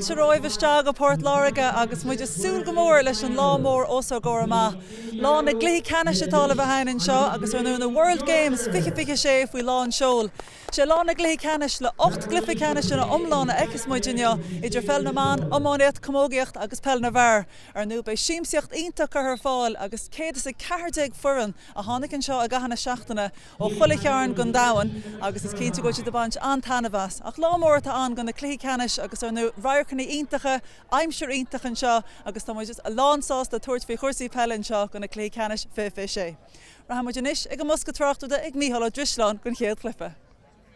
se roimhiste go Páirc Láirge agus muid súl go mór leis an lámór ósá go má. Lá na Cluiche Ceannais atá le bhhain seo agus ar na World Games fiche sé faoi lá an seol. sé lá na Cluiche Ceannais le 8 glyfa Ceannais na omlána agus muidinne idir fel na man amáiad commógaíocht agus Peile na bhar ar nó bei síimseocht ionach ar fáil agus céad is a 40 furan a tháinig an seo a gahanana seachtainna ó Cluicheáin gon dáhan agus is cinnte go si de bant an tanmhas ach lámór tá an gan na Cluiche Ceannais agus ar nó raircanna iontacha aimseir ionach an seo agus tá just a lánsáás de tuairt fé chuirsaí Peile an seo gan na Cluiche Ceannais fé sé. Ra muid inis ag an musca Tráchtairí ag Míchéal ó Drisleáin gon chéad clifa.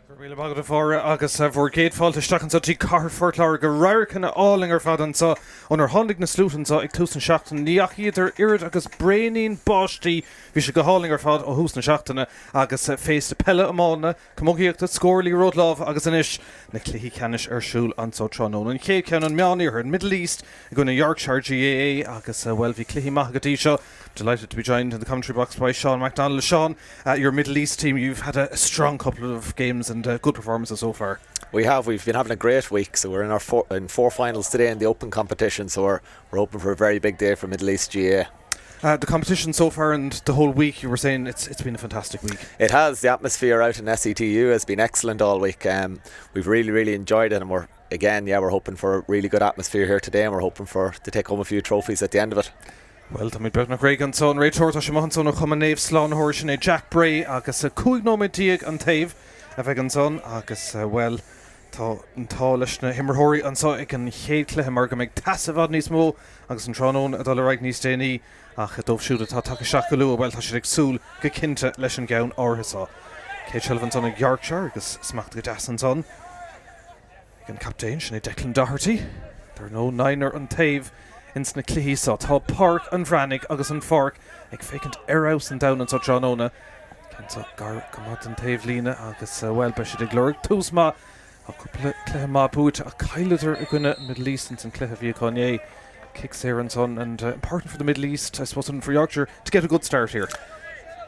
Really bagad fóra agus bhór géadfáilte stachan sa tí car fortláir go raircanna álingar fadan sa onar hondig na slútan sa ag túsan seachtain níach idir irid agus braíon báistí bhí se go hálingar fad ó hús na seachtainna agus fééis de Peile amána commógaíocht a scórlaí ródláh agus inis na Cluiche Ceannais arsúil an sa trónón. An chéad ceann an meánaíoch in Middle East go na Yorkshire GAA agus well bhí Cluiche maithagatí seo. Delighted to be joined in the commentary box by Sean McDonald. Sean, your Middle East team, you've had a strong couple of games and good performances so far. We have. We've been having a great week. So we're in our four finals today in the open competition. So we're hoping for a very big day for Middle East GAA. The competition so far and the whole week, you were saying it's been a fantastic week. It has. The atmosphere out in SETU has been excellent all week. We've really enjoyed it, and we're hoping for a really good atmosphere here today, and we're hoping to take home a few trophies at the end of it. Well, Tommy Bhreathnaigh an son, Ray Torta Shimon son of Ceannais Slán Horshine Jack Bray agus a Cúignomitiag an taobh a bheith an son agus well tá an táleis na himmerthirí an so ag an chéad cluiche mar go méid tasamhad níos mó agus an tránón a dul raig níos déanaí ach a dómh siúd atá take seach go luú well tá sé ag súl go cinnte leis an gceann áthasá. Céad seileadh an son ag Yorkshire agus smacht go deas an son ag an captain sinna Declan Doherty dar nó niner an taobh ins na Cluiche sa tá Páirc an Bhreathnaigh agus an Páirc ag fécint araus an down an sa tránóna Kenta gar gomad an taobh lína agus well be si de glórig tús má a cúpla cluiche má búit a caiilidir a gine Middle East and cluiche bhí Ceannais kicks here and son and important for the Middle East I suppose and for Yorkshire to get a good start here.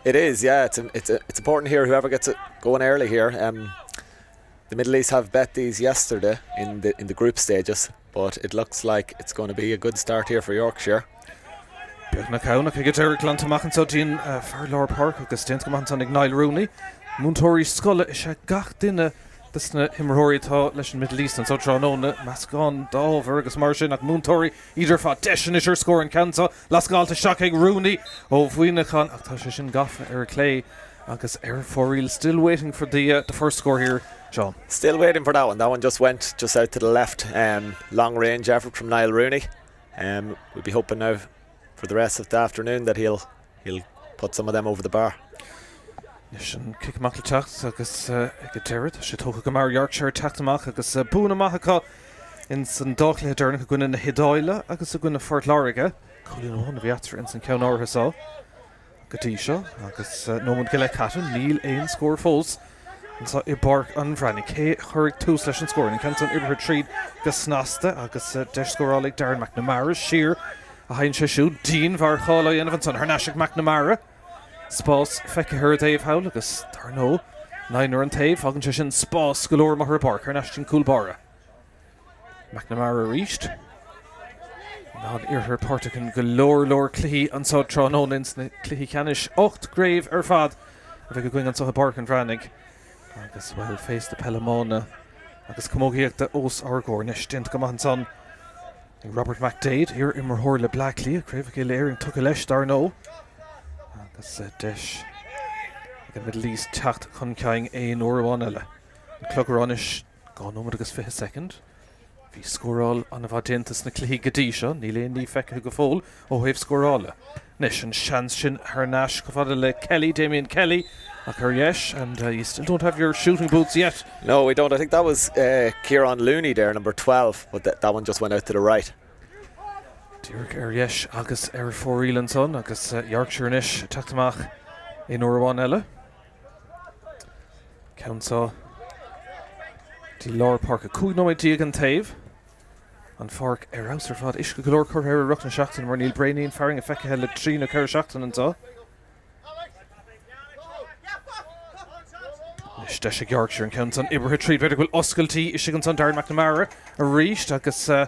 It is, yeah. It's important here whoever gets it going early here. The Middle East have bet these yesterday in the group stages, but it looks like it's going to be a good start here for Yorkshire. Bhreathnaigh Ceannais ag Azzurri Clantamach so dín fear Lord Páirc agus Stent go man son ag Niall Rooney. Múntóirí scoile is gach duine Dysna himmerthirí tá leis an Middle East an so tránóna Mascán dábhar agus mar sin ach Múntóirí idir fá deis is score an cansa lascáilta seach ag Rooney ó bhuiinechan ach tá sé sin gafa ar clay agus fóríl still waiting for the first score here. John. Still waiting for that one. That one just went just out to the left. Long range effort from Niall Rooney. We'll be hoping now for the rest of the afternoon that he'll put some of them over the bar. Nishan kick Macleteach agus Gaterid. She took a mar Yorkshire Tachtamach agus Buna Mahaca in San Dochle Derna Guna na Hidaila agus Guna Fort Láirge. Colin one of the Azzurri in San Ceannais herself. Gatisha agus Norman Gile Catton Neil Ain score falls. And so Páirc an Bhreathnaigh chuirg tús leis an scóir an Kenton ibre tríd gus snasta agus deis scórálaigh Darren McNamara Shear a hain sé siúd Dean bhar chála dhéanamh son Harnashik McNamara spás feice hir Dave Howell agus tar nó niner an taobh hagann sé sin spás go leor mar Páirc Harnash sin Coolbara McNamara reached ná iarthar Páirc an go leor Cluiche an sa tránón ins na Cluiche Ceannais 8 gréibh ar fad a bheith go going an sa Páirc an Bhreathnaigh agus well face the Peile mána agus commógaíochta os argóir nes Dint go man son Robert McDade here in Marhor le Blackley Craobh Léireann tucha leis dar nó agus deis ag an Middle East teacht chun ceang éon uairháin eile an clogaránis gá nómad agus 5 second hí scóráil an a bhá déantas na Cluiche gadí seo ní léon ní feice go fóil ó thaobh scórála nes an seans sin Harnash go fada le Kelly Damien Kelly yes, and you still don't have your shooting boots yet. No, we don't. I think that was Kieran Looney there, number 12, but that one just went out to the right. Dúirg yes, agus fóríl an son agus Yorkshire inis teachtamach in uairháin eile. Counsá tí Lord Páirc a Cúignomitiag an taobh an Páirc ausar fad isce go leor chuir ar ruachna seachtain mar níl braíonn fearing a feice le trí na ceir seachtain an tá. Steise Yorkshire and count on Ibrahim Treat better will Oscailty is on Darren McNamara a reached agus so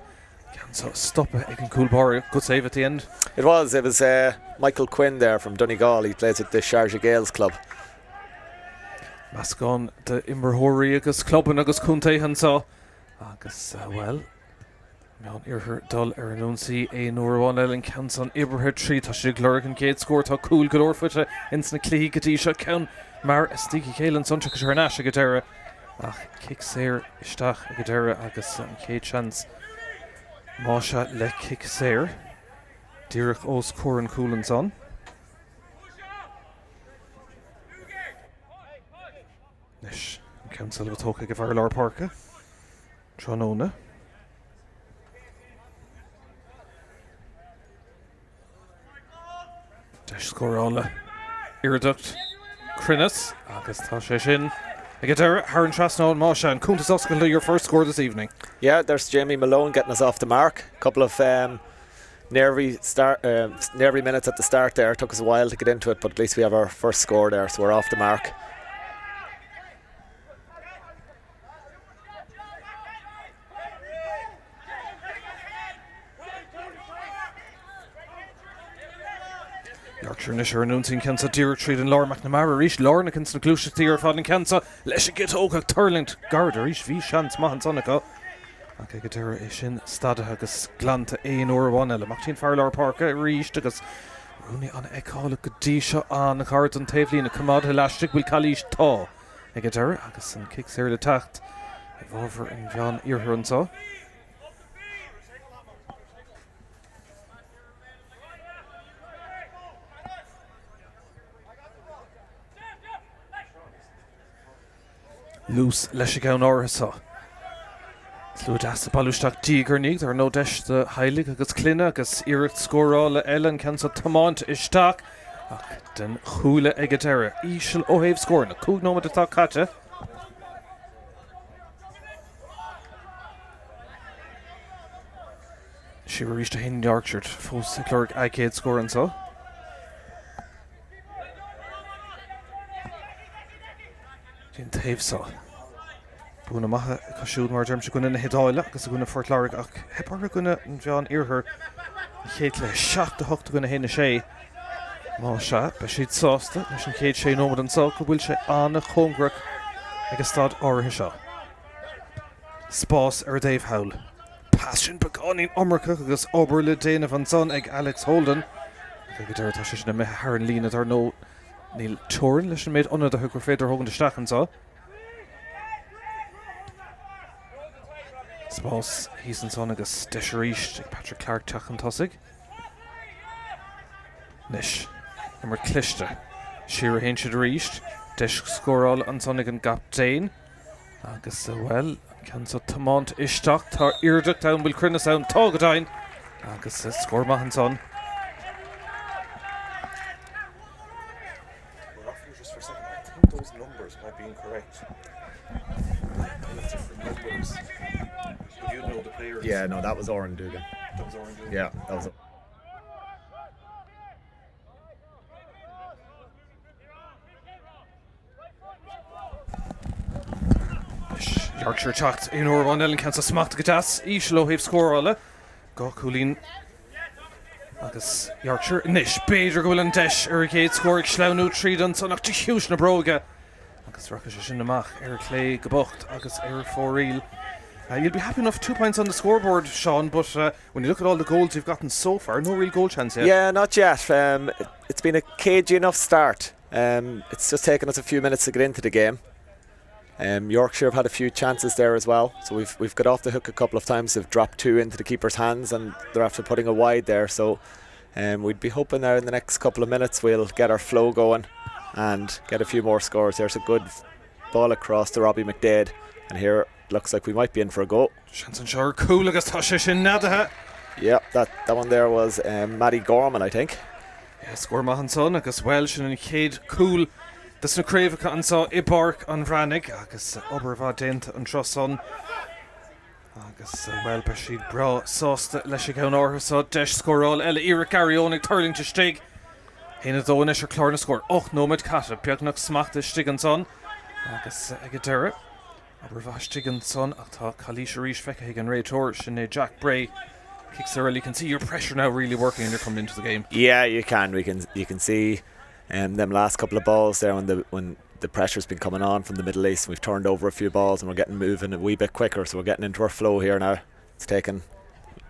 stop it can cool bar good save at the end. It was Michael Quinn there from Donegal. He plays with the Sharjah Gales club. Mascon the Immerhori agus club and agus Kunte han so agus well Mewn i'r dul anúnsaí é nuair bháin eile counts on Ibrahim Treat tá sé glóric an céad scór tá cool go orfuite ins na Cluiche gotí seo count mar stíigh chéile an sunse go Ceannais a go deire ach kick séir isteach a go deire agus an céad chance máise le kick séir díreach os cór an cool an son Nis an council of a tóca go bhar Láir Páirc Tróna Deis scórála Ireduct Crinnes agus tá sé sin I get there Haren Trasno and Masha and Kuntas Oscar your first score this evening. Yeah, there's Jamie Malone getting us off the mark. A couple of nervy minutes at the start there. Took us a while to get into it, but at least we have our first score there, so we're off the mark. Yorkshire Nisher announcing Cancer Deer Treat and Laura McNamara Rish Lorna against the Cluiche Deer Fadden Cancer Lesh get Oka Turland Garda Rish V Shans Mahan Sonica Okay Gadera Ishin Stada Hagus Glanta Ain or one Ella Martin Farlar Parka Rish Tugas Rooney on Ekala Gadisha on the cards on Tavely and a Commod Elastic will Kalish Taw Gadera Agus and kicks here the tacht over in John Earhurn so Loose Leshigaun Orhasa. Sludas the Balushtak Tigurnig, there are no dash the Heilig agus Clina, agus Eric Scorala Ellen Cancer Tamont Ishtak. Den Hula Egatera. Ishal Ohave scoring. Kugnoma the Takata. She reached a Hin Yorkshire. Full Cleric Icade scoring so. Jin Tave saw. Buna maha casiúd mar derm se gona na hÉireann agus a gona Fort Láirge ach hepar gona John Earhur chéad le seach de hocht gona héna sé má se be siad sásta leis an chéad sé nómad an sá go bhfuil sé anna chomgrach agus stad áirithe seo. Spás ar Dave Howell. Passion begáín omracha agus obair le déanamh an son ag Alex Holden. Go deir tá sé sin na me Haran lína ar nó níl teorin leis an méid anna de thugur féidir thugann de stachan sá. Spás hís an son agus deisiríist ag Patrick Clark tachan tosig. Nis, mar cliste. Siar a héin siad ríist. Deis scóráil an son ag an gap déin. Agus well, can so Tamont isteach tá Ireduct down will Crinnes down Tágadain. Agus scór maith an son. We're off here just for a second. I think those numbers might be incorrect. Different numbers. You know the players. Yeah, no, that was Oran Dugan. That was Oran Dugan. Yeah, that was. Yorkshire tacht in or one Ellen cancer smacht gatas Ishlo have score alle go Coolin agus Yorkshire nish Beidir go an desh Ericade score Schlaunu Tridon so nach huge na broga agus Rakish in the mach Clay Gabocht agus for real. You'll be happy enough 2 points on the scoreboard, Sean, but when you look at all the goals you've gotten so far, no real goal chance yet. Yeah, not yet. It's been a cagey enough start. It's just taken us a few minutes to get into the game. Yorkshire have had a few chances there as well, so we've got off the hook a couple of times. They've dropped two into the keeper's hands and they're after putting a wide there, so we'd be hoping there in the next couple of minutes we'll get our flow going and get a few more scores. There's a good ball across to Robbie McDade, and here looks like we might be in for a go. Shanson Shore cool agus Tashish in Nadaha. Yeah, that one there was Maddie Gorman, I think. Yeah, score Mahan son agus Welsh and Cade cool. This na Craobh an saw Páirc an Bhreathnaigh agus oberva dent an Troson agus well Bashid bra sauce leis an ortha so desh scoreall Ella Eric Garionig turling to stig. Hena do inis clárna score. Och no mit cata Bhreathnaigh smacht the stig an son. agus ag deire aber bhaistigin son ach tá Cluiche rís feice an réitor sin Jack Bray kicks early. You can see your pressure now really working when you're coming into the game. Yeah, you can. You can see them last couple of balls there when the pressure's been coming on from the Middle East. We've turned over a few balls and we're getting moving a wee bit quicker, so we're getting into our flow here now. It's taken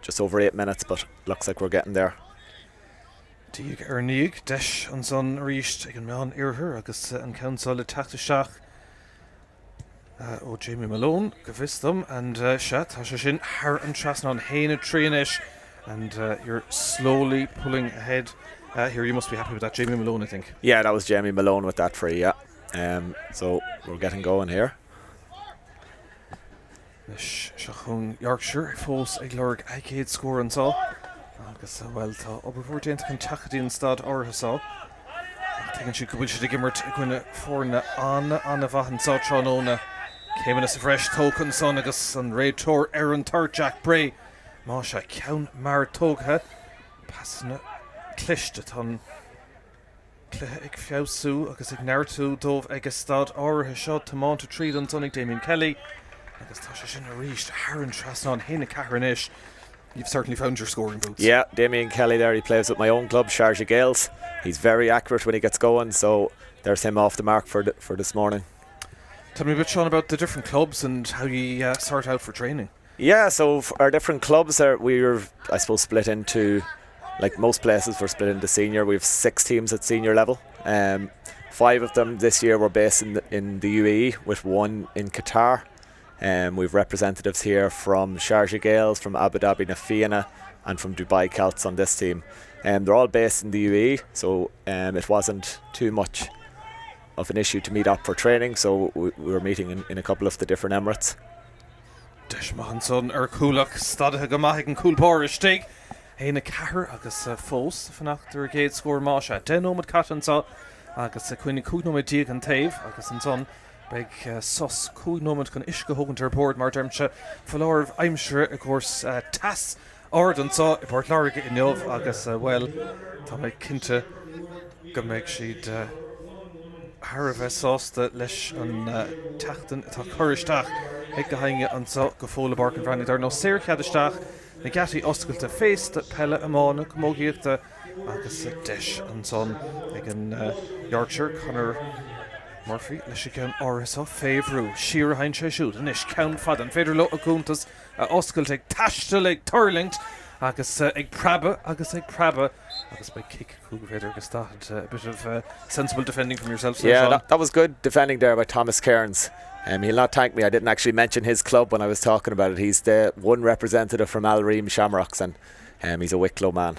just over 8 minutes, but looks like we're getting there. Díag níag deis an son ríist ag an meán iarthar agus an council le tachtasteach ó Jamie Malone go bhistam and tá sé sin thar an trasna an héine tríanais and you're slowly pulling ahead. Here you must be happy with that, Jamie Malone, I think. Yeah, that was Jamie Malone with that free, yeah. So we're getting going here. Seachún Yorkshire fós ag Láirge agéad score an sá agus well tá obair déanta an tachadín stad ortha sá. Tegann si go bhfuil si gimmert gine fórna anna bhahan sá tróna came in as a fresh token son agus an réitor hÉireann tar Jack Bray má se ceann mar tógtha passanna cliste tan cluiche ag fiabhsú agus ag neirtú dómh ag stad ortha seo Tomás tríd an son ag Damien Kelly agus tá sé sin a ríist Haren Trasna héna Caharanish. You've certainly found your scoring boots. Yeah, Damien Kelly there, he plays with my own club, Sharjah Gales. He's very accurate when he gets going, so there's him off the mark for this morning. Tell me a bit, Sean, about the different clubs and how you sort out for training. Yeah, so for our different clubs, we're, I suppose, split into, like most places, we're split into senior. We have 6 teams at senior level. 5 of them this year were based in the UAE, with 1 in Qatar. We've representatives here from Sharjah Gales, from Abu Dhabi Nafina, and from Dubai Celts on this team. They're all based in the UAE, so it wasn't too much of an issue to meet up for training, so we were meeting in a couple of the different Emirates. Deis Mahanson Coolach Stadathe go maith an Coolpóir istigh héna cahar agus fós fanachtar géad scór máise denómad catansa agus cuine cúgnómad díag an taobh agus an son beg sos cúgnómad chun isce hogantar board mar dermse falláirh aimsire of course tas ordansa I Páirc Láirge in neomh agus well tá méid cinnte go méid siad Har bheith sásta leis an tachtan atá choristeach ag go hainge an sa go fóla barc an bhreathnaigh dar nó séir cheadisteach na gataí oscailta fésta Peile amána commógiíochta agus deis an son ag an Yorkshire Conor Murphy leis i ceann árasa féhrú siar hain sé siúd inis ceann fad an féidir lo a gúntas oscailt ag taistil ag turlingt agus ag prabbe agus by kick féidir agus that a bit of sensible defending from yourself. Yeah, that was good defending there by Thomas Cairns. He'll not thank me, I didn't actually mention his club when I was talking about it. He's the one representative from Al Reem Shamrocks, and he's a Wicklow man.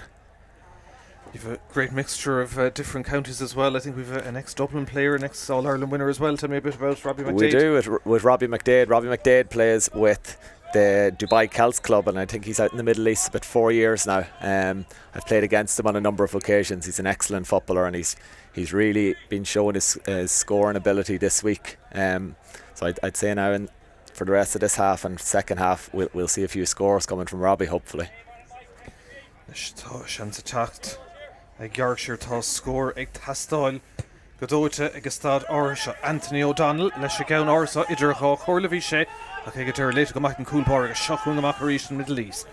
You've a great mixture of different counties as well. I think we've an ex-Dublin player, an ex-All-Ireland winner as well. Tell me a bit about Robbie McDade. We do, with Robbie McDade. Robbie McDade plays with the Dubai Celts club, and I think he's out in the Middle East about 4 years now. I've played against him on a number of occasions. He's an excellent footballer, and he's really been showing his scoring ability this week. So I'd say now for the rest of this half and second half we'll see a few scores coming from Robbie, hopefully. Ag Yorkshire tá scór ag tastáil go dóite ag stad ársa Anthony O'Donnell leis a gceann ársa idir chá chorla bhí sé ach ag deir léite go maith an Coolpóir agus seachún go maith arís an Middle East.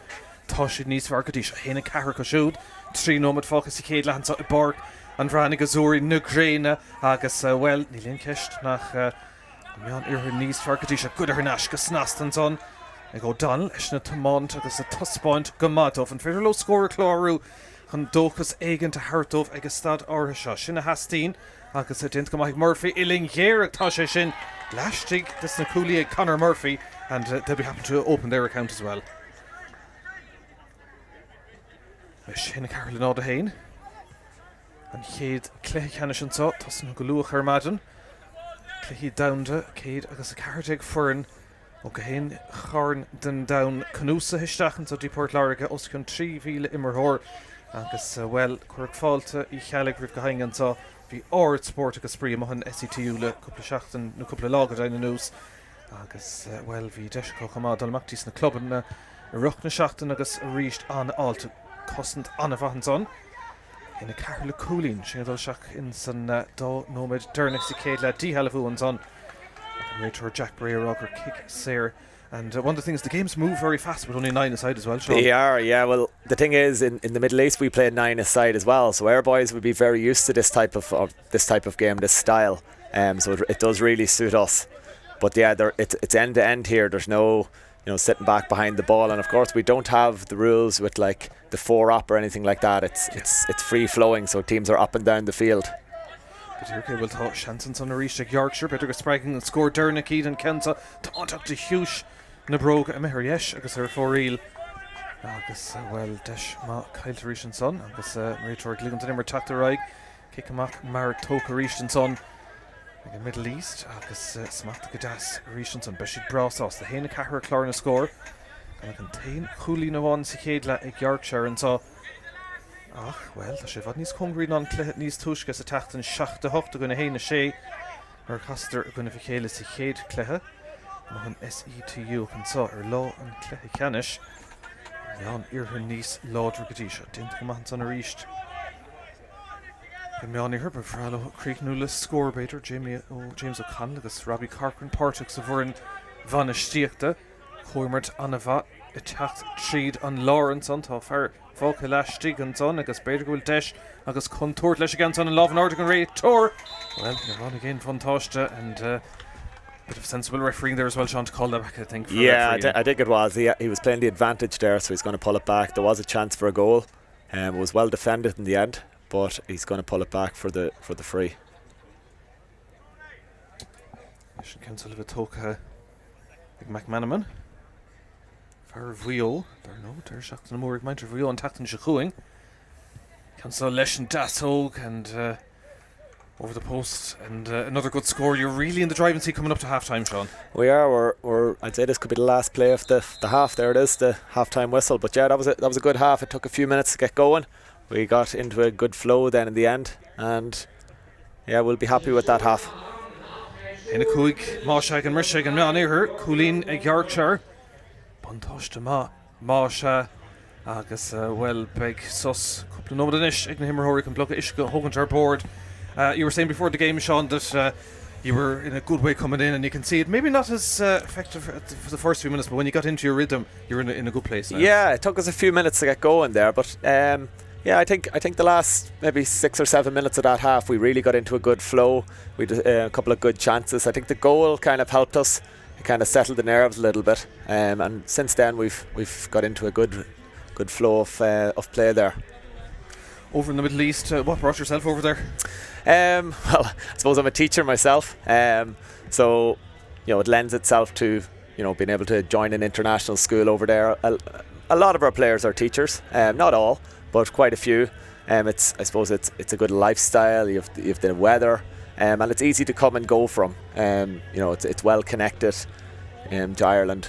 Tá siad níos fearr go dtí héna cahar go siúd trí nómad fágus I céad lehansa I Páirc an Bhreathnaigh Azzurri na Gréine agus well ní líon ceist nach meán iarthar níos fearr go dtí se good ar náis go snast an son ag O'Donnell leis na Tomás agus a tuspáint go madómh an féidir lo scóir chlárú chun dóchas éigean to Hartómh agus stad ártha seo sinna hastín agus a dint go maith Murphy iling héir ag tá sé sin leistigh this na cúlaí ag Conor Murphy and they'll be happy to open their account as well. Sinna Carolyn áda hain an chéad Cluiche Ceannais an sá tá san go luach ar maidin Cluichí downda céad agus a carteag foran ó go hain charn den down canúsa histeachn so dí Páirc Láirge os chun 3,000 immerthór agus well chuirg fáilte I chealaigh rih go hain an sá bhí áirt Spórt agus sprí amachchan SCTU le cúpla seachtain nó cúpla lágad aine nús agus well bhí deis go chamá dalmachtaí na clubban na ruchna seachtain agus a ríist an áilte cosint anna bhahan son ina Carla Coolín sin dul seach in san dá nóid dearnach sa céad le díhealahú an son Rachel Jack Brea Rocker kick Sayre. And one of the things, the games move very fast with only 9 aside as well, Sean. They are, yeah. Well, the thing is, in the Middle East we play 9 aside as well, so our boys would be very used to this type of game, this style. So it does really suit us. But yeah, it's end to end here. There's no sitting back behind the ball, and of course we don't have the rules with like the 4-up or anything like that. It's free flowing, so teams are up and down the field. Okay, we'll talk Shanson on the Rishik Yorkshire, better go spragging and score Dernick Eden Kenza to ontak to Huge Nabroga and Meher agus her for real. Agus well Desh Ma Kyle Rishan son agus Rachel Gligan to Nimmer Tráchtairí kick him up Mar Toka Rishan son in Middle East agus Smacht Gadas Rishan son Beshig Brassos the Hena Cahar Clarna score and contain Cooley na one Sikadla ag Yorkshire and so well, tá sé bhd níos congrií ná cluiche níos túisce sa teachtain 7-8 gona héna sé ar castar gona bhicéile sa chéad cluiche má an SETU an sá ar lá an cluiche Ceannais Leán iarthair níos láidre go dtí seo dinta go maithant an a ríist go meánaí thurpa bhreathnaigh críochnú le scórbéidir James O'Connell agus Robbie Corcoran Páirc sa bhfurin bhana stíochta chuirmart anna bha i teacht tríd an Lawrence an tá fear fáca leistigh an son agus beidir go bhfuil deis agus contúirt leis gan son an lábhan orda an réitor. Well, you're on again fantáiste and bit of sensible refereeing there as well, Sean, to call that back, I think. Yeah, I think it was. He was playing the advantage there, so he's going to pull it back. There was a chance for a goal. It was well defended in the end, but he's going to pull it back for the free. Mission Council of Atoka McManaman. Far Vio. There's Shachtan and Morik Minter Vio and Tachtan Shachuing. Council Leshen Dasog and over the post and another good score. You're really in the driving seat coming up to half time, Sean. We are. I'd say this could be the last play of the half. There it is, the half time whistle. But yeah, that was a good half. It took a few minutes to get going. We got into a good flow then in the end, and yeah, we'll be happy with that half. In a Cuig, Máshag and Rishag and Meanir, Coolín ag Yorkshire. Buntoshta Másha agus well big sus couple of numbers ig na himmer hori can block ishka hogan to our board. You were saying before the game, Sean, that you were in a good way coming in, and you can see it maybe not as effective for the first few minutes, but when you got into your rhythm, you're in a good place now. Yeah, it took us a few minutes to get going there, but yeah, I think the last maybe 6 or 7 minutes of that half, we really got into a good flow. We had a couple of good chances. I think the goal kind of helped us. It kind of settled the nerves a little bit, and since then we've got into a good flow of play there. Over in the Middle East, what brought yourself over there? Well, I suppose I'm a teacher myself, so it lends itself to being able to join an international school over there. A lot of our players are teachers, not all, but quite a few. I suppose it's a good lifestyle. You have the weather, and it's easy to come and go from. It's well connected to Ireland.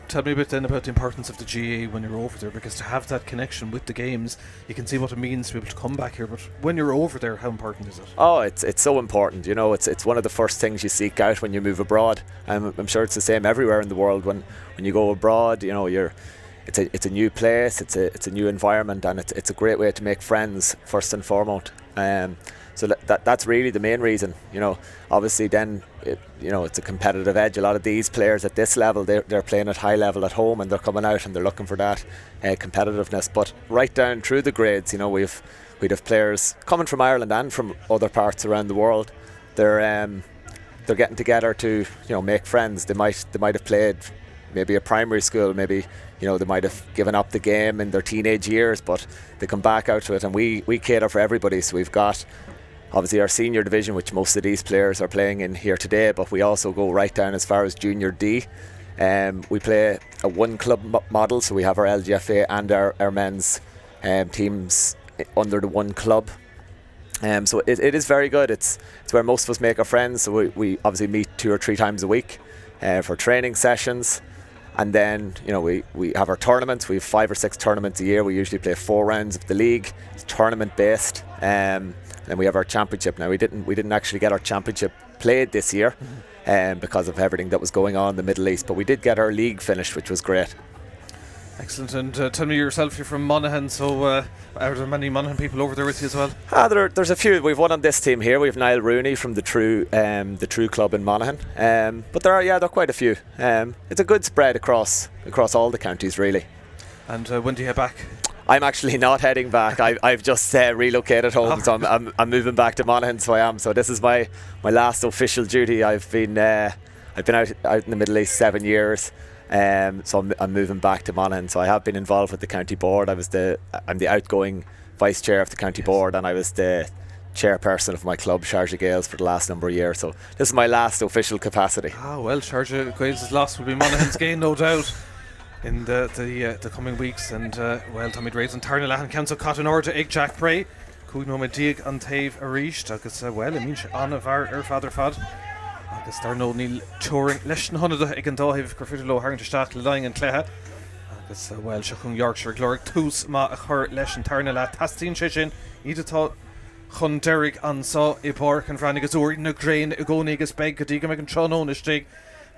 Tell me a bit then about the importance of the GAA when you're over there, because to have that connection with the games, you can see what it means to be able to come back here, but when you're over there, how important is it? Oh, it's so important. It's one of the first things you seek out when you move abroad. I'm sure it's the same everywhere in the world. When you go abroad, it's a new place, it's a new environment, and it's a great way to make friends first and foremost. So that's really the main reason. Obviously then it's a competitive edge. A lot of these players at this level, they're playing at high level at home, and they're coming out and they're looking for that competitiveness. But right down through the grades, we'd have players coming from Ireland and from other parts around the world. They're getting together to make friends. They might have played maybe a primary school, maybe they might have given up the game in their teenage years, but they come back out to it, and we cater for everybody. So we've got obviously our senior division, which most of these players are playing in here today, but we also go right down as far as junior D. We play a one club model, so we have our LGFA and our men's teams under the one club. So it is very good. It's where most of us make our friends. So we obviously meet 2 or 3 times a week for training sessions. And then we have our tournaments. We have 5 or 6 tournaments a year. We usually play 4 rounds of the league. It's tournament based. And we have our championship. Now we didn't actually get our championship played this year because of everything that was going on in the Middle East, but we did get our league finished, which was great. Excellent. And tell me yourself, you're from Monaghan, so are there many Monaghan people over there with you as well? There's a few. We've one on this team here. We've Niall Rooney from the True Club in Monaghan. But there are quite a few. It's a good spread across all the counties, really. And when do you head back? I'm actually not heading back. I've just relocated home, so I'm moving back to Monaghan. So I am. So this is my last official duty. I've been out in the Middle East 7 years. So I'm moving back to Monaghan. So I have been involved with the county board. I'm the outgoing vice chair of the county board, and I was the chairperson of my club, Sharjah Gales, for the last number of years. So this is my last official capacity. Well, Sharjah Gales' loss will be Monaghan's gain, no doubt, in the coming weeks. And Tommy Dreads and Tráchtairí Council Cotton Order Ig Jack Bray, Cúigno Dig an Taobh Aríist, agus Anna Var Father Fad. Agus dar nó níl touring leis an honada ag an dáibh gur fiidir le hairntasteach le Láirge an Cluiche. Agus se chun Yorkshire glóric tús má a chur leis an tarna le tastín sé sin iad atá chun deireadh an sá I Páirc an Bhreathnaigh Azzurri na Gréin I gcónaí agus beag go dtí go mbeidh an tránónistí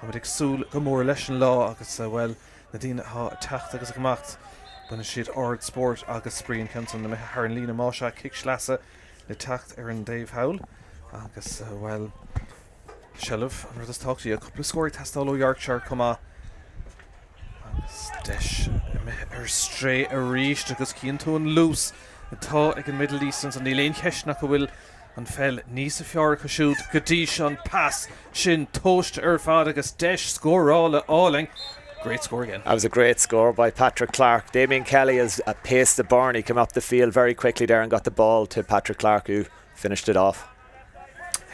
a muid ag súil go mór leis an lá agus na dtíine atá techt agus gemacht buna siad ard Spórt agus Spríon Council na mithe ar an lína máise kick slasa le techt ar an Dave Howell agus Shelf, and we'll just talk to you. A couple of scoring tests all over Yorkshire come on. Desh stray a reach because Cian to and loose. The tall again Middle Easterns and the lane Keshnak will and fell Nisa Fiora shoot Gadish on pass Shin toast Urfad agus Desh score alling. Great score again. That was a great score by Patrick Clark. Damien Kelly has paced the barn. He came up the field very quickly there and got the ball to Patrick Clark, who finished it off.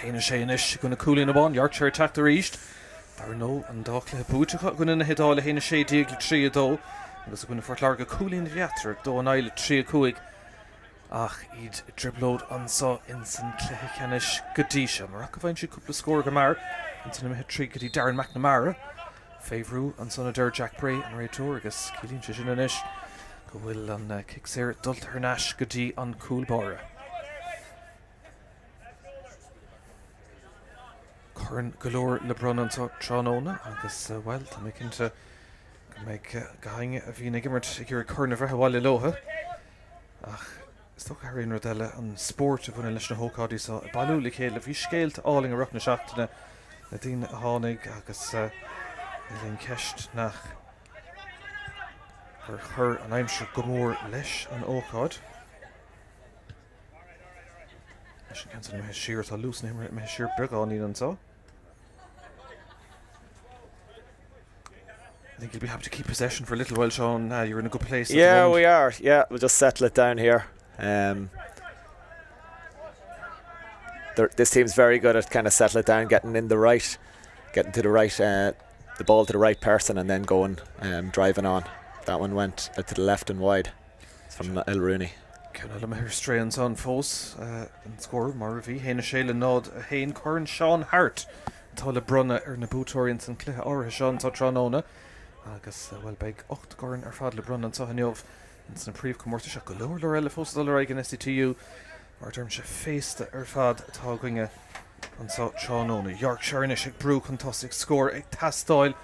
Ceannais going to cool in a one. Yorkshire attack the reached. There no and Dáchla Búteach going to hit all the Ceannais Diagla 3 do. Agus going to for Láirge cool in the Viatra do an Isle 3 Cúig. He'd dribbled on so in St. Ceannais Gadisha. Maracavain she couple of score Gamar. And then hit 3 Gadi Darren McNamara. Favorue and son of Der Jack Bray and Ray Torgus. Killian Shishinish. Go will on kicks here. Dult Hernash Gadi on Coolbora. Current galore LeBron and Tróna agus tá making to make going a bhí gimmert here current of Rahawali Loha stock Harry Rodella and Spórt of an leis na hócádaí so balú le chéile bhí scéalt áling a roch na seachtaine na dtíine tháinig agus Lynn ceist nach chur an aimsir go mór leis an ócád leis an cancel me siar tá lús na me siar breáí an so. I think you'll be happy to keep possession for a little while, Sean. You're in a good place. Yeah, we are. Yeah, we'll just settle it down here. This team's very good at kind of settling it down, getting to the right, the ball to the right person, and then going, driving on. That one went to the left and wide. It's from Niall Rooney. Cynnyl am strains on Fós and score Marvy Haina Shayla Nod Hain Corn Sean Hart Tola Brunna na Bútorians and Cluiche or Sean Tróna agus beg 8 Goran Fad le Brunna so haniov in san príomh comórta go leor Lorella Fós dul aigen STU mar term se fésta Fad atá going an so Tróna Yorkshire in ag brú contostic score ag tastáil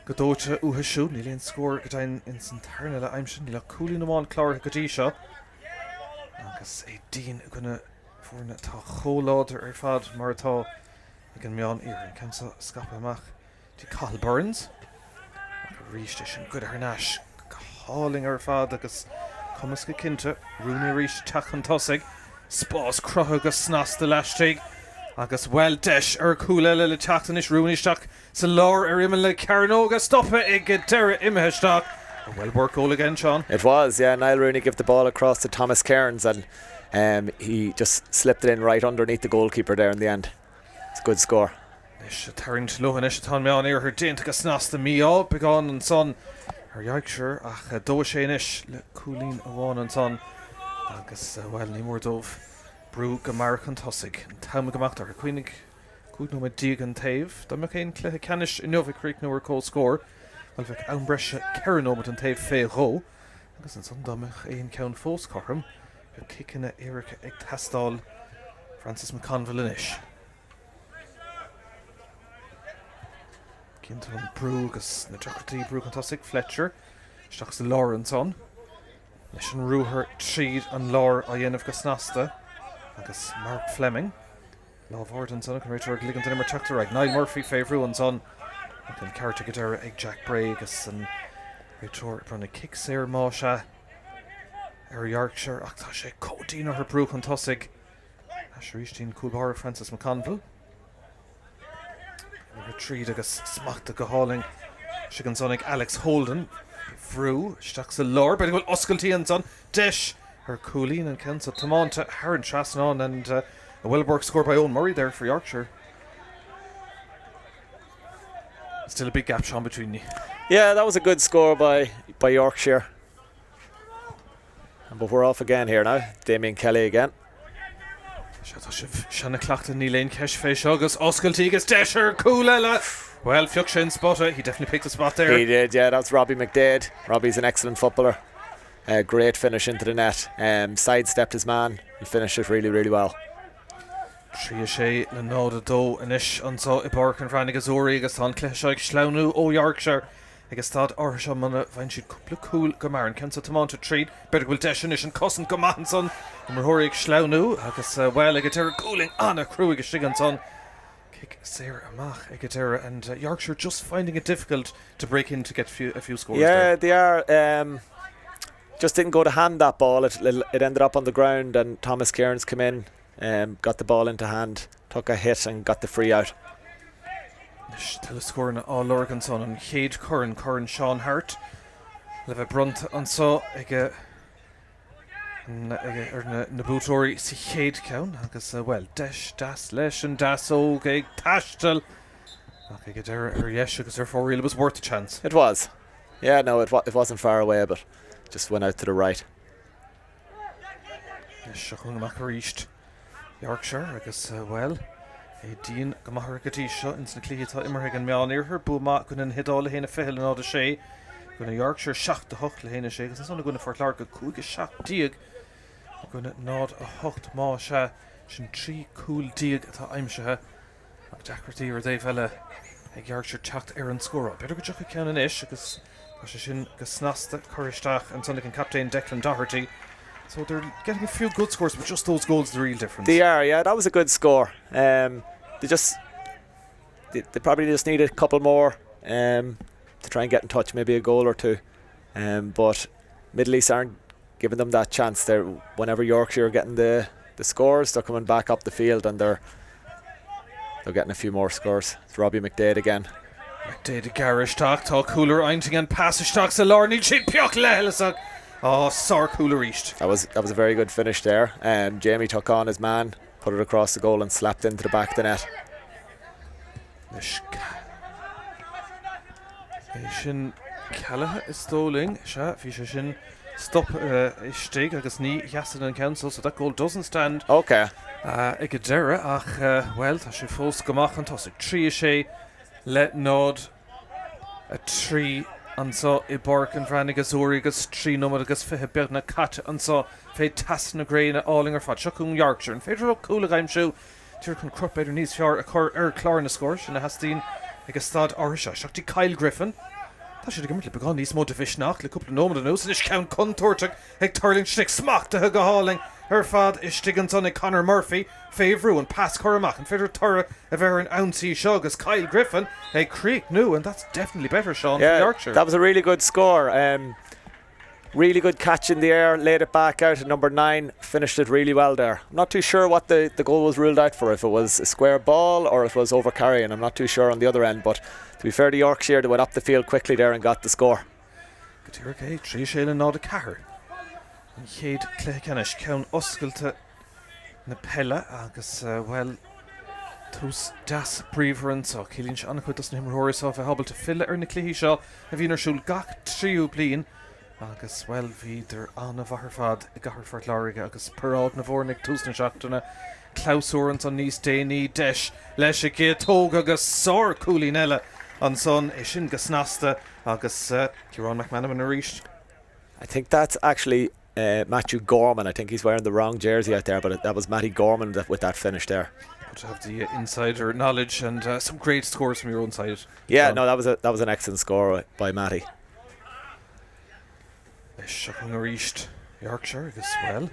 Godóte uha siú ní líon score go dain in san tarna le aimsin le coolí amán chlár go dtí seo agus é dín gona fórna tá choláidir Fad mar atá ag an meán hÉireann cansa scapa amach tí Cathal Burns ríiste sin good Hernash háling Fad agus cumas go cinnte Rooney ríiste teach an tosig spás crutha agus snas de leistigh agus deis cúile le teachtanis Rooneysteach sa lár imime le Ceannais agus stoppa ag deire imitheisteach. A work goal again, Sean. It was, yeah. Niall Rooney gave the ball across to Thomas Cairns and he just slipped it in right underneath the goalkeeper there in the end. It's a good score. Is Tarrant Lohan is Tan Meon here her dint gas nas the Míchéal begun and son her Yorkshire ach do Ceannais le Coolín Awan and son agus ní mór dómh brú go American tosig and tam gemacht her Queenig Cúigno me Dig an Taobh da me cén Cluiche Ceannais in Nova Creek no call score well vec Aumbresha Ceraobh an Taobh fé ro agus an son damach ein count Fós corham go kicking Eric ag tastal Francis McConville ish Kinton Brú agus na Doherty Brú Contosig Fletcher Stachs the Láir an son. Leis an rúthar tríd an Láir a dhéanamh go snasta. Agus Mark Fleming. Lámhard an son, can réitear ligan den immer Tráchtairí. Niall Murphy féhrú an son. An Carta Gadera ag Jack Bray agus an réitear brana kick séir máise. Yorkshire, ach tá sé códín ar brúch an tosig. Asherístín Cúlbáir Francis McConville. Tríd agus smachta go háling. Sigan sonnig Alex Holden. Vrú, Stachs the Láir, but bhfuil oscailtí an son. Deis her Coolín and Ken, so Tomás Haren Trasnon and a Wilburg score by Owen Murray there for Yorkshire. Still a big gap, Sean, between you. Yeah, that was a good score by Yorkshire. But we're off again here now. Damien Kelly again. Shanna Clachtan Nílain Kesh Fish August Oscailtí agus Desher Coolella. Well, Fiukshin spotted. He definitely picked the spot there. He did, yeah. That's Robbie McDade. Robbie's an excellent footballer. Great finish into the net. Sidestepped his man. He finished it really, really well. Tríoché na náda dó inis ansá I Páirc an Bhreathnaigh Azzurri agus tá Cluiche Sláinú ó Yorkshire agus tád áirse mana bhain siad cúpla cúil go mar an Kensa Tománta tríd beidir bhfuil deis inis an cosan go maithan son mar thuirigh Sláinú agus well ag deire cooling anna cruúig stigan son kick Sarah amach ag deire and Yorkshire just finding it difficult to break in to get a few scores. Yeah, there. they are. Just didn't go to hand that ball. It ended up on the ground and Thomas Cairns came in. Got the ball into hand, took a hit and got the free out. Still a score in all Lorgan son and Chéad Curran Sean Hart. Leva Brunt and so ag na bútóirí sa Chéad count agus well deis das leis and das óg ag tastal. Okay, get there yes because therefore really was worth a chance. It was. Yeah, no, it wasn't far away, but just went out to the right. Shachung Macarisht. Yorkshire, agus well, Dean Gamahar Gatisha, in St. Cluiche, Immerhagen Meal near her, Buma, Gunan Hidal, Hena Fehel, and all the Shay, Guna Yorkshire, Shach the Huck, Lehena Shay, because it's only going for Larga Coog, Shach Diag, Guna Nod a Hucht Masha, Shin Tree Cool Diag, Imsha, Dacrity or Davella, Yorkshire Chacht Aaron Score up. Better go Chuck Can and Ish, because Shin Gasnasta, Curristach, and Sonic and Captain Declan Doherty. So they're getting a few good scores, but just those goals the real difference. They are, yeah. That was a good score. They probably just need a couple more to try and get in touch, maybe a goal or two. But Middle East aren't giving them that chance. Whenever Yorkshire are getting the scores, they're coming back up the field and they're getting a few more scores. It's Robbie McDade again. McDade Garish talk cooler einting and passage talks a Lorny chip pioch lehelasag. Oh, Sar cooler reached. That was a very good finish there. Jamie took on his man, put it across the goal and slapped into the back of the net. Shin Callaghan is stalling. Fishin stop Stig agus ní Yasin and Council, so that goal doesn't stand. Okay. Igadera ach well, tá sé fós gomach an tosig tríoché let nod a tree. And so I Páirc an Bhreathnaigh Azzurri agus 3 number agus fithe Bhreathnaigh cat and so fé tasna grain alling fat Shachung Yorkshire and féidir coola I'm sure tír chun crop beidir níos fear a chur clár na scóir sin a hastín agus stad áirse Seachtaí Kyle Griffin tá sé gimmertli began níos mó divisnach le cúpla nómada nús is count contortach ag turling stick smachta go háling her fad is stigan son Conor Murphy féhrú and pass Cormac and féidir turra a bhear an ouncy show agus Kyle Griffin ag Creek new and that's definitely better Sean for Yorkshire. That was a really good score. Really good catch in the air, laid it back out at number 9, finished it really well there. I'm not too sure what the goal was ruled out for, if it was a square ball or if it was over carrying. I'm not too sure on the other end, but to be fair to Yorkshire, they went up the field quickly there and got the score. Gatirke, Tríoché and Náda Cahar. And Chéad Cluiche count oscailte na Peile agus well tús das bríomhar so Cilíonn se annachhuid as na himreoirí a habal to fill na Cluiche seo a bhí siúil gach tríú bliain agus well bhíidir anna bhahar fad I gahar for Láirge agus parád na bhórnig tús na seachtainna Clausúrans an níos déanaí deis leis a cé tóg agus sár cúlín eile an son é sin gasnasta agus Ciarán McManaman a ríist. I think that's actually Matthew Gorman. I think he's wearing the wrong jersey out there, but that was Matty Gorman with that finish there. To have the insider knowledge and some great scores from your own side. Yeah, no, that was an excellent score by Matty. Shocking Arist, Yorkshire, agus well.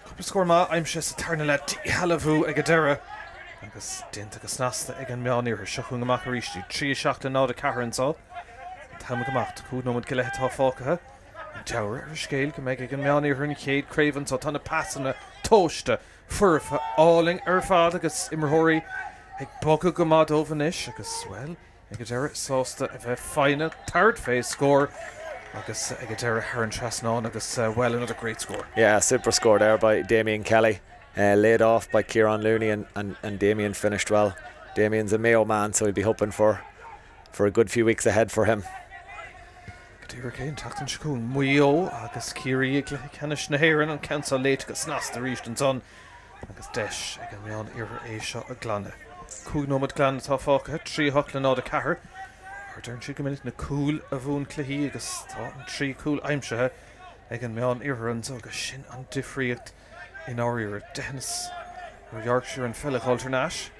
Couple score ma, I'm just a Tarnalet, Halavoo, Egadera. Agus Dint agus Nasta, Egan Meonir, Shocking Macarishti, 3 Shachtan now the Cairn so. Tamagamacht, Cood no Gillet Hoffolka. Tsáoir scéil go méid an meánaí ar chéad Craobh so tána passanna tóiste furfa áling ar fad agus immerthirí ag bogadh go maith óbhanis agus well ag deireadh sásta a bheith fine third phase score agus ag deireadh hÉireann Tráchtairí agus well another great score. Yeah, super score there by Damien Kelly, laid off by Kieran Looney and Damien finished well. Damien's a Mayo man, so he'll be hoping for a good few weeks ahead for him. Hurricane Tachtan Shakun Muyo agus Kiri Canis na hÉireann an council late agus Nasta Richt and Son agus Desh again meon ir shot a Glana. Cool nomad Glana tá fáca 3 hochlan á de cahar. Ar dern si go minute na cool a bhún Cluichí agus tá 3 cool aimsethe again meon hÉireann so agus sin an difriocht in áir Dennis or Yorkshire and Felach Alternash.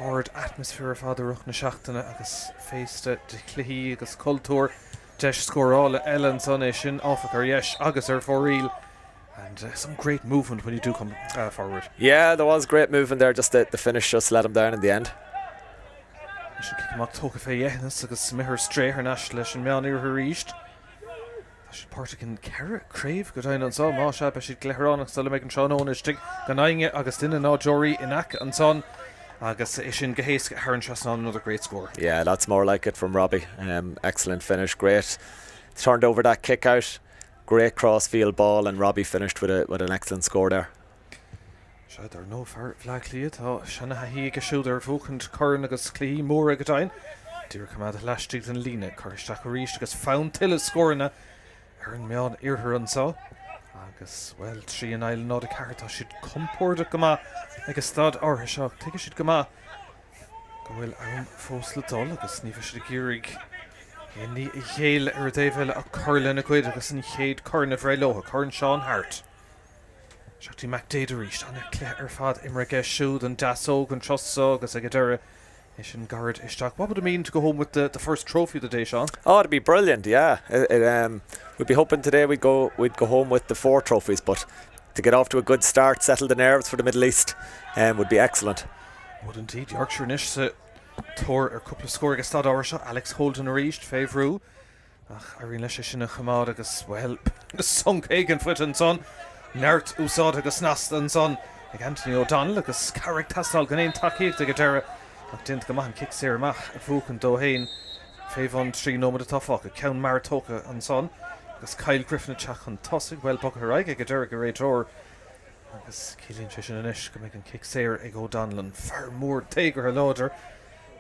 Ord atmosphere fáidir na seachtainna agus féiste de Cluichí agus cultúr deis scorála Ellen son é sin áfachar yes agus ar for real and some great movement when you do come forward. Yeah, there was great movement there, just the finish just let him down in the end. I should kick him out tóca fé dhéhnas agus smithir stréithar nas leis an meánaí ar ríist. Tá si Páirc an Craobh go dain an son má se be si gléharánach sala meid an seanónistig gan aige agus duine ná Azzurri inac an son. Agus Ishin Gahaska hÉireann Tráchtairí another great score. Yeah, that's more like it from Robbie. Excellent finish, great. Turned over that kick out, great crossfield ball, and Robbie finished with an excellent score there. Sure, there are no flag lead. Shanna Hahi Gashuder Vukant Curn agus Cluichí Mór Agatain. Dear Command Lashtig and Lina, Curstach Rish agus found Tilla scorina. HÉireann Meon Irhur so. Agus well 3 an island ná de carta should come pórdach go maith agus stad ortha seo tuige siad go maith go bhfuil ann fós le dul agus ní bheith siad gírig ní i chéal ar daobhfuil a curlin a cuid agus an chéad curna bhreith lotha curn Sean Hart seachtí MacDade ríist anna clé ar fad imreige siúd an dasóg an trosóg agus ag deireadh is an guard isteach. What would it mean to go home with the first trophy of the day, Sean? Oh, it'd be brilliant, yeah. We'd be hoping today we'd go home with the 4 trophies, but to get off to a good start, settle the nerves for the Middle East, would be excellent. Would indeed. Yorkshire nish Tor a couple of score against that hour shot. Alex Holden reached favourite. Irene leis sin a chamad agus well sunk Egan foot and son. Nert úsáid agus Nasta and son. Ag Anthony O'Donnell agus Carrick Tastal gan éon takeíocht ag deireadh ach dint go maith an kick séir amach a bhuachan dó hain féhán trí nómad atá fáca ceann Maritóca an son agus Kyle Griffin a teach an tosig well bogad raig ag deireadh go réit róir agus Cilíonn sé sin inis go méid an kick séir ag O'Donnell an fear mór téiger a láidir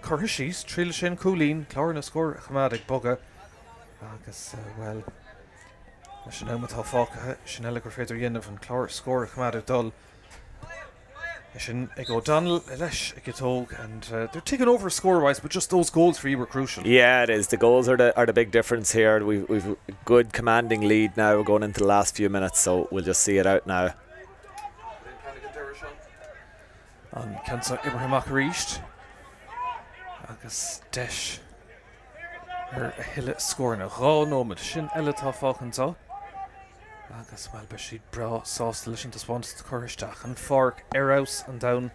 Curishís tríle sin cúlín clár na scór chamad ag bogad agus well leis an aumatá fáca sin eile gur féidir dhéanamh an clár scór chamad ag dul Ishin ag O'Donnell leis ag tóg and they're taking over score-wise, but just those goals for you were crucial. Yeah, it is. The goals are the big difference here. We've a good commanding lead now. We're going into the last few minutes, so we'll just see it out now. And Kensa Ibrahim Akarish agus Desh a hille scoring a raw nomad sin eile tá fáchan so. Agus well be siad bra sásta leis sin spáint de Choristeach an Páirc Eros and down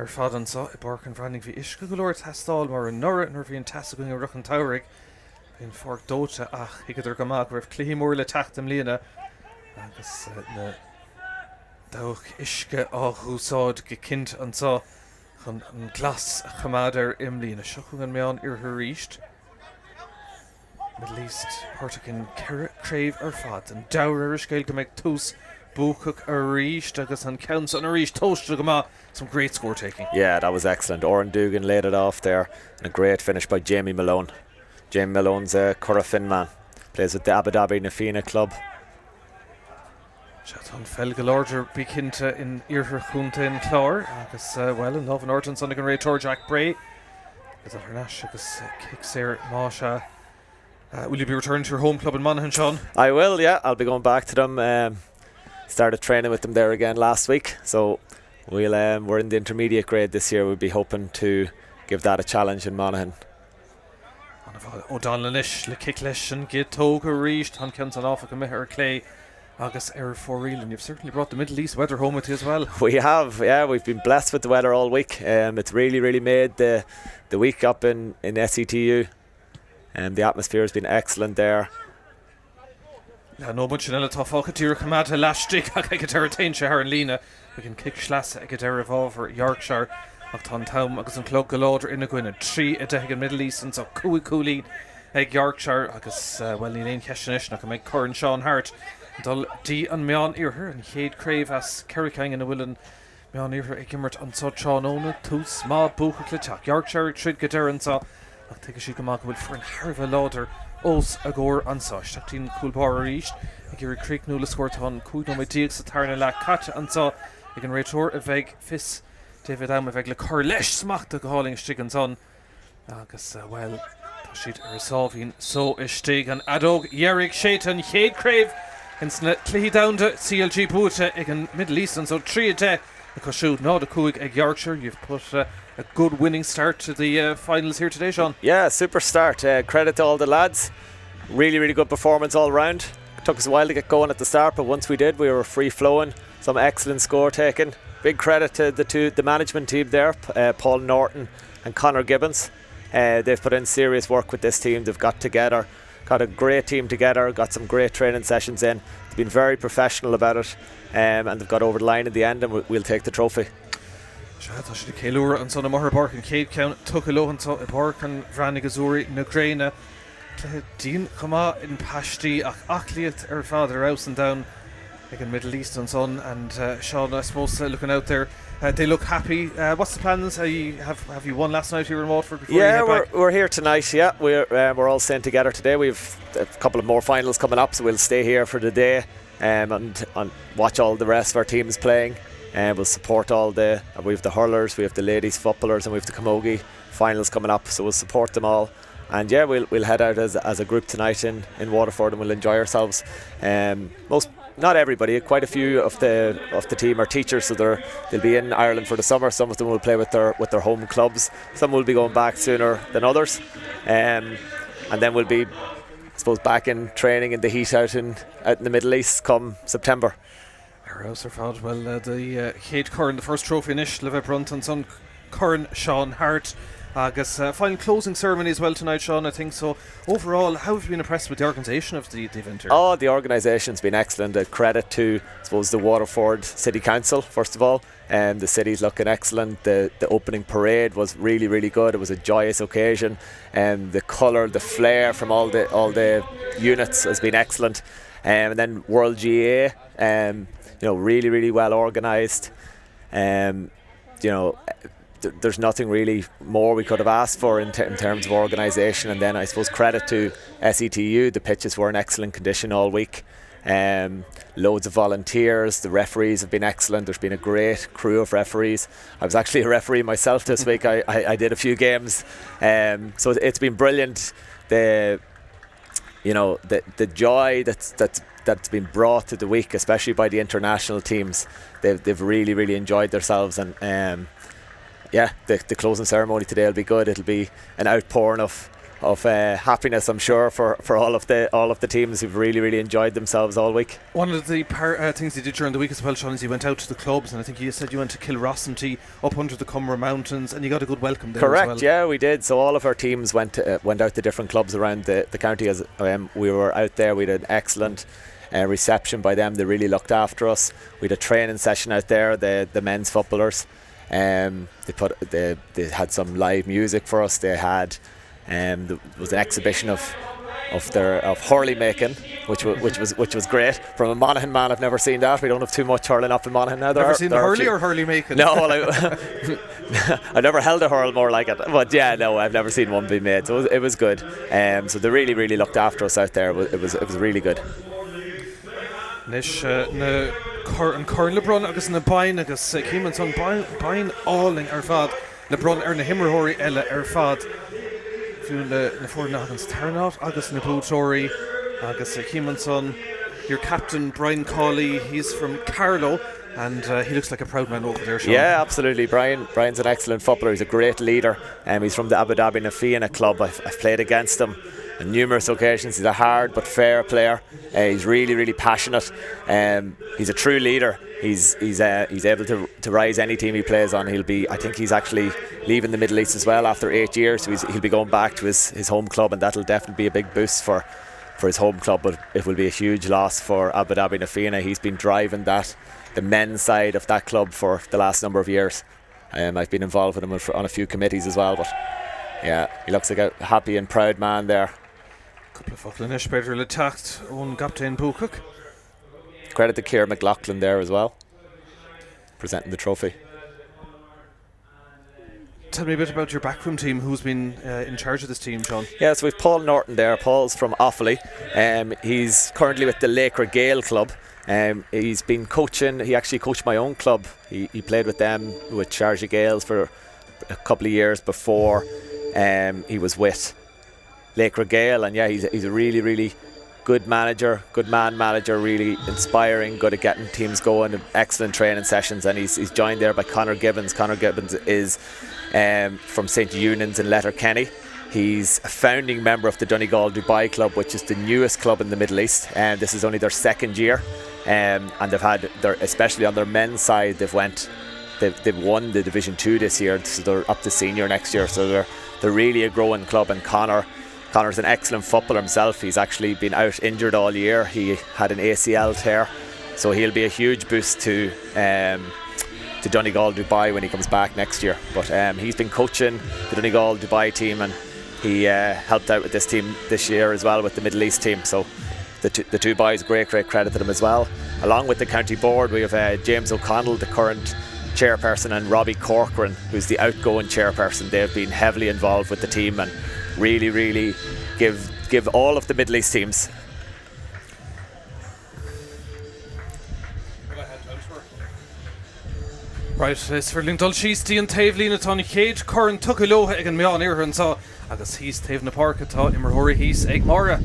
fad an so I Páirc an Bhreathnaigh bhí isce go leor testáil mar an nura nuair bhí an testa going a ruchan tSaoir bhíon Páirc dóte ach higadar go maith raibh Cluichí mór le teachtam líana agus na dách isce á dhúsáid go cint an so chun an glas a chamad ar imlína seachú an meán ar ríist Middle East Páirc an Craobh ar fad an dair ar scéil go méid tús búcach ar ríist agus an counts an ríist toastal go maith some great score taking. Yeah, that was excellent. Oran Dugan laid it off there and a great finish by Jamie Malone. Jamie Malone's a Corofin man, plays with the Abu Dhabi Nafina club. Seachtán fel go láidir bí cinnte in iarthar chunta in clár agus well in love an orton son an Ray Tor Jack Bray agus Arnash agus kick séir Máise. Will you be returning to your home club in Monaghan, Sean? I will, yeah. I'll be going back to them. Started training with them there again last week, so we're in the intermediate grade this year. We'll be hoping to give that a challenge in Monaghan. On a O'Donnell ish le kick leis an gid tóga ríist han ceann an áfa go mithir Clay agus for real, and you've certainly brought the Middle East weather home with you as well. We have, yeah, we've been blessed with the weather all week. It's really made the week up in SETU, and the atmosphere has been excellent there. No much in a tough Alcatir Kamata Lashtik, I get her attain Shahar and Lena. We can kick Schlas, I get her over Yorkshire, Octon Town, agus an Clog Galodr in a Gwynedd, 3 a day in Middle East, and so Cooley, Egg Yorkshire, agus well, Elaine Keshanish, I can make Curran Sean Hart, Dul D and Meon Earher, and Craobh Craobh as Kerricang and a Willen, Meon Earher, Egimmert, and so Sean Ona, Toos, Ma, Bucha, Cluiche, Yorkshire, Trid Gader, and so I'll take a Shikamaka will for an Harva Lauder. Os agor ansa Shaktin Coolbar East Gary Creek Nula Squirton Kudo my Diggs Tarna La Catch and so you can retor a veg Fis David Am a veg le Corlesh smack the calling chickens on Agus well Tashid resolving so is Stig and Adog Yerik Shaitan Hade Crave and Cluichí down to CLG Puta again Middle East and so 3 a day because shoot no the Coig egg Yorkshire you've put a good winning start to the finals here today, Sean. Yeah, super start. Credit to all the lads. Really good performance all round. Took us a while to get going at the start, but once we did, we were free flowing. Some excellent score taken. Big credit to the management team there, Paul Norton and Conor Gibbons. They've put in serious work with this team. They've got together, got a great team together, got some great training sessions in. They've been very professional about it, and they've got over the line in the end, and we'll take the trophy. Tá sé Céilúra an son Páirc an céad count tucha an so Páirc an Bhreathnaigh Azzurri na Gréine Dín chumá in pastí ach liat father house and down like in Middle East and son and Sean I suppose looking out there they look happy. What's the plans? Have you won last night here in Waterford before you head back? We're here tonight. Yeah, we're all staying together today. We've a couple of more finals coming up, so we'll stay here for the day and watch all the rest of our teams playing. We'll support we have the hurlers, we have the ladies footballers, and we have the camogie finals coming up, so we'll support them all. And yeah, we'll head out as a group tonight in Waterford, and we'll enjoy ourselves. Not everybody, quite a few of the team are teachers, so they'll be in Ireland for the summer. Some of them will play with their home clubs. Some will be going back sooner than others, and then we'll be, I suppose, back in training in the heat out in the Middle East come September. Well, the Chéad Curran, the first trophy inis, Levi Brunt and son Curran Sean Hart. Agus final closing ceremony as well tonight, Sean, I think. So overall, how have you been impressed with the organisation of the event here? Oh, the organisation's been excellent. A credit to, I suppose, the Waterford City Council, first of all. The city's looking excellent. The opening parade was really good. It was a joyous occasion. The colour, the flair from all the units has been excellent. And then World GAA, really well organised. There's nothing really more we could have asked for in terms of organisation. And then I suppose credit to SETU, the pitches were in excellent condition all week. Loads of volunteers, the referees have been excellent. There's been a great crew of referees. I was actually a referee myself this week. I did a few games, so it's been brilliant. The joy that's been brought to the week, especially by the international teams, they've really enjoyed themselves. And the closing ceremony today will be good. It'll be an outpouring of happiness, I'm sure, for all of the teams who've really enjoyed themselves all week. One of the things you did during the week as well, Sean, is you went out to the clubs, and I think you said you went to Kilrossenty up under the Cumber Mountains, and you got a good welcome there. Correct, as well. Yeah, we did. So all of our teams went out to different clubs around the county. As we were out there, we had an excellent reception by them. They really looked after us. We had a training session out there, the men's footballers. They had some live music for us. They had there was an exhibition of hurley making, which was great. From a Monaghan man, I've never seen that. We don't have too much hurling up in Monaghan now. Never seen the hurley or hurley making? No, I never held a hurl more like it. But yeah, no, I've never seen one be made. So it was good. So they really looked after us out there. It was really good. Nish na Curran LeBron agus na Bain agus Címan son Bain alling fad LeBron na himmerhóirí eile fad fiú na fórna agus tarnát agus na Bútóirí agus Címan son your captain, Brian Cawley. He's from Carlow, and he looks like a proud man over there, Sean. Yeah, absolutely. Brian's an excellent footballer. He's a great leader. He's from the Abu Dhabi Nafina club. I've played against him on numerous occasions. He's a hard but fair player. He's really, really passionate. He's a true leader. He's able to rise any team he plays on. I think he's actually leaving the Middle East as well after 8 years. So he'll be going back to his home club, and that'll definitely be a big boost for his home club. But it will be a huge loss for Abu Dhabi Nafina. He's been driving the men's side of that club for the last number of years. I've been involved with him on a few committees as well. But yeah, he looks like a happy and proud man there. Couple of fucking Ishbeder attacked on Captain Bukuk. Credit to Ciara McLaughlin there as well, presenting the trophy. Tell me a bit about your backroom team. Who's been in charge of this team, Sean? Yeah, so we've Paul Norton there. Paul's from Offaly. He's currently with the Láirge Gael club. He's been coaching. He actually coached my own club. He played with them, with Sharjah Gaels, for a couple of years before he was with Láirge Gael. And yeah, he's a really, really good manager, good man manager, really inspiring, good at getting teams going, excellent training sessions. And he's joined there by Conor Gibbons. Conor Gibbons is from St Eunan's in Letterkenny. He's a founding member of the Donegal Dubai club, which is the newest club in the Middle East, and this is only their second year. And they've had especially on their men's side, they've won the Division 2 this year, so they're up to senior next year. So they're really a growing club. And Conor's an excellent footballer himself. He's actually been out injured all year. He had an ACL tear, so he'll be a huge boost to Donegal Dubai when he comes back next year. But he's been coaching the Donegal Dubai team, and he helped out with this team this year as well with the Middle East team. So the two boys, great credit to them as well. Along with the county board, we have James O'Connell, the current chairperson, and Robbie Corcoran, who's the outgoing chairperson. They've been heavily involved with the team and really give all of the Middle East teams. Right, it's for Lindolchis, Dian Tavelina, Tony Cage, Curran Tucaloha, Egan Mian HÉireann, so Agus he's Taven the Park, Immerhori, he's Egmara.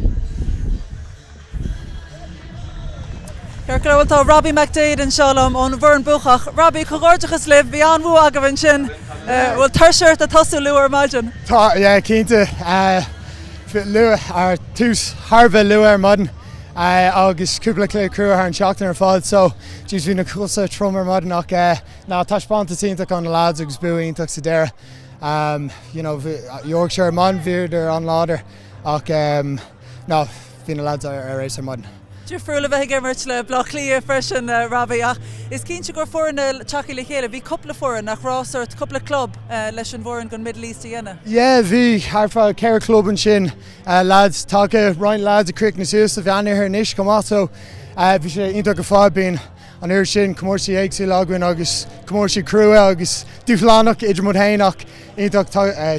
Craobh Robbie McDade and Shalom on Vern Buchach. Robbie, Cogorchachas live beyond Wu Agavinchin. Will Tershirt the Tussu Lure imagine? Yeah, Quinta. Lure, our Tus Harva Lure Mudden. August Kubla Clay Crew and Shockton Fod, so she's been a cool Trummer Mudden. Now, Tashbon to Tintak on the lads, Ugs Bui, Intak Sidera. Yorkshire Monveer, they're on ladder. No, been the lads are racer Mudden. Dú friúla bheith gimmert le blochlí freisin Robbie ach is cín se gur fór na Chaci le chéile bhí coppla fór nach rásart coppla club leis an bhór an gon Middle East dhéana. Yeah, bhí harfa Care Club an sin lads tácha Ryan lads a crick na siús a bhean ar níis comá so bhí sé ionta go fád bín an uair sin comórsaí éagsú lághain agus comórsaí Craobh agus dúflánach idir mud héinach ionta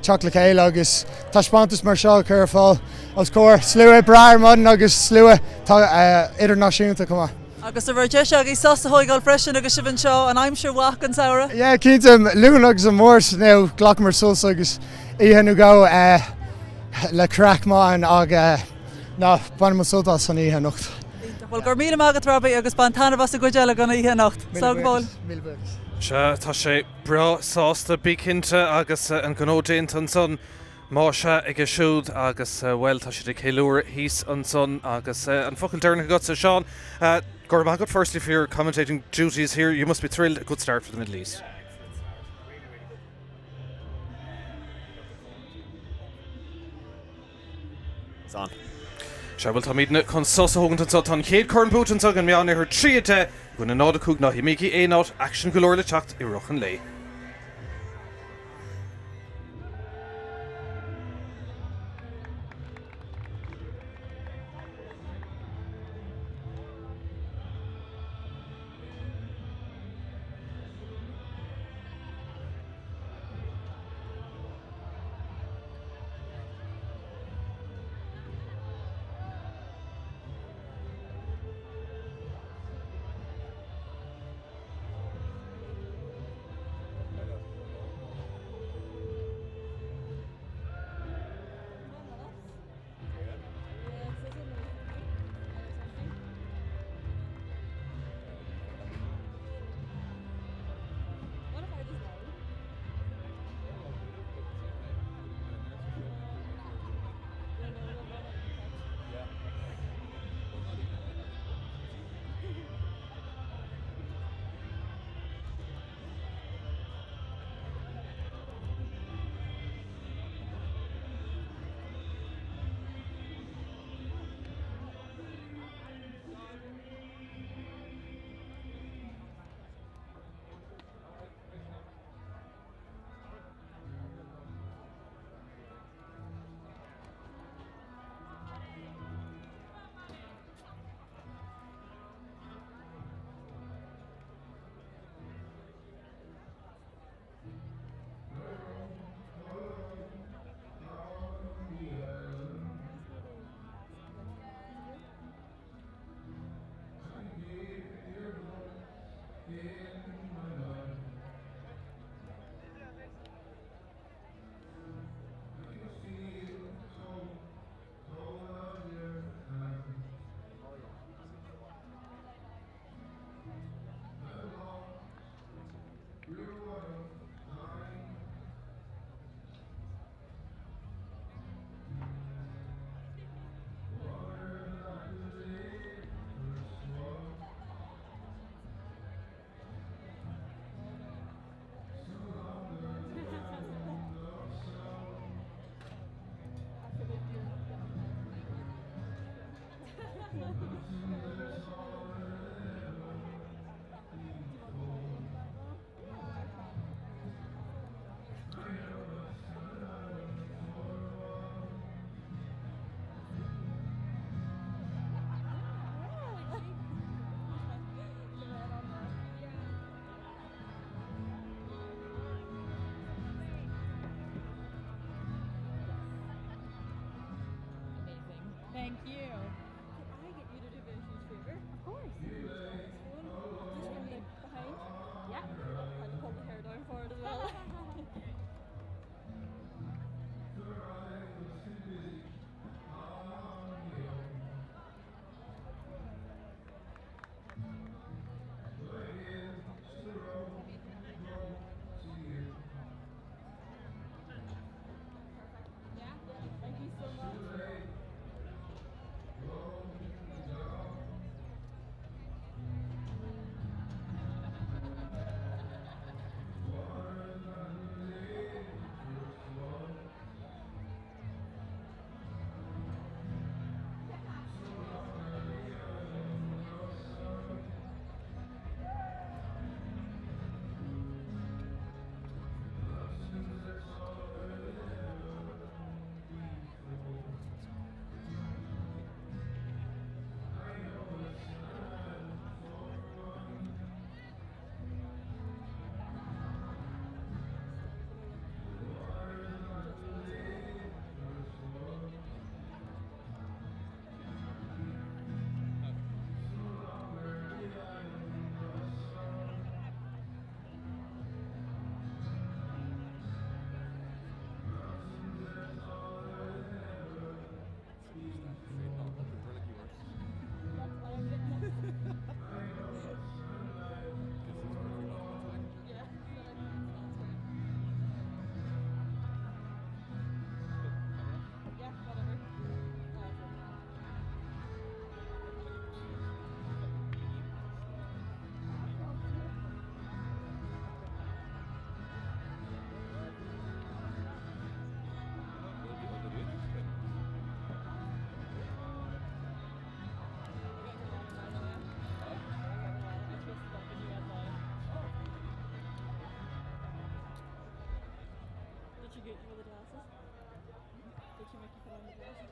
Chaci chéile agus taispantas mar seo chur fáil os cór slua brair mudden agus slua idirnáisiúnta comá. Agus a bhar deise agus sosa hóigáil freisin agus sibhan seo an aimsir wach an tSaoir? Yeah, cínta luúin agus an mórs now ghlach mar sulsa agus íhan go le crack máin ag ban mar sulta san íhan nocht. Well, gur míle mágad Robbie agus ban tanna vas a goideile gona íhan nocht. Sagból. Tá sé bra sásta bícinnte agus an gnódéint an son Máise ag siúd agus well tá sé chéúir hís an son agus an focail dearna got Sean. Gur mágad firstly for your commentating duties here. You must be thrilled. A good start for the Middle East. It's on. Shabal Tamidna Consosa Hogan Tan Kate Curran Putin Tug and Miana her Triate when another cook na Himiki A not action galore the chact Irochan lay. get you with the glasses? Did she make you put on the glasses?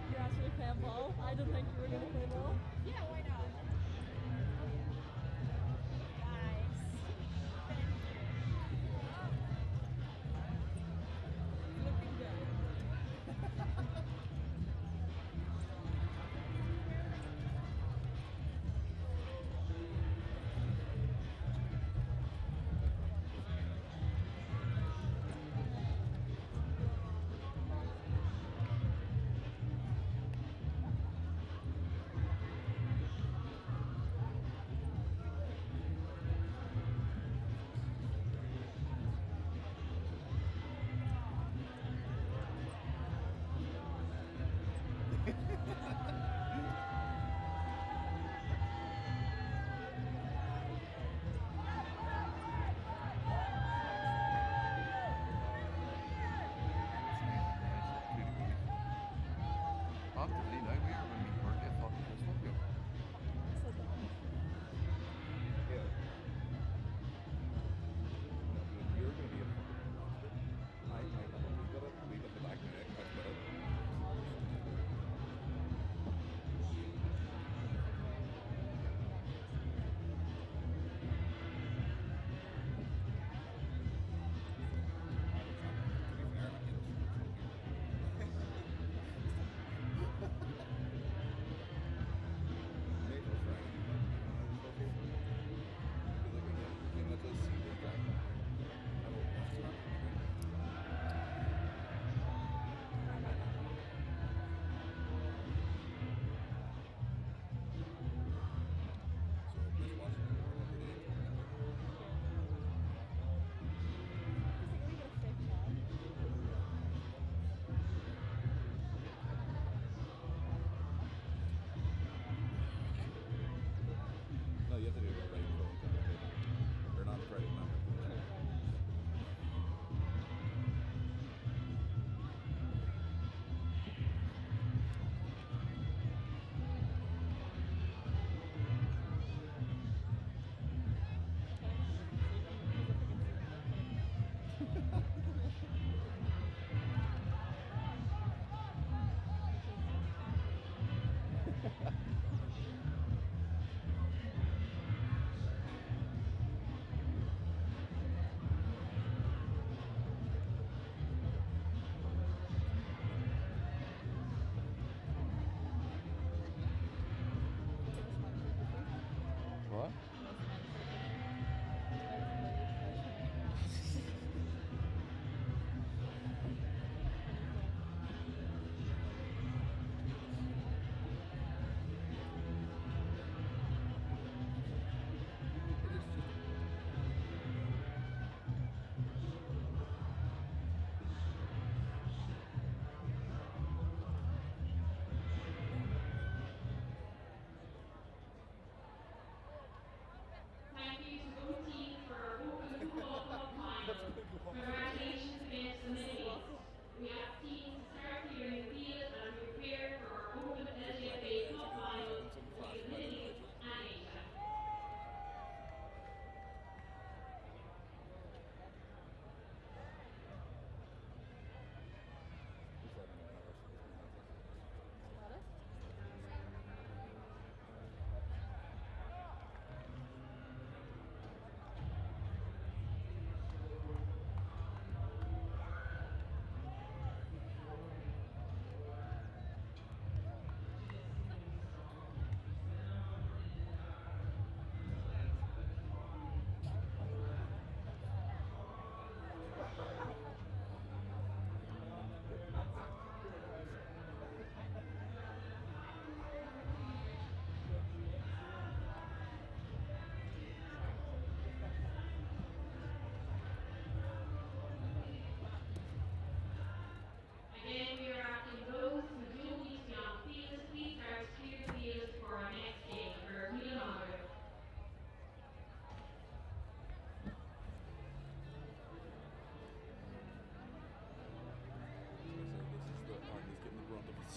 You're actually playing ball? I didn't think you were going to play ball. Yeah, why not? Nice. Looking good.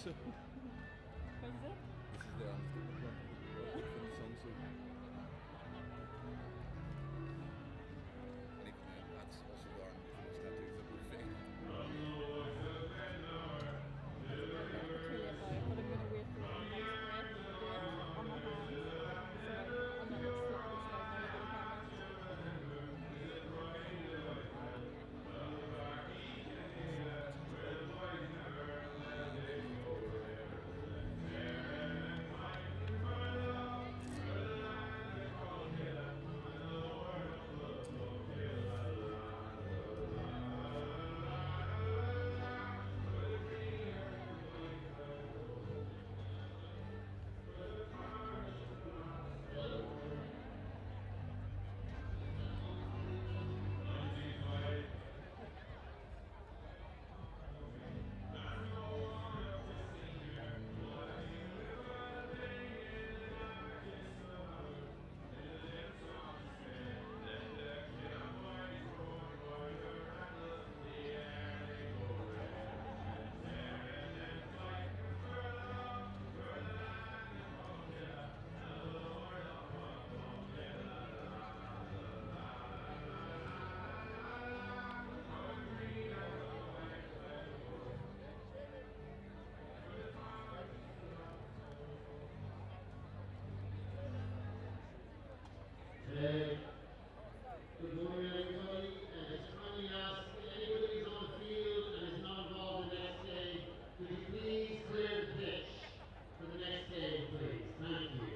What is it? This is the honest from the sunset. And even that's also the arm with those tattoos that we're fake. But I'm gonna wait for the next breath to do it on my hands. So I'm not gonna slip this right now to the camera. Good morning, everybody. Just kindly ask anybody who's on the field and is not involved in the next game, could you please clear the pitch for the next game, please? Thank you.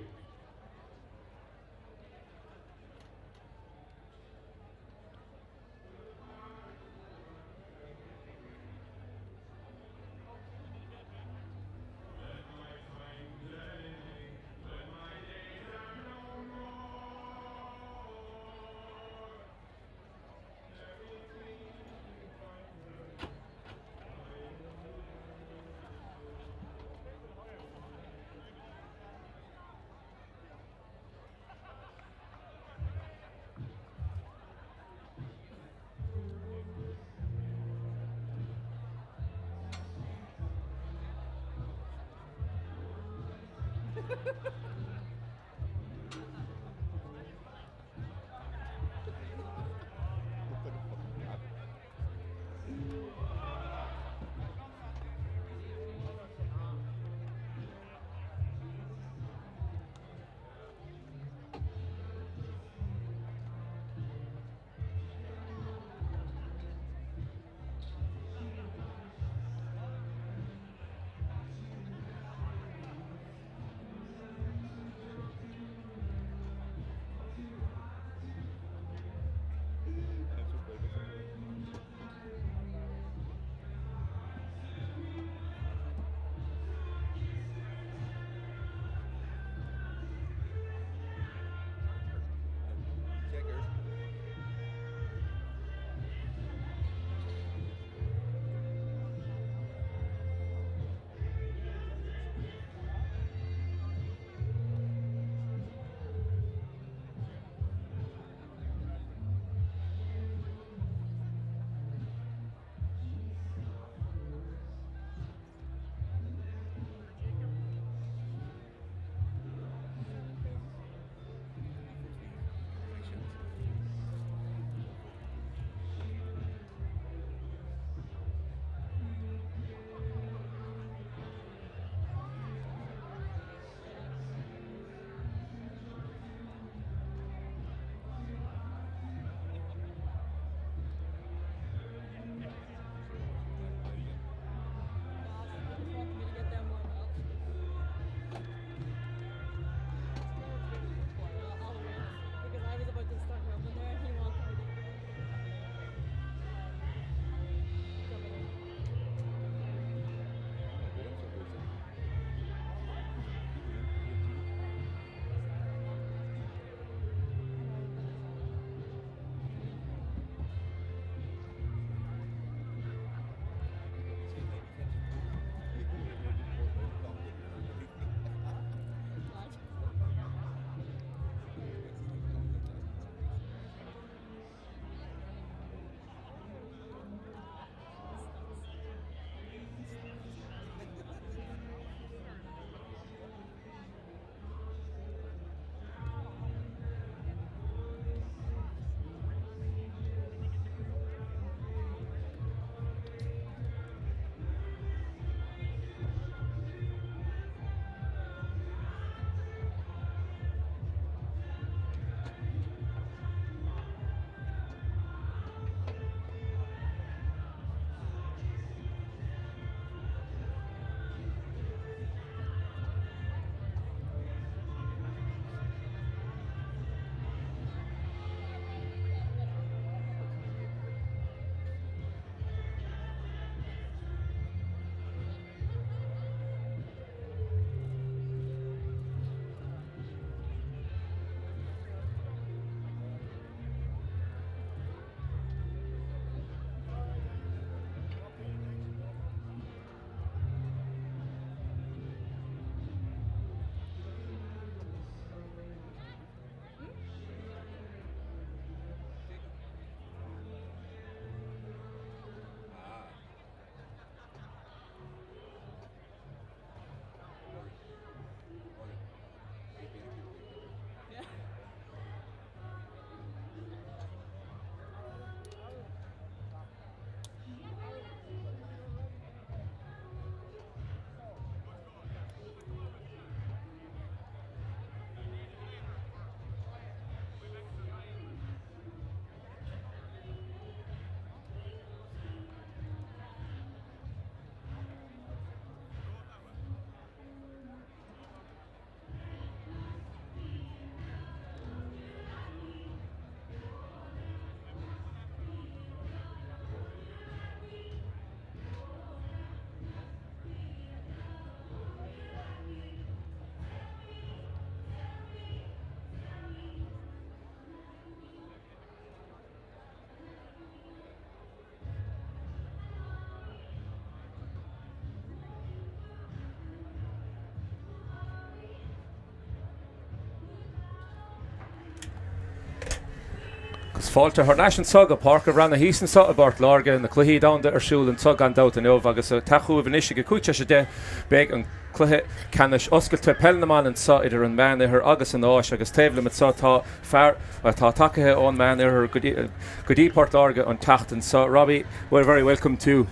fáilte th leis an sug a Páirc ranna hísan sa a Bart Láirge na Cluichí dáanta ar siúil an tug an dáta neomh agus a taú bh níise go cúte sé de beag an Cluiche Ceannais oscailte Peile an sa idir an man ar agus an áis agus taobhla mit sa tá fear tá takethe ón man ar go dtí Páirc Láirge an tacht sa. Robbie, we're very welcome to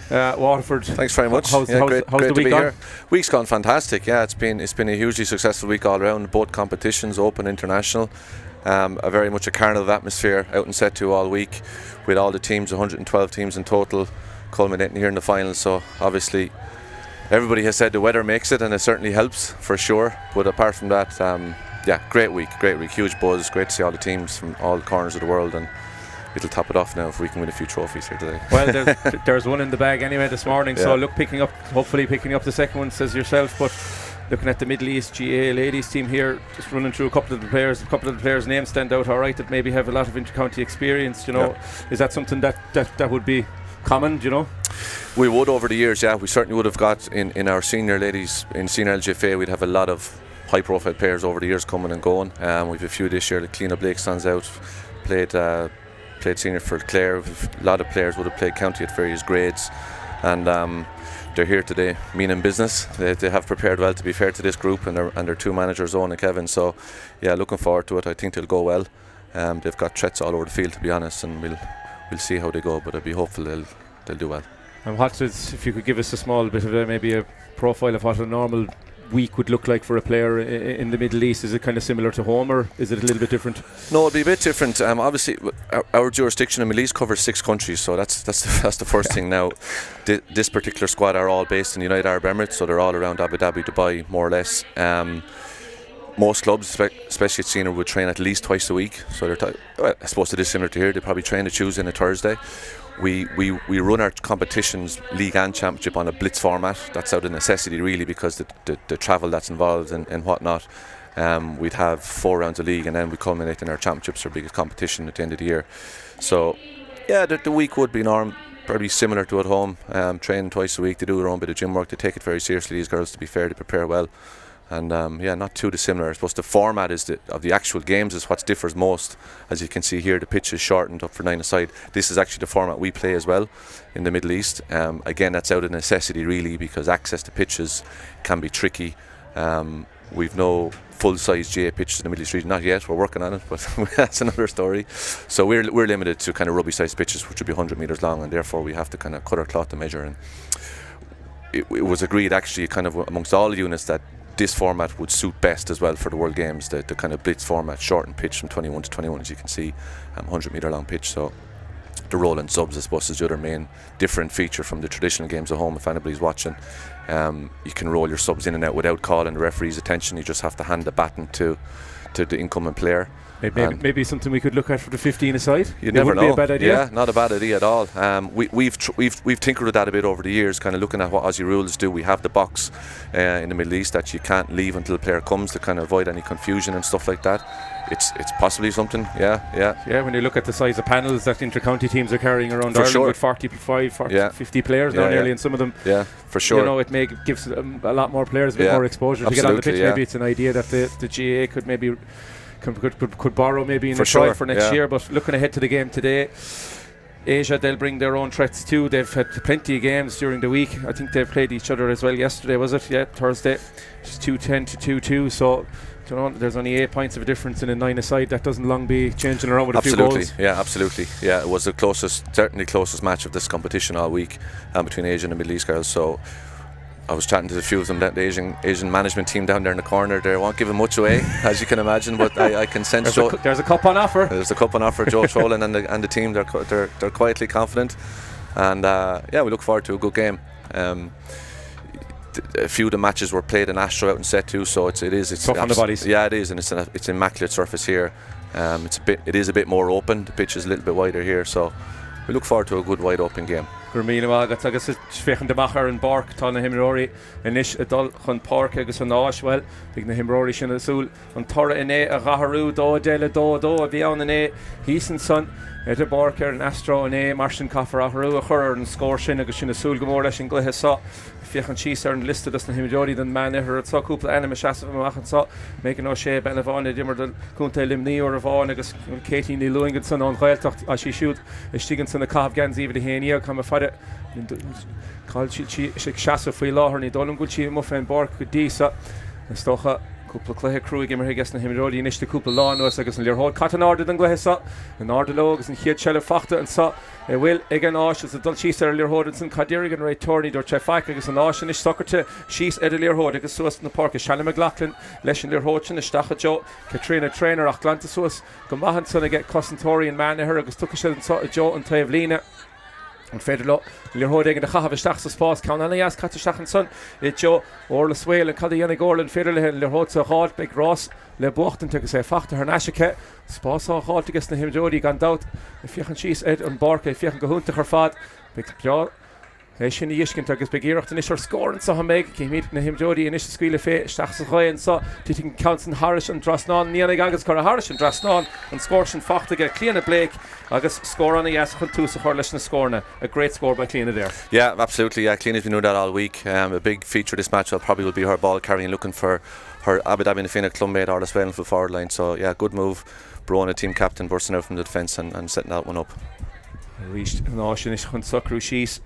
Waterford. Thanks very much. How's great the to week be gone? here. Week's gone fantastic. Yeah, it's been a hugely successful week all around. Both competitions, open, international. A very much a carnival atmosphere out in set 2 all week, with all the teams, 112 teams in total, culminating here in the final. So obviously, everybody has said the weather makes it, and it certainly helps for sure. But apart from that, yeah, great week, huge buzz. Great to see all the teams from all corners of the world, and it'll top it off now if we can win a few trophies here today. Well, there's one in the bag anyway this morning, so Yeah. look, hopefully picking up the second one, says yourself. But looking at the Middle East GAA ladies team here, just running through a couple of the players' names stand out all right, that maybe have a lot of inter-county experience, you know. Yeah. Is that something that would be common, do you know? We would over the years, yeah. We certainly would have got in our senior ladies, in senior LGFA, we'd have a lot of high profile players over the years coming and going. We've a few this year. Like Cliona Blake stands out, played senior for Clare. A lot of players would have played county at various grades, and they're here today, meaning business. They have prepared well, to be fair to this group, and their two managers, Owen and Kevin. So yeah, looking forward to it. I think they'll go well. They've got threats all over the field, to be honest, and we'll see how they go, but I'd be hopeful they'll do well. And if you could give us a small bit of maybe a profile of what a normal week would look like for a player in the Middle East. Is it kind of similar to home, or is it a little bit different? No, it'll be a bit different. Obviously, our jurisdiction in the Middle East covers 6 countries, so that's the first thing. Now, this particular squad are all based in the United Arab Emirates, so they're all around Abu Dhabi, Dubai, more or less. Most clubs, especially at senior, would train at least twice a week. So well, I suppose it is similar to here. They probably train a Tuesday and a Thursday. We run our competitions, league and championship, on a blitz format. That's out of necessity, really, because the travel that's involved and whatnot. We'd have 4 rounds of league, and then we culminate in our championships, our biggest competition, at the end of the year. So yeah, the week would be probably similar to at home. Training twice a week. They do their own bit of gym work. They take it very seriously, these girls, to be fair. They prepare well. And yeah, not too dissimilar. I suppose the format of the actual games is what differs most. As you can see here, the pitch is shortened up for 9-a-side. This is actually the format we play as well in the Middle East. Again, that's out of necessity, really, because access to pitches can be tricky. We've no full-size GA pitches in the Middle East region. Not yet, we're working on it, but that's another story. So we're limited to kind of rugby-sized pitches, which would be 100 metres long, and therefore we have to kind of cut our cloth to measure. And it was agreed, actually, kind of amongst all units, that this format would suit best as well for the World Games, the kind of blitz format, shortened pitch from 21 to 21, as you can see, 100 metre long pitch. So the rolling subs, I suppose, is the other main different feature from the traditional games at home. If anybody's watching, you can roll your subs in and out without calling the referee's attention. You just have to hand the baton to the incoming player. Maybe something we could look at for the 15-a-side. You never know. Be a bad idea. Yeah, not a bad idea at all. We've tinkered with that a bit over the years, kind of looking at what Aussie rules do. We have the box in the Middle East that you can't leave until the player comes, to kind of avoid any confusion and stuff like that. It's possibly something. Yeah. When you look at the size of panels that inter-county teams are carrying around For Ireland, sure. with 50 players now nearly, and some of them. Yeah, for sure. You know, it gives a lot more players a bit more exposure to get on the pitch. Maybe it's an idea that the GAA could maybe could borrow maybe in the trial for next year. But looking ahead to the game today, Asia, they'll bring their own threats too. They've had plenty of games during the week. I think they've played each other as well yesterday, was it? Yeah, Thursday. It's 2-10 to 2-2. So you know, there's only 8 points of a difference in a 9-a-side. That doesn't long be changing around with a few goals. Yeah, absolutely. Yeah, it was the certainly closest match of this competition all week between Asian and Middle East girls. So I was chatting to a few of them, the Asian management team down there in the corner. They won't give him much away, as you can imagine, but I can sense there's a cup on offer. There's a cup on offer. Joe Trolan and the team, they're quietly confident, and yeah, we look forward to a good game. A few of the matches were played in Astro out in set 2, so it's tough on the bodies. Yeah, it is, and it's an immaculate surface here. It is a bit more open. The pitch is a little bit wider here, so we look forward to a good wide open game. Gurmíle agus agus féchan de machar an Páirc tá na himróí inis a dul chun Páirc agus an áisfuil big na himróí sin asúl an tora iné a gaharú dó déile dó a bhí an iné hísan son Ete Páirc an Astro and Martin Coffer Ahrú a chur an scór sin agus sin asúl go mór leis an Cluiche sa fiochan síos an liste as na himimeóí den man ar sa cúpla enime seaamh amachchan sa mégan ó sé ben a bháinna dimar den cúnta limníí or a bháin agus Katie ní luingad san an ghailtacht a sí siúd is tígan san na cabh gan zíomh de héine cum a fada cáil si seaamh faoi láthir ní dólam gúil si mo féin Páirc go dí sa stocha cúpla Cluiche crúig imar gus na himimeóí in iste cúpla lánuas agus an leorthód cat an ardad an Cluiche sa an ardaló agus an chiad seile fachta an sa bhfuil ag an áis is a dul síos ar leorthód san cadéirigh an réit tornaí dúir tre faic agus an áis is socrte síos ar a leorthód agus suas na Páirc Seannais McLaughlin leis an leorthód sin isteach Jo Katrina trainer ach glanta suas go maithan sanna get cosantóirí an manathair agus tucha sé an sa Jo an taobh lína an féidir lo leorthód ag an chahabh isteach sa spás ceann anna as cat isteach an son i Jo orla swail an cad dhéanana gáil an féidir le leorthód sa gáil beag rás le buachtan tugus é fachta ar naisice spás á gáil agus na himimeóí gan dat i fiochan síos an Páirc é fiochan go húnta ar fad beag breá é sin dhiiscint agus begéireachta is ar scóran sa méid cé míad na himimeóí in is scuile fé isteach sa ghain sa tí count an Harris an Drisleáin níana agus chu a Harris an Drisleáin an scór sin fachta ge Cliana Blake agus score on yes chun tú sa chur leis na scórna a great score by Cliana there. Yeah, absolutely. Yeah, Cliana's been doing that all week. A big feature of this match probably will be her ball carrying, looking for her Abu Dhabi Nafina clubmate or as well for the forward line. So yeah, good move. Brona, team captain, bursting out from the defence and setting that one up. Reached an áisian is chun Cluiche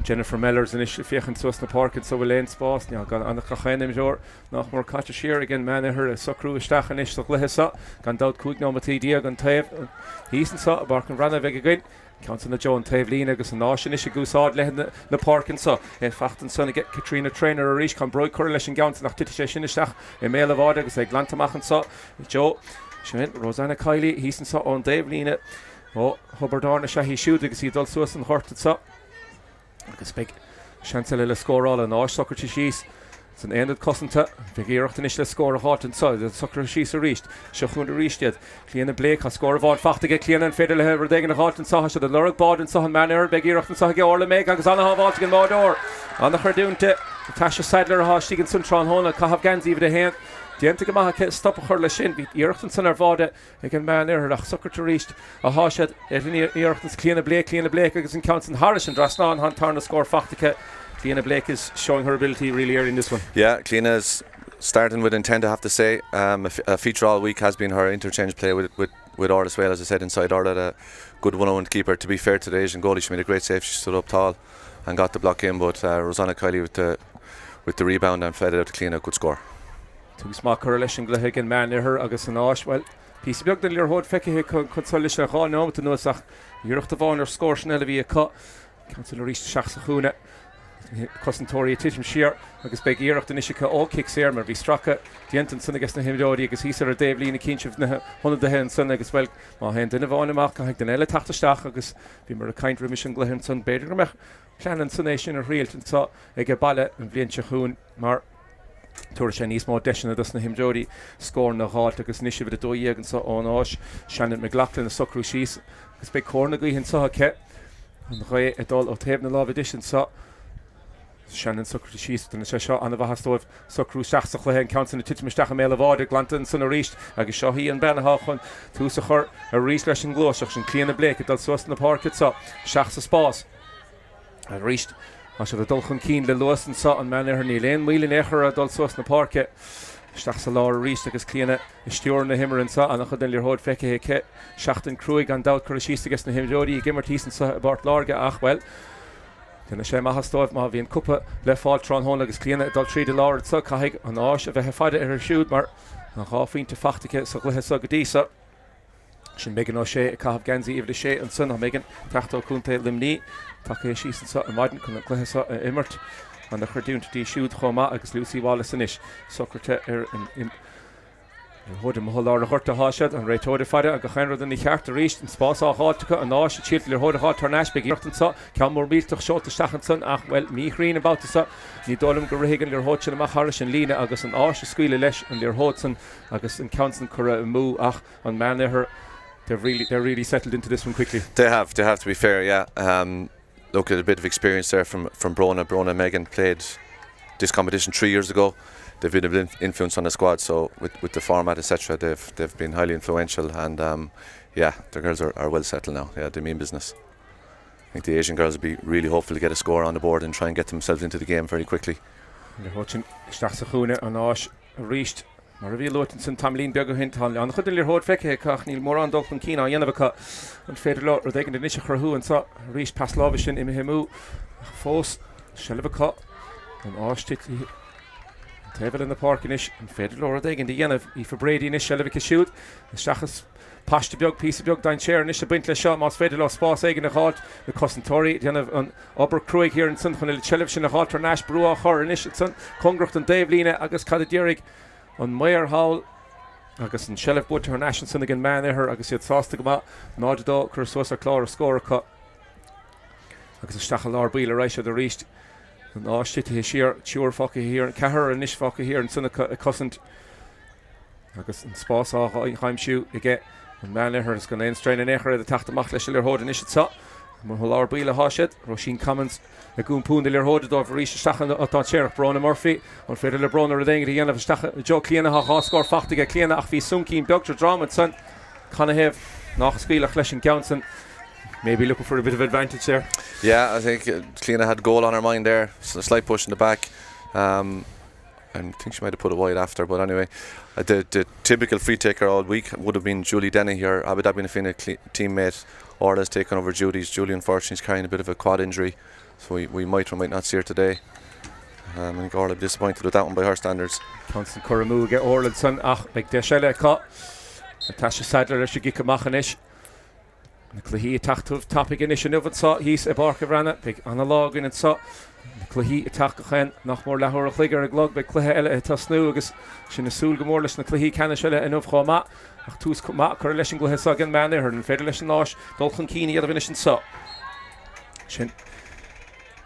Jennifer Mellors in fiochan sus na Páirc and so will end spás now gan an chachéin im jor nach more catch sheer again man her socrú isteach an is so Cluiche sa gan dát cúig ná matí dia gan taobh hísan sa Páirc an ranna bheith again counts na Jo an taobh lína agus an áisian is gúsáid le na Páirc and sa fachtan son get Katrina trainer a ríis can broid cur leis an gant nach tití sé sin isteach I méle bhád agus ag glantamach an sa Jo sin Rosanna Kylie hísan sa an taobh lína Hubbardárna se hí siúd agus í dul suas an chorta sa agus beag seansile le scóráil an áis socrtí síos san éad cosanta bheith iireachtain is le scór a háit an sa socr síos a ríist se chun a ríistead Cliana Blake a scór bhád fachtaige Cliana an féidir le hebhar dégan a háit an sa se a lorag bád an sa an man beag iireachtain sa ge orla méid agus anna hábháilta an mádóir anna chuirúnta tá se Seidler a háistígann sun tránhóna cahabh ganzíomh de héan Dianta go maithe stop a chur le sin bhí iireachtain san ar bháde ag an man ach socrtí ríist a háisiad iireachtain Cliana Blake agus an count an Harris an Drisleáin han tarna scór fachtaige Cliana Blake is showing her ability really early in this one. Yeah, Cliana's starting with intent, I have to say. A feature all week has been her interchange play with Orla as well, as I said, inside Orla. A good one-on-one keeper. To be fair to the Asian goalie, she made a great save. She stood up tall and got the block in, but Rosanna Kylie with the rebound and fed it out to Cliana, good score. Two smart correlation Cluiche and man near her agus an áis well piece beag den leorthód feice chun solis a gá ná to nuach iireachta bháin ar scór snelle bhí a cut council ríist seach sa chúna cosantóirí titim siar agus beag iireachta isise all kicks here mar bhí stracha diantan sanna agus na himimeóí agus hí ar Dave lína cinse na honna de hen sanna agus well má hen duine bháin amach ag den eile tachtasteach agus bhí mar a caint remission gluhim san beidir meach plean san éis sin ar rialtan sa ag balle an bblion se chuún mar Tuair sé níos mó deisina dus na himimeóí scór na háit agus níos bhid a dóí an sa ón áis Shannon McLaughlin a socrú síos agus beag córna gaithin sa ce an ré a dul ó taobh na lábh edition sa Shannon socrú síos den sé seo anna bhthastóibh socrú seach sa Cluiche an count na titimisteach a méle bháide glantan san a ríist agus seo hí an bennaá chun tús a chur a ríist leis an glóiseach sin Cliana Blake a dul suas na Páirc sa seach sa spás a ríist As a dul chun cín le luas an sa an man ar ní léon míle éair a dul suas na Páirce isteach sa lá ríist agus Cliana is stiúr na himar an sa anna chud den leorthód feice ce seachtain cruaig an dát chuir síos agus na himimeóí gimmar tísan sa Bart Láirge ach well Dina sé maithastóibh má bhíon cúpa le fáil tránhóna agus Cliana dul tríd láir sa caiigh an áis a bheith fáide ar siúd mar an gáfaointe fachtaige sa Cluiche sa go dtí sa sin mégan ó sé a cahabh gansaí de sé an sun a mégan teachtó cúnta limní take sísan sa a maidin chun Cluiche sa a immert an na chuirúnta tí siúd chomá agus Lucy Wallace san is socrte ar in Hode mo lá a chorta háisiad an réitóide fada a go chéanrad in cheart a ríist an spás á hátacha an áis tíirtil ar hóda há tarnáis beag iireachtain sa ceann mór mílteach seolta stachan san ach well míchrín abáta sa ní dólam go réigean leor hóid sin amach Harris an lína agus an áis a scuile leis an leor hóid san agus an council cura mú ach an man her they're really settled into this one quickly. They have to be fair, yeah. Look at a bit of experience there from Brona. Brona Megan played this competition 3 years ago. they've been a bit influence on the squad. So with the format, etc., they've been highly influential, and yeah, the girls are well settled now. Yeah, they mean business. I think the Asian girls will be really hopeful to get a score on the board and try and get themselves into the game very quickly. They're watching Stachsachune and Ash reached. Mar bhí lutin san tamlín beag hin tan an chudin lir hod feice cach níl mór an dulchan cína dhéanamh an féidir le ar dhéigean níos churthú an sa ríis paslávisin imimú fós sellbh an áistit table in the park inis an féidir le ar dhéigean dhéanamh í fabrédí níos sellbh siúd stachas pasta beag písa beag dain chair níos bint le seo más féidir le spás éigen na hált na Cosntóirí dhéanamh an obair Craobh here an san chun le sellbh sin na hált ar náis brúá chur níos san congracht an Davelíne agus cadadírig an Mayor Hall agus an Shelf Butter an Ashen sin again man her agus iad sásta go ma nádó chur Sóisir chlár a scóra cut agus a stachal lár bíle reise a ríist an áistithe siar tiúr foca here an cehar an ish foca here an sunna a cosint agus an spás á chaimsiú i get an man her is going to strain an échar a tachtamach leis lir hód an ish sa mar lár bíle háisiid Roisin Commons a gún pún de lir hód dó ríis stachan atá Cheirach Brona Murphy an féidir le Brona a dhéanamh dhéanamh stachan Jo Cliana ha scór fachtaige Cliana ach bhí suncín beagtar drama san canna heh nach scuilach leis an Johnson maybe looking for a bit of advantage there. Yeah, I think Cliana had a goal on her mind there, so a slight push in the back. I think she might have put it wide after, but anyway, the typical free taker all week would have been Julie Denny here, Abu Dhabi Nafina teammate. Orla's taken over Judy's. Julie unfortunately is carrying a bit of a quad injury, so we might or might not see her today. I think Orla be disappointed with that one by her standards. Constant Curramoo get Orla son ach like the shell cut. Natasha Sadler she gik machanish. The Cluiche tachtuf topic initiative and saw he's a bark of rana big analog in and saw the Cluiche attack again nach more lahor a figure a glog by Cluiche ela tasnu agus sin a sul gemorlis na Cluiche can shella enough khoma ach tus ma correlation Cluiche sa again man there and federation lash dolchan keen yellow finish and saw sin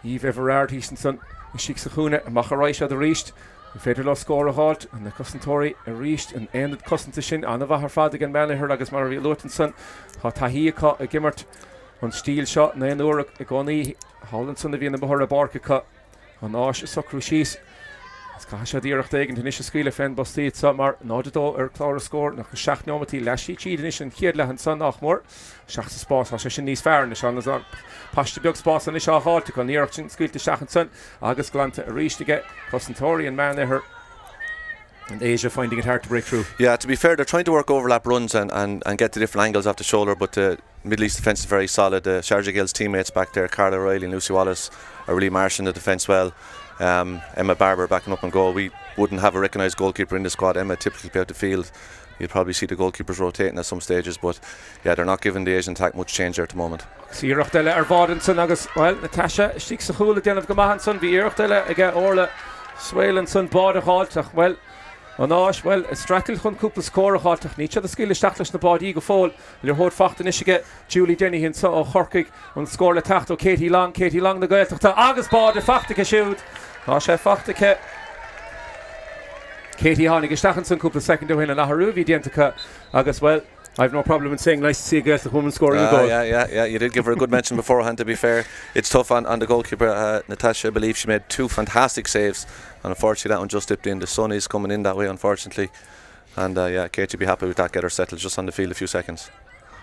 Eve Everard he's son Sheikh Sahuna and Macharisha the reached the federal score a halt and the Cosntóirí a reached and ended Cosntishin and her father again man her agus Marie Lutenson Hatahi a gimmert on steel shot and then a goni Hollandson the Vienna Bahora Barca cut on Ash Socruchis it's Kasha the Erchtegen to Nisha Skila Fen Bostit Summer Noddo Clara score nach Shach Nomati Lashi Cheat and Kiedla and Son Achmore Shach Spas Hashin Nis Farnish on the Pashta Bug Spas and Nisha Hart to near Skill to Shach and Son August Glanta reached to get Cosntóirí and man her and Asia finding it hard to break through. Yeah, to be fair, they're trying to work overlap runs and get the different angles off the shoulder, but the Middle East defence is very solid. Sharjah Gill's teammates back there, Carla O'Reilly and Lucy Wallace, are really marshing the defence well. Emma Barber backing up on goal. We wouldn't have a recognised goalkeeper in the squad. Emma typically be out the field. You'd probably see the goalkeepers rotating at some stages, but yeah, they're not giving the Asian attack much change there at the moment. Ceannais dele Vadenson agus well Natasha Sheikh Sahula déanamh go maithan bhí Ceannais dele ige Orla Swalan son bád a háilteach well an áis well is strakel chun cúpla scór a háilteach ní the skill isteach leis na bád go fáil le hód fachtain is ige Julie Denny hin sa ó chorcaig an scór le tacht ó Katie Long na gailteachta agus bád a fachtacha siúd á sé fachtacha Katie Hánig isteach son cúpla second to win a Laharúvi diantacha agus well I've no problem in saying nice to see a girl, the woman scoring a goal. Yeah, you did give her a good mention beforehand, to be fair. It's tough on the goalkeeper, Natasha. I believe she made 2 fantastic saves, and unfortunately that one just dipped in. The sun is coming in that way, unfortunately. And yeah, Katie be happy with that, get her settled just on the field a few seconds.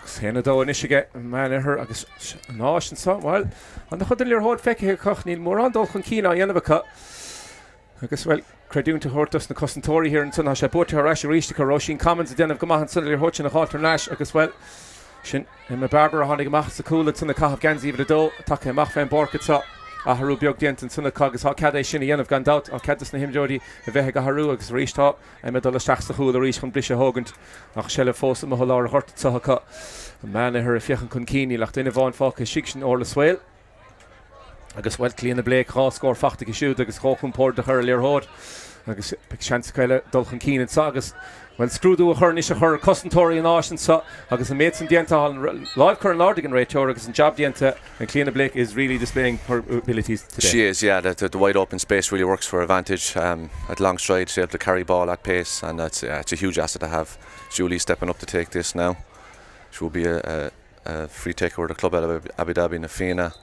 Ceannais dó inis get man her agus náis an sa well an the chudin lir hód feice here cach níl mór an dulchan cína dhéanamh cut agus well Credún to Hortus na Cosntóirí here and son has Spórt her Ash reached to Roisin Commons den of Gamahan son lir hód sin a háiltar náis agus well sin Emma Barber hánig amach sa cúla son na cach gans even the do take amach fen borcat sa a harú beag dient and son na cagus há cadé sin dhéanamh gan doubt a cadas na him Jody a bheith go harú agus reached tá Emma dul isteach sa cúla reach chun brise hógant ach selle fós am holar hort sa cut man her a fiechan chun cíní lach duine bháin fáca sin Orla Swail agus well Cliana Blake rá scór fachtacha siúd agus chóchún pór de chur lir hód agus big chance caile dulchan cín sa agus well scrúdú a chur níos a chur Cosntóirí an áis sa agus a méid san dienta live chur an Láirge réiteoir agus an job dienta and Cliana Blake is really displaying her abilities today. She is, yeah. The wide open space really works for her advantage. At long stride, she's able to carry ball at pace, and it's a huge asset to have. Julie stepping up to take this now. She will be a free taker with the club at Abu Dhabi Nafina.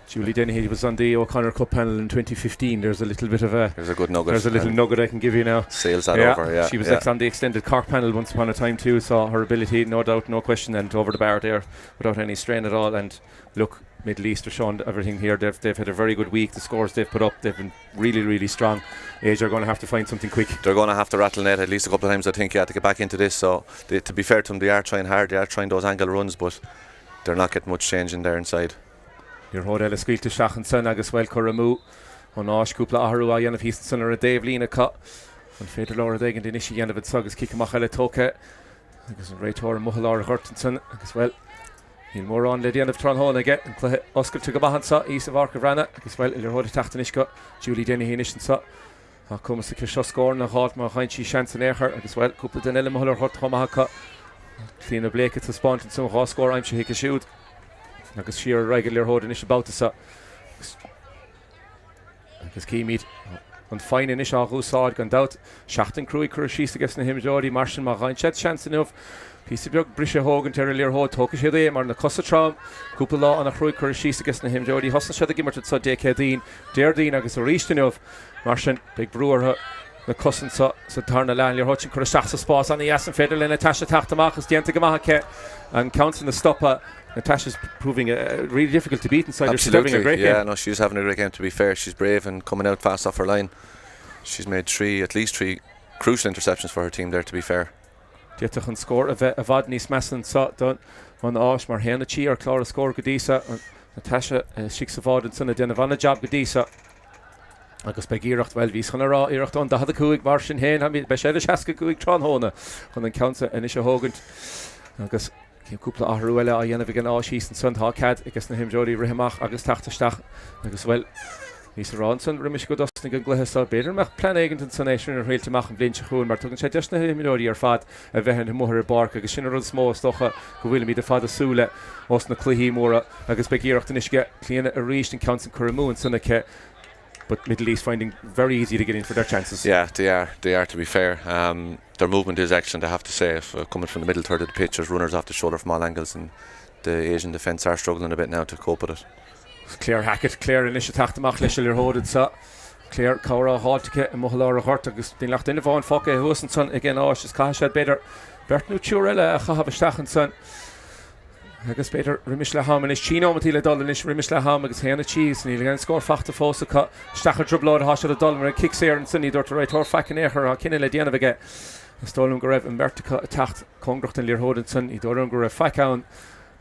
Julie Dennehy was on the O'Connor Cup panel in 2015. There's a little bit of a... There's a good nugget. There's a little nugget I can give you now. Sails that over, yeah. She was on the extended Cork panel once upon a time too, so her ability, no doubt, no question, and over the bar there without any strain at all. And look, Middle East are showing everything here. They've had a very good week. The scores they've put up, they've been really, really strong. Age are going to have to find something quick. They're going to have to rattle net at least a couple of times, I think, to get back into this. So to be fair to them, they are trying hard. They are trying those angle runs, but they're not getting much change in there inside. Your hodel squilt to Shachan son agus well Coramu on Ash Kupla Aharu Ayan of his son or a Dave Lena cut and Feder Laura Dagan the Nishi end of it Sagas kick Machale Toke agus Raitor Muhalar Hurtinson agus well in more on the end of Tronhon again and Oscar to Gabahansa east of Arcavrana agus well your hodel Tachtanishka Julie Denny Hinish and comes the Kisha score and a hot Mahanchi Shanson Echer agus well Kupla Danella Muhalar Hurt Homahaka clean a Blake to spawn and some horse score I'm sure he can shoot. Agus sheer regular hold is about to agus key meet on fine initial who saw it gone out Shachten Cluichí against him Jody Martian Mahain chat chance enough piece of Brisha Hogan Terrier Ho Tokish here mar na Cosatram Couple law on a Cluichí against him Jody Hosna Shad the Gimmer to Dekadine Derdine agus a reached enough Martian big brewer na cousin so Tarna Lan your hutching Kurashasa spots on the Yasin Federal and Natasha Tachtamach as Dianta Gamahake and counting the stopper. Natasha's proving really difficult to beat inside. She's having a great game. No, she's having a great game, to be fair. She's brave and coming out fast off her line. She's made at least three crucial interceptions for her team there, to be fair. Dietach score of Adnís Masson sat done on Ash mar Hena Chi or Clara score Gadisa and Natasha Shix of Auden son of Denavana job Gadisa. Agus be gíirecht well vís chuna rá iirecht on da had the cuaig mar sin hen ha be sé haska cuaig Tronhona chun an counter inis hogant agus cúpla ahrúile a dhéanamh gan áisís an sun cad agus na him Jody rihamach agus tachtaisteach agus well Nís Ranson rimis go dosna go gluhasa beidir meach plan eigent an sanation ar réilteach an blinse chuún mar tugann sé deisna minóí ar fad a bheithan móthir Páirc agus sin rud smó stocha go bhfuil mí de fad a súle os na Cluichí móra agus be gíirecht an isce clíana a ríist an count an Coramú an sunna ce. But Middle East finding very easy to get in for their chances. Yeah, they are to be fair. Their movement is excellent, I have to say. If, coming from the middle third of the pitch, there's runners off the shoulder from all angles, and the Asian defence are struggling a bit now to cope with it. Claire Hackett, Claire Inisha Tachtamach Lishil Hoded sa Claire Cora Haldike and Mohalara Hort agus din lacht in van Fokke Husenson again Ash is Kahashad better Bhreathnaigh Churella Chahav Stachenson agus better Drisleáin is Chino Matila Dolan is Drisleáin agus Hena Cheese and he'll score fachta fosa Stachel Drublod Hashad Dolan and kicks here and Sunny Dort right or facken her Kinele Diana again Stolum Gorev and Bertica Tacht Congracht and Lear Hodenson he Doran Gorev Fakan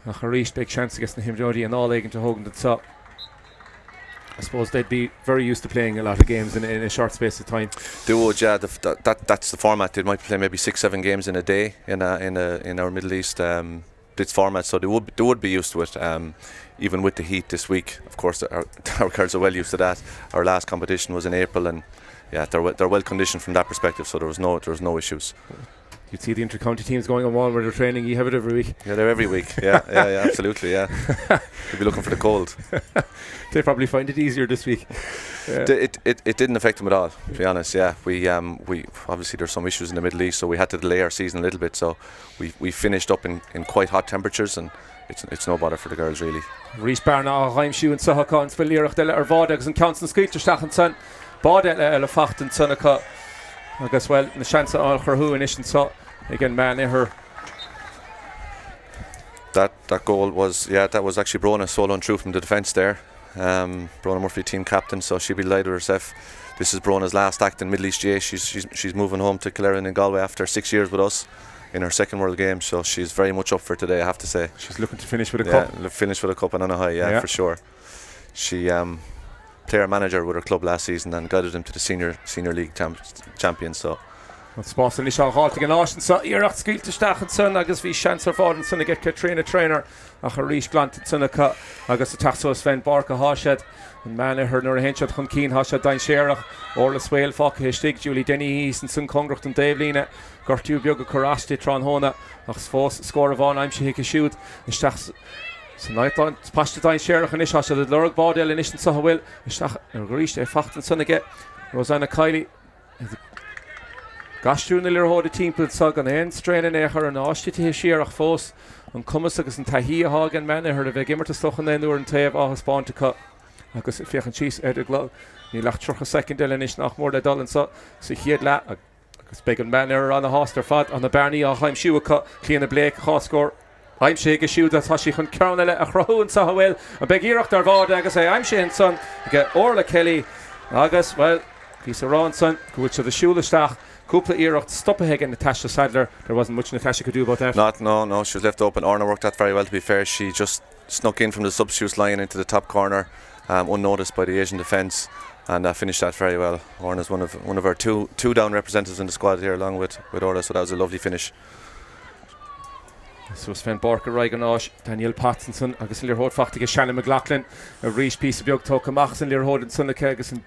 a Harish big chance against him Jody and all again to Hogan the top. I suppose they'd be very used to playing a lot of games in a short space of time. They would, yeah. That's the format. They might play maybe 6-7 games in a day in our Middle East blitz format. So they would be used to it. Even with the heat this week, of course, our girls are well used to that. Our last competition was in April, and yeah, they're well conditioned from that perspective. So there was no issues. You'd see the inter-county teams going on while they're training. You have it every week. Yeah, they're every week. Yeah, absolutely. Yeah, you'd be looking for the cold. They probably find it easier this week. Yeah. It didn't affect them at all, to be honest. Yeah, we obviously there's some issues in the Middle East, so we had to delay our season a little bit. So we finished up in quite hot temperatures, and it's no bother for the girls really. Rhys Barna Heimshoe and Sahakon Spilirach de Arvadags and Counts and Skeeter Stachenson Baudet Le Fachten Sunaka. I guess well the chance on Churhu and Ishan saw again man her. That goal was that was actually Brona solo and true from the defence there. Brona Murphy team captain, so she'll be delighted with herself. This is Brona's last act in Middle East GAA. She's moving home to Killerin in Galway after 6 years with us in her second World Game, so she's very much up for today, I have to say. She's looking to finish with a cup. Finish with a cup and on a high, for sure. She player manager with her club last season and guided them to the senior league champions. So. Spás an Míchéal halting an Austin so iirecht sciilte Stachenson agus bhí seans ar fád an sunna get trainer a Harish Glant sunna agus a taxo Sven Páirc a Hashad and man her nor henchad chun cín Hashad dain Shéireach Orla Swail Fock histig Julie Denny and sun Congracht and Dave Lena Gortú Bioga Corasti Tronhona agus fós score of on I'm she hick a shoot and Stach so night on pasta dain Shéireach and ish Hashad the Lurg Bodel and Ishan Sahawil Stach Harish a facht and sunna get Rosanna Kylie Gasú na lir hóda timppla sag an ein strain in échar an áiste his Shéireach fós an cumas agus an taihí a hagan man her a bheith gimmar to stochan then nuair an taobh áhas spáinte cut. agus féchan síos glog ní lech trocha second inis nach mór le dalan sa chiad le agus began man an a háster fad an na Bernie a chaim siúcha clíanana Blake cháscór I'm sé go siúd atá sí chun ceanna le a chroún sa bhfuil a be íirecht ar bhád agus é I'm sé son go orla Kelly agus well hís a rán son go bhfuil se de siúlaisteach Cúpla íirecht stoppathe in Natasha Sadler. There wasn't much Natasha could do about that. No, she was left open. Orna worked that very well, to be fair. She just snuck in from the substitutes line into the top corner, unnoticed by the Asian defence, and finished that very well. Orna's one of our two down representatives in the squad here, along with Orla, so that was a lovely finish. So Sven Borker, Reigenáis, Daniel Pattinson, agus Lír Hód Fachtige Shannon McLaughlin, a rís pís of Bjog Tóca Machsan, Lír Hód and Sunnacha, agus an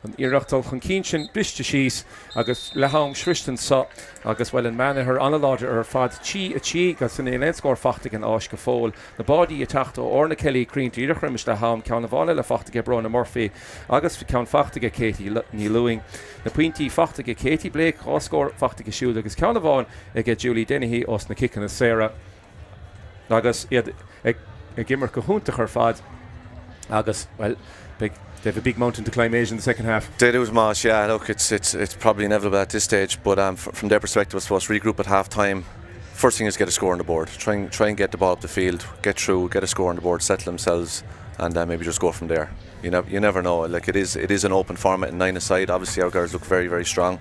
Iirechtal chun Cínshin, Briste Shees, agus Lehang Shrishtan Sa, agus well in manna her analoger fad Chi a Chi, gas in the Lenscore Fachtige and Oshka Fól, the body attacked Orna Kelly, Green to Iirechrimis Lehang, Count La Fachtige Brona Murphy, agus Count Fachtige Katie Ní Lewing, the Pointy Fachtige Katie Blake, Oscar Fachtige Shield, agus Count get Julie Dennehy, Osna Kickin and Sarah. Agus ag gimmer go húnta chuir fad agus well they have a big mountain to climb Asia in the second half. They do, Tomás. Yeah, look, it's probably inevitable at this stage, but from their perspective, I suppose regroup at half time. First thing is get a score on the board. Try and get the ball up the field, get through, get a score on the board, settle themselves, and maybe just go from there. You never know. Like it is an open format and 9-a-side. Obviously, our girls look very, very strong.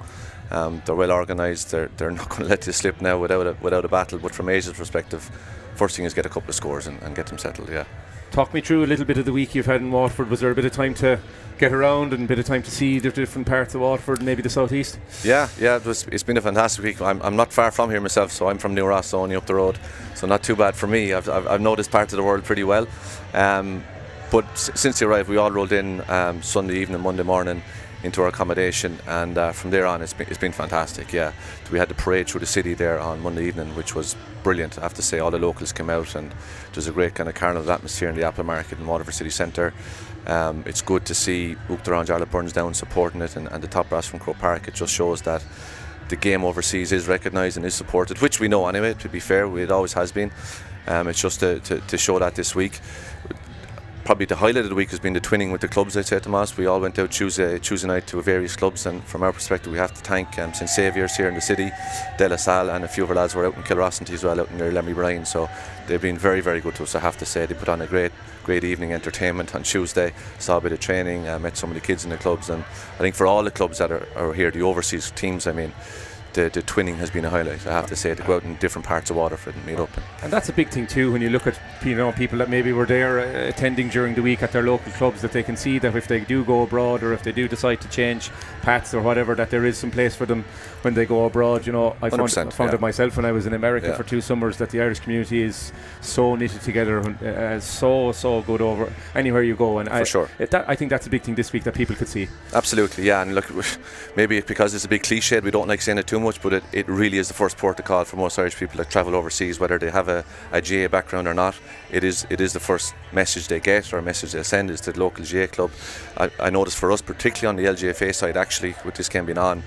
They're well organised. They're not going to let this slip now without a battle. But from Asia's perspective, first thing is get a couple of scores and get them settled. Yeah. Talk me through a little bit of the week you've had in Waterford. Was there a bit of time to get around and a bit of time to see the different parts of Waterford, maybe the southeast? Yeah. It's been a fantastic week. I'm not far from here myself, so I'm from New Ross, so only up the road. So not too bad for me. I've known this part of the world pretty well. But since they arrived, we all rolled in Sunday evening, Monday morning into our accommodation, and from there on it's been fantastic. Yeah, we had the parade through the city there on Monday evening, which was brilliant. I have to say, all the locals came out, and there's a great kind of carnival atmosphere in the Apple Market in Waterford City Centre. It's good to see Uachtaráin Jarlath Burnsdown supporting it, and the top brass from Craobh Park. It just shows that the game overseas is recognised and is supported, which we know anyway, to be fair. It always has been. It's just to show that this week. Probably the highlight of the week has been the twinning with the clubs, I'd say, Tomás. We all went out Tuesday night to various clubs, and from our perspective we have to thank St Saviour's here in the city, De La Salle, and a few of our lads were out in Kilrossenty as well, out near Lemmy Bryan. So they've been very, very good to us, I have to say. They put on a great evening entertainment on Tuesday, saw a bit of training, met some of the kids in the clubs, and I think for all the clubs that are here, the overseas teams, I mean, the twinning has been a highlight, I have to say, to go out in different parts of Waterford and meet up. And that's a big thing too, when you look at people that maybe were there attending during the week at their local clubs, that they can see that if they do go abroad, or if they do decide to change paths or whatever, that there is some place for them when they go abroad. I found it myself when I was in America for 2 summers, that the Irish community is so knitted together, so good over anywhere you go. And sure. I think that's a big thing this week that people could see. Absolutely, yeah. And look, maybe because it's a big cliche, we don't like saying it too much, but it really is the first port of call for most Irish people that travel overseas, whether they have a GAA background or not. It is the first message they get, or message they send, is to the local GAA club. I noticed for us, particularly on the LGFA side, actually, with this game being on,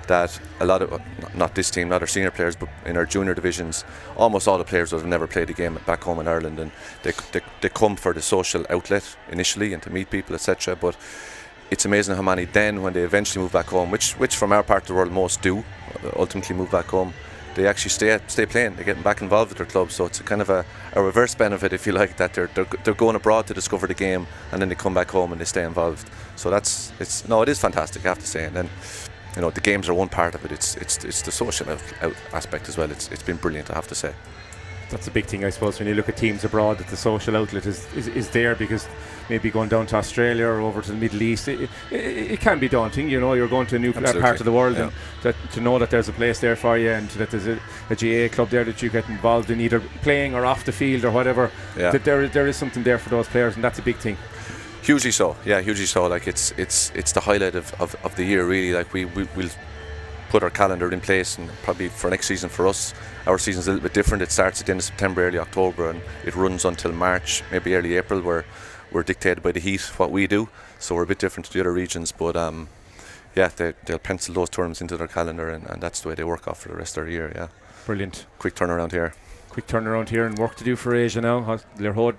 that a lot of, not this team, not our senior players, but in our junior divisions, almost all the players have never played a game back home in Ireland, and they come for the social outlet initially and to meet people, etc. But it's amazing how many then, when they eventually move back home, which from our part of the world most do ultimately move back home, they actually stay playing. They're getting back involved with their club. So it's a kind of a reverse benefit, if you like, that they're going abroad to discover the game, and then they come back home and they stay involved. So it is fantastic, I have to say. And then, the games are one part of it. It's the social aspect as well. It's been brilliant, I have to say. That's a big thing, I suppose, when you look at teams abroad, that the social outlet is there, because maybe going down to Australia or over to the Middle East, it can be daunting. You're going to a new part of the world, and to know that there's a place there for you, and that there's a GAA club there that you get involved in, either playing or off the field or whatever, that there is something there for those players, and that's a big thing. Hugely so, yeah, hugely so. Like it's the highlight of the year, really. Like we'll put our calendar in place, and probably for next season, for us, our season's a little bit different. It starts at the end of September, early October, and it runs until March, maybe early April, where we're dictated by the heat what we do, so we're a bit different to the other regions. But they'll pencil those tournaments into their calendar, and that's the way they work off for the rest of the year. Yeah, brilliant. Quick turnaround here. quick turnaround here and work to do for Asia now. Lirhod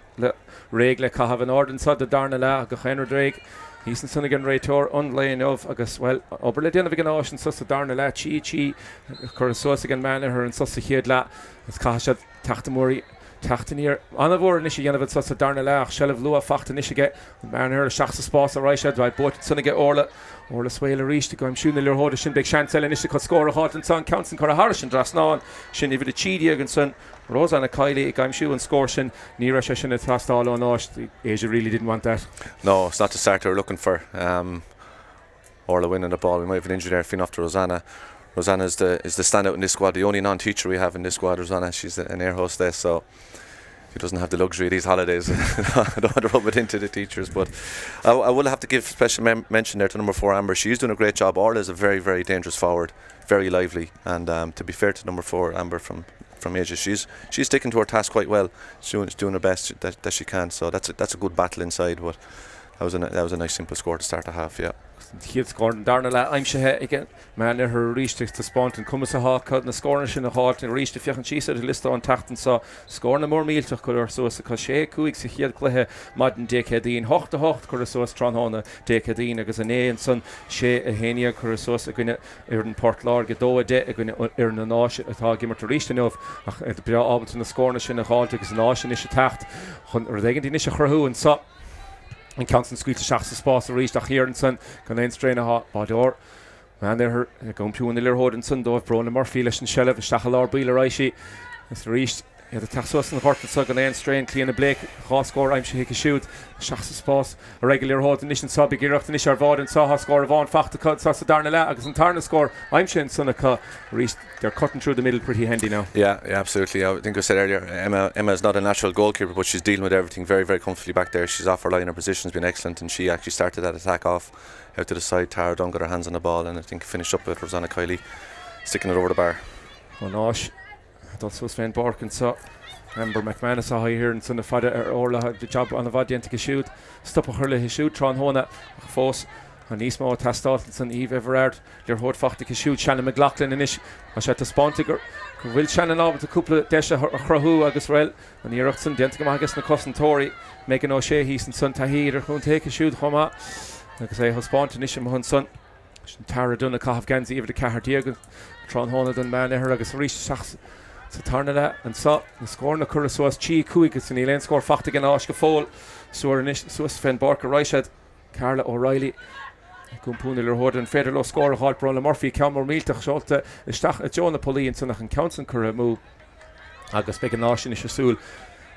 Régle Cahav an Orden Sod the Darnala Gachenra Drake. He's in son again Raitor unlaying of August well Oberle Din of Again Ocean Sus the Darnala Chi Corsos again Manaher and Sus the Hiedla as Kahashat Tachtamuri Tachtanir Anavor Nishi Yanavet Sus the Darnala Shell of Lua Fachtanish Manaher Shachs Spas Raishad by boat Sunniga Orla Swale reached to go I'm shooting the Lirhod Shin Big Chancel and Ishika score a hot and son counts in Coraharish and Drasnan Shin Ivid Chidi again son Rosanna Kylie, I'm shooting scoring near us. I shouldn't have tossed all on us. Asia really didn't want that. No, it's not the start they were looking for. Orla winning the ball. We might have an injury there, fin off to Rosanna. Rosanna is the standout in this squad. The only non-teacher we have in this squad, Rosanna. She's an air hostess, so she doesn't have the luxury of these holidays. I don't want to rub it into the teachers, but I will have to give special mention there to number 4, Amber. She's doing a great job. Orla is a very, very dangerous forward, very lively, and to be fair to number 4, Amber from Asia, she's sticking to her task quite well. She's doing her best that she can. So that's a good battle inside. But that was a nice simple score to start the half. Yeah. He'd scored Darnala. I'm sure again. Man, her reached to Spórt and come as a hawk cut and the scoring in a halt and reached the Fiachan she said the list on Tachten so scoring a more meal to color so it's a cachet Kuik se here Cluiche modern decadine hoch the color so strong on the decadine because an and son she a hania color so it's going to earn Port Láirge do a de going to earn a nosh at all give to reach enough the bra all to the scoring in a halt because nosh in is tacht or they get in is a Craobh and so and constant squeeze to Shachs Spas to reach the hÉireann son can then strain a hot door man there going to in the Lirhod and son do Brona Murphy and Shellef Shachalar Peile Reishi it's reached the Taxos and the Port so can then strain clean a Blake hot score I'm sure he can shoot Shachs Spas a regular hot and so big Iraq and Ishar Vod and so hot score of on Facht cut so Darnala agus an Tarna score I'm sure son a reached they're cutting through the middle pretty handy now. Yeah, absolutely. I think I said earlier, Emma is not a natural goalkeeper, but she's dealing with everything very, very comfortably back there. She's off her line, her position's been excellent, and she actually started that attack off out to the side. Tara Dunn got her hands on the ball, and I think finished up with Rosanna Kylie sticking it over the bar. Oh nosh, that's so Sven Bork and so Amber McManus saw here and son of Fada Orla the job on the Vadian to shoot. Stop a hurley his shoot, Tron Hona Foss. And Eastmore Tastalton Eve Everard your hot facht to shoot Shannon McLaughlin in ish I shot to Spontiger will Shannon over to couple of Desha Craobh agus well and the Ericson Dentigam agus na Cossin Tory making O'Shea he's and son Tahir who take a shoot Homa like I say how Spontanishim hun son Tara Dunna Cahav Ganzi even the Cahar Diego Tron Hona done man her agus reach Shachs to Tarnala and so the score na Curra so as Chi Kuigus and Elaine score facht again Oshka Fall so Inish so Sven Barker Reichad Carla O'Reilly Compúna Lirhod and Federal score halt Brona Murphy Camor Miltach Scholte Stach Jonah Poli and Sonach and Council Craobh agus big nation is Sul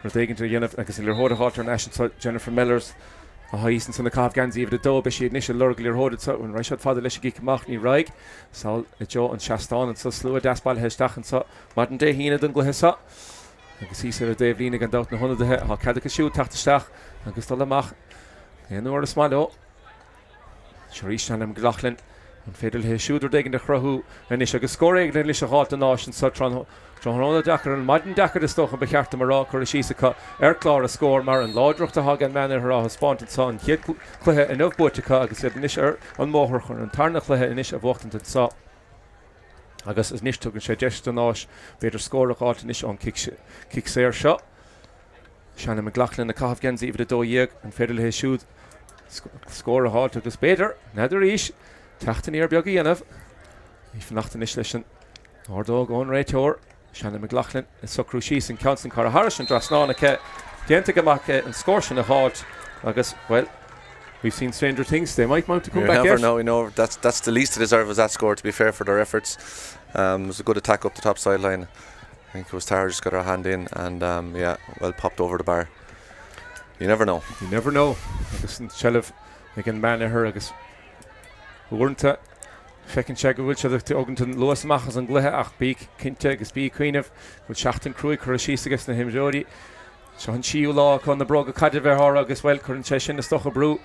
or taken to Jennifer agus Lirhod halt national Jennifer Millers a heisen son the Cav Ganzi of the do be she initial Lurg Lirhod so when Rashad Father Lishigi Machni Raig so Joe and Shaston and so slew a dasball hestach and so modern day hina dun glehsa agus he said Dave Lina gan dout na 100 ha kadaka shoot tacht stach agus tolle mach en or small Sharish Shannon McLaughlin and Federal his shooter digging the Craobh and is a scoring and Lisha Halt the Nation so Tron Dakar and Madden Dakar the Stoch and Bechart the Morocco Rishisa Erklor a score Mar and Laudruch the Hagan man in her spontan son yet Cluiche enough Botica agus said Nisher on Mohor and Tarna Cluiche and Nisha walked into the so Agus is Nish took and Shajesh the Nosh better score of Halt Nish on kick sair shot Shannon McLaughlin the Cahav Genzi even the do yeg and Federal his shoot score a halt to this better nether ish tachten near Biogi Yenov if nachten is listen or dog on right or Shannon McLaughlin and so Cluiche and Council Cara Harris and Drisleáin Dientigamake and scoring a halt I guess well we've seen stranger things they might mount to come back never know we know that's the least to deserve as that score to be fair for their efforts it was a good attack up the top sideline I think it was Tara just got her hand in and yeah well popped over the bar. You never know. You never know. I guess in Shellef, again, man her, I guess, who weren't a second check of which other to Ogdenton, Lois Machas and Gleha, Ach Beak, Kinte, I guess, Be Queen of, with Shachten Cruig, Corashis, I guess, and him Jody. Sean Chiula, con the Broga Cadiver, I guess, well, Current Cheshin, the Stocha Brew.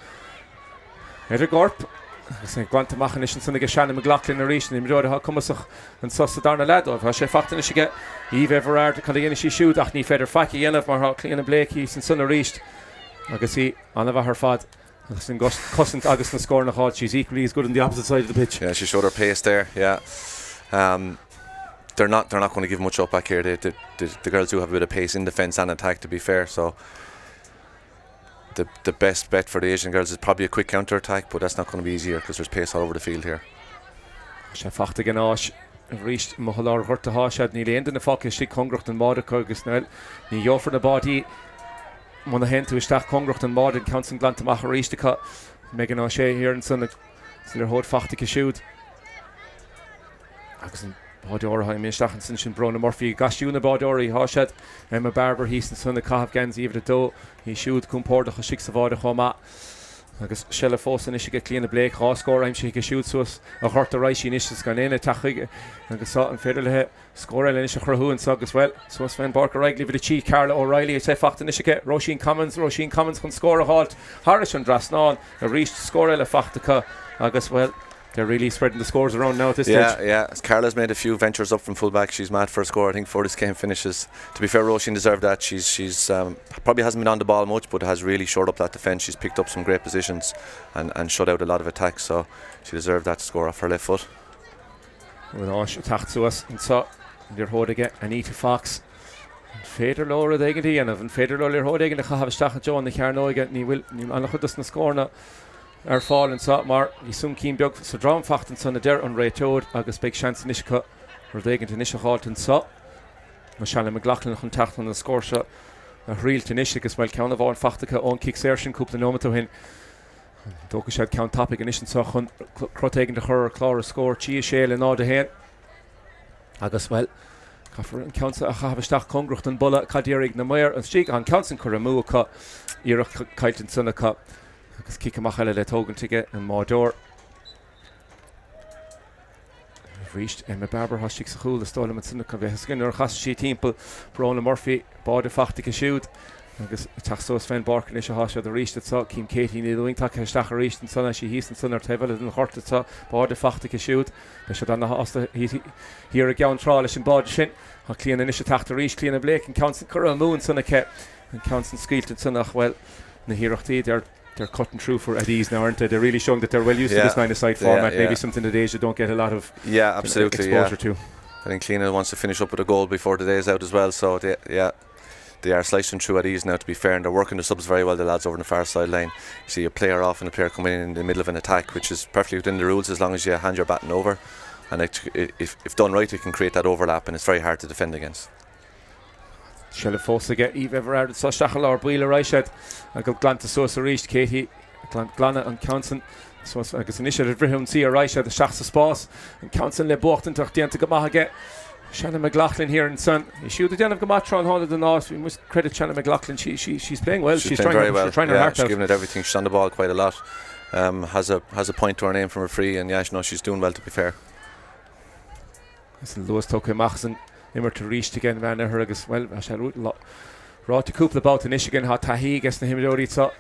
Edgar Gorp, I think, Grant Machanish and Sunday Shannon McLaughlin, Narration, him Jody, how come and Sussa Darna Ladov, how she fact and she get Eve Everard, the Callian, she shoot, Achni Feder Faki, Yenov, Marha, Clean and Blake, he's in Sunna reached. I can see Anava her fad Cousin August and scoring a halt she's equally as good on the opposite side of the pitch. Yeah, she showed her pace there. Yeah they're not going to give much up back here. The girls do have a bit of pace in defence and attack, to be fair. So the best bet for the Asian girls is probably a quick counter attack, but that's not going to be easier because there's pace all over the field here. Fachta Ganash reached Mahalar Hurta Hashad nearly end in the focus. She Congracht and Mordecai Gisnell. Ni Jofer the body. Mon hen to Stach Congracht and Mord and Council Glant to Maharishtika. Megan O'Shea here and son. Siller Hod Fachta Shoot. Axon Bodor High Mistach and Sinchin Brona Murphy. Gashuna Bodori Hashad. Emma Barber Heath and son of Cahav Gens even the dough. He shoot Cumport the Hashik Savada Homa. Agus Shella Fossen is she get clean the Blake Haw score I'm she can shoot so a Horta Rice initials gone in a Tachig agus saw and Fiddle score and Inisha Crahu and Sog as well. So Sven Barker Wrigley with the Chi Carla O'Reilly say Facht Inishika Roisin Commons can score a halt Harris and Drasnan a reached score a Fachtica agus well. They're really spreading the scores around now at this stage. Yeah. Carla's made a few ventures up from fullback. She's mad for a score, I think, before this game finishes. To be fair, Roisin deserved that. She's probably hasn't been on the ball much, but has really shored up that defence. She's picked up some great positions and shut out a lot of attacks. So she deserved that score off her left foot. Well, she attacked to us and so they're holding Anita Fox. Fader Laura Dignity and Fader Laura holding the Cahav Stach Joe and the Carnoiga. Ni will Anachudus na score now. Our fall and so Mar Yisum Keen Bug so Drum Facht and son of Der on Ray Toad Agus big chance Nishka or they get initial halt and so Michelle McLaughlin contact on the score shot a real to Nishik as well count of all Fachtica on kick Sershin Coop the Noma to him Dokish had count topic initial so Crotagan to her Clara score Chia Shale and all the hand Agus well Kaffer and counts a Havastach Congracht and Bulla Kadirig Namayr and Stig on counts and Kuramu cut Ira Kaitin Sunna Cup Agus kick a machale le togan ticket and Mordor reached Emma Barber has six cool the stolen at Sunna Cup Skinner has she temple Brona Murphy bought a Fachtica shoot Agus Taxo Sven Barker Nisha Hasha the reached it so Kim Katie need the wing tack Stach reached and Sunna she he's and Sunna Tevel and Hort it so bought a Fachtica shoot they should on the hosta here a gown trollish and bought shin ha clean Nisha tack the reach clean a Blake and counts Curra Moon Sunna Ke and counts and Skeelt and Sunna well na Hirachti they're cutting through for at ease now, aren't they? They're really showing that they're well used to this 9-a-side format. Maybe something that Asia don't get a lot of exposure to. I think Ceannais wants to finish up with a goal before the day is out as well. So they are slicing through at ease now, to be fair, and they're working the subs very well, the lads over on the far sideline. You see a player off and a player coming in the middle of an attack, which is perfectly within the rules as long as you hand your baton over. And if done right, it can create that overlap, and it's very hard to defend against. Shall it force to get Eve Everard so Stachel or Peile Reiched I got Glanta Sóisir reached Katie Glana and Counson so I guess initiative Bhreathnaigh see a Reiched the Shachs Spórt and Counson le Bocht and Tach to Gamah get Shannon McLaughlin here in son he shooted down of Gamatra on Holland and North we must credit Shannon McLaughlin she's playing well she's trying very well she's trying her heart she's giving it everything she's on the ball quite a lot has a point to her name from a free and she's doing well, to be fair. It's the lowest token Machson immer to reach again van her agus well I shall raw to couple about in Michigan ha tahi gets na him dori so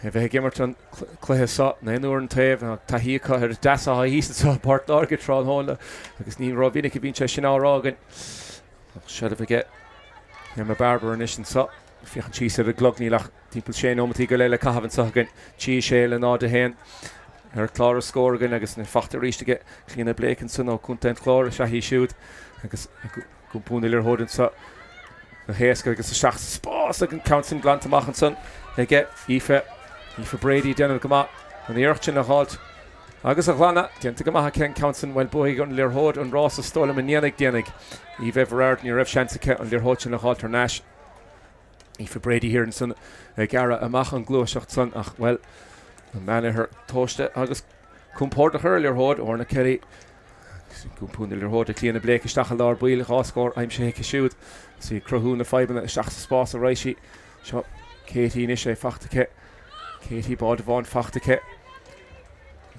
if he gimmerton Cluiche so na nur and tave tahi ka her dasa ha he so Páirc Láirge tron hole agus ni raw vinik bin cheshina rogan shall forget Emma Barber and Ishin so if you can cheese the glugni lach people shane on the galele ka haven't so again chi shale and all the hand her Clara score again agus na fachter reach to get clean Blake and so no content Clara shahi shoot agus Gumpunil hoden so the Heska agus Shachs Spórt again counting Glant to machen son they get Aoife Brady down of Gamah and the urchin a halt agus a Glana dient to Gamah Ken counting well boy on Lear Hod and Ross stolen and Yannick Dienig Eve Everard and your Rev Shansica and Lear Hodgin a halt or Nash Aoife Brady here and son Gara a mach and Gloishacht son ach well a man her toaste agus Cumport her Lear Hod or na Kelly Gumpunil your hood clean a Blake Stachel or Peile score I'm shake a shoot see Craobh na 5 and Shachs Spórt a Reishi shot Katie Nisha Fachtica Katie bought von Fachtica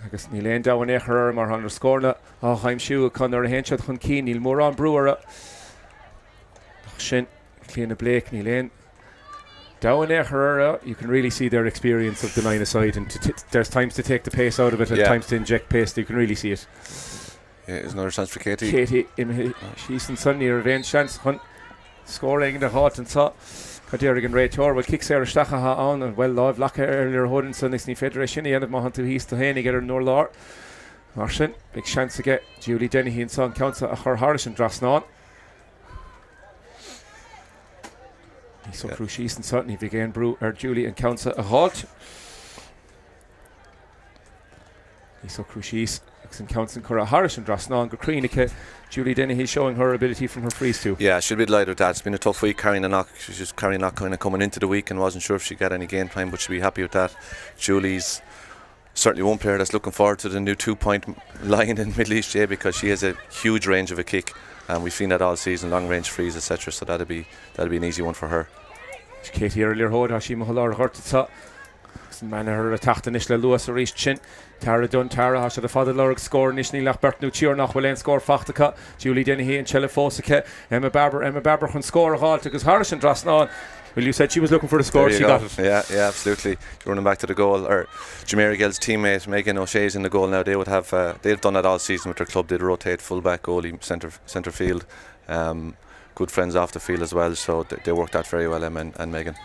I guess ni lane down e her mar under score na I'm shoe Connor a henshot chun keen Neil Moran Brewer shin clean a Blake ni lane down e her you can really see their experience of the 9-a-side and there's times to take the pace out of it and times to inject pace you can really see it. There's another chance for Katie. She's in Sunny revenge chance hunt scoring in the hot and so Kadirig and Ray Tor will kick Sarah Stacha on and well live lock earlier holding Sunny Federation the end of Mahan to East to Henny get her nor Lord Martin, big chance to get Julie Dennehy and son counts a chur Harris and Drisleáin. So Cluiche and Sutton, if again Brew or Julie and counts a halt. So Cluiche and counts and Cora Harris and Drisleáin. Greenike, Julie Dennehy showing her ability from her frees too. Yeah, she'll be delighted with that. It's been a tough week carrying a knock. She's just carrying a knock kind of coming into the week and wasn't sure if she'd get any game time, but she'll be happy with that. Julie's certainly one player that's looking forward to the new 2-point line in Middle East GAA because she has a huge range of a kick, and we've seen that all season, long range frees, etc. So that'll be an easy one for her. Katie earlier hold she Míchéal Hurtitsa. Man her attacked initially Lewis or East Chin. Tara done Tara has the father Lurg score initially nach Bhreathnaigh cheer nach Willen score Fachtaka. Julie Dennehy and Chelle Fosike. Emma Barber can score a halt because Harris and Drisleáin. Well, you said she was looking for the score, she got it. Yeah, absolutely. Running back to the goal, or Jameer Gill's teammate Megan O'Shea's in the goal now. They would have they've done that all season with their club. They'd rotate full-back, goalie, centre field. Good friends off the field as well, so they worked that very well, Emma and Megan.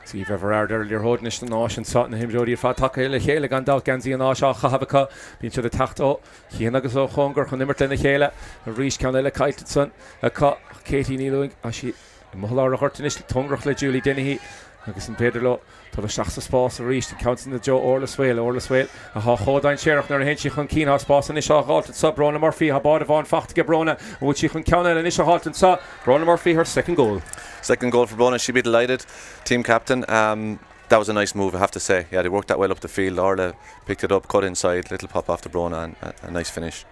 Steve Everard earlier holding the Nosh and Sutton him Jody Fataka Hele Gandal Ganzi and Nosh Havaka been to the Tachto Hienagas Hunger Nimmerton Hele Reach Canela Kiteson a cut Katie Neeling she Míchéal Hurtitsa Tungrach Julie Dennehy agus an Pedro to the Shachs Spórt a reached and counts in the Joe Orlaswale a Hodain Sheriff nor hen she chun Keen House Spórt and Isha Halt and Sub Brona Murphy ha bought Von Fachtike Brona which she chun Counel and Isha Halt and Sub Brona Murphy her second goal for Brona. She'd be delighted. Team captain. That was a nice move, I have to say. Yeah, they worked that well up the field. Orla picked it up, cut inside, little pop off the Brona, and a nice finish.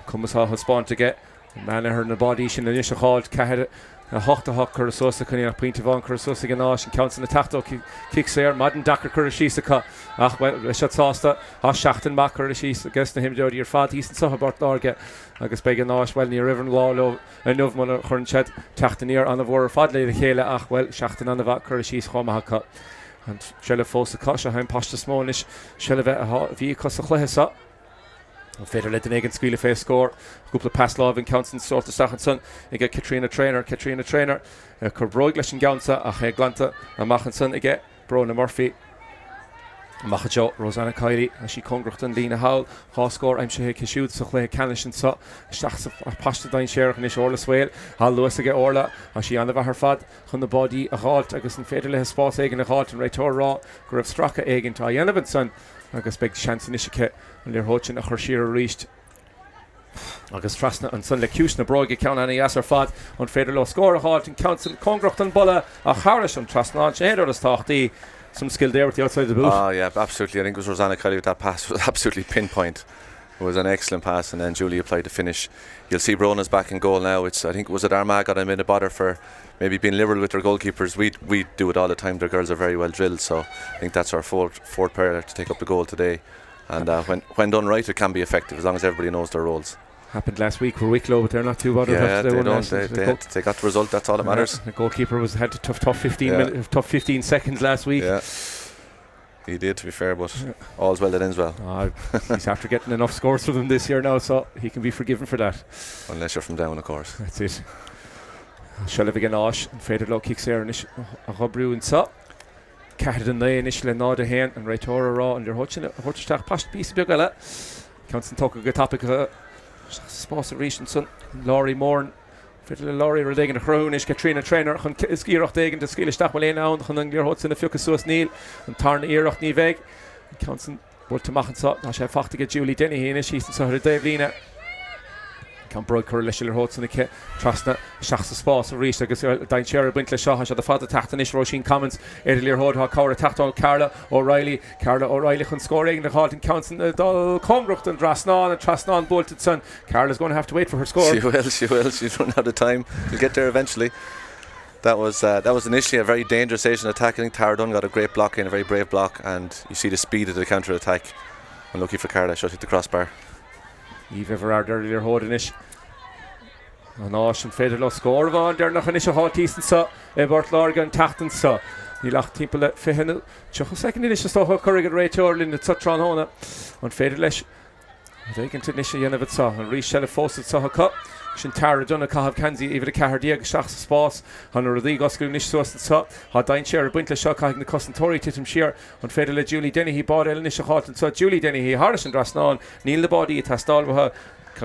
Cumas ha spawn to get man her in the body shin the initial halt Cahid a hocht Cursosa can a point of on Cursosa Ganash and counts in the tacto kicks there Madden Dakar Curshisa ach well shot sasta ha Shachten Mac Curshisa guess him Jody your fat east and so about Láirge agus beg Ganash well near River Law enough man Churnched Tachtairí on the war fadle the Chéile ach well Shachten on the Vac Curshisa Chomahaka and Shella Fosa Kasha him pasta smallish Shella vet vi Costa Cluiche Feder let the Negan Squealy face score. Couple of pass love and counts and sort of Stachanson. You get Katrina Trainer, Corbroiglish and Gaunsa, a Glanta, and Machanson again. Brona Murphy, Machajo, Rosanna Kylie, and she Congrachton, Lena Howell, Haw score, I'm sure he can shoot, so Clay Canish and so. Stachs of Pastadine Sheriff and Ish Orla Swale, Hal Lewis again Orla, and she on the her fad, on the body, a halt, I guess in Feder let spot egg and a halt, and right to raw, Grav Straka egg into Ianovinson. Agus big chance in Ishike and they're watching a Hershira reached Agus Trasna and Son Lecushna Brogue count any Yasser Fad on Federlo score a halt and counts and Congracht Bulla a Harris and Trasna and Shader as Tachti some skill there with the outside of the booth. Oh yeah, absolutely. I think it was Rosanna Kelly with that pass was absolutely pinpoint. It was an excellent pass and then Julie applied the finish. You'll see Brona's back in goal now. It's I think was it Armagh got him in a bother for maybe being liberal with their goalkeepers. We do it all the time. Their girls are very well drilled, so I think that's our fourth player to take up the goal today. And when done right, it can be effective as long as everybody knows their roles. Happened last week for Wicklow, but they're not too bothered. Yeah, they got the result. That's all that matters. The goalkeeper had a tough 15 seconds last week. Yeah, he did, to be fair, but all's well that ends well. He's after getting enough scores for them this year now, so he can be forgiven for that. Unless you're from down, of course. That's it. Shelley Ganash and Faded Low kicks there and a Hobrew and so. Carried in the initially nod a hand and right Tora Raw and they're watching it. Horchstack past piece of Bugala. Counts and talk a good topic. Sponsor Richardson, Laurie Moore, Fiddle Laurie Rodegen, Chronish, Katrina Trainer, Skirach Degen, the Skilish Stachmalane out, Hunangir Hudson, the Fucasus Neil, and Tarn Earach Niveg. Counts and Walt to Machansa, Nasha Fachtiga Julie Dennehy, and she's in Sahara Davina. Can broid Curlishler Hudson, the Kit, Trasna, Shachs the Spórt, Reach, I guess, Dine Cherry, Wintle Shaw, the father Tachtanish, Roisin Commons, Earlier Hod, Cowra Tachton, Carla O'Reilly can score in the halt and counts in the Congracht and Drisleáin and Trasna bolted son. Carla's going to have to wait for her score. She will. She's run out of time. She'll get there eventually. That was initially a very dangerous Asian attack. I think Tara Dunn got a great block in, a very brave block, and you see the speed of the counter attack. Unlucky for Carla, shot hit the crossbar. Eve Everard earlier holding it. And Osh and Federlo score of on there. Nach initial halt east so. Bort Láirge and Tachten so. He locked people at Fihenu. Chuck second initial so. Currig and Ray Turlin the Tutron Hona. On Federlesh. They can initial yen of it so. And Reece Shella Fawcett so. sin Tara donna Cahab Kanzi even a Cahardí agus seach sa spás han rodí goscú níos suas sa ha dain share buintle seo caig na Costontóirí titim shear an féidir le Julie Dennehy bád eile níos a hátan so Julie Dennehy Harris an Drisleáin níl le body it has dalbha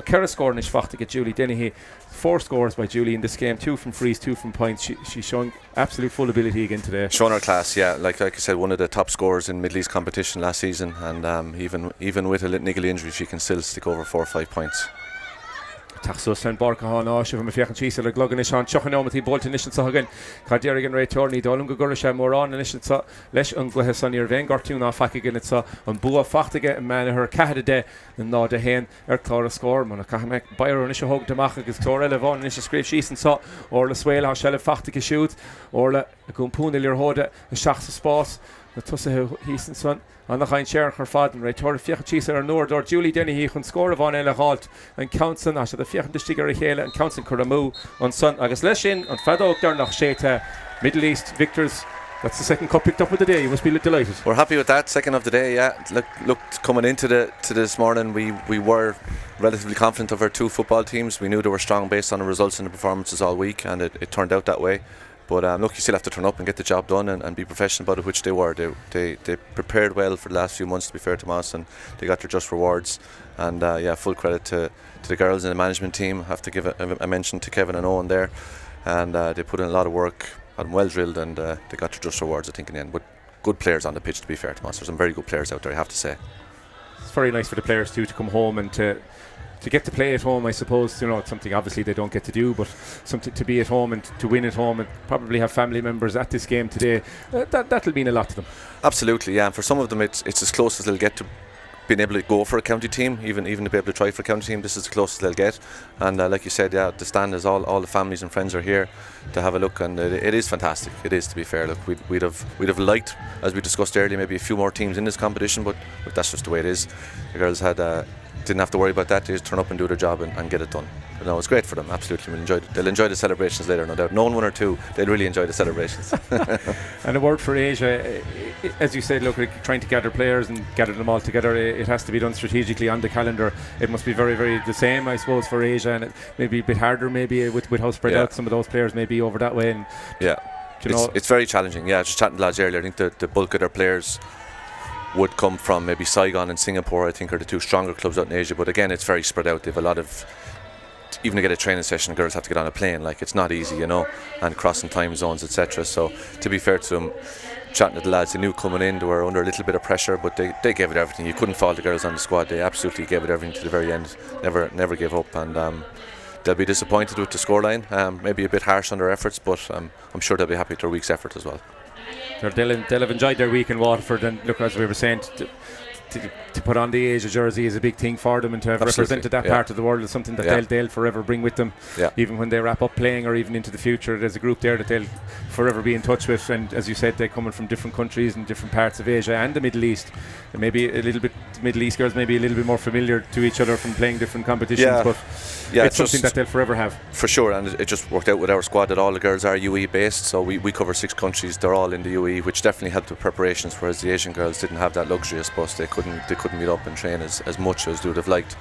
Kara score níos fachta get Julie Dennehy 4 scores by Julie in this game 2 from frees 2 from points she's showing absolute full ability again today showing her class like I said one of the top scorers in Middle East competition last season and even with a niggly injury she can still stick over 4 or 5 points Tachsus and Páirc ná sibh me fiachan síos le glogan is an chochanómatí bolta nisin sa hagan Cadéir an réitorní dálum go gura sé mórrán nisin sa leis an gluthe san ar bhéin gartún á faici gin sa an bua fachtaige an man her cahada de an ná de hen clár scór man cahameh Bayern is hog deach agus clór eile bháin is scríb síos an sa or le swail á se le fachtaige siút or le gúmpúna lir hóda a seach sa spás na tusa hísan son an nach ein share her fad an réitor fiach cheese ar nóir dor Julie Dennehy chun scór bháin eile halt an Council as the fiach de stigar chéile an Council Craobh on son agus leis sin an fadóg dar nach séte Middle East victors. That's the second cup picked up of the day. You must be delighted. We're happy with that. Second of the day, yeah. Look, coming into this morning, we were relatively confident of our 2 football teams. We knew they were strong based on the results and the performances all week, and it turned out that way. But look, you still have to turn up and get the job done and be professional about it, which they were. They prepared well for the last few months, to be fair to Tomás, and they got their just rewards. And full credit to the girls in the management team. I have to give a mention to Kevin and Owen there, and they put in a lot of work. And well drilled, and they got their just rewards, I think, in the end. But good players on the pitch, to be fair to us. There's some very good players out there, I have to say. It's very nice for the players too to come home and to get to play at home. I suppose it's something obviously they don't get to do, but something to be at home and to win at home and probably have family members at this game today. That'll mean a lot to them. Absolutely, yeah. And for some of them, it's as close as they'll get to being able to go for a county team, even to be able to try for a county team. This is the closest they'll get, and like you said, the stand is all the families and friends are here to have a look, and it is fantastic. It is, to be fair. Look, we'd have liked, as we discussed earlier, maybe a few more teams in this competition, but that's just the way it is. The girls didn't have to worry about that. They just turn up and do their job and get it done. But no, it's great for them. Absolutely, they'll enjoy the celebrations later, no doubt. No 1 or 2, they'll really enjoy the celebrations. And a word for Asia, as you said, look, trying to gather players and gather them all together, it has to be done strategically on the calendar. It must be very, very the same, I suppose, for Asia, and it may be a bit harder maybe with how spread out some of those players may be over that way. And it's very challenging. Yeah, just chatting to lads earlier, I think the bulk of their players would come from maybe Saigon and Singapore, I think, are the 2 stronger clubs out in Asia. But again, it's very spread out. They have a lot of, even to get a training session, girls have to get on a plane. Like, it's not easy, and crossing time zones, etc. So to be fair to them, chatting to the lads, they knew coming in they were under a little bit of pressure, but they gave it everything. You couldn't fault the girls on the squad. They absolutely gave it everything to the very end. Never gave up, and they'll be disappointed with the scoreline. Maybe a bit harsh on their efforts, but I'm sure they'll be happy with their week's effort as well. They'll have enjoyed their week in Waterford, and look, as we were saying, to put on the Asia jersey is a big thing for them, and to have represented that part of the world is something that they'll forever bring with them, even when they wrap up playing or even into the future. There's a group there that they'll forever be in touch with, and as you said, they're coming from different countries and different parts of Asia and the Middle East, and maybe a little bit Middle East girls maybe a little bit more familiar to each other from playing different competitions, but it's something that they'll forever have. For sure, and it just worked out with our squad that all the girls are UE based, so we cover 6 countries. They're all in the UE, which definitely helped with preparations, whereas the Asian girls didn't have that luxury. I suppose they couldn't meet up and train as much as they would have liked,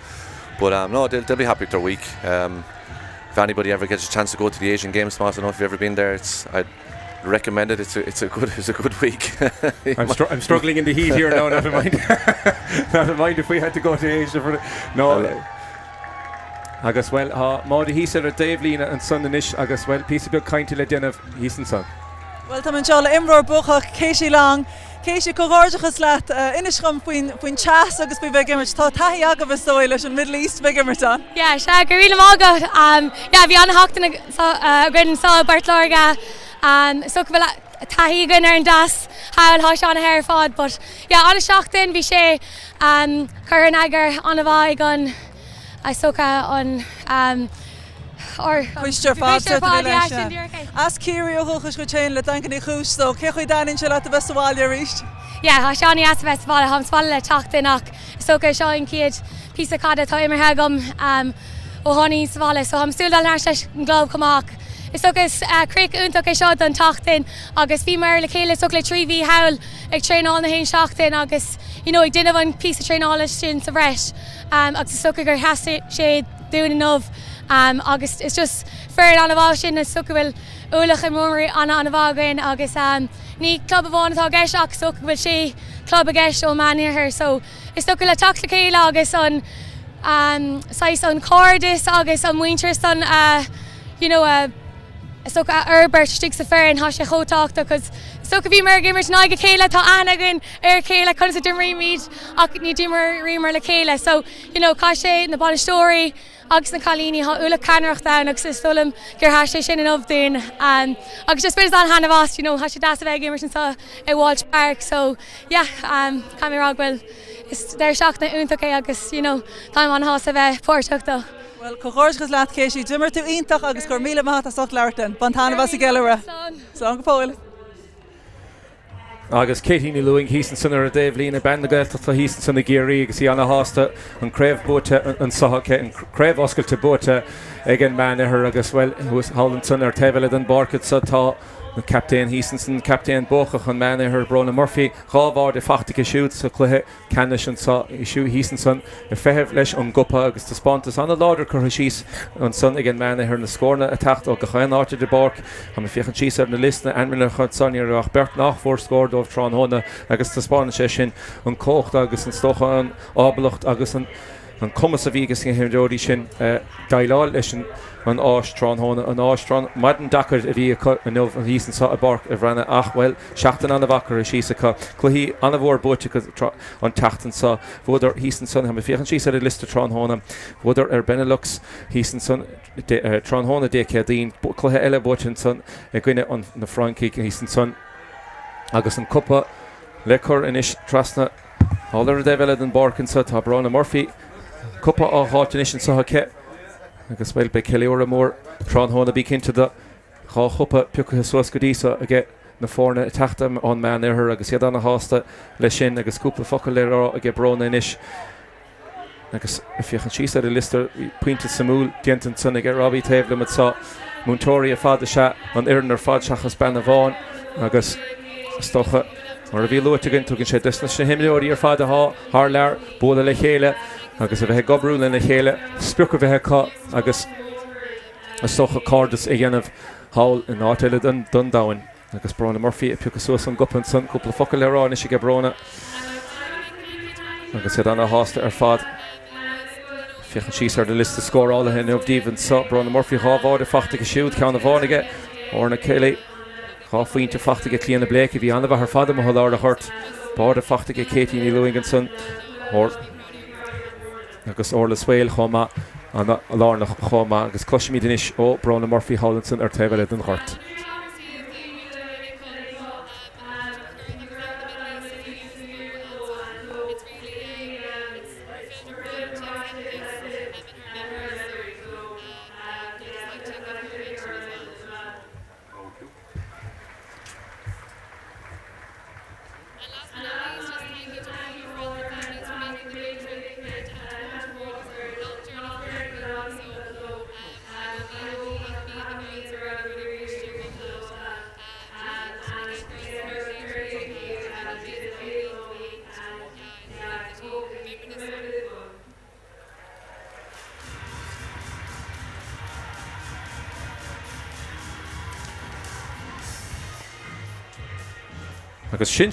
but no, they'll be happy with their week. If anybody ever gets a chance to go to the Asian Games, Tomás, I don't know if you've ever been there, I'd recommend it. It's a good week. I'm struggling in the heat here now. Never mind if we had to go to Asia for agus well Mádi he said Dave Lena and son Anish agus well piece of bit kind to let den of he's and son. Well, tá Míchéal imreoir buchach Céisi long Céisi cóghardachas leat inischam faoin chas agus bhí bheith tá taithí agah bheith leis an Middle East bheith imirtán. Yeah, se gur rialam agad bhí an hachtain a grin sá Bart Láirge so go bhfuil taithí gan ar an das hail há seán a hair fád, but an seachtain bhí sé chuir an agar an a bhaig an I soca on or Cuistear fád as Kiri ó thuchas go chéin le dancan í chúis so ce chuid dainn se le a bhesáile ríist. Yeah, há seánaí as bhesáile ham sáile le teachtainach soca seáin ciad písa cada tá imirthe gom ó tháinig sáile, so ham stiúil leis leis an glób comach. Is sogus cric úntaach é seo don teachtain agus bhí mar le chéile so le 3 hail ag tréáil na haon seachtain agus ag duine an pí tréáile sin sa bhreis agus soca gur heasta sé doing enough. Agus it's just fair an bhá sin is suca bhfuil úlach an múmarí an bhágain agus ní club a bháin atá gceist ach suca bhfuil si club a gceist ó manir so is suca le teachta céile agus an sais an cordis agus an muintir an suca Herbert stig sa fair an há sé chótáachta cos suca bhí mar gimmert náige céile tá anagan céile chun sa dim riimiid ach ní dimar riimar le céile so cá sé na ballstóí agus na chalíní há ula canreacht da agus is stolam gur há sé sin an ofdún agus just spes an hanna vás há sé das a bheith gimmert sa I Walsh Páirc so caimrághfuil is déir seach na úntacha agus tá an há sa bheith póirteachta. Well, cochorchas leat céisi, dimmer tú ítach agus gur míle maith a socht leirtain, bantána bas a geilere. Slán go Páile. Agus Katie ní luing hísan sunnar a Dave lína bendagalta tá hísan sunna géirí agus í anna hásta an Craobh bóta an sahacha an Craobh oscailte bóta ag an manathair agus well hálan sunnar teile an barcad sa tá an captain hísan captain bócha an manathair Bhreathnaigh Murphy gábhar de fachtacha siúd sa Cluiche Ceannais an sa siú hísan san a feitheamh leis an gopa agus tá spántas anna láidir chuir an sun ag an manathair na scórna a tacht ó go chain áte de barc ha me fiochan síos ar na listna anmile chud Sóisir ach Bhreathnaigh fór scór dómh Tráthnóna agus tá spána sé sin an cócht agus an stocha an ábalacht agus an cumas a bhígus an himróí sin daileáil leis an áis Tráthnóna an áis maidin dachar a bhí an nómh an hísan sa a barc a bhreanna ach well seachtain anna bhachar a síosacha Cluichí anna bhór bóte an tachtan sa bhódar hísan san ha me fiochan síos ar a lista Tráthnóna bhódar ar Benelux hísan san Tráthnóna décéadín Cluiche eile bóte san a gcuine an na Francaigh hísan san agus an cuppa le chur inis trasna hálar a déhile an barcan sa tá Bhreathnaigh Murphy cuppa á hátanis sa ce agus bhfuil be ceiliúra mór Tráthnóna bí cinnte de chá chupa piúcha suas go dísa a get na fórna a teachtam an manathair agus iad anna hásta le sin agus cúpla focail le rá a get brona inis agus a fiochan síos ar a listar puinte samúl diantan san a get Robbie taobh mat sa múntóirí a fada se an hÉireann ar fad seachas ben a bháin agus stocha mar a bhí luaitagin tugann sé dusna na himleoirí ar fad a thar lear bóla le chéile agus a bheith gobrúla na chéile spiúcha bheitthe cá agus a stocha cardas a dhéanamh háil in áteile don Dundáin agus Bhreathnaigh Murphy a piúcha suas an gopan san cúpla focail le rá is go brona agus iad anna hásta ar fad fiochan síos ar de lista scórála hen díhann sa Bhreathnaigh Murphy hábhád a fachtacha siúd ceanna bhánaige orna céile chá faointe fachtacha clíanana bléic bhí anna bh ar fada mo láir a chuirt bád a fachtacha Katie ní luing an san agus orla swail chomá an lárna chomá agus cloisiimiid inis ó Bhreathnaigh Murphy Hallinson ar teile den chort. Agus sin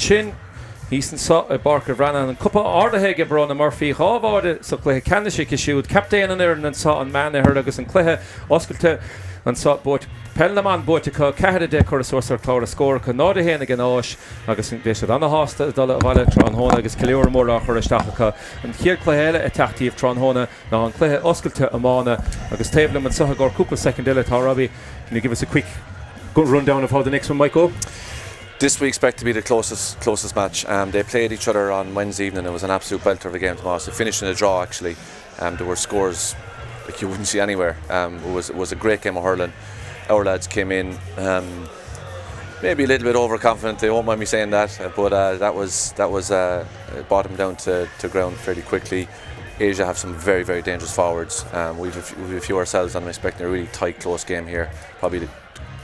hísan sa a barc a bhreathnaigh an cuppa áirithe go Bhreathnaigh Murphy chábháide sa Cluiche Ceannais go siúd captain an hÉireann an sa an manathair agus an Cluiche oscailte an sa bót Peile bóte chu ceithre de chur suasar chlár a scóir chu náda héna an áis agus bhí anna hásta dul bhile Tráthnóna agus ceiliúra mór a chur isteacha an chiar Cluiche a teachtaíomh Tráthnóna ná an Cluiche oscailte amána agus taobh an sa gur cúpla secondile tá Robbie. Can you give us a quick rundown of how the next one might go? This we expect to be the closest match. They played each other on Wednesday evening. It was an absolute belter of a game, Tomás. It finished in a draw, actually. There were scores like you wouldn't see anywhere. It was a great game of hurling. Our lads came in maybe a little bit overconfident. They won't mind me saying that, but that was brought them down to ground fairly quickly. Asia have some very, very dangerous forwards. We've a few ourselves, and I'm expecting a really tight, close game here. Probably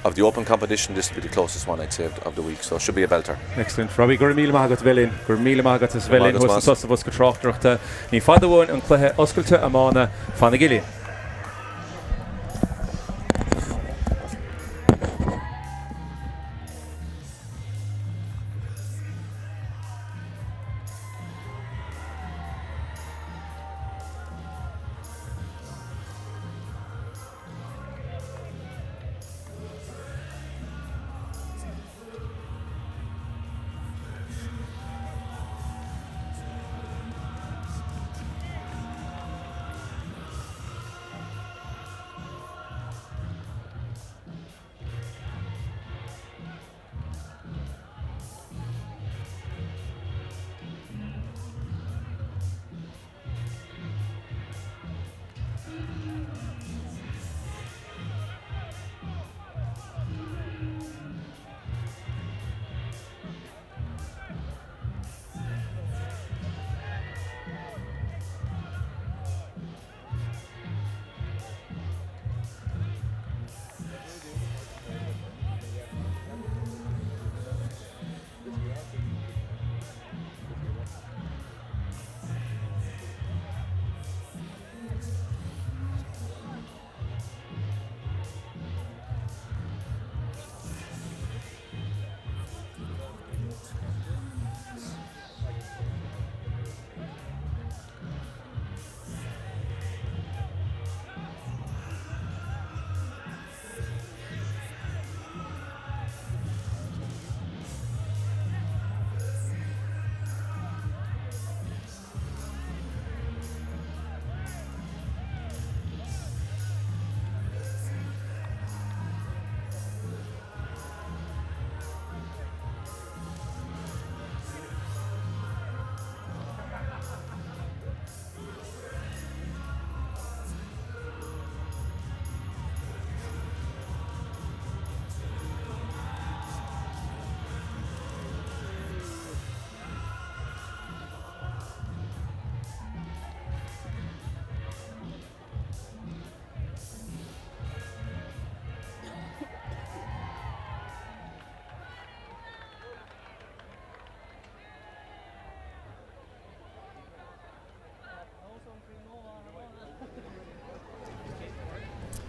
of the open competition, this will be the closest one, I'd say, of the week. So it should be a belter. Excellent. Robbie, gur míle maith agat bhilín. Gur míle maith agat is bhilín. Hús an sosta bhus go tráchtaireachta. Ní fada bháin an Cluiche oscailte amána Fána Gillian.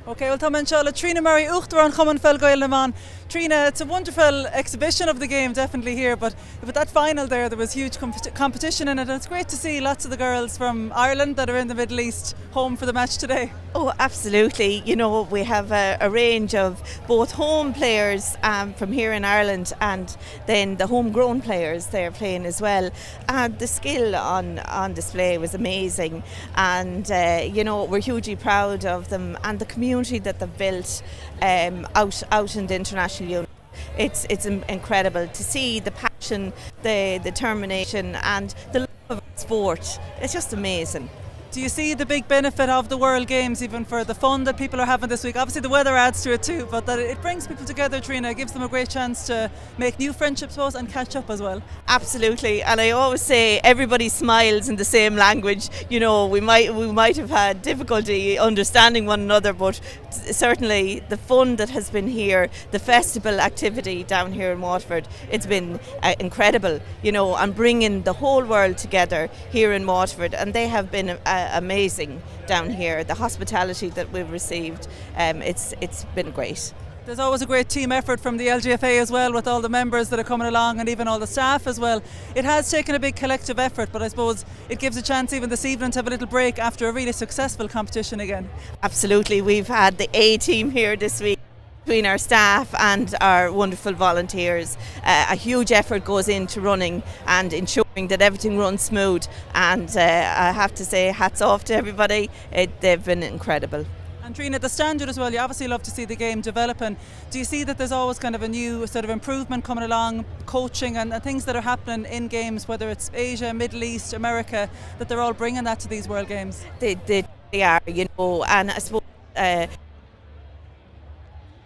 Okay, well, Tom and Charlotte, Trina Murray, Uachtaran Chuman Felgoil Naman. Trina, it's a wonderful exhibition of the game, definitely here, but with that final there was huge competition in it, and it's great to see lots of the girls from Ireland that are in the Middle East home for the match today. Oh, absolutely. You know, we have a range of both home players from here in Ireland, and then the homegrown players they're playing as well. And the skill on display was amazing, and you know, we're hugely proud of them and the community that they've built out in the international unit. It's incredible to see the passion, the determination, and the love of sport. It's just amazing. Do you see the big benefit of the World Games, even for the fun that people are having this week? Obviously the weather adds to it too, but that it brings people together, Trina. It gives them a great chance to make new friendships, suppose, and catch up as well. Absolutely, and I always say everybody smiles in the same language. You know, we might have had difficulty understanding one another, but certainly the fun that has been here, the festival activity down here in Waterford, it's been incredible, you know, and bringing the whole world together here in Waterford, and they have been amazing down here. The hospitality that we've received, it's been great. There's always a great team effort from the LGFA as well, with all the members that are coming along and even all the staff as well. It has taken a big collective effort, but I suppose it gives a chance even this evening to have a little break after a really successful competition again. Absolutely, we've had the A team here this week. Between our staff and our wonderful volunteers, a huge effort goes into running and ensuring that everything runs smooth, and I have to say hats off to everybody. They've been incredible. And Trina, the standard as well, you obviously love to see the game developing. Do you see that there's always kind of a new sort of improvement coming along, coaching and things that are happening in games, whether it's Asia, Middle East, America, that they're all bringing that to these World Games? They are, you know, and I suppose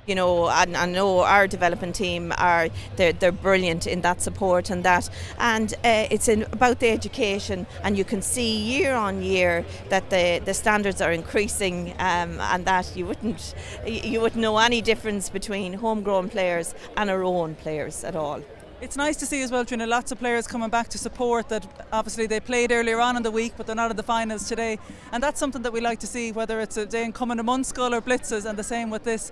you know, and I know our development team they're brilliant in that support and that, and it's about the education, and you can see year on year that the standards are increasing, and that you wouldn't know any difference between homegrown players and our own players at all. It's nice to see as well, Trina, lots of players coming back to support that obviously they played earlier on in the week, but they're not in the finals today, and that's something that we like to see, whether it's a day in coming to Munskall or Blitzes, and the same with this.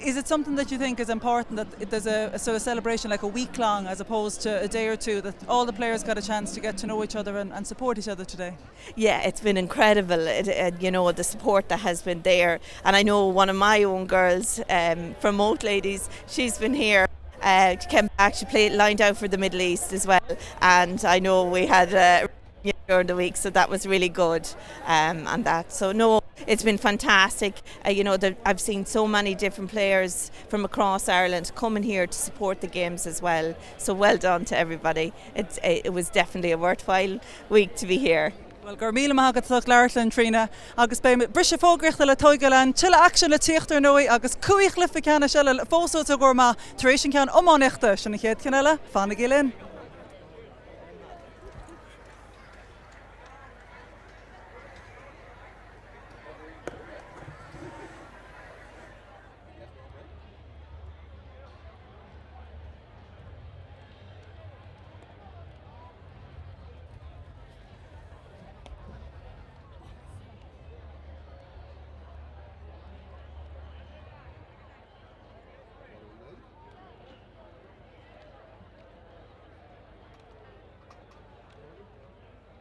Is it something that you think is important, that there's a sort of celebration like a week long as opposed to a day or two, that all the players got a chance to get to know each other and support each other today? Yeah, it's been incredible, you know, the support that has been there, and I know one of my own girls from Oat Ladies, she's been here. She came back, she lined out for the Middle East as well, and I know we had during the week, so that was really good, and that, so no, it's been fantastic. You know, I've seen so many different players from across Ireland coming here to support the games as well, so well done to everybody. It was definitely a worthwhile week to be here. Well, gur míle maith agat Láirge Trina, agus bé brise fógracht le toigelan, chile action le tíochtar nói, agus cuaich le ficana se le fósó a gur ma, taréis sin cean ománeachta, sinna chéad cinile, fanna gilin.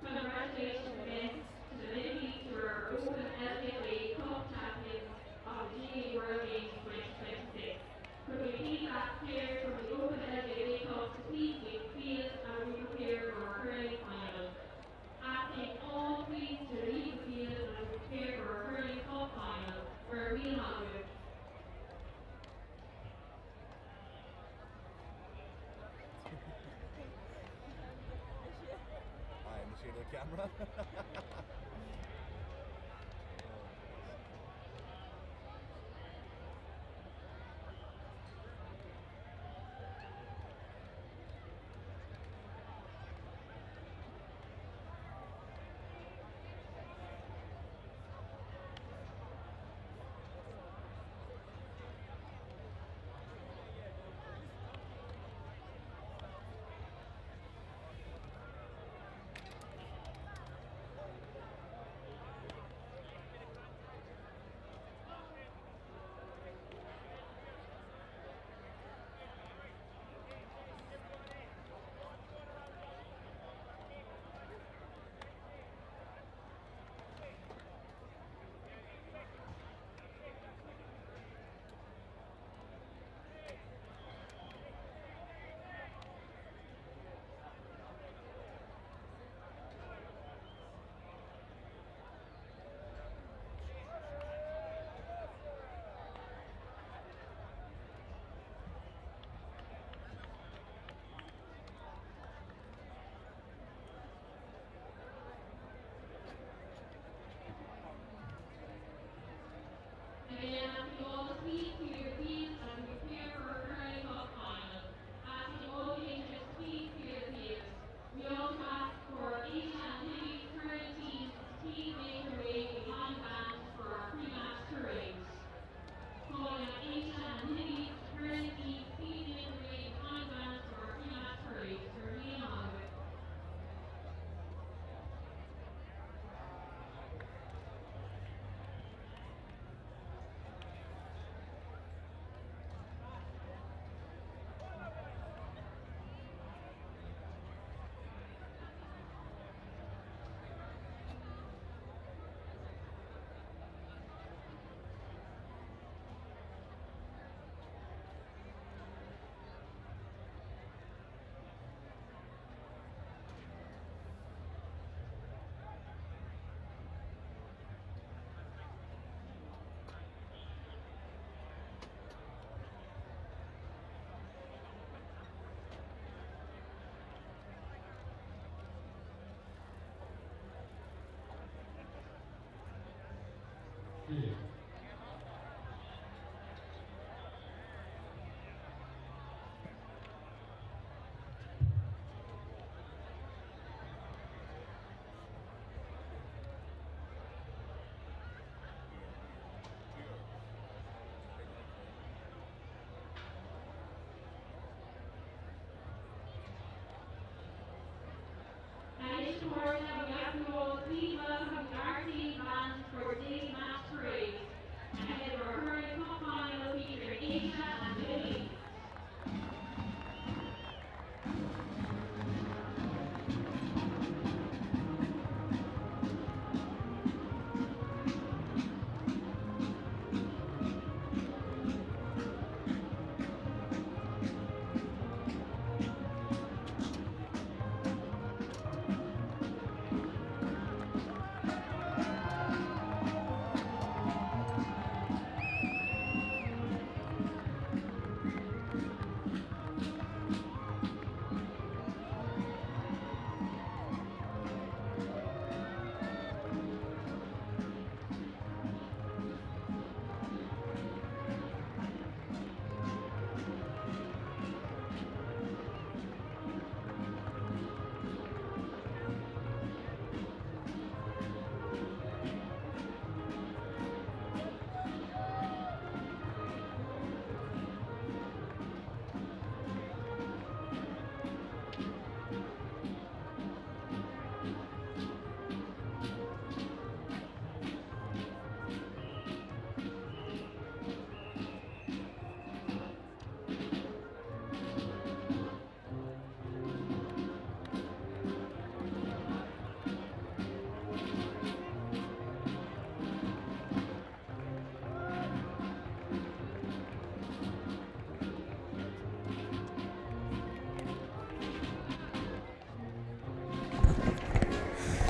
Congratulations again to the Middle East who are open LGA Cup champions of the GAA World Games 2026. Could we please ask players from the Open LGA Cup to please take the field as we prepare for our hurling final? Asking all please to leave the field as we prepare for our hurling cup final, where we'll have you. Camera.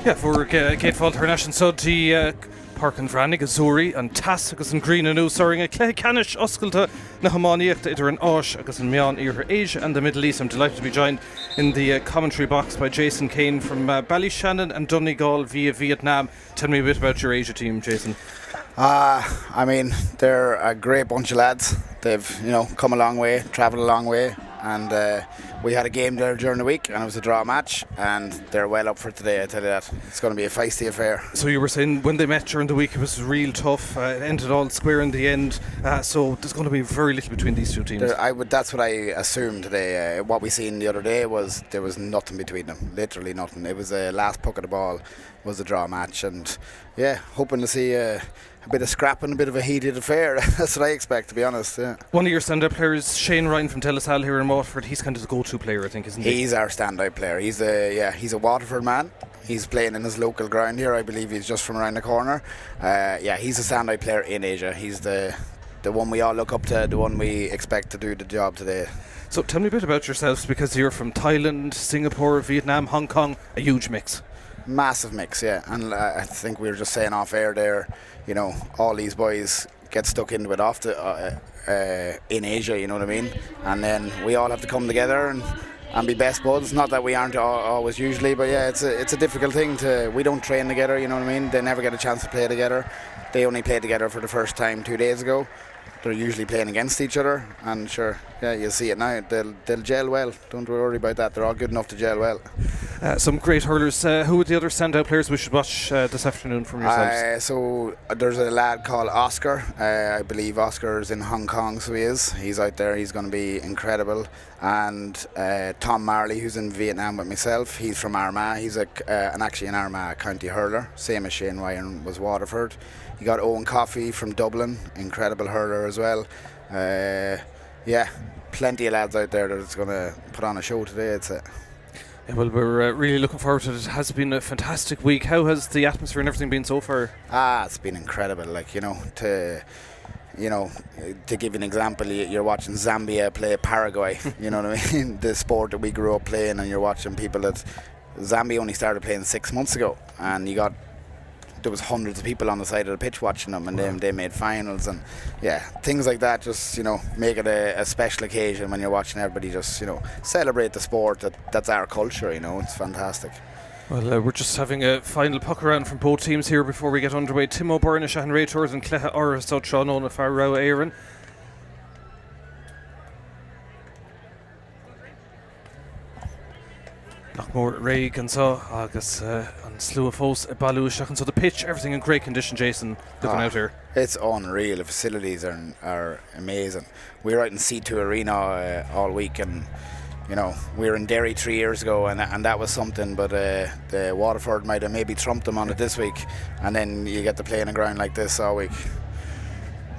Yeah, for Kate Fault National Sudty Páirc an Bhreathnaigh Azzurri an tas agus an Green and soaring a Ceannais oscailta na hAoine idir an áis agus an Míchéal iarthar Asia and the Middle East. I'm delighted to be joined in the commentary box by Jason Kane from Ballyshannon and Donegal via Vietnam. Tell me a bit about your Asia team, Jason. I mean, they're a great bunch of lads. They've, come a long way, travelled a long way, and we had a game there during the week, and it was a draw match, and they're well up for today, I tell you that. It's going to be a feisty affair. So you were saying when they met during the week it was real tough, it ended all square in the end, so there's going to be very little between these two teams. That's what I assumed today. What we seen the other day was there was nothing between them, literally nothing. It was the last puck of the ball was a draw match, and yeah, hoping to see a bit of scrapping, a bit of a heated affair. That's what I expect, to be honest. Yeah. One of your stand-up players, Shane Ryan from tSaoir here in Waterford, he's kind of the go-to player, I think, isn't he? He's our stand-out player. He's a Waterford man. He's playing in his local ground here. I believe he's just from around the corner. He's a stand-out player in Asia. He's the one we all look up to, the one we expect to do the job today. So tell me a bit about yourselves, because you're from Thailand, Singapore, Vietnam, Hong Kong, a huge mix. Massive mix, yeah. And I think we were just saying off air there, all these boys get stuck into it in Asia, you know what I mean? And then we all have to come together and be best buds. Not that we aren't always usually, but yeah, it's a difficult thing we don't train together, you know what I mean? They never get a chance to play together. They only played together for the first time 2 days ago. They're usually playing against each other, and sure, yeah, you'll see it now. They'll gel well. Don't worry about that. They're all good enough to gel well. Some great hurlers. Who are the other standout players we should watch this afternoon from yourselves? So there's a lad called Oscar. I believe Oscar is in Hong Kong, so he is. He's out there. He's going to be incredible. And Tom Marley, who's in Vietnam with myself. He's from Armagh. He's actually an Armagh county hurler, same as Shane Ryan was Waterford. You got Owen Coffey from Dublin, incredible hurler as well. Plenty of lads out there that's going to put on a show today, I'd say. Yeah, well, we're really looking forward to it. It has been a fantastic week. How has the atmosphere and everything been so far? It's been incredible. To give you an example, you're watching Zambia play Paraguay. You know what I mean? The sport that we grew up playing, and you're watching people that Zambia only started playing 6 months ago, and there was hundreds of people on the side of the pitch watching them, and they made finals, and things like that just make it a special occasion when you're watching everybody just celebrate the sport. That's our culture, it's fantastic. Well, we're just having a final puck around from both teams here before we get underway. Tim O'Byrne, Shahan Raytours and Cluiche Áras Tráchtairí for Craobh hÉireann. Knockmore Raig and so Agus and Slua Fos Balu Shahan. So the pitch, everything in great condition, Jason, looking out here. It's unreal. The facilities are amazing. We were out in C2 Arena all week, and you know, we were in Derry 3 years ago, and that was something, but the Waterford might have maybe trumped them on it this week, and then you get to play in a ground like this all week.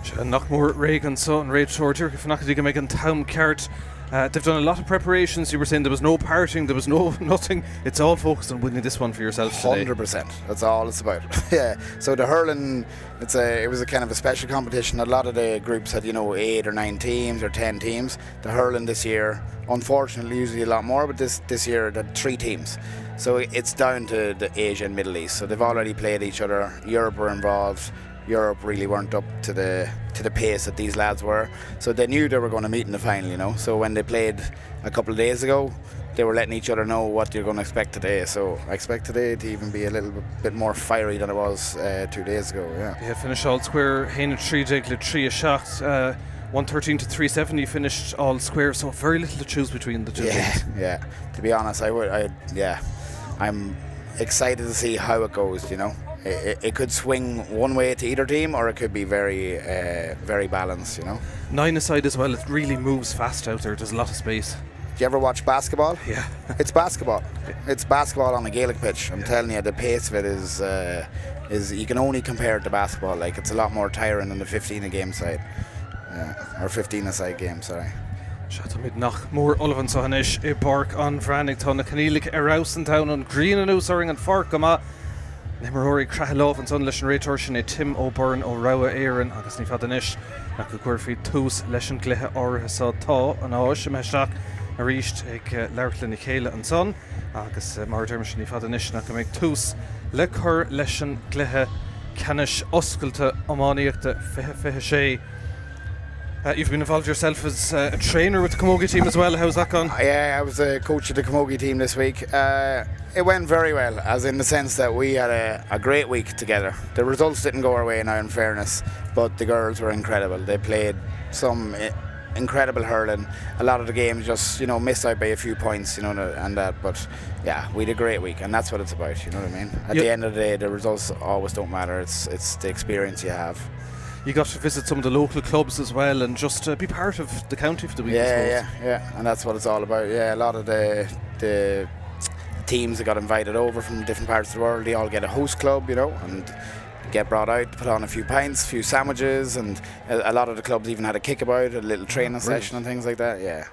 Knockmore Raig and so and Raytours if not going to make a town cart. They've done a lot of preparations. You were saying there was no parting, there was no nothing. It's all focused on winning this one for yourself today. 100%. That's all it's about. Yeah. So the hurling, it was a kind of a special competition. A lot of the groups had 8 or 9 teams or 10 teams. The hurling this year, unfortunately, usually a lot more, but this year there 3 teams. So it's down to the Asia and Middle East. So they've already played each other. Europe were involved. Europe really weren't up to the pace that these lads were, so they knew they were going to meet in the final, So when they played a couple of days ago, they were letting each other know what you're going to expect today. So I expect today to even be a little bit more fiery than it was 2 days ago. Yeah. Finished all square. Hén trí le trí a seacht. 113 to 370 finished all square. So very little to choose between the two teams. Yeah. To be honest, I'm excited to see how it goes. It could swing one way to either team, or it could be very, very balanced. 9 aside as well. It really moves fast out there. There's a lot of space. Do you ever watch basketball? Yeah. It's basketball. It's basketball on a Gaelic pitch. I'm telling you, the pace of it is you can only compare it to basketball. Like, it's a lot more tiring than the 15 a game side, or 15 a side game. Sorry. Shatamid nach mór Olivan Ceannais I Páirc an Bhreathnaigh tá na Canílig Rouse and Town on Green and Úsáring and Páirc Gama. Nemorori Craobh and son leis an Raytours sin Tim O'Byrne ó Craobh hÉireann agus ní fadanis nach go cuirfií tús leis an Cluiche Áras tá an áis a meisteach a ríist ag Láirge Míchéal and son agus mar dermis ní fadanis nach go méid tús le chur leis an Cluiche Ceannais oscailte amánaíochta fiche sé. You've been involved yourself as a trainer with the Camogie team as well. How's that gone? Yeah, I was a coach of the Camogie team this week. It went very well, as in the sense that we had a great week together. The results didn't go our way now, in fairness, but the girls were incredible. They played some incredible hurling. A lot of the games just missed out by a few points, and that. But yeah, we had a great week, and that's what it's about. You know what I mean? At the end of the day, the results always don't matter. It's the experience you have. You got to visit some of the local clubs as well, and just be part of the county for the week. Yeah, and that's what it's all about. Yeah, a lot of the teams that got invited over from different parts of the world, they all get a host club, and get brought out, put on a few pints, a few sandwiches, and a lot of the clubs even had a kickabout, a little training session and things like that. Yeah,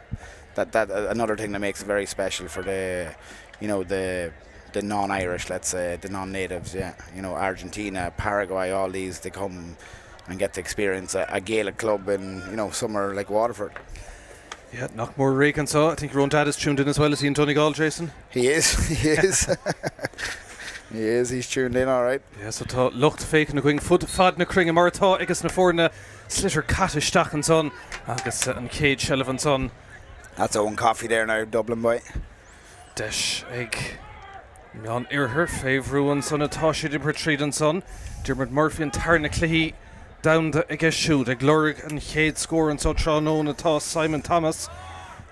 that another thing that makes it very special for the non-Irish, let's say, the non-natives. Yeah, Argentina, Paraguay, all these, they come and get to experience a Gaelic club in somewhere like Waterford. Yeah, Knockmore Raig and so I think your own dad is tuned in as well. Is he in Donegal, Jason? He is. He's tuned in all right. Yeah, so tá lucht fake na going fud fad na cringe mar tá agus na forna slitter catisteach and son agus an cage shelf and son. That's own coffee there now, Dublin boy. Desh egg Mian her favourite and son atá siad in Portreed and son. Dermot Murphy and Tarna Cluichí down the against shoot a Glorg and Chéad score and so Tráchtairí atá Simon Thomas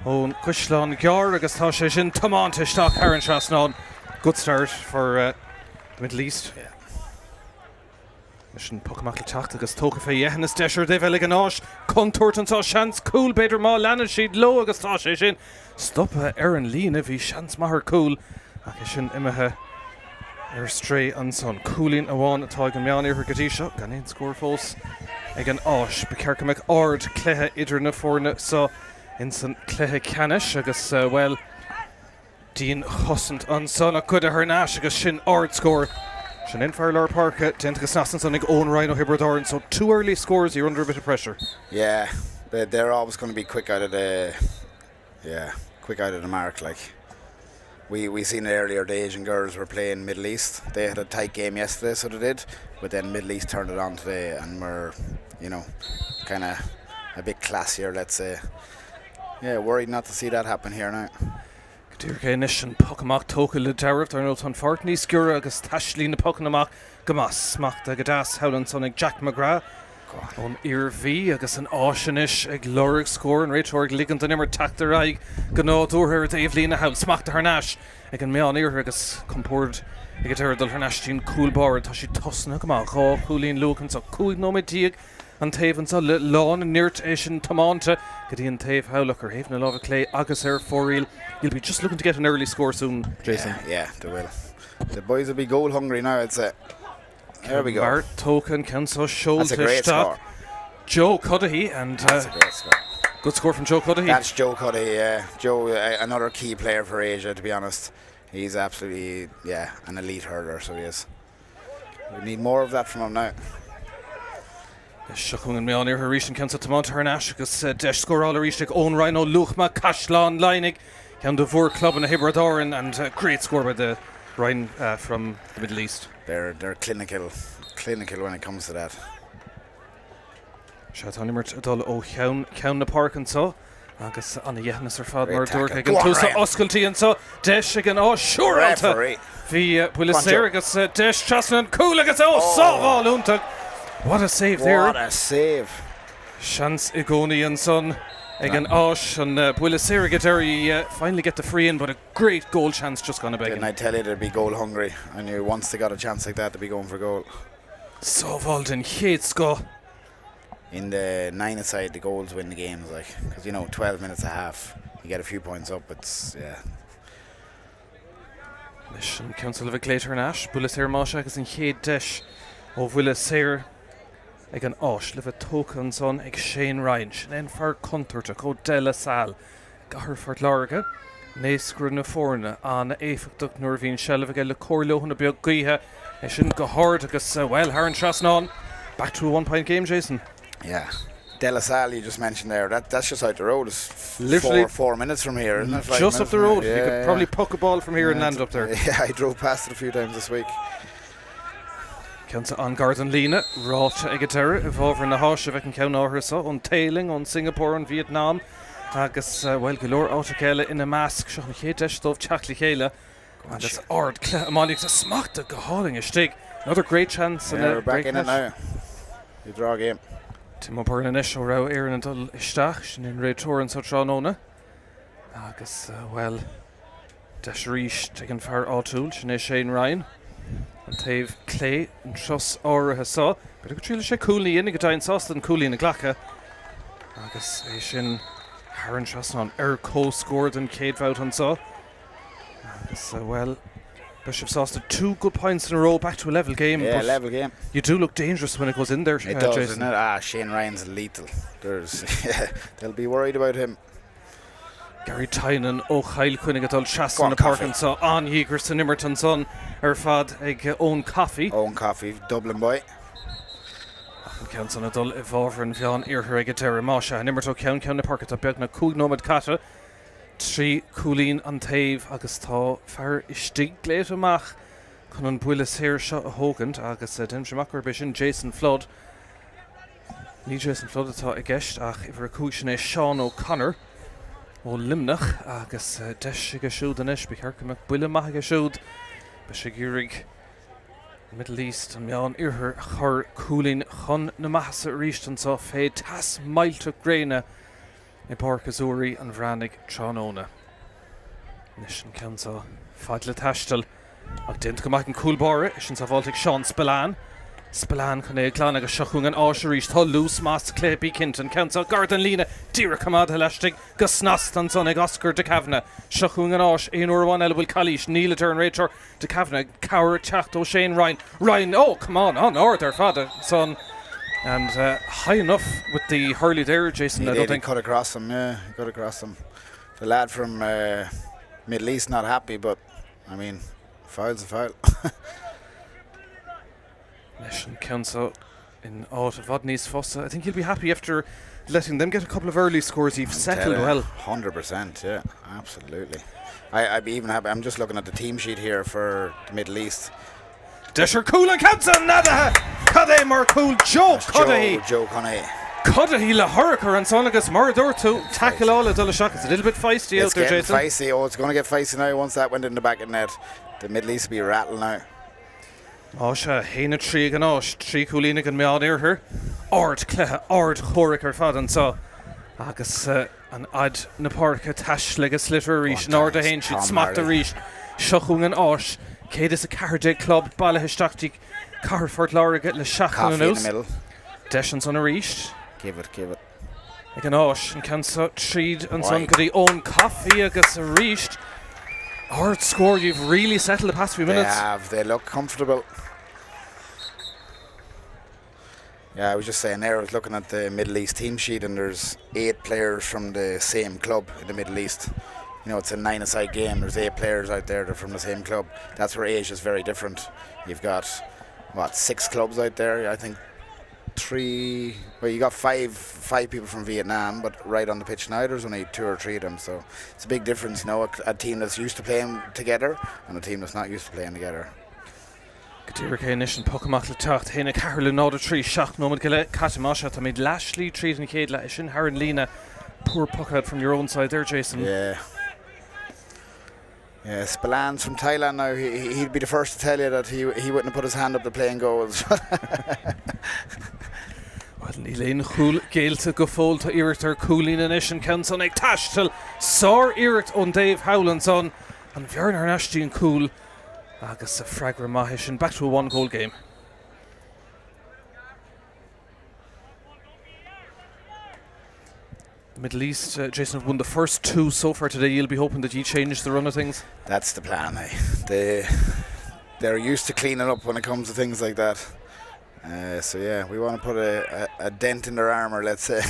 on Cuislán Gear agus tá sé sin Tomás stock hÉireann Trasnán. Good start for the Middle East. Yeah. Mission Puckmachel Tacht agus tóca fé Yehannes Desher de Velig an áis Contort and tá chance cool beidir má leanna siad low agus tá sé sin stop Aaron Lína bhí chance mahar cool agus sin imethe stray and son cooling awan atá go meán ar gadí seo gan éon score fós ag an áis becerca meach ard Cluiche idir na forna so in san Cluiche Ceannais agus well Dean Hussant an son a good hÉireann agus sin ard score sin in Fairlar Park Dentagus Nassan son ag own Rhino Hibberdoran so 2 early scores you're under a bit of pressure. Yeah, they're always going to be quick out of the mark. Like we seen it earlier, the Asian girls were playing Middle East. They had a tight game yesterday, so they did, but then Middle East turned it on today and were kind of a bit classier, let's say. Yeah, worried not to see that happen here now. Dúrcha inis an pucamach tóca le deireamh ar nó an fort níos sciúra agus taislí na pucan amach gomas smachta go das hAoine son ag Jack McGrath ón Iarmhí agus an áisinis ag lorg scór an réiteoir ligand an immer Tráchtairí go nádúthir Dave lína hail smachta Ceannais ag an meán iarthar agus compórd ag a deireadal Ceannais coolbar tá si tosna goach á chuúlín lucan sa cúig nómétíag an taobhann sa le lán an nirt é sin tamánta go dtí an taobh howlach ar héamh na lámha clé agus ar fóriil. You'll be just looking to get an early score soon, Jason. Yeah, they will. The boys will be goal hungry now, I'd say. There we go. Bart token can so shoulder. That's a great score. Joe Cudahy and that's a great score. Good score from Joe Cudahy. That's Joe Cudahy, yeah. Joe, another key player for Asia, to be honest. He's absolutely, an elite hurler, so he is. We need more of that from him now. Siachung an meán ar ríis an cansa tamánta Ceannais agus deis scóráil ríis ag ón Rhino Luchma Caisleán Láirge can the Vor club in hÉireann and great score by the Ryan from the Middle East. They're clinical when it comes to that. Seatanimert adul ó ceann na Páirc an so agus anna dhéithnas ar fad mar dúircha ag an túsa oscailtaí an so deis ag an siúrálta bhí Peile agus deis trasna an cúil agus sábháil úntaach. What a save there. What a save. Chance Igoni and son again Osh and Peile finally get the free in, but a great goal chance just gone away. Didn't I tell you they'd be goal hungry? I knew once they got a chance like that to be going for goal. So Valden hates go. In the 9-a-side the goals win the games, like, because 12 minutes a half you get a few points up. It's Mission Council of a Claytor and Ash Peile Masha agus in Chéad Deis ó Peile ag an áis le bheith tócan son ag Shane Ryan sin far contorta có de sal gahar fort Láirge néascru na fórna an éifeachtaach nuair bhíonn sellbh le cóirleohanna beag gaotha é sin go hard agus hAoine trasnán. Back to a 1-point game, Jason. Yeah. De La Salle you just mentioned there, that's just out the road. It's literally 4 minutes from here, isn't it? Just up the road. You could probably puck a ball from here and land up there. Yeah, I drove past it a few times this week. Kenta an Garden Lína ráte ag deire I bhábhar na háise bheith an ceann áthar sa ón Tailing ón Singapore an Vietnam agus go leor áta chéile ina measc seo na chéad deis dómh teachla chéile agus ard málaigh sa smachta go háling istigh. Another great chance. We're back in it now. You draw a game. Tim O'Byrne and Isho Rao hÉireann dul isteach sin in réiteoir an Tránóna agus deis ríis ag an fear áitiúil sin é Shane Ryan an taobh clé an tros áirithe sa but go tríola sé coolí in go dainn sásta an coolí na ghlacha agus é sin hAoine trasnán cóscored an céad bhát an sa agus Bishop Sauce 2 good points in a row, back to a level game. Yeah, level game. You do look dangerous when it goes in there. It does, Jason. doesn't it? Shane Ryan's lethal. They'll be worried about him. Gary Tynan ó Chail Cuinnig adul Shaston na Páirc an so an Hígur sa Nimmerton son fad ag own coffee. Own coffee, Dublin boy. Ceann adul I bhábhar an bheán iarthar ag deire Masha Nimmerton ceann na Páirc a beag na cúig nómad cata. Trí cúlín an taobh agus tá fear istigh léit amach chun an Peile seo a thógant agus den semachar be sin Jason Flood. Ní Jason Flood atá I gceist ach I bhar cúig sin é Seán O'Connor ó Limnach agus deis go siúd an is bechar go Peile maith go siúd be sé gúrig Middle East an meán iarthar chur cúlín chun na maithsa ríist an sa fé tas mailte gréine I Páirc Azzurri an Bhreathnaigh Tránóna. Nis an ceann fad le taistil ach dint go maith an coolbáire sin sa bháilteach Seán Spillane. Spillane chun é gláán agus seachún an áisiríist tá lús más clébí cint an ceann Garden Lína díra cumad leistigh go snast an son ag Oscar de Cavanagh. Seachún an áis éonúir bhain eile bhfuil calís níla turn réiteoir de Cavanagh cabhar teacht ó Shane Ryan. Ryan, oh come on order fada son. And high enough with the hurley there, Jason. I don't think cut across him. Yeah, he cut across him. The lad from Middle East not happy, but I mean, foul's a foul. Mission Council in out of Odney's Fossa. I think he'll be happy after letting them get a couple of early scores. He's settled well. 100%, yeah, absolutely. I'd be even happy. I'm just looking at the team sheet here for the Middle East. Desher cool and Canson, nada. Cuddy more cool. Joe Cudahy. Joe Cudahy. Coda he la hurricane and son agus Mordor to tackle all of the shock. It's a little bit feisty out there, Jason. Feisty. Oh, it's going to get feisty now once that went in the back of the net. The Middle East will be rattling now. Osha, Haina Tree and Osh, Tree Coolina and Meon near her. Ord Cleha, Ord Horic or Fadan so. Agus an ad na Páirc tash like a slitter reach, Nord Hain should smack the reach. Shochung and Osh, Cadis a Cardiac Club, Bala Hishtachtik, Carfort Láirge, Le Shachun and in the middle. Deshans on a reach. Give it. Like an Osh and Cansa Treed and some could he own coffee agus a reached. Ord score, you've really settled the past few minutes. They look comfortable. Yeah, I was just saying there, I was looking at the Middle East team sheet and there's 8 players from the same club in the Middle East. You know, it's a 9-a-side game, there's 8 players out there that are from the same club. That's where Asia's very different. You've got, 6 clubs out there, I think 3, well you got 5 people from Vietnam, but right on the pitch now there's only 2 or 3 of them, so it's a big difference, you know, a team that's used to playing together and a team that's not used to playing together. Cadíra Ceannais and Pocamach le Tacht, Haina Carolyn Nod Tree, Shach Nomad Gile, Catamasha, Tamid Lashley, Trees and Cade Lashin, Haran Lena. Poor puck out from your own side there, Jason. Yeah, Spillane from Thailand now, he'd be the first to tell you that he wouldn't have put his hand up to playing goals. Well, Nílain Chúl Gaelte go fóil to Irit Coolín and Ish and Canson ag tash till Sóir Irit on Dave Howlandson and Bhreathnaigh Ashty and Cool. Agus a fragra mahish and back to a 1-goal game. Middle East, Jason, have won the first 2 so far today. You'll be hoping that you change the run of things? That's the plan, They're used to cleaning up when it comes to things like that. So yeah, we want to put a dent in their armour, let's say.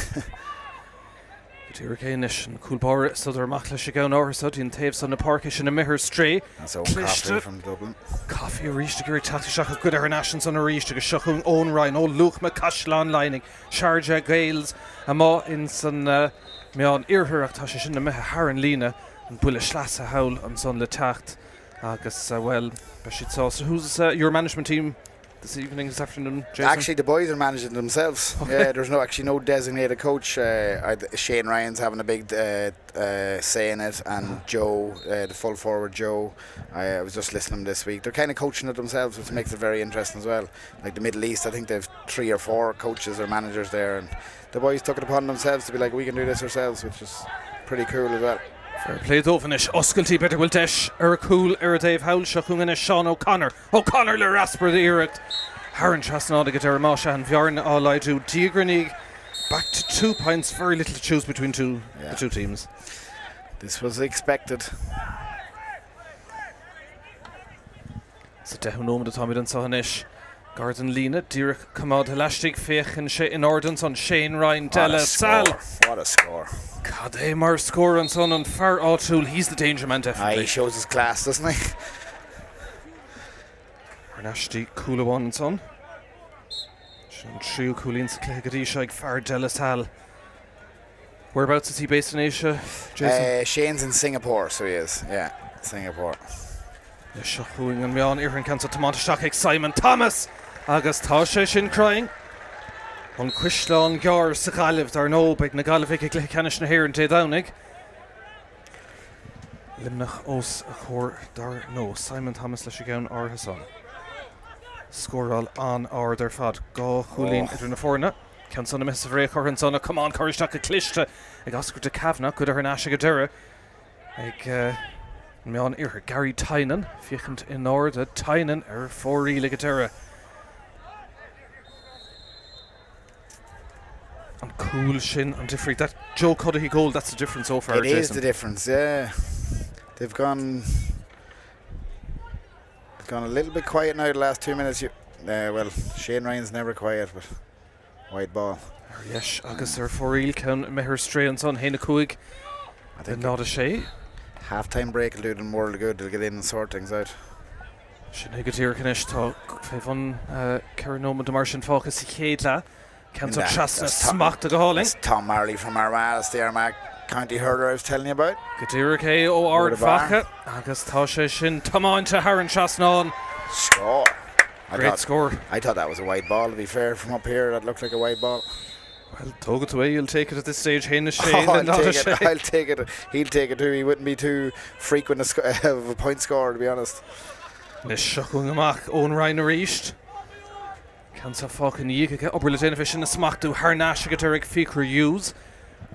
Cadíra Ceannais and Coolbar Sudir Machla Shigown Orsud in Taves on the Parkish and a Meher Stray. That's old Coffee from Dublin. Coffee reached the Giri Tati Shaka good Nations on a reach to Shachung own Ryan, old Luke McCashlan lining, Sharjah Gales, Amo in Sun Meon Irher Tashish in the Meher Haran Lena and Bulla Schlassa Howl on Sun Le Tacht. Agus well, Bashit Sauce. Who's your management team this evening, this afternoon, Jason? Actually, the boys are managing themselves. Okay. Yeah, there's no designated coach. Shane Ryan's having a big say in it, and Joe, the full forward Joe, I was just listening to him this week. They're kind of coaching it themselves, which makes it very interesting as well. Like the Middle East, I think they've 3 or 4 coaches or managers there, and the boys took it upon themselves to be like, we can do this ourselves, which is pretty cool as well. Fair play Dovanish, Osculty better will Desh, Cool, Dave Howl, Shachungana, Sean O'Connor le Rasper the Eric, Haran Trasnada Gadara Masha and Bjarn all I do, Diagranig, back to 2 points, very little to choose between the 2 teams. This was expected. So Dehunoma the Tommy and Sohanish, Gordon Lena, Dirk Kamad Halashtik, Fech and in Ordens on Shane Ryan, Della Sal. What a score. God, Amar score on son on Far O'Toole, he's the danger man definitely. He shows his class, doesn't he? Arnashti Coolawan and son. Trio Coolin Clegadish Far Della Sal. Whereabouts is he based in Asia, Jason? Shane's in Singapore, so he is. Yeah, Singapore. Shahuing and Meon hÉireann Cancer Tomatashak Simon Thomas. Agus Tasha Shin crying. On Quishlon Gar Sakalev Darno Big Nagalovic Canis na hÉireann Te Downig. Limnach Os Hor Dar no Simon Thomas Lashigown or Hassan. Score all on or their fad. Go Hulin Idrina Forna. Canson a miss of Ray Corrinsona. Come on, Corrishak a Cluiche. Ag Oscar de Kavna. Good her Nasha Gadera. Ag Meon Gary Tynan. Fiechent in order. Tynan 4 Rile Gadera. And Cool Shin and different. That Joe Cudahy goal, that's the difference so far. It is the difference, yeah. They've gone a little bit quiet now the last 2 minutes. Well, Shane Ryan's never quiet, but wide ball. Yes, Agus er for real can Meher Stray and son Haina Cuig. I think not a shay. Half-time break will do them more good. They'll get in and sort things out. Shinagatir Kanish talk Fevon Caranoma Demartian Focus HÉireann. Cancer Trasna smack to the hauling. Tom Marley from Armagh, the Armagh County hurler I was telling you about. Gadira K O Ard Vaca. Agus Tasha Shin Tomán to Haran Trasna. Score. Great score. I thought that was a wide ball, to be fair. From up here, that looked like a wide ball. Well, Tógad away, you'll take it at this stage. Hamish Oh, Shane, I'll take it. He'll take it too. He wouldn't be too frequent of a point scorer, to be honest. Nis Seachún amach ón Ryan Aríist. Cansa fucking Yiga get up in fish in the smack to Harnash Gateric Fikr use.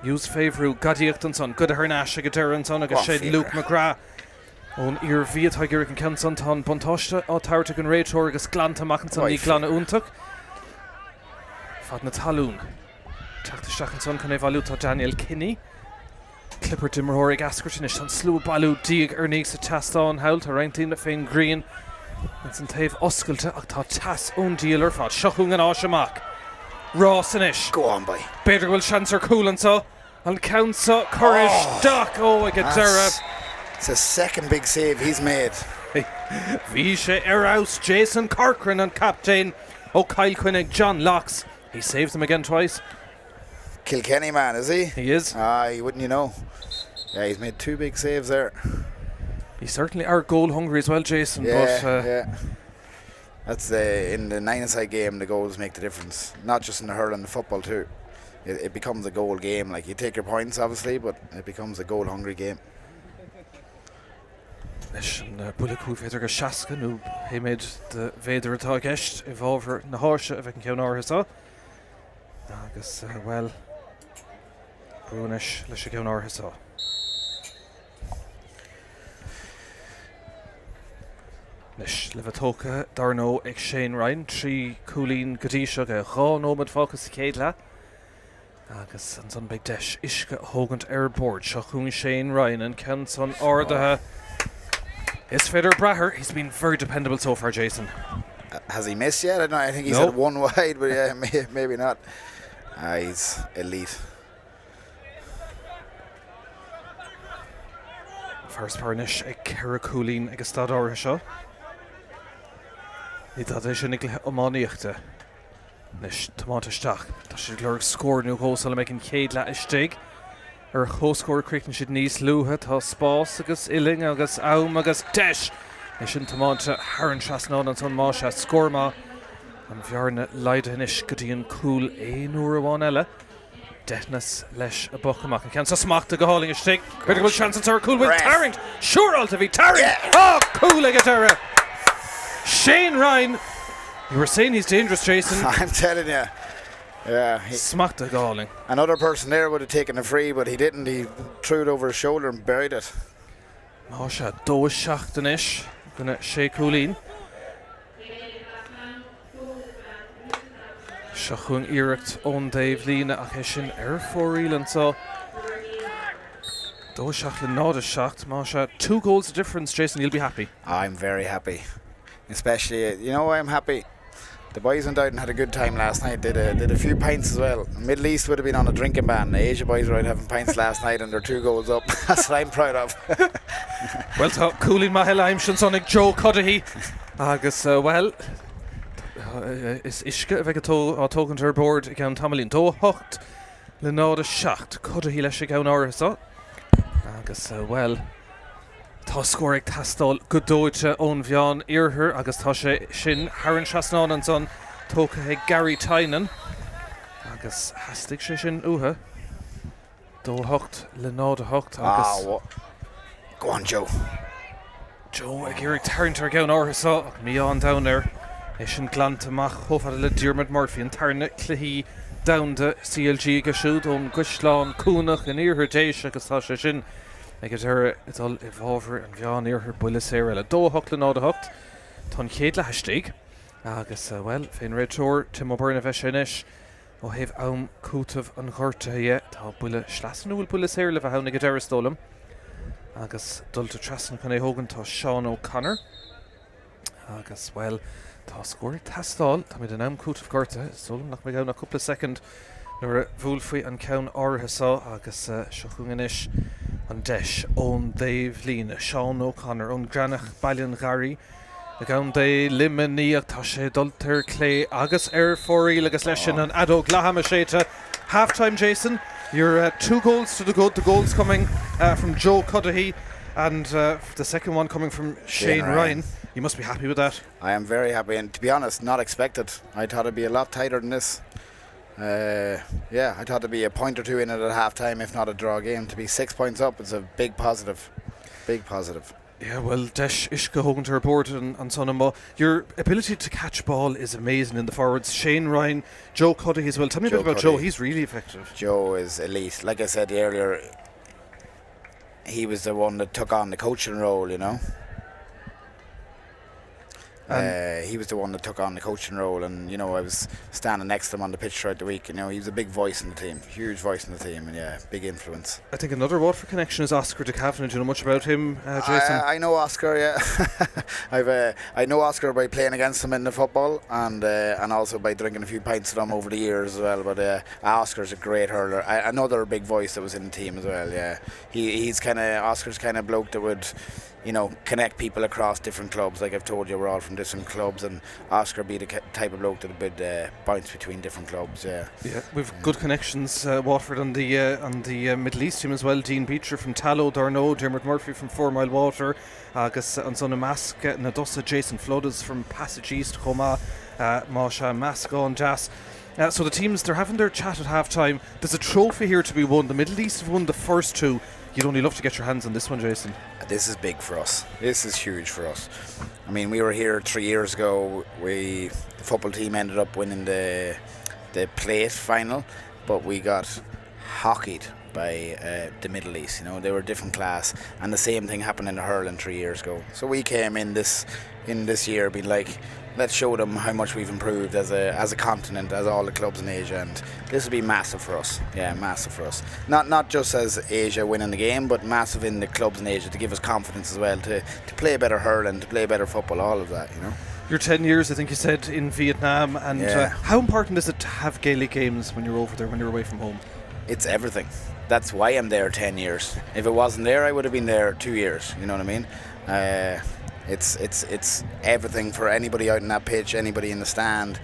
Use favourite Gadiachton son. Good Harnash Gateran son. I shed Luke McGrath. On ear Viet Hageric and Kenson Ton Bontoshta. O Tartic and Ray Torgus Glanta Mackinson. Ni Glana Untuk. Fadna Talun. Tachta Shackinson can evaluate Daniel Kinney. Clipper Dimmerhorig Askertinish on Slew Balu Dig Ernix a Taston Howl to Rantin Fane Green. It's in Tave Osculta Octa Tas own dealer for Shachung and Oshamak. Rossinish. Go on, boy. Better will chance her cool and so. And Council Courage Doc. Oh, I get Zara. It's a second big save he's made. Visha Eraus, Jason Corcoran and Captain Kyle Quinnig, John Locks. He saves them again twice. Kilkenny man, is he? He is. Wouldn't you know? Yeah, he's made 2 big saves there. He certainly are goal hungry as well, Jason. Yeah, but yeah. That's in the 9-a-side game, the goals make the difference. Not just in the hurling, the football too. It becomes a goal game. Like, you take your points, obviously, but it becomes a goal hungry game. Leis an bullachú féidir go seaca nó héimiid de féidir atá gceist I bhábhar na háise a bheith an ceann áthas agus well brúnis leis a ceann áthas leis le bheith tóca darnó ag Shane Ryan 3 cúlín godíiseach a gháómad fágus sa céad le agus an son beag deis isce thógant ar board Seachún Shane Ryan and ceann son ordathe. Is Feder Braher, he's been very dependable so far, Jason. Has he missed yet? I don't know. I think he's had 1 wide, but yeah, maybe not. He's elite. First Parnish, a Caracooline, a Gastador Hisha. He thought they should nickel Omaniachte. Nish Tomatastach. That should glor score new goal, so making Cade La Istig. Hóscóir Crichton should níos luha tá spás agus iling agus am agus deis is sin tomáinte Haran Trasnán an son máise scórma an bhearna leidenis go dtíon cúl éonúair bháin eile deithnas leis a bochamach an cean sa smachta go háling istig better go chance ar cool with Tarrant sure alta bhí Tarrant cool ag a Shane Ryan you were saying he's dangerous, Jason. I'm telling you. Yeah, smacked a galling. Another person there would have taken a free, but he didn't. He threw it over his shoulder and buried it. Mosha dós seachtanish gonna sé cúlín. Seachún iirecht ón Dave lína a sin ar 4 and so dós seach le nád a seacht. Mosha 2 goals of difference, Jason, you'll be happy. I'm very happy. Especially, you know why I'm happy? The boys went out and had a good time last night. Did a few pints as well. Middle East would have been on a drinking ban. The Asia boys were out having pints last night and they're 2 goals up. That's what I'm proud of. Well, cooling Mahelaim Shansonik Joe Cudahy. Agus well is Ishka if I could talking to her board again Tamalin Do Hocht Lenada Shacht Cudahy leis gaun áras agus well tá scóraigh tastal go dóite ón bheán iarthar agus tá sé sin Haran Trasnán an son tóca Gary Tynan agus hastig sé sin uha dó hocht le náda hocht agus go on Joe ag Eric Tarrant ar gaun áthas mí an down there is sin glantamach hófad le Diarmid Murphy an Tarna Cluichí down de CLG go siúd ón Guislán Cúnach an iarthar déis agus tá sé sin ag it's all evolver and bheán iarthar buile séir eile dó hocht le náda hocht tá chéad le heistig agus well féin réiteoir Tim O'Byrne bheith sin inis ó héh am cútamh an ghortathe tá buile slasanúil buile séir le bheith hanig go deire stólam agus dulta trasan chun é hógan tá Sean O'Connor agus well tá scóir tastáil tá mid an am cútamh ghortathe stólam nach mé gaun a cúpla second nuair a bhúil faoi an ceann áirithe agus seachún inis an deis ón Dave Lína Sean O'Connor ón Granach Bailin Gary a gaun dé limaníach tá sé dultar clé agus ar 4 agus leis sin an adó glaham a séte half-time, Jason. You're 2 goals to the good. The goals coming from Joe Cudahy and the second one coming from Shane Ryan. You must be happy with that. I am very happy, and to be honest, not expected. I thought it'd be a lot tighter than this. Yeah, I thought there'd be a point or two in it at half time, if not a draw game. To be 6 points up, it's a big positive. Big positive. Yeah, well, Desh Ishka Hogan to report on Sonama. Your ability to catch ball is amazing in the forwards. Shane Ryan, Joe Cuddy as well. Tell me a bit about Joe. He's really effective. Joe is elite. Like I said earlier, he was the one that took on the coaching role, you know. He was the one that took on the coaching role, and you know, I was standing next to him on the pitch throughout the week. You know, he was a big voice in the team, huge voice in the team, and yeah, big influence. I think another Waterford connection is Oscar de Cavan. Do you know much about him, Jason? I know Oscar, yeah. I know Oscar by playing against him in the football, and also by drinking a few pints with him over the years as well. But Oscar's a great hurler. Another big voice that was in the team as well. Yeah, Oscar's kind of bloke that would, you know, connect people across different clubs. Like I've told you, we're all from different clubs, and Oscar be the type of bloke that would bounce between different clubs. Yeah, we've good connections. Waterford on the Middle East team as well. Dean Beecher from Tallow, Darno, Dermot Murphy from 4 Mile Water, agus an son of Mask Nadossa, Jason Flooders from Passage East, Coma, Masha Masco and Jas. So the teams, they're having their chat at half time. There's a trophy here to be won. The Middle East have won the first two. You'd only love to get your hands on this one, Jason. This is big for us. This is huge for us. I mean, we were here 3 years ago. The football team ended up winning the plate final, but we got hockeyed by the Middle East. You know, they were a different class, and the same thing happened in the hurling 3 years ago. So we came in this year being like, let's show them how much we've improved as a continent, as all the clubs in Asia, and this will be massive for us. Yeah, massive for us. Not just as Asia winning the game, but massive in the clubs in Asia to give us confidence as well, to play better hurling, to play better football, all of that, you know. You're 10 years, I think you said, in Vietnam, and how important is it to have Gaelic games when you're over there, when you're away from home? It's everything. That's why I'm there 10 years. If it wasn't there, I would have been there 2 years. You know what I mean? It's everything for anybody out in that pitch, anybody in the stand.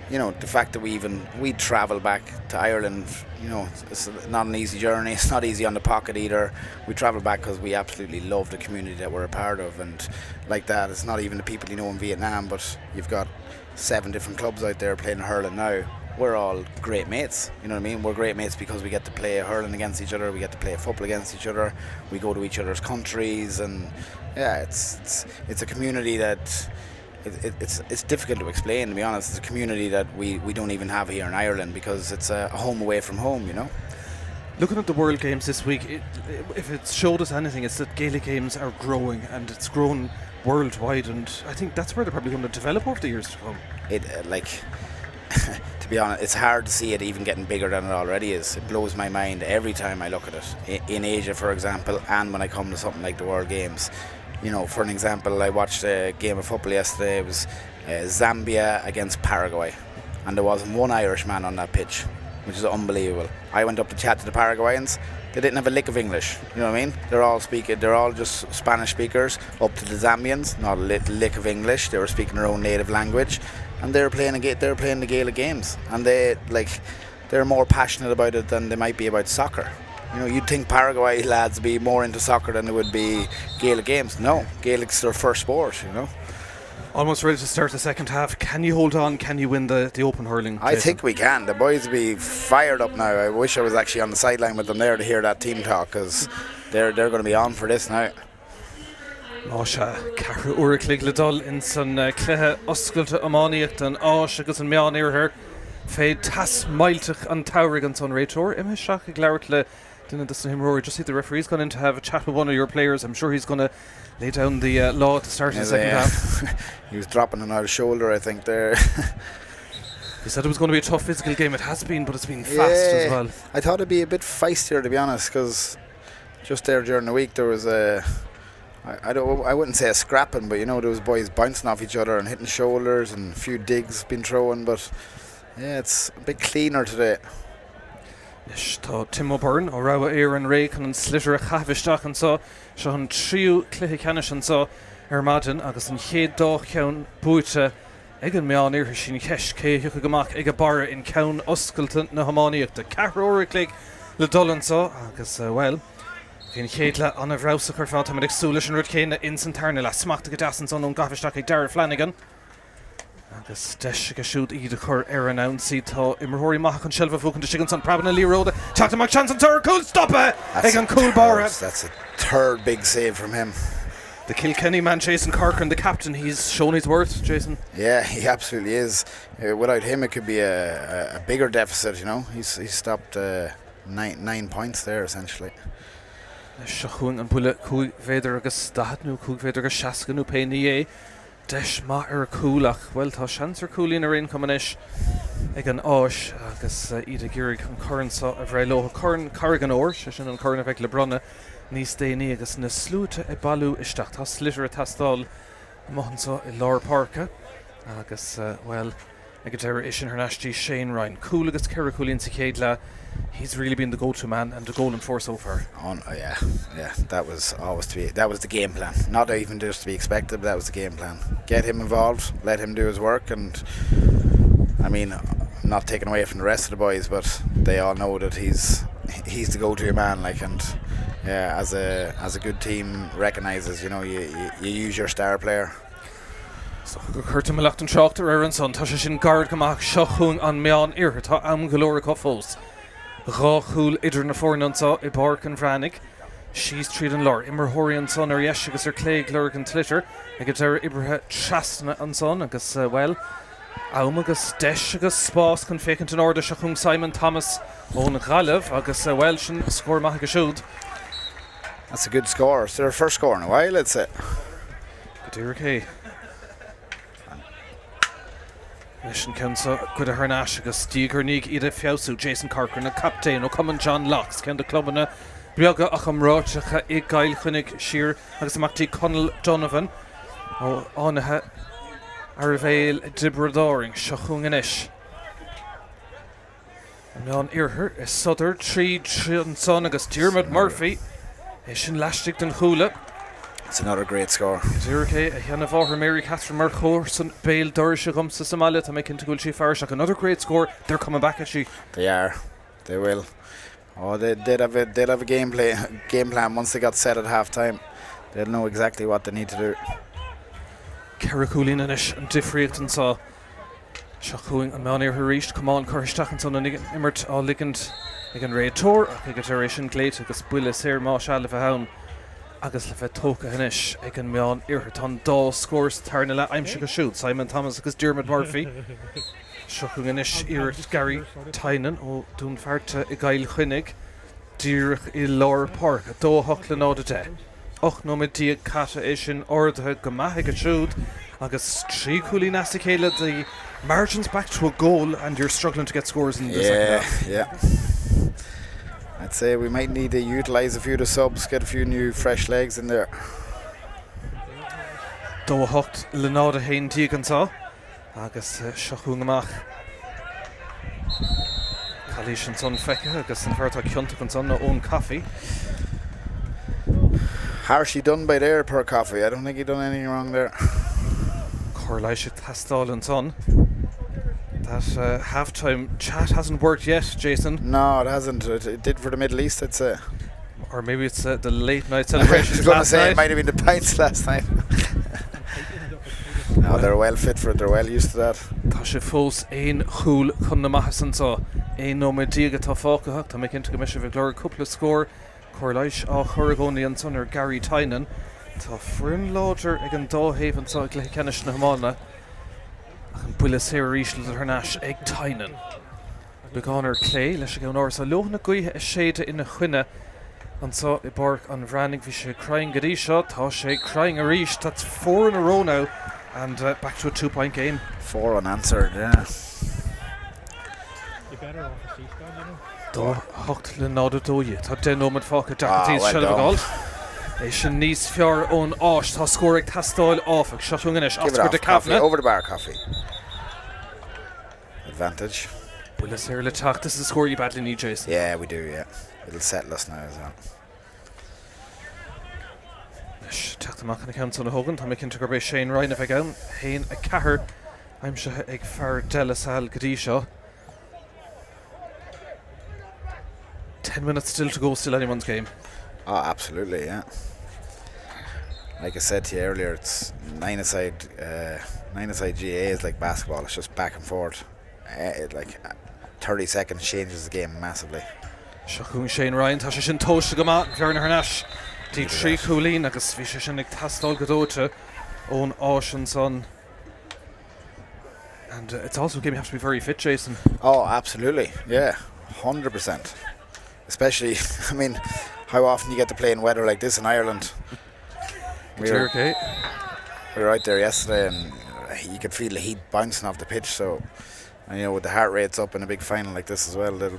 You know, the fact that we travel back to Ireland, you know, it's not an easy journey. It's not easy on the pocket either. We travel back because we absolutely love the community that we're a part of, and like that, it's not even the people you know in Vietnam, but you've got 7 different clubs out there playing hurling now. We're all great mates, you know what I mean? We're great mates because we get to play hurling against each other, we get to play football against each other, we go to each other's countries, and yeah, it's a community that it's difficult to explain, to be honest. It's a community that we don't even have here in Ireland because it's a home away from home, you know. Looking at the World Games this week, if it's showed us anything, it's that Gaelic games are growing, and it's grown worldwide, and I think that's where they're probably going to develop over the years to come. To be honest, it's hard to see it even getting bigger than it already is. It blows my mind every time I look at it. In Asia, for example, and when I come to something like the World Games. You know, for an example, I watched a game of football yesterday. It was Zambia against Paraguay, and there wasn't one Irishman on that pitch, which is unbelievable. I went up to chat to the Paraguayans. They didn't have a lick of English. You know what I mean? They're all just Spanish speakers. Up to the Zambians, not a lick of English. They were speaking their own native language, and they're playing the Gaelic games, and they're more passionate about it than they might be about soccer. You know, you'd think Paraguay lads be more into soccer than they would be Gaelic games. No, Gaelic's their first sport, you know. Almost ready to start the second half. Can you hold on? Can you win the open hurling? I think we can. The boys will be fired up now. I wish I was actually on the sideline with them there to hear that team talk, because they're going to be on for this now. Masha Craobh Clig Ledol in san Cluiche Oscailte Amaniacht an Áis agus an meán iarthar fé tas mailteach an tSaoir an son réitor. Imhe Seach ag leabhart le duine das him roar. Just see the referee's gone in to have a chat with one of your players. I'm sure he's going to lay down the law to start the second half. He was dropping on our shoulder, I think, there. He said it was going to be a tough physical game. It has been, but it's been fast as well. I thought it'd be a bit feistier, to be honest, because just there during the week there was I wouldn't say a scrapping, but you know, there was boys bouncing off each other and hitting shoulders, and a few digs been thrown, but yeah, it's a bit cleaner today. Yes, tá Tim O'Byrne ó Rabha hÉireann Rake an slitter a chafisteach an so an tríú Cluiche Ceannais an so Madin agus an chéad dó ceann buaite ag an meán iarthar sin ceis cé thucha goach ag a bara in ceann oscailte na Hamánaíocht de Craobh Clig Ledol an so agus well Bhín chéadle an a bhreabhsa chuir fáil ag súla an rud céine in san tarna le smachta go deas an son ón gafisteach ag Darragh Flanagan agus deis go siúd iad a chur hÉireann sí tá imreoirí maith an silfa fúcan de sigan san praban na líróda teachtamach chance an tSaoir cool stoppa ag an cool bar. That's a third big save from him. The Kilkenny man, Jason Corcoran, the captain, he's shown his worth, Jason. Yeah, he absolutely is. Without him, it could be a bigger deficit, you know. He's stopped 9 points there, essentially. Seachún an bula cúig féidir agus dahatnú cúig féidir agus seacanú Péile deis má ar cúlach. Well, tá seans ar cúlín ar aon cumanis ag an áis agus iad a gúrig an corn sa a bhreiló corn cargan óir se sin an corn a bheith le bronna níos déanaí agus na slúte I balú isteach tá slitir a tastáil mohan sa I Láir Páirce agus well ag deir is internationally Shane Ryan cool agus ceir cúlín sa chéad le. He's really been the go-to man and the golden force so far. Yeah, that was the game plan. Not even just to be expected, but that was the game plan. Get him involved, let him do his work, and I mean, I'm not taking away from the rest of the boys, but they all know that he's the go-to man. Like, and yeah, as a good team recognises, you know, you use your star player. So chuirte meach an Tráchtairí ar an son tá sé sin gard goach seachún an meán iartha tá am golóir fós. Ráchúil idir na fórnansa I Páirc an Bhreathnaigh. She's tríd an Láir. Imreoirí an son ar yes agus ar cléig Láirge an tSaoir. Ag deir ibrithe Trastna an son agus well. Am agus deis agus spás chun fécint an orda seachún Simon Thomas ón Craobh agus well sin scór maith go siúd. That's a good score. It's their first score in a while, I'd say. Go dtír Mission Council good a hÉireann agus Dígurníg iad a fiosú Jason Corcoran a captain ó Cumann John Locks cén de clubbanna beaga ach am ráitecha I gail chunig siar agus amachtaí Conal Donovan ó ánathe ar bhéil dibredáring seachún inis. An iarthar is Sutter trí an son agus Diarmid Murphy is sin leistigh den chúla. It's another great score. Azzurri a Hannah Vaughan Mary Catherine Marchorson Peile Dorisha Gumsa Somalia to make into Cluichí Páirc. Another great score. They're coming back at you. They are. They will. Oh, they did have a game plan once they got set at half time. They'll know exactly what they need to do. Caracúlín inis an difriachtan sa seachúing an meánaí ar ríist cumán chuirteach an son an immert á ligand ag an réad tóir ag iteration gléit agus buile séir má seala hAoine agus le bheith tóca inis ag an meán iarthar tá dá scores tarna le aimse go siúd Simon Thomas agus Diarmid Murphy seachúing inis iirecht Gary Tynan ó dún fearrta I gail chuinnig díreach I Láir Páirc a dó hochla náda de. Och no mit die Kata is in order go maithe go siúd agus trí cúlí nasa chéile the margins back to a goal and you're struggling to get scores in the second half. Yeah. I'd say we might need to utilise a few of the subs, get a few new fresh legs in there. Dó hocht le náda hain tígan sa agus seachún amach Calís an son feice agus an fearrta cionnta an son own coffee. Harshly done by there per coffee. I don't think he done anything wrong there. Cluiche tastáil an son. That half-time chat hasn't worked yet, Jason. No, it hasn't. It did for the Middle East, I'd say. Or maybe it's the late night celebrations I was going to say night. it might have been the pints last night. No, they're well fit for it. They're well used to that. Tá sé fós ein chúl chun na maithasan sa ein nóid díga tá fácaach tá mé cinnte go mis bheith glóir cúpla scór Cluiche á churagónaí an son ar Gary Tynan tá frin láidir ag an dáhéhann sa le cenis na hamána ach an buile sé rísle ar hAoine ag Tynan. Beáin ar clé leis go nóir sa lochna gaotha is séide ina chuine an sa I Páirc an Bhreathnaigh bhí sé crying go dtí seo tá sé crying a ríis. That's 4 in a row now and back to a 2-point game. 4 unanswered, yeah. You better off a C-scan, you know. Dó hocht le náda dóide tá den nóid fáca deachtaí seilbháil. É sin níos fear ón áis tá scóir ag tastáil áfach seachún inis Oscar de Cafna. Over the bar, coffee. Advantage. Buile séir le teach. This is a score you badly need, Jason. Yeah, we do, yeah. It'll settle us now as well. Teachtamach an account on a Hogan. Tá mé cinnte gur bé Shane Ryan a bheith ann. Hain a cahar aimse ag fear delasal go dtí seo. 10 minutes still to go, still anyone's game. Oh, absolutely, yeah. like I said to you earlier, it's nine-a-side GAA is like basketball. It's just back and forth. 30 seconds changes the game massively. Seachún Shane Ryan tá sé sin tóiste go maith Bhreathnaigh Harnais tí trí cúlín agus bhí sé sin ag tastáil go dóite ón áisian son. And it's also a game you have to be very fit, Jason. Oh, absolutely. Yeah, 100%. Especially, I mean, how often you get to play in weather like this in Ireland? We were out there yesterday and you could feel the heat bouncing off the pitch. So, and, you know, with the heart rates up in a big final like this as well, they'll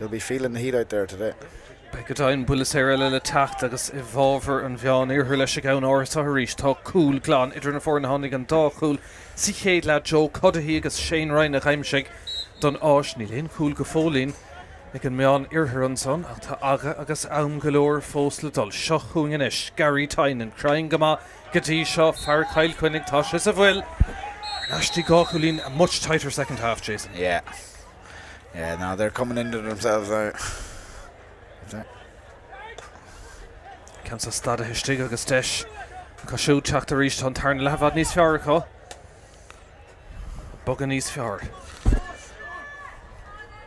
be feeling the heat out there today. Begadáin bulas éire le tacht agus I bhábhar an bheán iarthar leis a gabhán áras tá rís tá cúl glán idir na fór na hánig an dá cúl si chéad le Joe Cudahy agus Shane Ryan a chaimseig don áis ní léon cúl go fólín ag an meán iarthar an son ach tá aga agus am golóir fós le dul seachún inis Gary Tynan crying gama gotí seo fear Cail Cuinnig tá sé sa bhfuil Nasty gá cúlín a much tighter second half, Jason. Yeah, now they're coming into themselves now. Cansa stada histig agus deis Cosú Tráchtairí tá tarna lehad níos fear acu Bogan níos fear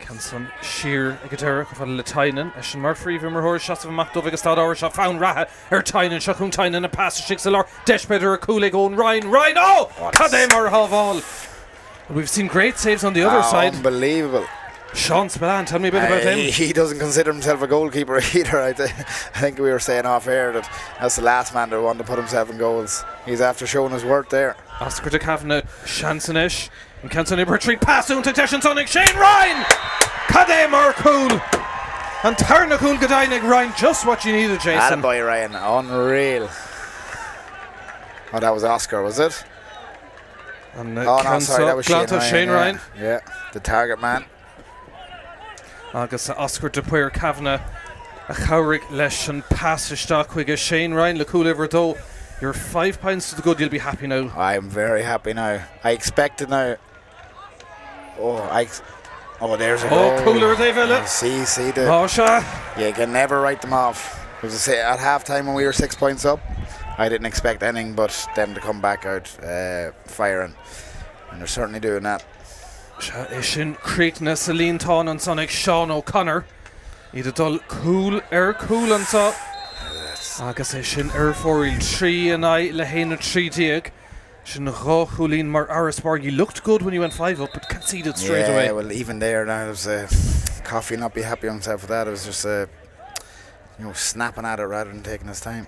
Cansan Siir ag deire go fáil le Tynan a sin mar fríomh mar thóir seasamh amach dubh agus stád áir se fán rathe Tynan seachún Tynan a pass sig sa lár deis beidir a cúlaigh ón Ryan oh! Cad é mar halbháil. We've seen great saves on the other side. Unbelievable. Sean Spillane, tell me a bit about him. He doesn't consider himself a goalkeeper either. I think we were saying off air that that's the last man that wanted to put himself in goals. He's after showing his worth there. Oscar de Kavanagh, Chansonish, and Canson Ibertreat pass on to Teshan Sonic, Shane Ryan! Cadé mar cool! And Tarna cool Godainig Ryan, just what you needed, Jason. Attaboy Ryan, unreal. Oh, that was Oscar, was it? And no, sorry, that was Shane Ryan. Yeah, the target man. Agus Oscar de Páirc Kavanagh a chabhraigh leis an pass isteach chuige Shane Ryan le cúil over dó. You're 5 points to the good, you'll be happy now. I'm very happy now. I expected now. Oh, there's a goal. Cooler they will it. See the. You can never write them off. As I say, at half time when we were 6 points up, I didn't expect anything but them to come back out firing, and they're certainly doing that. Sin Creatna Celine Tán an Sonic Sean O'Connor Iad a dul cool an sa agus sin fóil 3 and I le héanana 3 diag sin rá chulín mar Arisborg. You looked good when you went 5 up but conceded straight away. Yeah, well even there now there's Coffey not be happy on himself with that. It was just snapping at it rather than taking his time.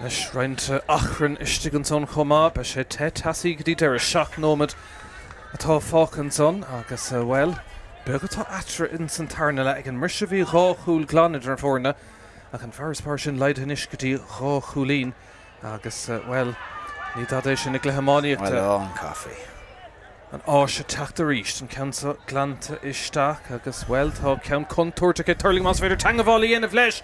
Leis roint achran istigan son chomá be sé tasí gotí deir a seach nómad atá fácan son agus well beagatá atra in san tarna le ag an mar se bhí rá chúl glán idir an fórna ach an fearspáir sin leid hanis gotí rá chúlín agus well ní dá é sin ag lehamáíochta. Well on Coffey. An áise teachta ríist an cansa glanta isteach agus well tá ceann contúirte go turling más féidir tangahálaí inamh leis.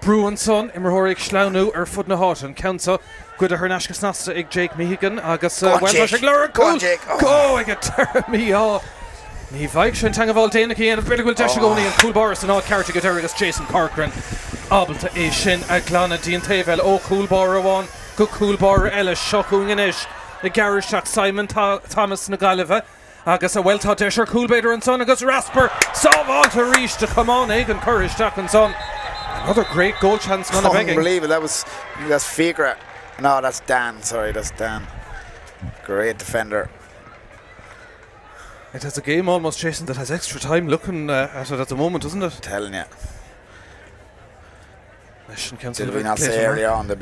Brúan son immerthóir ag sleanú ar fud na háit an cansa Good her Nash Snasta ag Jake Mehigan agus well Glóra cool go ag a mí ní bhaig sin tangaháil déanaí an bit goil de gcónaí an cool boris an á ceirte go agus Jason Corcoran ábalta é sin a glána díon taobhil ó cool bar amháin go cool bar eile seachún inis na garisteach Simon Thomas na Galibh agus a bhfuiltá deisir coolbeidir an son agus Rasper sábháilta ríis de chumán ag an curisteach an son. Another great goal chance, none of begging. Unbelievable, that's Figra. No, that's Dan, sorry, that's Dan. Great defender. It has a game almost, Jason, that has extra time looking at it at the moment, doesn't it? Telling you. Did we not say early on there'd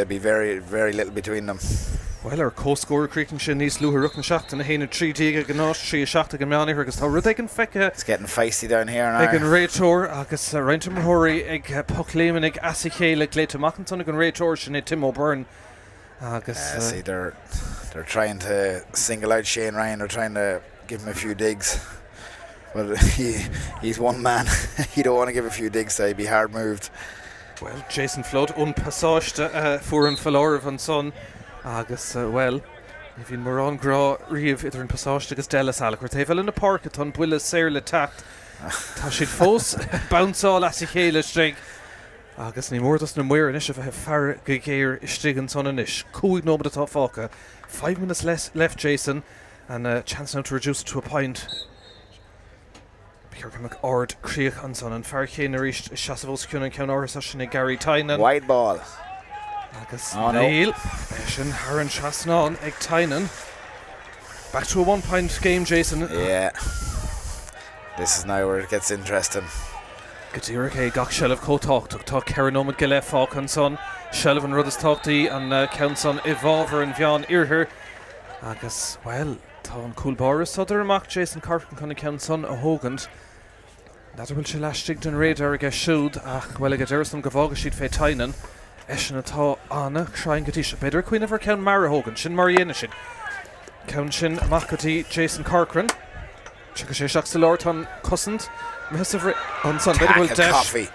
be very, very little between them. Well, our co-scorer Cretan sin níos luútha ruch na seachta na héanana 3 díga gnáis 3 seachta go meánaí agus tá rud ag an feice. It's getting feisty down here now. Ag an réiteóir agus roinnt marthirí ag pucléimean ag Asichéal ag Léite Mackinson ag an réiteóir sin é Tim O'Byrne agus see they're trying to single out Shane Ryan. They're trying to give him a few digs, but he's one man. You don't want to give a few digs to he'd be hard moved. Well, Jason Flood unpassáiste fuair an fallóir an son agus well if in mar an grá riamh idir an passáiste agus Delas Alacor taobhfuil in na Páirc atá buile séir le tacht tá siad fós bounceáil Asichéal string agus ní mórdas na muir in is if far gigéir istigan son in ish. Cúig no the top fáca. 5 minutes left, Jason, and a chance now to reduce it to a point. Pearc Ord Craobh an son and Páirc chéanna ríist Seasavos Ciúin Ceann Áras Sinna Gary Tynan. Wide ball. Agus Neil Sin Haren Trasnán ag Tynan. Back to a 1 point game, Jason. Yeah. This is now where it gets interesting. Gadira K gach Shelf Cotalk took talk Keranomad Gile Falk and son. Shelf and Rudders Talkty and Countson Evolver and Vian Irher. Agus, well, Tá cool Boris Sutter amach Jason Carpenter Connie Countson a Hogand. That will she lastig den radar ag shoot ach well ag Derson Gavaga sheet fe Tynan. Eshin atá Anna trying Gatisha better Queen of her Count Mara Hogan Shin Mariana Shin. Count Shin Makati Jason Corcoran. Check a shak the Lord on Cussant. Massive on Sunday will dash. Coffee.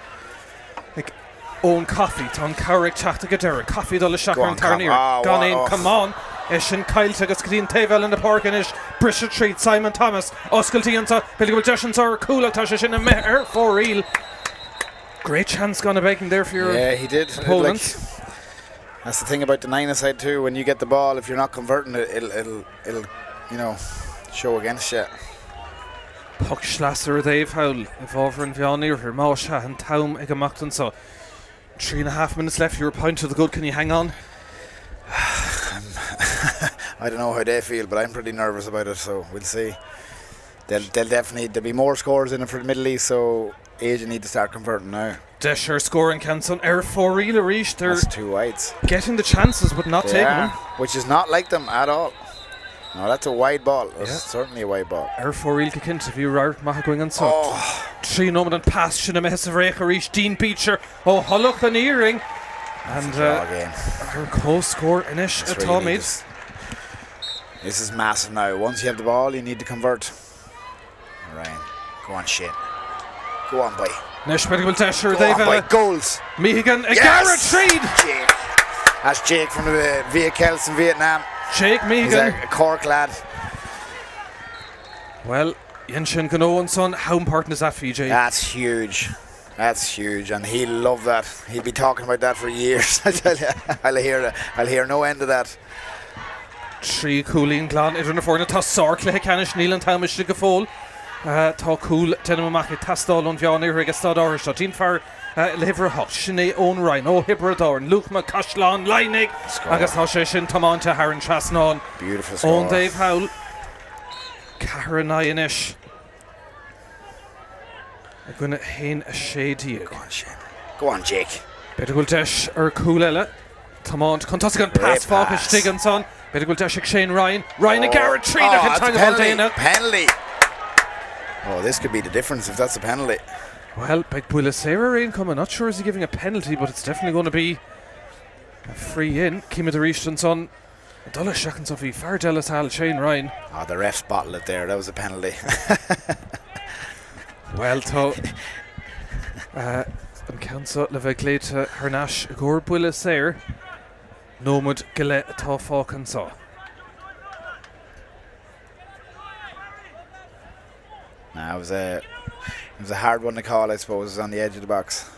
Like own coffee on Carrick Chachta Gadera. Coffee dolla Shaka and Tarnier. Gone in, come on. Eshin Kyle Tegas Kadeen Tavel in the park and ish. Brisha Treat, Simon Thomas, Osculty and Billy will Jashin or Kula Tasha in a meher for real. Great chance gonna baking there for your he did. opponent. That's the thing about the nine side too. When you get the ball, if you're not converting it, it'll you know show against you. Puck Schlasser Dave Howell, Evolver and Vian Irher, Mausha and Taum Egamachton. So 3.5 minutes left. You're a point to the good. Can you hang on? I don't know how they feel, but I'm pretty nervous about it. So we'll see. There'll be more scores in it for the Middle East. So Asia need to start converting now. Desher scoring Canson Air 4 real reach. They're That's 2 wides. Getting the chances but not taking them. Which is not like them at all. No, that's a wide ball. That's certainly a wide ball. Air 4 real kick into view right Maha going on so. 3 nomen and pass Shinna Mehesa Vrecha reach Dean Beecher. Oh Hollock an earring. And her co-score Inish at Tommy. This is massive now. Once you have the ball, you need to convert. Ryan, go on, Shane. Go on, boy. Nish Medical Tesher, they've goals. Mehigan, Garrett Reid. That's Jake from the Míchéal in Vietnam. Jake Mehigan. He's a Cork lad. Well, Yenshin Gano and son, how important is that for you, Jake? That's huge. That's huge, and he'll love that. He'll be talking about that for years. I tell you, I'll hear no end of that. 3 Coolín Glan idir na fórna tá Sorcla Canis Neil and Thomas go fól tá cool Tenamach tastal on Vian Irher agus stad áris tá tín far Liver Hot Sinead Owen Ryan ó Hibrador Luke McCashlan Leinig agus tá sé sin Tománta Haran Trasnán. Beautiful score. On Dave Howell Caharanainish I'm going to hain a shade here. Go on, Shane. Go on, Jake. Better go dash Coolella Tomant Contosigan pass Focus Stigginson. Better go dash Shane Ryan a Garrett Tree penalty. Oh, this could be the difference if that's a penalty. Well, big Buila Sarah Rain coming. Not sure is he giving a penalty, but it's definitely going to be a free in. Kima de Richtonson. Dulles Shakan Sophie Fardelis Hal Shane Ryan. Oh, the refs bottled it there. That was a penalty. Well, to Council Leveglet Hernash Gore Buila Sarah. Nomad Gile Atá Fácan Saw. It was a hard one to call, I suppose. It was on the edge of the box.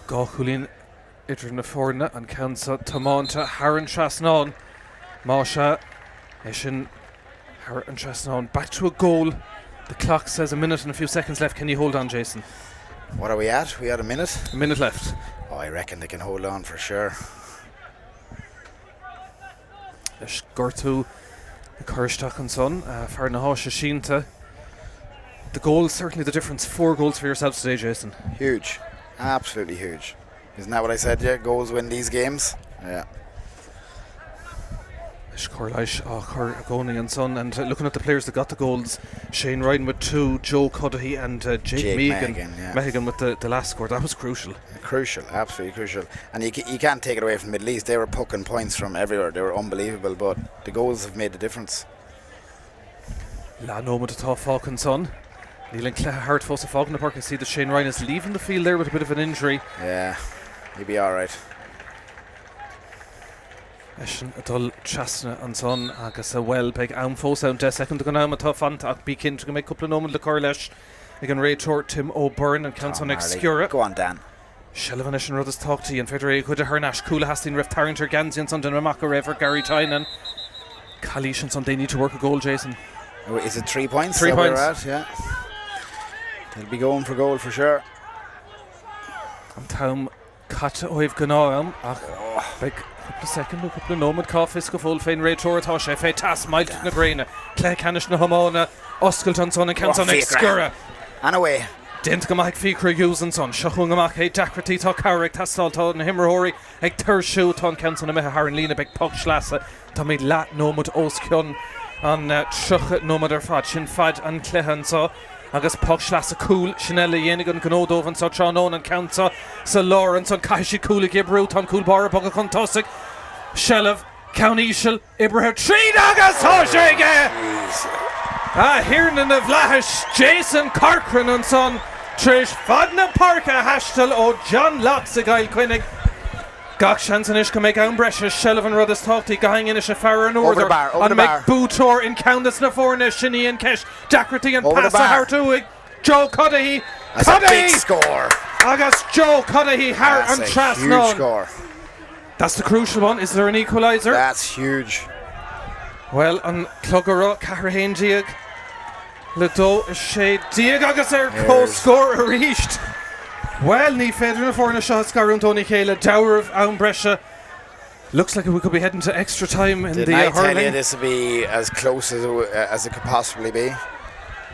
Gachulín idir na fórna an Council Tománta Haran Trasnán. Masha Eshin Haran Trasnán back to a goal. The clock says a minute and a few seconds left. Can you hold on, Jason? What are we at? We had a minute? A minute left. Oh, I reckon they can hold on for sure. Gortu Kirstach and son Farnahosha Shinta. The goal is certainly the difference. 4 goals for yourself today, Jason. Huge. Absolutely huge. Isn't that what I said? Yeah, goals win these games. Yeah. Corlish, Goni and son, and looking at the players that got the goals, Shane Ryan with 2, Joe Cuddihy and Jake Mehigan with the last score. That was crucial. Crucial, absolutely crucial. And you can't take it away from the Middle East. They were pucking points from everywhere. They were unbelievable, but the goals have made the difference. La Noma to Tá Falcon son. Neil and Hart Fossa Falcon Park. I see that Shane Ryan is leaving the field there with a bit of an injury. Yeah, he'll be alright. Eshin adul Chasna and son agus a well big Amfo sound second to go now Matá Fanta be kin to make couple of nomen the Corlish again Ray Tor Tim O'Byrne and Council Excura. Go on, Dan. Shelvan is an rud is Tráchtairí and Federaí could hÉireann Coola Hastin Rift Tarrinter Gansian son den Maka River Gary Tynan. Kalish and son they need to work a goal, Jason. Is it 3 points? 3 points. At, yeah. They'll be going for goal for sure. And Tom Cat O'Ive Ganaam. Like couple of seconds, couple of moment coffee full fein Ray Toratosh, Fe Tas Mild Nagrena, Clay Canish na Hamona, Osculton son and Canton Excura. And away. Dent go mac Fikra using son, Shahunga mac hey Dakrati to Carrick, Tastal and Himmerhori, Eg Tershu ton Canton and Meharan Lena Big Puck Schlassa, Tommy Lat Nomad Oskun, and Chuch Nomad Fad, Shin Fad and Clehan so. Agus Puck Schlassa cool, Chanel Yenigan Ganodov and so Chanon and Cansa, so Lawrence and Kaishi Cool Gibru, Tom Cool Bar, Bugga Contosic, Shelov, Counishal, Ibrahim Tree Dagas Hoshege! HÉireann of Vlahish, Jason Corcoran and son, Trish Fadna Parka Hashtal o John Loxagail Quinnig. Gach Shansanish can make Ambresha, Shelov and Rudis Tráchtairí, Gang in a Shafara and Order, and make Bootor in Countess Naforna, Shinny and Kesh, Dakrati and Passa Hartuig, Joe Cudahy. That's a big score. August Joe Cudahy, Hart and Trasnon. Huge score. That's the crucial one. Is there an equaliser? That's huge. Well, on Clugara, Cahrahain Diag, Ledo, Shade, Diag, August co-score reached. Well, ní féidir na fórna seo scarún Tony Chéile, Dower of Ambresha. Looks like we could be heading to extra time in Didn't I hurling. tell you this will be as close as it could possibly be?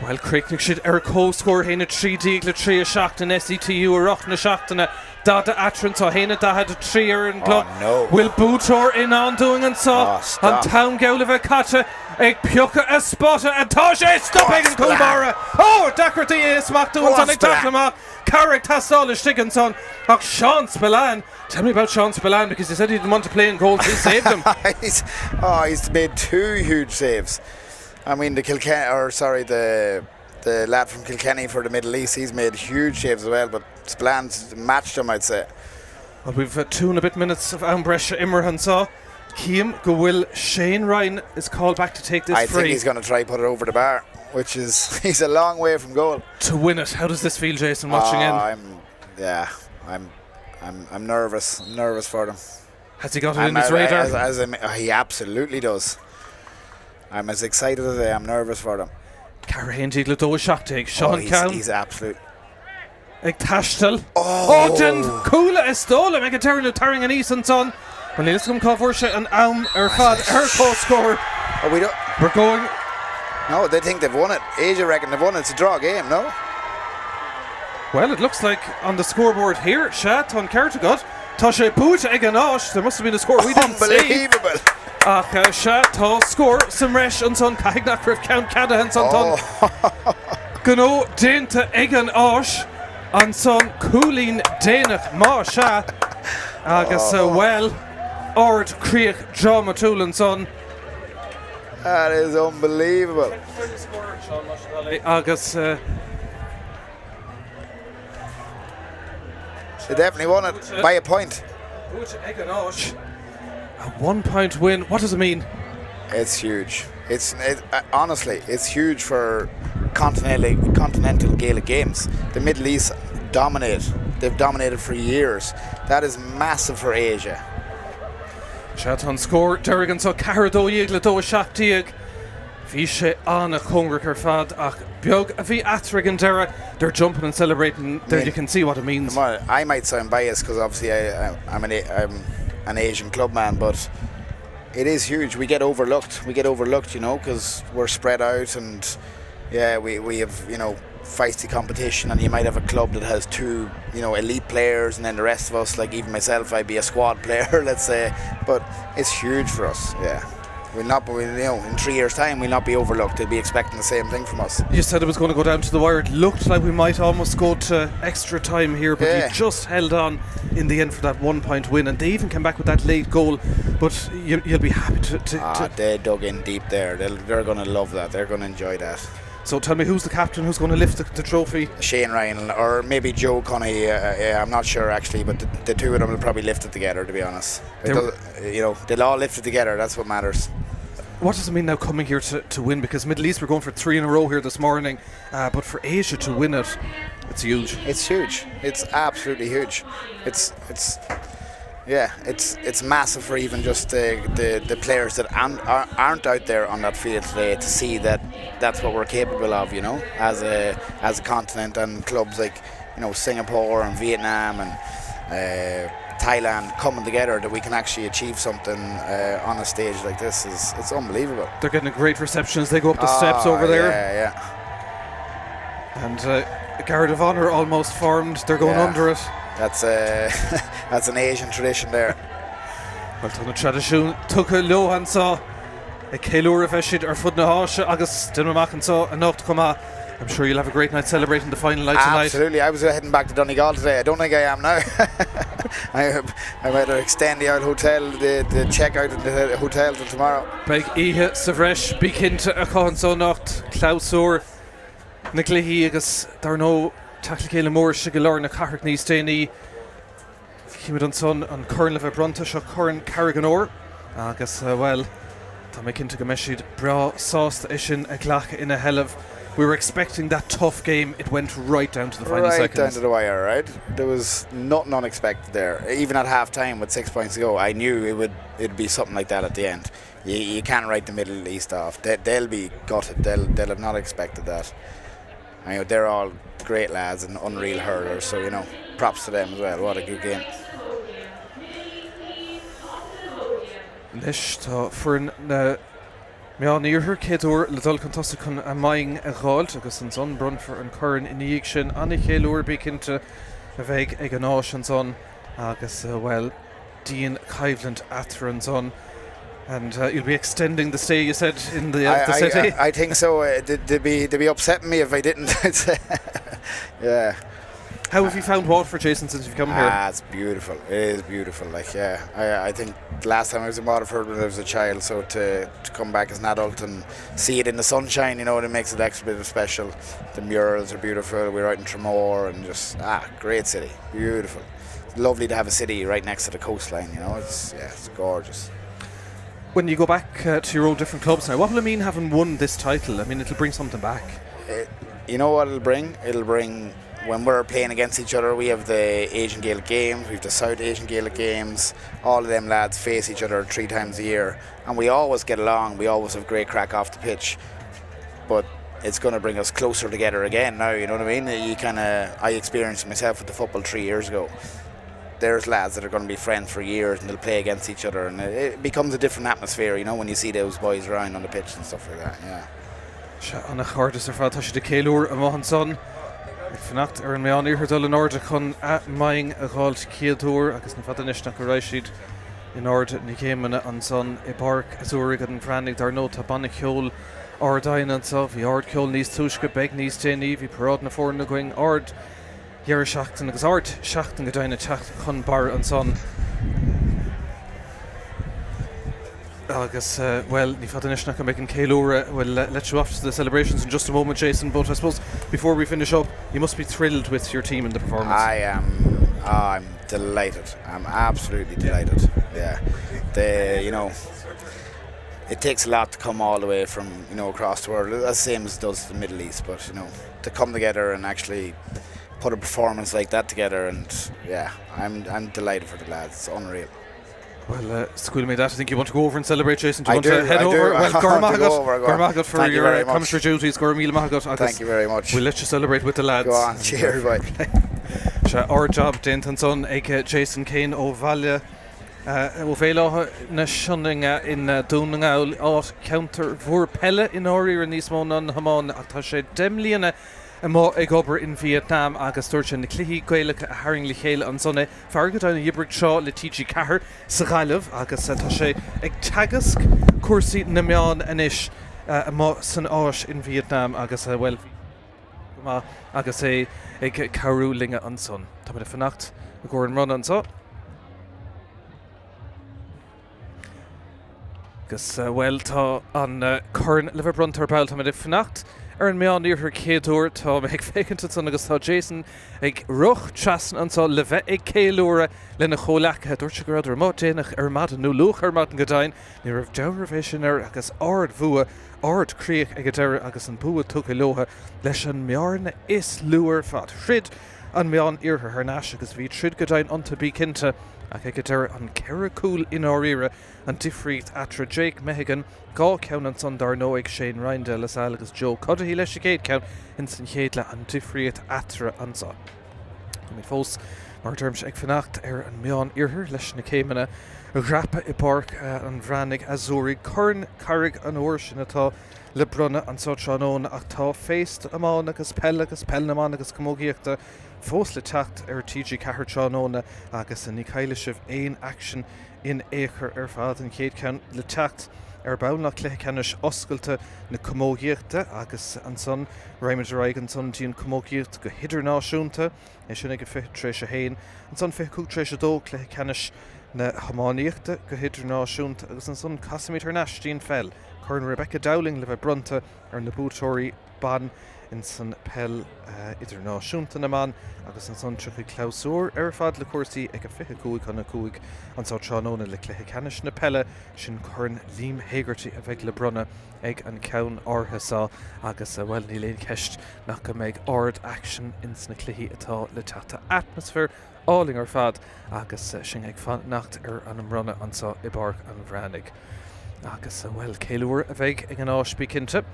Well, Craignick should co-score héna 3 dígla 3 seach in SETU or roch na seachtainna Dada Atrin so héna da had a 3 in club. Oh no. Will Bootor in on doing and so and Town Gowliva Kata ag Pioca a spotta and Toshe stopping in Kulbara. Oh, Dakrati is smack doing something Taklama. Carrick Tassolish Dickinson. Oh, Sean Spillane. Tell me about Sean Spillane because he said he didn't want to play in goals. He saved him. He's made 2 huge saves. I mean, the lad from Kilkenny for the Middle East, he's made huge saves as well, but Spillane's matched him, I'd say. Well, we've 2 and a bit minutes of Ambresha Immerhan saw. Keam go will Shane Ryan is called back to take this free. I think he's going to try put it over the bar, which is he's a long way from goal. To win it, how does this feel, Jason? Watching in, I'm nervous. I'm nervous for them. Has he got it in his radar? He absolutely does. I'm as excited as I am nervous for them. Carahan Gigledo Shaktig, Sean Cowan. He's absolute. Ag Tashtal. Oh, den Coola is stolen. Make a turn of Tarring and Easton son. When they listen to Coversha and Fad, score. We're going. No, they think they've won it. Asia reckon they've won it. It's a draw game, no? Well, it looks like on the scoreboard here, Shat on Kertagot, Tasha Boot Eganosh. There must have been a score we didn't see. Unbelievable. Shat to score Simresh and son Kahignak Riff Count Cadahan son Gano Dinta Egan Osh and son Coolin Danach Ma Sha Agus well Ord Creek Drama Tool and son. That is unbelievable. Agus they definitely won it by a point. A 1 point win. What does it mean? It's huge. Honestly, it's huge for continental Gaelic games. The Middle East dominate. They've dominated for years. That is massive for Asia. Shatan score. Derrigan so Carado Yigledo Shaktiag. Vishe Anna Congricur Fad Ach Biog Avi Atrigan Dera. They're jumping and celebrating. There you can see what it means. I might sound biased because obviously I'm an Asian clubman, but it is huge. We get overlooked, you know, because we're spread out, and we have, you know, feisty competition, and you might have a club that has 2, you know, elite players, and then the rest of us, like even myself, I'd be a squad player, let's say, but it's huge for us. We'll not, you know, in 3 years' time, we'll not be overlooked. They'll be expecting the same thing from us. You said it was going to go down to the wire. It looked like we might almost go to extra time here, but you just held on in the end for that 1 point win, and they even came back with that late goal. But you'll be happy to they dug in deep there. They're going to love that. They're going to enjoy that. So tell me, who's the captain? Who's going to lift the trophy? Shane Ryan or maybe Joe Connolly. I'm not sure actually, but the 2 of them will probably lift it together. To be honest, you know, they'll all lift it together. That's what matters. What does it mean now coming here to win? Because Middle East, we're going for 3 in a row here this morning, but for Asia to win it, It's huge. It's huge. It's absolutely huge. It's massive for even just the players that aren't out there on that field today to see that that's what we're capable of, you know, as a continent, and clubs like, you know, Singapore and Vietnam and Thailand coming together, that we can actually achieve something on a stage like this it's unbelievable. They're getting a great reception as they go up the steps over there. Yeah. And a guard of honour almost formed. They're going under it. That's an Asian tradition there. Well, Tuna tradition took a low and saw a Ceannais a bheith ar fud na háise agus den machchan saw enough to come out. I'm sure you'll have a great night celebrating the final night tonight. Absolutely. I was heading back to Donegal today. I don't think I am now. I might extend the old hotel, the check out of the hotel till tomorrow. Beg ihe sa bhreis bícinnte a chuan so nacht tSaoir na Cluichí agus dar nó tackle céile mór se go leor na Páirc níos déanaí cíimiid an son an curn le bheith bronta seo curn Carriganóir agus well tá mé cinnte go meisiad bra sásta isin a ghlacha ina helleh. We were expecting that tough game. It went right down to the final seconds. Right down to the wire, right? There was nothing unexpected there. Even at half time with 6 points to go, I knew it'd be something like that at the end. You can't write the Middle East off. They'll be gutted. They'll have not expected that. I know they're all great lads and unreal hurlers, so, you know, props to them as well. What a good game. Leis tá fuair na Míchéal níorthar céadúir le dul contasta chun a maing a gháilt agus an son brun for an curran in íag sin anna chéalúir bícinnte a bheith ag an áis an son agus well Dean Cleveland after an son. And you'll be extending the stay, you said, in the city? I think so. They'd be upsetting me if I didn't. Yeah. How have you found Waterford, Jason, since you've come here? It's beautiful. It is beautiful. Like, yeah, I think the last time I was in Waterford when I was a child, so to come back as an adult and see it in the sunshine, you know, it makes it extra bit special. The murals are beautiful. We're out in Tramore and just great city, beautiful. It's lovely to have a city right next to the coastline. You know, it's gorgeous. When you go back to your old different clubs now, what will it mean having won this title? I mean, it'll bring something back. You know what it'll bring? It'll bring, when we're playing against each other, we have the Asian Gaelic Games, we have the South Asian Gaelic Games. All of them lads face each other 3 times a year, and we always get along. We always have great crack off the pitch. But it's going to bring us closer together again now. You know what I mean? I experienced it myself with the football 3 years ago. There's lads that are going to be friends for years and they'll play against each other, and it becomes a different atmosphere, you know, when you see those boys around on the pitch and stuff like that. Yeah. Anna Chardas ar fad tá si de Ceannais a mahan son ag fannacht ar an Míchéal níorthar dul in orda chun a maing a gháilt céadúir agus na fada inis nach go raibh siad in orda ní céimena an son I Páirc Azzurri an Bhreathnaigh dar nó tá banna ceol ordain an sa bhí ord ceol níos túisce beg níos déanaí bhí parád na fór na going ord Dhear seachtain agus ard seachtain go daine teach chun bar an son. Agus, well, ní fad inis nach go meid an Ceannais will let you off to the celebrations in just a moment, Jason, but I suppose before we finish up, you must be thrilled with your team and the performance. I am. I'm delighted. I'm absolutely delighted. Yeah. You know, it takes a lot to come all the way from, you know, across the world, the same as it does the Middle East, but, you know, to come together and actually put a performance like that together, and yeah, I'm delighted for the lads. It's unreal. Well, school made that. I think you want to go over and celebrate, Jason. Do you want to head over? Well, Gormagat for your commentary duties. Thank you very much. We'll let you celebrate with the lads. Go on, cheers, bye. Our job, Dent and Son, aka Jason Kane O'Valia. O'Valia na shunning in Dúnagáil out counter for Peile in Orir and Nismon on Hamon Attaché Demliana. Má ag obair in Vietnam agus dúirt sin na Cluichí Gaeilge a hAoine Míchéal an sonne fargad an Ibrigh seo le TG Cahar sa Ghailmh agus tá sé ag tagasc cuasaí na meán inis má san áis in Vietnam agus well agus é ag cabhrú linge an son. Tá muid fannacht a gcóir an run an so. Agus well tá an curn le bheith bruntar bail tá muid fannacht ar an meán níor céadúir tá ag fécinn san agus tá Jason ag ruch trasan ansá le bheith ag céúra lena cholecha dúirt se go raidir má déanach ar mad nó luch ar mad an godain ní rah deirh sin ar agus ard bhua ardcríoch ag deire agus an bua tu lotha leis an mearna is luúr fad chrid an meán iartha hAoireann agus bhí trid godain ionta bí cinnte ach ag deire an ceire cúil in áíire an difricht atra Jake Mehigan gá ceann an son dar nó ag Shane Rindell as agus Joe Cuddihy leis a céad ceann in san chéadle an difricht atra ansá. Mí fós mar derms ag fannacht ar an meán iarthar leis na céimena a grappa I Páirc an Bhreathnaigh Azzurri chun carrig an uair sin atá le brunne an Ceannais ach tá féist amán agus Peile amán agus commógaíochta fós le teacht ar TG Cahar Ceannais agus in Míchéal sibh éon action in éair ar fad an chéad ceann le teacht ar bánach Cluiche ceannis oscailte na commógaíochta agus an son Raimid Raig an son díon commógaíocht go hIireannáisiúnta é sin ag go fé trééis a héin an son fé cúg trééis a dó Cluiche ceannis na hamáníochta go hIireannáisiúnta agus an son Casamid Arnastíon fel chun Rebecca Dowling le bheith brunta ar na bútóirí ban in san Peile idirnáisiúnta na man agus an son tucha cláusúr ar fad le cuasaí ag go fiche cúig chuna cúig an Ceannais le Cluiche ceannis na Peile sin chun líam héigeirtí a bheith le brunne ag an ceann árthasá agus bhfuil ní léon ceist nach go méid ard action in sna cluichí atá le teachta atmosfér áling ar fad agus sin ag fannacht ar an runne ansá I Páirc an Bhreathnaigh. Agus bhfuil céúir a bheith ag an áisbí cinnte.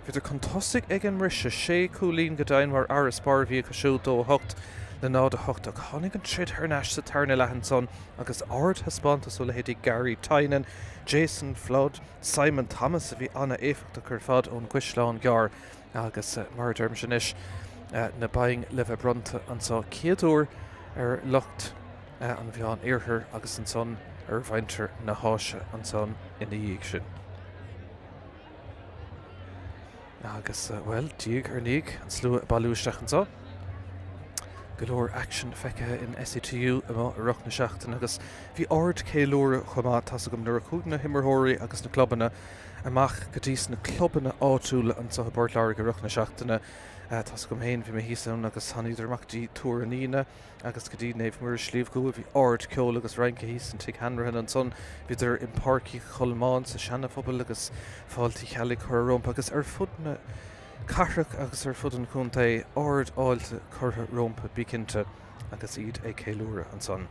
Bhíidir contósigh ag an rise sé cúlín godain mar aras barbhí go siú dó hocht le nád a hocht ach tháinig an trid hAoireann sa tarna lehan son agus ard haspántas ó le héadí Gary Tynan, Jason Flood, Simon Thomas a bhí anna éifeachta chur fad ón Ghuiisleáin Gear agus mar derm sin is na baing le bheith brunta ansá céadúir ar lucht an bheán iarthar agus an son ar bhaintear na háise an son ina dhéag sin. Agus well, díag ar níag an slú bailúisteach ansá. Golóir action feice in SCTU a ruch na seachtain agus bhí ard céúra chumá tas gom nuair chuig na himmarthirí agus na clubbanna amach go dtí na clubbanna áitiúla an sa Bord Láirge ruch na seachtainna tas gom héin bhí mé hísan agus hanidirachtaí túr an ína agus go dtí néamh mar slíomh go bhí ard ceol agus reince hís an tic hanrahan an son bhíidir in Páircí Chulmáin sa seanna phobal agus fáiltí chealaigh chur rompa agus ar fud na Carrach agus ar fud an chunta ard áilte chutha rompa bícinnte agus iad é céúra an son.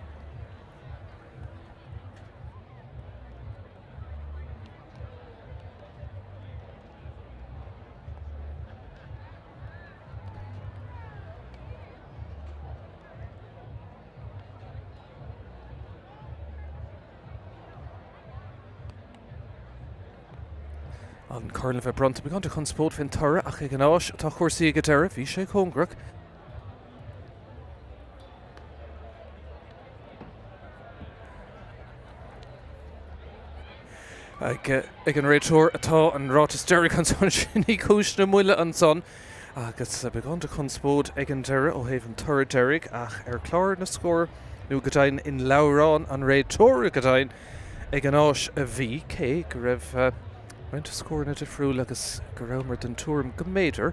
An Carla bheith brunta began chun Spórt fin tura ach ag an áis tá chuirsaí go deire bhí sé chungrach. Ag an réiteúir atá an rátas deire an son sin í cis na muile an son agus began chun Spórt ag an deire ó héh an tura deireach ach ar chlár na scór nó godain in Lárán an réiteúir godain ag an áis a bhí cé go raibh Rent scór na defriúil agus go raibh den túm go méidir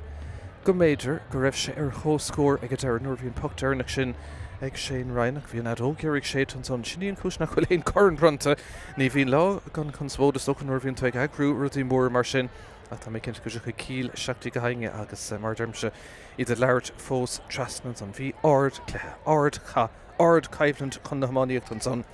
go raibh sé ar thóscór ag deir nuair bhíon pocht airnach sin ag Shane Rindell bhíon adógeirigh sé an son siníon cis nach chuil éon corn brunta ní bhíon lá gan chunspódas ó nuair bhíon tuag agrú rutí mór mar sin a tá mé cinnte go chu cíl seachtaí go hainge agus mar dermse iad leirt fós trasnan an bhí ard caiimhlant chun na hamáníocht an son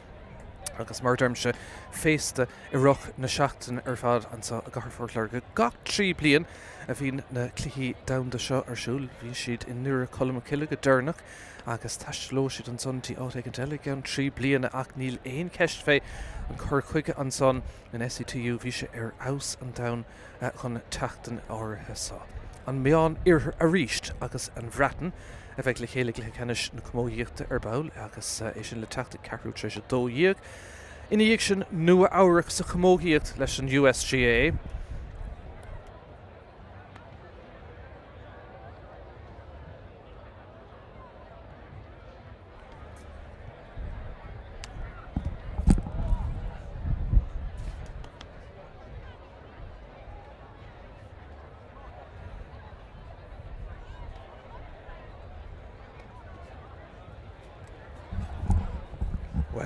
agus mar dermse féiste I ruch na seachtain ar fad ansa a gahar Láirge gach 3 bliain a bhín na cluichí damda seo arsúil bhí siad in nuair colm ciile go deirnach agus taistló siad an sontí áit ag an deile gan 3 bliana ach níl éon ceist fé an chur chuige an son in SCTU bhí sé ar aus an dam chun teachtain árthasá. An meán iarthar a ríist agus an bhreathnaigh a bheith le chéile Cluiche ceannis na commógaíochta ar bail agus é sin le teachta cearú trééis a dó díag. Ina dhéag sin nua áireach sa commógaíocht leis an USGAA.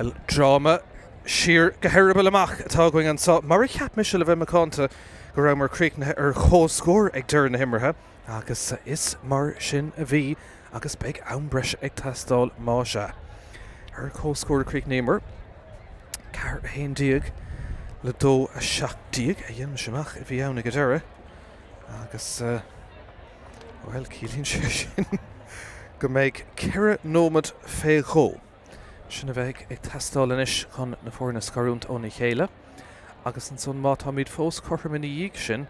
Well, drama sheer geheirable amach atá going an sa mar cheap Míchéal a bheith macánta go raibh mar Craobh ar chóscór ag deireadh na himrithe agus is mar sin a bhí agus beag ann-breise ag tastáil máise. Ar chóscór Craobh Némar cear haon díag le dó a 7 díag a dhéanam semach a bhí anna go deireadh agus well cílíonn sé sin go méid ceire nómad féghó. Sinna bheith ag tastáil inis chun na fórna scarúnt ó Míchéal agus an son má tá míad fós chortham ina dhéag sin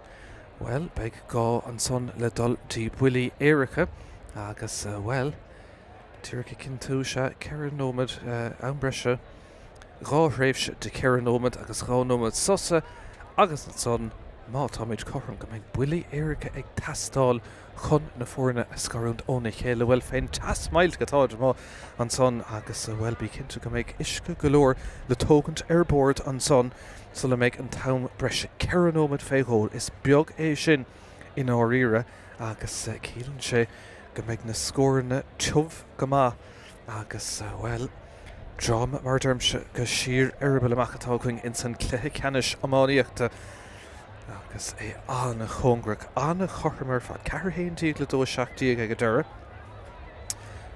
well beag gá an son le dul tí builí éiricha agus well tíirce cinn tú se ceire nómad ann-breise rá réimhse de ceire nómad agus rá nómad sosa agus an son má tá míad chortham go méid builí éiricha ag tastáil chun na fórna scarúnt ó Míchéal well féin tas mailt gotáid má an son agus well bí cinnte go méid isce golóir le tógant ar bord an son so le méid an tam breise ceire nómad féghóil is beag é sin in áíre agus cílann sé go méid na scóranna tuamh go má agus well drama mar dermse go siar arbal amachatá chuing in san Cluiche Ceannais amáíochta agus é anna chongrach anna chorhamar fa cear haon díag le dó 7 díag ag deireadh.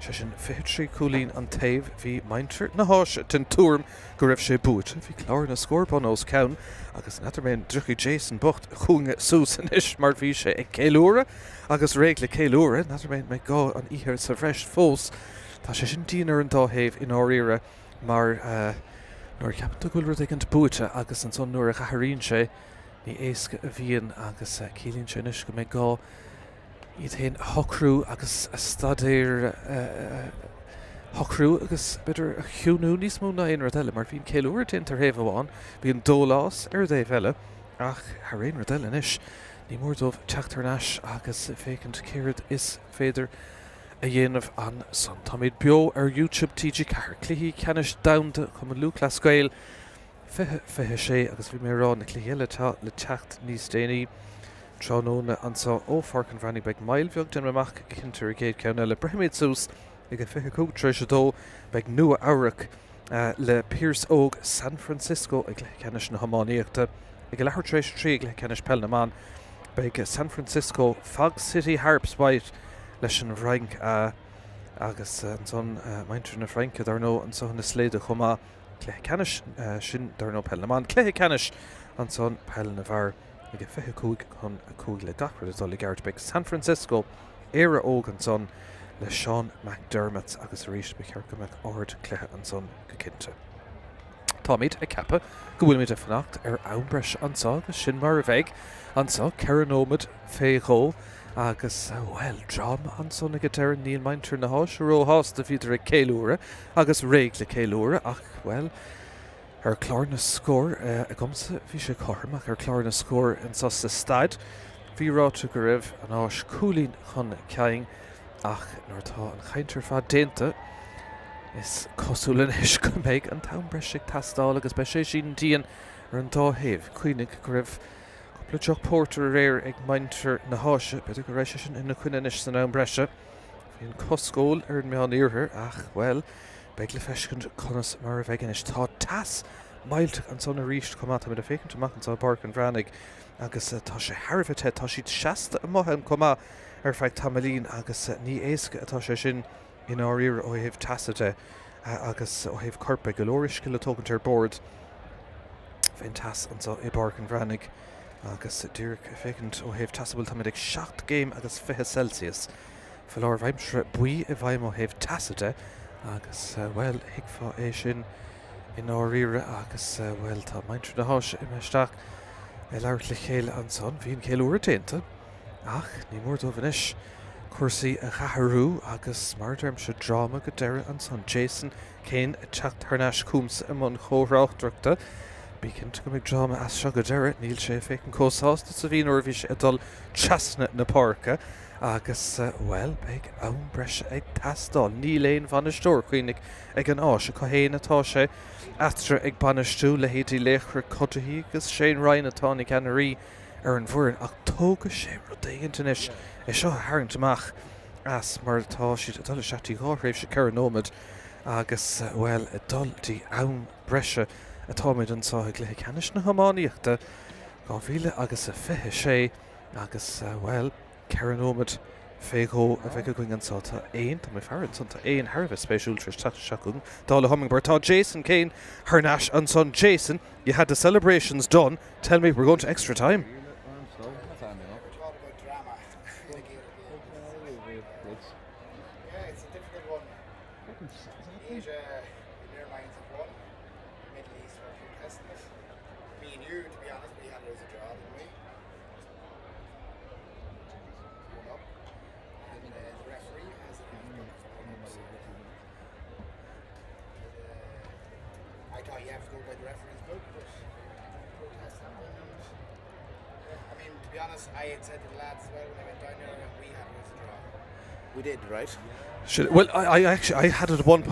sé sin 23 cúlín an taobh hí maintir na háise den túrm go raibh sé bút. Bhí clár na scórbán os ceann agus natarméin druchi Jason Bocht chuanga súsan is mar bhí sé ag céúra agus réig le céúra natarméin me gá an íhir sa bhreis fós. Tá sé sin díanaar an dáhéh in áíire mar nuair ceapta gúilre ag an búte agus an son nuair a chathíonn sé ní éasca a bhíon agus cílíonn sin is go méid gá iad haon hocrú agus a stadéir hocrú agus beidir a chiúnú níos mú na aon eile mar bhíon céúir tintar héh amháin bhíon dólás ar dé bheile ach ar réon eile is ní mór dómh teachtarnáis agus fécint céad is féidir a dhéanamh an son. Tá míad beo ar YouTube TG ceair Cluichí Ceannais damhanda chum an lúcla scail fithe sé agus bhí mé rá na Cluiche le teacht níos déanaí tróna ansá ó Páirc an Bhreathnaigh beag mailbheag den amach cinntear a géad ceann le breithimid sús ag an fiche cúgtréis a dó beag nua áireach le Piers óg San Francisco ag Cluiche Ceannais na Hamáníochta ag go lehartrééis trí ag Cluiche Ceannais Peile na Man beag San Francisco Fog City Harps White leis an bhreaing agus an son maintir na Franca dar nó an son na sléide chumá Cluiche Ceannais sin dar nó Peile na Man Cluiche Ceannais an son Peile na Bhar ag a fiche cúig chun a cúig le dachar is dul gairt beag San Francisco éire óg an son le Sean McDermott agus a rís be cear go meid áard Cluiche an son go cinnte. Tá míad ag ceappa go bhfuil míad a fanacht ar ann-breis ansá agus sin mar a bheith ansá cear nómad féghó agus well drama an son ag deir níl maintir na háis ró hásta bhíidir ag céúra agus réig le céúra ach well ar chlár na scór a gomsa bhí sé chormach ar chlár na scór in sa staid bhí ráte go raibh an áis cúlín chun ceing ach nuair tá an chaintear fad déanta is cosúlan is go méid an tambreis ag tastáil agus be sé sin díon ar an dáhéamh cuoinnig go raibh le Jock Porter a réir ag maintir na háise beidir go rééis sin ina cuineis san ann-breise. Bhíon coscóil ar an meán íorthir ach well beag le feiscint conas mar a bheith is tá tas mailt an son a ríist comá a fécinn amach antá Páirc an Bhreathnaigh agus tá sé Harbhte tá siad 60 amach comá ar feidh tamlín agus ní éasca atá sé sin in áíir ó thaobh tasite agus ó thaobh corpa golórisce le tógant ar bord féin tas antá i Páirc an Bhreathnaigh agus dúirc fécint ó thaobh tasabal tá ag 7 géim agus 20 Celsius fel láir bhaimsre buí a bhaim ó thaobh tasite agus well hiicfá é sin in áíire agus well tá maintir na háise i meisteach i leir le chéile an son bhíon céúra déanta ach ní mór dómh inis cuasaí a chatharú agus mar derm se drama go deire an son Jason cén a teachtarnáis cúmsa am an chóráchtdruachta bí cinnte go mbeidh drama as seo go deire níl sé fécinn cósásta sa bhíon bhí sé a dul teasna na Páirce agus well beag ann-breise ag tastáil ní léon bhanistóir chuoinnig ag an áis a chuhéana atá sé astra ag banistú le héadí léchar codaí agus sé Ryan atá nig anarí ar an bhfurin ach tóga sé rudéantais is seo hairint amach as mar atá siad a dul seachtí gáthréibh sé cear nómad agus well dultí ann breise atá méid an sá Cluiche Ceannais na hAoíochta 2026 agus well ceanóid féghó a bheith going an sáta éon tá mé fearann santa éon Harbh spéisiúil tris seachún dála hummingbird tá Jason Kane hAoirneas an son Jason. You had the celebrations done. Tell me, we're going to extra time. It's a difficult one. Asia, in their minds, have won. Middle East were contesting it. Me and you, to be honest, we had it as a draw, didn't we? 1 up. And the referee has it as 1 up. So, I thought you have to go by the referee's book, but protest happened. I mean, to be honest, I had said to the lads as well when I went down there, we had it as a draw. We did, right? Well, I actually had it at one.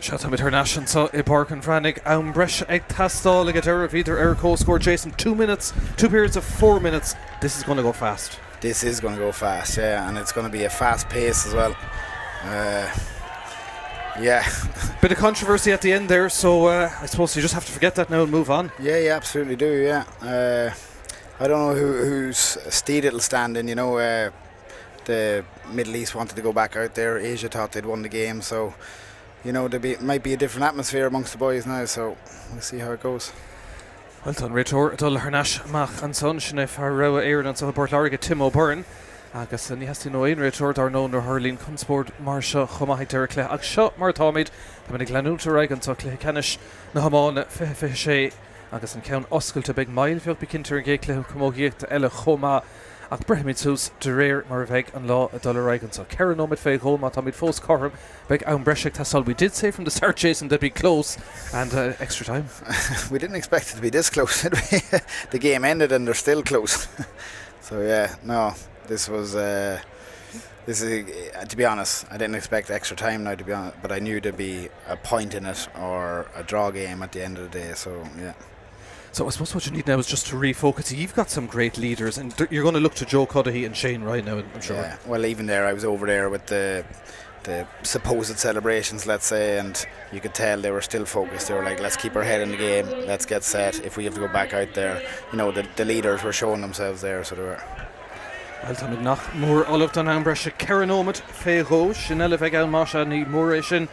Shut up with her nation, so Páirc and Bhreathnaigh ann breise ag tastáil ag Azzurri either co-score Jason 2 minutes, 2 periods of 4 minutes. This is going to go fast. This is going to go fast, yeah, and it's going to be a fast pace as well. Yeah. Bit of controversy at the end there, so I suppose you just have to forget that now and move on. Yeah, you absolutely do, yeah. I don't know whose steed it'll stand in, you know. The Middle East wanted to go back out there. Asia thought they'd won the game, so you know, might be a different atmosphere amongst the boys now, so we'll see how it goes. Well done, Réiteoir dul hAoirneas mach an son sinna fear rogha hÉireann an sa Bord Láirge Tim O'Byrne agus ní hasí nó aon Réiteoir dar nó nar hurlín cum Spórt mar seo chumaigh deir clé ag seo mar táid tá minic leanúta raig an sa Cluiche Ceannais na hAomána sé agus an ceann oscailte beag mail bheoh bicintear an géiclé cumógíocht eile chomá ach brehimid sús de réir mar bheith an lá a dul raig an sa ceanóid féig hóm tá mid fós chorm beag ann breise tastáil. We did say from the start, Jason, they'd be close and extra time. We didn't expect it to be this close, did we? The game ended and they're still close. So yeah, no, this is to be honest, I didn't expect extra time now, to be honest, but I knew there'd be a point in it or a draw game at the end of the day, so yeah. So I suppose what you need now is just to refocus. You've got some great leaders and you're going to look to Joe Cuddihy and Shane right now, I'm sure. Yeah, well, even there, I was over there with the supposed celebrations, let's say, and you could tell they were still focused. They were like, let's keep our head in the game, let's get set. If we have to go back out there, you know, the leaders were showing themselves there, so they were. Well, Tommy nach mór olav don an breise ceanóid féghó sin eile bheith ann máise ní mór sin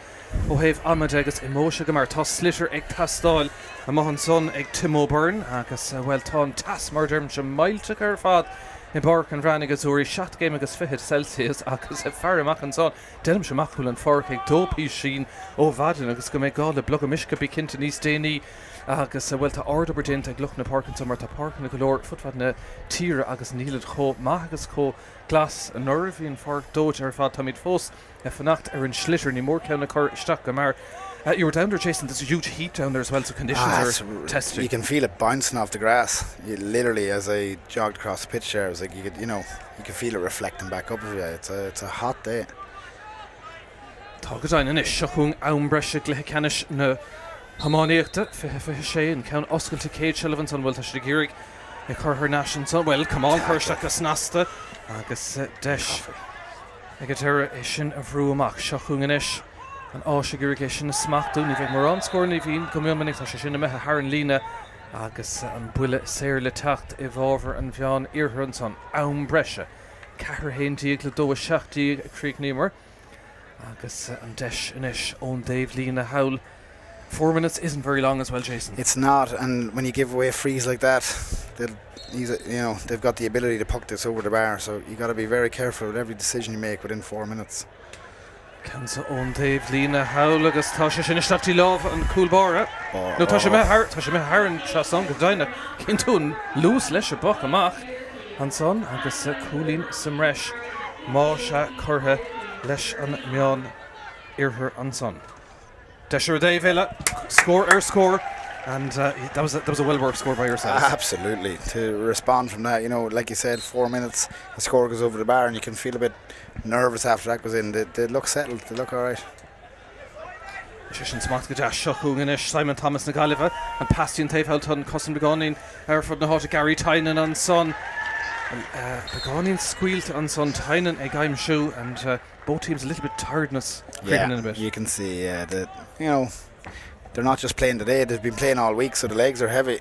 ó héamh amad agus imóise go mar tá slitir ag tastáil a maithan son ag Tim O'Byrne agus bhfuil tá an tas mar derm se mailte ar fad in Páirc and Bhreathnaigh Azzurri 7 game agus 5 Celsius agus fear amach an son delm se machúil an Páirc ag dópí sin ó bhadan agus go méid gála blog a misca bí cinnte níos déanaí agus bhfuil tá ardóbar déanta ag luch na Páirc an son mar tá Páirc na golóir futfad na tíre agus nílad cho maith agus cho glas a nerv hín Páirc dóid ar fad tá míid fós fannacht ar an slitter ní mór ceann na cur isteach go mar. You were down there, Jason. There's a huge heat down there as well, so conditions are testing. You can feel it bouncing off the grass. You literally, as I jogged across the pitch there, it was like you could feel it reflecting back up of you. It's a hot day. Tágadán in is seachún ann breise Cluiche Ceannais na hAomáíochta sé an ceann oscailte Céad Sullivan son bhfuil tá sé géirigh I chur her nation son. Well, come on, chuirteach go snasta agus deis ag deire é sin a bhrú amach seachún in is. An áisigur sin na smachtú ní bheith mar an scóir ní bhín go mbeadh sé sinna methe Haran lína agus an buile séir le tacht I bhábhar an bheán hÉireann son ann breise cethir héontaí le dó 7 críochníomar agus an deis inis ón Dave Lína Howell. 4 minutes isn't very long as well, Jason. It's not, and when you give away frees like that, they've got the ability to puck this over the bar, so you got to be very careful with every decision you make within 4 minutes. Cansa ón Dave Lína Howell agus tá sé sin isteachtaí lámh an cúlbára. No tá sé me haran season go daine cintún lús leis a bach amach an son agus cúlín simreis má se curtha leis an meán iarthar an son. Deisir Dave Villa, score, and that was a well-worked score by yourselves. Absolutely. To respond from that, like you said, 4 minutes, the score goes over the bar, and you can feel a bit nervous after that goes in. They look settled. They look all right. Sin smart go deas seochúgan Simon Thomas na Gaillimhe an pastíon taobh Halton cosm begáin ar fud na háta Gary Tynan an son. Begáin squealed an son Tynan ag gaim shoe, and both teams a little bit tiredness creeping in a bit. You can see that they're not just playing today, they've been playing all week, so the legs are heavy.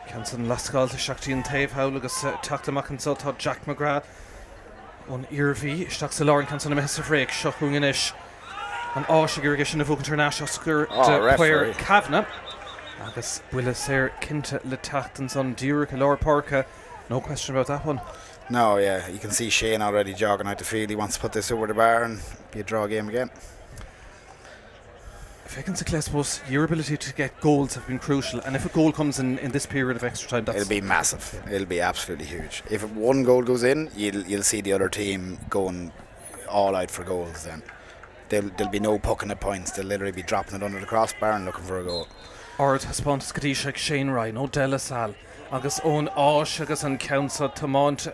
Canson lascail to Seachtaíon taobh Howell agus Tachtamach an so tá Jack McGrath on Irvi isteach sa Lauren Canson a Mr. Frake seochúgan an áisiigh irrigation na Bhuc International scored Páirc Cavanagh agus bhuiile séir cinnte le tacht an son Dúrach a Láir Páirc. No question about that one. No, yeah, you can see Shane already jogging out the field. He wants to put this over the bar and be a draw game again. If I can say, I suppose your ability to get goals have been crucial, and if a goal comes in this period of extra time, it'll be massive. It'll be absolutely huge. If one goal goes in, you'll see the other team going all out for goals. Then there'll be no pucking at points. They'll literally be dropping it under the crossbar and looking for a goal. Ard has spawned Scadishak, Shane Ryan, O Delasal, agus own Osh, agus an Council Tamont,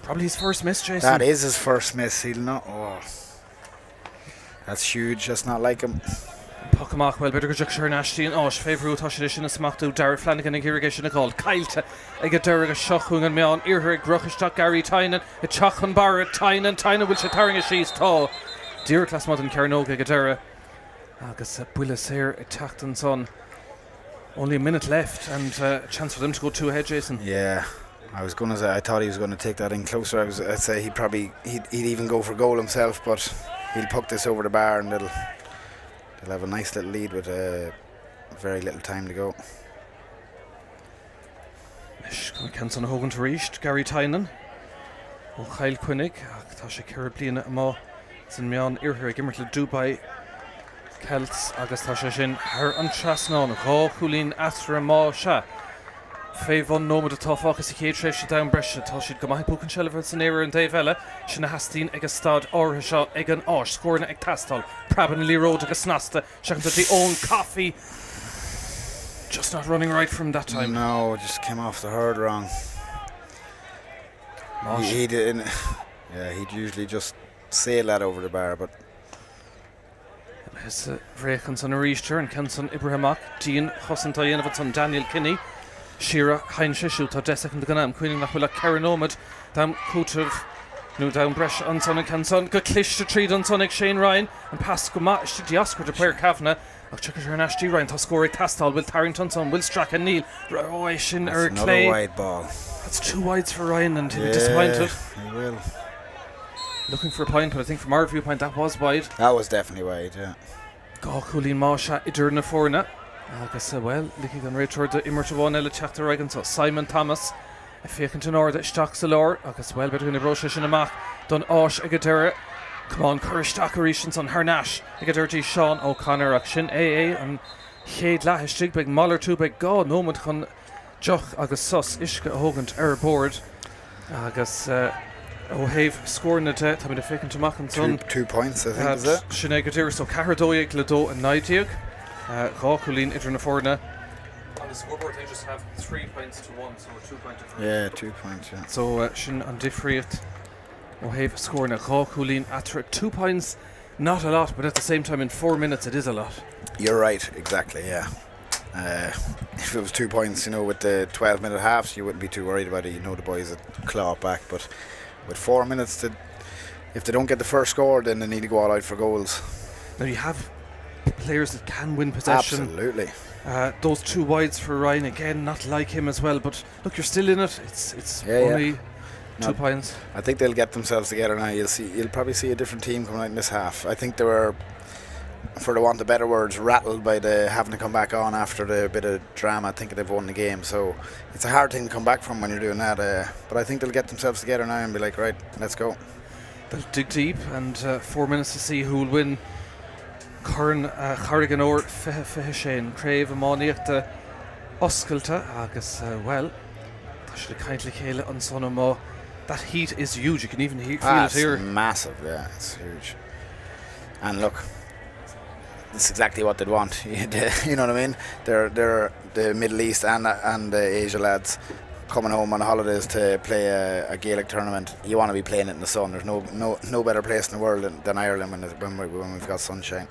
probably his first miss, Jason. That is his first miss. He'll not. That's huge. That's not like him. Puckamach, well, better go Jack Ceannais and Osh, favourite Toshidition, a Smackdo, Darragh Flanagan, and irrigation, a call. Kailte, I get Darragh a Shochung and Meon, Irhrig, Gruchishtak, Gary Tynan, a Chachan Barrett, Tynan, will Shataring a Shees, Tall. Dear class mod and Carnoga, Gadara. Agus Bhuiile séir attacked and son. Only a minute left and a chance for them to go 2 ahead, Jason. Yeah, I thought he was going to take that in closer. I'd say he'd even go for goal himself, but he'll puck this over the bar and they'll have a nice little lead with very little time to go. Kenson Hogan to reach Gary Tynan. O'Kyle Quinnig, Tasha Carabliana Mo, Sin Meon Irhir Gimmertle Dubai. Celts agus tá sé sin ar an trasnán Rá Chulín Astra Má se Fé von nómad atá fágus I chéad tréis sé dam breise tá siad go maith búcan seilefir san éire an Dave Eile sin na hastín ag a stad áthe seo ag an áis scórna ag tastal Praban Líród agus snasta seachanta the own coffee just not running right from that time. No, just came off the herd wrong. He didn't. Yeah, he'd usually just sail that over the bar, but his Bhreathnaigh on a reach and Kenson Ibrahimach, Dean Hossan Tayenovitz on Daniel Kinney, Shira Hein Shishu, ta second Ganam, Queen and Aquila Karanomad, Dam Kutov, no down Bresh on Sonic Kenson, got Cluiche to treat on Sonic Shane Ryan, and Pascoma, Dioscar to Páirc Cavanagh, Checker Ceannais D Ryan, Toscore Tastal, Will Tarrington son, Will Strack and Neil, Shin or Clay. Another wide ball. That's 2 wides for Ryan and he'll be disappointed. He will. Looking for a point, but I think from our viewpoint that was wide. That was definitely wide, yeah. Gá Chulín Máise idir na fórna agus well, Licky gan réitúir de immerte bháin eile teachtar aigen so Simon Thomas a fécinn an áir isteach sa Láir agus well better gonna broise sin amach don áis ag a deire come on Curisteach arísin son Harnash ag a deirtí Sean O'Connor ach sin AA an chéad leithiste beag Muller tú beag gá nómad chun Joch agus sus isce a hógant ar board agus O'Have scoring it tá mid a fécinn tamach an son 2 points I think is it Sinead Gadir so Caradóig Ledo and Naidíag Rá Chulín idir na fórna on the scoreboard they just have 3 points to 1 so 2 points yeah 2 points yeah so sin an difriat O'Have scoring a Rá Chulín at 2 points not a lot but at the same time in 4 minutes it is a lot. You're right exactly yeah if it was 2 points with the 12-minute halves you wouldn't be too worried about it the boys would claw it back but with 4 minutes if they don't get the first score then they need to go all out for goals. Now you have players that can win possession. Absolutely. Those 2 wides for Ryan again not like him as well but look you're still in it it's only 2 points. I think they'll get themselves together now. You'll probably see a different team coming out in this half. I think they were, for the want of better words, rattled by the having to come back on after the bit of drama. I think they've won the game, so it's a hard thing to come back from when you're doing that. But I think they'll get themselves together now and be like, right, let's go. They'll dig deep, and 4 minutes to see who will win. Carrigan or Fehishane, Craobh Máníochta Oscailta agus well, tá sé kindly chéile an son má. That heat is huge. You can even feel it here. It's massive, yeah, it's huge. And look, it's exactly what they'd want. You know what I mean? They're the Middle East and the Asia lads coming home on holidays to play a Gaelic tournament. You want to be playing it in the sun. There's no better place in the world than Ireland when we've got sunshine.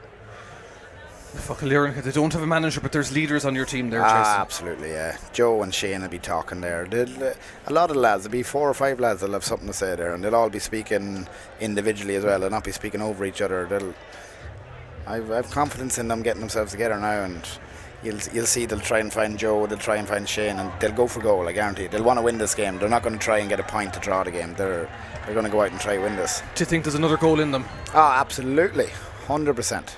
HÉireann, they don't have a manager, but there's leaders on your team there, Jason. Absolutely, yeah. Joe and Shane will be talking there. A lot of the lads, there'll be 4 or 5 lads that'll have something to say there, and they'll all be speaking individually as well. They'll not be speaking over each other. I've confidence in them getting themselves together now, and you'll see they'll try and find Joe, they'll try and find Shane, and they'll go for goal, I guarantee. They'll want to win this game. They're not going to try and get a point to draw the game. They're going to go out and try to win this. Do you think there's another goal in them? Absolutely, 100%.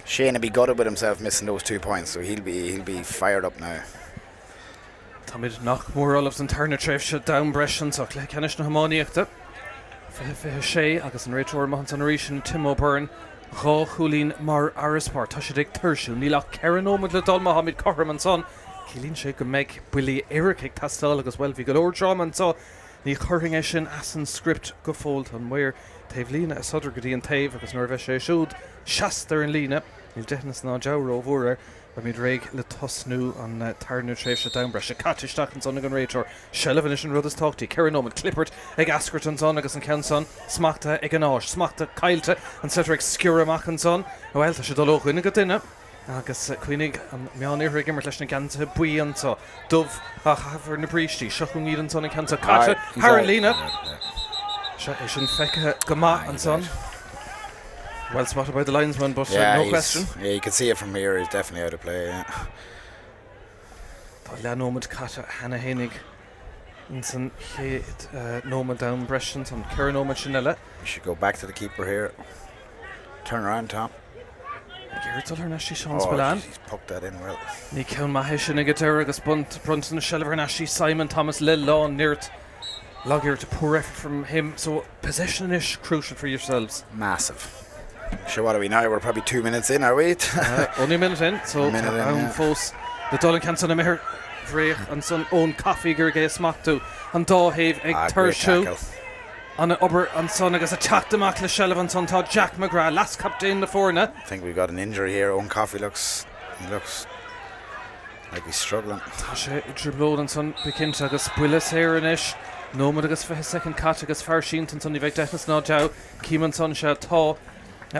Shane will be gutted with himself missing those 2 points, so he'll be fired up now. Táid nach mór Olafs an tarna tréimhse down bresin so le cenis na Máníochta. Fehishane agus an réiteoir maithant an rísin Tim O'Byrne. Rá chulín mar Araspar, tá sé ag tuirsiú, nílach ceann ómad le dul Mohammed Corham an son. Cílín sé go méid builí Éireann ag tastal agus well bhí go leor drama so ní churring é sin as an script go fóilt an muir taobh lína a sodar go dtí an taobh agus nuair bheith sé siúd seaster an lína. Níl deithnas ná deabhró bhór ba míad réig le tosnú an tarnú tréimhse downbreis sé catisteach an son an réiteoir Shelvan is an rud is táchtaí ceann ómad Clippert ag ascairt an son agus an ceann son smachta ag an áis smachta caiilte an setar ag sciúr amach an son bhfuil tá sé dul ó chuine go duine agus chuoinnig an meán iarthaigh immert leis na ceanta buí an so dubh a chafar na brístí seachún iad an son an ceanta caite thar an lína se é sin feice go maith an son. Well spotted by the linesman, but no question. Yeah, you can see it from here. He's definitely out of play. Yeah. Tá le nómad cata hena hénig in san nómad down bresin san ceann nómad sin eile. You should go back to the keeper here. Turn around, Tom. Geirtal ar naisí Sean Spillane. He's poked that in well. Ní ceann maithe sin ag deir agus bunt na Shelver naisí Simon Thomas le lán níirt. Logger to poor effort from him. So possession is crucial for yourselves. Massive. Sure, what are we now? We're probably 2 minutes in, are we? Only a minute in. So Fós the Dublin can son a meher Bhreathnaigh and son own coffee gurgay smack to and Dáhave ag turshu on a upper and son agus a chattamach le Shelvan son tá Jack McGrath last captain the forna. I think we've got an injury here. Own coffee looks like he's struggling. Tá sé driblód an son becinnt agus builas hÉireann nómad agus fe second cat agus fear síntan son ní bheith deithnas ná dew címan son se tá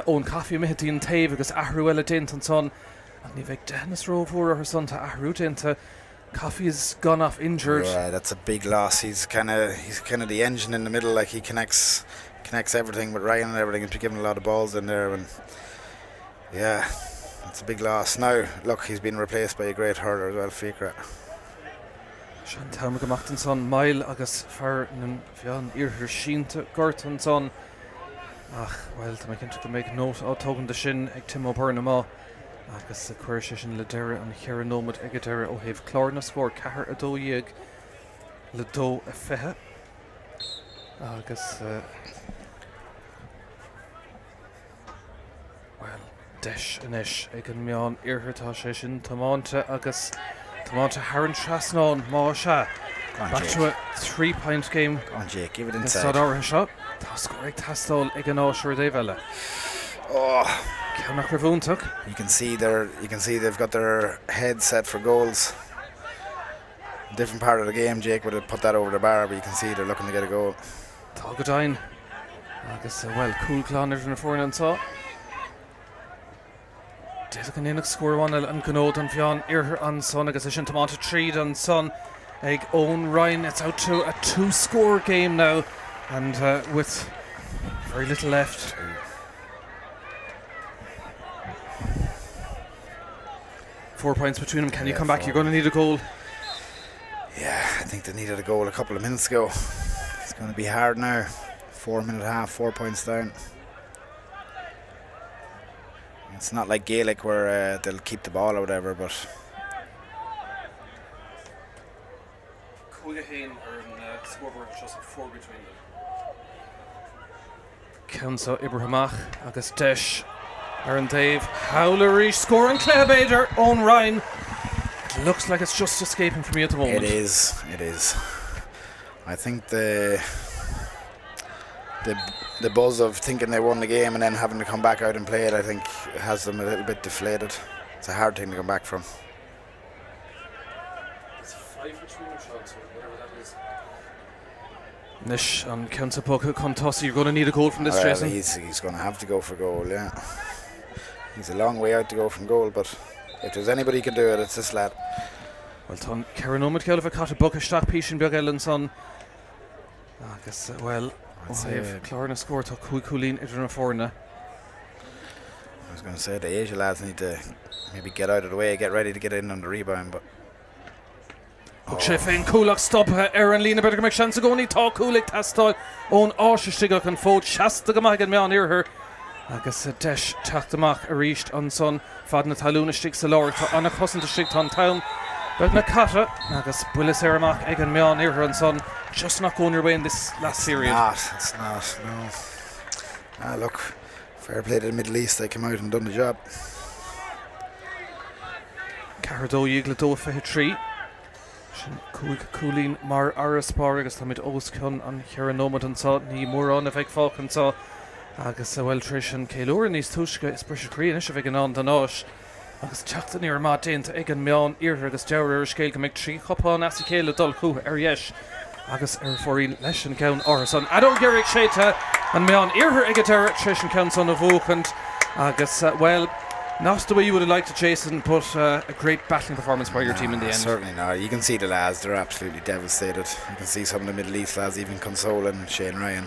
own coffee mehetí an taobh agus ahrú eile déint an son and ní bheith deithnas rómhór her son tá ahrú dénta. Coffee has gone off injured. Yeah, that's a big loss. He's kind of the engine in the middle, like he connects everything with Ryan and everything, and giving a lot of balls in there, and yeah, it's a big loss. Now look, he's been replaced by a great hurler as well, Fiacra. Sean gemacht an son Míchéal agus fear nan bhean iarthar sínta gort an son. Ach, well, tá cinnte go méid nót á tógan de sin ag Tim O'Byrne má. Agus a cuir sé sin le deire an chéar nómad ag a deire ó héobh clár na scór cethir a dó dhéag le dó a fithe. Agus well, deis inis ag an meán iarthartá sé sin Tománta agus Tománta Haran Trasnán má se. Back to a 3-point game. Go on, Jake, give it inside. Sadar shot. Tá scór ag tastal ag an áisiúr dé bheile. Oh, you can see they've got their head set for goals. Different part of the game, Jake would have put that over the bar, but you can see they're looking to get a goal. Tágadain agus well cool clánir na fórna an tá. Déach an éach scóráin an gnód an bheán iarthar an son agus is sin Tománta tríd an son ag Owen Ryan. It's out to a 2-score game now and with very little left. Four points between them. Can you come back? You're going to need a goal. Yeah, I think they needed a goal a couple of minutes ago. It's going to be hard now. 4-minute half, 4 points down. It's not like Gaelic where they'll keep the ball or whatever, but Cluichí are scoreboard just 4 between them. Council Bhreathnaigh agus Desh Aaron Dave Howlery scoring Craobh own Ryan. It looks like it's just escaping from you at the moment. it is. I think the buzz of thinking they won the game and then having to come back out and play it, I think has them a little bit deflated. It's a hard thing to come back from. It's 5 between them, so whatever that is. Nish on Council Puck Contossi, you're going to need a goal from this, Jason. He's going to have to go for goal, yeah. He's a long way out to go from goal, but if there's anybody who can do it, it's this lad. Well done. Karen O'Mid a cut a buck a stack Pishin Beg Ellenson. I guess, Clorna score to Colleen Idrinaforna. I was going to say the Asia lads need to maybe get out of the way, get ready to get in on the rebound, but Sheffield Kulak stop Aaron Lena better make chance to go. Only talk Kulak Tastal own Arshistiga can fold Shasta Gamagan me on near her. I guess a Desh Tachtamach Arisht on son Fadna Taluna sticks a lower to Anna Cousin to stick on town. But Nakata, I guess Willis Eramach Egan me on near her and son just not going your way in this last period. It's not, no. Look, fair play to the Middle East, they came out and done the job. Cardo Yiglado Fehitri. Colleen Mar Araspar agus Tamid Oscon on hÉireann and saw Ni Moron if Falcon saw agus a well Trish Kaylor and his Tushka is British Korean if again on the Nosh agus Chachtan near Martin to Egan Mion Ear agus Jaurer Scale can make 3 hop on Asikela Dulku Eryesh agus Forin Leshan Gown Orson Ado Garrick Sheta and Mion Ear Egater Trish and Count son of Oak and agus not the way you would have liked it, Jason, but a great battling performance by your team in the end. Certainly not. You can see the lads, they're absolutely devastated. You can see some of the Middle East lads even consoling Shane Ryan.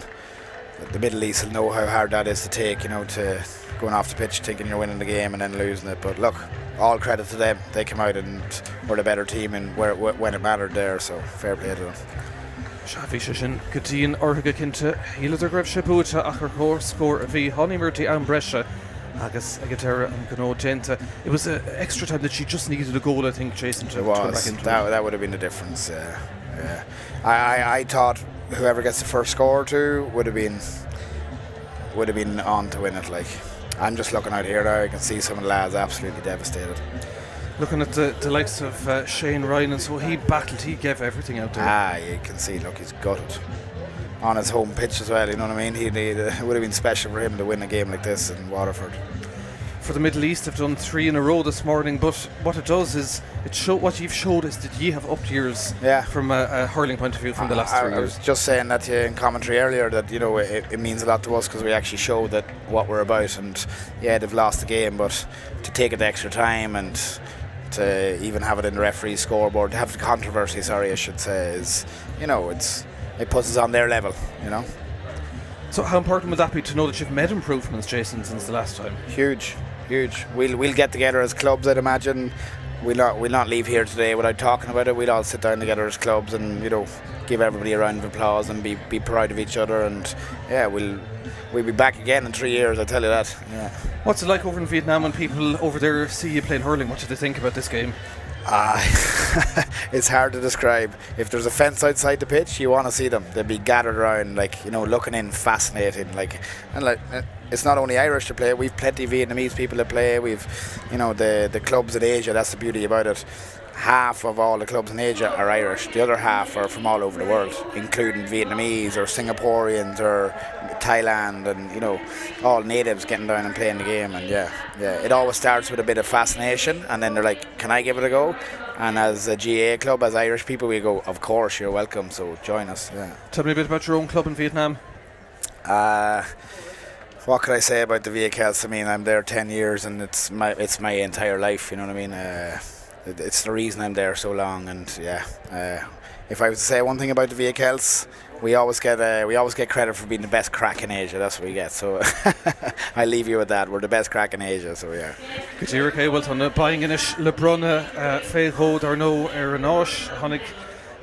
The Middle East will know how hard that is to take, to going off the pitch thinking you're winning the game and then losing it. But look, all credit to them. They came out and were the better team and when it mattered there, so fair play to them. Shafi Shishin, Gadeen Orga Kinta, Hila Greb Shabuta, Acher score of the Honeymerty Ambresha. Agus Agatera and Gano Genta. It was an extra time that she just needed a goal, I think, Jason, to it was. turn back into that would have been the difference. I thought whoever gets the first score or two would have been on to win it. Like, I'm just looking out here now, I can see some of the lads absolutely devastated. Looking at the likes of Shane Ryan, and so he battled, he gave everything out there. You can see, look, he's gutted. On his home pitch as well, you know what I mean? It would have been special for him to win a game like this in Waterford. For the Middle East, they've done 3 in a row this morning, but what it does is, what you've showed is that you have upped yours from a hurling point of view from the last 3 years. I was just saying that to you in commentary earlier, that it means a lot to us because we actually show that what we're about, and they've lost the game, but to take it the extra time and to even have it in the referee's scoreboard, to have the controversy, I should say, is, it puts us on their level, So how important would that be to know that you've made improvements, Jason, since the last time? Huge. We'll get together as clubs, I'd imagine. We'll not leave here today without talking about it. We'll all sit down together as clubs and give everybody a round of applause and be proud of each other. And we'll be back again in 3 years, I tell you that. Yeah. What's it like over in Vietnam when people over there see you playing hurling? What do they think about this game? It's hard to describe. If there's a fence outside the pitch, you want to see them. They'd be gathered around, looking in, fascinating. It's not only Irish to play. We've plenty of Vietnamese people to play. We've, the clubs in Asia. That's the beauty about it. Half of all the clubs in Asia are Irish. The other half are from all over the world, including Vietnamese or Singaporeans or Thailand, and all natives getting down and playing the game. And it always starts with a bit of fascination, and then they're like, "Can I give it a go?" And as a GAA club, as Irish people, we go, "Of course, you're welcome. So join us." Yeah. Tell me a bit about your own club in Vietnam. What could I say about the VHS? I mean, I'm there 10 years, and it's my entire life. You know what I mean? It's the reason I'm there so long, and if I was to say one thing about the VHLs, we always get credit for being the best crack in Asia. That's what we get. So I leave you with that. We're the best crack in Asia. So yeah. Good year, okay. Well done. Buying in LeBron, Feiho, Darno, HÉireann, Honig,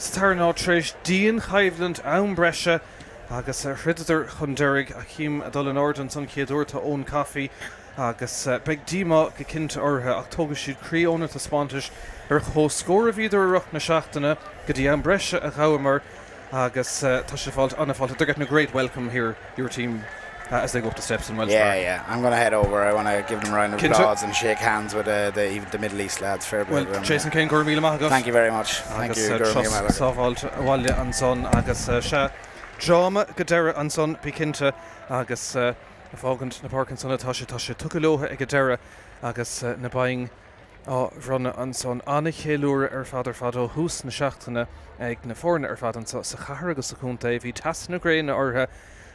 Starná tríis díon chaimhland ann breise agus rididir chun deireadh a chím a dul an ordan san chéadúirta ón caí agus beag díma go cinnte orthe ach tógadh siad críónna a spántais ar chóscóir a bhíidir ruch na seachtainna go dtí an breise a ghabhamar agus tá sé fáilt anna fáilte. They're getting a great welcome here, your team, as they go up the steps in Wells Park. Yeah. I'm going to head over. I want to give them a round of applause and shake hands with the Middle East lads. Fair play. Well, Jason Kane, Gurmila Mahagas. Thank you very much. Thank you, Gurmila Mahagas. Sáfáilt Wallia an son agus Drama Gadera an son Pikinta agus Fágant na Parkinson tá sé tucalótha ag Gadera agus na baing runna an son anna chéúra ar fadó hús na seachtainna ag na fórna ar fadan sa chahar agus sa chunta bhí tasna gréine ortha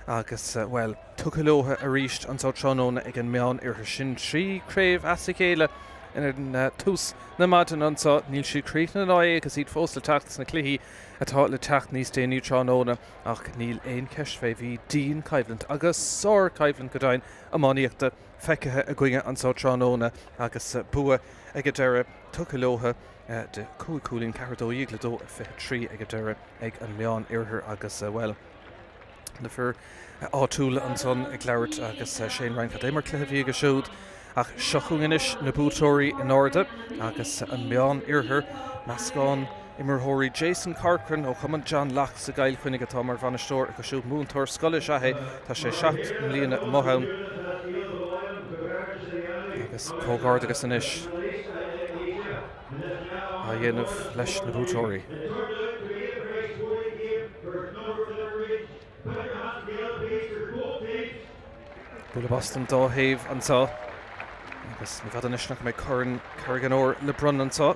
agus well tucalótha a ríist an trónóna ag an meán ar sin trí Craobh as chéile in tús na maidin an níl si crína ná agus iad fós le tacht na Cluichí atá le tacht níos déanú trónóna ach níl éon ceis fé bhí dín caimhlant agus sór caimhlant go dain amáíochta feicethe a gcuige an trónóna agus bua ag deire tucalótha de cúlín cardó ígladó a fé trí ag deire ag an meán iarthar agus well na fur áúla an son ag leirt agus Shane Rank émar cluhí go siúd ach seochuganis na bútóirí in orda agus an meán iarthar meascán imirthirí Jason Corcoran ó chuman John Lach sa gail chuinnig atá mar bhanistóir go siúd múntóir scoile sethe tá sé 7 mbliana a mothán agus cógáir agus inis a dhéanamh leis na bútóirí. Bula Boston dóthaimh ansá agus na bhd inis nach mé chugan óir le brun ansá.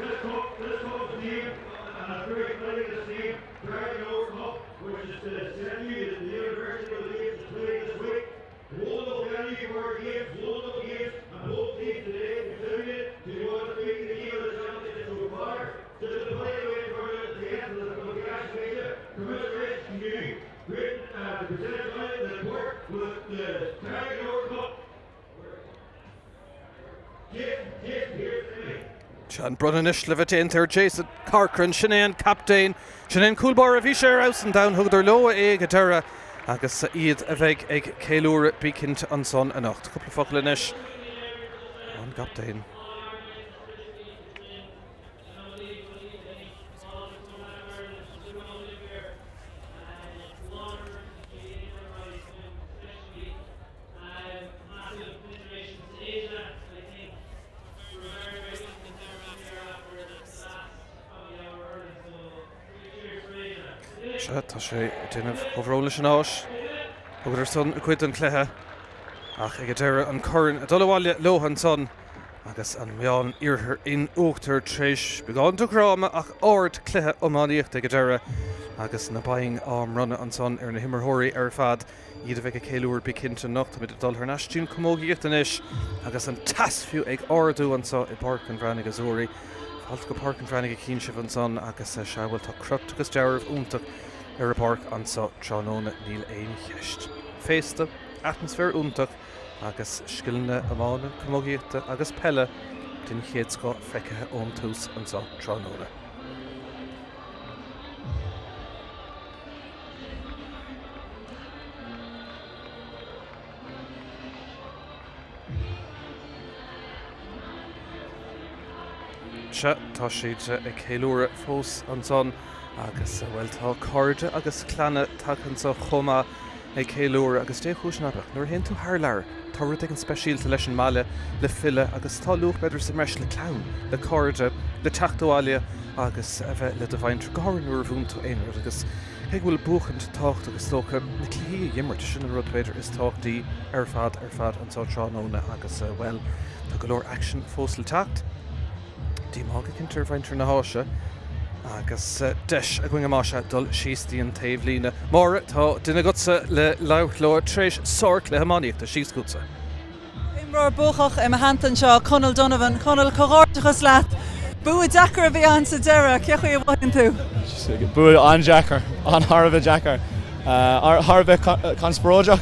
Sean Brunanis le bheith Jason Corcoran Ceannais captain Ceannais coolbar a bhí sé aus an down thugdar lo ag deire agus iad a bheith ag céúra bícint an son a nacht. Couple focail inis an captain. Tá sé duanamh óhróla sin áis thugur son a cuid an chluthe ach ag deire an chorann a dulháile lohan son agus an meán iarthar in uachtar tríis beáin do Craobh ach áard chluthe ómáíocht ag deire agus na baing am runna an son ar na himirthirí ar fad iad a bheith a céúir bícinnte nacht mit dul ar náistún commógaíocht inis agus an tasfiú ag áardú ansá i Páirc an Bhreathnaigh Azzurri fáilt go Páirc an Bhreathnaigh cínseh an son agus seabhfuil tá crut agus deirmh úntaach ar a Páirc ansá trónóna níl éon cheist. Fésta, atmosfér úntaach agus sciilne amána commógaíochta agus Peile den chéad sco feicethe ón tús ansá trónóna. Se tá siad ag céúra fós an son agus bhfuil tá corde agus cleanna takeann sa chuma ag céúra agus dé chúisnabach nuair hen tú thar leir tá rud ag an speisialta leis an máile le fille agus tá luach beidir sa meis le clán le corde le teachtáile agus a bheith le do bhaintre gáir nuair bhúnta éonrad agus ag bhfuil buchant tácht agus tócha na Cluichí dhimmart sin an rud beidir is táchtaí ar fad an tá trónóna agus well tá go leor action fós le tacht. Dí mága cinntear bhaintre na háise agus deis a gcuing amáise dul síostíí an taobh lína. Mára tá duine gutsa le leabhlóir tréis sort le hamáíocht a síoscútsa. Imreoir buchach im hantan seo Conal Donovan, Conal coghortachas leat. Bua Jacker a bhí an sa deire, ceachaí a bhain tú? Bua an Jacker, an Harbh Jacker. Harbh conspróideach.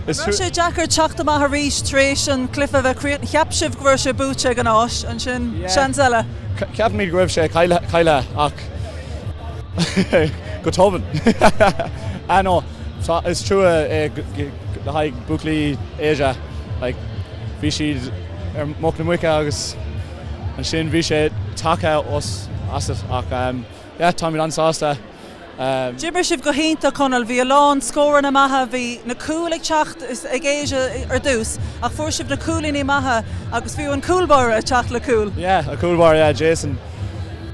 Mar sé Jacker teachta maith a rís tréis an clifa bheith cheapsibh go bhfuair sé búte an áis an sin seanzile. Ceap mí go bhfuil sé caile ach Go Tobin. I know. So it's true. The high Buckley Asia, like Vichy, Mokna Mwika agus, and Shin Vichy Taka us asset. Yeah, Tommy Dan Sasta. Jibber sib go hínta conal bhí a lán scóran na maithe bhí na cúlaigh teacht is ag éise ar dús ach fuair sib na cúlaí maithe agus bhíú an cúlbar a teacht le cúl. Yeah, a cúlbar, yeah, Jason.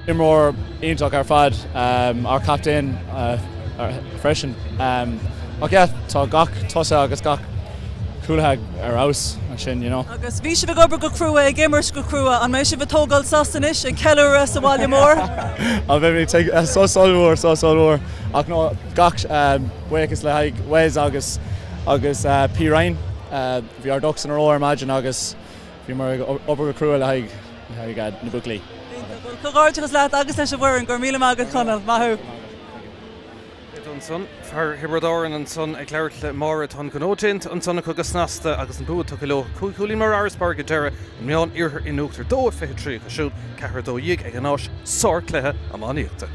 Imrór ionach ar fad, our captain, freshen. Yeah, tá gach tosa agus gach cúlathe ar house an sin, you know. Agus bhí sib go crua ag immers go crua an mé sib a tógáil sastanis an ceile sa bhaile mór. I'll maybe take so solúir. Ach no gach buchas le haig Wes agus P-Ryan. Bhí ar ducks in a row imagine agus bhí mar obair go crua le haig na Buckley. Cogáirteachas leat agus leis a bhhain gur míle agad conal maithú. An son far hibredáin an son ag leir le mar an gnótint an sonna chugus snasta agus an búd tu le chuúlí mar áspar go deire an meán iarthar inúachtar dó fé trí a siúd cethir dó dhiig ag an áis sár cléthe am aníochta.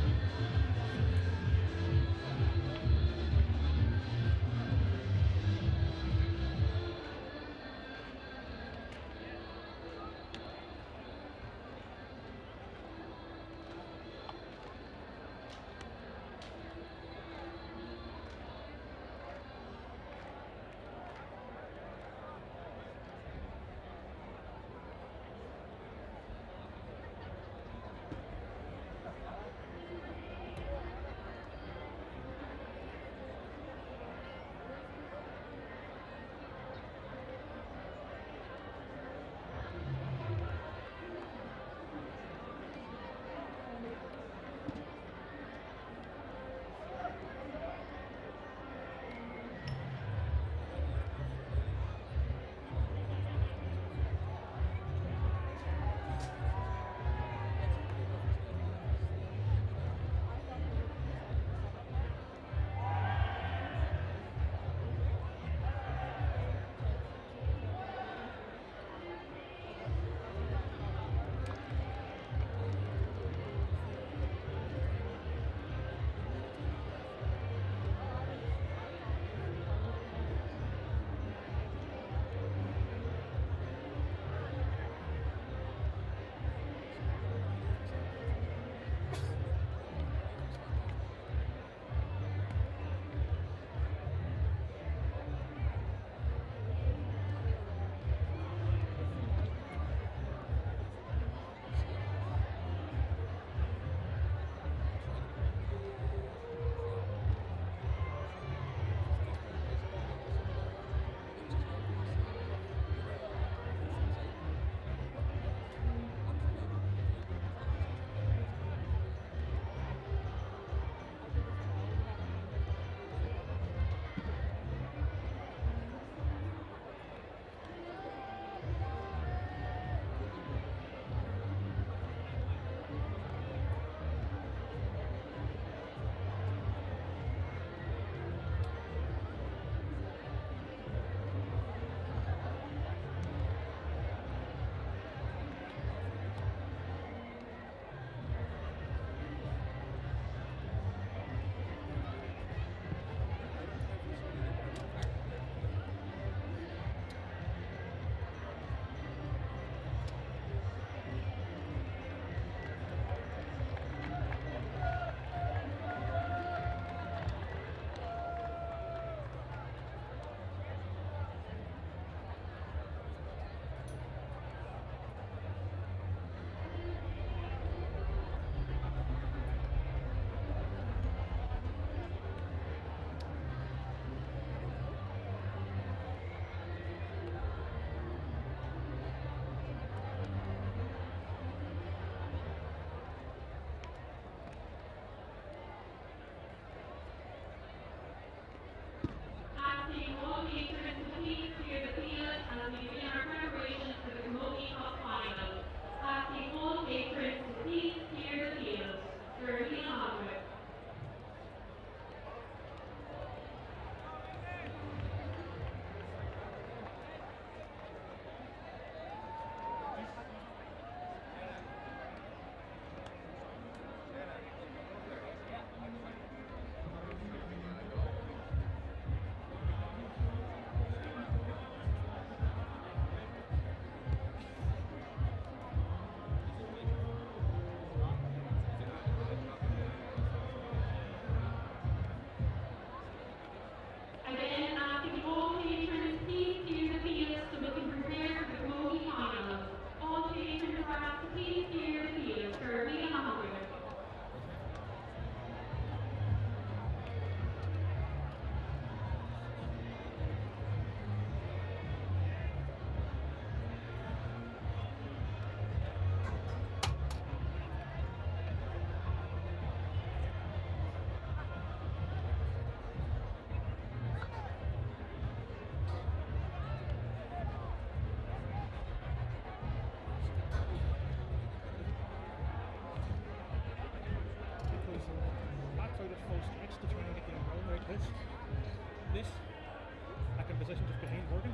is this, back in position just behind Horgan.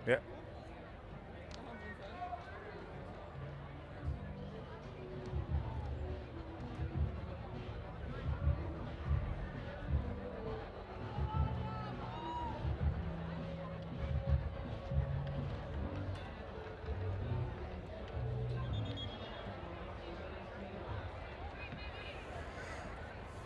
Yeah.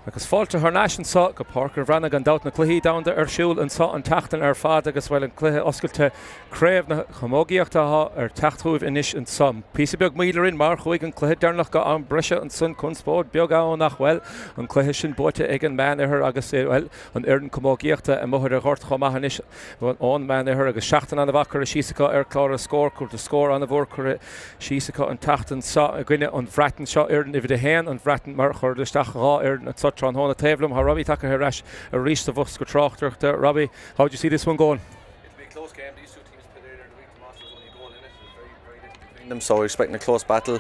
Agus fáilte th náisiún sa go Páirc Bhreathnaigh an dat na Cluichí damhanda siúl an sa an tachtain fad agus bhfuil an cluiche oscailte Craobh chomógaíochta techtúibh inis an sam. Písa beag mílerin mar chuig an cluiche dearnach go an breise an sun chun Spórt beag nach bhfuil an cluiche sin buite ag an man agus bhfuil an hÉireann chomógaíochta a muthir a ghort chomach inis bhfuil an man agus seachtain an bhachar a síosacha clár a scór chuir de scór an a bhór chuir síosacha an tachtain sa a gcuine an bhreathnaigh seo hÉireann ifid a héan an bhreathnaigh mar chuir de staach rá hÉireann Tran hóna taobhlam ha Robbie take her rash a reach the bus go Tráchtairí. Robbie, how do you see this one going? It'll be a close game. These two teams played earlier in the week. Tomás was only a goal in it. It was very little between them, so we're expecting a close battle.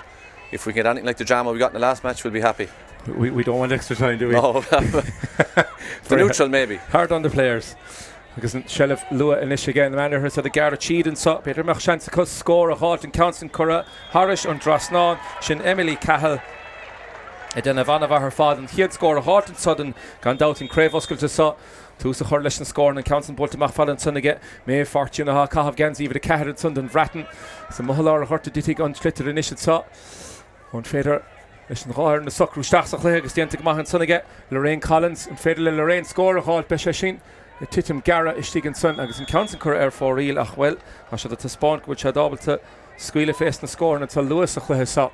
If we get anything like the drama we got in the last match, we'll be happy. We don't want extra time, do we? No. The neutral maybe. Hard on the players. Because Shelf Lua inis again, the man who said the Garrett Cheed and so Peter Machchance could score a halt in Counson Curra, Harish on Drisleáin, Shin Emily Cahill. Den a bhanamh ar fad an chiad scór a hart an sudden gan doubt in Craobh oscailte sa tús a chuir leis an scór an Counson Boltamach fad an sunnige mé fortune a Craobh gens even a ceithre sun den Bhreathnaigh sa mohlar a hart ditig an slitter in isid sa on féidir leis an ráir na socrú staachsach le agus dianta mach an sunnige Lorraine Collins an féidir le Lorraine scór a halt be sin a titim Gara istig an sun agus an Counson Curra for real ach well a se dat Spórt which had doublte squeale fest na scór and until Lewis a chluhe sa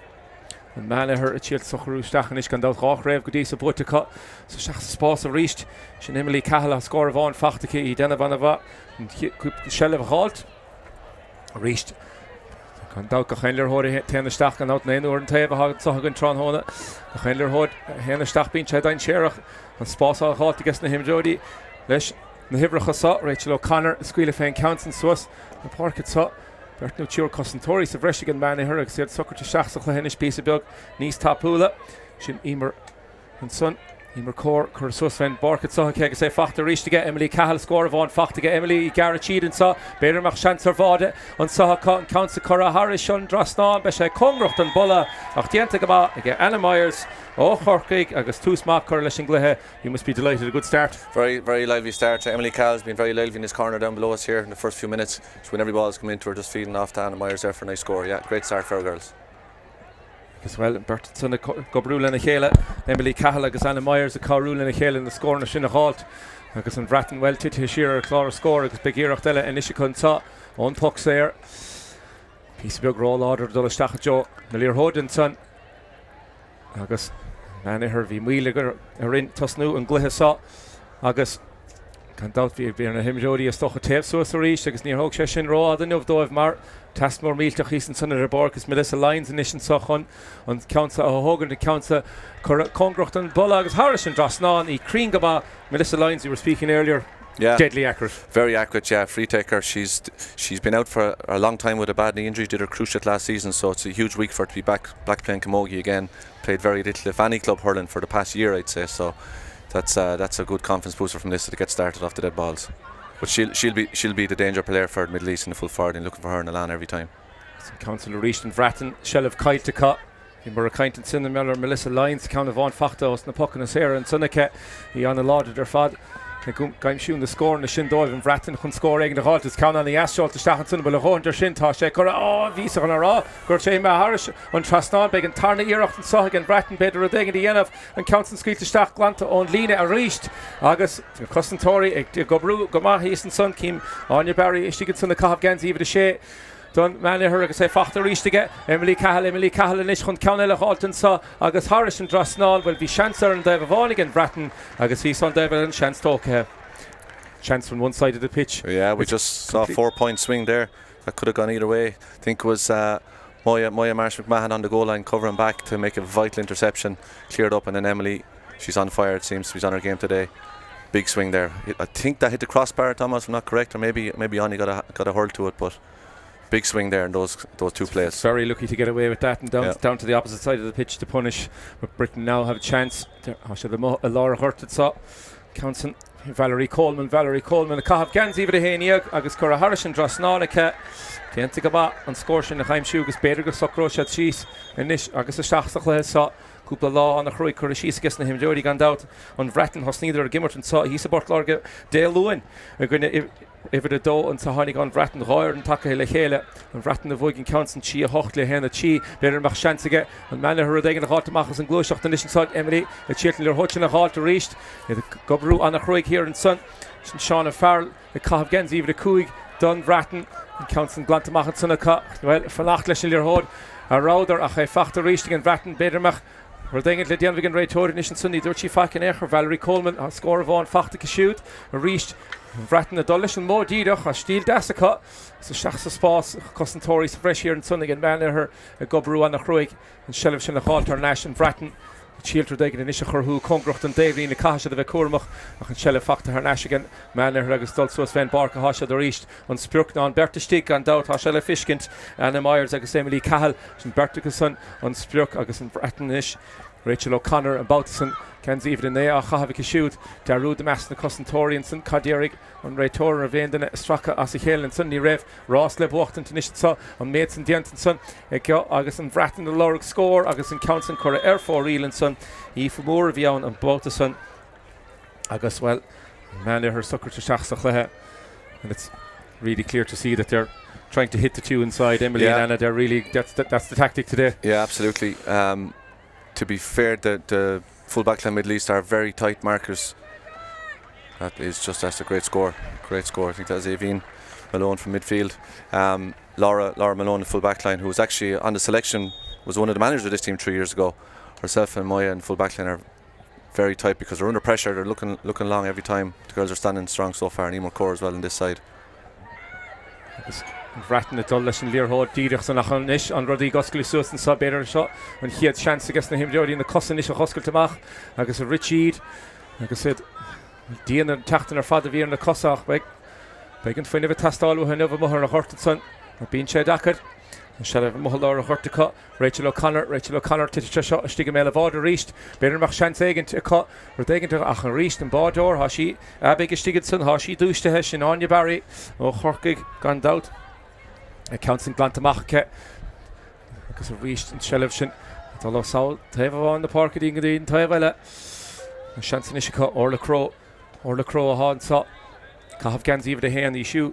an man her a chiad socrú stachan is gan dát rách raibh go dtí sa bute cut so seach spás a ríist sin Emily Cahill a scór a bháin fachtacha í denna bhana bha an sellh halt a ríist gan dát go chéinlir hóir téanna stach gan dát na inúir an taobh hagad sa gan trán hóna go chéinlir hóid héanna stach bín sé dain séireach an spás a halt agus na himjódi leis na hibrecha sa Rachel O'Connor squeale féin Counson suas na Páirc sa Bhreathnaigh tíor cosintúirí sa bhreisigan man i thurach siad sochar te seachsach le henis písa beag níos tapúla sin Emer an son Emer cór chur sus féin barcad sa agus é fachta ríistige Emily Cahill scór a bháin fachtaige Emily Garrett Cheed an sa Béidir Machchance ar bháde an sacha an Counson Curra Harris an Drisleáin be sé congracht an bolla ach dianta go ba ige Anna Myers ó Chorcaig agus túsmach chur leis an gluthe. You must be delighted. A good start. Very lively start. Emily Cahill's been very lively in his corner down below us here in the first few minutes. So when every ball has come into her, just feeding off to Anna Myers there for a nice score. Yeah, great start for our girls. As well, Bertson go brúil in a chéile Emily Cahill agus Anna Myers a carúil in a chéile in the score na sin a halt agus an Bhreathnaigh well tithe siar a chlár a score agus begíirecht eile in isise chun sa ón pucks there písa beag rá láidir dul isteach jo na líor hóid an son agus man her bhí míle gur ar in tosnú an gluthe sa agus gan dát bhí ar na himjódi a stocha taobh suas a ríist agus níor thóg sé sin rá a nuamh dóibh mar test mór mílteach íos an son ar Páirc is Lines in isin sa chun an Counsa a hógan de Counsa congracht an bolla agus Harris an Drisleáin í crín go ba Lines you were speaking earlier. Yeah, deadly accurate. Very accurate, yeah. Free taker. She's been out for a long time with a bad knee injury. Did her cruciate last season, so it's a huge week for her to be back playing camogie again. Played very little, if any, club hurling for the past year, I'd say. So that's a good confidence booster from this to get started off the dead balls. But she'll be the danger player for the Middle East in the full forward and looking for her in the land every time. Councillor Reist and Bhreathnaigh, Shelf Kaitaka. In Burakaint and Sinna Miller, Melissa Lyons, count of on Fachta, os na Puckin as here and Sunnake, he on the lauded their fad. Gaim siún the score in the shin dóibh and Bhreathnaigh chun score ag na halt is count on the asshole to stach an Sunna but a hóin der shin tá sé cura vísa an ará gur sé me Harris on Drisleáin beg an tarna iirecht and soch and Bhreathnaigh beidir a dig in the end of and counts and squeal to stach glanta on Líne a ríist agus Costantóri ag gobrú gomá hís an son cím Anya Barry is she gets on the Craobh gens even the sé Don man her agus é fachta ríistige Emily Cahill in is chun ceanna haltan sa agus Harris and Drisleáin well bhí seansar an daobh bháinnig an Bhreathnaigh agus hí son daobh an seans tócathe chance from one side of the pitch. Yeah, we just saw a 4-point swing there that could have gone either way. I think it was Moya Marsh McMahon on the goal line covering back to make a vital interception, cleared up, and then Emily, she's on fire, it seems. She's on her game today. Big swing there. I think that hit the crossbar, Thomas, if I'm not correct, or maybe Anya got a hurl to it, but big swing there in those two plays. Very lucky to get away with that and down to the opposite side of the pitch to punish. But Britain now have a chance. A Laura Hurted saw Counson Valerie Coleman a cahab gan zíomh a héine agus cur a harisin Drisleáin Déanta go bá an scóir sin na chaimsiú agus beidir go socróise síos inis agus a seaachach le sa cúpla lá an a chruig cur a síos gus na himdóirí gan dat an Bhreathnaigh hosníidir a gimmart an sa hí sa Bort Láirge déalúin a gine ifir a dó an sa hánig an Bhreathnaigh ráir an take le chéile an Bhreathnaigh bhuaigin counts tí a hocht le héna tí beidir mach seansaige an mena hu daigen a hátamachchas an glúiseach an isin sáid Emily a tíirtan le hotin a háil a ríist gobrú an a chruig hir an son sin Seán Farrell le cahab gan zíomh a cúig don Bhreathnaigh an counts an glantamach an sanna well fannacht leis sin leor hód a ráidir a ché facht a ríist an Bhreathnaigh beidirmach We're thinking that the Envigan Raitor Nation Sunday Durchi Fakin Echer Valerie Coleman a score of on Fachta shoot reached Bhreathnaigh Dullish and more Didach a steel Dasaca so Shachsa Spas Costantoris fresh here in Sunday and man her a Gobru and a Chruig and Shellish and a Halter Nash and Bhreathnaigh Chielter Dagan and Ishachar who Congrocht and Davy in the Kasha the Vekurmach and Shellif Fakta her Nash again man her agus Dulso Sven Barca Hasha the Reached on Spurkna on Berta Stick and Doubt Hashella Fishkint and the Myers agus Emily Cahill and Berticason on Spurk agus and Bhreathnaigh Rachel O'Connor and Bautison Ken's even in there Chahavik shoot Daru the Mass and Costantori and St. Caderic on Raitor and Vain Straka Asihel and Sunday Rev Ross Leb Wachten to Nishitsa on Mates and Dient and Son Agus and Bhreathnaigh the Lorg score Agus and Counts and Cora Air for Reel and Son Eve Moore Vion and Bautison Agus well man her sucker to Shachsach and it's really clear to see that they're trying to hit the two inside Emily and Anna they're really that's the tactic today. Yeah, absolutely. To be fair, the full backline Middle East are very tight markers. That's a great score. I think that's hAoine Malone from midfield. Laura Malone, the full backline, who was actually on the selection, was one of the managers of this team 3 years ago. Herself and Moya and full backline are very tight because they're under pressure. They're looking long every time. The girls are standing strong so far, and Emer Core as well on this side. Bhreathnaigh dul leis an líorthóid díreach san nach an isis an rudí goscail suas an sa beidir seo an chiad seans agus na himdeoirí na cosan isis a choscailteach agus a Richard agus said díana teachtain ar fad a bhí ar na cosach beag an foioine bh tastáil a nuamh mothar a chorta san a bíon sé dachar an se bh mothal a chortacha Rachel O'Connor tiite seo a stigam eile bhád a ríist beidir mach seans éigent a cut ar daigent ach an ríist an bádóir há sí abig a stigad san há sí dúistethe sin Anya Barry ó chorcaig gan dat Counts in Glantamachke agus a ríist an Shelliv sin dá lá saoil taobh bháin na Páirc dín go dtíon taobh eile an seansan isicha Orla Crow a háin sa cahab gan zíomh a héan í siú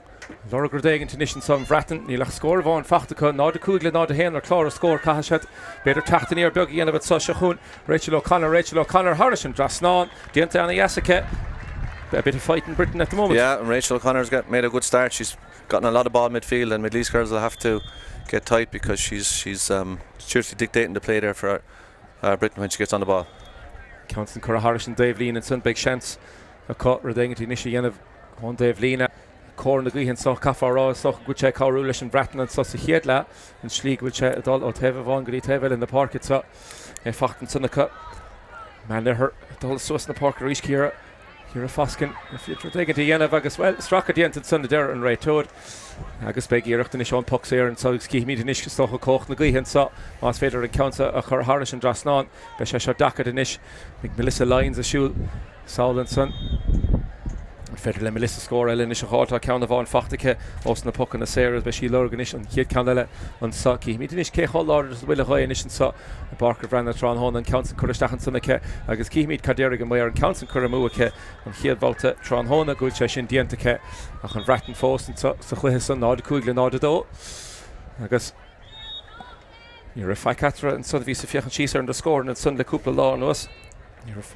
Laura Gurdagan to Nishan Son Bhreathnaigh ní lech scóir bháin fachtacha nád a cúigla nád a héan ar chlár a scóir caithead beidir teachtaí ar beag dhéanamh sa seachún Rachel O'Connor Harrison Drisleáin Déanta Anna Yasacha a bit of fight in Britain at the moment. Yeah, and Rachel O'Connor's made a good start. She's gotten a lot of ball midfield, and Middle East girls will have to get tight because she's seriously dictating the play there for Britain when she gets on the ball. Counts in Cora Harris and Dave Lean and Sun big chance. A cut reding it initially of on Dave Lean. Corn the Guihan saw Cafarra saw good check how Rulish and Bhreathnaigh and Sussa Hiedla and Schlieg will check it all out Teva Von Gri Tevel in the park it's up. Fachten Sun the cut. Man there her the whole Suss in the park reach here. Here a Foskin, if you're taking to Yenna Vegas, well, struck at the end of Sunday there and right to it. Agus Beggy Erectin is on Pucks here and so ski meet in Ish Stoch Koch Naguhi and so Mas Fader encounter a Cor Harris and Drisleáin, Besha Daka in Ish, Melissa Lyons a shoe, Saul and Son. Federal Melissa score Ellen is a hard account of on Fachtike, Austin Puck and the Sarahs, Beshi Lorganish and Kid Candela on Saki. Meet in Ish K Hall Orders will a high in Ish and so Barker Brandon Tron Hon and Counts and Kuristach and Sunake, Agus Key meet Kaderig and Mayer and Counts and Kuramuake and here Volta Tron Hon a good session Dientake, and Bhreathnaigh Fost and so Cluiche Nod Kuigla Nodado. Agus you're a Ficatra and Son of Isafia and Cheeser and the score and Sunday Kupla Law and us.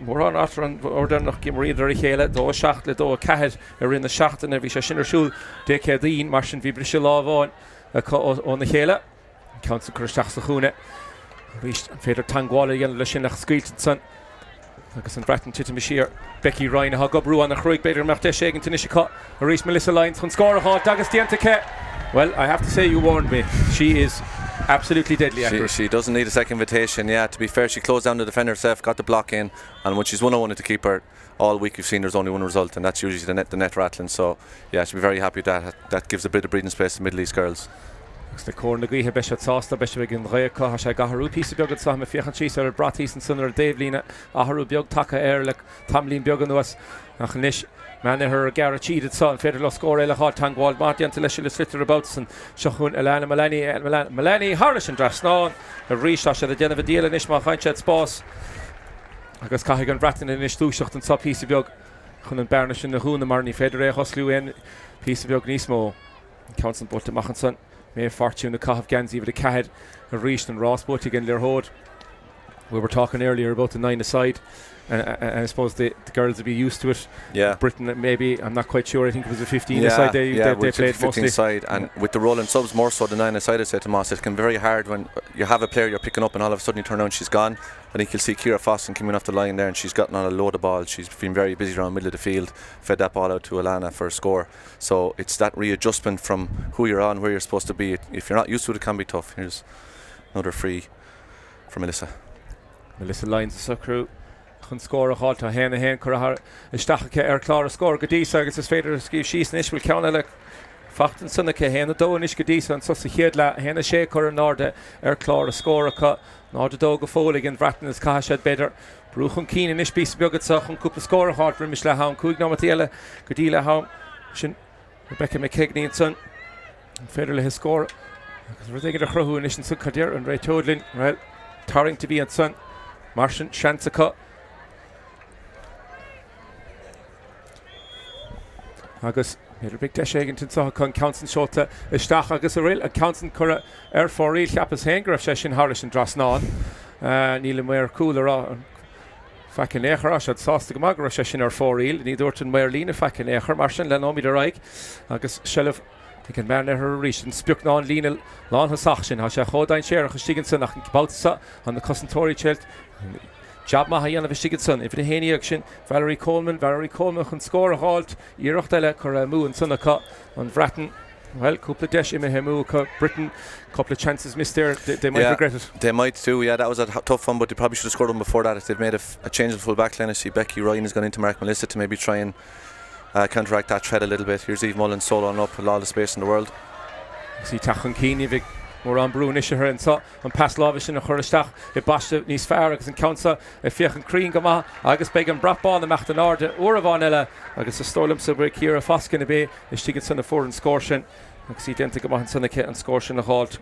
More on after and order nach Gimri der Michéal do Schachtle do Cahed in the Schacht and every Shinner Schul Decadine Martian Vibrishila on the Michéal Council Kurstachsachune reached Fader Tangwala again Lashinach Squeet Son Agus and Bhreathnaigh Titamishir Becky Ryan Hagobru on the Chruig Bader Martesh and Tinishika reached Melissa Lyons from score hard Dagas Dientake. Well, I have to say you warned me. She is absolutely deadly. She doesn't need a second invitation. Yeah, to be fair, she closed down the defender herself, got the block in, and when she's 1-on-1 at the keeper all week, you've seen there's only one result, and that's usually the net rattling. So yeah, she'll be very happy with that gives a bit of breathing space to Middle East girls. The corner Guihe Beshat Sasta Beshwig Reika Hasha Gaharu piece of Biogan Sam Fiachan Cheeser Bratis and Sunner Dave Lina Aharu Biog Taka Air like Tamlin Biogan was Nachnish Man her Garra cheated son féidir le scór eile há tan gháil Martin leis le slitter about san seachún Alanna Melanie Harris an Drisleáin a ríiste se a déanamh díal inis má chaintse spás agus caiigh an Bhreathnaigh in istúiseach an sa písa beag chun an bearna sin na húna mar ní féidir é chosliúin písa beag níos mó Council bult amachchan son mé fortune na caithh Ganzi with a cahead a ríist an Rossboot again their hold. We were talking earlier about the 9-a-side and I suppose the girls would be used to it. Yeah. Britain maybe, I'm not quite sure, I think it was a 15-a-side they played 15 mostly. side and with the rolling subs more so the 9-a-side I said Tomás, it can be very hard when you have a player you're picking up and all of a sudden you turn around and she's gone. I think you'll see Ciara Fossin coming off the line there and she's gotten on a load of balls. She's been very busy around the middle of the field, fed that ball out to Alana for a score. So it's that readjustment from who you're on, where you're supposed to be. If you're not used to it, it can be tough. Here's another free for Melissa. Melissa Lyons a crew. Chun scór a háilta héna hen chur isteacha clár a scór go dtí agus is féidir scíobh síos níos bhfuil ceanna le fachtan sanna héna dó níos go dtí san so sa chéad le héna sé chur an náda clár a scór acha náda dó go fólaigh an Bhreathnaigh is caiith siad beidir brúchan cíine níos bís beagad sa chun cúpla scór a háit rimis le hán cúig ná eile go dtí le hán sin Rebecca McKegney an son féidir le his scór agus ru ag a chruthú níos an sun cadéir an Ray Todlin well tarring to be an son Martian Shansacha agus héidir big deis éigen tin sa chun Council seolta isteach agus a réil a Council chur fóríl cheapas héin sé sin Harris an Drisleáin níl méir coolar fecin éair se sásta go magra sé sin fóríl ní dúirt an méir lína fecin éair mar sin le nóí de raig agus sellh can man her reach and spuk non lína lán hasach sin ha sé chodain séir a stigin san nach bouta an the Cossentori child Job ma haíanana bh sigad san if the héine sin Valerie Coleman chun scór a háilt íirecht eile chur mú an sanna an Bhreathnaigh well couple of desh imehemu Britain couple of chances missed there they might regret it. They might too, yeah, that was a tough one but they probably should have scored one before that if they'd made a change in full back line. I see Becky Ryan has gone into Mark Melissa to maybe try and counteract that threat a little bit. Here's Eve Mullins soloing up with all the space in the world. See Tachan Keane Vic more on Brún isise her and so on pass Lavish in a choristeach it bashed níos fearr agus an council a fiachan Crean gama agus beg an bratbá na mecht an arde Uraván eile agus a stolum so break here a faskin a be is ticket son a four and scorshin agus see dente gama son a kit and scorshin a halt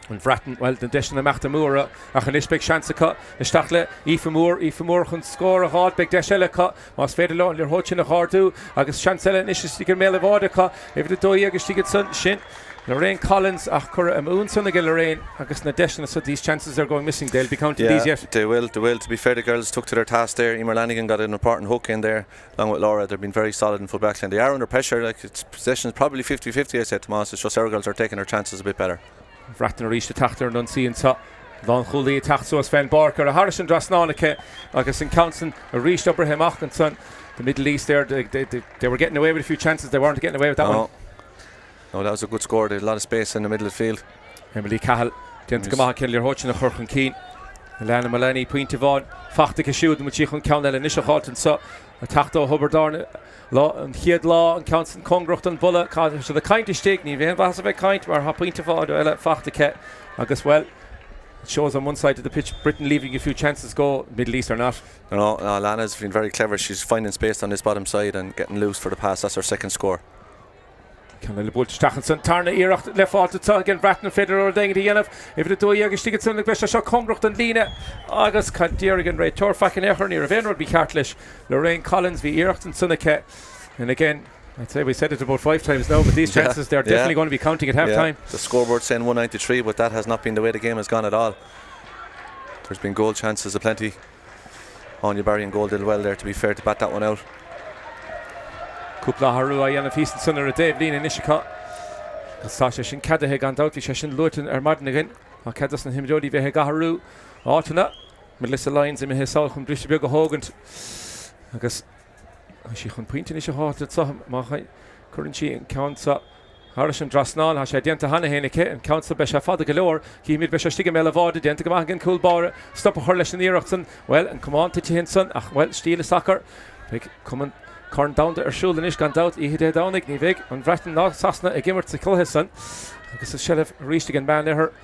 and Bhreathnaigh well the desh na mecht a múra a chan isbeg chance cut isteach le Aoife Moore chun score a halt beg desh eile cut mas féidir lo lir hochin a hardú agus chance eile is sticker mele vada cut if the dói agus ticket son shin Lorraine Collins ach cur moon son again Lorraine agus na desh so these chances are going missing they'll be counting these yet. They will to be fair the girls took to their task there. Emer Lanigan got an important hook in there along with Laura. They've been very solid in full back line. They are under pressure like it's possession is probably 50-50 I said Tomás. It's just our girls are taking their chances a bit better. Bhreathnaigh reached the Tráchtairí and unseen so Lán Chulaí tacht so as Fen Barker a Harris and Drisleáin agus in Council a reached Abraham Achkinson the Middle East there they were getting away with a few chances they weren't getting away with that one. No, that was a good score. They had a lot of space in the middle of the field. Emily Cahill didn't come out Kelly Hutchin a Churchan Keane Alana Melanie point of on Fachta Cashood and Chichan Count and Nisha Halton so a Tachto Hubbardorn Law and Head Law and Council Congrucht and Bulla so the kind of stake ni vein was a kind where ha point of on Fachta Ket agus well it shows on one side of the pitch Britain leaving a few chances go Middle East or not. No, Alana's been very clever. She's finding space on this bottom side and getting loose for the pass. That's her second score. Can the ball Stachenson Tarna Irecht left out to again Bhreathnaigh Federer Ding the Yenov if the two Agus tickets in the Glesha Shock Congrucht and Lina August Cantier again Ray Torfak and Echer near Venner would be Cartlish Lorraine Collins v Irecht and Sunneke and again I'd say we said it about 5 times now but these chances they're definitely going to be counting at half time. The scoreboard saying 193 but that has not been the way the game has gone at all. There's been goal chances aplenty. Anya Barry and goal did well there to be fair to bat that one out. Cúpla Haru a dhéanamh fís an sunna a Dave Lína Nishika agus tá sé sin cadathe gan dátaí sé sin luatain marna gin a cadas na himdóí bheithe gaharú átainna Melissa Lyons im hesáil chun bríiste beag a hágant agus sí chun pointin is a háta sa má chuann an countsa Harris an Drisleáin ha sé déanta hana hénaice an countsa be sé fada golóir hí míid be sé stigam meile bháda déanta go maith an coolbára stop a chuir leis an íireachtan well an cománta tí hinsan ach well stíle sacr cuman Corn down to Ursula Nish gone out he did down ni vig on Bhreathnaigh not Sasna a gimmer to Cluiche agus a Sheriff reached again ban her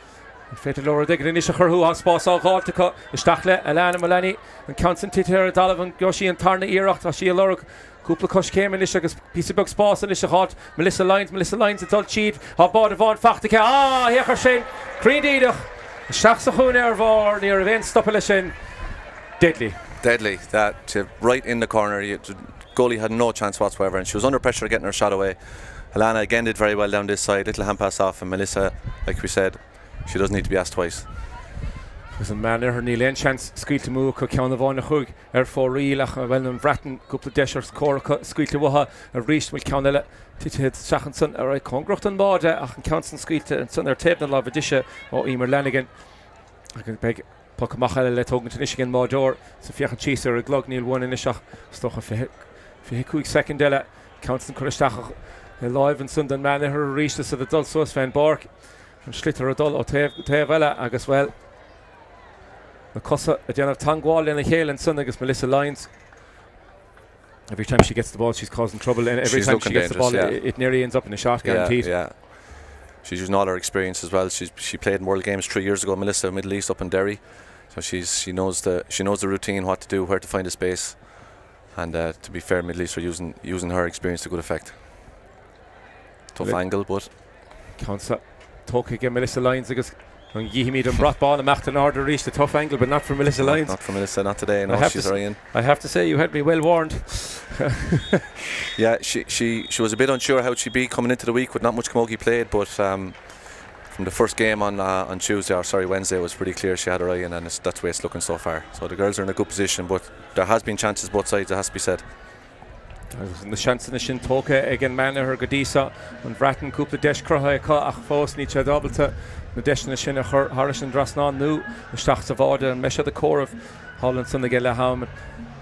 féidir Laura dig in isise churthú an spás á gáilta isteach le Alana Melanie an Council Titera Dalavan Goshi and Tarna Irecht a sí Laura Cúpla cos céim is agus písabug spás in is a hot. Melissa Lyons a dul chiad. Ha bád a bhain fachtacha. Héchar sin. Crídíadach. Seach sa chún bhór near a bhain stoppa sin. Deadly. That right in the corner. Goalie had no chance whatsoever, and she was under pressure getting her shot away. Alana again did very well down this side. Little hand pass off, and Melissa, like we said, she doesn't need to be asked twice. There's a man her níl ein chance scuilte mú go ceann a bháin a chuig fór rialach a bhfuil an Bhreathnaigh cúpla deisir córa scuilte watha a ríist bhfuil ceann eile tithe seachan san ar congracht an báide ach an ceann san scuilte an san ar taobh na lábhadise ó Emer Lanigan ag an beg puc amach eile le tógan tunisig an mádór sa fiochan tíos ar a glog níl bhain inisach stocha fi cuaig second eile ceann san choristeach le láimh an sun an man ar a ríiste sa a dul suas féin Páirc an slitar a dul ó taobh eile agus well the Cosa a déanamh tangháil in a hÉireann son agus Melissa Lyons. Every time she gets the ball, she's causing trouble, and every time she gets the ball, it nearly ends up in a shot, guaranteed. Yeah. She's using all her experience as well. She played in World Games 3 years ago, Melissa, Middle East up in Derry, so she knows the routine, what to do, where to find a space, and to be fair, Middle East are using her experience to good effect. Tough angle, but counts up. Talk again, Melissa Lyons agus. And Yihimid and brought ball and Macht order reached a tough angle, but not for Melissa Lyons. Not for Melissa, not today. No, she's Ryan. I have to say, you had me well warned. Yeah, she was a bit unsure how she'd be coming into the week with not much camogie played, but from the first game on Wednesday, it was pretty clear she had her eye in, and that's the way it's looking so far. So the girls are in a good position, but there has been chances both sides, it has to be said. In the chance in the shin tóca again man her Godisa and Bhreathnaigh cúpla deis crutha ach fós ní sé dobalta na deis na sin a Harrison Drisleáin nu the Stacht of Order and Mesha the Craobh Holland son again hAoine.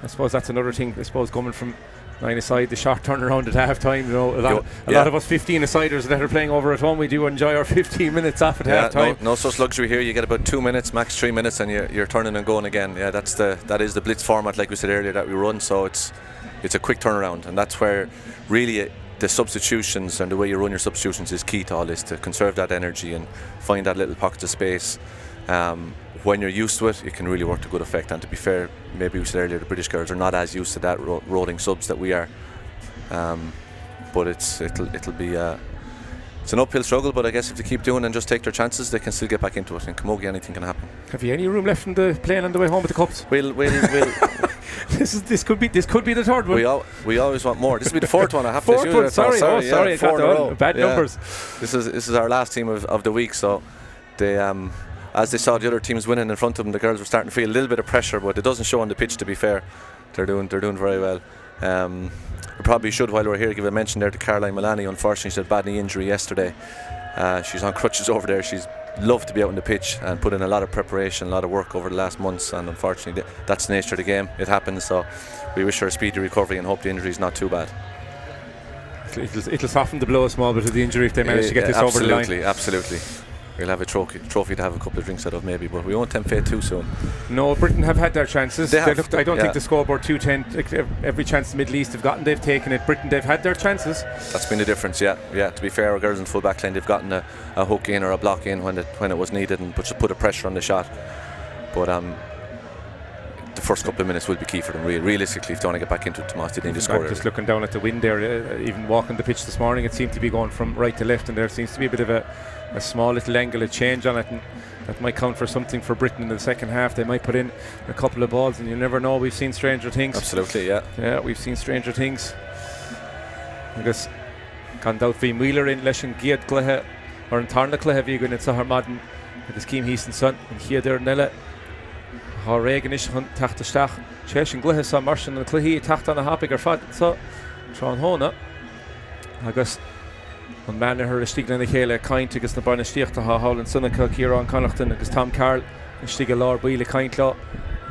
I suppose that's another thing, I suppose, coming from 9 aside, the short turnaround at half time, you know, a lot of us 15-asiders that are playing over at home, we do enjoy our 15 minutes off at half time. No such luxury here. You get about 2 minutes, max 3 minutes, and you're turning and going again. Yeah, that is the blitz format, like we said earlier, that we run, so it's a quick turnaround, and that's where really the substitutions and the way you run your substitutions is key to all this, to conserve that energy and find that little pocket of space. When you're used to it, it can really work to good effect. And to be fair, maybe we said earlier, the British girls are not as used to that rolling subs that we are. But it'll be it's an uphill struggle. But I guess if they keep doing and just take their chances, they can still get back into it. In camogie, anything can happen. Have you any room left in the plane on the way home with the cups? We'll This could be the third one. We always want more. This will be the fourth one. I have fourth to one. Sorry, I got the bad Yeah. numbers. This is our last team of the week. So they as they saw the other teams winning in front of them, the girls were starting to feel a little bit of pressure, but it doesn't show on the pitch. To be fair, they're doing very well. We probably should, while we're here, give a mention there to Caroline Mullaney. Unfortunately, she had a bad knee injury yesterday. She's on crutches over there. She's loved to be out on the pitch and put in a lot of preparation, a lot of work over the last months, and unfortunately that's the nature of the game. It happens, so we wish her a speedy recovery and hope the injury is not too bad. It'll soften the blow a small bit of the injury if they manage to get this over the line. Absolutely. We'll have a trophy to have a couple of drinks out of maybe, but we won't tempt fate too soon. No, Britain have had their chances. I don't think the scoreboard 2-10, every chance the Middle East have gotten, they've taken it. Britain, they've had their chances. That's been the difference, yeah. To be fair, our girls in full back line, they've gotten a hook in or a block in when it was needed and just put a pressure on the shot. But the first couple of minutes will be key for them. Realistically, if they want to get back into it, Tomás, they need to score. Just looking down at the wind there, even walking the pitch this morning, it seemed to be going from right to left, and there seems to be a bit of a small little angle of change on it, and that might count for something for Britain in the second half. They might put in a couple of balls, and you never know. We've seen stranger things. Absolutely, yeah. Yeah, we've seen stranger things. I guess Gandalf v Wheeler in Leshan Giad Cluiche or in Tarna Cluiche v Gun in Sahar Madden agus Keem Heaston son and here there Nella Har Reagan is hunt tacht stach Cheshin Cluiche sa Martian and Cluiche tacht on a happy fad so Tron Hona I guess on man her stig in the hele kind agus na barna sticht ha Holland son and Kieran Connaughton agus Tom Carroll and stig a Lord Bile kind law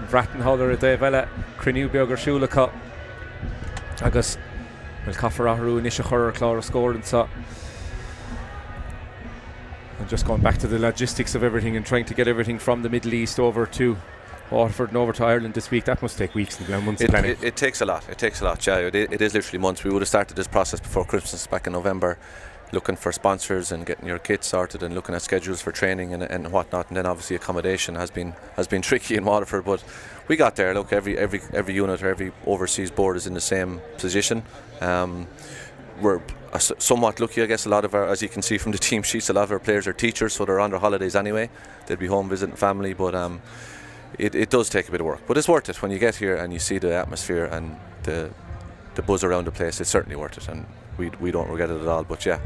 Bhreathnaigh Holler de Vela Crenewberger Shula cup agus Well, Caffararu and Ishachur Clara scored and so. And just going back to the logistics of everything and trying to get everything from the Middle East over to Waterford and over to Ireland this week, that must take weeks and months of planning. It takes a lot. Yeah. It is literally months. We would have started this process before Christmas back in November. looking for sponsors and getting your kit sorted and looking at schedules for training and whatnot, and then obviously accommodation has been tricky in Waterford, but we got there. Look, every unit or every overseas board is in the same position. We're somewhat lucky, I guess. A lot of our, as you can see from the team sheets, a lot of our players are teachers, so they're on their holidays anyway. They'd be home visiting family, but it does take a bit of work, but it's worth it when you get here and you see the atmosphere and the buzz around the place. It's certainly worth it, and we don't regret it at all. But yeah,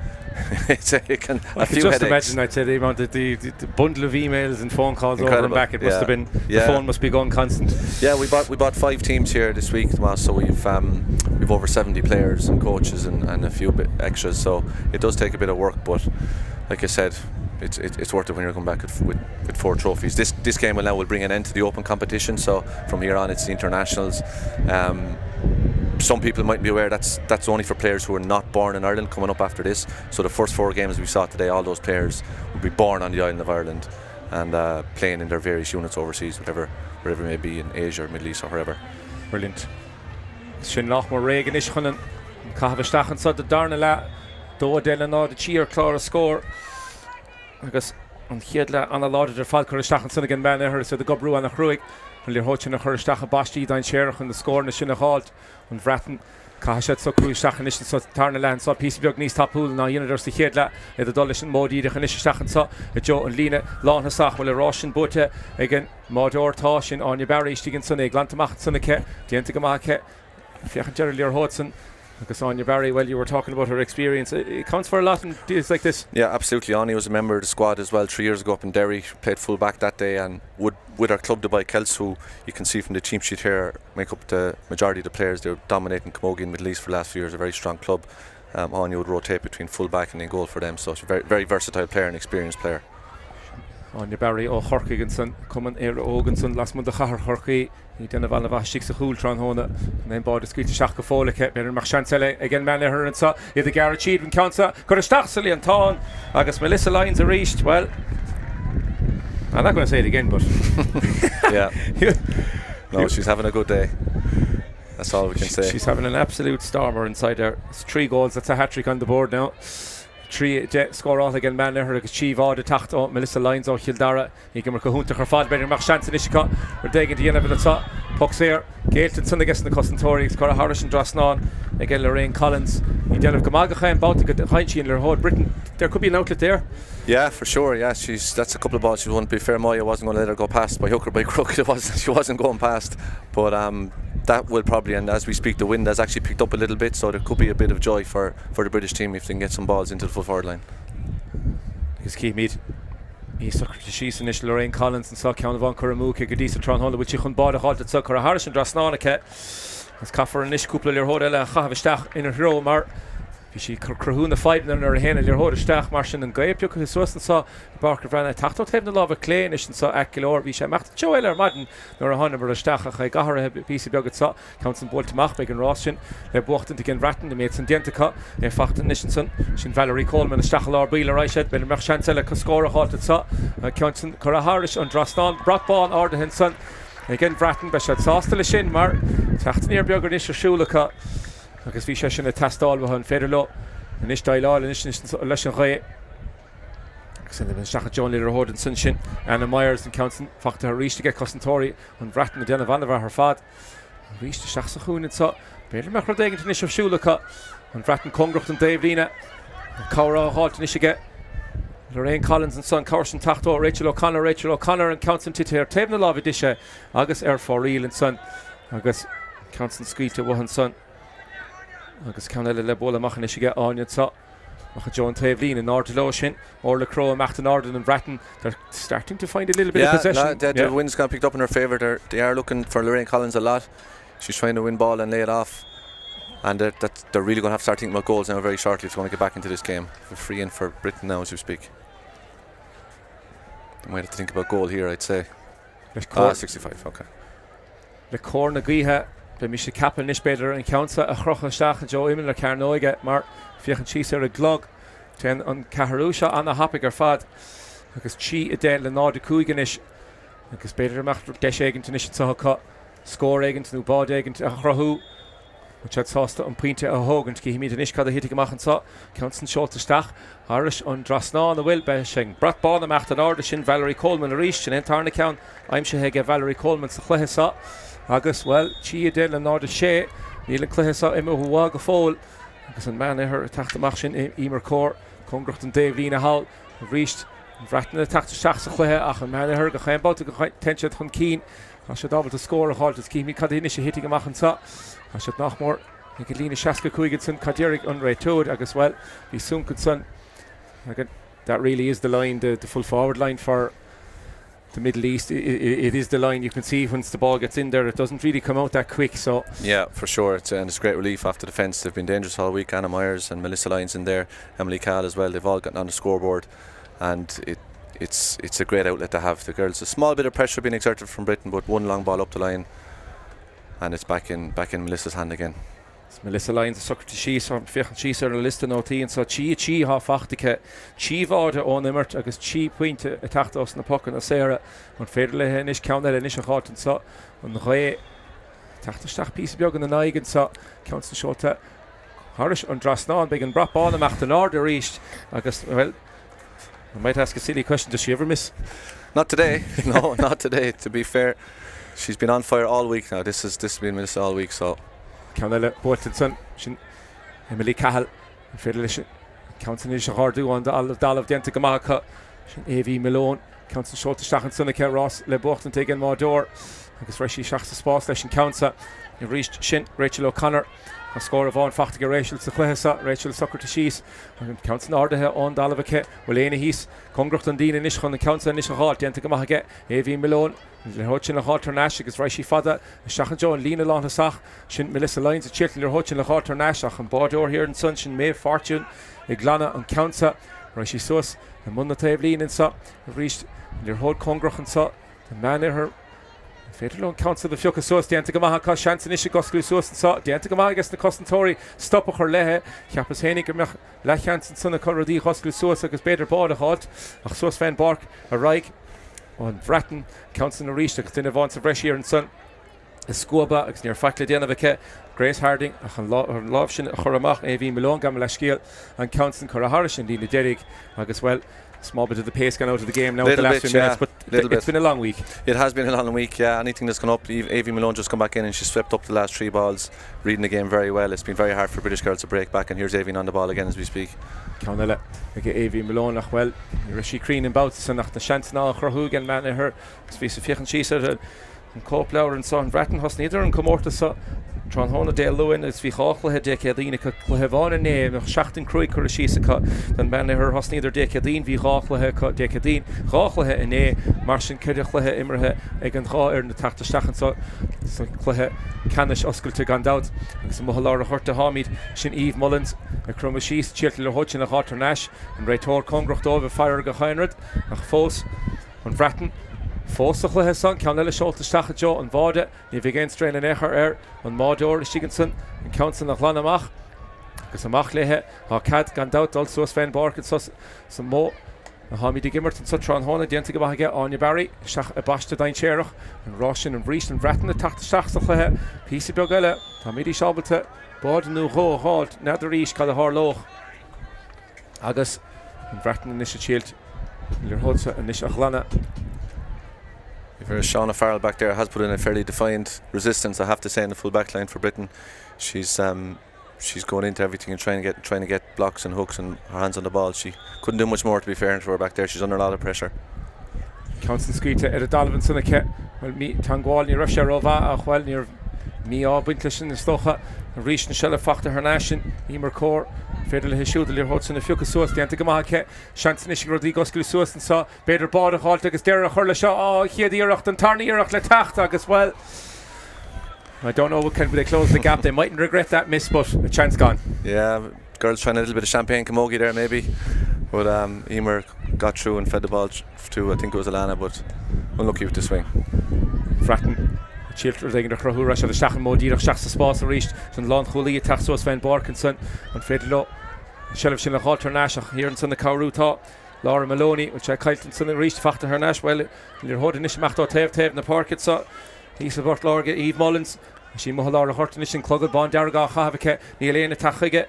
it can a few just headaches. imagine, I'd say, the amount of the bundle of emails and phone calls Incredible. over and back. It must have been, the phone must be going constant. Yeah, we bought 5 teams here this week, Tomás, so we've over 70 players and coaches and a few bit extras, so it does take a bit of work, but like I said, it's worth it when you're coming back with 4 trophies. This game will bring an end to the open competition, so from here on it's the internationals. Some people might be aware that's only for players who are not born in Ireland coming up after this. So the first 4 games we saw today, all those players will be born on the island of Ireland and playing in their various units overseas, wherever it may be, in Asia or Middle East or wherever. Brilliant. Sin nach mar régan is chunan cahabstachan sa de darna la do dela ná de cheer clara score. Agus an chiadla an a lauder falcor stachan sun again man her so the gobru an a chruig and lir hochin a chur stachan basti dain sherach and the score na sin a halt and Bhreathnaigh Cahashet so cruise stachan is so tarna land so piece of nis tapul na unit the chiadla the dolish modi de chanish stachan so a jo and Lina lawn hasach will a Russian bote again modor tashin on your barry stigen sun e glantamach sunake the antigamake Fiachan Gerald Lear Hodson, because Anya Barry, well, you were talking about her experience. It counts for a lot in deals like this. Yeah, absolutely. Anya was a member of the squad as well 3 years ago up in Derry. Played full back that day, and with our club Dubai Kells, who you can see from the team sheet here, make up the majority of the players. They're dominating Camogie in Middle East for the last few years. A very strong club. Anya would rotate between full back and in goal for them. So she's a very, very versatile player and experienced player. Anya Barry o Chorkiganson coming here Oganson last month the Chahar Chorki he didn't have a six cool tron hona and then bought the squeeze Shaka Folike better Marchancele again man her and so the Garrett Cheat and Council got a Stachsely and Ton August Melissa Lyons are reached. Well, I'm not going to say it again, but yeah, no, she's having a good day. That's all we can say. She's having an absolute stormer inside there. It's 3 goals. That's a hat-trick on the board now. 3 score out again man her agus Chiva de tacht o Melissa Lyons o Hildara he can mark a hunter her fad better mark chance in Ishika we're digging the end of the top pucks here Gaelton Sunday guess in the Cossentori it's got a Harris and Drisleáin again Lorraine Collins he dealt with Gamagacha and about to get the Heinche in Lerhod Britain. There could be an outlet there. Yeah, for sure. Yeah, that's a couple of balls she won't be fair. Moya wasn't going to let her go past by hook or by crook. She wasn't going past, but that will probably, and as we speak the wind has actually picked up a little bit, so there could be a bit of joy for the British team if they can get some balls into the full forward line. His key meet he stuck to she's initial Lorraine Collins and saw Count von Kuramuke Gadisa Tron Honda which he couldn't buy the halt at Sucker Harris and Drisleáin as Kaffer and Nish couple of your hodela Chahavstach in a row mar she Crahun the fight and her hand and your hodestach Martian and Gaepuk who saw Barker Bhreathnaigh Tachtot have the love of clay and saw Akilor Visha Macht Joeler Madden nor a Honda Stach I got her a piece of Bugget saw counts and Bolt Machbeg and Rossin they walked into again Ratton the mates and Dentica and Facht and Nishinson Shin Valerie Coleman and Stachelor Beeler I said Ben Marchancella score a halt at saw counts and Coraharish and Drisleáin brought ball order Henson again Bhreathnaigh Beshad Sostel Shin Mar Tacht near Bugger Nish Shulaka agus bhí sé sin a testáil bh an féidir lo an is dailá an is leis an ré agus an Stacha John Leader Hod and sun sin Anna Myers and Counson fachta her reach to get Cossentori an Bhreathnaigh Diana van der her fad reach to Stacha Chún and so Peile mech rodegen to nish of Shulaka an Bhreathnaigh Congrocht and Dave Lina Cowra halt nish get Lorraine Collins and son Carson Tachto Rachel O'Connor and Counson Titer Tevna Love Disha agus for real and son agus Counson Squeeta Wahan son agus Canela le bola machine is get on it so mach John Tavleen in Nordelo shin or Le Craobh Macht and Norden and Bhreathnaigh they're starting to find a little bit of possession. The wind's got picked up in her favour. They are looking for Lorraine Collins a lot. She's trying to win ball and lay it off, and they're really going to have to start thinking about goals now very shortly if they want to get back into this game. We're free in for Britain now as we speak. They might have to think about goal here, I'd say. 65, okay. Le Corna Guiha Be mis cap nish better and counts a chrocha stach and Joe Imler Carnoige mar fiachan cheese a glog ten on Caharusha on the hoppiger fad because chi a den le nod kuiganish because better macht desh egin to nish so score egin to bad egin to chrohu chat sásta an puinte a hógan cí mí inis cad a hiite goach an sa ceansan seoltaisteach Irish an Drisleáin a bhfuil be sin bratbáin amach an áda sin Valerie Coleman a ríist sin intarna ceann aimse heige Valerie Coleman sa chluithe sa agus well tí a déil an áda sé níl an chluithe sa imime huá go fóil agus an man ihir teachtamach sin imar cór congracht an Dave Lína Hall a ríist Bhreathnaigh teachtasteach sa chluithe ach an man ihir go chéimbáte go tense chun cín a sé dábal a scór a háil is cíimi cad inis a hiite goach an sa a sé nachmór I go lína 65 san cadéirigh an réitóid agus well hí suncan san that really is the line the full forward line for the Middle East. It is the line you can see once the ball gets in there it doesn't really come out that quick so yeah for sure it's a great relief off the defence. They've been dangerous all week. Anna Myers and Melissa Lyons in there, Emily Cahill as well, they've all gotten on the scoreboard and it's a great outlet to have. The girls a small bit of pressure being exerted from Britain but one long ball up the line and it's back in Melissa's hand again. Melissa Lyons a sucker to she so fechan she ar a list an OT and so chi ha fachtige chi váde on immert agus chi pointe a tacht os na pocken a Sarah on féderle hen is count that initial hart and so on the ré tachtstach piece bjog an the naigen so counts the short Harish on Drisleáin big and brap on amacht an order reached agus well I might ask a silly question, does she ever miss? Not today. No, not today, to be fair. She's been on fire all week now. This has been Melissa all week so Ceannais Boilton sin Emily Cahill féidir countan is a hardú an dalamh denta gomacha sin A.V. Malone countan seoltaisteach an sunna ce Ross le Bócht an teigin mádór agus reisi seach sa spás leis an counta I ríist sin Rachel O'Connor a scór a bháin fachtaige Rachel sa chluithe Rachel sucker to síos an countan áirithe an dalamh ce bhfuil éana híos congracht an dína inis chun an counta inis a háil denta gomacha A.V. Malone le hotin le hátar náis agus reisi fada seachan Jo an lína lána sach sin Melissa Lyons a chiirtl le hotin le hátar náis ach an bádór hir an sun sin mé fortune ag glana an counta reisi sus an muna taobh lína sa ríist le hód congrach an sa the man her féidir le an counta le fioccha sus déanta go maithe cá seansan is gosclú sus an sa déanta go maithe agus na costantóirí stoppa chur lethe ceapas hénig go meach lechansan sunna choradí gosclú sus agus beidir bád a háit ach sus féin Páirc a raig on Bhreathnaigh counts in a reach agus duine bhain sa bhreis ar an sun is scuaba agus níor feicla déanamh ce Grace Harding ach an lábh sin a chur amach A.V. Malone gam le scéal an counts in chur a Harris in lína deirig agus well small bit of the pace gone out of the game now in the last few minutes but it's been a long week. It has been a long week, yeah. Anything that's gone up, A.V. Malone just come back in and she swept up the last 3 balls, reading the game very well. It's been very hard for British girls to break back and here's A.V. on the ball again as we speak. Ceannais A.V. Malone nach well she creen in bouts so nach the chance now chorthúg and man her ví sa fiechan she said an cóplaur and so an Bhreathnaigh has neither an comórta so Tron Hona Dale Lewin is vi chachlathe decadine chluhevána né nach 16 cruig chur sísa den man her has neither decadine vi chachlathe decadine chachlathe in né mar sin cedachlathe immerthe ag an chá ar na tachtaisteach so chluhe Ceannais oscailte gandát agus mo láir a churta hámid sin Eve Mullins a crumma síos chiirtl le hotin a hátar náis an réitóir congracht óbh fear go chainrad ach fós an Bhreathnaigh fós a chluithe san Ceannais le seoltaisteach Jo an bháde ní bhí géin strain an éair an mádóir Siganson an counsan nach lan amach agus amach léthe á cad gandát dul suas féin Páirc sa mó a hámid gimmert an Tron Hona déanta go bhaige Áine Barry seach a basta dain séireach an rásin an bhríst an Bhreathnaigh tachtaisteach sa chluithe písa beag eile tá mídí seábalta bád nó háil neidir ríis cad a thlách agus an Bhreathnaigh is a chiilt lir hódsa an is a chlanna. Shauna Farrell back there has put in a fairly defiant resistance, I have to say, in the full back line for Britain. She's going into everything and trying to get blocks and hooks and her hands on the ball. She couldn't do much more, to be fair, to her back there. She's under a lot of pressure. Counts and squeeze at a Dalvin Sunake. Well, me Tangwal near Russia Rova, well near me all Winklishin and Stocha, Reach and Shella Fakta Hernashin, Emer Core, Federal Hishu, the Lear Hudson, the Fuka Source, the Antigamake, Shantznish Rodriguez Source and saw Bader Border Halt, Agus Dera Hurlashaw, oh, here the Iraq and Tarni Iraq Letachta as well. I don't know what can they close the gap. They mightn't regret that miss, but a chance gone. Yeah, girls trying a little bit of champagne camogie there maybe, but Emer got through and fed the ball to I think it was Alana, but unlucky with the swing. Bhreathnaigh Chilter tegen de Craobh se de Stachan Modíach seach sa spás a ríist san lán cholí tachtsos féin Barkinson an féidir Shelf sin le hátar náiseach hir an san na Cowrútá Laura Maloney which I cailt san ríist fachta her náis well lir hód inis meachtá taobh na Páirc sa hí sa bort Láirge Eve Mullins She Míchéal Horton sin clogad bán deargá chahabhacha ní léana tachaige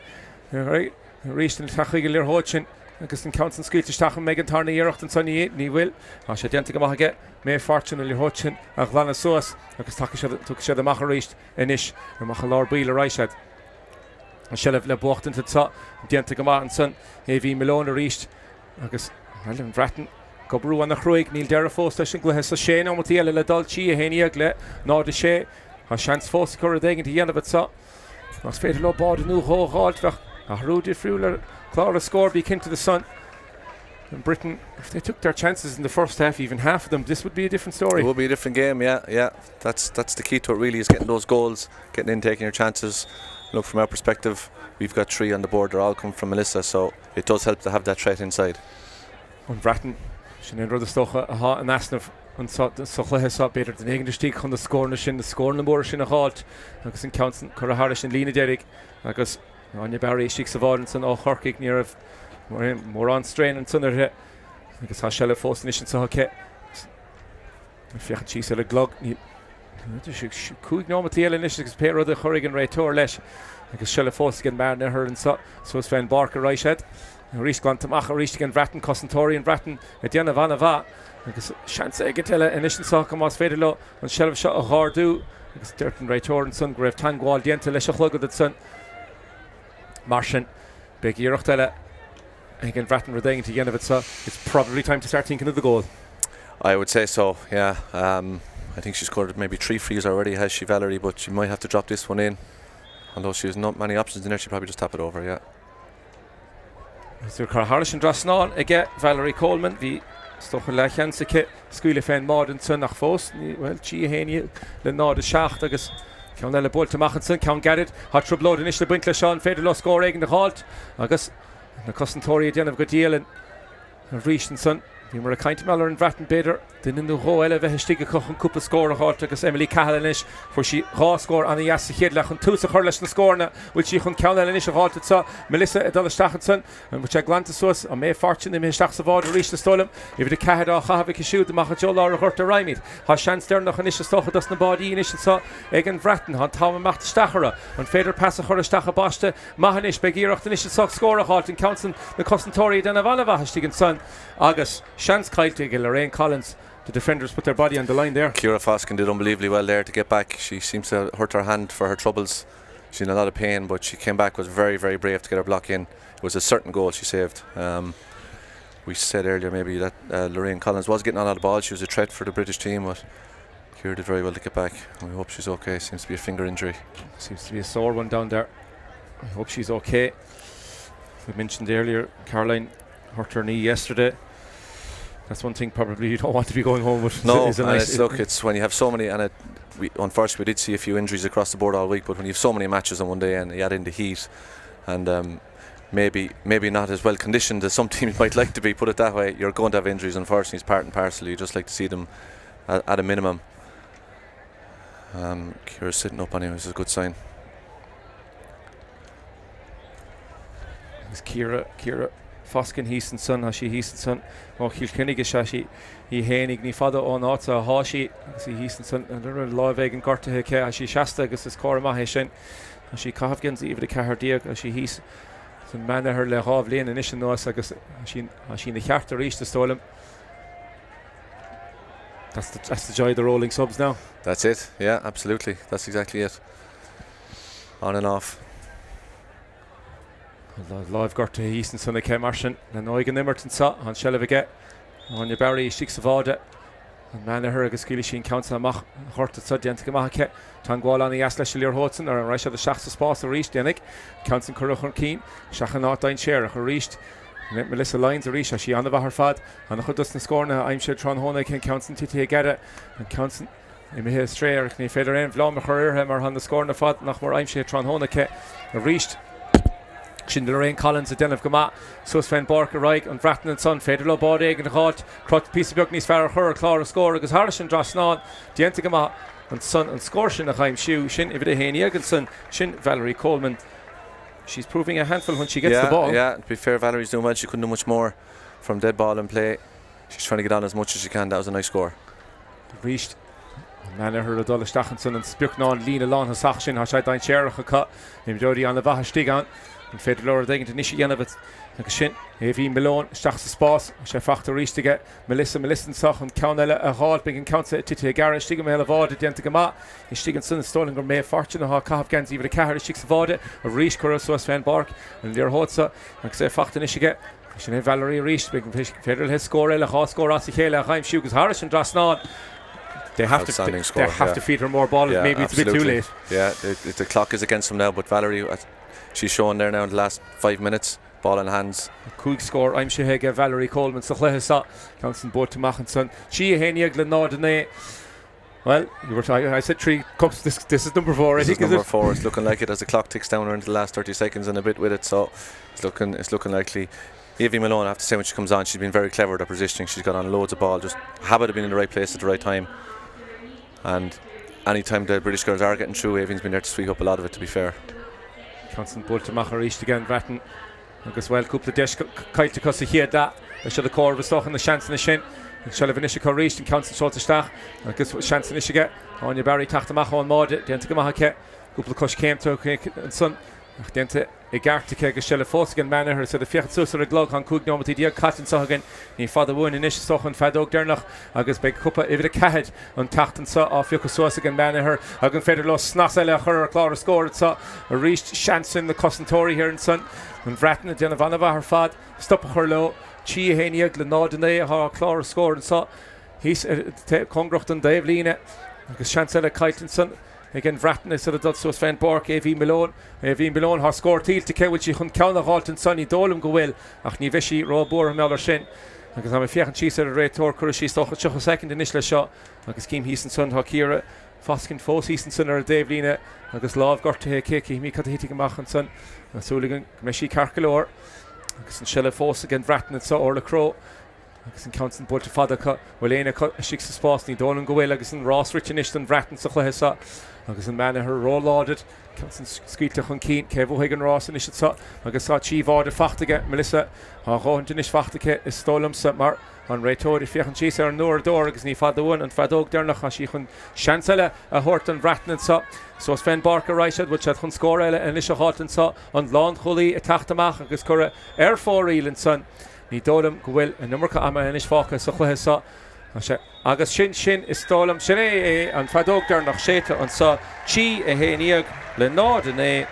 ríist an tachaige lir hóin agus an count an scuilteach me an tarna éirecht an sanní ní bhfuil a sé déanta go maithaige mé fortune lir hóin a ghlana suas agus tu sé amach ríist inis ar Míchéal Peile ráisiad. An sellh le buchtanta tá déanta go maith an san bhí milliún a ríist agus an Bhreathnaigh go brú an nach chruig níl dear fós leis an gluthe sa sé am tíile le daltí a héanaíag le nád sé a seans fós chu a dhégan dhéanamh sa nás féidir le bád nó thóáiltfach a hrúdi friúler Clara scored be kin to the sun. And Britain, if they took their chances in the first half, even half of them, this would be a different story. It would be a different game, yeah. That's the key to it really, is getting those goals, getting in, taking your chances. Look, from our perspective, we've got 3 on the board, they're all come from Melissa, so it does help to have that threat inside. On Bhreathnaigh, sin in rud stocha a ha an asnaf an so chluithe sa better than eigentistí chun the score na mór sin a halt agus in counts chur a Harris in lína derig agus Anya Barry Sheik Savard san ó chorcaigh ní rah mór an strain an sunarthe agus tá se le fós níos sa hace fiochan tí le glog ní cúig ná tíile níos agus pe rud a chorig an réitóir leis agus se le fós gin mar na an so is féin Páirc a ráisiad rís gan tamach a rís gan Bhreathnaigh Cosantóirí an Bhreathnaigh a déanana bhana bha agus seansa ag teile inis sa go más féidir le an sellh seo a ghardú agus dúirt an réitóir an sun go raibh tan gháil déanta leis a chlogad an sun mar sin beag iirecht eile ag an Bhreathnaigh rudéing to dhéanamh sa it's probably time to start thinking of the goal. I would say so, yeah. I think she's scored maybe 3 frees already, has she, Valerie, but she might have to drop this one in. Although she has not many options in there, she'll probably just tap it over, yeah. Sir Carl Harris and Drisleáin again, Valerie Coleman, the stoch le cheansacha scuile féin mád an sun nach fós, well, tí héine le nád a seacht agus ceann eile bult amach an sun, ceann garad, hat trublód inis le buint le seán, féidir le scór éigen na hált, agus na Cosantóirí a déanamh go díal an ríist an sun. Bhí mar a caint meallar an Bhreathnaigh beidir den in the ró eile bheith stigh chun cúpla scór a hált agus Emily Cahill inis for she rá scór an ias chéad le chun tús a chur leis na scórna bhfuil si chun ceann eile inis a hált sa Melissa a dul isteach an sun an bhfuil sé glanta suas a mé fortune i mé isteach sa bhád a ríist a stolam i bhí de Cahill á chahabh siúd amach a Joe Láir a chuirt a raimid há seans dear nach an isis stocha das na bádaí inis sa ag an Bhreathnaigh an táim amach stachara an féidir pass a chur isteach a báiste maithanis beag iirecht inis sa scór a hált in counts na Cosantóirí den a bhana bhaistigh an sun agus seans cailte go Lorraine Collins. The defenders put their body on the line there. Ciara Foskin did unbelievably well there to get back. She seems to have hurt her hand for her troubles. She's in a lot of pain, but she came back, was very, very brave to get her block in. It was a certain goal she saved. We said earlier maybe that Lorraine Collins was getting on the ball. She was a threat for the British team, but Ciara did very well to get back. We hope she's okay. Seems to be a finger injury. Seems to be a sore one down there. I hope she's okay. We mentioned earlier, Caroline hurt her knee yesterday. That's one thing probably you don't want to be going home with. No, look, it's when you have so many, and unfortunately we did see a few injuries across the board all week, but when you have so many matches on one day and you add in the heat and maybe not as well conditioned as some teams might like to be, put it that way, you're going to have injuries. Unfortunately, it's part and parcel. You just like to see them at a minimum. Ciara's sitting up anyway, which is a good sign. It's Ciara Foskin Heaston son, has she Heaston son. Oh, Kilkenny is she. He hénig ní fada on áta háshi. See Heaston son. And there live egg and gorta he ke. She Shasta agus is Cora Maheshin. And she Kahvgens even the Cahardiag. And she Heas. So man her le Hav Lane and Ishin Noas agus she the Charter reached the Stolem. That's the joy of the rolling subs now. That's it. Yeah, absolutely. That's exactly it. On and off. Live gorta Heaston son ke Martian. And Oigan Immerton sa on Shellavige. Anya Barry Sheik Savada. And man her agus Cluiche counts amach horta sa dianta gamake. Tangwal on the Asla Shilir Hodson or Russia the Shachs Spórt a reached Denig. Counts in Currachon Keen. Shachanat Dain Share a reached. Let Melissa Lines a reach she on the her fad. And the Hudson score now I'm sure Tron Hone can counts in Titi get it. And counts in Míchéal Strayer can feder in Vlam him or on the score na fad nach more I'm sure Tron Hone ke reached. Sin Lorraine Collins a denmh goma sus féin Páirc a raig an Bhreathnaigh an son féidir le bád éig an háit crot pí beag níos fear chur chlár a scór agus Harris an Drisleáin dianta goma an son an scór sin a chaim siú sin if it a héine an son sin Valerie Coleman. She's proving a handful when she gets the ball. Yeah, to be fair, Valerie's doing well. She couldn't do much more from dead ball and play. She's trying to get on as much as she can. That was a nice score. Reached Manahir a dul Stachanson and Spuknon, Lena Lon, Hasachin, Hashaitain Sherach, a cut, him Jody on the Vahastigan, and Federer Degin to Nishianovit, and Shin, hÉireann Malone, Stachs the Spas, Shafachta to get Melissa Sach, and Counella a hard, big and Count Titi Garage, Stigam Helavard, Dentagama, and Stiganson, Stolen Gourmet Fortune, and Hakav Gans, even the Kahar, Shixavade, a Rish Kuros, Sven Bark, and Lear Hotsa, and say Fachta Nishiget. Valerie Rish, big Federal has score, a hot score, Asichela, Haim Shugas Harris, and Drasnod. They have to feed her more ball. Maybe it's a bit too late. Yeah, the clock is against them now. But Valerie, she's shown there now in the last 5 minutes. Ball in hands. Quick score. I'm sure Valerie Coleman. So Cluiche Council board to Machinson. hÉireann Glenardine. Well, I said 3 cups. This is number 4. This is number 4. It's looking like it as the clock ticks down into the last 30 seconds and a bit with it. So it's looking likely. hÉireann Malone, I have to say, when she comes on, she's been very clever at her positioning. She's got on loads of ball. Just habit of being in the right place at the right time. And anytime the British girls are getting through, hÉireann's been there to sweep up a lot of it, to be fair. Constant bull to Macharish again, Bhreathnaigh. Agus well, couple of desh kite to cause here that. I should have called the and the chance in the shin. Shall have initial reached and counts and short to start. I guess what chance in get on your Barry Tachtamach on Mod, the Antigamahake. Couple of cush came to and son. Then to a Gartic, a shell of Fosgan manner, so the Fiat Susser a glog on Coognom with the dear Cotton Sohagan. He father won initial Soch and Fadog Dernach. I guess big Cuppa, if it a Cahed on Tachtan Saw off Yokososagan manner. I can Federlos Snassella her Clara scored saw a reached chance in the Cossentori here in Sun. And Bhreathnaigh, Janavanova her fad, stop her low. hÉireann Glenardine, her Clara scored and saw he's Congrocht and Dave Lena. I guess Chancella Kytenson. Again, Bhreathnaigh said that so Sven Bark, hÉireann Malone, her score teal to kill, which you couldn't count the halt and Sonny Dolem go well. Ach, ni Vishi, Robor, and Meller Shin. I guess I'm a Fiach and Cheese at a rate or Cluichí stock a second initial shot. I guess Kim Heason, Hakira, Foskin, Fos Heason, or Dave Lena. I guess Love got to Kiki, me cut hitting Mach and Son. And Soligan, Meshi Carcalor. I guess in Shella Fos again, Bhreathnaigh, so or the Crow. I guess in Counts and Bull to Father cut. Well, Aina cut a Shix Spas, ni Dolem go well. I guess in Ross, Rich and Ishton, Bhreathnaigh, so Cluiche. Agus an manna her roll lauded, comes and squeaked chun Keen, Kevo Higan Ross and Ishit agus saw Chief order Fachtige, Melissa, Rohantinish Fachtige, is Stolum Sutmar, on Raytori Fiachan Cheese or Nor Door, agus ni Fada one and Fadog Dernach, Shichan Chancella, a Horton Bhreathnaigh saw, so Sven Barker Reichard, which had Hun Scorella and Lisha Horton saw, on Lawn Hully, a Tachtamach, agus Cura, Air 4 Reel and Son, ni Dolum, Gwil, and Nummerka Amma and Ish Faka, so Cluiche saw. Agus Shin is Stolam Ceannais and Fadog Dernach Sheta and saw hÉireann Glenardine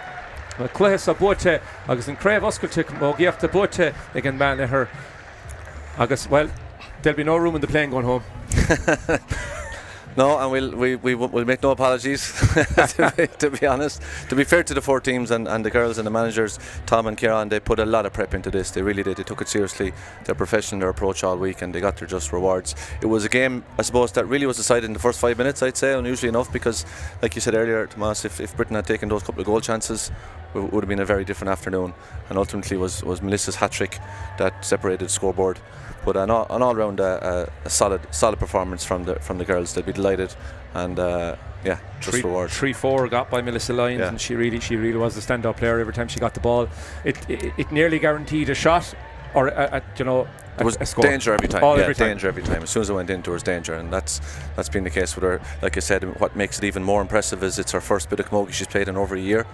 Cluiche Bote agus in Craobh Oscultic Mogiachta Bote again Manahir. Agus well, there'll be no room in the plane going home. No, and we'll make no apologies, to be honest. To be fair to the 4 teams and the girls and the managers, Tom and Kieran, they put a lot of prep into this. They really did. They took it seriously, their profession, their approach all week, and they got their just rewards. It was a game, I suppose, that really was decided in the first 5 minutes, I'd say, unusually enough, because, like you said earlier, Tomás, if Britain had taken those couple of goal chances, it would have been a very different afternoon. And ultimately was Melissa's hat-trick that separated the scoreboard. But an all-round a solid performance from the girls. They'd be delighted, and just reward. 3-4 got by Melissa Lyons, and she really was the standout player every time she got the ball. It nearly guaranteed a shot, or there was danger every time. Danger every time. As soon as it went in, there was danger, and that's been the case with her. Like I said, what makes it even more impressive is it's her first bit of camogie she's played in over a year.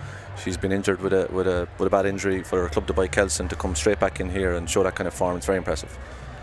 She's been injured with a bad injury for her club to buy Kelson to come straight back in here and show that kind of form. It's very impressive.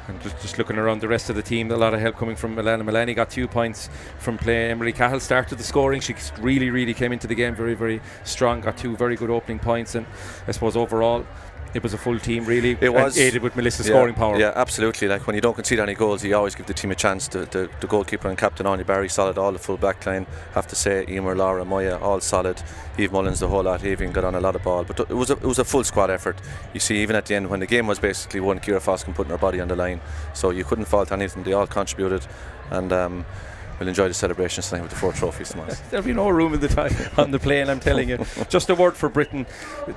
And just looking around the rest of the team, a lot of help coming from Milana. Milani got 2 points from play. Emery Cahill started the scoring. She really came into the game very strong. Got 2 very good opening points, and I suppose overall it was a full team really. It was aided with Melissa's scoring power. Yeah, absolutely. Like when you don't concede any goals, you always give the team a chance. The goalkeeper and captain Anya Barry solid, all the full back line. Have to say, Emer, Laura, Moya, all solid. Eve Mullins, the whole lot. HÉireann got on a lot of ball, but it was a full squad effort. You see, even at the end when the game was basically won, Ciara Foskin putting her body on the line, so you couldn't fault anything. They all contributed, and we'll enjoy the celebrations tonight with the 4 trophies, Tomás. There'll be no room in on the plane, I'm telling you. Just a word for Britain.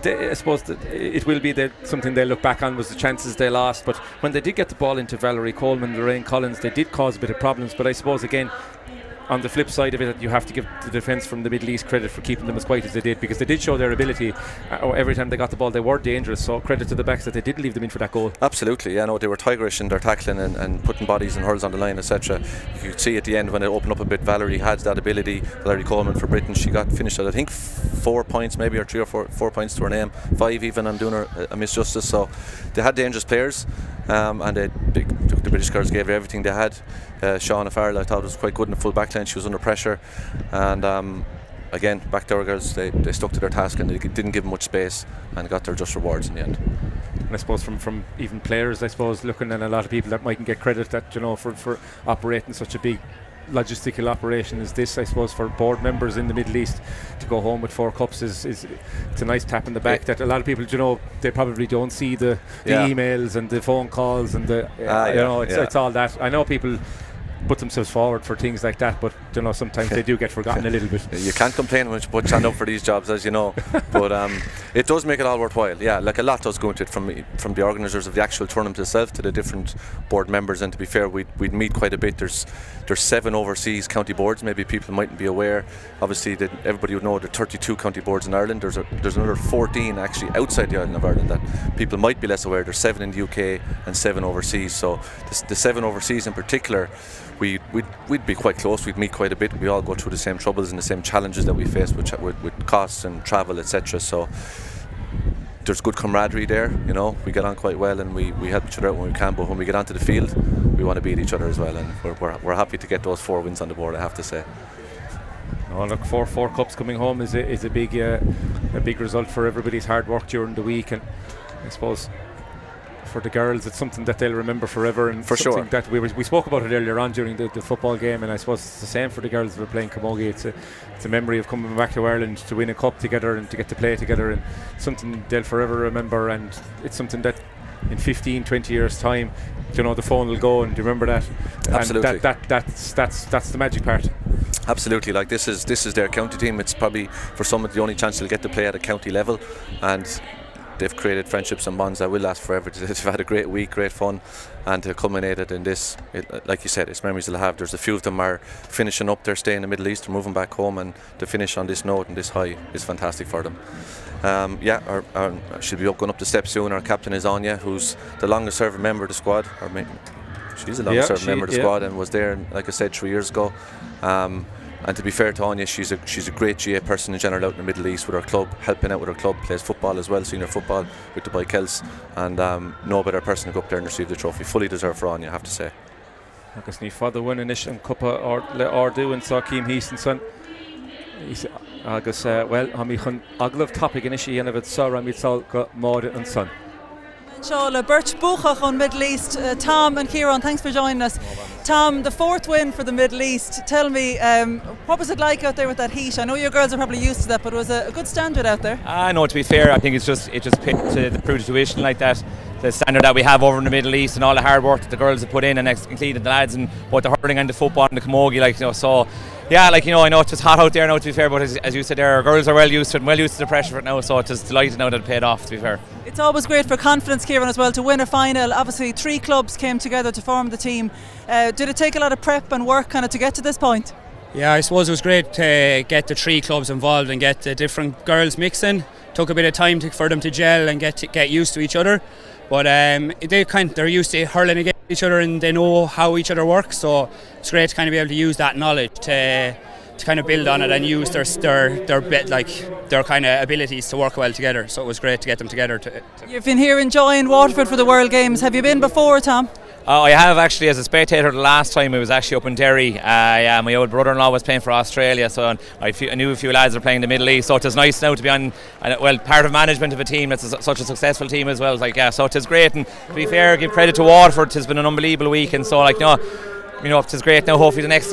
I suppose that it will be something they'll look back on was the chances they lost, but when they did get the ball into Valerie Coleman, Lorraine Collins, they did cause a bit of problems. But I suppose again, on the flip side of it, you have to give the defence from the Middle East credit for keeping them as quiet as they did, because they did show their ability. Every time they got the ball, they were dangerous. So credit to the backs that they didn't leave them in for that goal. Absolutely, yeah, no, they were tigerish in their tackling and putting bodies and hurls on the line, etc. You could see at the end when it opened up a bit, Valerie had that ability. Valerie Coleman for Britain, she got finished at I think 4 points, maybe, or 3 or 4 points to her name, 5 even. I'm doing her a misjustice. So they had dangerous players, and the British girls gave everything they had. Shauna Farrell, I thought, was quite good in the full back line. She was under pressure, and again, back to our girls, they stuck to their task and they didn't give them much space and got their just rewards in the end. And I suppose from even players, I suppose, looking at a lot of people that mightn't get credit, that, you know, for operating such a big logistical operation as this, I suppose, for board members in the Middle East to go home with 4 cups is it's a nice tap in the back, that a lot of people, you know, they probably don't see the emails and the phone calls and the it's all that. I know people put themselves forward for things like that, but, you know, sometimes they do get forgotten a little bit. You can't complain when you put your hand up for these jobs, as you know, but it does make it all worthwhile. Yeah, like a lot does go into it, from the organisers of the actual tournament itself to the different board members. And to be fair, we'd meet quite a bit. There's 7 overseas county boards. Maybe people mightn't be aware. Obviously, everybody would know there are 32 county boards in Ireland. There's another 14 actually outside the island of Ireland that people might be less aware. There's 7 in the UK and 7 overseas. So the 7 overseas in particular, we'd be quite close. We'd meet quite a bit. We all go through the same troubles and the same challenges that we face with costs and travel, etc. So there's good camaraderie there. You know, we get on quite well and we help each other out when we can. But when we get onto the field, we want to beat each other as well. And we're happy to get those 4 wins on the board, I have to say. Oh, look, 4 cups coming home is a big result for everybody's hard work during the week, and I suppose for the girls it's something that they'll remember forever, and for something sure that we spoke about it earlier on during the football game, and I suppose it's the same for the girls that are playing camogie. It's a memory of coming back to Ireland to win a cup together and to get to play together, and something they'll forever remember. And it's something that in 15-20 years time, you know, the phone will go and do you remember that. Absolutely. And that's the magic part. Absolutely. Like this is their county team. It's probably for some the only chance they'll get to play at a county level, and they've created friendships and bonds that will last forever. They've had a great week, great fun, and to culminate it in this, like you said, it's memories they'll have. There's a few of them are finishing up their stay in the Middle East, they're moving back home, and to finish on this note and this high is fantastic for them. She'll be going up the steps soon. Our captain is Anya, who's the longest serving member of the squad. She's the longest serving member of the squad and was there, like I said, 3 years ago. And to be fair to Anya, she's a great GA person in general out in the Middle East with her club, helping out with her club, plays football as well, senior football with the Bikels, and no better person to go up there and receive the trophy. Fully deserved for Anya, I have to say. Agus ní fada win inis an cuppa le ardú an sa Cím Híos an son. Agus well, ha mi chun aglah topic inis í anamh sa ra mi sal go máide an son. Inshallah, Birch Buchach on Middle East. Tom and Ciarán, thanks for joining us. Tom, the 4th win for the Middle East. Tell me, what was it like out there with that heat? I know your girls are probably used to that, but it was a good standard out there. I know, to be fair, I think it just picked to the proved tuition like that. The standard that we have over in the Middle East and all the hard work that the girls have put in, and including the lads and both the hurling and the football and the camogie, like, you know, so yeah, like, you know, I know it's just hot out there now, to be fair, but as you said there, our girls are well used to it and well used to the pressure of it now, so it's just delighted now that it paid off, to be fair. It's always great for confidence, Ciarán, as well, to win a final. Obviously 3 clubs came together to form the team. Did it take a lot of prep and work kind of to get to this point? Yeah, I suppose it was great to get the 3 clubs involved and get the different girls mixing. Took a bit of time for them to gel and get used to each other, but they're used to hurling against each other and they know how each other works, so it's great to kind of be able to use that knowledge to kind of build on it and use their bit, like their kind of abilities to work well together. So it was great to get them together. You've been here enjoying Waterford for the World Games. Have you been before, Tom? I have actually, as a spectator. The last time I was actually up in Derry. My old brother-in-law was playing for Australia, so I knew a few lads are playing in the Middle East. So it is nice now to be on, part of management of a team that's such a successful team as well. So it is great, and to be fair, give credit to Waterford. It has been an unbelievable week, and so it is great now. Hopefully the next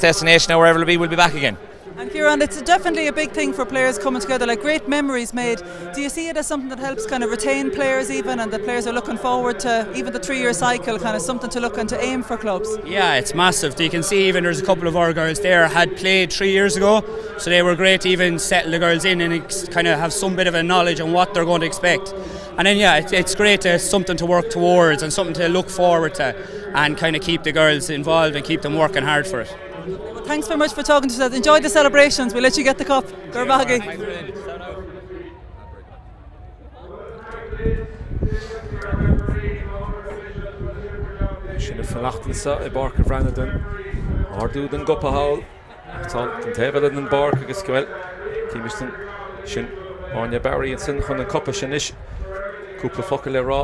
destination, now wherever it'll be, we'll be back again. And Ciarán, it's definitely a big thing for players coming together, like great memories made. Do you see it as something that helps kind of retain players even, and the players are looking forward to even the 3-year cycle, kind of something to look and to aim for clubs? Yeah, it's massive. You can see even there's a couple of our girls there had played 3 years ago, so they were great to even settle the girls in and kind of have some bit of a knowledge on what they're going to expect. And then it's great to something to work towards and something to look forward to, and kind of keep the girls involved and keep them working hard for it. thanks very much for talking to us. Enjoy the celebrations. We'll let you get the cup. Gurbaggy. Sinna fallachtansa I Páirc Bhreathnaigh ardú den gopa hawl tá den table in Páirc agus gwel tímistan sin Anya Barry and sin chun an cuppa sin is cúpla focail le rá.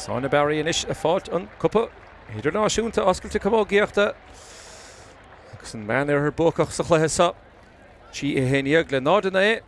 Sána Barry inis a fáilt an cuppa idirnáisiúnta oscailte comógaíochta agus an man ar bócach sa chluithe sa tí hÉireann le nádanna é.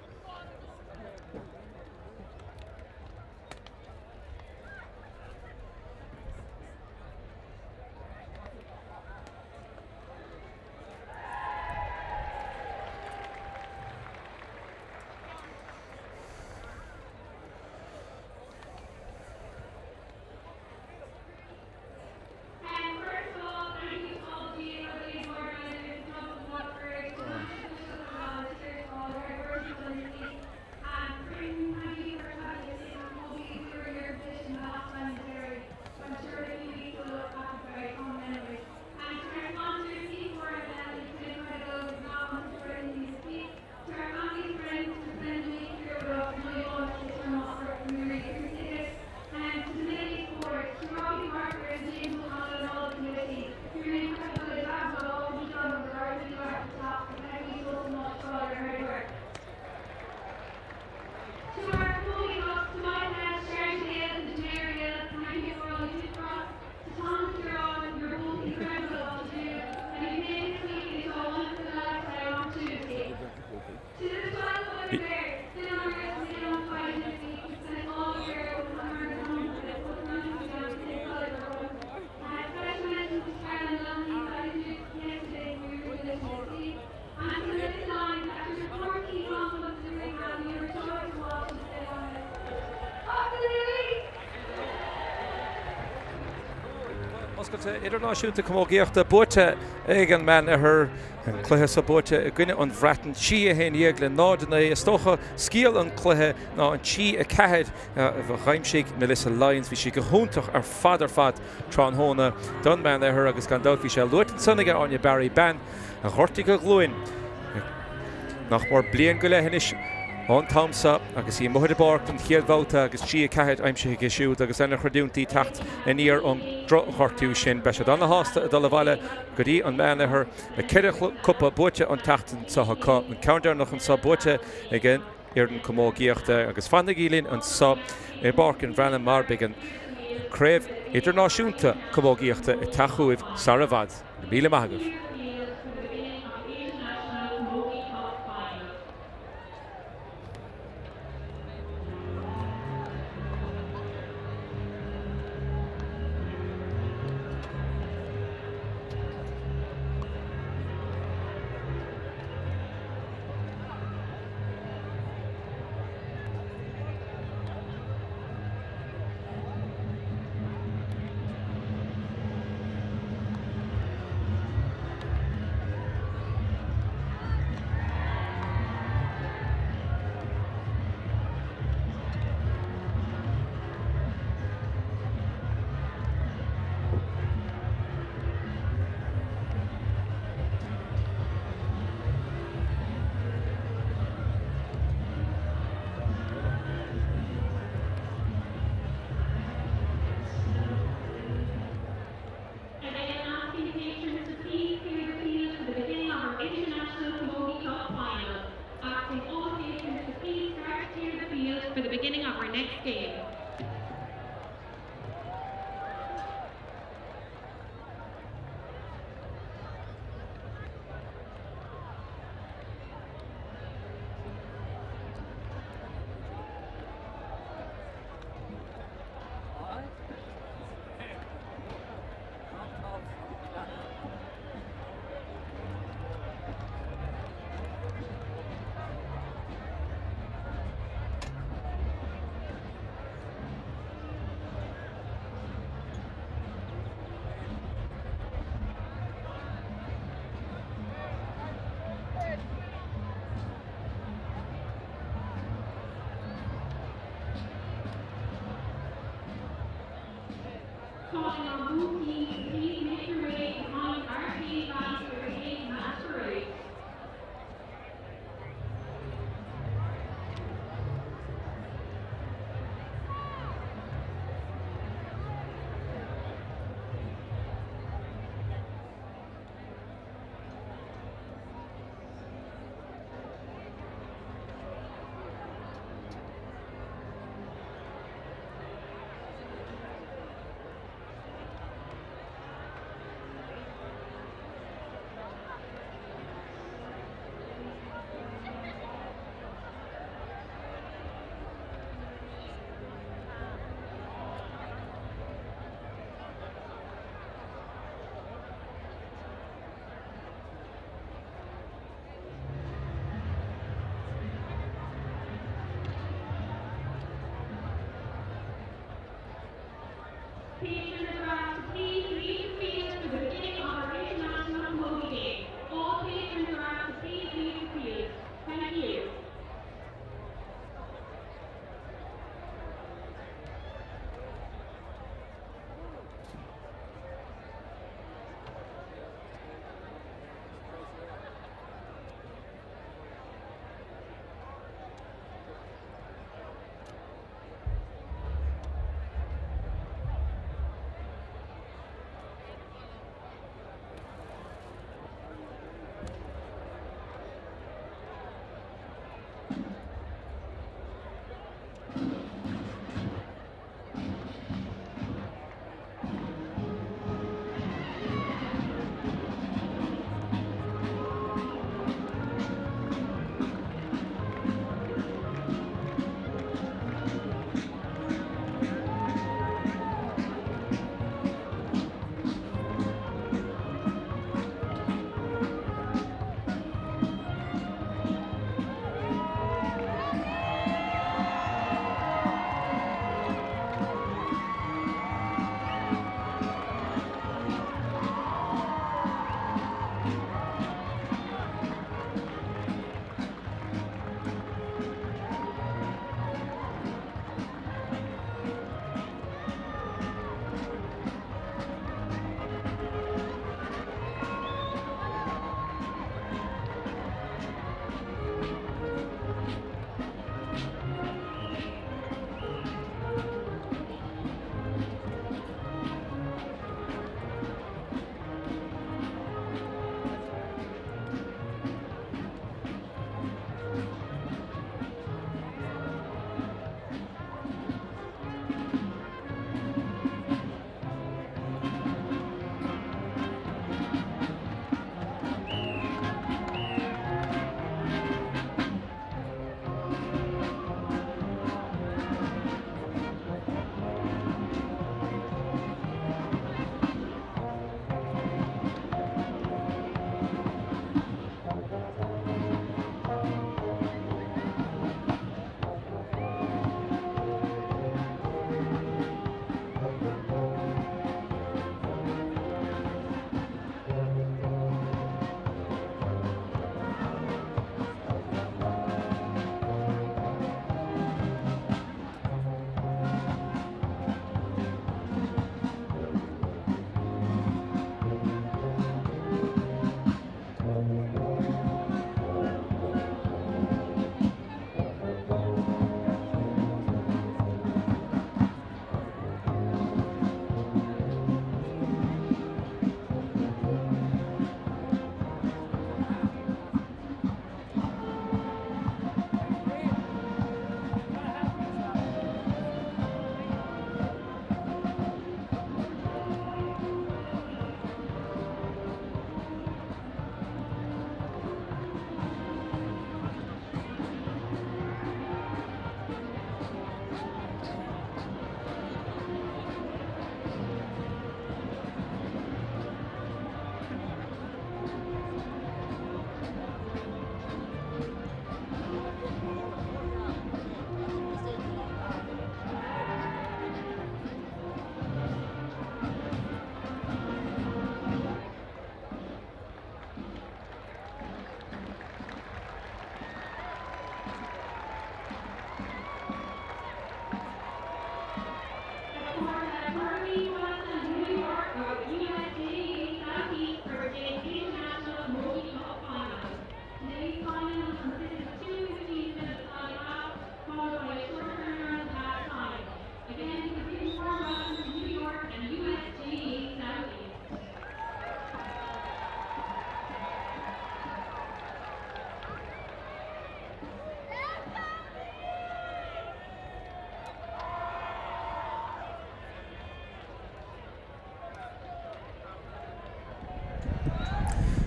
Idirnáisiúnta comógaíochta buaite ag an man ar an cluiche sa buaite a gcuine an bhreathnaigh tí a hÉireann le nádanna is tócha scíal an cluiche ná an tí a ceithid bh chaimsigh Melissa Lyons bhí si go húntaach ar fad trán hóna don man ar agus gan dát bhí sé luaitin sannaige Anya Barry ben a chortaí go glúin nach mór blian go leithnis an Tomsa agus í muid Páirc an chéadhbhálta agus tí a ceithid aimsithe go siúd agus anna chuirdiúntaí tacht in íor an chortú sin be se donna hásta a dul bhaile go dtí an man ar le ceide cuppa buaite an tachtan sa cá an countdown nach an sa buaite igen hÉireann comógaíochta agus fannaigh ílín an sa I Páirc an Bhreathnaigh mar beag an Craobh idirnáisiúnta comógaíochta I tachuibh Saravad na míle maithagah. for the beginning of our next game. Calling on both teams to please make your way behind our team lines for your game Azzurri. Patrons are asked to please leave the field for the beginning of our international hockey game. All patrons are asked to please leave the field. Thank you.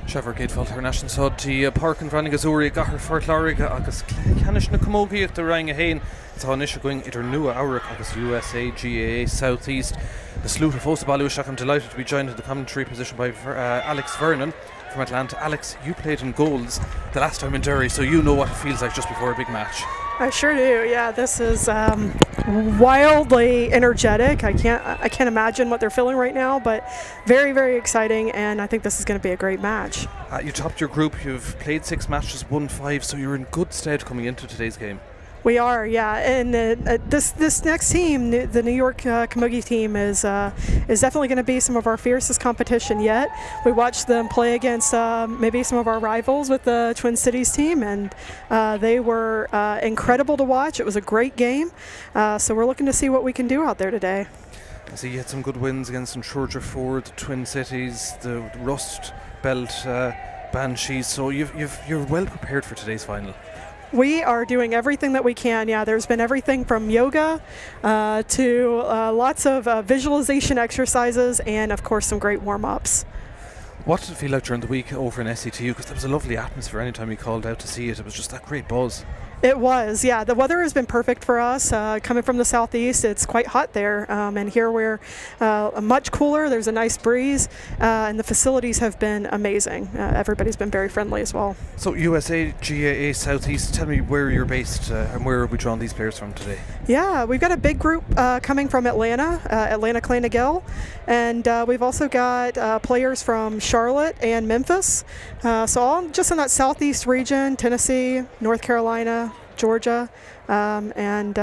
Sever Gatefold International Sod the Páirc and Bhreathnaigh Azzurri got her for Láirge agus Ceannais na Craobh the Rang hAoine tá nisha going idir nua Áirc agus USA GAA Southeast. The Slúth of Fós Baluach. I'm delighted to be joined in the commentary position by Alex Vernon from Atlanta. Alex, you played in goals the last time in Derry, so you know what it feels like just before a big match. I sure do. Yeah, this is wildly energetic. I can't imagine what they're feeling right now, but very, very exciting, and I think this is going to be a great match. You topped your group. You've played 6 matches, won 5, so you're in good stead coming into today's game. We are, yeah, and this next team, the New York Camogie team, is definitely going to be some of our fiercest competition yet. We watched them play against maybe some of our rivals with the Twin Cities team, and they were incredible to watch. It was a great game, so we're looking to see what we can do out there today. I see you had some good wins against Sóisir Ford, the Twin Cities, the Rust Belt Banshees, so you're well prepared for today's final. We are doing everything that we can. Yeah, there's been everything from yoga to lots of visualization exercises and, of course, some great warm-ups. What did it feel like during the week over in SCTU? Because there was a lovely atmosphere anytime we called out to see it. It was just that great buzz. It was, yeah. The weather has been perfect for us. Coming from the southeast, it's quite hot there, and here we're much cooler. There's a nice breeze, and the facilities have been amazing. Everybody's been very friendly as well. So USA GAA Southeast, tell me where you're based and where are we drawing these players from today? Yeah, we've got a big group coming from Atlanta, Clonagel, and we've also got players from Charlotte and Memphis. So all just in that southeast region, Tennessee, North Carolina, Georgia, and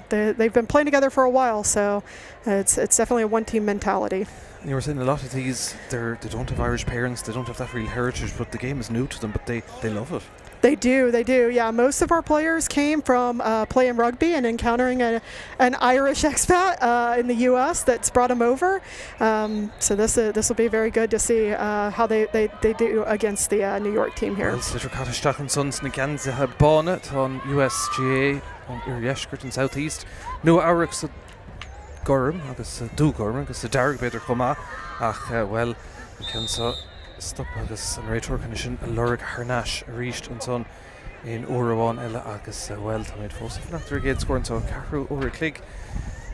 they've been playing together for a while, so it's definitely a one-team mentality. You were saying a lot of these, they don't have Irish parents, they don't have that real heritage, but the game is new to them, but they love it. They do. Yeah, most of our players came from playing rugby and encountering an Irish expat in the U.S. that's brought them over. So this will be very good to see how they do against the New York team here. Slither Cottage and Sons na Ganza Bonnet on USGA on hÉireann in Southeast. Nua Áirc sa Gorm agus dú Gorm agus sa Darg beidir chomá ach well Kensa stop agus an réitor condition a Láirge Harnash reached and son in Uruan ella agus well tá méid fós after a gate scoring so Carru over click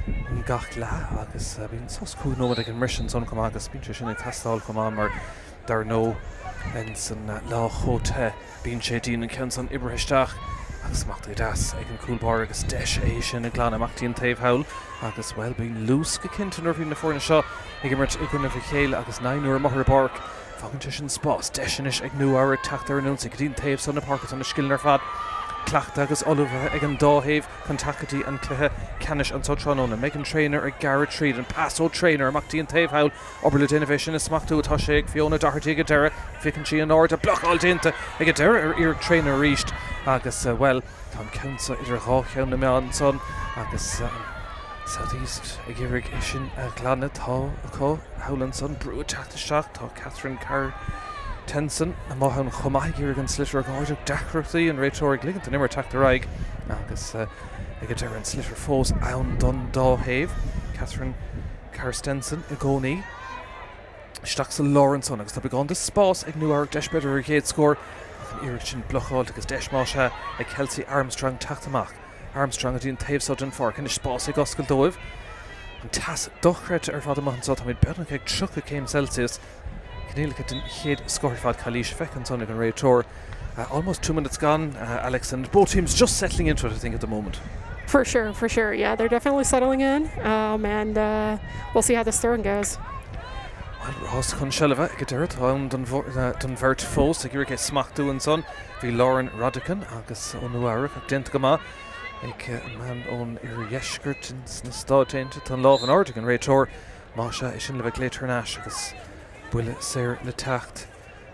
in gach la agus been so cool no like immersion son come agus been sin castle come on mar there no ensign la hote been shadin and Kenson Ibrahistach agus macht das ag cool bar agus desh sin a glana machtín taobh haul agus well being loose gekint an urfin na forna shot ag immert ikun of Míchéal agus 9 uur mahar bark Foguntishin Spórt deisinish ag nua Áirc Tráchtairí anúnsa go dtín taobh son na parcas an na skillnar fad Clacht agus Oliver ag an dáhéh Contactí an Cluiche Ceannais an Sotranóna Megan Trainer ag Garrett Treed an Passo Trainer amachtaí an taobh haul Oberle Innovation is smachtú atá sé ag Fiona Doherty ag deireadh Fichan sí an áir a blochál dénta ag deireadh ar Trainer reached agus well tá ceansa idir chácheann na meán son agus Southeast ag irig sin a glanna tá acu howlan son brú teachtasteach tá Catherine Carr Tenson a maithan chomaigh irig an slither gáideach dechrachtaí an réitor ag ligint an immer Tráchtairí agus ag deireadh an slither fós ann don dáhéh Catherine Carr Stenson i gcónaí Isteach sa Lawrenson agus tá beagán de spás ag nua Áirc deis beidir ar chéad scór an irig sin blochál agus deis máise ag Kelsey Armstrong teachtamach Armstrong a dtíon taobh sod an far cin is spás ag oscail dóibh an tas dochreid ar fad amach an sod tá méid bearnach ag 30 Celsius Cnéalacha den chéad scóir fad Cluiche fechan son ag an réitor almost 2 minutes gone Alex and both teams just settling into it I think at the moment. For sure. Yeah, they're definitely settling in, and we'll see how this throwing goes. Well, Ross chun Shelva ag deireadh an don bhirt fós ag irig smachtú an son bhí Lauren Rodican agus ó nua Áirc ag dénta go maith ag man ón hÉireann na státeinte tan láh an áirteach an réitor má se is sin le bheith léitarnáis agus buile séir le techt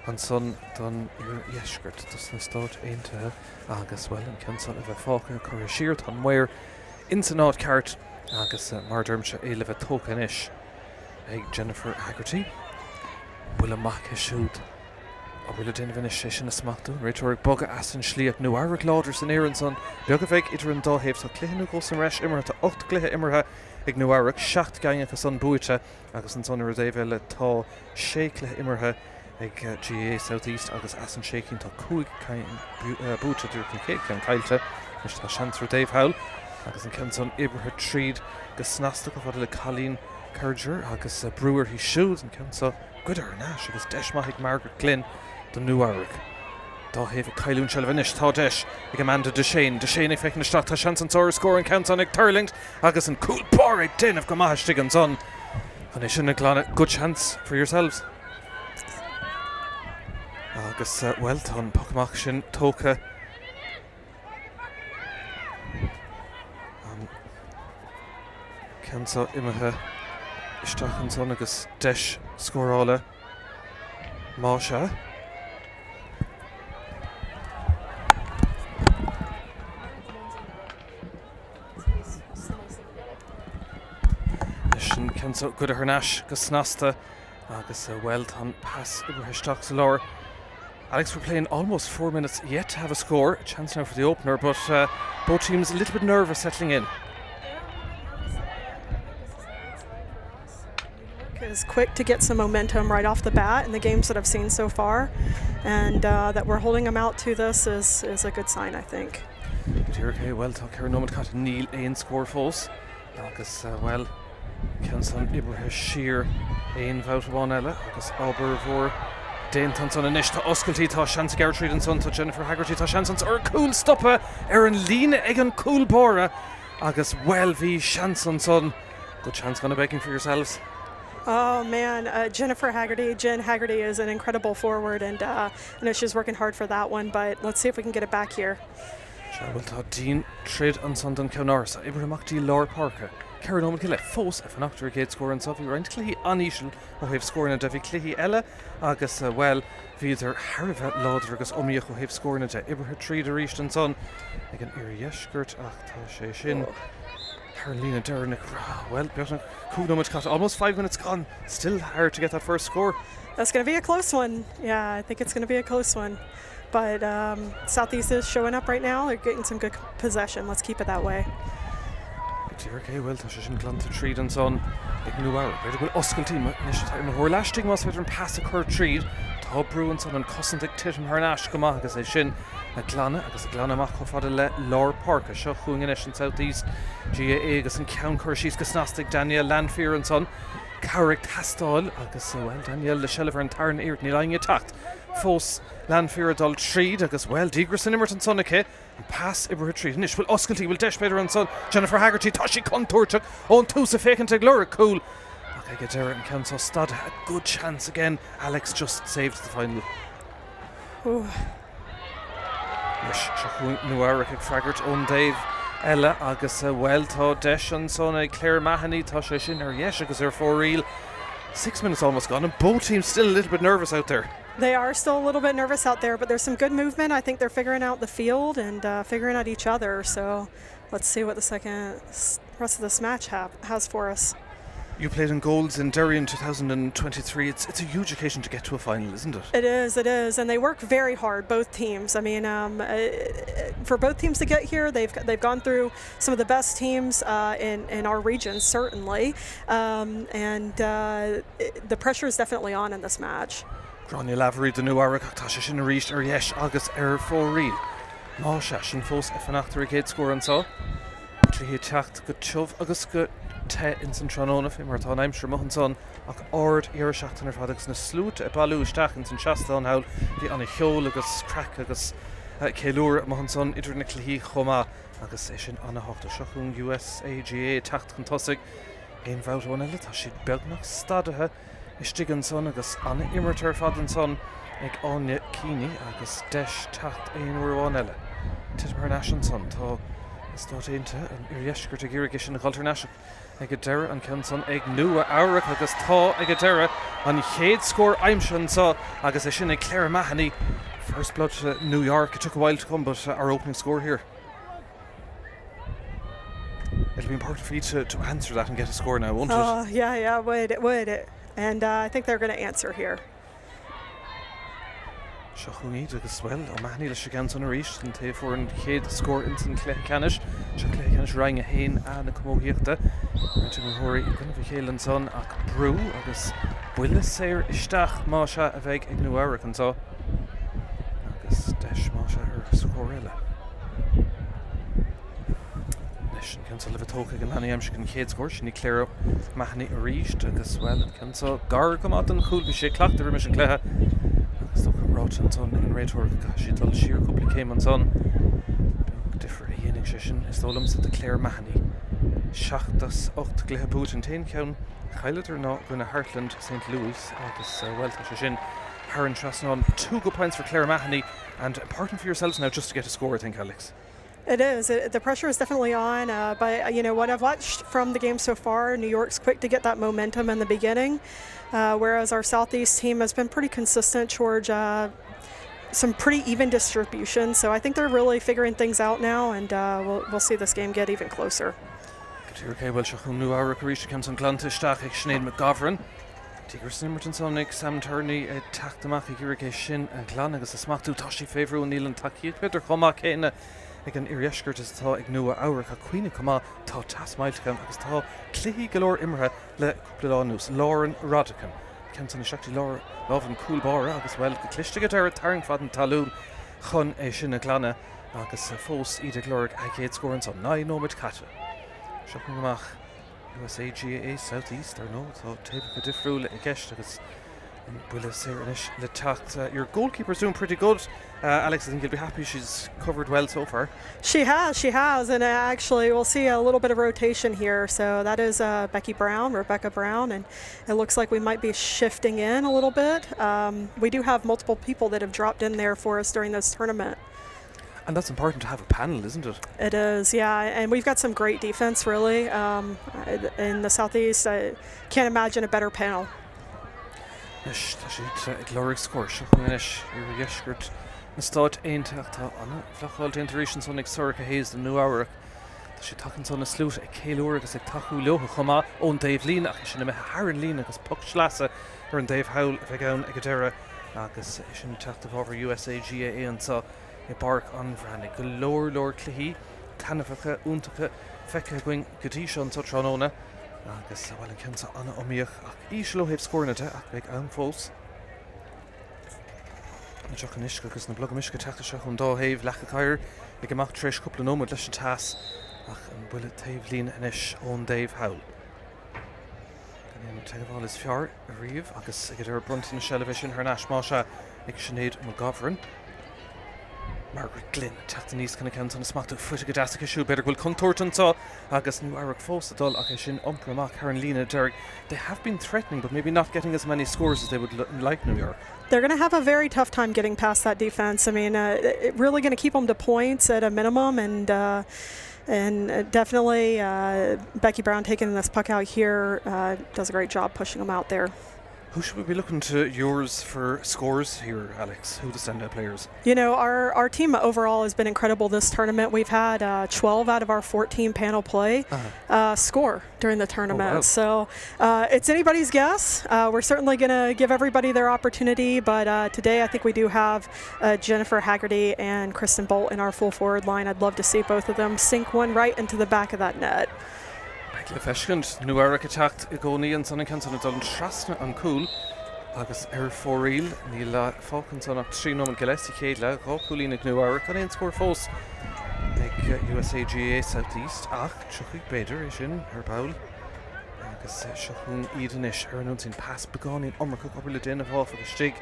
an son don hÉireann dus na státeinte agus well an ceanson a bheith fáca chuir siar tan muir in san áit ceart agus mar dermse é le bheith tóca inis ag Jennifer Haggerty buile mac siúd a bhfuil déanamh is sin na smachtú réitor ag boga as an slíoch nó Áirc láidir san éireann son beag a bheith idir an dáhéh sa cluicheanú go san reis imirtha 8 cluiche imirtha ag nó Áirc 7 gaingecha san buaite agus an son ar a déobh le tá 6 cluiche imirtha ag GAA Southeast agus as an shaking tá cúig búte dúr an céad cean caiilte is tá seansú Dave Howell agus an Kenson Ibrahim Tríd agus snasta go fada le Colleen Kerger agus Brewer hí siúd an Kensa goidir náis agus deismaigh Margaret Glynn don Nuairg. Dá héh Cailún Shelvanis tá deis ag Amanda Deshane ag feic na stát tá seans an tSaoir scór an Kenson ag Turling agus an cool bar ag déanamh go maithstig an son. And it's a good chance for yourselves. Agus well done, Pokemach sin tóca. Kensa imethe isteach an son agus deis scórála Máise. Kensa good a Hernash agus snasta agus well done pass over isteach sa lár. Alex, we're playing almost 4 minutes yet to have a score. A chance now for the opener, but both teams a little bit nervous settling in. Is quick to get some momentum right off the bat in the games that I've seen so far, and that we're holding them out to this is a good sign, I think. Okay, well talk here. Nomad got Neil Ain score falls. Agus well, Kenson Ibrahim Shear Ain vout one ella. Agus Albervor. Dane Tanson and Nishta Osculty tá Shansa Gertrude and son to Jennifer Haggerty tá Shansons or cool stoppa Erin Lena Egan cool bora agus well v Shanson son. Good chance gonna begging for yourselves. Oh man, Jennifer Haggerty. Jen Haggerty is an incredible forward, and I know she's working hard for that one, but let's see if we can get it back here. Well, tá Dean Trid and Sundan Ceannais Ibrahim Achti Laura Parker. Karen Owen Kille fós if an actor gate score and Sophie Ryan Cluichí aníisiil ó heh scoring a Devi Cluichí ella agus well viidir Harveh láidir agus omíoch ó heh scoring a de Ibrahim Tríd a ríist an son ag an Irieshgurt ach tá sé sin Carolina Dernick well beatna cúnamid cat almost 5 minutes gone, still hard to get that first score. That's going to be a close one. Yeah, I think it's going to be a close one, but Southeast is showing up right now. They're getting some good possession. Let's keep it that way. Okay, well, tá sé sin glanta Tríd an son ag Nuairg. Beidir bhfuil oscailtí na hór leistigh más beidir an pass a chur Tríd. Tá brú an son an cosint ag titim Hernash go maith agus é sin a glanna agus a glanna amach go fada le Laura Park a seo chuing inis an Southeast GAA agus an ceann chuir síos go snastig Daniel Lanfear an son. Carrick Tastáil agus well Daniel le Shelliver an Tarn Éirt ní laing tacht. Fós Lanfear adul Tríd agus well Digras an Immert an sonnacha and pass Ibrahim Tríd. Nish will oscailtí will deis beidir an son Jennifer Haggerty tá sí contúirteach ón tús a fécinn ag Laura cool. Okay, get Derek and Kensa stud a good chance again. Alex just saved the final. Nish Nuairg ag Fraggart ón Dave ella agus well tá deis an son ag Claire Mahoney tá sé sin ar yes agus ar for real. 6 minutes almost gone and both teams still a little bit nervous out there. They are still a little bit nervous out there, but there's some good movement. I think they're figuring out the field and figuring out each other. So let's see what the rest of this match has for us. You played in goals in Derry in 2023. It's a huge occasion to get to a final, isn't it? It is, and they work very hard, both teams. I mean, for both teams to get here, they've gone through some of the best teams in our region, certainly, and the pressure is definitely on in this match. Grania Lavery, the Nuairg, tá sé sin a ríist ar yes agus ar for real. Máise sin fós if an achtar ag score an so. Cluichí teacht go tuamh agus go te in san Tróna fé mar tá aimsir mohan son ach ord ar seachtain ar fadagus na slút a balú isteach in san seasta an hail bhí anna cheol agus crack agus céúr mohan son idir na Cluichí chomá agus é sin anna hocht a seachún USAGA teacht chun tosig éon bhaut óna le tá siad beagnach stadathe istigh an son agus anna immertar fad an son ag Áine Cíní agus deis teacht éon uair eile. Titim Hernash an son tá is dot into an Irieshgurt ag Iirigh sin na Culture National ag Dera an Kenson ag Nua Aurach agus tá ag Dera an chéad score aimse an sa agus é sin ag Claire Mahoney. First blood to New York. It took a while to come, but our opening score here. It'll be important for you to answer that and get a score now, won't it? Yeah, it would. And I think they're going to answer here. Seachúníd agus well ó Mahoney le segan son a ríist an taobh for an chéad score in san Cluiche Canis. Se Cluiche Canis rang a hain a na comóíochta. Martin Mahori gona Míchéal an son ach brú agus Bhuiile séir isteach má se a bheith ag nuaire an tá. Agus deis má se ar scóréile. Leis an cinnte le bhtócha an haí aimse an chéad scóir sin ní cléir maithnaí a ríist agus bhfuil an cinnte gar go an chúil sé clachtar me an cléthe. Agus tó rát an son an réitúir si dul siar cúpla céim an son. Difer a dhéananig sé sin is dólam sa de cléir maithnaí. 7-8 gluthe bút an taon ceann chaileidir ná gona Heartland St. Louis agus bhfuilta sé sin hÉireann trasnán 2 good points for Claire Mahoney, and important for yourselves now just to get a score, I think, Alex. It is. The pressure is definitely on. But what I've watched from the game so far, New York's quick to get that momentum in the beginning, whereas our Southeast team has been pretty consistent towards some pretty even distribution. So I think they're really figuring things out now, and we'll see this game get even closer. Well, Shachun nu ára Cluiche comes on Glantisteach ag Sinead McGovern. Tigger Snimmerton Sonic, Sam Turney, Tachtamach ag Irrigé sin a Glan agus a smachtú Tashi Favorú Níl an Takiad. Beidir chomá céine ag an Irieshgurt is tá ag nua ára a Cuoine comá tá tasmailtacam agus tá Cluichí galore imre le cúpla nús Lauren Rodican. Kenton is actually Lauren Coolbar agus well go clisteigh ar a tarring fad an talún chun é sin a Glana agus fós iad glóric ag céad scoran son 9 nóid caite. Shocking amach USA GAA Southeast or no, so take a different I guess because Bhuiile séir inis le tacht. Your goalkeeper's doing pretty good. Alex, I think you'll be happy she's covered well so far. She has, and actually we'll see a little bit of rotation here. So that is Rebecca Brown, and it looks like we might be shifting in a little bit. We do have multiple people that have dropped in there for us during this tournament. And that's important to have a panel, isn't it? It is, yeah. And we've got some great defense, really. In the Southeast, I can't imagine a better panel. Glóric score. Shocking Irieshgurt. Na start einteach tá anna flacháil intuition son ag Sorcha Hayes den nu ára. Tá sé takean son na slút ag céilúir agus ag taú leocha chomá ón Dave Lín ach sin me Haren Lín agus puck slasa ar an Dave Howell a bheith ann ag deireadh agus sin teachtamh over USA GAA an sa I Páirc an Bhreathnaigh go leor Cluichí tannafacha úntacha feice going gotí sean sa Tróna agus bhfuil an cinnte anna omíoch ach íslo hebh scórnate ach beag an fós. Na teachchan isca agus na blog misca teachta se chun dá hebh lecha cair ag amach tríis cúpla nómad leis an tas ach an bhuiile taobh lín inis ón Dave Howell. Gan teagháil is fear a riomh agus ag ar brunta na television ar náis má se ag Sinead McGovern. Margaret Glynn, Tachtairí can account on a smacht of foot a gasca shoe better will contortan saw Agus new Eric Fosadol Akashin Umprama Carolina Derek. They have been threatening but maybe not getting as many scores as they would like New York. They're going to have a very tough time getting past that defense. I mean, really going to keep them to points at a minimum, and definitely Becky Brown taking this puck out here does a great job pushing them out there. Who should we be looking to yours for scores here, Alex? Who are the standout players? You know, our team overall has been incredible this tournament. We've had 12 out of our 14 panel play score during the tournament. Oh, wow. So it's anybody's guess. We're certainly going to give everybody their opportunity, but today I think we do have Jennifer Haggerty and Kristen Bolt in our full forward line. I'd love to see both of them sink one right into the back of that net. Le Feshkund, New Eric attacked Igoni and Sonny Canton done Trasna and Cool. Agus Foreal, Neil Falconson up 3 Noman Gillespie Cadla, Coolina New Eric, and score force. Like USA GAA Southeast, Ach, Chucky Bader is in her bowl. Agus Shahun Edenish, Ernuntin pass Begoni, Omraka Copperla Den of Half of the Stig.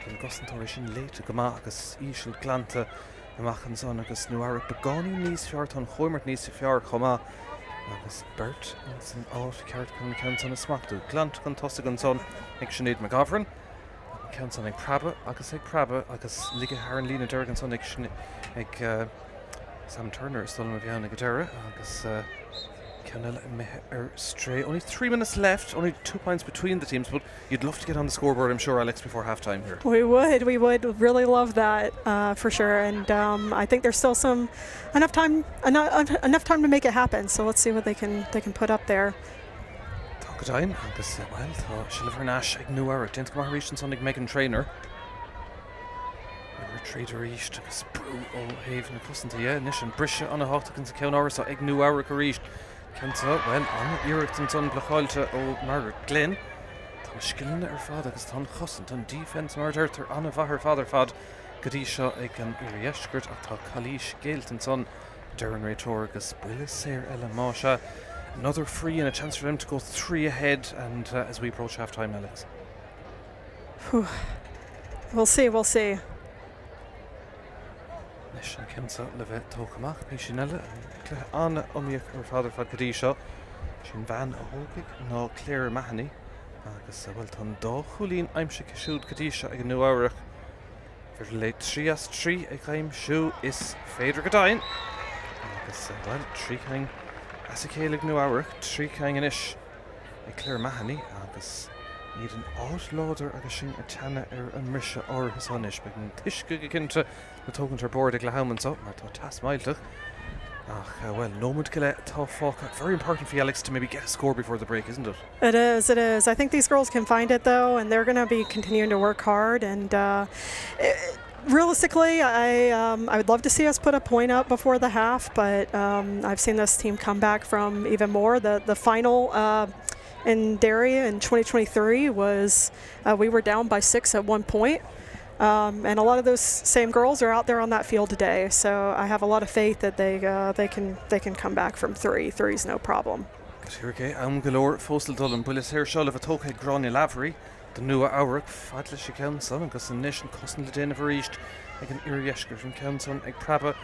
And Gossentorishin late to Gama, Agus Ishel Glanta, Machanson, Agus New Eric Begoni, Nice Fiarton, Hoimert Nice Fiar, Homa. Agus Bert and some odd card counts on a smackdo. Glant con tossig on son, ag Sinead McGovern. Counts on ag Craobh, agus Liga Haran Lena Derrigan son ag Sam Turner stolen of Yana Gadera, agus Canel stray. Only 3 minutes left, only 2 points between the teams, but you'd love to get on the scoreboard, I'm sure, Alex, before half time here. We would really love that for sure, and I think there's still enough time to make it happen. So let's see what they can put up there. Tráchtairí agus well, tá Silver Nash ag New Eric, didn't come out son ag Megan Trainer. Trader East agus Brew O'Haven na Custanta, yeah, nish and Brisha on a hot against the Count Hour, so ag New Eric East. Kenta, well, on Erickson son Blachálta o Margaret Glynn. Skillen fad agus tá chosint an defense mar dúirtar anna bhahar fadar fad godí seo ag an irisgurt ach tá Cluiche géaltan son Darren Raytor agus buile séir eile má se. Another free and a chance for them to go 3 ahead and as we approach half time, Alex. We'll see. Mission Kensa Levet Tokamach, Míchéal, Anna Umiak or Father Fadgadisha, Shin Van Ahogig, no Claire Mahoney, Agus Welton Do, Hulin, I'm Shikashud Kadisha, a new hour. For late 3 a claim shoe is Fader Gadine. Agus well, 3 hang. As a céalaigh nó áireach trí cang inis ag Claire Mahoney agus iad an áitláidir agus sin a teanna an mrise áthas anis beag an tuisce go cinnte na tógann board ag le hamann so mar tá tasmailteach ach well nómad go le tá fáca. Very important for Alex to maybe get a score before the break, isn't it? It is. I think these girls can find it though, and they're going to be continuing to work hard and realistically, I would love to see us put a point up before the half, but I've seen this team come back from even more. The final in Derry in 2023 was we were down by 6 at one point, and a lot of those same girls are out there on that field today. So I have a lot of faith that they can come back from 3. 3 is no problem. Here am galore fóstal dullan buile séir seo a tócha Gráinne Lavery. The nua áireach fadla sé ceann agus an níis an cosn le déanamh ríist ag an irisgurt an ceann ag Praba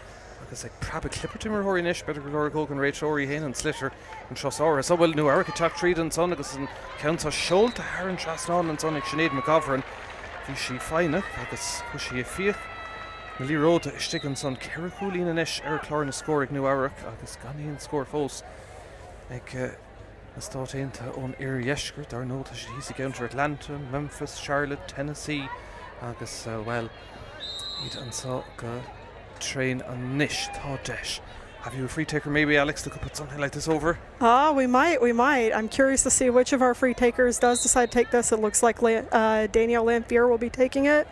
agus ag Praba clippertim ar thuirí níis beidir go leir an réiteoirí héin an slitter an tSaoir. So bhfuil nua áireach teach tríd an son agus an ceann seolta Haran Trasnán an son ag Sinead McGovern. Bhí si fáine agus chu si a fíoch na líróda istigh an son ceithre chúlín inis ar chlár na scór ag nua áireach agus ganíon scór fós ag Státeanta ón irisgurt ar nó tá hí counter Atlanta, Memphis, Charlotte, Tennessee agus well iad an sá go train an níis tá deis. Have you a free taker maybe, Alex, that could put something like this over? We might. I'm curious to see which of our free takers does decide to take this. It looks like Danielle Lamphere will be taking it.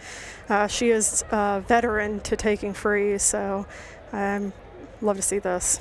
She is a veteran to taking free, so love to see this.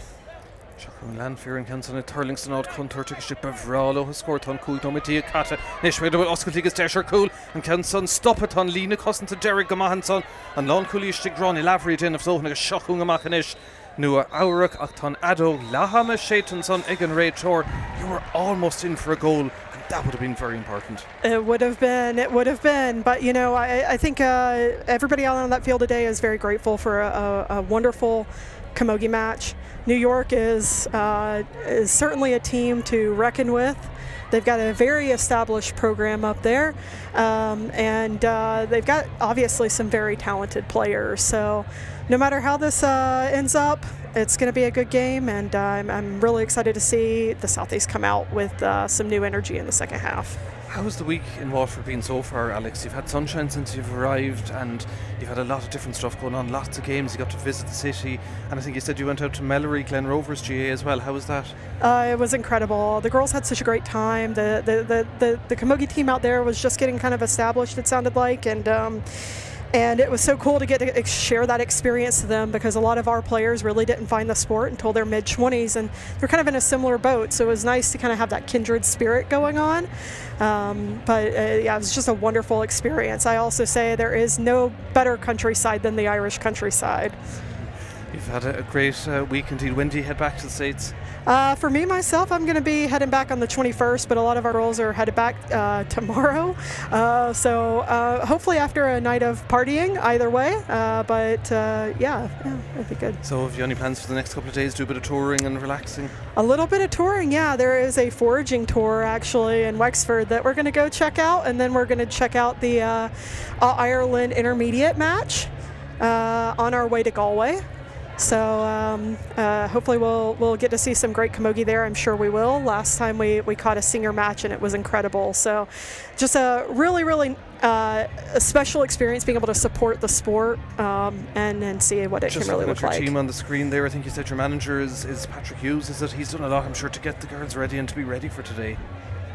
Lamphere and Kenson at Turlingston out contour to ship of Rallo has scored on cool Domitia Kata. Nishway will Oscar Tigas Desher cool and Kenson stop it on Lena Cosson to Derek Gamahanson and Lon Cluiche to Gráinne Lavery in of Zohn a shocking Machanish. Nua Aurach Achton Ado Lahama Shaitanson Egan Ray Tor. You were almost in for a goal, and that would have been very important. It would have been. But you know, I think everybody out on that field today is very grateful for a wonderful camogie match. New York is certainly a team to reckon with. They've got a very established program up there, and they've got obviously some very talented players. So no matter how this ends up, it's going to be a good game, and I'm really excited to see the Southeast come out with some new energy in the second half. How's the week in Waterford been so far, Alex? You've had sunshine since you've arrived and you've had a lot of different stuff going on, lots of games. You got to visit the city, and I think you said you went out to Mellery, Glen Rovers GAA as well. How was that? It was incredible. The girls had such a great time. The camogie team out there was just getting kind of established, it sounded like, and it was so cool to get to share that experience to them, because a lot of our players really didn't find the sport until their mid-20s, and they're kind of in a similar boat, so it was nice to kind of have that kindred spirit going on. Yeah, it was just a wonderful experience. I also say there is no better countryside than the Irish countryside. You've had a great week indeed. When do you head back to the States? For me, myself, I'm going to be heading back on the 21st, but a lot of our girls are headed back tomorrow. So hopefully after a night of partying, either way. Yeah, it'd be good. So have you any plans for the next couple of days? Do a bit of touring and relaxing? A little bit of touring, yeah. There is a foraging tour actually in Wexford that we're going to go check out, and then we're going to check out the Ireland intermediate match on our way to Galway. So hopefully we'll get to see some great camogie there. I'm sure we will. Last time we caught a senior match and it was incredible. So just a really a special experience being able to support the sport and see what it can really look like. Your team on the screen there, I think you said your manager is Patrick Hughes. Is that he's done a lot, I'm sure, to get the girls ready and to be ready for today?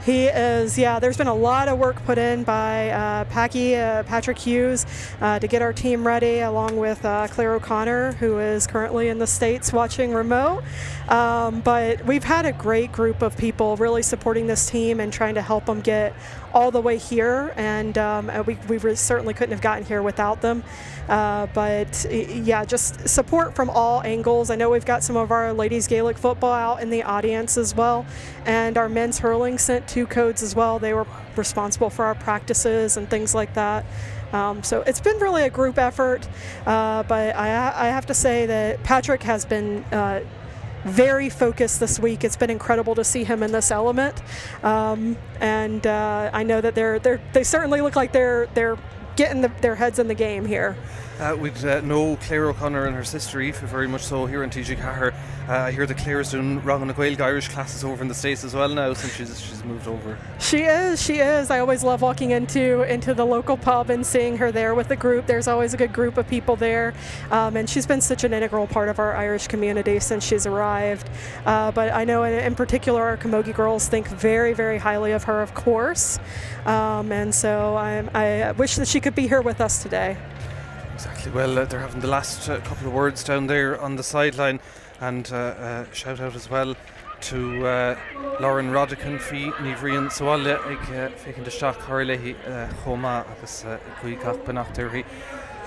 He is, yeah. There's been a lot of work put in by Patrick Hughes to get our team ready, along with Claire O'Connor, who is currently in the States watching remote. But we've had a great group of people really supporting this team and trying to help them get all the way here, and we certainly couldn't have gotten here without them. But yeah, just support from all angles. I know we've got some of our ladies Gaelic football out in the audience as well, and our men's hurling sent 2 codes as well. They were responsible for our practices and things like that. So it's been really a group effort, but I have to say that Patrick has been very focused this week. It's been incredible to see him in this element, and I know that they certainly look like they're getting their heads in the game here. We'd know Claire O'Connor and her sister Aoife very much so here in TG Cahir. I hear that Claire's doing Wrong and Gaelic Irish classes over in the States as well now since she's moved over. She is. I always love walking into the local pub and seeing her there with the group. There's always a good group of people there, and she's been such an integral part of our Irish community since she's arrived. But I know in particular our Camogie girls think very, very highly of her, of course, and so I wish that she could be here with us today. Exactly. Well, they're having the last couple of words down there on the sideline, and shout out as well to Lauren Rodican fi Nivrian Sawale ag fécinn de Shach Harlehi Choma agus Guigach Bhreathnaigh.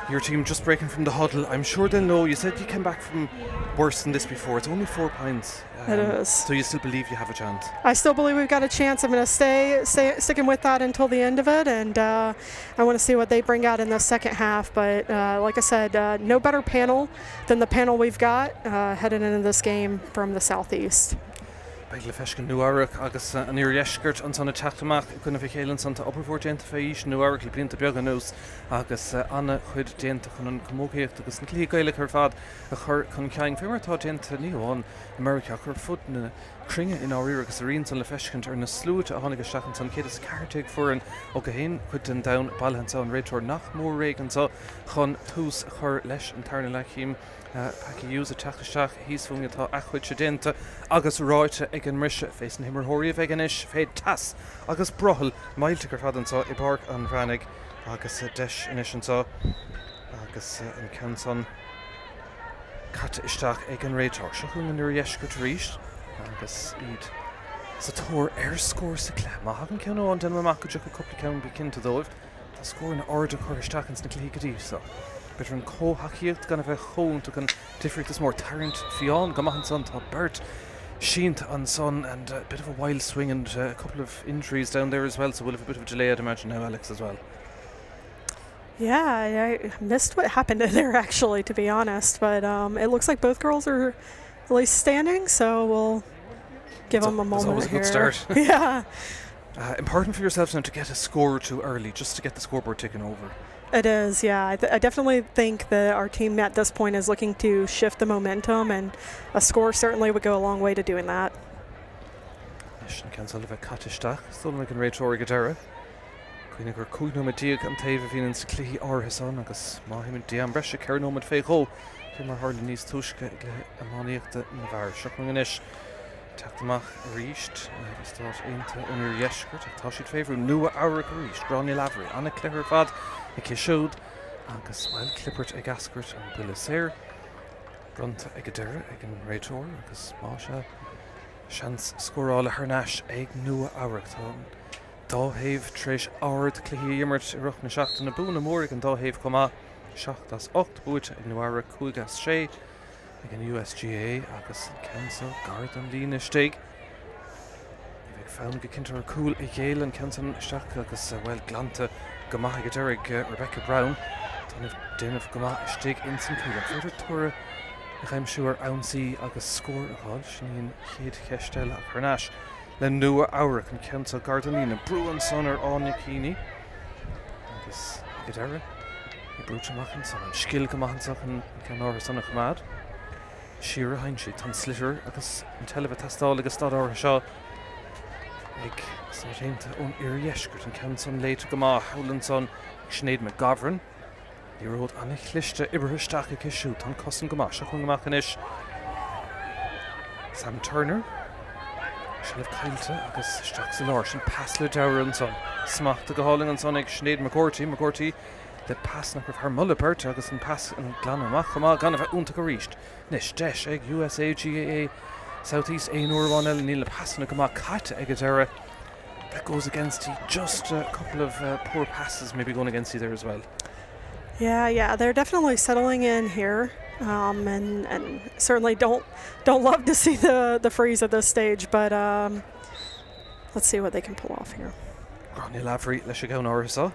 Your team just breaking from the huddle. I'm sure they'll know. You said you came back from worse than this before. It's only 4 points. It is. So you still believe you have a chance? I still believe we've got a chance. I'm going to sticking with that until the end of it, and I want to see what they bring out in the second half. But like I said, no better panel than the panel we've got headed into this game from the southeast. Peile fescin nuarach agus an irisgurt an sanna teachtamach gona Míchéal santa upperfort genta féis nuarach le blianta beag anús agus anna chuid genta chun an comóchéocht agus an clí gaeilge ar fad a chur chun ceang fémartá genta níháin America chur fud na cringe in áir agus a rion san le fescint ar na slúte a tháinig isteach an san chéad is carteig fuaran ó go héin chuid den down balhansa an réiteoir nach mór réigen so chun tús chur leis an tarna le chím Paci Hughes a teachtasteach híos fungatá a chuid sé dinta agus ráite ag an mrise fés an himmarthirí ag an is féad tas agus brothal mailte gur fadansa I Páirc an Bhreathnaigh agus deis inis ansá agus an canson cata isteach ag an réiteoir se chun an irisgurt ríist agus iad sa tóir scór sa clé má hagan ceann an den amach go deach a cupla ceann bí cinnta dóibh tá scór na orda chuir isteach ans na clí go dtíobh so better an cóhaíocht gan a bheith chón to gan different more tarrant fián gamachan son tá Bert Sheent on son and a bit of a wild swing and a couple of injuries down there as well, so we'll have a bit of a delay I'd imagine now, Alex, as well. Yeah, I missed what happened there actually, to be honest, but it looks like both girls are at least standing, so we'll give them a moment always here. A good start. Yeah. Important for yourselves now to get a score too early, just to get the scoreboard ticking over. It is, yeah. I definitely think that our team at this point is looking to shift the momentum, and a score certainly would go a long way to doing that. Cancel of a Catistach, still making Rachel Gadara. Queen of Kuno Medic and Tave in Cluichí or his son, Agus Mahim Diam Brescia, Carno Med Fego, Timor Hardenese Tushka, Amonic the Navarre, Shocking Ish, Taktamach reached, start into under Yeshkert, Tashit Favor, Nua Auric reached, Ronnie Lavery, Anna Clipper Fad, a Kishod, Agus Wild Clippert, a Gaskert, and Billisare, Brunta, a Gadara, again Rachel, Agus Masha, Chance Scorall, Hernash, Egg Nua Auric, Dáhave Trish Ard Cluichí Immert Ruchna Shacht na Buna Morig and Dáhave Coma Shacht as Ocht Buit in Nuara Kugas Shay again USGA Agus Cancel Garden Lina Stig Ivig found Gekinter Cool Yale and Canson Shacht Agus well Glanta Gamaha Gaderig Rebecca Brown Ton of Din of Gamaha Stig Instant Cool Further Tora I'm sure Ouncy Agus Score Hod Shneen Kid Kestel Hernash Len Nua Auric and Kenta Gardanina, Bruin Sonner on Yakini. Agus Gadara, Brucha Machanson, and Skilka Machanson, Canora Son of Hamad. Shira Heinshi, Tan Slitter, Agus Televatastal, Agastad or Shaw. Egg Sargenta on Irieshkert and Canson late Gama, Howlandson, Sinead McGovern. He wrote Anich Lishta, Iberhistaka Kishu, Tan Cosson Gama, Shakung Machanish. Sam Turner. Shall have Cailte agus Strax an Lár sin pass le Dowr an son. Smach the Gahaling an son ag Sinead McCourty the pass nach her Mullibert agus an pass an Glanamach chama gan of unta go reached. Nish Desh ag USA GAA Southeast Einor 1L Neil pass na gama cat ag Azzurri. That goes against you. Just a couple of poor passes maybe going against you there as well. Yeah, they're definitely settling in here, and certainly don't love to see the freeze at this stage, but let's see what they can pull off here. Gráinne Lavery leis go áras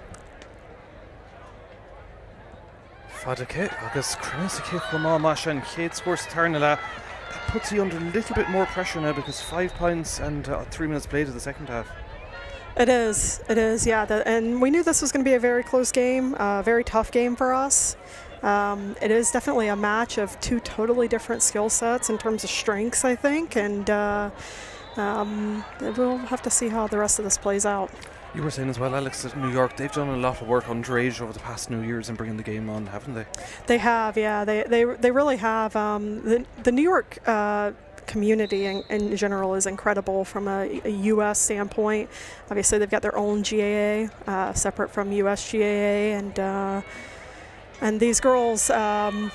Fadake agus Craobh go má más an chéad scores tarna le. That puts you under a little bit more pressure now because 5 points and 3 minutes played of the second half. It is, yeah. And we knew this was going to be a very close game, a very tough game for us. It is definitely a match of two totally different skill sets in terms of strengths, I think, and we'll have to see how the rest of this plays out. You were saying as well, Alex, that New York, they've done a lot of work underage over the past New Years in bringing the game on, haven't they? They have, yeah. They really have. The New York community in general is incredible from a U.S. standpoint. Obviously, they've got their own GAA, separate from U.S. GAA, and these girls, a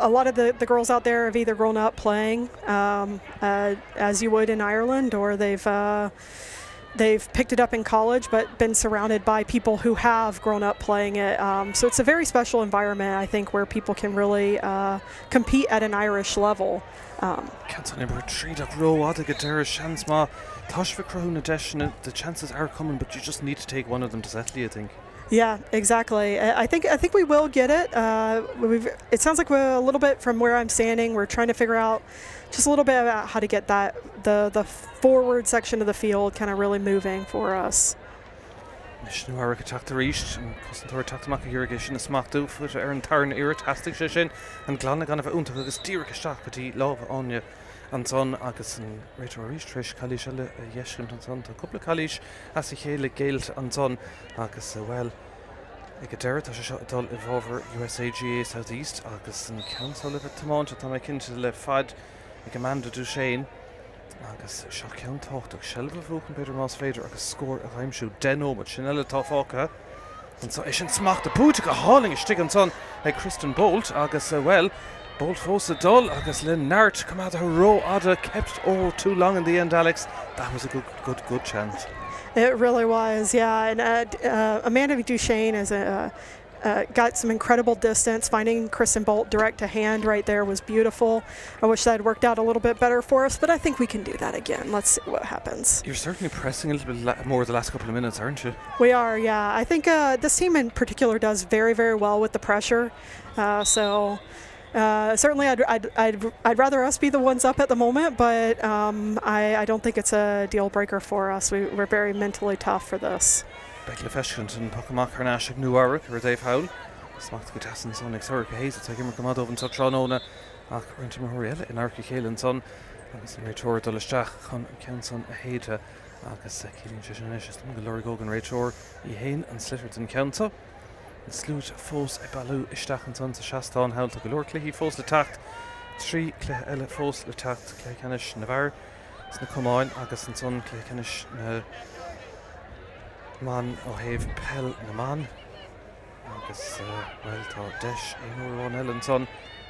lot of the girls out there have either grown up playing as you would in Ireland, or they've picked it up in college but been surrounded by people who have grown up playing it. So it's a very special environment, I think, where people can really compete at an Irish level. Can't remember three that row out get there chance ma Toshva Crown Edition. The chances are coming, but you just need to take one of them to settle, I think. Yeah, exactly. I think we will get it. It sounds like we're a little bit from where I'm standing. We're trying to figure out just a little bit about how to get the forward section of the field kind of really moving for us. Míchéal Tráchtairí and Cosintúir Tachtamach irrigation is smacked out for Aaron Tarn irritastic session and Glanna gan of unta agus Dírich Stack with the love on you and son agus and Rachel Rish Trish Kalish Yeshkin and son a couple of Kalish as a Chéile Gailt and son agus well ag Derrit as a shot dul over USA GAA Southeast agus and council of Tomás at my kin to the fad ag Amanda Duchesne agus seo ceann táchtach Shelva Bhucan Peter Moss Fader agus score a heimsú Deno but Chanella Táfáca and so is an smach the boot go hauling a stick and son ag Kristen Bolt agus well Bolt fósa dull agus Lynn Nart come out of her row Ada kept too long in the end, Alex. That was a good chance. It really was, yeah. And Amanda Duchesne is got some incredible distance. Finding Kristen Bolt direct to hand right there was beautiful. I wish that had worked out a little bit better for us, but I think we can do that again. Let's see what happens. You're certainly pressing a little bit more the last couple of minutes, aren't you? We are, yeah. I think this team in particular does very, very well with the pressure. Certainly I'd rather us be the ones up at the moment, but I don't think it's a deal breaker for us. We're very mentally tough for this. Peile Feshkent Pocamach Harnashig Nuarric or Dave Howell. Smacht go tasan son ag Sóisir Hayes it's like him come out of and so Tráchtairí ach rint Míchéal in Arci Chéile son agus an Rachor Dolisteach chun cean son a héide agus Cílín Ceannais go Láirge Gogan Rachor I Hain and Slitterton Counta and slút fós a balú isteach an son sa Seastán Howell to go Cluichí fós le tacht trí clé eile fós le tacht Clécanis na bhar sna cumáin agus an son Clécanis na man ó heh Peile na man agus well tá deis éonúir Ellen son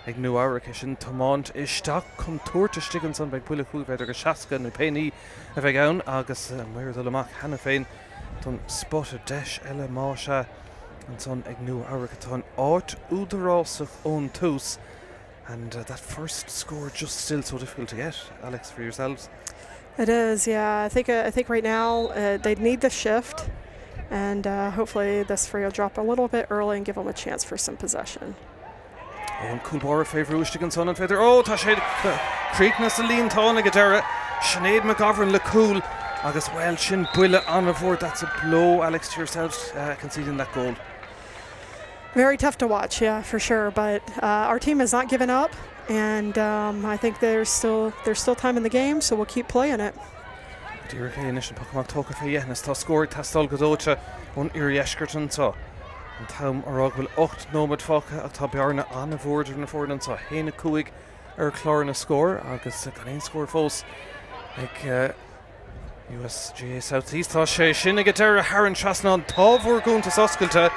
ag nuairic sin Tomás isteach chun tuairte stigan son beag Peile chuúbhéidir go seaca na péí a bheith ann agus muir dul amach hena féin don spot a deis eile máise an son ag nuairic atá áit údarásach ón tús and that first score just still so difficult to get, Alex, for yourselves. It is, yeah. I think right now they'd need the shift, and hopefully this free will drop a little bit early and give them a chance for some possession. An coolbar favour Ustigan son and feather. Tá sé Creekness a líon tána go deire. Sinead McGovern le cool. Agus well sin buile an bhór. That's a blow, Alex, to yourselves conceding that goal. Very tough to watch, yeah, for sure. But our team has not given up. And I think there's still time in the game, so we'll keep playing it. Díreach éis an Pocamach tócha fé dhéanamh tá scóir tastal go dóite ón Iriskerton tá. An tam ará bhfuil 8 nómad fácha a tá bearna an bhórdir na fórdan tá héna cuaig ar chlár na scór agus gan éon scór fós ag USGA Southeast tá sé sin ag deire hAoireann Trasna tábhór gúnta oscailta.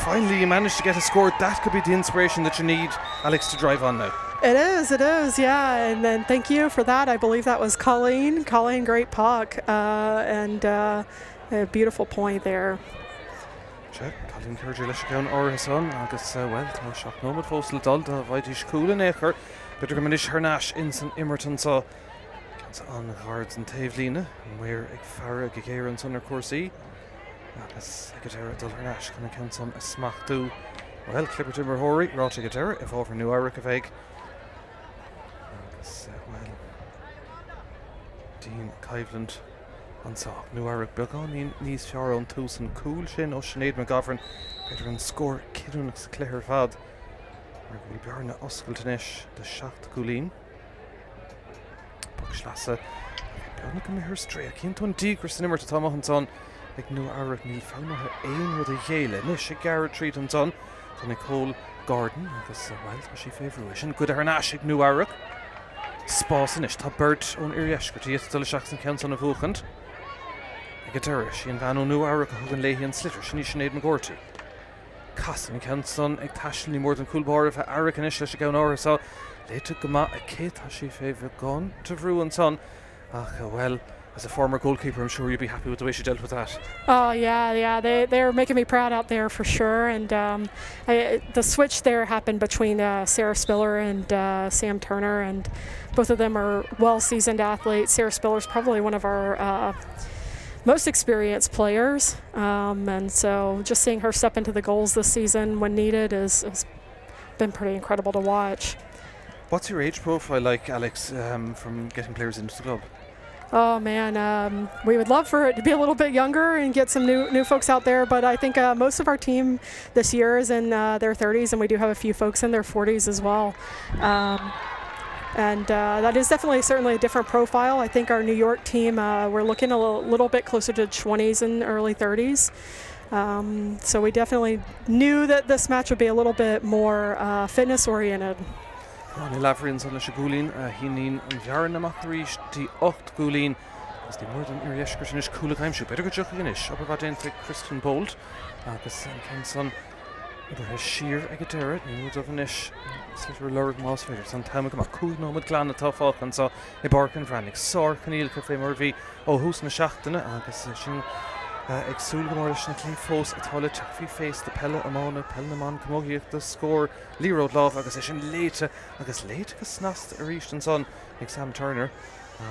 Finally you managed to get a score. That could be the inspiration that you need, Alex, to drive on now. It is, yeah. And then thank you for that. I believe that was Colleen, great puck, and a beautiful point there. Colleen Curger leis ceann orthasan agus well tá seach nómad fóstal dul do bhaidís cúla éair beidir go muis Ceannais in san Imerton sa an ghards an taobhlíne muir ag fearra go hÉireann san ar cuasaí agus ag deire dul Ceannais chuna ceann san a smachtú well clipper timber hóirí ráte go deire if over New Iric a bheith agus well Dean Caivland Ansá New Iric beagán níos fear an tús an cúil sin ó Sinead McGovern beidir an scór ciúnach sa cléir fad mar go bhí bearna oscailtanis de 7 gúlín Buck Slasa bearna go mithir stré cinnta an dígur san Imerton tá maithantán ag New Iric níl fánathe éon rud a dhéile nis ag Garrett tríd an son tá Nicole Gordon agus well tá sí féhrú sin go ar an ag New Iric spásanis tá Bert ón iriscotí dul seach san cean san a bhuachant ag deire sí an bhean ó New Iric a thugann léhí an slitter sin Sinead McGorty Casan cean san ag taisilní mór an cúlbáir a bheith Iric inis leis a gceann áras léite go maith a cé tá sí féhrú gán to bhrú an son ach well as a former goalkeeper, I'm sure you'd be happy with the way she dealt with that. Oh yeah, they're making me proud out there for sure. And the switch there happened between Sarah Spiller and Sam Turner, and both of them are well-seasoned athletes. Sarah Spiller's probably one of our most experienced players, and so just seeing her step into the goals this season when needed has been pretty incredible to watch. What's your age profile like, Alex, from getting players into the club? Oh man, we would love for it to be a little bit younger and get some new folks out there, but I think most of our team this year is in their 30s, and we do have a few folks in their 40s as well. And that is certainly a different profile. I think our New York team, we're looking a little bit closer to 20s and early 30s. So we definitely knew that this match would be a little bit more fitness oriented. Ronnie Laverin san leis a gúlín hínín an bhearan amach ríis tí 8 gúlín agus tí mór an iriscar sin is cúla caiimsú beidir go deocha inis aber bhd déanta Kristen Bolt agus an cén san idir siar ag a deire ní mór dofan is slitar leirg más féidir san táime go cúig nómad gláán atá fáchan sa I Páirc an Bhreathnaigh sár caníl go fé mar bhí ó hús na seachtaine agus sin ag súil go mór leis na clí fós atá le teachfaí fééis de Peile amána Peile naán cumógaíocht de scór líród láh agus sin léite go snast a ríist an son ag Sam Turner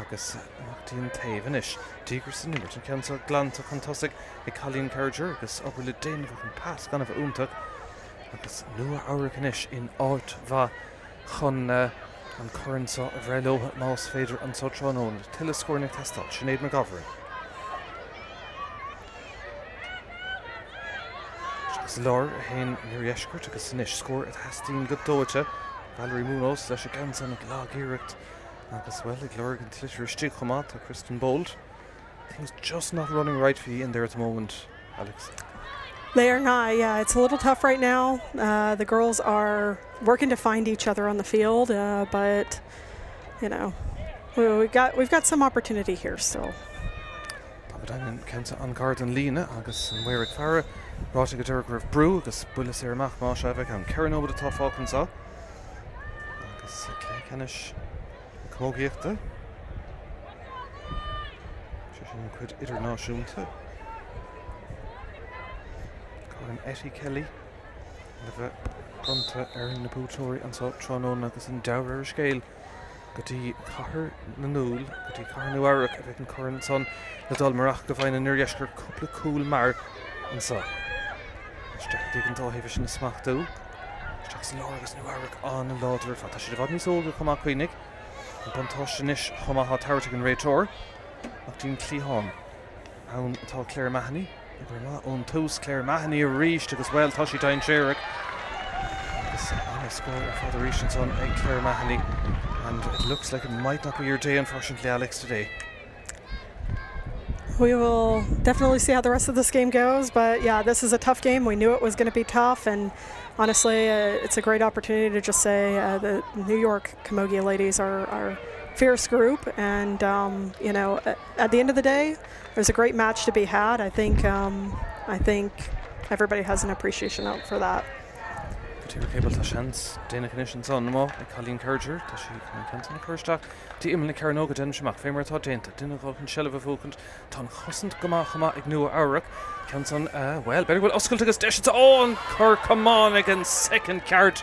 agus amachtaíon taobh inis dígur san Imerton ceann sa glánta chuntasach ag Colleen Curger agus obair le déanamh an pas gan a bheith úntaach agus nua áireach inis in áit bha chun an churann sa a bhreilótha más féidir an sa tránón tuile scóirna testáil Sinead McGovern. Láir a hain nuiriscart agus san is scór at hastín go dóite Valerie Munoz leis a gan san ag lágéireacht agus well ag leir an tlitir stig chomá tá Kristen Bolt. Things just not running right for you in there at the moment, Alex. They are not, yeah. It's a little tough right now. The girls are working to find each other on the field, but you know, we've got some opportunity here still. Tábhaid ceanta an gardan lína agus an mhuireadh fearra ráte go deire go raibh brú agus bulas ar amach má se bheith an ceann óbad atá fácan sa agus clécanis cógaíochta sin cuid idirnáisiúnta Coran Etty Kelly le bheith brunta ar na bútóirí an sa tránón agus an dabhar ar scéil go dtí cathair na núl go dtí cathair New Iric a bheith an corann son le dul marach go bhain an nuiriscar cúpla cúil mar an sa Isteach dig an táthíh sin na smachtú Isteach san láir agus New Iric an an láidir fa tá si bhd níos óga chumá cuoinnig an bantáisinis chumá há táirrta an réitóir ach dín clíán ann atá Claire Mahoney idir má ón tús Claire Mahoney a ríist agus well tá si dain séireach agus an scóir ar fád a ríist an son ag Claire Mahoney and it looks like it might not be your day unfortunately, Alex, today. We will definitely see how the rest of this game goes, but yeah, this is a tough game. We knew it was going to be tough, and honestly, it's a great opportunity to just say the New York Camogie ladies are fierce group, and you know, at the end of the day, there's a great match to be had. I think everybody has an appreciation out for that. Tír cable tá seans déna condition son mo ag Colleen Kerger tá sí cantan na chuirteach tí imna Ceannais den semach fémar tá dénta duine gáil sellh fócant tá chosint gomáchama ag nua áireach cantan well better well oscailt agus deis on chur come on again second card.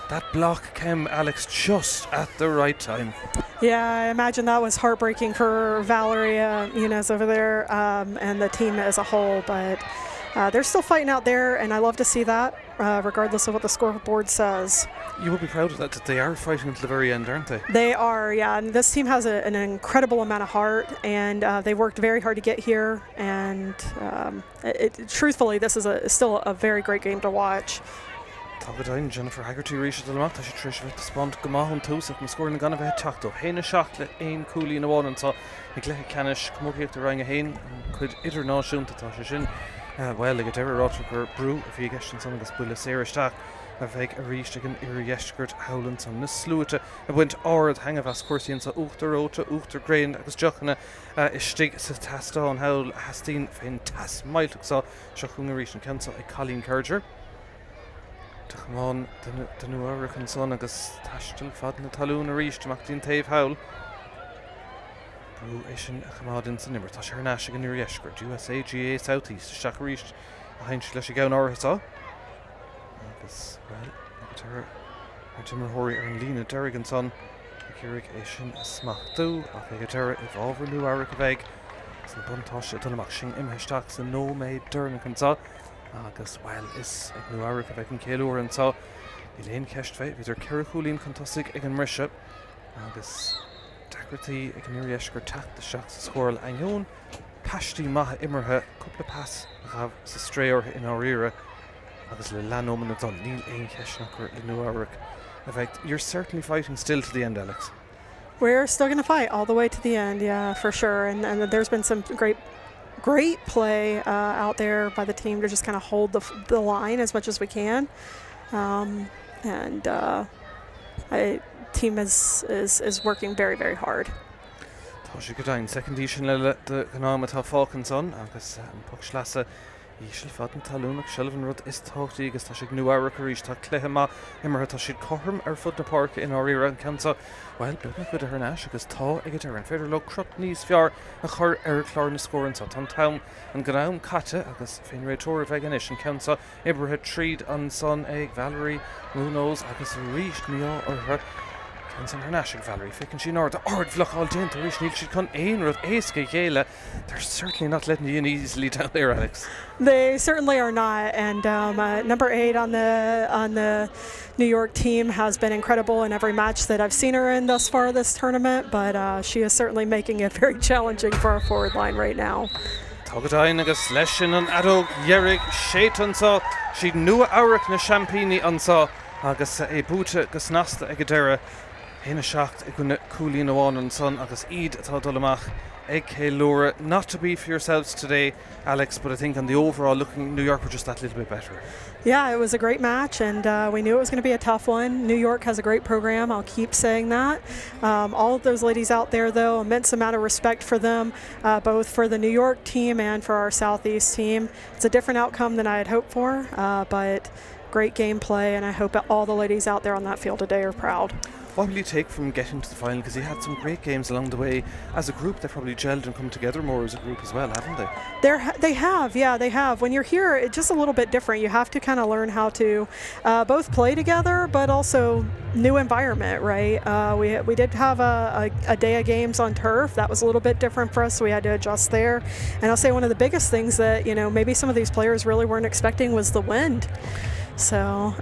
That block came, Alex, just at the right time. Yeah, I imagine that was heartbreaking for Valerie Eunice over there and the team as a whole, but they're still fighting out there, and I love to see that, regardless of what the scoreboard says. You will be proud of that they are fighting until the very end, aren't they? They are, yeah. And this team has an incredible amount of heart, and they worked very hard to get here. And truthfully, this is still a very great game to watch. Tágadáin Jennifer Haggerty ríise dolamach tá sé tríise bheith spáint go maithún túsach na scóir na gana bheith teachtó. Héna seach le aon cúlaí na bháin antá ag lethe canis cumógaíocht a rang a hain chuid idirnáisiúnta tá sé sin. Well, ag a deir rátra gur brú a bhí gastin san agus buile séiristeach a bheith a ríiste an irisceart howlan san na slúite a bhaint áard hang a bheith cuasaíonn sa uachtar róta uachtar grain agus deochanna is stig sa tastáin hawl hastín féin tas mailach sa seachún a ríis an cansa ag Colleen Kerger. Támán den nuairich an son agus taistil fad na talún a ríist amach dín taobh hawl. Brú é sin a chamáin san nimir tá sé ar náise an irisceart USA GAA Southeast seach a ríist a hain leis a gceann áiritá. Agus, well, timmerthirí ar an lína deiregan son Ciúric é sin a smachtú ach ag a deire I bhábhar nu áireach a bheith san buntáiste dolamach sin imtheisteach san nó méid deirnach an sa agus well is ag nu áireach a bheith an céalúir an sa I léon ceist bheith bhíidir ceir chúlín contosaigh ag an mrise agus dagratí ag an irisceart teach de seach sa scóil ainneoin paistí maithe imirthe cúpla pass a rah sa stréor in áíire agus le leanóman na dul níl aon ceisnachar le nu áireach a bheith you're certainly fighting still to the end, Alex. We're still going to fight all the way to the end, yeah, for sure. And there's been some great play out there by the team to just kind of hold the line as much as we can. Team is working very, very hard. Tá sé go dain second edition le de gnáma tá fácan son agus an puc slasa ísil fad an talúnach Shelvan rud is táchtaí agus tá sé nu áireach a ríis tá cléthe má imirthe tá siad chorm ar fud na Páirc in áíire an cansa well buna go ar náis agus tá ag ar an féidir le crop níos fear a chur ar chlár na scóran sa tan tam an gnám caite agus féin réitóir bheith an an cansa imirthe tríd an son ag Valerie Munoz agus ríist níá ar Cansan Hernáisiigh Valerie ficinn sin ard bhlacháil déanta ríis níl siad chun éon rud éasca chéile. They're certainly not letting you in easily down there, Alex. They certainly are not, and number 8 on the New York team has been incredible in every match that I've seen her in thus far this tournament, but she is certainly making it very challenging for our forward line right now. Tágadáin agus leis sin an adóg dheirigh séit ansá siad nua áireach na Champíní ansá agus é búte agus nasta ag a deire Héna seacht ag gona cúlín amháin an son agus iad atá dul amach ag céalúra. Not to be for yourselves today, Alex, but I think on the overall looking New York were just that little bit better. Yeah, it was a great match, and we knew it was going to be a tough one. New York has a great program, I'll keep saying that. All of those ladies out there, though, immense amount of respect for them, both for the New York team and for our Southeast team. It's a different outcome than I had hoped for, but great gameplay, and I hope that all the ladies out there on that field today are proud. What will you take from getting to the final? Because you had some great games along the way. As a group, they've probably gelled and come together more as a group as well, haven't they? They have. When you're here, it's just a little bit different. You have to kind of learn how to both play together, but also new environment, right? We did have a day of games on turf. That was a little bit different for us, so we had to adjust there. And I'll say one of the biggest things that, maybe some of these players really weren't expecting was the wind. So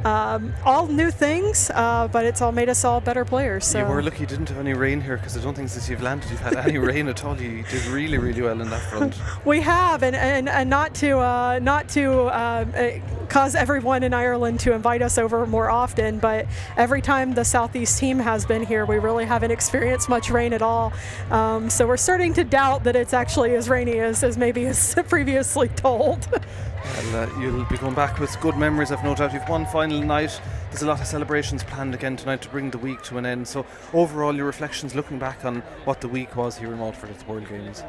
all new things, but it's all made us all better players. So. You were lucky you didn't have any rain here, because I don't think since you've landed you've had any rain at all. You did really, really well in that front. We have, and not to cause everyone in Ireland to invite us over more often, but every time the Southeast team has been here, we really haven't experienced much rain at all. So we're starting to doubt that it's actually as rainy as maybe as previously told. Well, you'll be going back with good memories, I've no doubt. You've one final night there's a lot of celebrations planned again tonight to bring the week to an end. So overall, your reflections looking back on what the week was here in Waterford at the World Games?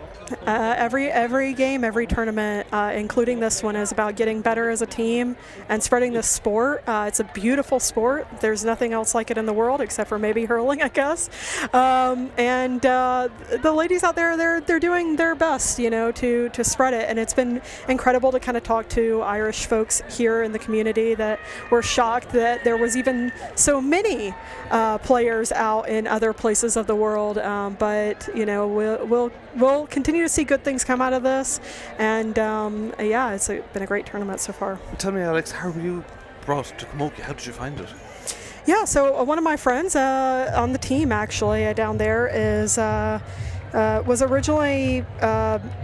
Every game, every tournament, including this one, is about getting better as a team and spreading this sport. It's a beautiful sport. There's nothing else like it in the world except for maybe hurling, I guess. And the ladies out there, they're doing their best, to spread it. And it's been incredible to kind of talk to Irish folks here in the community that were shocked that there was even so many players out in other places of the world. But we'll continue to see good things come out of this. And it's been a great tournament so far. Tell me, Alex, how were you brought to Camogie? How did you find it? Yeah, so one of my friends on the team actually down there was originally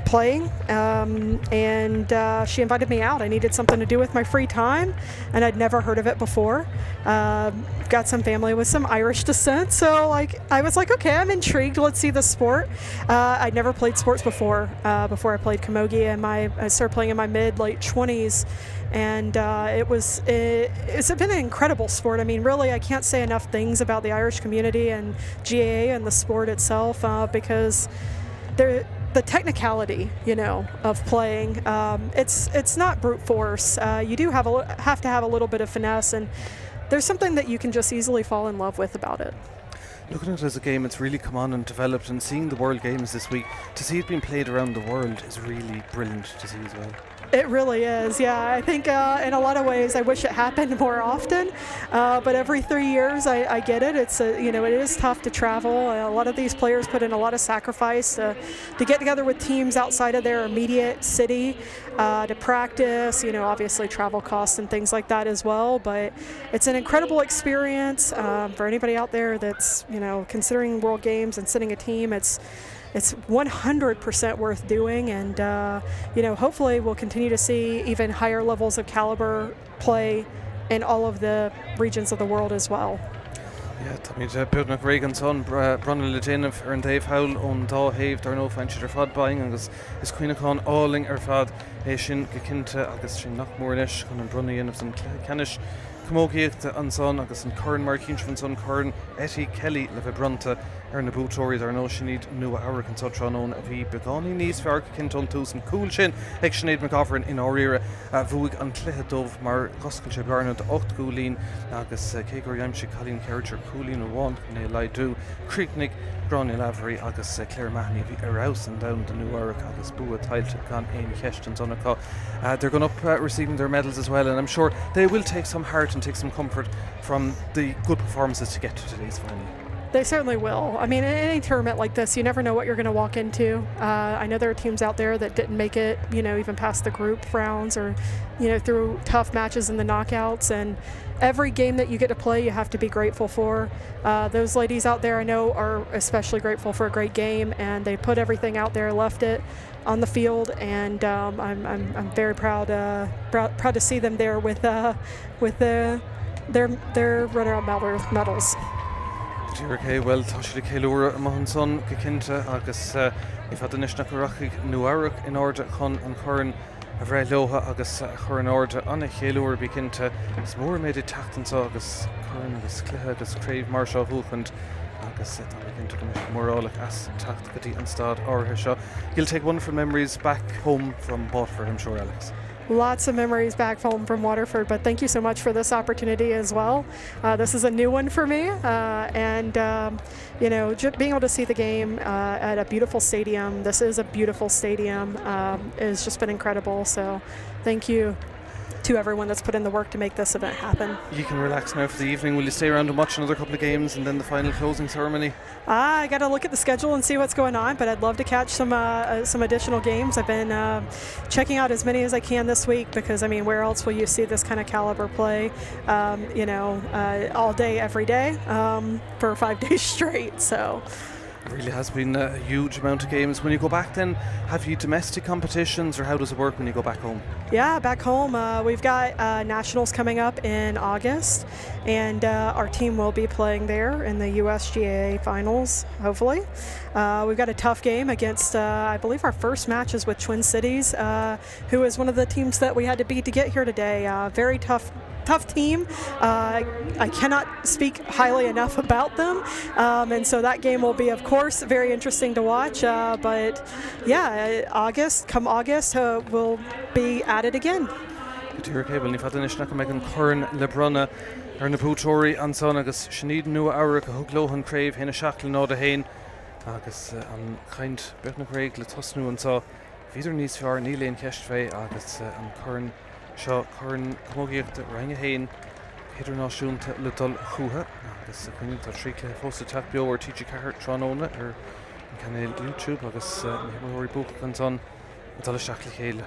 playing, and she invited me out. I needed something to do with my free time, and I'd never heard of it before. Got some family with some Irish descent, so I was like, okay, I'm intrigued. Let's see the sport. I'd never played sports before I played camogie, and I started playing in my late 20s. And it's been an incredible sport. I mean, really, I can't say enough things about the Irish community and GAA and the sport itself because the technicality, of playing. It's not brute force. You do have to have a little bit of finesse, and there's something that you can just easily fall in love with about it. Looking at it as a game, it's really come on and developed, and seeing the World Games this week, to see it being played around the world is really brilliant to see as well. It really is, yeah. I think in a lot of ways I wish it happened more often, but every 3 years I get it. It's it is tough to travel. A lot of these players put in a lot of sacrifice to get together with teams outside of their immediate city to practice. Obviously travel costs and things like that as well. But it's an incredible experience for anybody out there that's considering World Games and sending a team. It's 100% worth doing, and hopefully we'll continue to see even higher levels of caliber play in all of the regions of the world as well. Yeah, Tommy, Peile Reagan son, Bhreathnaigh le déanamh ar an Dave Howell ón dá héamh dar nó fain siad ar fad baing agus is cuineachán áling ar fad é sin go cinnte agus sin nach mór leis chun an Bhreathnaigh dhéanamh san ceannis camogiíochta an son agus an Corn mar cínse son Corn Etty Kelly le bheith branta ar na bútóirí ar nó sinad nua áireach an sotranón a bhí beánaí níos fearr cinnton tús an cúil sin ag Sinead McGovern in áiríre bhuaigh an cluiche dómh mar goscail sé bearna de 8 gúlín agus cé gur dhéimse Colleen Carriger cúlín amháin né leidú Craobh Gráinne Lavery agus Claire Mahoney bhí arás and down the new áireach agus bua tailte gan aon cheist an donnacha. They're going up receiving their medals as well, and I'm sure they will take some heart and take some comfort from the good performances to get to today's final. They certainly will. I mean, in any tournament like this, you never know what you're going to walk into. I know there are teams out there that didn't make it, even past the group rounds or, through tough matches in the knockouts. And every game that you get to play, you have to be grateful for. Those ladies out there, I know, are especially grateful for a great game, and they put everything out there, left it on the field, and I'm very proud to see them there with their runner-up medals. Okay, well, tá si le céiliúra a maithan son go cinnte agus if had inis na go rachaigh nuairech in order chun an chorn a bhreith leotha agus chur an order anna chéiliúr bí cinnte is mór méid teachtansá agus chorn agus cluiche agus Craobh mar seo bhuachant agus tá cinnte go mórálach as tacht go dtí an stad áirithe seo. You'll take wonderful memories back home from Waterford, I'm sure, Alex. Lots of memories back home from Waterford, but thank you so much for this opportunity as well. This is a new one for me, and being able to see the game at a beautiful stadium, this is a beautiful stadium, has just been incredible. So thank you to everyone that's put in the work to make this event happen. You can relax now for the evening. Will you stay around and watch another couple of games and then the final closing ceremony? I got to look at the schedule and see what's going on, but I'd love to catch some additional games. I've been checking out as many as I can this week because, I mean, where else will you see this kind of caliber play, all day, every day, for 5 days straight, so... It really has been a huge amount of games. When you go back then, have you domestic competitions or how does it work when you go back home? Yeah, back home we've got nationals coming up in August, and our team will be playing there in the USGA finals, hopefully. We've got a tough game against, I believe our first match is with Twin Cities, who is one of the teams that we had to beat to get here today. Very tough tough team. I cannot speak highly enough about them, and so that game will be, of course, very interesting to watch. But yeah, come August, we'll be at it again. Tír cébal ní fadanis nach meid an chorn le brunna na pútóirí an son agus sníad nua ára go thuglóhan Craobh héna seachla nád a hain agus an chaint Bhreathnaigh le tosnú an sá híidir níos fear ní léon ceist fé agus an chorn seo chorn cmógaíocht rang a hain idirnáisiúnta le dul chuatha agus chuinn tá trí le fósta teach beo ar TG Cahar Tráóna ar an canal YouTube agus móirí buch an son dul a seach le chéile.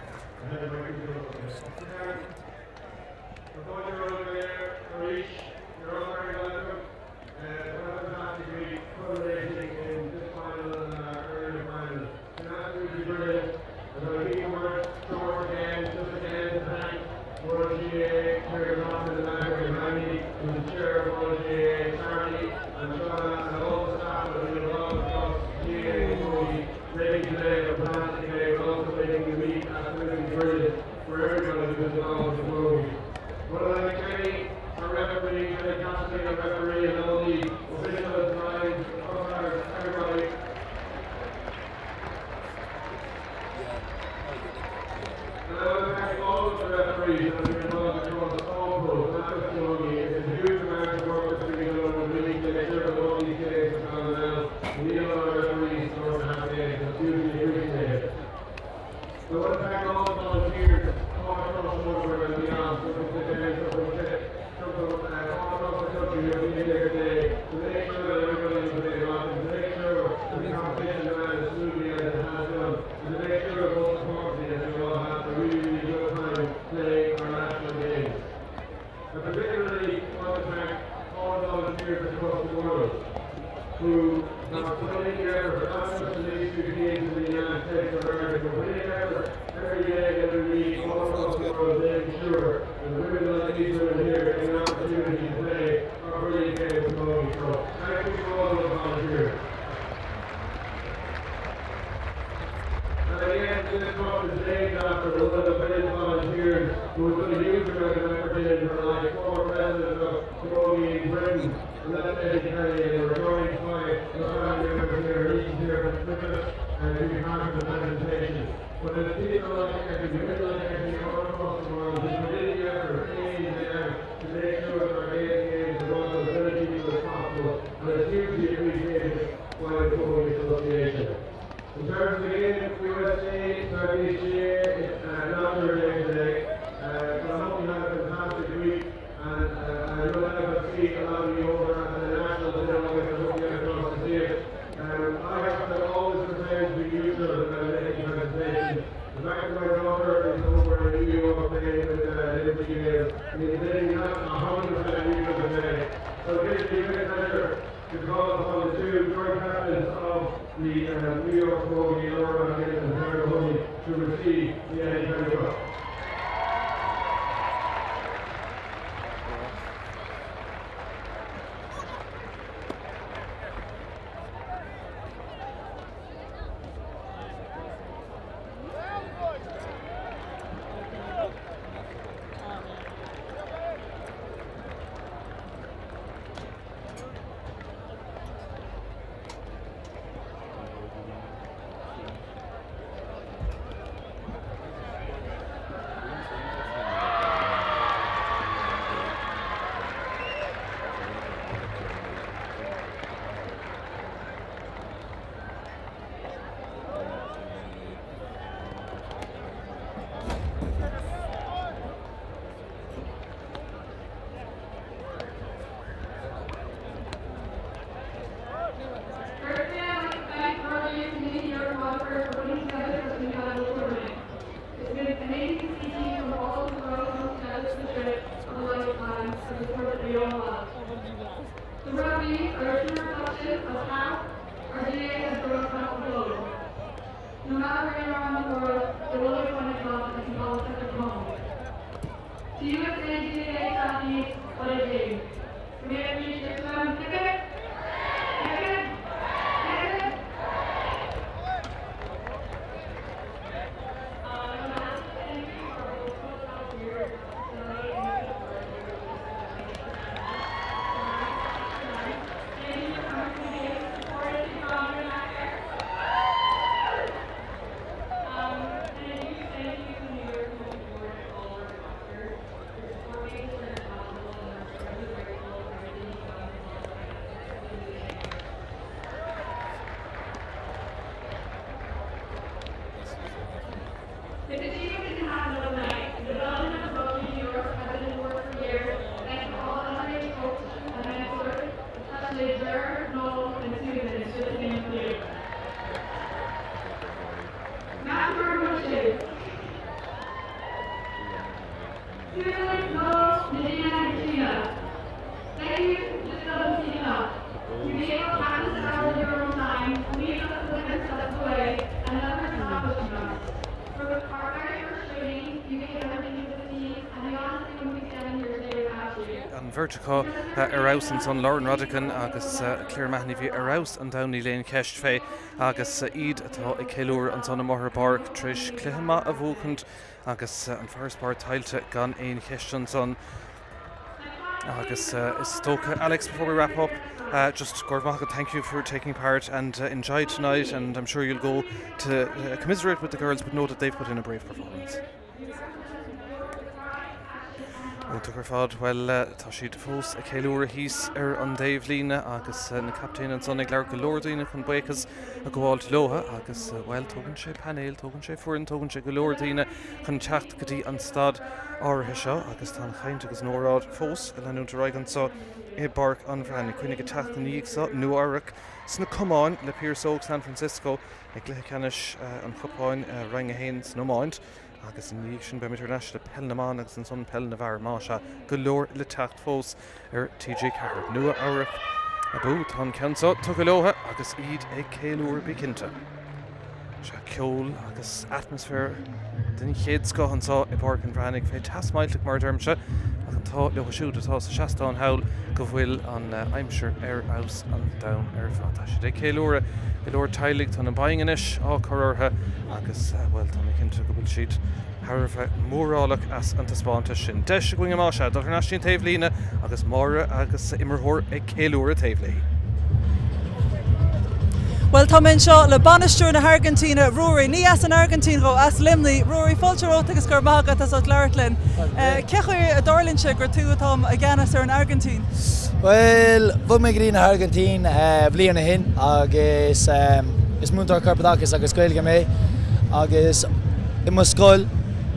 an vertical Araus and son Lauren Rodigan agus Claire Mahoney vi Araus and Downey Lane Kesh Fay agus Eid atá I Ceilúr an son Moher Páirc Trish Cluiche a Vócant agus an first bar Tailte gan ein Kesh son agus is Stoke. Alex, before we wrap up, just Gorvach, thank you for taking part and enjoy tonight, and I'm sure you'll go to commiserate with the girls, but know that they've put in a brave performance. Tugur fad, well, tá siad fós a Ceilúr hís an Dave Lína agus na captain an sonnig Láirge Lordína chun buchas a gháil loha agus well, tugann sé Páile, tugann sé furin, tugann sé go Lordína chun teacht go dtí an stad áirithe seo agus tá chaint agus nórád fós a leanúnta raigan so I Páirc an Bhreathnaigh chuinnig go teacht na níag sa nuairc sna cumáin le Pearse Óg San Francisco ag Cluiche Ceannais an chopáin rang a héins nó máint agus in níag sin beim international Peile man agus an son Peile na bhar máise go leor le teacht fós TJ Carr nua áireach a bú tá ceansa tu go leotha agus iad ag Ceilúr bicinta. Se ceol agus atmosfér den chéad scohan sá I Páirc an Bhreathnaigh fé tasmailteach mar dermse ach an tá le siúd atá sa seachtán hail go bhfuil an aimsir aus an dam fad. Tá sé Ceilúr go leor tailig tá an bainganis á chortha agus well tá cinnte go bhfuil siad Harbh mórálach as an taspáinte sin. Deis going máise do na sin taobh lína agus mára agus immerthór ag Ceilúr a taobh lí. Well, tá minn seo le banisteúr na Argentina Rory ní as an Argentín ro as limní Rory fáilteóta agus gur mágad as Leirlinn. Cechuir a darlinn se gur tú atá a gceannas ar an Argentín? Well, bhfuil mé grí na Argentín bbliana hin agus is múntar carpadachas agus gailge mé agus I mo scoil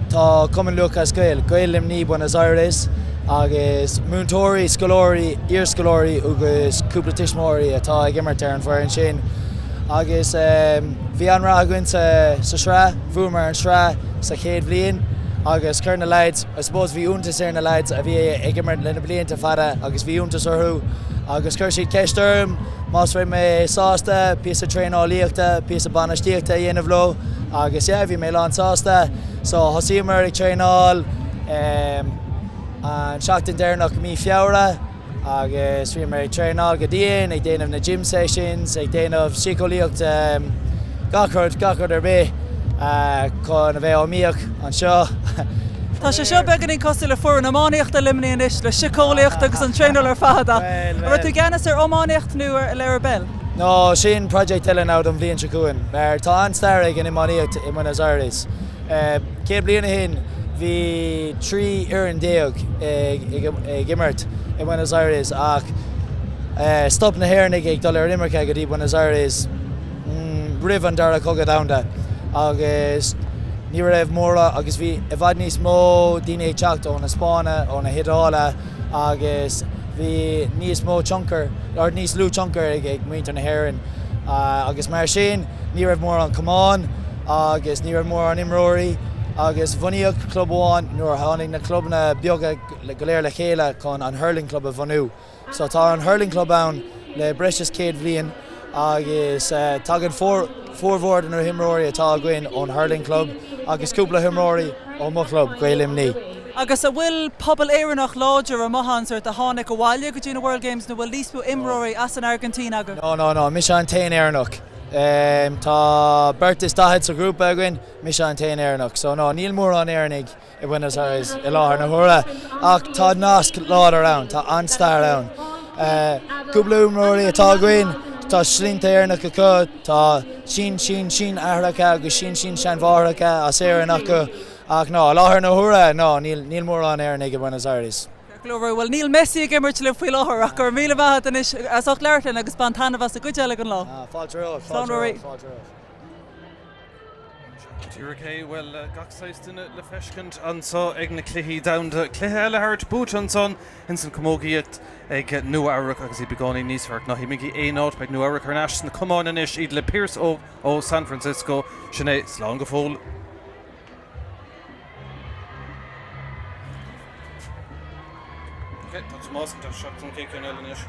tá cumann luach a scoil limní Buenos Aires agus múntóirí scolóirí írscolóirí agus cúpla tismóirí atá ag immert ar an bhar an sin. Agus bhí an ráhain sa srá, bhuamar an srá sa chéad bblion agus chuir na leids, I suppose bhí úntas ar na leids a bhí ag immert lena blianta fada agus bhí úntas orthú agus chuir siad ceistem, más bhfuil mé sásta, píosa tréineálaíochta, píosa banistíochta dhéanamh lo agus bhí mé lán sásta, so thosaíomar ag tréineáil an seachtain déirnach mí fiabhra agus bhí mé tréineáil go dtíon ag déanamh na gym sessions, ag déanamh síochálaíocht gachard ar bith chun a bheith ó míoch an seo. Tá sé seo began í cosú le fuair an amáíocht a limnaí inis le sicólaíocht agus an tréineáil ar fada. Ar tú gceannas ar amáíocht nuair le ar bell? No, sin project eile ná an bblion secuin, mar tá an stair ag an imáíocht I Buenos Aires. Cé bliana hin bhí 3 hÉireann déag ag immert I Buenos Aires ach stop na hÉireann ag dul ar Immercha go dtí Buenos Aires rih an dara cogad damda agus ní raibh móra agus bhí a bhaid níos mó daoine ag teacht ó na Spáine ó na hIadála agus bhí níos mó chunker or níos lú chunker ag muintear na hÉireann agus mar sin ní raibh mór an Cumáin agus ní raibh mór an imróirí agus bhunaíoch club amháin nuair tháinig na clubna beaga go léir le chéile chun an hurling club a bhanú. So tá an hurling club ann le breis céad bblion agus tagad fórmhór an himróirí atá againn ón hurling club agus cúpla himróirí ó mo club go limní. Agus a bhfuil pobl éireannach láidir a mohansir a tháinig go bhhaile go dtí na World Games na bhfuil líspú imróirí as an Argentín agan? No, mis an tain éireannach. Tá Bertis dahead sa grúpa againn, mis an tain éireannach. So no, níl mór an éireannig I Buenos Aires I láthair na thura ach tá nasc lád arán, tá anstar arán. Cúpla imróirí atá againn, tá slínta éireannach acu, tá sin aithreacha agus sin seanmháthracha as éireann acu ach no, láthair na thura, no, níl mór an éireannig I Buenos Aires. Glover, well, Neil Messi ag immert le faoi láthair ach gur míle bheith is as ach Leirlinn agus ban tanmhas a go deile an lá. Fáilte Tíorché well gachsáistena le feiscint ansá ag na cluichí damda cluiche eile thart bút an son in san commógaíocht ag nuairc agus I beánaí níos fearc nach himigi éáit beag nuairc ar nas na cumáin inis iad le Pearse Óg ó San Francisco sinné slán go fóil. Okay, that's Tomás and shot some kick in Ellenish.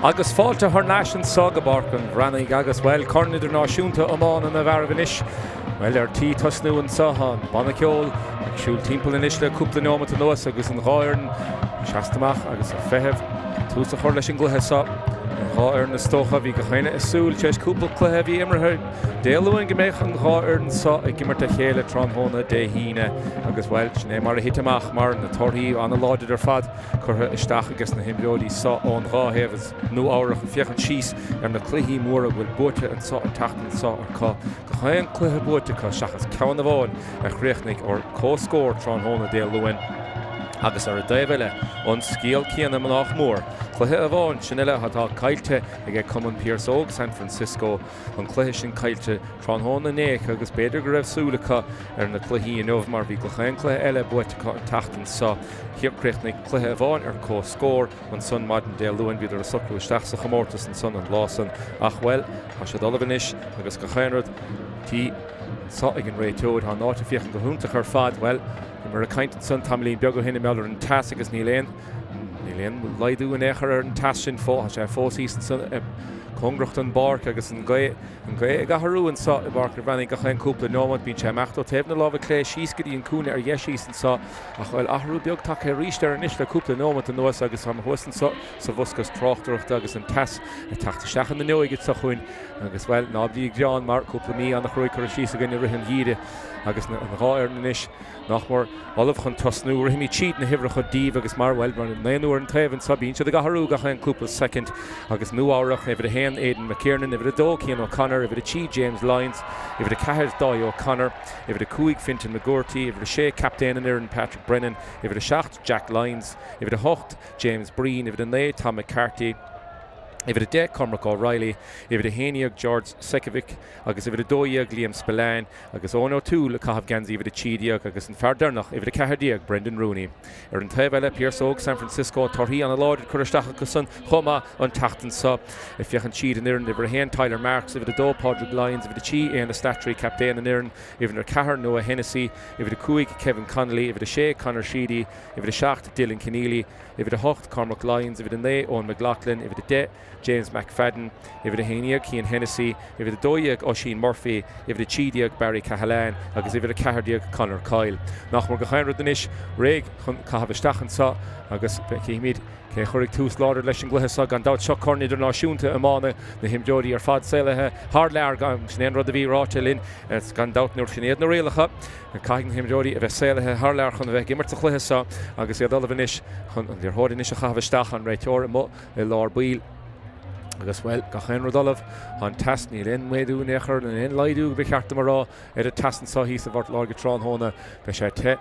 Agus fáilte th náisiún Sógabarc an Bhreathnaigh agus bhfuil corn idirnáisiúnta amán na bharbh inis. Well tí tosnú an Sáhan, Míchéal, ag siúil timpeall inis le cúpla nómata nuas agus an hÉireann seastamach agus a feitheamh tús a chuir leis an gluthe sa. An hÉireann na stócha bhí go chéine is súil teis cúpla cluthe bhí imrethe. Déalúin go méich an hÉireann sa ag gimmart a chéile tráthnóna de híine agus bhfuil sinné mar a hiteamach mar na torthaí anna láidir ar fad chutha isteach agus na himbeolaí sa ón ráthebhas nó áireach an fiochan síos ar na cluichí móra bhfuil buaite an sa an tachtan sa ar cá. Go chaon cluthe buaite cá seachas ceann bháin a Bhreathnaigh or cóscóir tráthnóna déalúin. Agus ar a daimhile an scéal céanna manach mór. Cluthe a bháin sin eile atá caiilte ag cumann Pearse San Francisco an cluiche sin caiilte tráthnóna néach agus beidir go raibh súlacha ar na cluichí in mar bhí go chaon cluthe eile buaitecha an tachtan sa. Thiar Bhreathnaigh cluthe a bháin ar cóscóir an son maidin déalúin bhíidir a socrú isteach sa chamórtas an son an lásan ach bhfuil tá sé dul inis agus go chaonrad tí sa ag an réiteoid há náta fiochan go húntaach ar fad well mar a caiint san tamlín beag go hinna meallar an tas agus níléon leidú an éair ar an tas sin fó sé fósí san congracht an Páirc agus an gae gaharú an sa i Páirc Bhreathnaigh go chaon cúpla nómad bín sé meachtal taobh na lábh clé síos go dtí an cúna ar dheisís an sa ach bhfuil ahrú beag take ríist ar inis le cúpla nómad an nuas agus am thusan sa bhoscas tráchtaireachta agus an tas a teachta seachan na nuaigid sa chuin agus bhfuil nábdí greán mar cúpla mí an nach chuig chu síos a gine rihan híide agus an hÁireann inis nach mar olah chun tosnú rahimí tíad na hibhrecha díomh agus mar bhfuil mar naonúair an taobhann sa bín siad a gaharú go chaon cúpla second agus nuáireach na bhfuil a héan Aidan McKiernan, if it a dó Cian O'Connor, if it a Chi James Lyons, if it a Cahir Dai O'Connor, if it a Cuig Fintan McGurty, if it a Shea Captain and Aaron Patrick Brennan, if it a Shacht Jack Lyons, if it a Hocht James Breen, if it a Nay Tom McCarthy, if it a Deck Cormac O'Reilly, if it a Haniag George Sekovic, agus if it a Doiag Liam Spillane, agus Ono Tool a Cahav Ganzi, if it a Chidiag, agus in Fardernach, if it a Cahardiag Brendan Rooney. In Taibele, Pearse San Francisco, Torhi on a Lord, Kurastach Kusun, Homa on Tachtan Sub, if you can cheat in Iran, if it a Hen Tyler Marks, if it a Do Podrick Lyons, if it a Chi and a Statry Captain in Iran, if it a Cahar Noah Hennessy, if it a Cuig Kevin Connolly, if it a Shea Connor Sheedy, if it a Shacht Dylan Keneally, if it a Hocht Cormac Lyons, if it a Nay Owen McLaughlin, if it a De James McFadden, if it a Haniag Cian Hennessy, if it a Doiag Oisin Murphy, if it a Chidiag Barry Cahalan, agus if it a Cahardiag Connor Kyle. Nach mar go chainrad danish, Reg Cahav Stachan sa, agus Becky Ke churig tús láidir leis an gluthe sa gan dát seo corn idirnáisiúnta amána na himbeolaí ar fad saoilethe hard lear gan snéan rud a bhí ráte linn gan dát nuair sinnéad na réalacha an caiigh himbeolaí a bheith saoilethe hard lear chun a bheith gimmart a gluthe sa agus iad dul inis chun an dtíor inis a chahabh isteach an réiteoir mo i lár buil agus bhfuil ga chéan rudalah an test ní linn méadú néchar na in leidú bhí cheartta marrá ar a testan sa hí sa bhart Láirge tráthnóna be sé te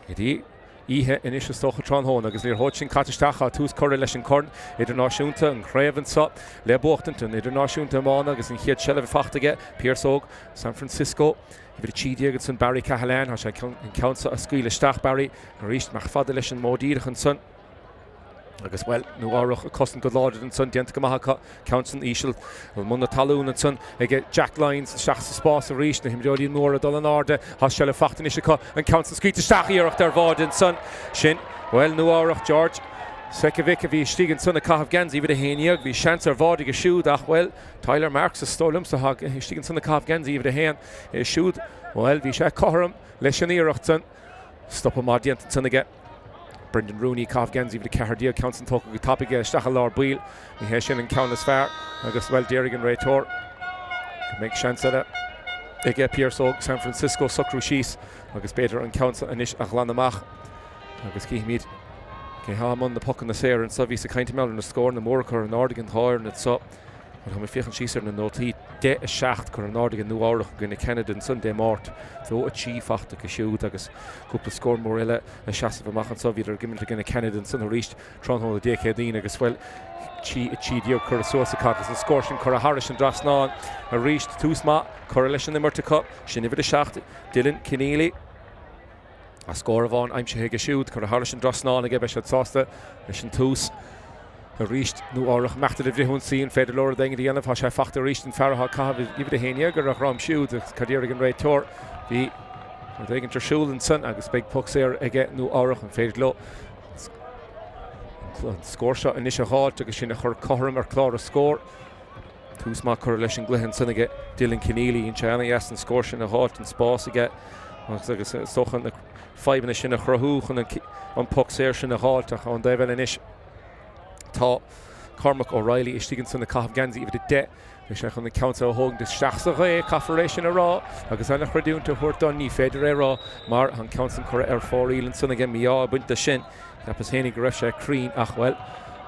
idí Ihe inis stocha tráthnóna agus líor hóid sin catisteacha tús choir leis an corn idirnáisiúnta an Craobh sa le buachtantain idirnáisiúnta amána agus an chiad seileh fachtaige Pearse San Francisco if it a Chidiag san Barry Cahalan has sé an countsa a scuile isteach Barry an ríist mar fada leis an módíireach an son agus well nu áireach a costan go láidir an son dianta go maitha Countson Ísisiil bhfuil muna talún an son ag Jack Lyons seach sa spás a ríist na himbeolaí nóra dul an áde has se le fachtain is an Countson scríte staíireach ar bhád an son sin well nu áireach George Sekovic a bhí stígan son a Cahav Ganzi bhí a héanaíag bhí seans ar bhád ag siúd ach well Tyler Marks a stolum sa stígan son a Cahav Ganzi bhí a héan siúd well bhí sé choram leis an íireacht son stop a má dianta son aige Brendan Rooney, Cahav Ganzi, the Cahardia, Council talking the topic, Stachel Buil, the Hessian and Countess Fair, August well, Derrigan Raytor, make chance at it. They get Pearse San Francisco, Cluichí, August Peter and Council and Ish Achlanamach, August Kihmead, Kehamon, the puck on the Sair, and Savis, the kind of melon, the score, and the Morker, and Nordigan Hoyer, and it's up. But I'm feeling she's in the note. He de a shaft, Cor Nordigan, New Orleans, going Canada, and Sunday Mort. So a chief after a shoot, I guess, couple score Morella, a chassis of a Machan Soviet, or given to Canada, and Sun reached Toronto the decade, I guess, well, Chidio, Cursosa Caucus, and Scorching, Cora Harris, and Drisleáin, a reached two smart, correlation the Murta Cup, she never the shaft, Dylan Keneally. A score of on, I'm Shahega shoot, Cora Harris, and Drisleáin, again, Bishop Sosta, Mission Toos. A reached nu áireach meachtar bhí hún sín féidir leir daing díanamh has sé fachta reached an Farrah Cahav ibh a héanaíag ar a ram siúd a cadíirgan réiteoir bhí dagan tarsúil an son agus beag puc séir aige nu áireach an féidir lo scór seo in is a háilt agus sin a chur chom ar chlár a scór. Tús má chur leis an gluicheann san aige Dylan Keneally in Ceannais an scór sin a háilt an spás aige. Agus sochan na 5 sin a chrathú chun an puck séir sin a háilt a an daibh in is. Tá Cormac O'Reilly istigin san na Cahab Ganzi iad de. Is chun na council hógan de steach a ré cafaréis sin a rá agus anna chreúnta thuirtán ní féidir é rá mar an council chur ar fórílann san aige míá buinte sin. Napas hénig go raibh sé crín ach well.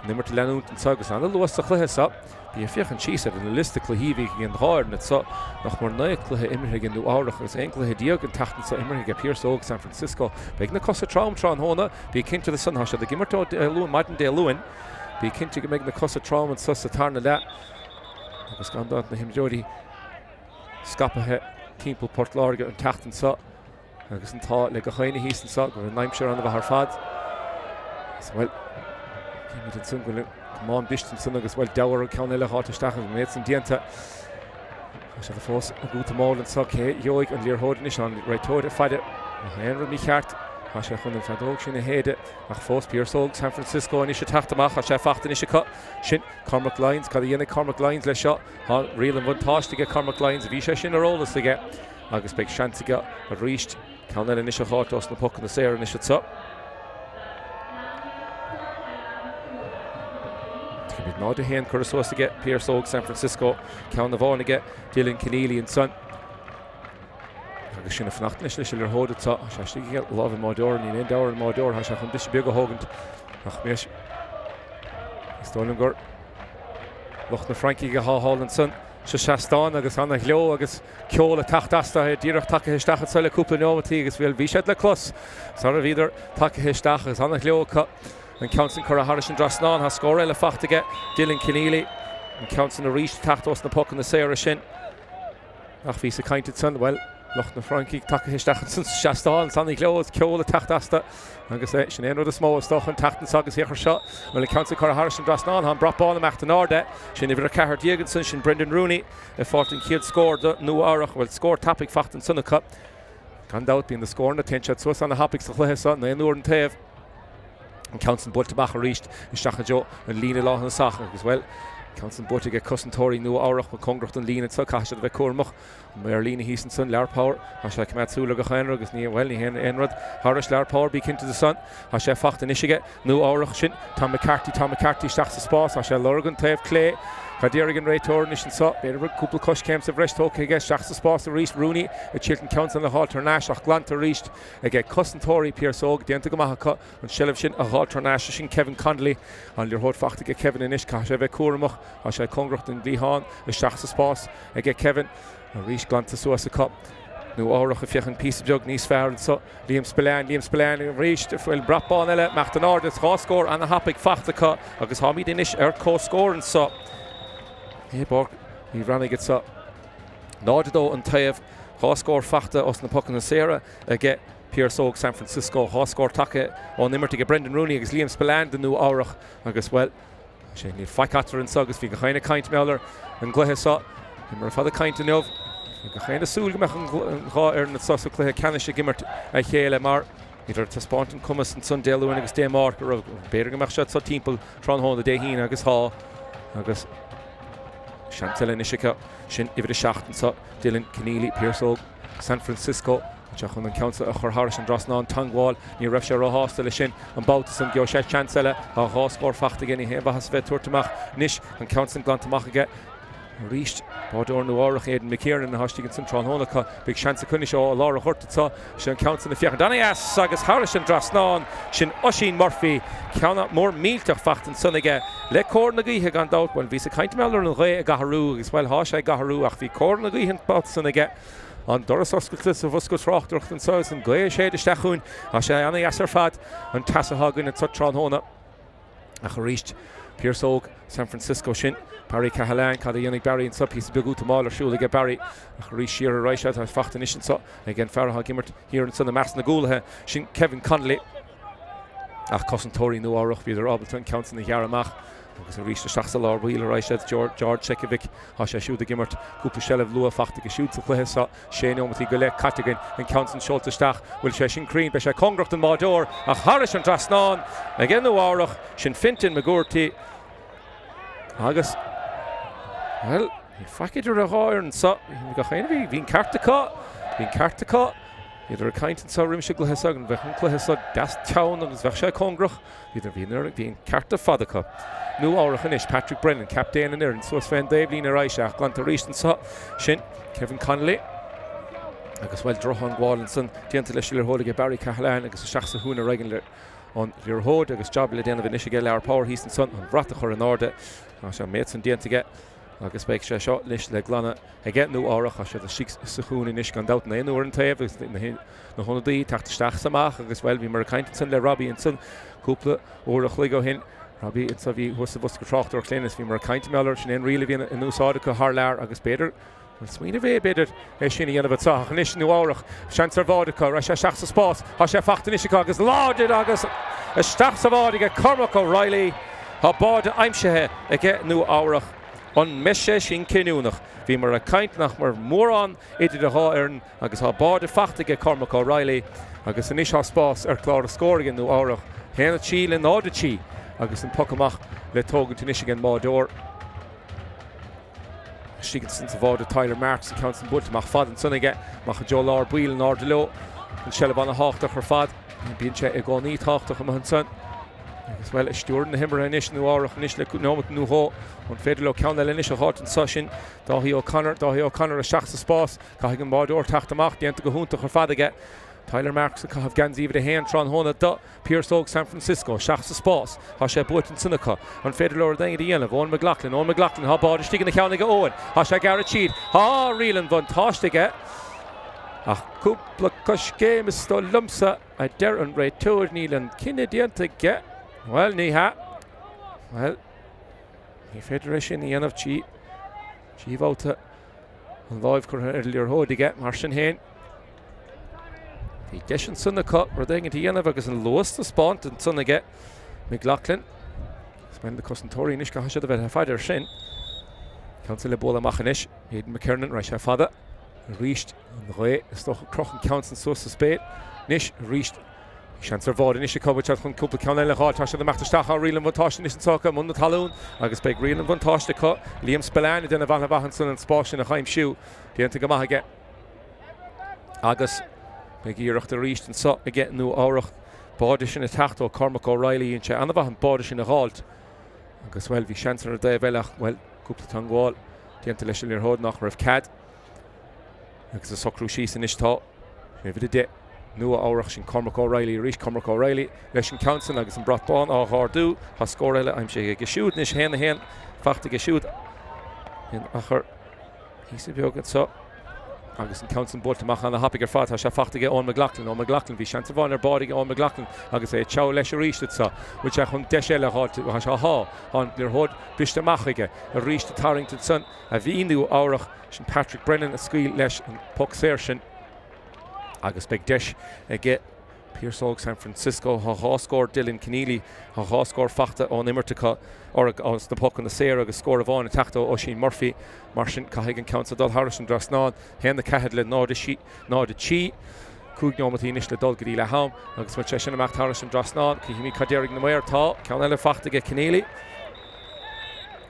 Nimmer te leanúnt an sagus anna luas a chluithe sa. Bí a fiochan síos ar an lista cluichí an háir na sa nach mar 9 cluithe immerthe gin nú áireach agus ein cluithe diaag an tatan sa immerthe Peirc óg San Francisco. Beag na cosa trámtrán hóna bí cinnte de sunthase de gimmartá luúin maidin de luúin. Bí cinnte go méid na cosa trám an sus a tarna le. Agus gandát na himjóí scapathe timppla Port Láirge an tatan sa. Agus an tá le go hAoine hísan sa go naimseir an bhar fad. Well, céimi den sun go Tomás bistan sun agus well dawer an ceann eile háisteach an méid san dianta. Se a fós a gúta máil an sa joig an líorthóid is an réitóid a fade an Míchéal a sé chun an fadóg sin a héide ach fós Peirc óg San Francisco an is taachtamach a sé fachtain is sin Cormac Lyons cad dhéanana Cormac Lyons le seo há rial an bhaintáistige Cormac Lyons a bhí sé sin arólas aige agus beag seansaige a ríist ceann eile is a háit os na puck na séir an is sa. Ná de héan chur suasige Peirc óg San Francisco ceann na bháinige Dylan Keneally an son. Agus sin a fnachtnis leis ar hóda tá sé stigige láh mádor ní éon dair an mádor ha se chun dis beag a hógant ach méis Stoilm gur loch na Frankie go hááil an son se seán agus anna leo agus ceola tachtasta díireach takeisteach sa le cúpla nómatí agus bhfuil bhí sé le clos sa a bhíidir takeisteach agus anna leo an council chur a Harris and Drisleáin has scór eile fachtaige Dylan Keneally an council a ríist tacht na puck an na séir sin ach bhí sa cainted son well loch na Frankie takeisteach san seán sanna glós ceola tachtasta agus sin éon rud a smó stoch an tatan agus héchar seo well an council chur a Harris and Drisleáin han brapáil amach an áde sin idir a cehar Dieganson sin Brendan Rooney a fátain ciad scór nó áireach well scór tapig fachtain sunna cup gan dát bíon na scór na tensead suas an na hapig sa chluithe sa na úr an taobh an council bultamach a ríist isteach jo an lína lá an sach agus well council bultige Cussentóirí nó áireach ma congracht an lína sa caiise a bheith cuamach mar lína hísan san learpáir a sé cumad go chéanra agus ní well ní hen enrad Harris learpáir bí cinnte de san a sé fachtain isige nó áireach sin Tom McCarthy isteach sa spás a sé lorgan taobh clé Cadéirigin réitóir is an sa beidir cúpla cos céim sa bhreistócha ige seach sa spás a ríist Rooney a Chilton Council na Halltarnáis ach glanta ríist ige Cussentóirí Peirc óg déanta go maithacha an seileh sin a Halltarnáis sin Kevin Connolly an líor fachtaige Kevin in isca sé bheith cuaramach a sé congracht an glíháin a seach sa spás ige Kevin a ríist glanta suas a cup nó áireach a fiochan pí beag níos fearr so Liam Spillane ríist fuil brapáin eile mecht an áde scór an na hapig fachtacha agus hámid in is ar cóscór an so Borg hí rannig it sa nádó an taobh háscór fachta os na puck na séire ige Peirc óg San Francisco háscór take ó nimmertige Brendan Rooney agus Liam Spillane den nó áireach agus well sé ní feicatar an sagus hí go chéine caint meallar an gluthe sa mar fad a caint an neomh go chéine súil go meach an gá ar na sosa cluthe ceannaise gimmert a chéile mar idir tá spáintin cumas an sun déalúin agus démár go béidir go meach se sa timppla tránhóna dé híine agus há agus Chantal in Ishika, sin idir seachtain sa Dylan Keneally Peirc óg San Francisco chun an council a chur Harris and Drisleáin tangháil ní raibh sé ráthasta le sin an bátas an geo sé chancele a háscór fachta gin í héh has bheith tuairtamach níos an council glantamach aige ríist bádóir nó áireach éidir Míchéal na hastíigin san tránhónacha beag seansa cuine seo a lára chuirtatá sin an council na fiochan Ceannais agus Harris and Drisleáin sin Oisín Murphy ceanna mór mílteach fachtain sunnaige le cór na gaotha gan dát bhfuil bhí sa caint meallar an ré a gaharú agus bhfuil há sé gaharú ach bhí cór na gaotha bát sunnaige an doras oscailta sa bhoscail tráchtaireacht an sois an gléir séad isteachún a sé anna ar fad an tasathagainn an tránhóna a chu ríist Peirc óg San Francisco sin Páirc Ceannais cad a dhéanamh Barry an sub hís beagú máil arsúla ige Barry a chu ríist siar a ráise a fachtain is an sa gin feartha gimmert hir an sanna meas na gúlathe sin Kevin Connolly ach Cussentóirí nó áireach bhíidir ábalta an council na ghearamach agus ríiste seach sa lár bhíle ráise George Sekovic há sé siúd a gimmart cúpla sellh lua fachta go siúd sa chluithe sa séanaí go le Categan an Counson Schulteisteach bhfuil sé sin crín be sé congracht an Mádór ach Harris an Drisleáin agin nó áireach sin fintin me gúirtaí agus well faciidir a háireann sa go chéanamh hín cartacha idir a caiinteann sa rimse gluthe sagan bheith an cluthe sa das teann agus bheith sé congrach idir bhíon carta fadacha nó áireach inis Patrick Brennan captain an iarn suas féin Dablín a ráiseach glanta rístan sa sin Kevin Connolly agus bhfuil drohan gháilin san dianta leis le hólaige Barry Cahalán agus a seach sa húna reigen le an Lirhód agus job le déanamh inis le lear Power hísan san an bhreathnaigh chur an áde a sé méid san diantaige agus beic sé seo leis le glanna ag nó áireach a sé a si sa chuún inis gan dat na inúir an taobh agus na honadaí tachtasteach samach agus bhfuil bhí mar a caiinteann san le Robbie an san cúpla uair a chuig ó hin Robbie it's a bhí husa bus go Tráchtairí Clénas bhí mar a caiinteann meallir sin riile bhíon in úsáide go th lear agus beidir Smaoine bheith beidir é sinna dhéanamh atá níos nó áireach sean ar bhádacha ra sé seach sa spás há sé fachta níos agus láidir agus isteach sa bhádige Cormac O'Reilly há báda aimsethe ag nó áireach an meise sin cinúnach bhí mar a caiintnach mar mórrán idir a hÁireann agus há báda fachtaige Cormac O'Reilly agus in há spás ar chlár a scóirigin nó áireach héanana tí le nádatí agus an pocamach le tógan tunis gan Mádór Sigan sin sa bháda Tyler Marks an Counson Bult amach fad an sunnaige mach a Joe Lár Buil an ardaló an sellh anna háchtach ar fad bíonn sé ag gáí táchtach am an san agus bhfuil stúr na himar inis nó áireach níos le nómat nóá an féidir le ceanna le inis a háit an sa sin Dáhí O'Connor a seach sa spás caithigh an Mádór taachtamach déanta go húntaach ar fadaige Tyler Marks a caithh ganzíomh a héan trán hóna do Pearsog San Francisco seach sa spás há sé buit an sunnacha an féidir leir daingad dhéanamh Owen McLaughlin há báidirtí na ceanna go Owen há sé Garrett Sheed há rialann bhain táistige ach cúpla coscéim is tó lumsa a deir an réiteúir níl an cinenne dianta ge well ní ha well ní féidir sin dhéanamh tí bhóta an bháibh chur ar Lirhódige mar sin héin Bhí deis an sunnacha ru daingad dhéanamh agus an luas a spáint an sunnaige McLaughlin Spen de cosantóirí níos go haise a bheith faidir sin Council le bóla machanis Aidan McKernan ra sé fada ríist an ré is doch crochan Counson sus a spéid níos ríist sean ar bhád inis cobbte chun cúpla ceanna le háil tá sé meachtasteach á rialann bhatáiste níos an sácha mún na talún agus beag rialann bhatáiste chu Liam Spillane duna bhana bhahan san an spáis na chaim siú déanta go maithaige agus beag íireachta ríist an sa ige nó áireach báide sin na teachtó Cormac O'Reilly on sé anna bhahan báide sin na háilt agus bhfuil bhí sean ar dé bhealach bhfuil cúpla tan gháil déanta leis an Lirhód nach raibh cad agus a so Cluichí san istá sé bhí de nua áireach sin Cormac O'Reilly ríis Cormac O'Reilly leis an Counson agus an bratbán á thardú há scóir eile aimim sé go siúd níos héna héan fachta go siúd in achar hí sa beagad sa agus an Counson Bult amach anna hapaigh ar fad tá sé fachtaige Owen McLaughlin bhí seanta bháin ar bádaige Owen McLaughlin agus é teamh leis a ríiste sa bhfuil sé chun deis eile háilte há sé há an Lirhód biste machaige a ríiste Tarrington san a bhíonú áireach sin Patrick Brennan a scaoil leis an puck séir sin agus beag deis ige Pearsog San Francisco há scór Dylan Keneally há scór fachta ón immertacha or as na puck an na séir agus scór a bháin a teachtó ó sin Murphy mar sin caithigh an Counson dul Harris an Drisleáin héanna ceithid le náda tí cúgneomatí níos le dul go dtí le ham agus bhfuil sé sin amach Harris an Drisleáin chuimí cadéirigh na méir tá ceann eile fachtaige Keneally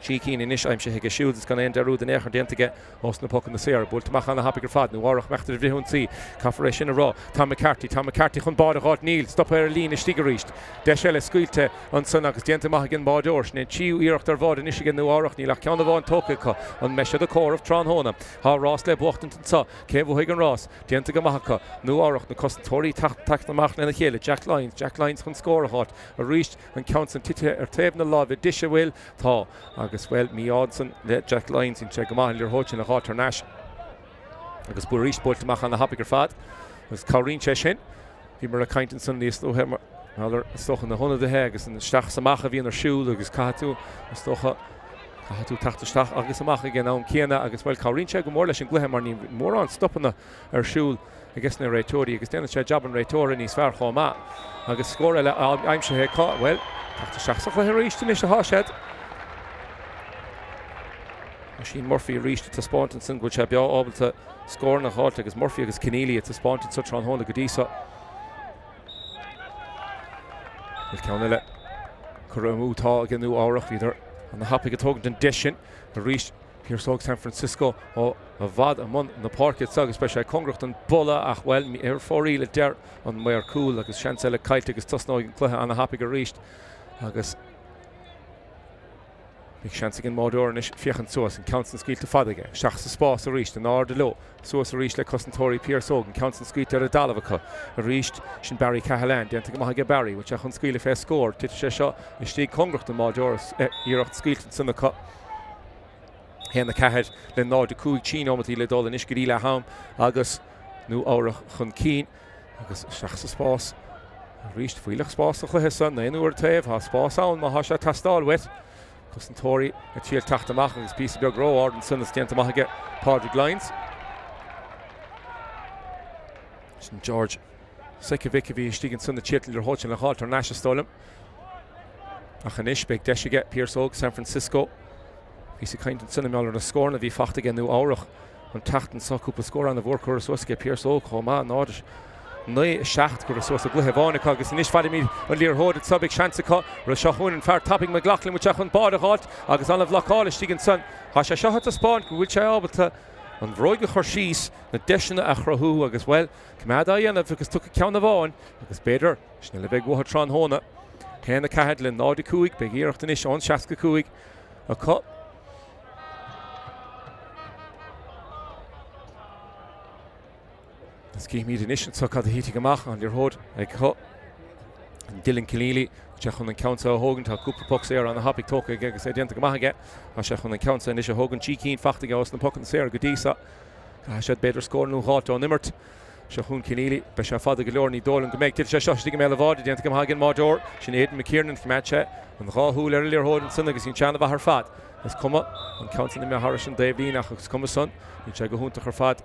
Cícín inis aimim sé go siúd is gan éon dearú den éair déantaige os na puck an na séir búltamach anna hapaigh ar fad nó áireach meachtar bhríthúnsaí caithfar sin a rá Tá McCarthy chun bád a gáit níl stop ar lín is tíige ríist deis eile scuilte an san agus déanta maithe gin Mádór sna tíú íirecht ar bhád inis gin nó áireach níl ach ceanna bháin tócacha an meise a córamh trán hóna há rás le buachtain sa céimh an rás déanta go maithacha nó áireach na cosantóirí taachtamach na chéile Jack Lyons chun scór a háit a ríist an Counson tite ar taobh na láh dis a bhfuil tá agus bhfuil Míchéal le Jack Lyons sin sé go maith Lirhód sin a háit tarnáis agus bu ríist búltamach anna hapaigh ar fad agus cáiríonn sé sin bhí mar a caiinteann san níos ló heimar nálar stochan na honna de he agus an steach samach a bhíon ar siúil agus caithú stocha caithú tachtasteach agus amach gin an céanna agus bhfuil cáiríonn sé go mór leis an gluthe mar ní mór an stoppanna ar siúil agus na réitóirí agus déanann sé job an réitóir níos fearr chomá agus scór eile aimim sé cá bhfuil tachtasteach sa chluithe ríiste is a háisiad Sheen Murphy reached to Spórt and Sin, which have been able to score in a halt agus Murphy agus Ceannais to Spórt and such on home the Godisa. With Cownilla, Craobh tá again new Áireach either, and the happy get talking to Dishin, the reached here so San Francisco or a vad a month in the Páirc itself, especially Congracht and Bulla ach well me air for real there on where cool like as Chancellor Kite agus Tusno in Cluiche and the happy get reached agus big chance again Mordor and Fiachan Soas and counts and skill to Fadige Shachs the Spás a reached and Ard low Soas a reached like Custontori Pierce and counts and skill to the Dalavaka a reached Shin Barry Cahalan then to Mahaga Barry which I can skill if I score Titchesha is Stig Congracht and Mordor here at skill to the cut hen the Cahad then now the Cluichí no with the dol and Ishkadila Ham agus new Áireach chun Keen agus Shachs the Spás reached Fuilach Spás a Cluiche son then over Tave has Spás on Mahasha Tastal with Custontori a chiel Tráchtairí agus piece of big row Ard and son is to Mahaga Páirc lines St George Sekovic Stigen son the chiel your hotch and the halt or Nash Stolem Achanish big Deshiget Pierce Oak San Francisco Piece of kind of cinema the score and the fact again new Áireach on Tachten saw up a score on the worker so get Pierce Oak Homa Nod Nay shaft go so so hAoine agus inis fadi me on Lear Hod it's a big chance to cut hAoine and far tapping McLaughlin which on board a halt agus on of Lochall Stigen son Hasha shot to spawn which I able to on Bhreathnaigh Chorshís na Dishna a Chraobh agus well Cumada and because took a count of on agus better Schnell big Wahatron Hona hen the Cahadlin Nod Cuig big Eirach inis on Shaska Cuig a cut Scheme the initial so called the heating amach on your hood like hot and Dylan Keneally check on the counter Hogan to Cooper Pucks there on the happy talk again because I didn't come again I check on the counter initial Hogan Cheekeen fachtig aus the puck and Sarah Godisa I should better score no hot on Nimmert Shahun Keneally Besha Father Galorni Dolan to make it just Stigam Elavad didn't come again Mordor Sinead McKiernan from match and the Rahul earlier Hogan Sun against Chanava her fat has come up and counting the Harrison Dave Lina has come son and check a hunt to her fat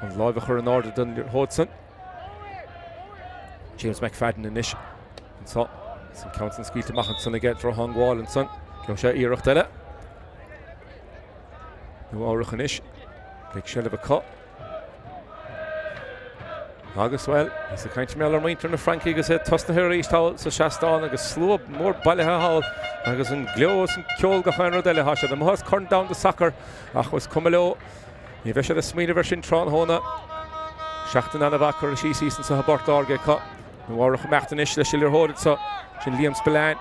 and live her in order done Hodson James McFadden in ish and so some counts and skill to machen son again for hung wall and son go shot Eirach dela no Áireach in ish big shell of a cut agus well it's a kind of Miller mind turn Frankie agus head toss the hair east towel so Shastan agus slow more balle hall agus in glows and Kjol go higher dela hasha the most current down the soccer ach was Cumelo Ní bheith sé a smíine versin Trán Hóna Seachtain anna bhachar a sí sísan sa Bort Láirge cut nó Áireach meachtain is leis Lear Hod so sin Liam Spillane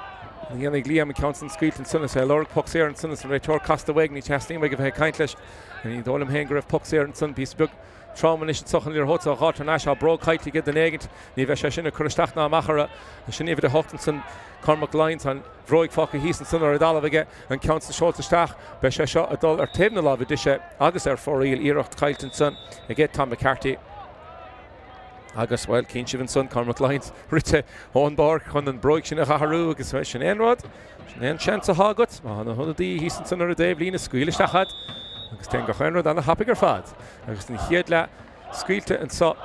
and dhéanana Liam and Counts and Skeet and Sunnis Láirge pucks here and Sunnis and Réitor Costa Wegni Chastain Weg of he kaint leis and he dólam Hanger of pucks here and Sun piece bug Trauma is suchan Lear Hod so Hart and Ash bro kite to get the negant ní bheith sé sin a chuisteachna machara and sin even the Houghtonson Cormac Lyons and Bhreathnaigh Focha Heason Sunner a Dalavige and counts the short stach Besha shot a dull or Tevna love a dishe Agus for real Eirach Kylton son I get Tom McCarthy Agus well Keen Shivan son Cormac Lyons Rite Hornborg Hunan Bhreathnaigh Shin a Haru Agus Shin Enrod Shin chance a Hagut Mahana Hunadi Heason Sunner a Dave Lina Squealish Tachat Agus Tenga Henrod and a happier fad Agus in Hiedla Squealte and so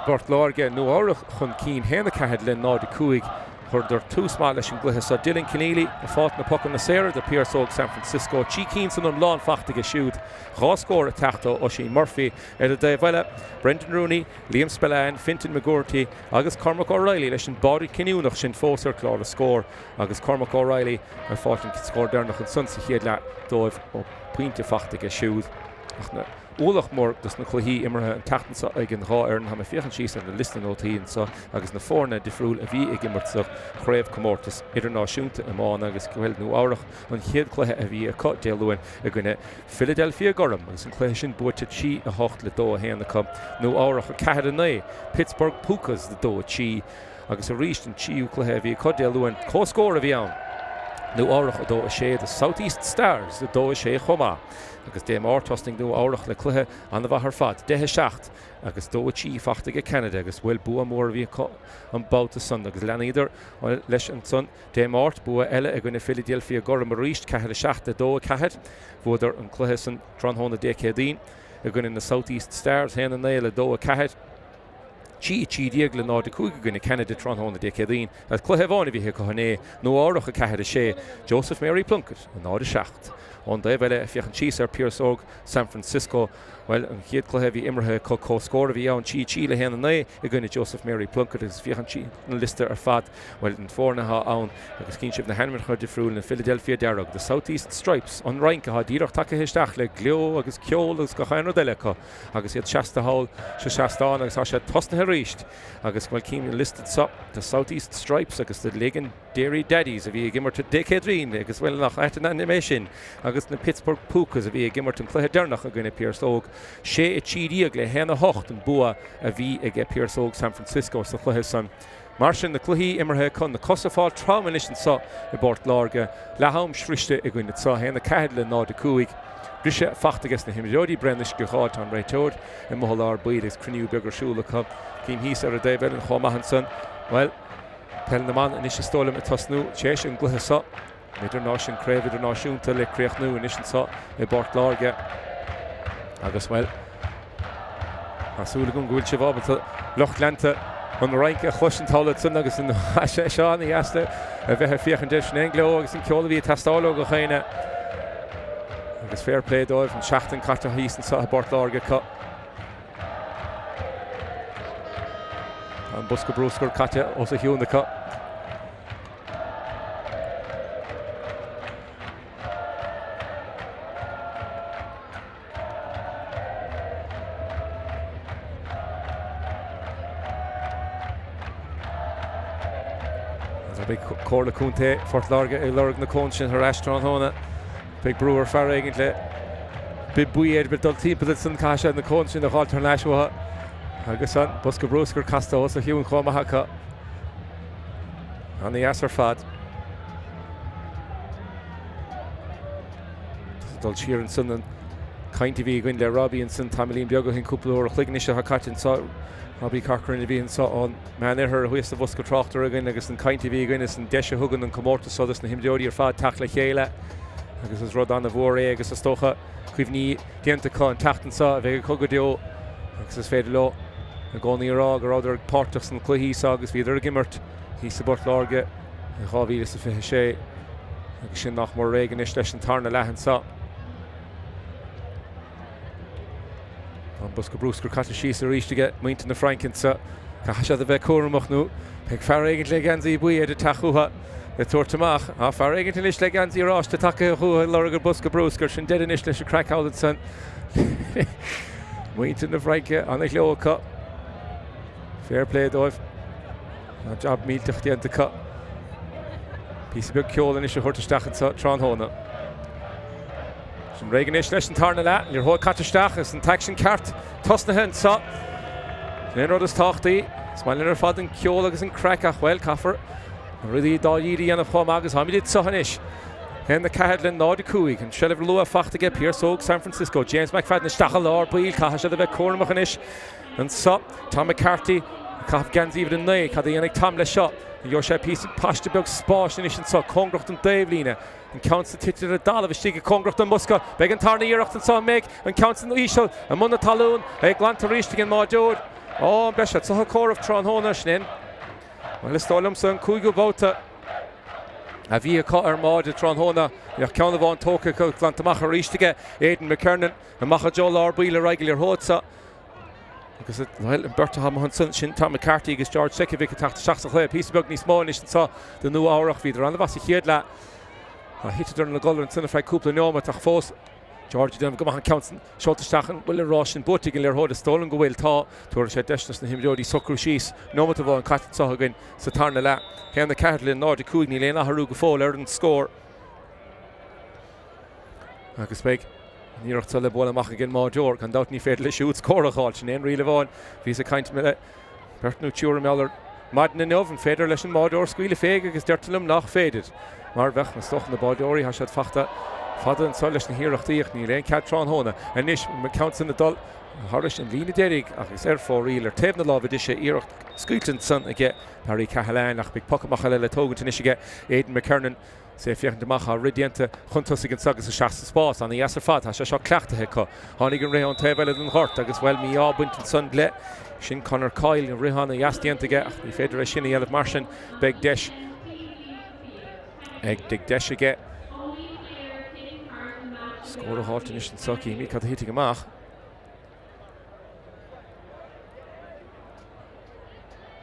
Bort Láirge no Áireach chun Keen hen the Cahadlin Nod Cuig They're too small as in Cluiche so Dylan Keneally a fought na puck on the Sarah the Pierce Oak San Francisco Cheekeenson on lawn fachtig a shoot Raw score a Tachto Oisin Murphy Eda Davella Brendan Rooney Liam Spillane Fintan McGourty Agus Cormac O'Reilly leis an body Cinúnach sin fósir clár a score Agus Cormac O'Reilly a fought and score dernach an sun sa chiad dóibh ó puinte fachtig a shoot Úlach mór dus na Cluichí immerthe an tatan sa ag an hAoireann ha me fiochan síos an na listan ótaín so agus na fórna difriúil a bhí ag immert sa Craobh comórtas idirnáisiúnta amán agus gohfuil nó Áireach an chéad cluiche a bhí a cut déalúin a gine Philadelphia Gorham agus an cluiche sin buaite tí a hocht le dó a héanana cum nó Áireach a Cahadlin Pittsburgh Pukas de dó a tí agus a ríist an tíú cluiche a bhí a cut déalúin cóscóir a bhí ann nó Áireach a dó a sé the Southeast Stars a dó a sé chomá agus dé mar tosting nó Áireach le cluiche an bhar fad dethe seacht agus dó a tí fachtig a Canada agus bhfuil bua mór bhí an bouta son agus lean idir leis an son dé mát bua eile a gine Philadelphia Gorham a ríist cahad a seacht a dó a cahad bhuaidir an cluiche san Tránthóna décéadín a gine na Southeast Stars hen an éile dó a cahad tí díag le nád cúig gine Canada Tráchtairí de chédaín a chluhebháin bhí Ceannais nó áireach a caithead a sé Joseph Mary Plunkett an nád a seacht an da bheile fiochan tíos ar Pearse San Francisco well an chéad chluhebhí imrethe có scóir bhí an tí le héanana i gine Joseph Mary Plunkett is fiochan tí na liste ar fad well an fórnatha ann agus cín sibh na Henry chuir de friúil na Philadelphia Derog the Southeast Stripes an Reinke ha díreach take heisteach le gleo agus ceol agus go chain deile agus iad 60 haul se 60 agus há sé tosnathe ríist agus bhfuil cín listed sa the Southeast Stripes agus the Legan Dairy Daddies a bhí gimmart a decadrín agus bhfuil nach éan animation agus na Pittsburgh Pukas a bhí gimmart an cluthe dernach a gine Pearse sé a tííag le héna hocht an bua a bhí ag Pearse San Francisco sa chluithe san mar sin na Cluichí immerthe chun na cosaáil traumanistan sa i Bord Láirge le ham sfriste i gine sa héna caiid le nád a cúig brise fachtagus na himimeóí brenneis go cháid an réiteóid i mothlar buid ag cruniú begarsúla cub cín híos ar a David an chomahan san well Peile na man in is stóla a tasnú tééis an gluthe sa idir ná sin Craobh idir náisiúnta le críochnú in is sa i Bord Láirge agus well asúla gon gúil se bhábalta loch lenta an Reinke chluisintála san agus in seán i easta a bheitthe fiochan deis an Engló agus an ceola bhí testála go chéine agus fair play dóibh an seachtain carta híos an sa a Bord Láirge an busca brúscar caite os a hiúna big cóla cúnta Fort Láirge i Láirge na cón sin ar Tráchtairí big brewer fear egentlig big buiad bit dul timp san caiise na cón sin a háiltar leismthe agus an busca brúscar casta os a hiún chomacha an as ar fad dul siar an sun an cainte bhí gin le Robbie an san tamlín beag hin cúpla ó chluigneise ha catin sa Robbie Corcoran a bhí an sa an man ar huias a busca Tráchtairí again agus an cainte bhí gin is an deise thugan an comórta sodas na himimeóí ar fad tach le chéile agus is rud an a bhór agus is stocha cuimhní déanta cá an tachtan sa a bheith cogadeo agus is féidir lo a gcónaí rá gur áidir páirteach san Cluichí agus bhíidir a gimmart hí sa Bord Láirge a chábhí sa fiche sé agus sin nach mór réigen is leis an tarna lehan sa an busca brúscar caite síos a ríistige muinte na Frankin sa caiise a bheith cuaramach nó peag fear éigent le gansaí buiad a tachuha le tuairtamach a fear éigent leis le gansaí rás de take a chuha Láirge busca brúscar sin deidir is leis a craicáilid san muinte na Franke an ag leocha fair play dóibh na job mílteach déanta ca pí beag ceolan is a chuirtaisteach sa Tráchtairí sin réigen is leis an tarna le níor thóid cataisteach is an teag sin ceart tosna hen sa sin rud is táchtaí smailinn ar fad an ceol agus an craicach well caafar rudí dá díí anna chum agus haimiid sohanis hen na caihead le nád a cúig an sellh lua fachtaige Pearse San Francisco James McFadden stacha lár buil caiise a bheith cuaramach inis an sa Tom McCarthy caaf gansaí an 9 cad dhéananig tam le seo Jo sé pí pasta beag spáis in sa congracht an Daimhlíne an count titir a dal bh stig congracht an Musca be an tarna íirecht an sa méid an count an ísel an muna talún ag glanta ríiste an máideúd ó an beise sa Craobh Tráchtairí sin well is stálam san cúigú bóta a bhí a ar máid a Tráchtairí ach ceanna bháin tóca go glantamach a ríistige Aidan McKernan a macha Jo lár buile reigelir hósa agus well an berta ha han sin Tom McCarthy agus George Sekovic a tacht 60 pí beag níos mó is sa de nu áireach víidir an was chéad le a hitidir na golar an sinna fre cúpla neoma ach fós George dem go an countan seoltaisteachchan bhfuil rá sin butigin le hód a stólan go bhfuil tá tuair sé deisnas na himimeóí socrú síos nómata bh an caiit sagin sa tarna le chean na ceirlinn nád a cúig ní léon athrú go fóil ar an scór agus beag níocht le bhil amach gin máideor gan dat ní féidir le siút scóraáil sin éon riile bháin hí a caiint meile bertnú túúra meallar maidin in nómh an féidir leis an máideor scuile féige agus deirtalm nach féidir mar bheith na stoch na báideoirí ha sé fachta fada an solis na híireachtaíoch ní léon cead Tráchtairí a níos me count in na dul Harris an lína déirigh agus ar fóríil ar taobh na lábh is sé íirecht scuiltan san aige Páirc Ceannais nach big pocamach le tógann isige Aidan McKernan sé fiochan deach a ridianta chuntas gan sagus a seaachta spás an iasar fad tá sé seo cleachtathe chu tháinig an réon taobhile an chort agus bhfuil mí ábuint an sun le sin chunar cáil an rihanna iasdiantaige ach ní féidir é sinna eileh mar sin beag deis ag dig deis aige scór a hátain is an socí mí cad hitig amach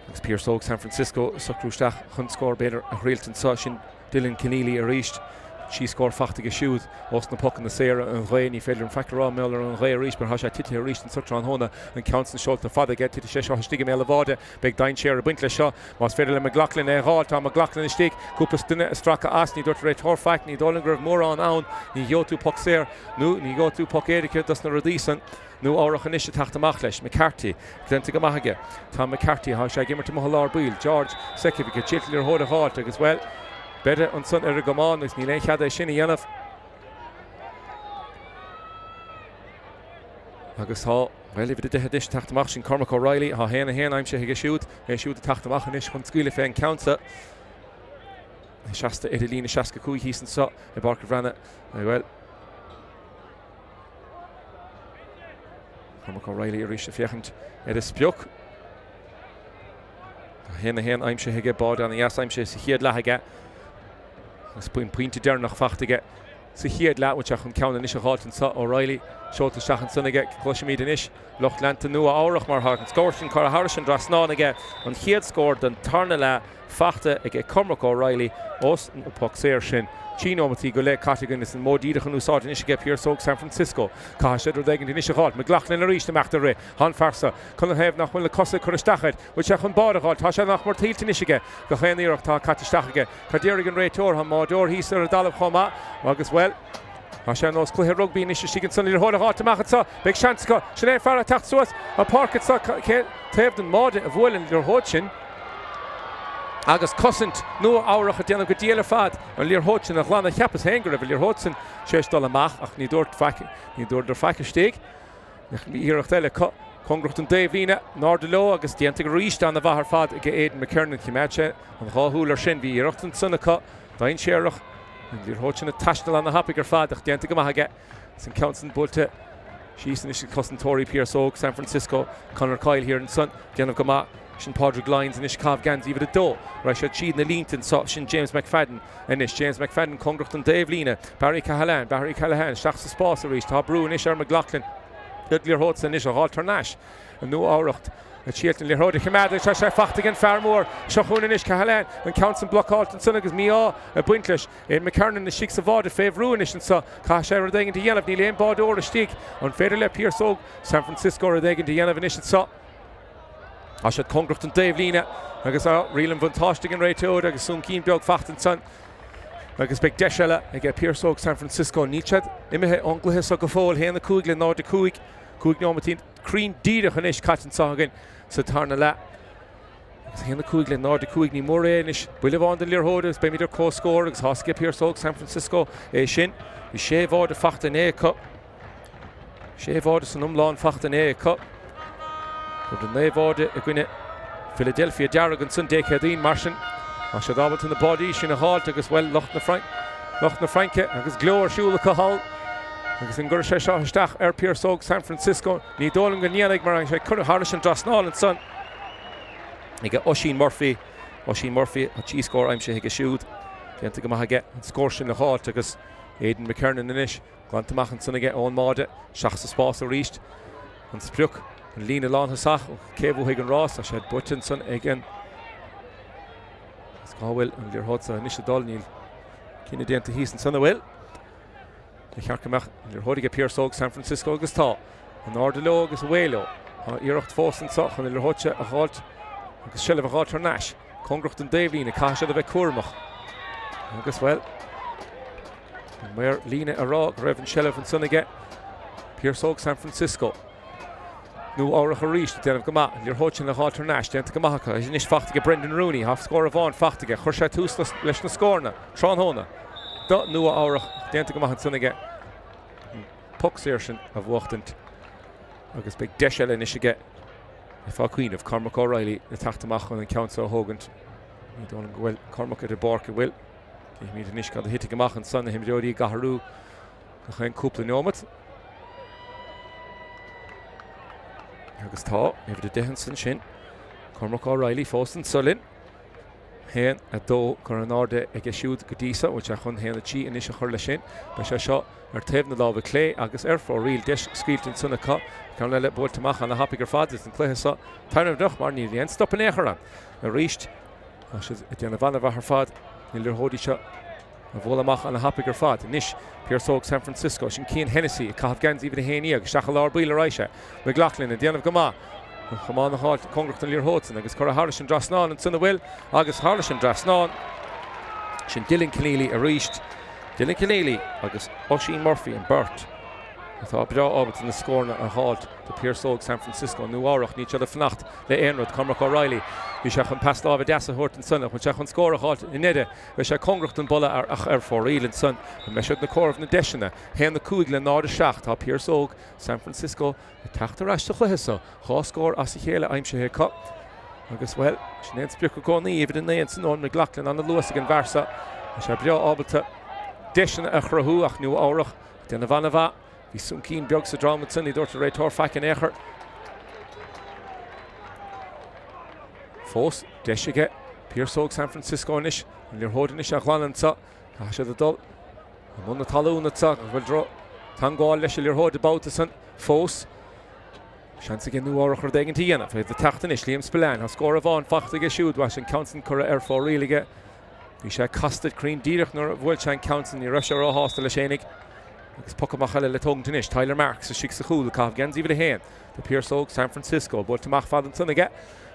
agus Pearc Óg San Francisco socrúisteach chun scór beidir a réaltan sa sin Dylan Keneally a ríist sí scór fachtaige siúd os na pocan na séire an réin í féidir an factorá mélar an ré ríist mar has sé tithe a ríist an sutra an hóna an counts an seolta fada get tithe sé seo stigam eile bháide beag dain séir a buint le seo más féidir le McLaughlin é háil tá McLaughlin is stig cúpas duine stracha as ní dúirt réit thorfaic ní dólan gribh mór an ann ní go tú poc séir nó ní go tú poc éirice das na rodísan nó áireach an isise taachtamach leis McCarthy glenta go maithige tá McCarthy há sé gimmar mo lár bíl George Sekivic tillir hóda háilt agus well beide an sun ar a gomáin agus ní le chead é sinna dhéanamh agus tá bhfuil bhí de dis taachtamach sin Cormac O'Reilly há héana aimse hiige siúd é siúd a taachtamach an is chun scuile féin counta seasta idir lína seaca cúi hísan sa i Páirc Bhreathnaigh bhfuil Cormac O'Reilly a ríis a fiechant is beoch héana aimse hiige bád an ias aimse sa chiad lethaige agus buin pointe dearnach fachtaige sa chiad lehateach an ceanna is a háiltan sa O'Reilly seolta seachan sunnaige Cluiche míad inis Loch lenta nua áireach mar hagan scóir sin chu a Harrison Drisleáin an chiad scór den tarna le fachta ag Cormac O'Reilly os an poc séir sin Tíómatí go le categoin is an módíireach an úsáid is Pearc Óg San Francisco cá siidir d éigen is a háil McLaughlin a ríist amachta ré han farsa chun hebh nach bhfuil le cosa chuisteachid bhil se chun bádaáil tá sé nach mar tíilta isige go chéanaíireach tá catisteachige Cadéirigh an réiteór ha mádór híos ar a dalamh chomá agus well Tá sé nós Cluiche rugbí is sigin san ir hóla hátamachcha sa beag seansca sin é fear a tacht suas a Páirc sa taobh den máide a bhfuilin lir hóid sin agus cosint nua áireach a déanamh go díal fad an líor hóid sin a chlána cheapas héingar a bhfuil líor hóid sin séistal amach ach ní dúirt ar feice stig íireacht eile congrucht an déimhlíne náda lo agus déanta go ríist an a bhahar fad ag Aidan McKernan ciméide an ráthúil ar sin bhí íireacht an sunnacha dain séireach líor hóid sin a taistal an na hapaig ar fad ach déanta go maithige san count an bulte sísan is cosantóirí Pearc Óg San Francisco chunar cáil hir an sun déanamh go maith sin Pádraig Lyons in is Craobh Gans even a dó ra sé tíad na líntain so sin James McFadden in is James McFadden congrucht an déimhlíne Barry Callahan seach sa spás a ríist tá brú is ar McLaughlin líor hóid san is a háiltar náis an nó áireacht a tíaltan líor hóid a chiméad se sé fachtaigh an fearmór seo chuin is Callahan an count san blockáltan sun agus míá a buint leis McKernan na sic sa bhád a féh ruúin is an sa cá sé ar dhéigean dhéanamh ní léon bád óir a stig an féidir le Pearc Óg San Francisco ar dhéigean dhéanamh is an sa a sé congrucht an déimhlíne agus rialann bhaintáistigh an réiteóid agus sún cín beag fachtan san agus beag deisile ag Pearc Óg San Francisco nítead imithe onglathe sa go fóil héana na cúig le náda cúig nómatín crín díireach an is caitan ságan sa tarna le agus héana cúig le náda cúig ní mór éis buile bháin den líor hódas be míidir cóscóir agus hasca Pearc Óg San Francisco é sin bhí sé bhád a fachtan é cup sé bhád san umláin fachtan é cup But the néháide a gine Philadelphia dearag an sun déchéadín mar sin a sé dábalt in na body sin a háilt agus well Loch na Franke agus glóir siúla go hall agus an gur sé seo isteach ar Pearc Óg San Francisco ní dólan go níanaigh mar an sé chur Harrison Drisleáin an sun ige Oisín Murphy a tí scór aimse hiige siúd déanta go maithige an scóir sin na háilt agus Aidan McKernan inis glantamach an sun ige ón máide seach sa spás a ríist an spriuch an lína lán hasach céhú hiag an rás a sé butin san ag an scáhfuil an líor hóid sa níos a dul níl cína déanta híos an sanna bhfuil le chearcamach an líor hóide Pearc Óg San Francisco agus tá an áda lo agus bhhéileo íireacht fós an soch an líor hóide a háilt agus seileh a háilt ar náis congrucht an déimhlíne caiise a bheith cuairmach agus bhfuil mar lína a rá raibh an seileh an sunnaige Pearc Óg San Francisco nó áireach a ríist déanamh go maith líor hóid sin le háilt ar náis déanta go maithacha is níos fachtaige Brendan Rooney haf scór a bháin fachtaige chuir sé tús leis na scórna tránhóna do nua áireach déanta go maith an sunnaige puc séir sin a bhuachtant agus beag deisiile isige i fácuoinmh Cormac O'Reilly na taachtamach chun an count ó thógant ní dónn go bhfuil Cormac ar a Páirc a bhfuil mí níos gan hit goach an san him deorí gaharú a chuin cúpla nómat. Agus tá ifir de dehansan sin Cormac O'Reilly fóstan sulin. Héan a dó gur an áde ag siúd go dísa ó chun héanana tí in is a chuir le sin, be sé seo ar taobh na lábh clé agus ar fór riil deis scríaltain sunna cá can le buirtamach an na hapaí gur fad is an cluiche sa tainmh doch mar ní réon stop an éair an. A ríist a si déanana bhana bheit ar fad ní lirthódí seo a bhfuil amach an na hapaí gur fad. Níis Pearsóg San Francisco sin cían Hennessy a caithh gans íomh na héanaí agus seacha lár bíle ráise me ghlachlinn a déanamh go maith. Chomán na háit congracht an líorthótan agus chur a Harris an Drisleáin an sunna bhfuil agus Harris an Drisleáin sin Dylan Keneally a ríist. Dylan Keneally agus Oisin Murphy an Burt. Tá bra ábhalt na scórna a háit de Pearsóg San Francisco nó áireach ní tead a fnacht le éonrad Cormac O'Reilly. Bhí se chun pas lábh deasa thuirt an sunna chun se chun scór a háit in idir bhí se congracht an bolla ar fór riil an sun a me sead na córbh na deisina héan na cúig le nád a seach tá Pearsóg San Francisco teachtar eiste chluiche chá scór as i chéile aimsethe cá agus bhfuil sin éon spiú go gánaí ifir den néon san ón me ghlaclann an na luasa an bharsa a se bra ábalta deisina a chrathú ach nó áireach déanana bhana bha hí sún cín beag sa drama sunna dúirt a réitóir feicean éair. Fós deisige Pearsóg San Francisco inis an líorthóid inis a ghlann sa tá sé a dul an muna talúna sa bhfuil dro tan gáil leis a líorthóid a báta san fós sean sa gin nó áireach ar dagan tíana fé de teachtain is Liam Spillane ha scór a bháin fachtaige siúd was an counsan cura ar fór rialige hí sé castad crín díireach nuair bhfuil se an counsan í ruise ar áhasta le sénig agus pocamach eile le tógan inis Tyler Marks a sic sa chúl cábh gens íomh a héan de Pearsóg San Francisco buirtamach fad an sunna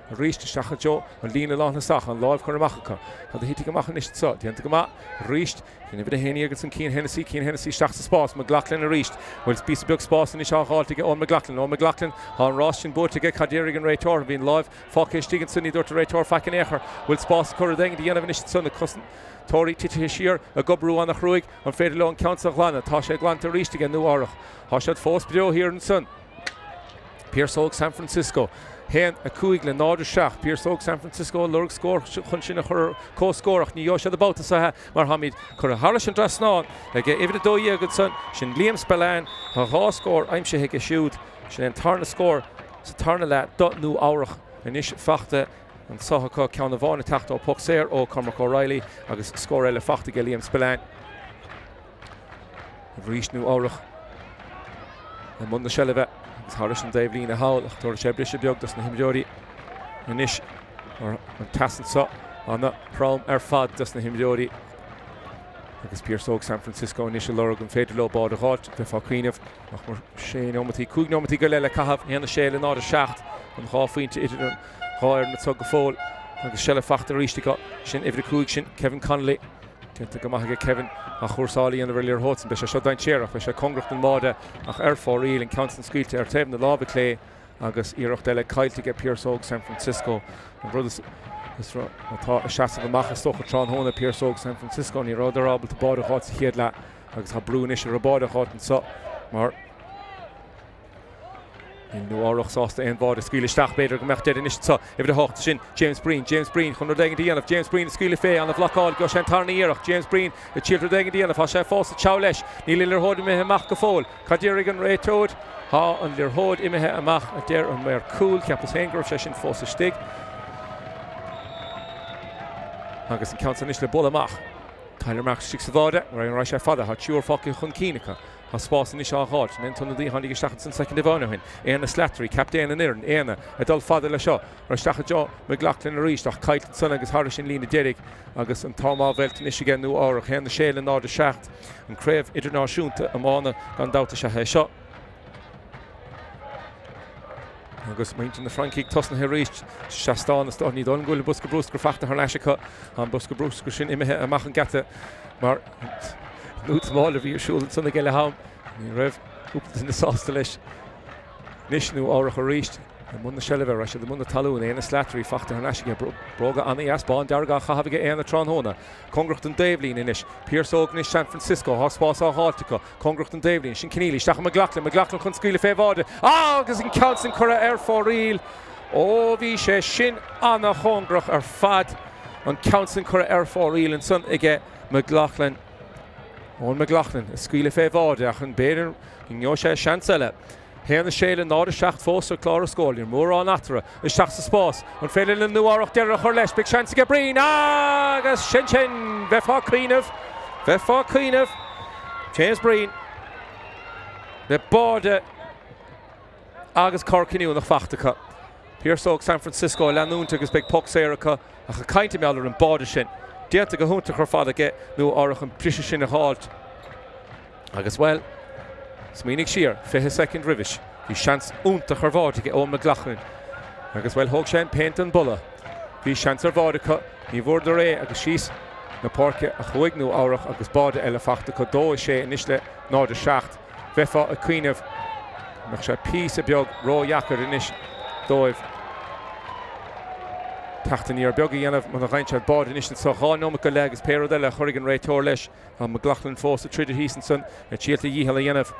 a ríiste seacha jo an lína lána sach an láimh chur amachcha Tá hí goach an is sa díanta go ríist cin bhid a héine agus an cín Hennessy seach sa spás me ghlaclann a ríist bhfuil bí beag spás in is seáiltige ón me ghlaclann há an rás sin buirtige cadéirigh an réitóir bhín láimh fácéistí an sunní dúirt a réitóir feicean éair bhfuil spás chur a dagan dhéanamh is sunna cosan Tóirí tithe siar a gobrú an nach ruúig an féidir le an count a ghlanna tá sé glanta ríiste an nó áireach há séad fós beo hir an sun Pearsóg San Francisco héan a cúig le náidir seach Pearsóg San Francisco lurg scór chun sin a chur cóscórach ní jo sé a báta sathe mar hamid chur a Harris an Drisleáin le ifir a dóí agad san sin Liam Spillane a ráscór aimsethe a siúd sin an tarna scór sa tarna le dot nó áireach inis fachta an sochaá ceanna bháinna teachta ó Puxéir ó Cormac O'Reilly agus scór eile fachtaige Liam Spillane rís nó áireach an muna seileh agus Harris an Dave lína hail ach tuair sé brise beag dus na himdeoirí inis an tasan sa anna prom ar fad dus na himdeoirí agus Pearsóg San Francisco inis lorg an féidir le bád a ghát be fá cuiineh ach mar sé nómatí cúig nómatí go leile caithh héanana sé le nád a seacht an cháfuointe idir an háir na tug go fóil agus seile fachta ríiste sin ifir cúig sin Kevin Connolly Cinnta go maithaige Kevin a chuirsálaí an bhfuil líorthótan be sé seo dain tíireach be sé congracht an máide ach ar fór riil an counsan scríilte ar taobh na lábh clé agus iirecht eile caiilteige Pearsóg San Francisco an rud atá a seaamh amachchas stocha trán hóna Pearsóg San Francisco ní ráidir ábal tá bád a cháit sa chéad le agus tá brún is ar bád a cháit an sa mar nó áireach sásta an bád a scíle isteach beidir go mecht in is sa ifir a hácht sin James Breen chun dagan díanamh James Breen scíle fé an a bhlaáil go sé tarna íireach James Breen a tíir dagan díanamh há sé fásta teá leis ní le lirthóid imethe amach go fóil cadéirigh an réitóid há an lirthóid imethe amach a déir an mar cúil ceappas héingrah sé sin fósa stig agus an count is le bol amach Tyler Marks sig sa bháide mar an ráis sé fada há tíúr fáci chun cínecha há spás in is ááid an tunna dí tháinig isteach san second bhhain éana Slattery captéan an iarn éana a dul fada le seo ar stacha jo me ghlaclann a ríist ach caiilt san agus Harris sin lína déirigh agus an támá bhiltain is igen nó áireach héanna séile nád a seacht an Craobh idirnáisiúnta amána gan dáta se seo agus maintin na Frankíigh tosna ríist seaán sto ní don ghfuil busca brúscar fachta th leisecha an busca brúscar sin imethe amach an gata mar nút mála bhí siúil sanna geile ham ní raibh úpla na sásta leis níos nó áireach a ríist an muna seileh ra sé muna talún éana Slattery fachta th leiseige broga anna easbáin dearga chahabige éana tránhóna congracht an Davelín inis Pearsóg níos San Francisco há spás á háiltecha congracht an Davelín sin Keneally isteach me ghlaclann chun scríle fé bháide agus an count san cura ar fór riil ó bhí sé sin anna chongrach ar fad an councin chur fór an son ige McLaughlin. Owen McLaughlin, a scuile fé bháideach an béidir gneo sé seansile. Héan na séile náda seach fós chlár scóil, mór an atra, is seach sa spás, an féile na nuárach deire chur leis, big chance go brín, agus sin, bheith fá Cuineamh, James Breen, le báde agus Corkiniú nach fachtacha. Pearsóg San Francisco leanúnta agus big puck séracha a cha cainte meallar an báde sin. Dianta go húnta chur fada ge nó árach an prise sin a háilt. Agus well, smínig siar, 52nd rivish. Bhí seans únta chur bháide ge Owen McLaughlin. Agus well thóg sé an peint an bulla. Bhí seans ar bháidecha, ní bhór ré agus síos na Páirc a chuig nó árach agus báde eile fachtacha dó sé inis le náda seacht. Bheitfá a Cuineamh nach sé pís a beag ró jacar inis dóibh. Tachtan ar beag a dhéanamh man a rhaintse bád inis an soá nóma go le agus péad eile churig an réitóir leis an McLaughlin fós a tríidir hísan son a tíalta díhall a dhéanamh.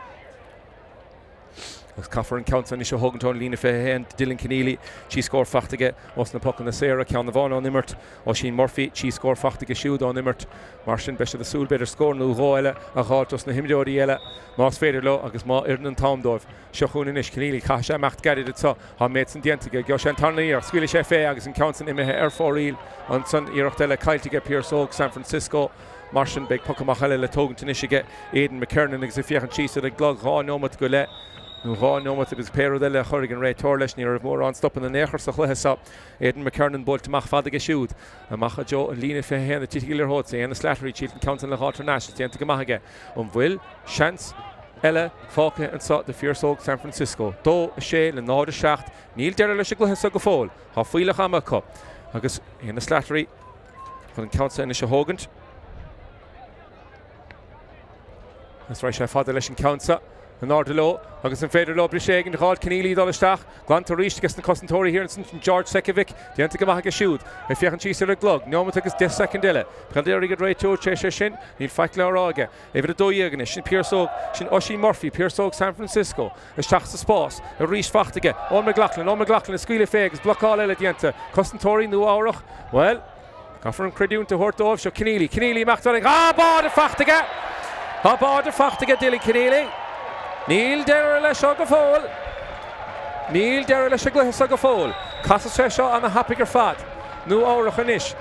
Agus caafar an count is a hogantón lína fé hen Dylan Keneally tí scór fachtaige os na puck an na séra ceann na bháin an immert ó sin Murphy tí scór fachtaige siúd an immert mar sin beise a súl beidir scór nó ráile a gáilt os na himdeoirí eile más féidir lo agus má iarna an támdóibh seochún inis Keneally cha sé mecht gairid atá há méid san diantaige go sé an tarnaíar scuile sé fé agus an count imethe ar fóríl an san iirecht eile cailtaige Pearsóg San Francisco mar sin beag puck amach eile le tógann inisige Aidan McKernan agus a fiochan tíos a glog rá nómat go le nó rá nómat agus péad eile churig an réitóir leis ní ar mór an stoppan na néchar sa chluthesa Aidan McKernan bult amach fadaige siúd amach a Jo an lína fé héanna títííar hót sé ana Slattery tíl an count le hátar náis déanta go maithaige an bhfuil seans eile fácha an sa de Pearsóg San Francisco dó a sé le náda seacht níl deire leis a gluthesa go fóil há fuileach amach agus ana Slattery chun an count ina se hógant That's right, sé fada leis an count an Ardelo agus an féidir lo briségan de gáil Keneally dolisteach glanta ríist agus na cosantóirí here an George Sekovic déanta go maithaige siúd a fiochan tíos ar a glog nómat agus 10 second eile Chaldéirí go réiteúir sé sin níl feic le áráige éhir a dóíaganis sin Pearsóg sin Oisin Murphy Pearsóg San Francisco is teach sa spás a ríist fachtaige Owen McLaughlin a scuile fé agus blocáil eile déanta cosantóirí nó árach well caafar an creidúnta thuirtóibh seo Keneally meachtaring bád a fachtaige Dylan Keneally Níl deire leis go fóil. Níl deire leis gluthesa go fóil. Casa sé seo anna hapigar fad. Nó árach inis.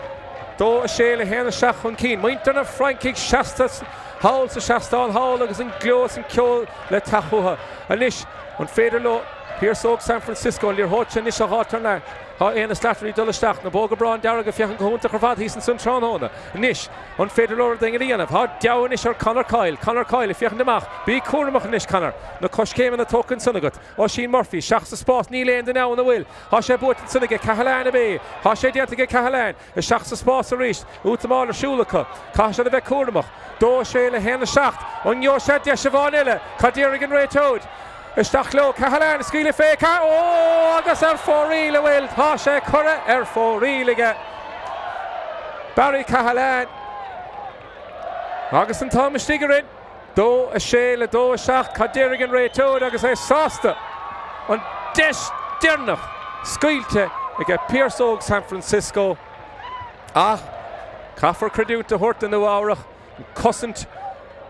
Dó a sé le héanana seach chun cín. Muintear na Frankig seastas hail sa seastáil hail agus an glós an ceol le tachuha. Anis an féidir lo Pearsóg San Francisco líor hóte inis a hátarna. Há éana Slattery dolisteach na bóga brán dearga fiochan go húnta chur hísan san tránóna. Nis an féidir leir daing íanamh há deabhan is ar Conor Coyle i fiochan amach bí cuaramach inis Conor na coscéman na tócan sunagat Oisin Murphy seach sa spás ní léon den ná na bhfuil há sé buirtan sunnaige Cahaláin a bé há sé déantaige Cahaláin is seach sa spás a ríist útamáil arsúlacha cá sé a bheith cuaramach dó sé le héanana seacht an jo sé de se bháin eile cadéirigh an réitóid Isteach lo Cahaláin a scuile fé agus ar fóríle bhfuil tá sé cura ar fórílige Barry Cahaláin agus an Tomás Tigarin dó a sé le dó a seach cadéirigh an réitóid agus é sásta an deis dearnach scuilte ag Pearsóg San Francisco caafar creidúnta thuirta nó árach an cosint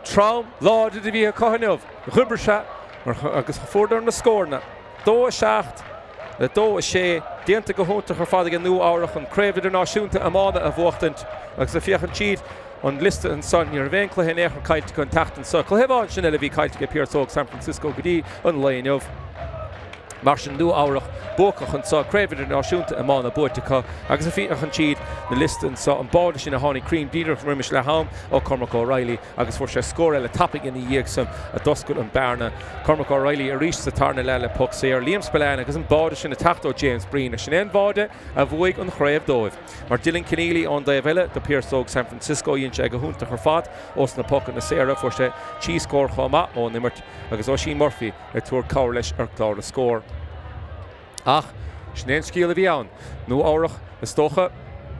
trám láide de bhí a cohanneamh rubar se agus fórdar na scórna dó a seacht le dó a sé déanta go húnta chur fádaige nó árach an Craobh náisiúnta amána a bhuachtant agus a fiochan tíad an liste an son ar bhéon cluiche éair cailte chun tachtan sa chluicheáin sin eile bhí cailte Pearsóg San Francisco go dtí an léinneamh mar sin nó árach bócach an sa Craobh náisiúnta amána buirtecha agus a fiochan tíad na liste an sa an báda sin a tháinig cream díidir riimiis le ham ó Cormac O'Reilly agus fuair sé scór eile tapping in dhéag sam a doscail an bearna Cormac O'Reilly a ríist sa tarna le puck séir Liam Spillane agus an báda sin a tachtó James Breen a sin an báda a bhuaig an Craobh dóibh mar Dylan Keneally an daobh eile de Pearsóg San Francisco íon sé go húnta chur fad os na puck na séra fuair sé tí scór chomá ó nimmert agus Oisin Murphy a túr cabhar leis ar clár a scór snéan scíal a bhí ann nó árach na stocha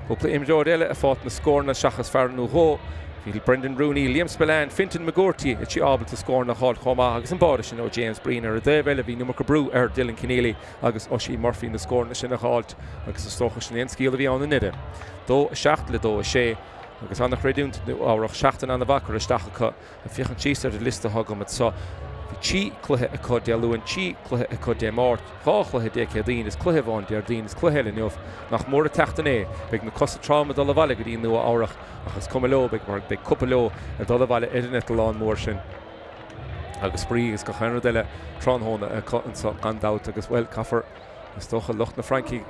Cúpla imreoir eile a fát na scór na seachas fear nó ró Fiel Brendan Rooney, Liam Spillane, Fintan McGourty, it's able to score in the hall Choma, agus an bodish, you know, James Breener, Dave Elevy, Nummer Brew, Dylan Keneally, agus Oshie Murphy in the score in the hall, agus the Stocha Shaneen Skill of on the Nidde. Though Schachtle, though Shea, agus Anna Redund, or Schachten on the back or a Stachacut, and Fiachan Cheese at the list of Hogum at so. Chi Cluiche a cod de Luan, Chi Cluiche a cod de Mort, Cluiche de Cadine is Cluiche on de Ardine is Cluiche enough, nach more Tachtané, big na cost trauma de la Valle Gadine no Aurach, has come low, big mark, big couple low, and the Valle Edinet lawn motion. Agus Spree is Cochano de la Tronhona a cut and so and out, agus well Caffer, is toch a Loch na Frankie.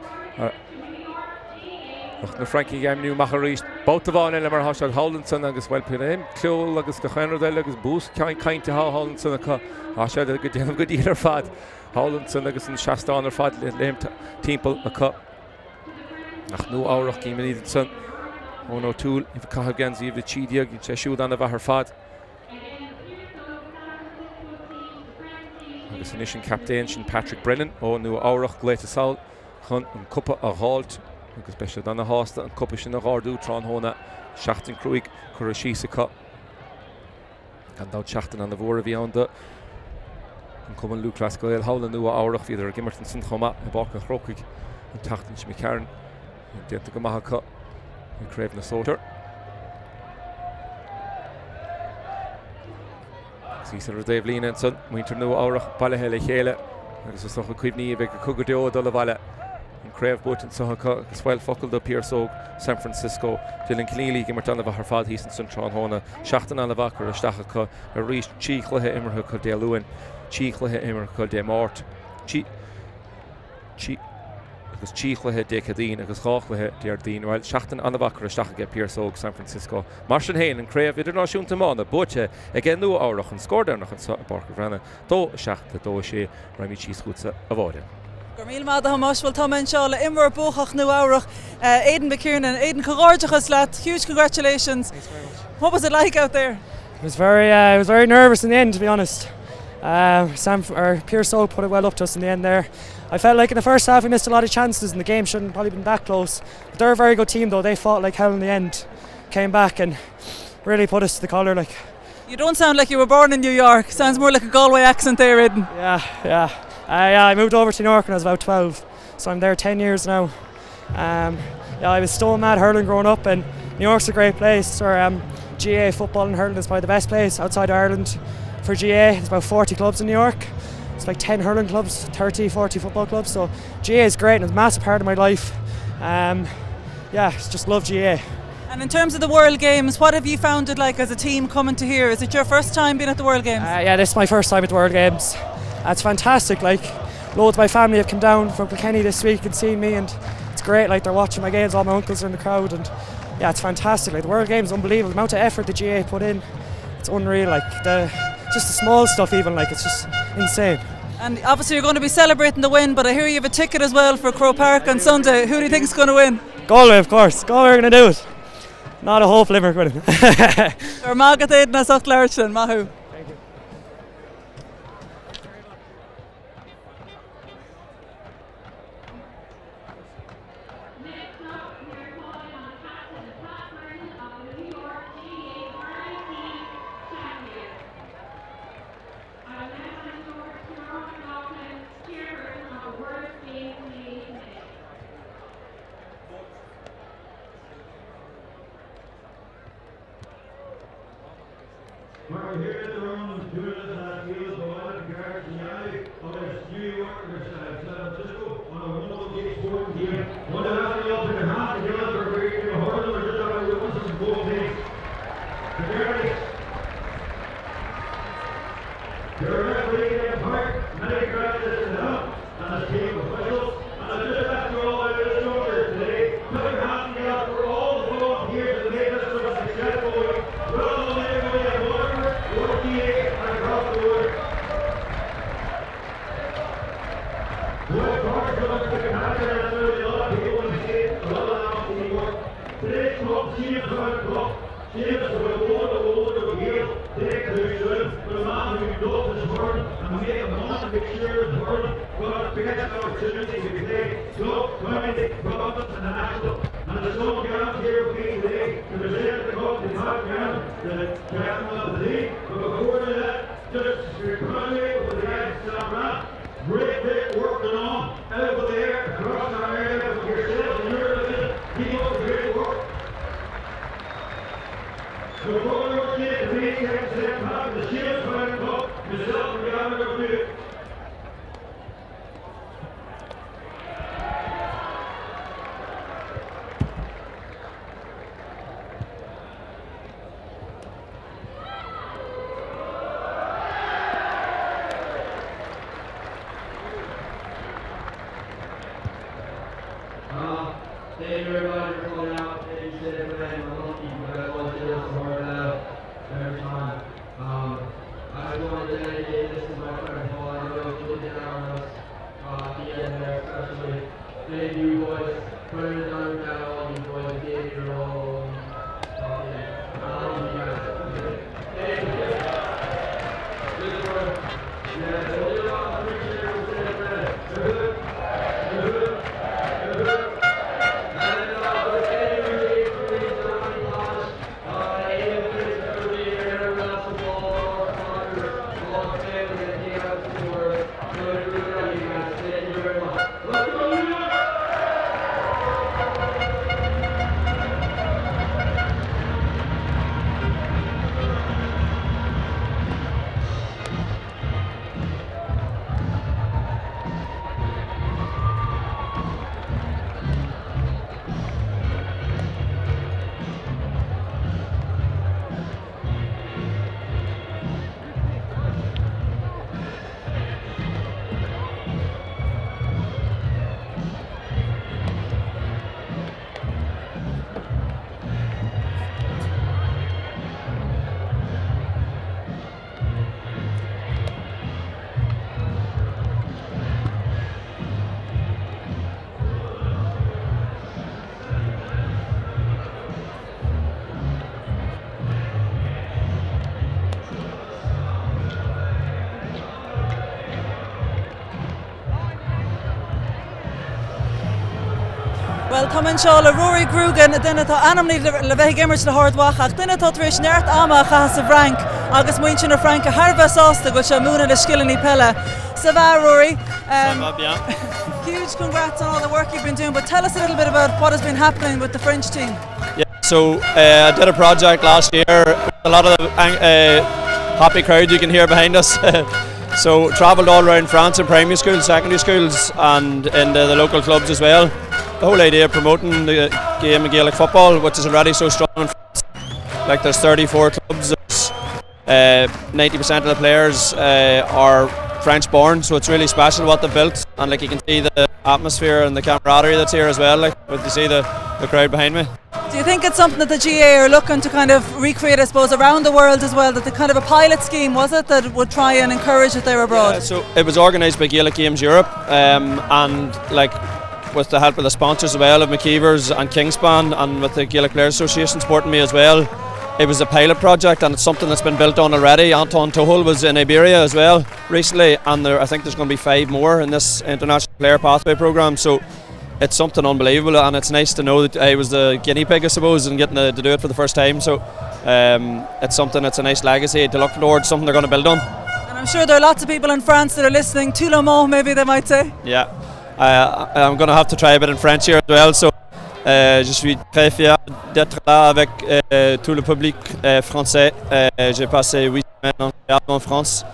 Na Frankie game new Macharish, both of on Elmer Hoshad Hollandson agus well put him, Clole agus Cochano de agus boost kind to how Hollandson a cut. Hoshad a good either fad. Hollandson agus in Shaston or fad lame Temple a cut. Nach no Aurach game needed son. Oh no tool if a Cahaganzi if the Chidiag, you shoot on the Vahar fad. Agus initial captain Patrick Brennan, oh no Aurach glad to Saul, Hunt and Cuppa a halt. Agus special dan na hásta an cupis in na gáardú Tráchtairí Seachtain Cruig Cluichí sa cut. Gan dá Seachtain an na bhór a bhí anda. An cuman Lucas Gael Howland nua Aurach viidir Gimmerton sin choma a bach an chrocaig an Tachtain sin Míchéal. An déanta go maithe cut an Craobh na Sóisir. Sísar a Dave Lína an son muintir nua Aurach baile heile chéile agus is socha cuimhní a bheith go cugadeo dul a bhaile. Craobh Button Sohaka, as well Focal the Pierso, San Francisco, Dylan Keneally, Gimmerton of Harfad, Heason Sun Hona, Shachtan on the Vacker, Stachaka, a Reach, Chiclehe Immerhuka de Lewin, Chiclehe Immerhuka de Mort, agus Chiclehe de Cadine, agus Chachlehe de Ardine, while Shachtan on the Vacker, Stachaka Pierso, San Francisco, Martian Hain and Craobh, International Tamana, Butche, again, no Aurach and scored down on Páirc Bhreathnaigh, Do Shachta, Do She, Remy Cheese Hutsa, avoid. Gormíl Mada Hamas will Tom Inshallah Imwer Buchach nu Aurach Aidan McKiernan Aidan Cogorjachas lad huge congratulations. What was it like out there? It was very nervous in the end, to be honest. Pierso put it well up to us in the end there. I felt like in the first half we missed a lot of chances and the game shouldn't probably been that close. But they're a very good team though. They fought like hell in the end, came back and really put us to the collar like. You don't sound like you were born in New York. Sounds more like a Galway accent there, Aidan. Yeah. I moved over to New York when I was about 12, so I'm there 10 years now. I was so mad hurling growing up, and New York's a great place. GAA football and hurling is probably the best place outside Ireland for GAA. There's about 40 clubs in New York. It's like 10 hurling clubs, 30, 40 football clubs. So GAA is great and it's a massive part of my life. Just love GAA. And in terms of the World Games, what have you found it like as a team coming to here? Is it your first time being at the World Games? This is my first time at the World Games. It's fantastic, like loads of my family have come down from Kilkenny this week and seen me and it's great, like they're watching my games, all my uncles are in the crowd and yeah, it's fantastic, like the World Games is unbelievable, the amount of effort the GAA put in, it's unreal, like just the small stuff even, like it's just insane. And obviously you're going to be celebrating the win, but I hear you have a ticket as well for Crow Park on Sunday. Who do you think is going to win? Galway, of course, Galway are going to do it. Not a hope Limerick winning. Or Magat Aidan as Ochlarchin, Mahu. And there's no guarantee of being today. There's a the captain of the league. But before that, just recording with the guys stop. Great bit working on over there across our area with yourself and your looking. Keep up the great work. Before we get to me, the shield fighting boat, myself and God will do it. Thank you everybody for coming out. Thank you to everybody. I'm lucky but I want to do this hard every time. I just want to dedicate this to my friend Paul. I know he did on us at the end there, especially. Thank you boys. Put it down now, all you boys gave your own. I love you guys. Thank you. Good work. Yeah, hold it off. Appreciate it. Well, Tomás Seála Rory Grugan duine tá anamní le bheith gimmert le hardhaach duine tá éis neart ama chas sa Frank agus muintin na Frank a Harbh sásta go se múna le skillní Peile. Ça va, Rory? Ça va bien. Huge congrats on all the work you've been doing, but tell us a little bit about what has been happening with the French team. Yeah, so I did a project last year. A lot of the happy crowd you can hear behind us. So travelled all around France in primary schools, secondary schools, and in the local clubs as well. The whole idea of promoting the game of Gaelic football, which is already so strong in France. Like there's 34 clubs, 90% of the players are French born, so it's really special what they built. And like you can see the atmosphere and the camaraderie that's here as well, like you see the crowd behind me. Do you think it's something that the GAA are looking to kind of recreate, I suppose, around the world as well, that the kind of a pilot scheme, was it, that would try and encourage if they were abroad? Yeah, so it was organised by Gaelic Games Europe, and like with the help of the sponsors as well, of McKeever's and Kingspan, and with the Gaelic Players Association supporting me as well. It was a pilot project and it's something that's been built on already. Anton Tuchel was in Iberia as well recently, and I think there's going to be 5 more in this International Player Pathway programme, so it's something unbelievable, and it's nice to know that I was the guinea pig, I suppose, and getting to do it for the first time. So it's something that's a nice legacy to look towards, something they're going to build on. And I'm sure there are lots of people in France that are listening. Tout le monde, maybe they might say. Yeah, I'm going to have to try a bit in French here as well. So je suis très fier d'être là avec tout le public français. J'ai passé 8 semaines en France.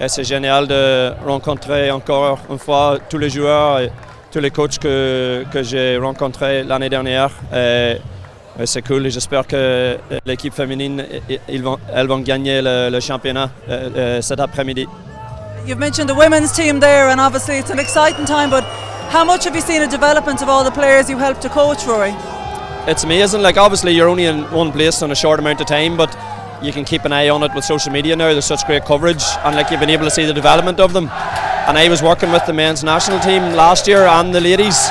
C'est génial de rencontrer encore une fois tous les joueurs et tous les coachs que j'ai rencontrés l'année dernière. C'est cool et j'espère que l'équipe féminine elles vont gagner le championnat cet après-midi. You've mentioned the women's team there, and obviously it's an exciting time, but how much have you seen a development of all the players you helped to coach, Rory? It's amazing. Like obviously you're only in one place in a short amount of time, but you can keep an eye on it with social media now. There's such great coverage, and like you've been able to see the development of them. And I was working with the men's national team last year and the ladies,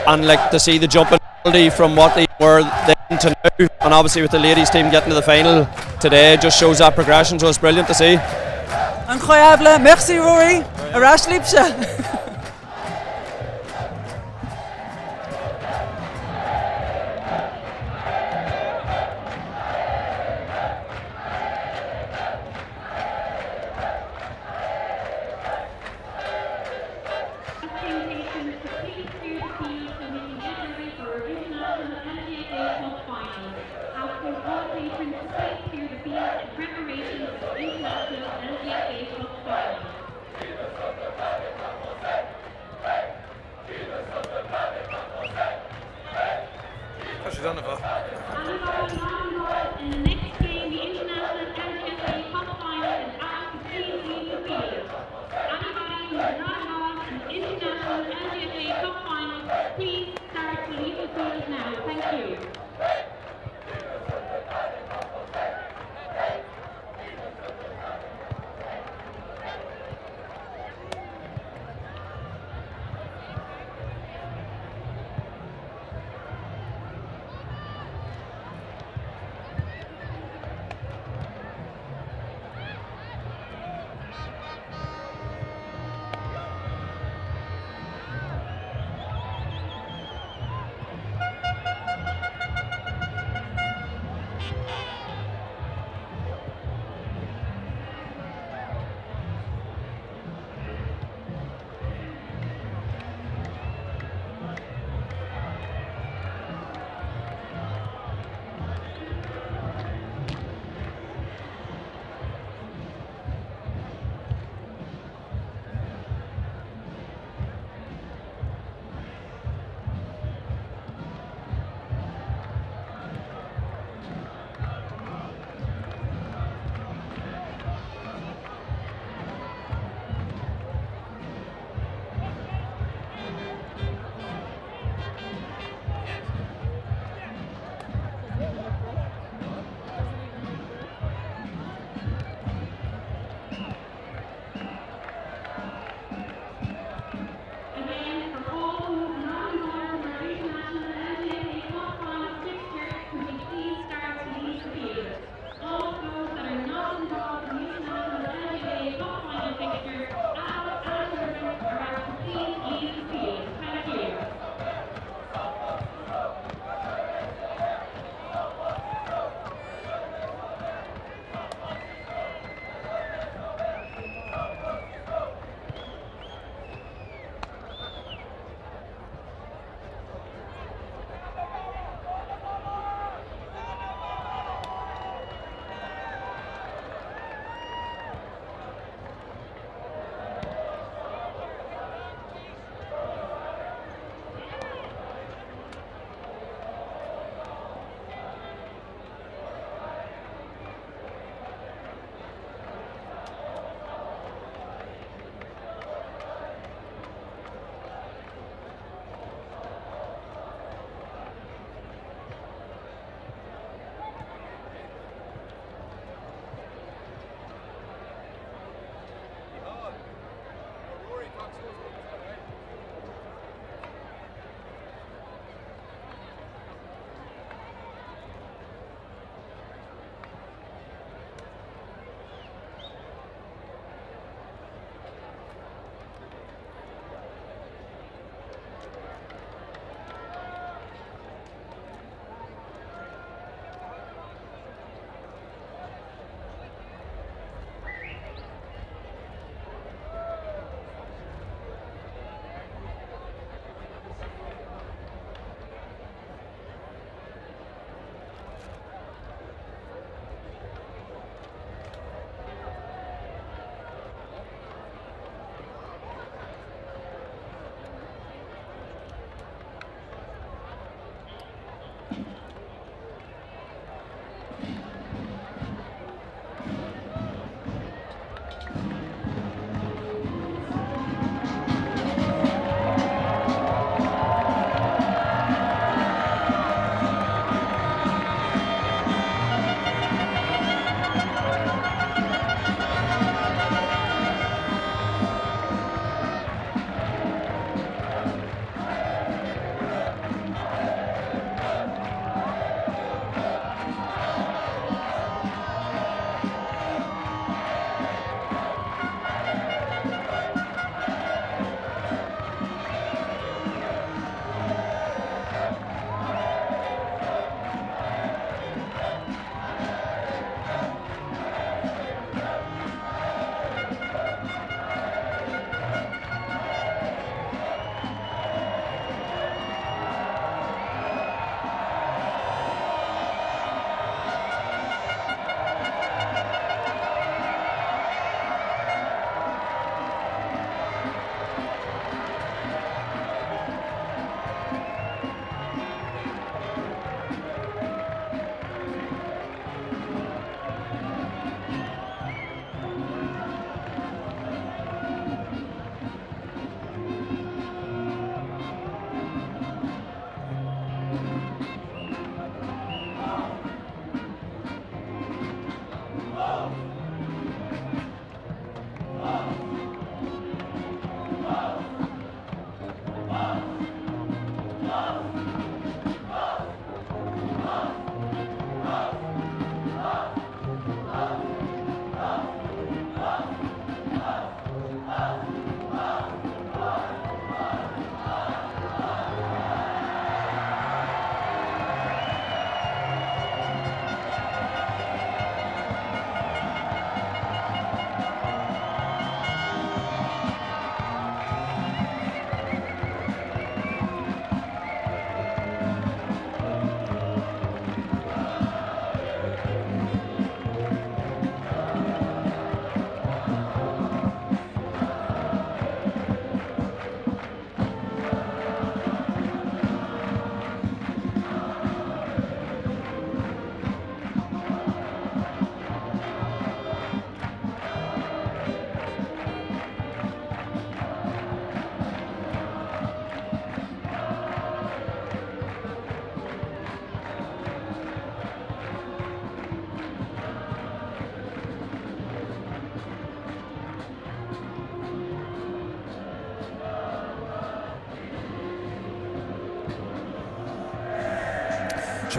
and like to see the jump in ability from what they were then to now, and obviously with the ladies team getting to the final today just shows that progression, so it's brilliant to see. Incroyable. Merci, Rory. Arash Lipsha. all patrons to please clear the field in preparation for the international LGA Cup final. In the next game, the international LGA Cup final is asked to please leave the field. Anybody who is not involved in the international LGA Cup final, please start to leave the field now. Thank you.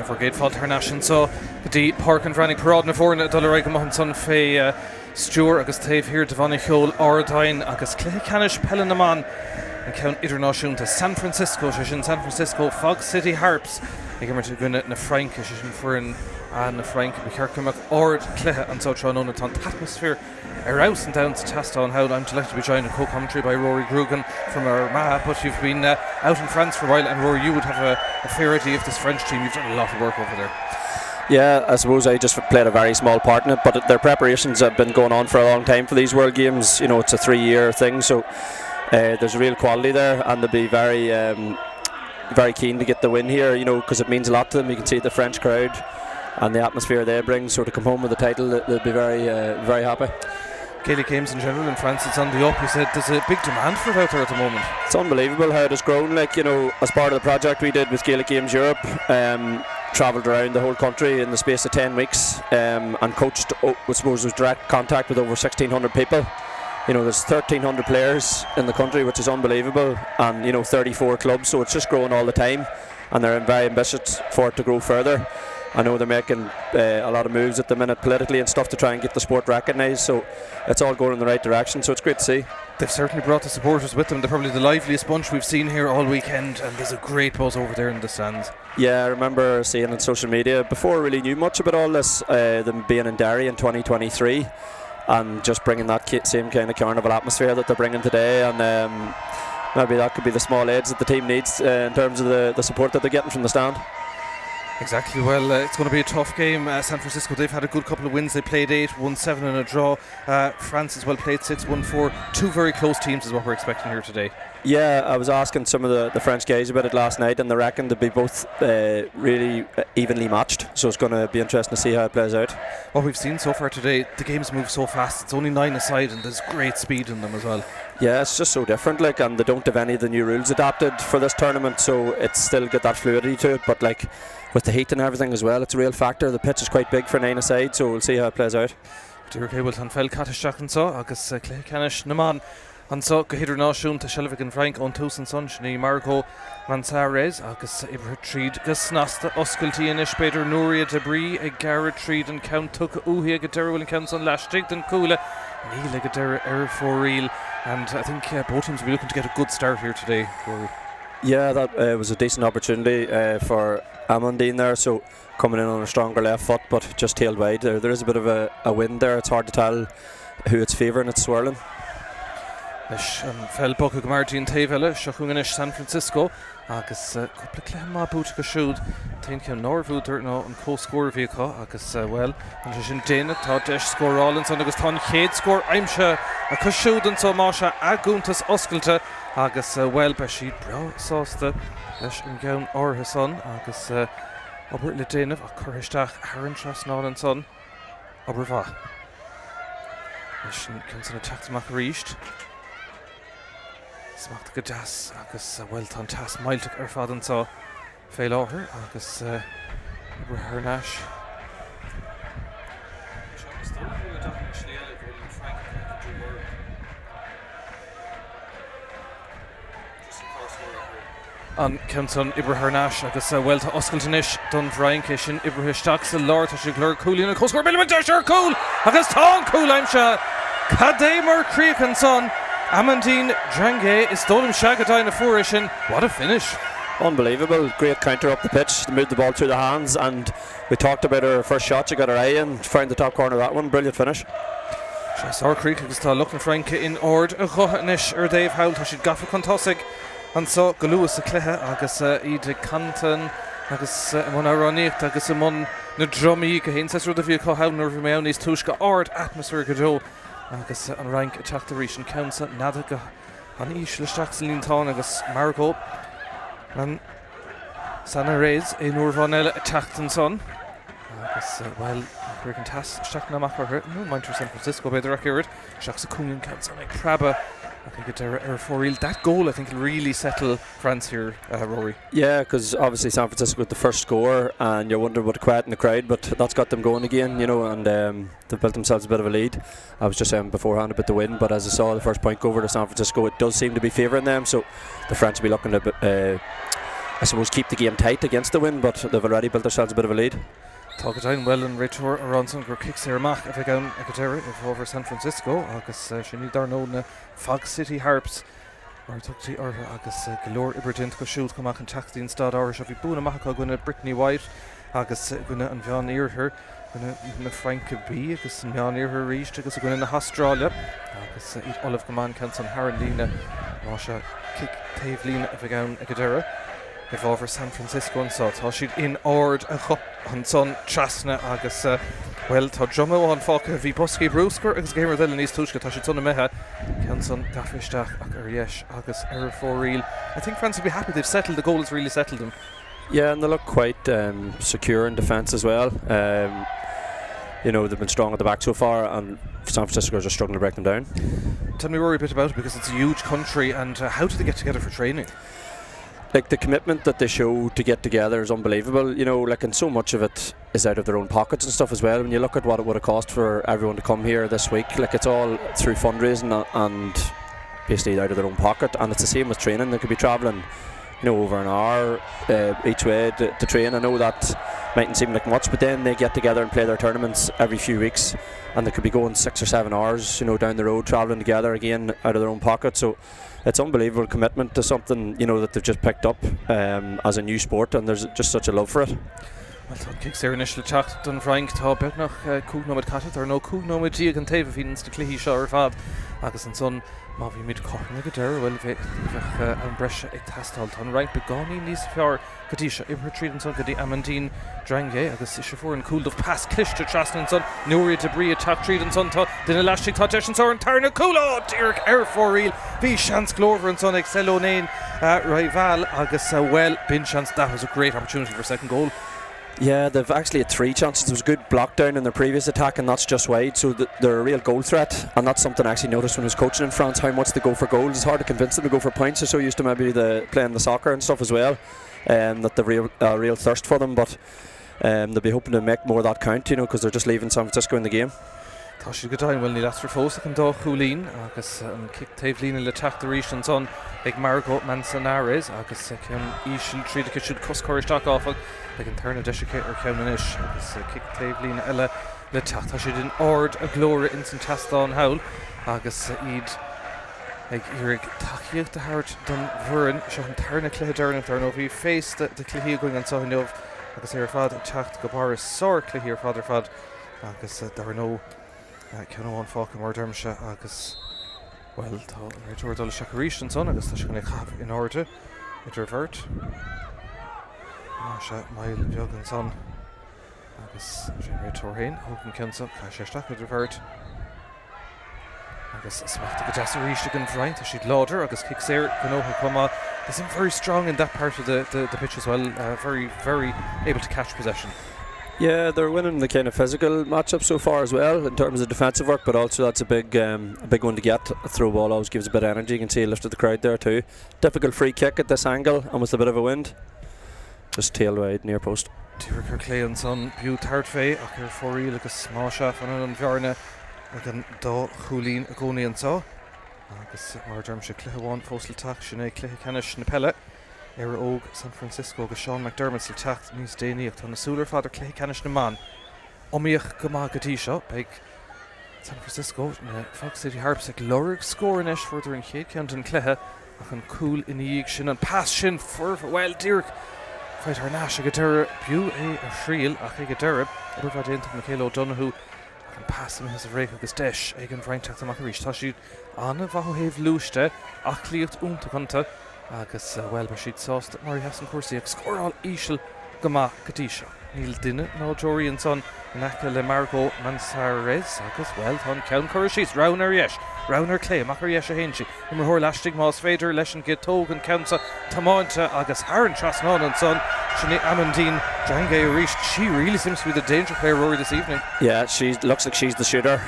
Sheffer Gate Fault Hernashin so the Páirc and Bhreathnaigh Parád Vorna Dollar Mohan Son Fé Stewart agus Taobh here Míchéal Ardine agus Cluiche Peile Naman and count international San Francisco San Francisco Fog City Harps Igammer to gwna na Frank for an na Frank Bicharcamach Ord Cluiche and so Tron on a ton atmosphere arouse and down to Tasta on how I'm delighted to be joined in co-commentary by Rory Grugan from Armagh, but you've been out in France for a while, and Rory, you would have a fair idea of this French team. You've done a lot of work over there. Yeah, I suppose I just played a very small part in it, but their preparations have been going on for a long time for these World Games. You know, it's a 3-year thing, so there's real quality there, and they'll be very keen to get the win here, you know, because it means a lot to them. You can see the French crowd and the atmosphere they bring, so to come home with the title, they'll be very happy. Gaelic games in general in France, it's on the up. You said there's a big demand for it out there at the moment. It's unbelievable how it has grown. Like, you know, as part of the project we did with Gaelic Games Europe, travelled around the whole country in the space of 10 weeks and coached, I suppose, with direct contact with over 1,600 people. You know, there's 1,300 players in the country, which is unbelievable, and, you know, 34 clubs, so it's just growing all the time, and they're very ambitious for it to grow further. I know they're making a lot of moves at the minute politically and stuff to try and get the sport recognised, so it's all going in the right direction, so it's great to see. They've certainly brought the supporters with them. They're probably the liveliest bunch we've seen here all weekend, and there's a great buzz over there in the stands. Yeah, I remember seeing on social media, before I really knew much about all this, them being in Derry in 2023 and just bringing that same kind of carnival atmosphere that they're bringing today, and maybe that could be the small aids that the team needs in terms of the support that they're getting from the stand. Exactly. Well, it's going to be a tough game. San Francisco, they've had a good couple of wins. They played 8, won 7 and a draw. France as well played 6, won 4. Two very close teams is what we're expecting here today. Yeah, I was asking some of the French guys about it last night, and they reckon they'll be both really evenly matched, so it's going to be interesting to see how it plays out. What we've seen so far today, the games move so fast. It's only 9 aside, and there's great speed in them as well. Yeah, it's just so different, like, and they don't have any of the new rules adapted for this tournament, so it's still got that fluidity to it, but like with the heat and everything as well, it's a real factor. The pitch is quite big for 9 aside, so we'll see how it plays out. Dúrcha bhfuil an fel cataisteach an so agus Cluiche naman an so go hidir náisiúnta Shelvig and Frank on tús an son Ní Marco Mansares agus Ibre Tríd gus snasta oscailtí inis beidir Núria Debrí ag Garrett Tríd an count tuca uhi ag Deireadh bhfuil an count son leistigh den coola Níl ag Deireadh for real, and I think both teams will be looking to get a good start here today. Yeah, that was a decent opportunity for Amandine there, so coming in on a stronger left foot, but just tailed wide. There is a bit of a wind there. It's hard to tell who it's favouring. It's swirling. Fel Bucca Martin Taobh Shachunganish San Francisco agus couple clemma boot go shoot think Norvuder no an co-score vehicle agus well and just Dana thought Desh score Rollins and agus Ton Cade score I'm sure a shoot and so Masha Aguntas Osculta agus well Bashid bro sauce leis an gown or his son agus Robert Ledinov a Curristach Aaron Trasnall and son Oberva leis an comes an attack to Macarisht Smacht go das agus well tan tas mailteach ar fad an so fé láthair agus Hernach an Kempson Ibre Hernach agus well tá oscailtanis don Bhreathnaigh sin Ibre Histeach sa Lord tá sé glur coolí na coscóir millimeter sure cool agus tá cool aimse Cadémar Creachan son Amandine Drange is stolen Shagadai na Furishin. What a finish. Unbelievable. Great counter up the pitch to move the ball through the hands, and we talked about her first shot. She got her eye and found the top corner of that one. Brilliant finish. Tráchtairí Creek agus tá looking Frank in ord a chohanis Dave Howell tá siad gafa contosig and so go Lewis a Cluiche agus Ide Canton agus mon aróníocht agus mon na drumí go hénsas rud a bhí có Howell nor bhí mé níos túisce ord atmosphere go dó agus an rank a Tráchtairí sin countsa nada go an ísleisteach sa líntán agus Marco an Ceannais é nuair bhain eile a teachtan son agus well chuir an teach na machar nó Manchester San Francisco beidir ach irid seach sa cúin countsa ag Craobh I think it's for real. That goal, I think, will really settle France here, Rory. Yeah, because obviously San Francisco with the first score, and you're wondering what quiet in the crowd, but that's got them going again, you know, and they've built themselves a bit of a lead. I was just saying beforehand about the win, but as I saw the first point go over to San Francisco, it does seem to be favouring them, so the French will be looking to I suppose, keep the game tight against the win, but they've already built themselves a bit of a lead. Tágad down well in Rachel Aronson gur kick sé amach a bheith ann ag deireadh if over San Francisco agus sin ní dar nó na Fog City Harps or tugtí or agus galore Iberdint go siúd go amach an teachtaí an stad áras a bhí búna amach go gona Brittany White agus gona an bhean íorthir gona na Franca B agus an bhean íorthir ríist agus gona na Australia agus iad Olive Gaman Canson Harandína má se kick taobh lína a bheith ann ag deireadh if over San Francisco and so tá siad in ord a chup an son trasna agus well tá drumma an fáca bhí boscaí brúscar agus géimar deile níos túisce tá siad sonna methe cean son gafristeach ach ar yes agus ar fóríl. I think France will be happy they've settled the goal has really settled them. Yeah, and they look quite secure in defence as well. You know, they've been strong at the back so far, and San Francisco are just struggling to break them down. Tell me worry a bit about it because it's a huge country, and how do they get together for training? Like the commitment that they show to get together is unbelievable, you know, like, and so much of it is out of their own pockets and stuff as well. When you look at what it would have cost for everyone to come here this week, like it's all through fundraising and basically out of their own pocket, and it's the same with training. They could be travelling, you know, over an hour each way to train. I know that mightn't seem like much, but then they get together and play their tournaments every few weeks, and they could be going 6 or 7 hours, you know, down the road travelling together again out of their own pocket. So it's unbelievable commitment to something, you know, that they've just picked up as a new sport, and there's just such a love for it. Well, tá kicks ar initial chat don Frank tá Bhreathnaigh cúgnóid caite ar nó cúgnóid díag an taobh híns de Cluichí seo ar fad agus an son má bhí míid corna go deir bhfuil bheith an breise ag testáil tá Frank begáí níos fear go dtí se ibhir tríd an son go dtí Amandine Drange agus is se fuór an cúldamh pas Cluiche trasna an son nuair de brí a tap tríd an son tá duine leistigh tá deis an son tarna cúlá tíirc ar fóríl bhí seans glóver an son ag Ceannais rival agus well bin chance that was a great opportunity for a second goal. Yeah, they've actually had 3 chances. There was a good block down in their previous attack, and that's just wide, so they're a real goal threat, and that's something I actually noticed when I was coaching in France, how much they go for goals. It's hard to convince them to go for points. They're so used to maybe playing the soccer and stuff as well, that they've real thirst for them, but they'll be hoping to make more of that count, you know, because they're just leaving San Francisco in the game. Tá siad go dain bhfuil ní lastar fósa an dá chúlín agus an kick taobh lína le Tráchtairí an son ag Margo Manzanares agus ceann ísil tríd a siúd coscóiristeach áfach ag an tarna deisice ar ceannis agus kick taobh lína eile le teach tá siad in ord a glóra in san teastán hail agus iad ag iarg taíocht a hart don bhuireann seo an tarna cluiche dearna tarna bhí fééis de Cluichí going an sáinneomh agus ar fad teacht go bar sóir Cluichí ar fad agus dar nó ceann fáca mar dermse agus well tá réúir dul seacaríis an son agus tá se gona chab in orte idir bhirt má se mail beag an son agus sin réúir hain thugann cinsa cai sé isteach idir bhirt agus smachta go deas ríiste an bhreint a siad láidir agus kick séir gnótha chuma. They seem very strong in that part of the pitch as well, very able to catch possession. Yeah, they're winning the kind of physical matchup so far as well in terms of defensive work, but also that's a big one to get. A throw ball always gives a bit of energy. You can see he lifted the crowd there too. Difficult free kick at this angle and with a bit of a wind. Just tail wide near post. Tíorchar Clay an son bú tart fé ach ar fórí agus má se fan an bhearna ag an dá chúlín a gcónaí an sá agus mar derm se cluiche bháin fóstal teach sinna cluiche ceannis na Peile ar óg San Francisco agus Sean McDermott sa teach níos déanaíocht tá na súlar fáidir cluiche ceannis na man omíoch go má gotí seo beag San Francisco na Fog City Harps ag lorg scór inis fuidir an chéad ceant an cluiche ach an cúl iníag sin an pass sin well díreach Fáid ar náis a go deire bú é a shrial ach ag go deire bhfuil déanta Míchéal O'Donoghue ach an pass him his a réich agus deis ag an bhreintteach amach a rís tá siad anna bhathhéamh lúiste ach líocht úntaachanta agus well mar siad sásta mar heas an cuasaí ag scóráil ísil go maith gotí seo. Níl duine ná Jory an son in aice le Margo Manzanares agus well tá ceann cuasaí rán ar dheis rán ar Clay amach ar dheis a héin si i mar thóir leistigh más féidir leis an gitóg an ceansa tamáinte agus Aaron Trasnán an son sinna Amandine Drange Reach. She really seems to be the danger player Rory this evening. Yeah, she looks like she's the shooter.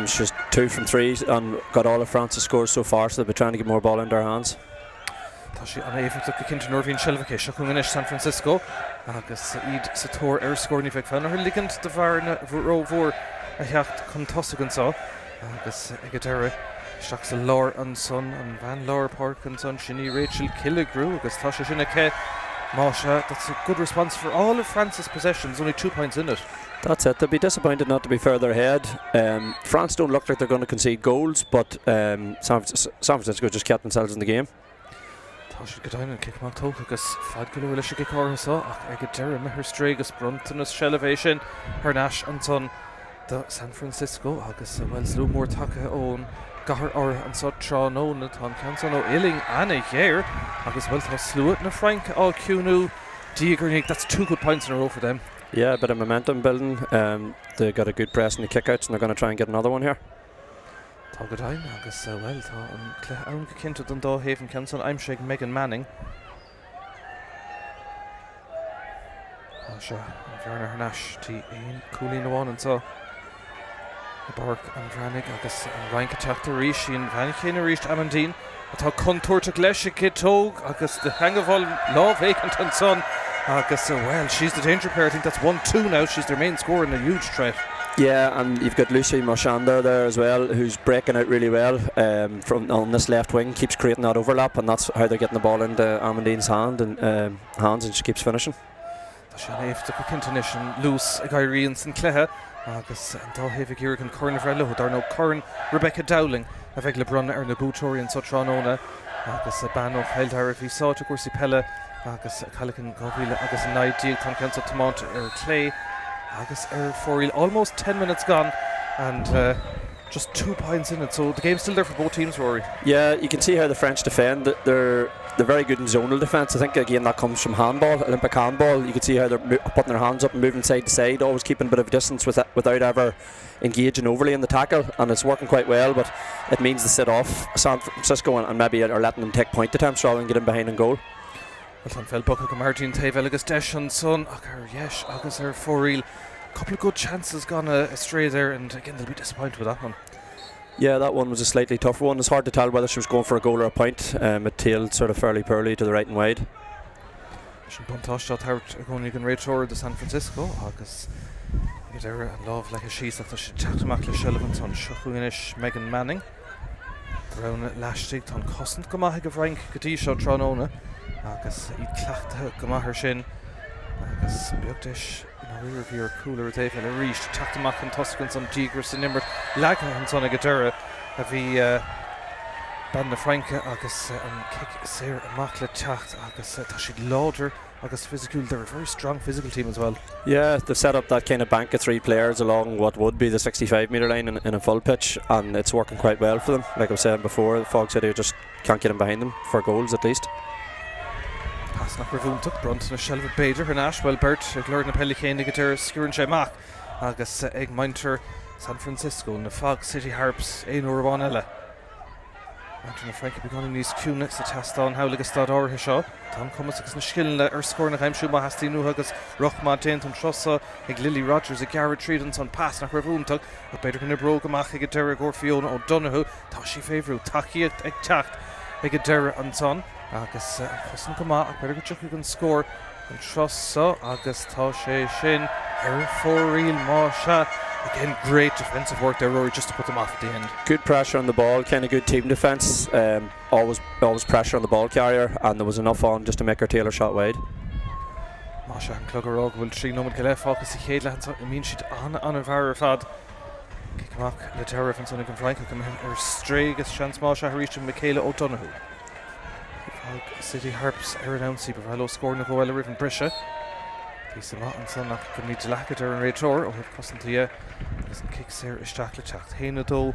She's 2 from 3 and got all of France's scores so far, so they'll be trying to get more ball into her hands. Tá sé an éifeach go cinnte Norvín Silvaché seo chun inis San Francisco agus iad sa tóir ar scóirní feic fan ar ligand de bharna bhór a theacht chun tosa an sá agus ag go deire isteach sa lár an son an bhean lár Páirc an son sinní Rachel Killigrew agus tá sé sinna ce Masha, that's a good response for all of France's possessions, only 2 points in it. That's it. They'll be disappointed not to be further ahead. France don't look like they're going to concede goals, but San Francisco just kept themselves in the game. Tá sé go dainn kick má tóg agus fad go leis go chorsa ach ag deire me her strégus bruntanas Shellevation her nash an son the San Francisco agus Wells Lumor take ón gahar or an so Tráchtairí tá canson ó Illing Anna here agus well tá slúit na Frank all Cúnú Díagurnig. That's 2 good points in a row for them. Yeah, a bit of momentum building. They got a good press in the kickouts and they're going to try and get another one here. Tá go dainn agus well tá an clean cinnte don dá Haven canson aimsig Megan Manning. Sure, Bhreathnaigh her nash tí aon Coolín amháin an so Páirc an Bhreathnaigh agus an Ryancha Tráchtairí sin Bhreathnaigh ríist Amandine atá contúirteach leis go tóg agus the hangahol lá vacant an son agus well she's the danger player. I think that's 1-2 now. She's their main scorer and a huge threat. Yeah, and you've got Lucy Marchand there as well, who's breaking out really well from on this left wing, keeps creating that overlap, and that's how they're getting the ball into Amandine's hands, and she keeps finishing. Ceannais the Kintanishan loose Gyrene St Clehe agus an dá Havig Irigan Corn Vrello dar no Corn Rebecca Dowling a bheith LeBron ar na Bútóirí an Tráchtairí agus a ban of Heildar if he saw to Cuirsí Peile agus Calican Gohile agus a night deal tan cancer Tomás Clay agus for almost 10 minutes gone and just 2 points in it, so the game's still there for both teams, Rory. Yeah, you can see how the French defend. They're very good in zonal defence. I think again that comes from handball, Olympic handball. You can see how they're putting their hands up and moving side to side, always keeping a bit of distance without ever engaging overly in the tackle, and it's working quite well, but it means they sit off San Francisco and maybe are letting them take point attempts rather than get in behind and goal. Well, an fel bucha go Martin Tavel agus Deschon son yes agus for couple of good chances gone astray there, and again they'll be disappointed with that one. Yeah, that one was a slightly tougher one. It's hard to tell whether she was going for a goal or a point. It tailed sort of fairly poorly to the right and wide. Buntáiste tart going again right toward the San Francisco agus there love like a she's that she chatach le Shellevant on Shuchuinish Megan Manning around Lashtig ton costant go maith go Frank Gatisha Tráchtairí agus I clacht go maith sin agus beagdish rear view cooler they have reached Tachtamach and Tuscans on Tigris and Nimbert Láirge and son a Gadura have he Banda Franca agus and kick Sarah Machla Tacht agus Tashid Lauder agus physical. They're a very strong physical team as well. Yeah, they've set up that kind of bank of 3 players along what would be the 65-metre line in a full pitch, and it's working quite well for them. Like I was saying before, the Fog City just can't get in behind them for goals at least. Pass nach Bhreathnaigh Brunt na Shelva Bader her Ashwell Bert Glór na Peile chéin guitar Scurin Shemach agus ag Minter San Francisco na Fog City Harps ein Urbán eile. Anton Frank begun níos cúna sa testán hawlagus stad áirithe seo. Tom Cummins agus na skillne score na heimsú má hastí nu agus Rochma Déint an trosa ag Lily Rogers ag Garrett Treadan son pass nach Bhreathnaigh a Beidir gona bróg amach ag Derek or Fiona O'Donoghue tá sí féhrú taí ag tacht ag Derek an son agus cosan go má ag Beidir go tucha an score an trosa agus tá sé sin for real má se. Again, great defensive work there, Rory, just to put them off at the end. Good pressure on the ball, kind of good team defence. Always pressure on the ball carrier, and there was enough on just to make her tailor shot wide. Masha and Clugarog will three number Galef focus HÉireann. I mean, she'd on a very fad. Kickmark the terror from Sonic and Frank come her stray gets chance Masha reached Míchéal O'Donoghue. City Harps hÉireann Bhreathnaigh scoring the goal Riven Brisha. He's a lot and son of can meet Lacater and Raytor or have cost to you. Doesn't kick Sarah Ishtakla Chacht. Hainado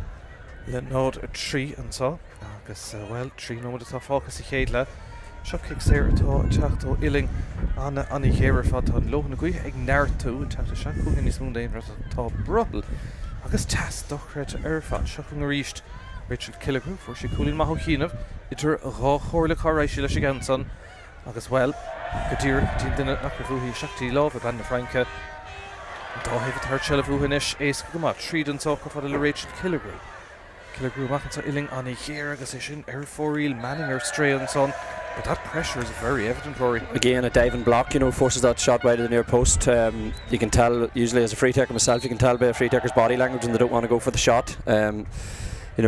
Lenod a tree and so. Agus well tree no with the top focus HÉireann. Shot kick Sarah to Chachto Illing on the hero fat on low and gui ignare to Chachta Shaku in his moon day at top brottle. Agus Tas Dochret Erfat shocking reached Richard Killigrew for she cooling Mahokinov. It's her Horla Carraishila Shiganson. Agus well. Gadir team dinner nach Bhreathnaigh Shakti Love a Banda Franca. Dá hefyd her Bhreathnaigh Ace Guma Treed and Soca for the Rachel Killigrew. Killigrew machans a Illing on a here agus sin for real manning her stray and son. But that pressure is very evident, Rory. Again, a diving block, forces that shot wide of the near post. You can tell, usually as a free taker myself, you can tell by a free taker's body language and they don't want to go for the shot.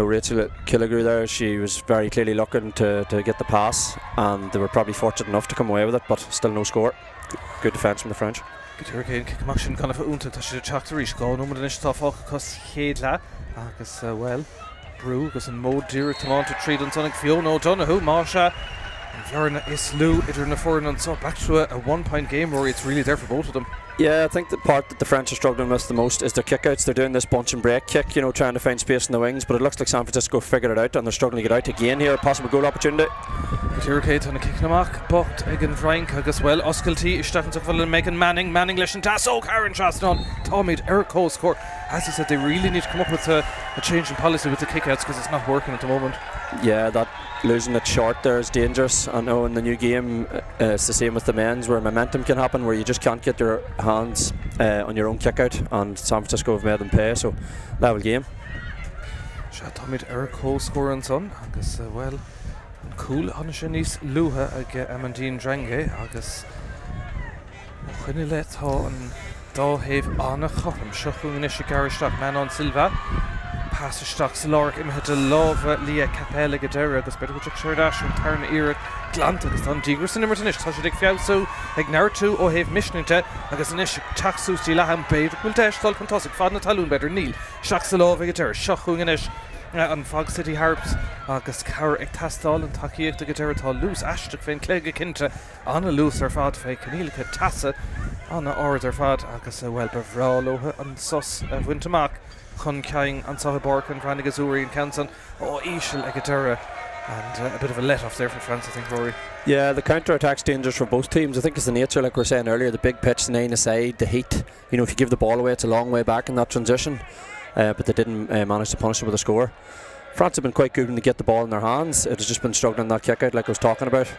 Rachel Killigrew there, she was very clearly looking to get the pass, and they were probably fortunate enough to come away with it, but still no score. Good defence from the French. Good hurricane kick amach sin kind of únta tá sé Tráchtairí go nó an istá fácha cos chéad agus well brú agus an mód díire tomáta tríd an sonnig Fiona O'Donoghue má se an bhearna is lú idir na fórin an so back to a 1-point game where it's really there for both of them. Yeah, I think the part that the French are struggling with the most is their kickouts. They're doing this bunch and break kick, trying to find space in the wings, but it looks like San Francisco figured it out and they're struggling to get out again here. Possible goal opportunity. Hurricane on a kick amach, but again Frank agus well Oscailtí isteachn sa bhfuil Megan Manning leis an tas Karen Traston Tomid Erco score. As he said, they really need to come up with a change in policy with the kickouts because it's not working at the moment. Yeah, that losing it short there is dangerous. I know in the new game it's the same with the men's where momentum can happen where you just can't get your hands on your own kick out, and San Francisco have made them pay, so level game. Tomid Erco score an son agus well cool an sin níos luha ag Amandine Drange agus chuine le tá an dáhéh anna chopam seochún is garisteach Manon Silva Passisteach sa Láirge imthe de lábha Lia Peile go deire agus beidir go seirdáis an tarna iad glanta agus an dígur san immertanis tá sé ag fiabhsú ag neirtú ó héh misninte agus inis taxústí leham beidir bhfuil deistáil fantastic fad na talún beidir níl seach sa lábha go deire seochún inis an Fog City Harps agus Cara ag tastáil an takeíocht go deire tá lús aisteach féin cléige cinnte anna lús ar fad fé canílacha tasa anna áard ar fad agus well bhrálóthe an sos bhaintamach chun ceing an Páirc and Bhreathnaigh Azzurri and Canson Míchéal ag deire, and a bit of a let off there for France, I think, Rory. Yeah, the counter attack's dangerous for both teams. I think it's the nature, like we were saying earlier, the big pitch, the 9 aside, the heat. If you give the ball away, it's a long way back in that transition. But they didn't manage to punish it with a score. France have been quite good when they get the ball in their hands. It has just been struggling that kick out, like I was talking about.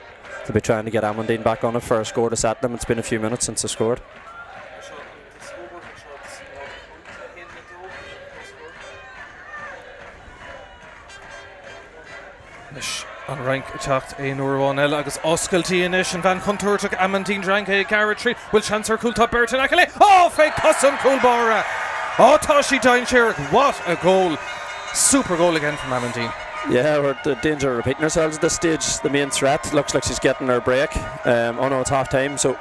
They'll be trying to get Amandine back on it for a score to set them. It's been a few minutes since they scored. An rank attacked ein uairháin eile agus Oscailtí inis an bhean chuntúirteach Amandine Drange Garrett Tree will chance her cool top Bhreathnaigh fake custom cool bara tá sí dain Sherrick. What a goal, super goal again from Amandine. Yeah, we're at the danger of repeating ourselves at this stage. The main threat looks like she's getting her break. No, it's half time, so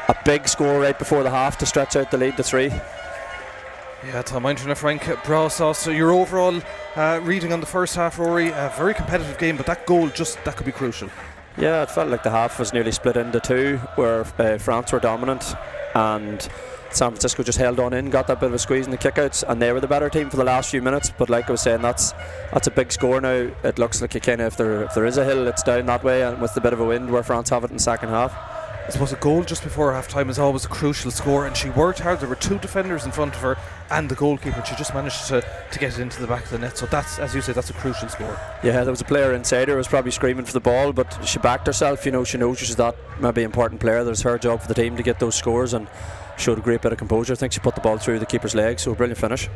a big score right before the half to stretch out the lead to 3. Yeah, tá maintrin Frank Brasá. So your overall reading on the first half, Rory, a very competitive game, but that goal that could be crucial. Yeah, it felt like the half was nearly split into two, where France were dominant and San Francisco just held on in, got that bit of a squeeze in the kickouts, and they were the better team for the last few minutes. But like I was saying, that's a big score now. It looks like if there is a hill, it's down that way, and with the bit of a wind where France have it in the second half. I suppose a goal just before half time is always a crucial score, and she worked hard. There were 2 defenders in front of her and the goalkeeper. She just managed to get it into the back of the net, so that's, as you said, that's a crucial score. Yeah, there was a player inside her who was probably screaming for the ball, but she backed herself. She knows she's that maybe important player. There's her job for the team to get those scores, and showed a great bit of composure. I think she put the ball through the keeper's legs, so a brilliant finish.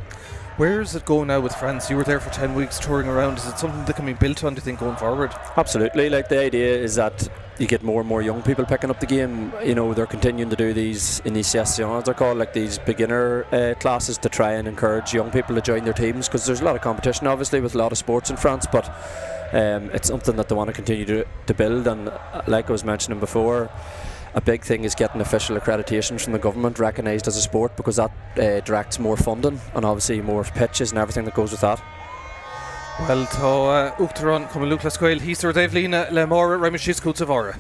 Where is it going now with France? You were there for 10 weeks touring around. Is it something that can be built on, do you think, going forward? Absolutely. Like, the idea is that you get more and more young people picking up the game. They're continuing to do these initiations, they're called, like these beginner classes, to try and encourage young people to join their teams, because there's a lot of competition obviously with a lot of sports in France, but it's something that they want to continue to build. And like I was mentioning before, a big thing is getting official accreditation from the government recognised as a sport, because that directs more funding and obviously more pitches and everything that goes with that. Well, tá Uachtarán cum luach le scoil hísar Dave Lína le móra Raimishis Cútavara.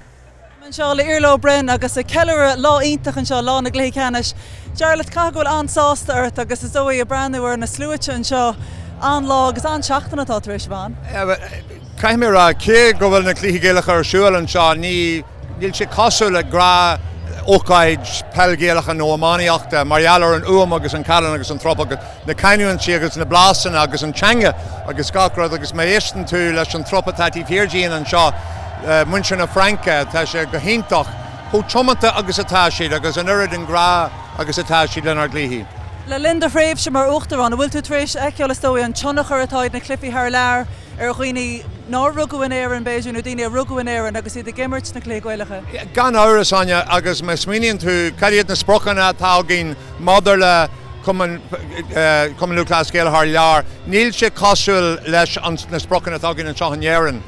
Seo le Irlo Bren agus a ceile lá ítach an seo lá na Cluiche Ceannais. Jarlath cagúil ansásta ort agus is Zoe a brandúir na Cluiche an seo an lá agus an seachtainna tá tar éis bhain. Caiimir a cé go bhfuil na Cluiche Gaelach ar siúil an seo níl sé cosú le gra ócaid pelgéalach an ómáíochta Marialar an uam agus an Callan agus an trop agus na caiinúin si agus na blasan agus an teanga agus gacrad agus mé éistan tú leis an tropa tatí fíorgéin an seo muinse na Franca tá sé go hintach ó chomanta agus atá siad agus an urid an gra agus atá siad lenar glíhí. Le Linda Fréibh sem mar Uachtarán, bhfuil tú tréis eiceol istói an tionachar atáid na Cluiche thar lear ar chuoine ná rugadhain éireann Béidir nó daoine rugadhain éireann agus iad gimmert na Cluiche Gaeilge. Gan áras aine agus me smíonn tú cadiad na sprochanna tá gin madidir le cuman luchlas scéal har lear níl sé cosúil leis an na sprochan atá an seán hÉireann.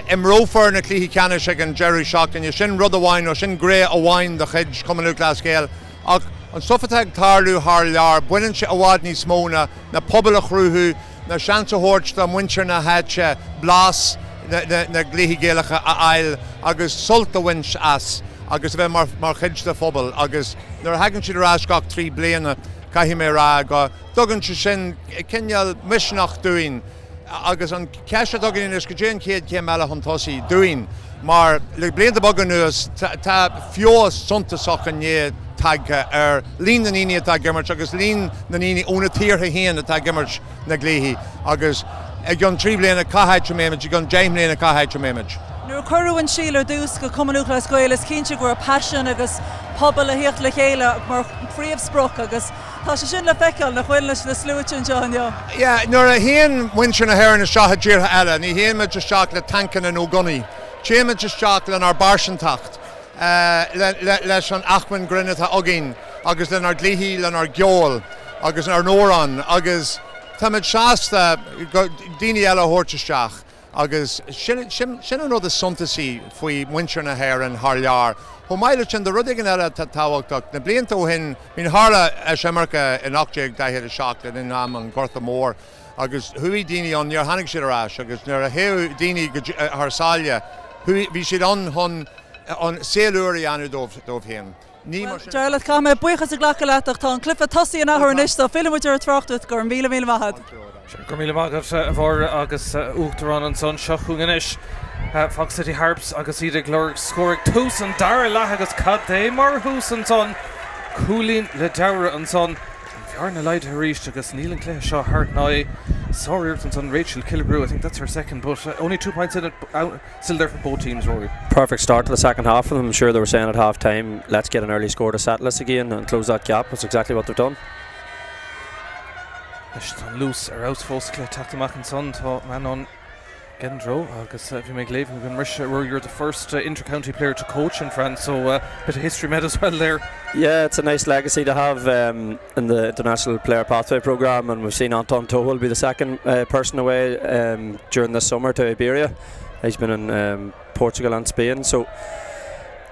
Imrófar na Cluichí Ceannais ag an Jerry Seachtain is sin rud hAoine ó sin gré hAoine de chuid cuman luchlas scéal ach an sofateag tarlú har lear buineann sé abhaid níos móna na pobl a chrúthú na seansa hort do muintir na háite blas na Cluichí Gaeilge a ail agus sulta winch as agus bheith mar chuid de phobal agus nuair hagann siad arás gach 3 bliana caithfidh mé rá go dogann si sin cinneal misneach dúin agus an ceise dogann is go dtéan céad céim eile an tosaí dúin mar le blianta bogan nuas tá fios suntasach an é tagge lín na níine tá gimmert agus lín na níine óna tíortha héana tá gimmert na Cluichí agus ag an 3 bliana caitheid méimiid ag an 10 bliana caitheid méimiid. Nuair choirúin síle dús go cumanú le scoil is cinnte gur passion agus pobl a hiocht le chéile mar príomhsproch agus tá sé sin le feiceáil na chuil leis le slúitin John. Ja, nuair a héan muintir na hÉireann is seacha díortha eile, ní héan meid isteach le tancan an ógunaí. Téimiid isteach le nar barsantacht leis an achman grinnetha agin agus le nar Cluichí le nar geol agus nar nóran agus táid seasta daoine eile thuirteisteach agus sin an rud is suntasaí faoi muintir na hÉireann thar lear. Ho maiile sin de rud igen eile tá táhachtach na blianta ó hin hín hála Seamarcha in 18 in am an Gortha Mór agus thuí daoine an níor hanig siad arás agus nuair a héú daoine th sáile bhí siad an séúirí anú dómh héan. Jarlath cá mé buchas a ghlacha leach tá an clifa tosaí an ahar níos filmúidir a Tráchtairí gur míle maithad. Gur míle maithad a bhór agus uachtarrán an son seachúganis Fox City Harps agus iad glór scóraigh tús an dara leth agus cad é mar hús an son cúlín le dara an son bhear na leid haríist agus níl an cléthe seo Bhreathnaigh Sóisir and son Rachel Killigrew. I think that's her second, but only 2 points in it, still there for both teams, Rory. Perfect start to the second half for them. I'm sure they were saying at half time, let's get an early score to settle us again and close that gap. That's exactly what they've done. Loose ar out fóscla Tachtamach and son tá man on Gendro agus if you make leave we can rush you're the first inter-county player to coach in France, so a bit of history made as well there. Yeah, it's a nice legacy to have in the International Player Pathway Programme, and we've seen Anton Tohul be the second person away during this summer to Iberia. He's been in Portugal and Spain, so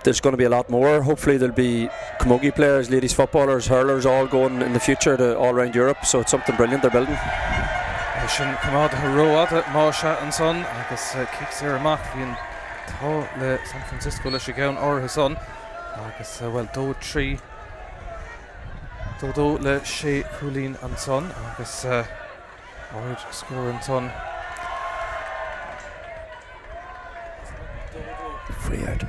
there's going to be a lot more. Hopefully there'll be camogie players, ladies footballers, hurlers all going in the future to all around Europe, so it's something brilliant they're building. Sin cumad Road Máise an son agus kicks ar amach híon tá le San Francisco leis gceann ortha son agus well dó trí dó le sé cúlín an son agus áid scór an son free out.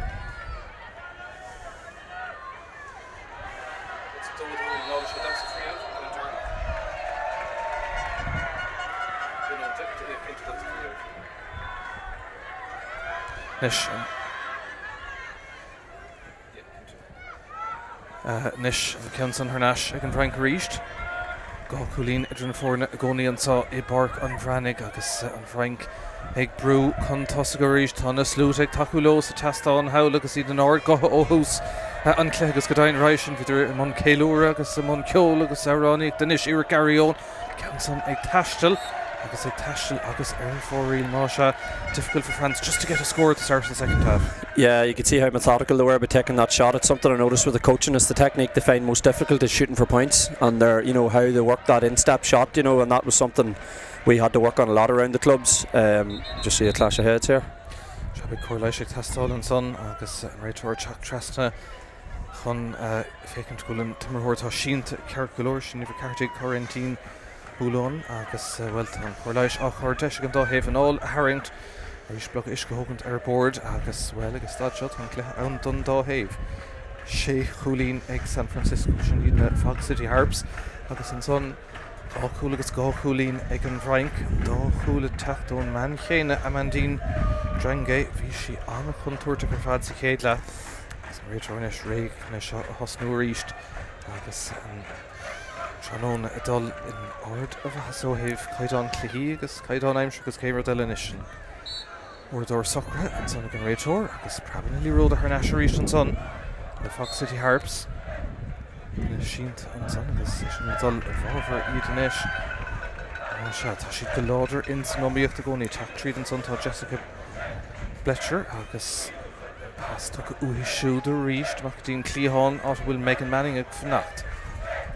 Nish Kenson Hernash ag an Frank Reist Gá Cúlín idir na fórna a gcónaí an sá I Páirc an Bhreathnaigh agus an Frank ag brú chun tosa go ríist tá na slút ag taú lós a teastáin hail agus iad an áir gotha ó hús an clé agus go dain ráisin viidir man céúra agus man ceol agus aránig den is iar garíón Kenson ag taistil agus fóríl Máise difficult for France just to get a score at the start of the second half. Yeah, you could see how methodical they were about taking that shot. It's something I noticed with the coaching, is the technique they find most difficult is shooting for points, and their, you know, how they work that instep shot, you know, and that was something we had to work on a lot around the clubs. Just see a clash of heads here. Shabby Cluiche testáil an son agus réiteoir Tráchtairí chun fécinn gúlan timortha sínta ceart golóir sin idir cartaigh quarantine Búlón agus Welton Cluiche a chuir deis an dá héh an all haringt éis blog is go hógant ar board agus well agus stadshot an clé an don dá héh sé cúlín ag San Francisco sin iad na Fox City Harps agus an son gá cúl agus gá cúlín ag an Frank dá cúla tachtón man chéine Amandine Drange bhí si anna chun tuairte gur fad sa chéad le agus an réiteoirnis réig na hosnú ríist agus Shannon a dul in ord of a hasóhéh caiidán Cluichí agus caiidán aimse agus céimar delinishin. Ordor Socra and son again réiteoir agus probably ruled a Hernash an son the Fox City Harps. Sínt an san agus sin dul bhábhar iad inis. Tá si go láidir in san nóíocht a gcónaí teach tríd an san tá Jessica Fletcher agus pas tu uhi siúd a ríist mac dín clíháin áit bhfuil Megan Manning ag fnacht.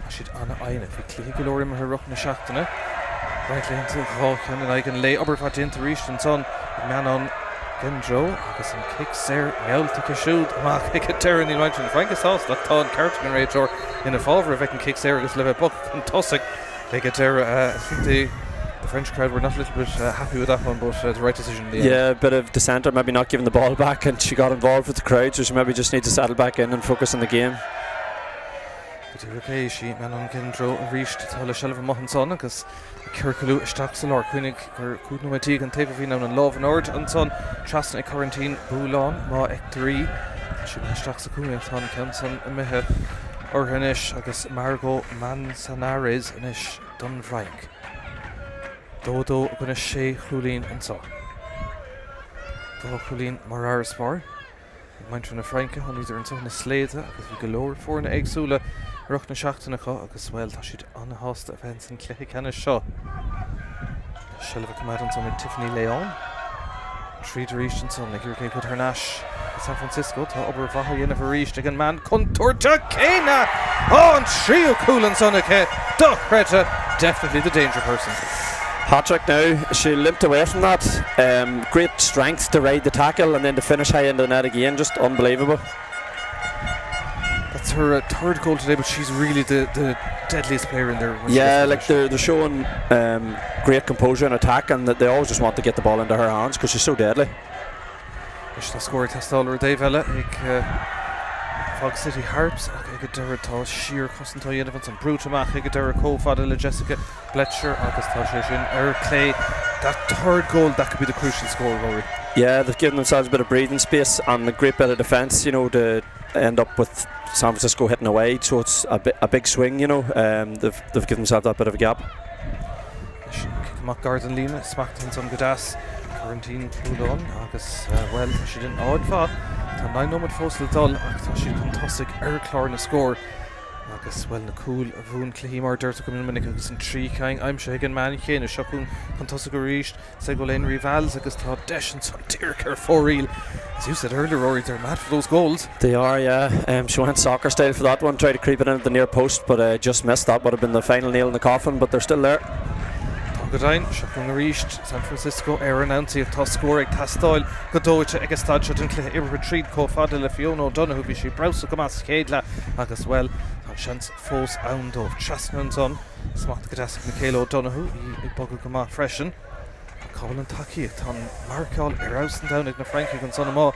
Siad anna aine fi clí go leir mar ruch na seachtainna. Right leanta bháchan an ag an lé obair dinta ríist an son meanán Gendro agus an kick séir meallta go siúd amach ag a teir ní leint an Frankas House le tá an Cartman réidir ina fábhar a bheith an kick séir agus le bheith buch an tosig ag a teir I think the French crowd were not a little bit happy with that one, but the right decision in the end. Yeah, a bit of dissenter, maybe not giving the ball back, and she got involved with the crowd, so she maybe just needs to settle back in and focus on the game. Okay, she meanán Gendro reached tála shelf a mohan son agus Circalú isteach sa lár cuinig gur cúdna maití an taobh hín an love an ord an son trasna ag quarantine búlán má ectarí she isteach sa cúnig tá ceansan a mithe orthanis agus Margot Manzanares inis Dun Frank. Dódó gona sé chlúlín an sá. Dó chlúlín mar ar spár. Maint na Franke hon idir an so na sléide agus bhí go leor fór na agsúla ruch na seachtainnacha agus bhfuil tá siad an hásta a bheith san Cluiche Ceannais seo. Shelf cumad an son ag Tiffany Leon. Tríd ríist an son ag gur chud Ceannais San Francisco tá obair bhatha dhéanamh ríist ag an man contúirte céine. An tríú cool an son ag Duchreta, definitely the danger person. Hat-trick now, she limped away from that. Great strength to ride the tackle and then to finish high into the net again, just unbelievable. That's her third goal today, but she's really the deadliest player in there. Yeah, like they're showing great composure and attack, and that they always just want to get the ball into her hands because she's so deadly. She's scored tSaoir Dave Ella, Fog City Harps ag deir tá siar cosantá dhéanamh an brútamach ag deir cófada le Jessica Fletcher agus tá sé sin Clay. That third goal, that could be the crucial score, Rory. Yeah, they've given themselves a bit of breathing space and a great bit of defence, you know, to end up with San Francisco hitting away, so it's a big swing, you know. They've given themselves that bit of a gap. Kick Garden Lima smacked in some Gadas quarantine búlán agus well she didn't odd fa. Tá 9 nómad fóstal dul ach tá siad chun tosig chlár na scór agus well na cool a bhún Cluichí mar dúirta go minic agus an trí caing I'm sure again man chéine seachún chun tosig go ríist sa go léin rivals agus tá deis son tíircear fóríl. As you said earlier, Rory, they're mad for those goals. They are, yeah. She went soccer style for that one, tried to creep it in at the near post, but just missed. That would have been the final nail in the coffin, but they're still there. Godain, seachún na ríist San Francisco hÉireann tá scóir ag tastáil go dóite ag stáid an Cluiche ibre tríd cófada le Fiona O'Donoghue bhí si browsa go más céadla agus well tá seans fós ann dómh trasna an son smacht go deas Míchéal O'Donoghue I bogu go má freisin Cáil an taí tá Míchéal Rásan down ag na Frankie an son amá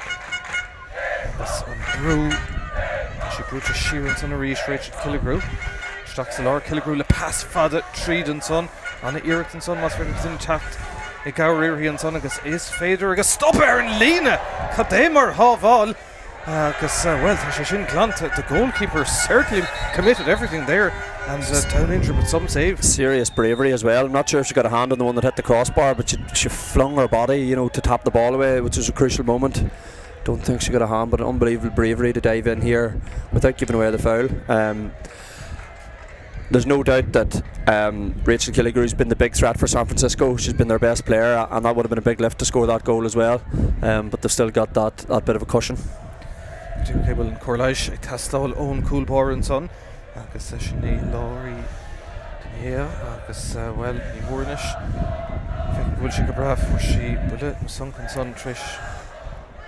agus an brú tá si brúta siar an son a ríist Rachel Killigrew Straach sa lár Killigrew le pass fada tríd an son Anna hÉireann son mas fer in tacht I gabhar hí an son agus is féidir agus stop an lína cadé mar hábháil agus well tá sé sin glanta the goalkeeper certainly committed everything there and down injured but some save. Serious bravery as well. I'm not sure if she got a hand on the one that hit the crossbar, but she flung her body, you know, to tap the ball away, which is a crucial moment. Don't think she got a hand, but unbelievable bravery to dive in here without giving away the foul. There's no doubt that Rachel Killigrew's been the big threat for San Francisco. She's been their best player, and that would have been a big lift to score that goal as well. But they've still got that bit of a cushion. Okay, well, in Cluiche, ag tastáil ón Coolbar an son, agus sinné Láirge Daniel, agus well, ní mórnis. Bhfuil si go brath for si bule na son chun son Trish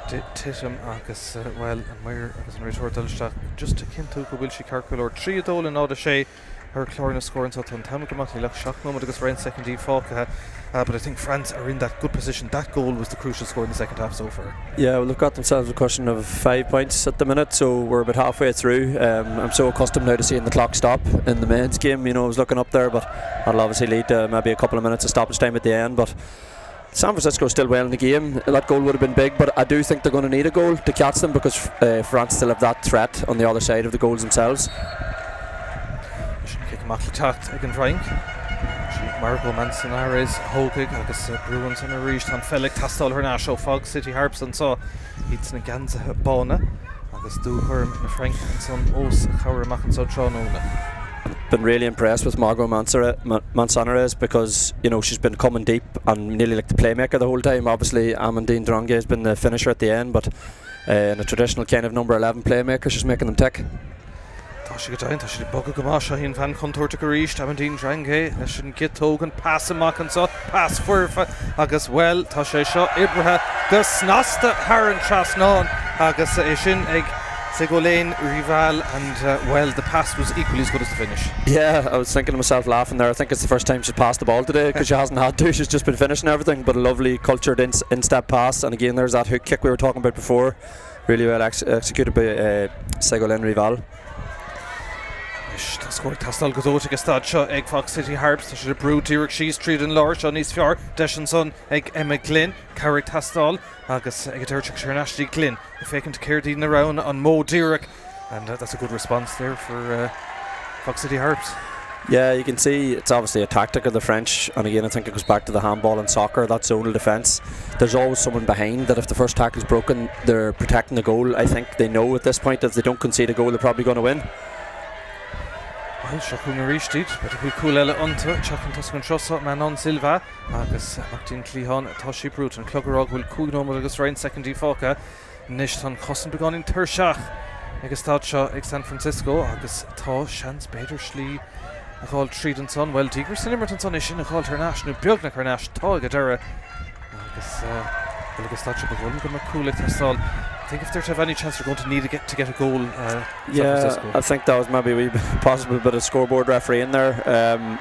titim agus well, an mair agus an réiteoir dulteach just to cintú go bhfuil si carcail or trí dul in áda sé her chlár na scoring so tan tam go matí lech seach nómad agus rain second D fácathe. But I think France are in that good position. That goal was the crucial score in the second half so far. Yeah, well, they've got themselves a cushion of 5 points at the minute, so we're about halfway through. I'm so accustomed now to seeing the clock stop in the men's game. You know, I was looking up there, but that'll obviously lead to maybe a couple of minutes of stoppage time at the end. But San Francisco still well in the game. That goal would have been big, but I do think they're going to need a goal to catch them because France still have that threat on the other side of the goals themselves. Kick Machletacht again Frank. Margot Manzanares Hogan agus Bruins in a ríist an Felix tastáil her ná seo Fog City Harps an só híts na gansa bána agus dúchorm na Frank and son os chawr amach an so Tráchtairí. Been really impressed with Margot Manzanares because she's been coming deep and nearly like the playmaker the whole time. Obviously Amandine Drange has been the finisher at the end, but in a traditional kind of number 11 playmaker, she's making them tick. Tá sé go dainn, tá sé bogad go más a hín bhean contoirte go ríist Amandine Drange leis sin gitógan pass amach an so pass fuirfa agus well tá sé seo ibrethe go snasta hAoireann Tráchtairí agus é sin ag Ségolène Rival and well the pass was equally as good as the finish. Yeah, I was thinking to myself laughing there. I think it's the first time she's passed the ball today because she hasn't had to. She's just been finishing everything, but a lovely cultured in-step pass, and again there's that hook kick we were talking about before, really well executed by Ségolène Rival. Tá scóir tastal go dóite go stad seo ag Fox City Harps tá sé brú díreach síos tríd an láir seo níos fear deis an son ag Emma Glynn Carrick tastal agus ag deirteach sé Ashley Glynn fécinn to Céirdín around on Mo Díreach, and that's a good response there for Fox City Harps. Yeah, you can see it's obviously a tactic of the French, and again I think it goes back to the handball and soccer, that zonal defence. There's always someone behind that if the first tackle is broken they're protecting the goal. I think they know at this point if they don't concede a goal they're probably going to win. Well, Seachún Ríistid, but a cool eile onto Chachan Tuscan Trossa, Manon Silva, agus Martin Clehan, Toshi Brut, and Cluggerog will Cúgnóm agus Ryan second Fóca, Nishtan Cossin begun in Turshach, agus Tadshaw ag San Francisco, agus Tá Shans Bader Schlee, a call Tríd and Son, well, Tigger Sinnermerton Son is in a call Ternash, nu Björkna Carnash, Tá Gadera, agus Tadshaw begun, good McCool at Tastal. I think if there's any chance they're going to need to get a goal. Yeah, I think that was maybe a wee possible bit of scoreboard referee in there.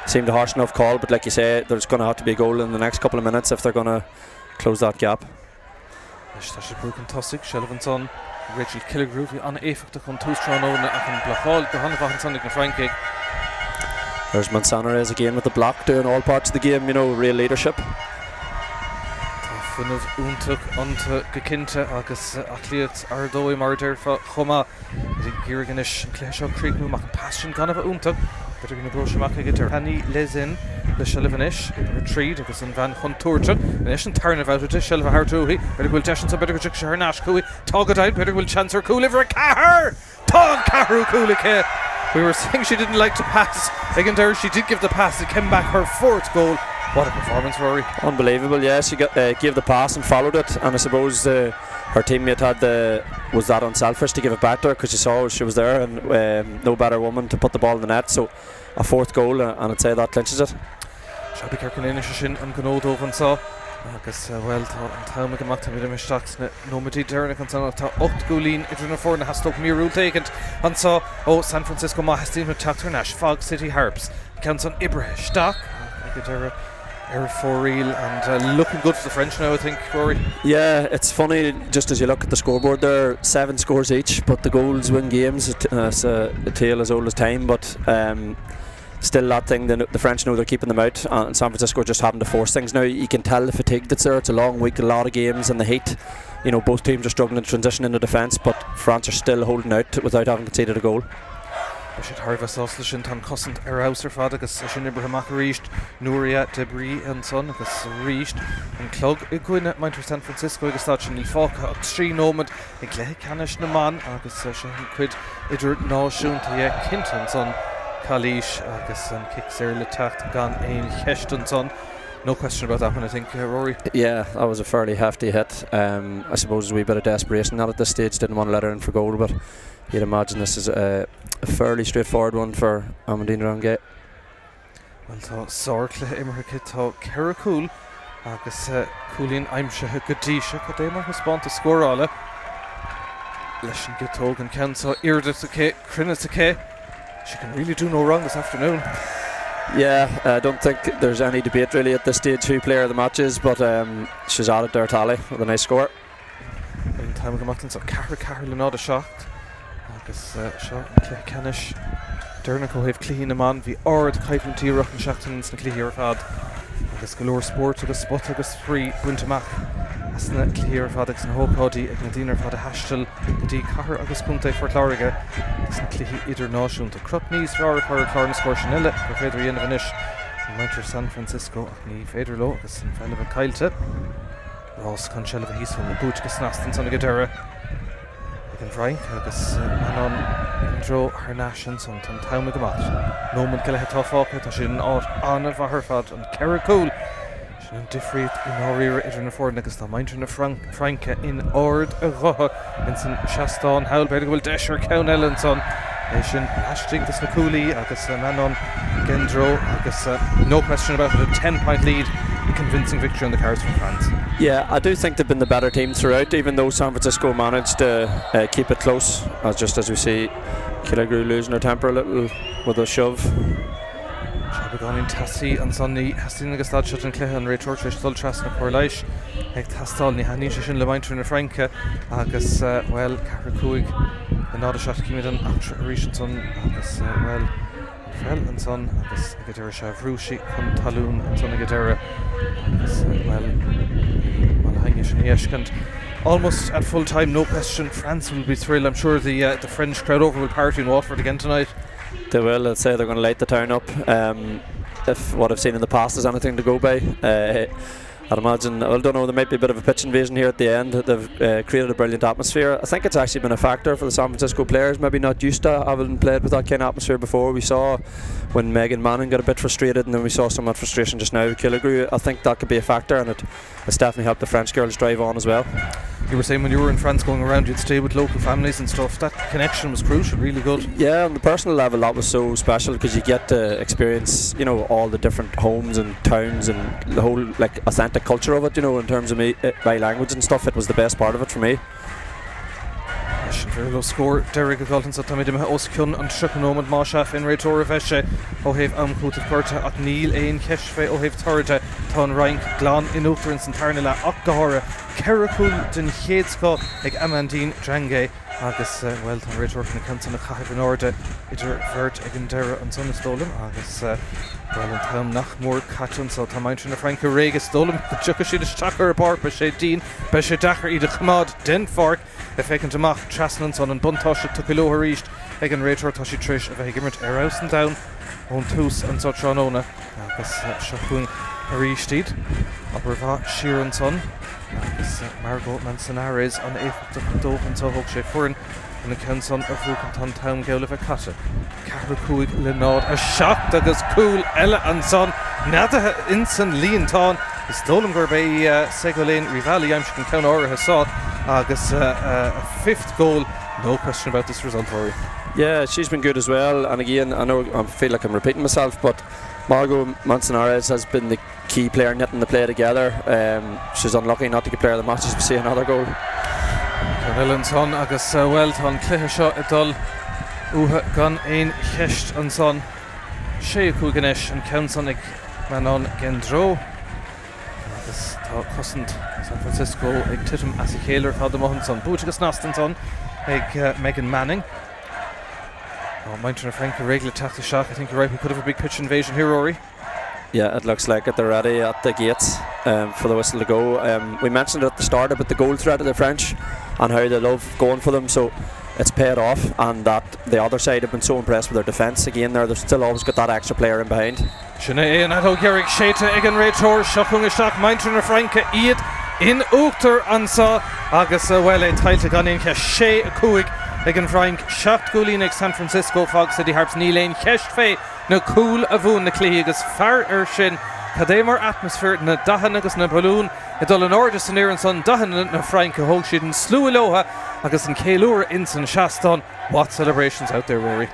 Seemed a harsh enough call, but like you say, there's going to have to be a goal in the next couple of minutes if they're going to close that gap. Tá broken Tossic, Shelvanson, Rachel Killigrove on éfachta chun tústrán óna ach an blachál go hanna bhacan sannig na Frank. There's Manzanares again with the block, doing all parts of the game, real leadership. Funnah úntaach onto Gacinte agus athletes Ardói Marder for Choma Giriganis Cluiche Creeknú mac passion gan of úntaach better going to brush mac again Penny Lezin the Shelvanish retreat agus an van Huntorcha and turn about it Shelva Hartuhi better will Jashin so better go check her Nash Cooey Togadite better will chance her cool for a Cahar Tog Cahu Coolike. We were saying she didn't like to pass again there she did give the pass, it came back her fourth goal. What a performance, Rory. Unbelievable, yeah. She gave the pass and followed it, and I suppose her teammate was that unselfish to give it back to her because she saw she was there and no better woman to put the ball in the net. So a fourth goal, and I'd say that clinches it. Shabby Kirkinish sin an Gnódómh an sá agus well tá me gamachta mé imisteach nó matí dearna an san tá 8 gólín idir na fórna hastóg míú taken an sá ó San Francisco má hastín na Tráchtairí Fox City Harps can son Ibrethe Stock for real and looking good for the French now, I think, Rory. Yeah, it's funny just as you look at the scoreboard there, 7 scores each, but the goals win games. It's a tale as old as time, but still that thing, the French know they're keeping them out, and San Francisco are just having to force things now. You can tell the fatigue that's there. It's a long week, a lot of games, and the heat. Both teams are struggling to transition into defence, but France are still holding out without having conceded a goal. Should harvest us sin tan cosint Hauser fad agus sin Ibrethe mac ríist Núria Debris and son agus ríist an clog I gcuine Mainter San Francisco agus tá sin ní fáca ag trí nómad ag léthe canis na man agus sin cuid idir náisiúnta Kinton son Cluiche agus an kick séir le tacht gan ein cheistan son. No question about that one, I think, Rory. Yeah, that was a fairly hefty hit. I suppose a wee bit of desperation at this stage, didn't want to let her in for goal, but you'd imagine this is a fairly straightforward one for Amandine Drange. Well, tá Sorcla Immerhick tá Caracul agus Coolín Aimshe Gadisha Kadema respond to score alla. Leishin Gitog and Ken so Irditake Crinitake. She can really do no wrong this afternoon. Yeah, I don't think there's any debate really at this stage who player of the match is, but she's added their tally with a nice score. In time of the so Carol Lenada shocked. Agus shot Canish Dernaco have clean a man the ord Kaitlin Tira and Shachtons and Cluiche fad. Agus galore Spórt agus spot agus free Wintermac. Asna Cluiche fad agus na Hocody ag na Diner fad a hastel the Cahar agus Punte for Láirge. Asna Cluiche idir náisiúnta Crutnís Láirge Clarn score Chanelle for Féidir Ian of Anish. Manchester San Francisco ní Féidir Lo agus an fel of a Kailte. Ross con Shell of a Heath from the boot agus Naston son a Gadera. Bhreathnaigh agus an dro haar nasin son tan taim go mat. No man gile het táfácha tá sin anna bhar fad an Craobh sin an difriad in áíre idir na fórna agus tá maintre na Franca in ord a gotha in san seastán hail beidir go bhfuil deisir ceann Ellen son sin hashtag this na Cluiche agus manon gendro agus no question about it, a 10-point lead, a convincing victory on the cards for France. Yeah, I do think they've been the better team throughout, even though San Francisco managed to keep it close, as we see Killigrew losing their temper a little with a shove. Beganin Tassi an Sunny Hastin agus stad shot an Cluiche an Rachel Dul Tras na Porlaish ag Tastal ni hanin sin le maintre na Franca agus well Craobh another shot came in after Rishanson agus well fell and son agus Gadera Shavrushi on Talun and son Gadera agus well Hangish and Yeshkant almost at full time, no question. France will be thrilled. I'm sure the French crowd over will party in Watford again tonight. They will. Let's say they're going to light the town up. If what I've seen in the past is anything to go by, I'd imagine, I don't know, there might be a bit of a pitch invasion here at the end. They've created a brilliant atmosphere. I think it's actually been a factor for the San Francisco players, maybe not used to having played with that kind of atmosphere before. We saw when Megan Manning got a bit frustrated, and then we saw some of that frustration just now with Killigrew. I think that could be a factor, and it's definitely helped the French girls drive on as well. You were saying when you were in France going around, you'd stay with local families and stuff. That connection was crucial, really good. Yeah, on the personal level that was so special because you get to experience, you know, all the different homes and towns and the whole like authentic culture of it, you know, in terms of my language and stuff. It was the best part of it for me. Very low score. Derek Galton said Tommy Dimha Oskun and Shukanomad Mashaf in Raitor Veshe. O'Have Amkut Kurta at Neil Ain Keshfe O'Have Turja Ton Rank Glan in Uterins and Tarnila Akgahara Kerakul Din Hedska like Amandine Drange Agus well Ton Raitor can account on a Kahiv in order Ider Vert Egandera and Son Stolum Agus well in Tom Nachmore Catchon so Tamain na Franca Rega Stolum the Chukashi the Stacker apart Beshe Dean Beshe Dakar Ida Khamad Den Fark if I can to Mach Traslanson and Buntosh took a lower reached Egan Raitor Toshi Trish if I gimmert Eros and down on Toos and such on Ona Agus Shahun Aristid Operva Sheeran Son Agus Margot Manzanares on the 8th of Dove and so Hokshe Furin and the Council of Rukanton Town Gael of a Cata Caracuig Lenard a shot Agus Cool Ella and Son Nada Inson Leonton is stolen by Segolene Rivali. I'm sure count or has saw Agus a fifth goal. No question about this result, Rory. Yeah, she's been good as well. And again, I know I feel like I'm repeating myself, but Margot Manzanares has been the key player in getting the play together. She's unlucky not to get player of the match as we see another goal. Carnellan son Agus well ton Cluiche shot a dull Uha gun ein Hecht and son Shea Kuganesh and Councilnik Manon Gendro. Agus tá cosint San Francisco ag titim as a chéalar fád amachchan son Bútegus Nastan son ag Megan Manning. Maintre na Franca regular tacht the shock. I think you're right, we could have a big pitch invasion here, Rory. Yeah, it looks like it. They're ready at the gates for the whistle to go. We mentioned at the start about the goal threat of the French and how they love going for them, so it's paid off, and that the other side have been so impressed with their defence. Again, they've still always got that extra player in behind. Ceannais and Adho Gerig Sheta Egan Raitor Shachung Ishak Maintre na Franca Iad in Uchter Ansa Agus well a title gun in Shea Kuig Egan Frank Shaft Gulinik San Francisco Fox City Harps Neelain Keshfe na Cool Avun na Cluiche agus Far Ershin Kademar atmosphere na Dahan agus na Balloon Idol an Ordis and Aaron Son Dahan na Franca Hoshid and Slew Aloha agus in Kailur Inson Shaston. What celebrations out there, Rory?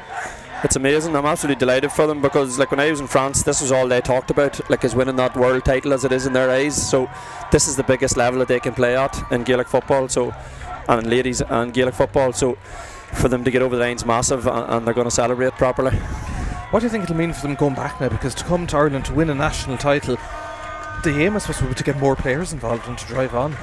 It's amazing. I'm absolutely delighted for them because like when I was in France, this was all they talked about, like is winning that world title as it is in their eyes. So this is the biggest level that they can play at in Gaelic football, so and in ladies and Gaelic football, so for them to get over the line's massive, and they're going to celebrate properly. What do you think it'll mean for them going back now? Because to come to Ireland to win a national title, the aim is supposed to be to get more players involved and to drive on.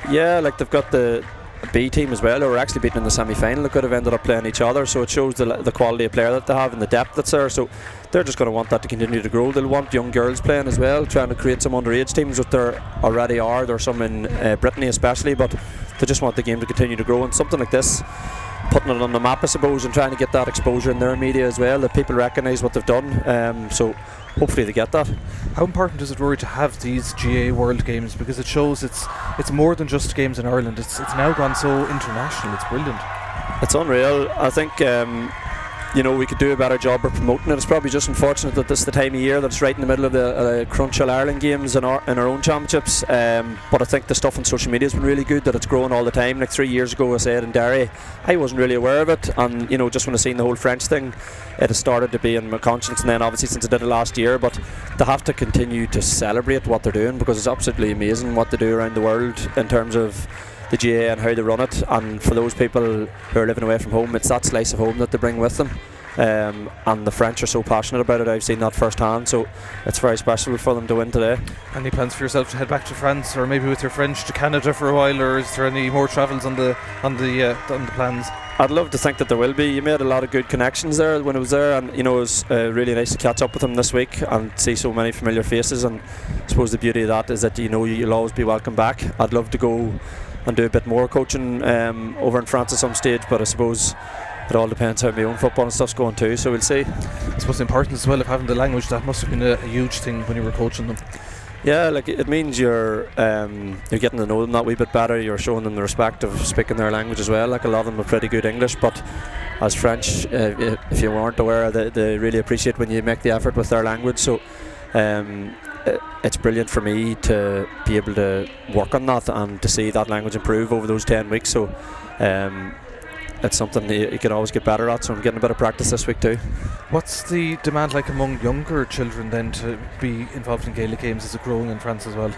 Yeah, like they've got the B team as well, who were actually beaten in the semi-final. They could have ended up playing each other, so it shows the quality of player that they have and the depth that's there. So they're just going to want that to continue to grow. They'll want young girls playing as well, trying to create some underage teams, which there already are. There's some in Brittany especially, but they just want the game to continue to grow, and something like this, putting it on the map I suppose, and trying to get that exposure in their media as well, that people recognise what they've done, so hopefully they get that. How important is it, Rory, to have these GAA World Games, because it shows it's more than just games in Ireland, it's now gone so international. It's brilliant. It's unreal. I think we could do a better job of promoting it. It's probably just unfortunate that this is the time of year that it's right in the middle of the Crunchall Ireland games in our own championships. But I think the stuff on social media has been really good, that it's growing all the time. Like 3 years ago, I said in Derry, I wasn't really aware of it, and just when I seen the whole French thing, it has started to be in my conscience. And then obviously since I did it last year, but they have to continue to celebrate what they're doing, because it's absolutely amazing what they do around the world in terms of the GAA and how they run it. And for those people who are living away from home, it's that slice of home that they bring with them. And the French are so passionate about it. I've seen that firsthand, so it's very special for them to win today. Any plans for yourself to head back to France, or maybe with your French to Canada for a while, or is there any more travels on the plans? I'd love to think that there will be. You made a lot of good connections there when I was there, and it was really nice to catch up with them this week and see so many familiar faces. And I suppose the beauty of that is that you'll always be welcome back. I'd love to go and do a bit more coaching over in France at some stage, but I suppose it all depends how my own football and stuff's going too, so we'll see. I suppose the importance as well of having the language, that must have been a huge thing when you were coaching them. Yeah, like it means you're getting to know them that wee bit better. You're showing them the respect of speaking their language as well. Like a lot of them have pretty good English, but as French, if you weren't aware, they really appreciate when you make the effort with their language. So it's brilliant for me to be able to work on that and to see that language improve over those 10 weeks. So it's something you can always get better at, so I'm getting a bit of practice this week too. What's the demand like among younger children then to be involved in Gaelic games? Is it growing in France as well?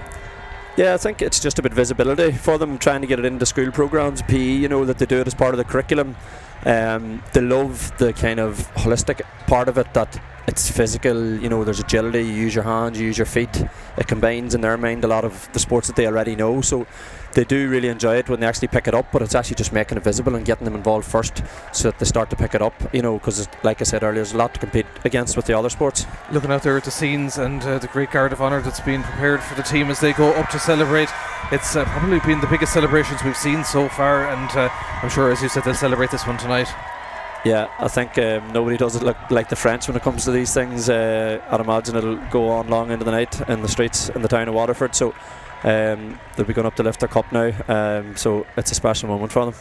Yeah, I think it's just a bit of visibility for them, trying to get it into school programmes, PE, that they do it as part of the curriculum. They love the kind of holistic part of it, that it's physical, there's agility, you use your hands, you use your feet. It combines in their mind a lot of the sports that they already know, so they do really enjoy it when they actually pick it up, but it's actually just making it visible and getting them involved first so that they start to pick it up, because like I said earlier, there's a lot to compete against with the other sports. Looking out there at the scenes and the great guard of honour that's being prepared for the team as they go up to celebrate, it's probably been the biggest celebrations we've seen so far, and I'm sure, as you said, they'll celebrate this one tonight. Yeah, I think nobody does it look like the French when it comes to these things. I'd imagine it'll go on long into the night in the streets in the town of Waterford, so they'll be going up to lift their cup now, so it's a special moment for them.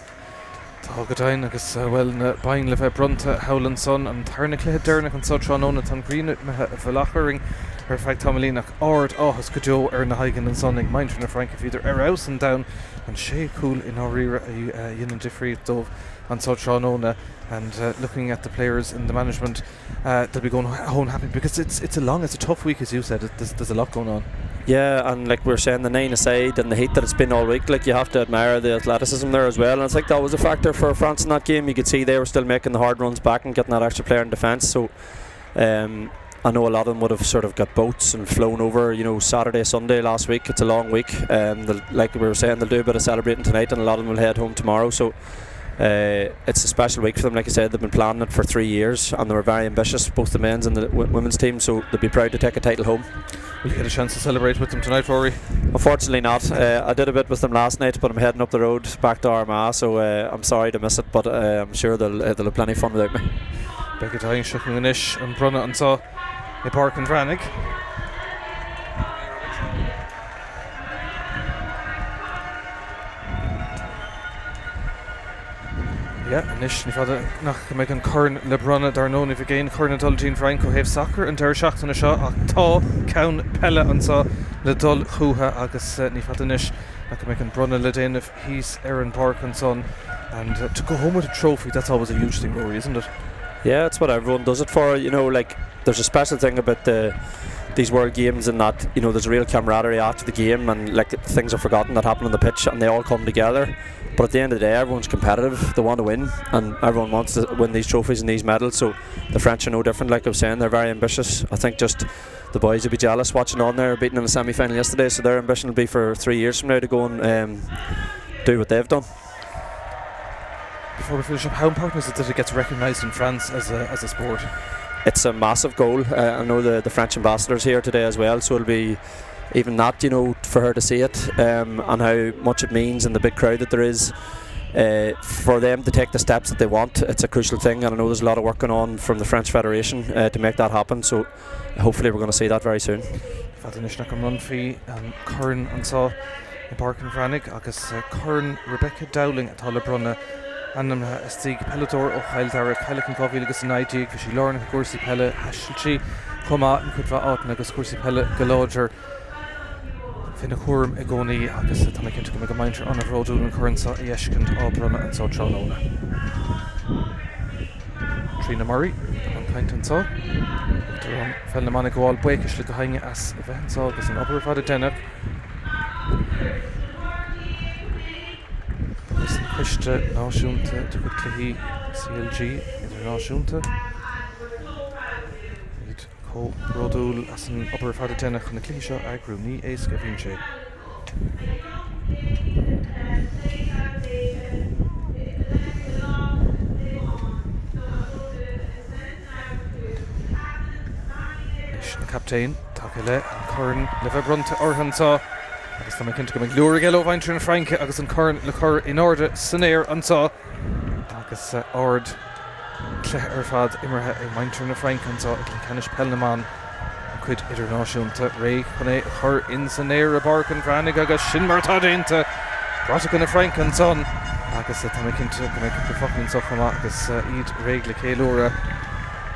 Tágadáin agus well na bain le bheith brunta howlan son an tarna cléad dearnach an so trónóna tan gríine bhelachering feag tamlínach ard áhas go deo na haigen an son ag maintrin na Frank if either aus and down and sé cool in áíra a dhéanaan difriad dómh an so trónóna. And looking at the players and the management, they'll be going home happy, because it's a tough week, as you said. There's a lot going on. Yeah, and like we were saying, the 9 aside and the heat that it's been all week, like you have to admire the athleticism there as well. And I think that was a factor for France in that game. You could see they were still making the hard runs back and getting that extra player in defence. So I know a lot of them would have sort of got boats and flown over, Saturday, Sunday last week. It's a long week. Like we were saying, they'll do a bit of celebrating tonight, and a lot of them will head home tomorrow. So it's a special week for them. Like I said, they've been planning it for 3 years, and they were very ambitious, both the men's and the women's team, so they'll be proud to take a title home. Will you get a chance to celebrate with them tonight, Rory? Unfortunately not. I did a bit with them last night, but I'm heading up the road back to Armagh, so I'm sorry to miss it, but I'm sure they'll have plenty of fun without me. Tágadáin Shuchan and Ish and Brunna and so in Páirc and Bhreathnaigh. Yeah, and Ish, ní fada nach meid an Corn le Brunna darnón if again Corn and Dulgine Franco have soccer and Derry Shacht on a shot ach tá Caun Peile and so le Dul Chuha agus ní fada Ish nach meid an Brunna le dain if he's hÉireann Páirc and son, and to go home with a trophy, that's always a huge thing, Rory, isn't it? Yeah, it's what everyone does it for. Like there's a special thing about these World Games in that there's a real camaraderie after the game, and like things are forgotten that happen on the pitch and they all come together. But at the end of the day, everyone's competitive, they want to win, and everyone wants to win these trophies and these medals. So the French are no different. Like I was saying, they're very ambitious. I think just the boys will be jealous watching on there, beating in the semi-final yesterday, so their ambition will be for 3 years from now to go and do what they've done. Before we finish up, how important is it that it gets recognised in France as a sport? It's a massive goal. I know the French ambassador's here today as well, so it'll be even that, for her to see it, and how much it means, and the big crowd that there is, for them to take the steps that they want. It's a crucial thing, and I know there's a lot of work going on from the French Federation to make that happen, so hopefully we're going to see that very soon. Fadinishnak am Runfee and Corn and so in Páirc and Bhreathnaigh agus Corn Rebecca Dowling at Brunna Annam Stig Pellador ó Chaildara Peile an Gábhíle agus an ID go sí Láirne go cuasaí Peile Hasiltí chumá an chud bheith átain agus cuasaí Peile go láidir Fina chum I gcónaí agus tá cinnte go go maintear an bhródú an churansa I eiscint ábrana an sá tránóna. Trína Murray an caint an sá. Fel na manna gháil buchas le go hainge as a bheith an sá agus an obair fad a dénach. Agus an Christe náisiúnta de go Cluichí CLG internanáisiúnta. Iad có brodúil as an obair fad a dénach na Cluiche seo agrú ní éasc a bhíonn sé. Captain, take le an curran le bheith brunta orthansá agus tá cinnte go mbeidh luair geile ó bhaintear na Franca agus an curran le chur in orda Ceannais ansá agus ord cléith ar fad imirthe ag maintear na Franca ansá ag le canis Peilneamán an cuid idirnáisiúnta ré chun é chur in Ceannais a Páirc an Bhreathnaigh agus sin mar tá déanta brata go na Franca ansán agus tá cinnte go mbeidh go fachnaíonn so chumá agus iad réig le céile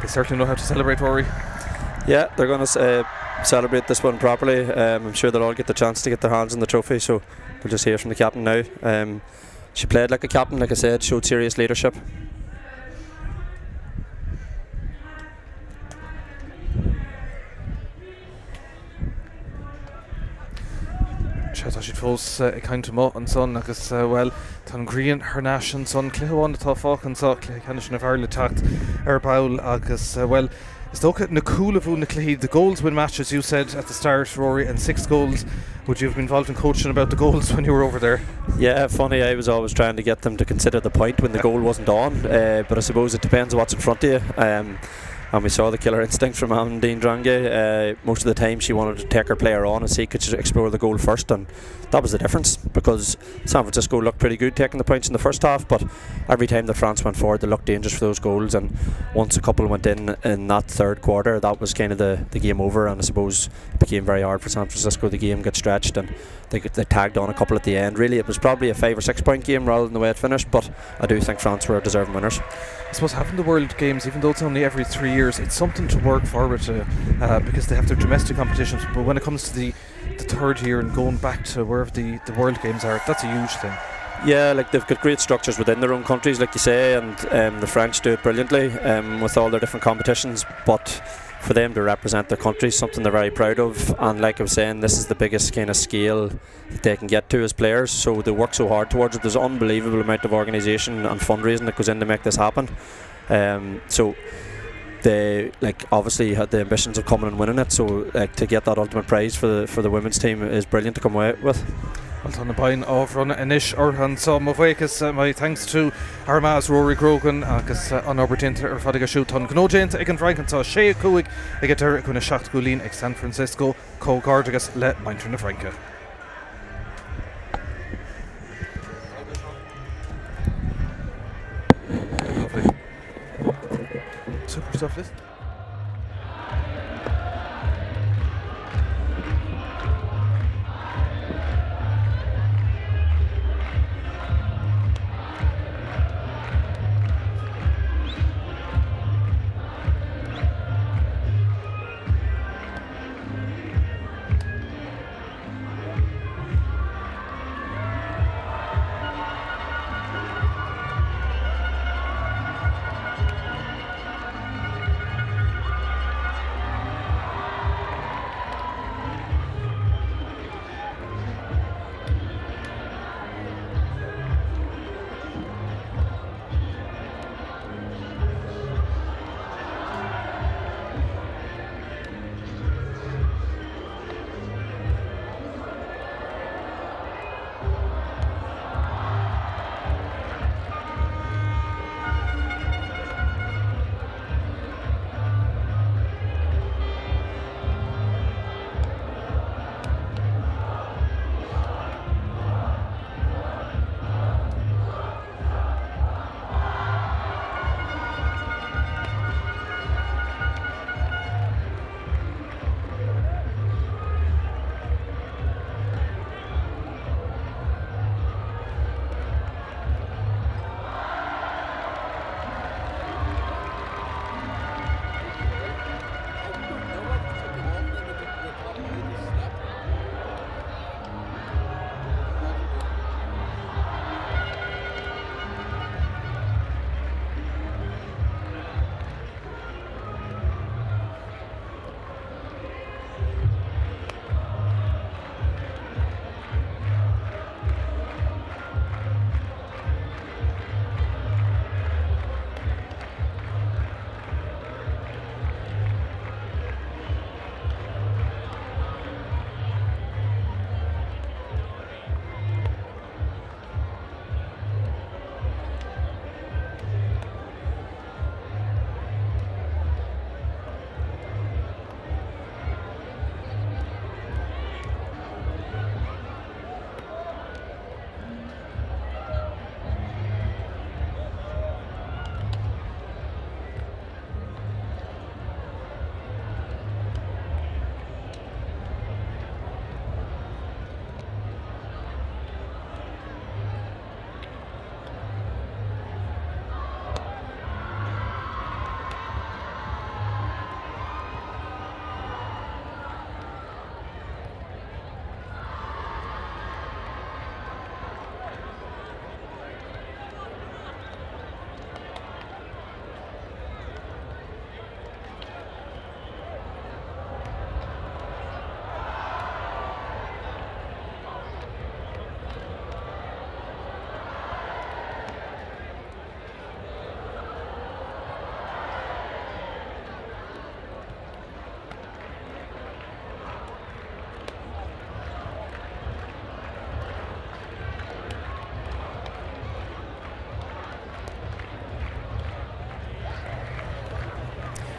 they certainly know how to celebrate, Rory. Yeah, they're going to celebrate this one properly. I'm sure they'll all get the chance to get their hands on the trophy, so we'll just hear from the captain now. She played like a captain, like I said, showed serious leadership. Tá siad fós I cainte mo an son agus well tá Grian Harnash an son Cluicheáin atá fáchan sa Cluiche canis na bharla tacht ar Páile agus well is dócha na coola bhú na Cluichí. The goals win matches, you said at the start, Rory, and 6 goals. Would you have been involved in coaching about the goals when you were over there? Yeah, funny, I was always trying to get them to consider the point when the goal wasn't on, but I suppose it depends on what's in front of you. And we saw the killer instinct from Amandine Drange. Most of the time she wanted to take her player on and see could she explore the goal first, and that was the difference, because San Francisco looked pretty good taking the points in the first half, but every time that France went forward they looked dangerous for those goals, and once a couple went in that third quarter, that was kind of the game over, and I suppose it became very hard for San Francisco. The game got stretched and they tagged on a couple at the end. Really it was probably a 5 or 6 point game rather than the way it finished, but I do think France were deserving winners. I suppose having the World Games, even though it's only every 3 years, it's something to work forward to because they have their domestic competitions, but when it comes to the third year and going back to wherever the World Games are, that's a huge thing. Yeah, like they've got great structures within their own countries, like you say, and the French do it brilliantly with all their different competitions, but for them to represent their country is something they're very proud of, and like I was saying, this is the biggest kind of scale that they can get to as players, so they work so hard towards it. There's an unbelievable amount of organisation and fundraising that goes in to make this happen, so they obviously had the ambitions of coming and winning it, so to get that ultimate prize for the women's team is brilliant to come away with. Well done, Bain of Run Anish Orhan so Mavakis. My thanks to Armaz Rory Grogan agus an Obertinter ar fadiga shoot on Gnojent again Frankensaw Shea Kuig agater gonna shacht Gulin ex San Francisco Co Gardigas le Mainter na Franca. Lovely. Super stuff this.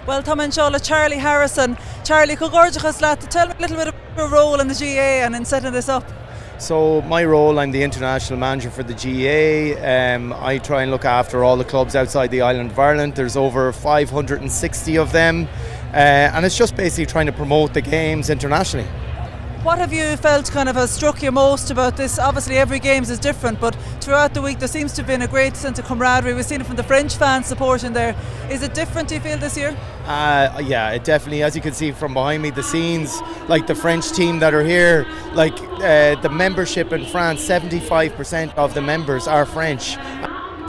Well, Tom and Shola, Charlie Harrison. Charlie, Cogorjachas lad, tell me a little bit about your role in the GAA and in setting this up. So my role, I'm the international manager for the GAA. I try and look after all the clubs outside the island of Ireland. There's over 560 of them, and it's just basically trying to promote the games internationally. What have you felt kind of has struck you most about this? Obviously every games is different, but throughout the week there seems to have been a great sense of camaraderie. We've seen it from the French fans supporting there. Is it different, do you feel, this year? Yeah, it definitely, as you can see from behind me, the scenes, like the French team that are here, like the membership in France, 75% of the members are French.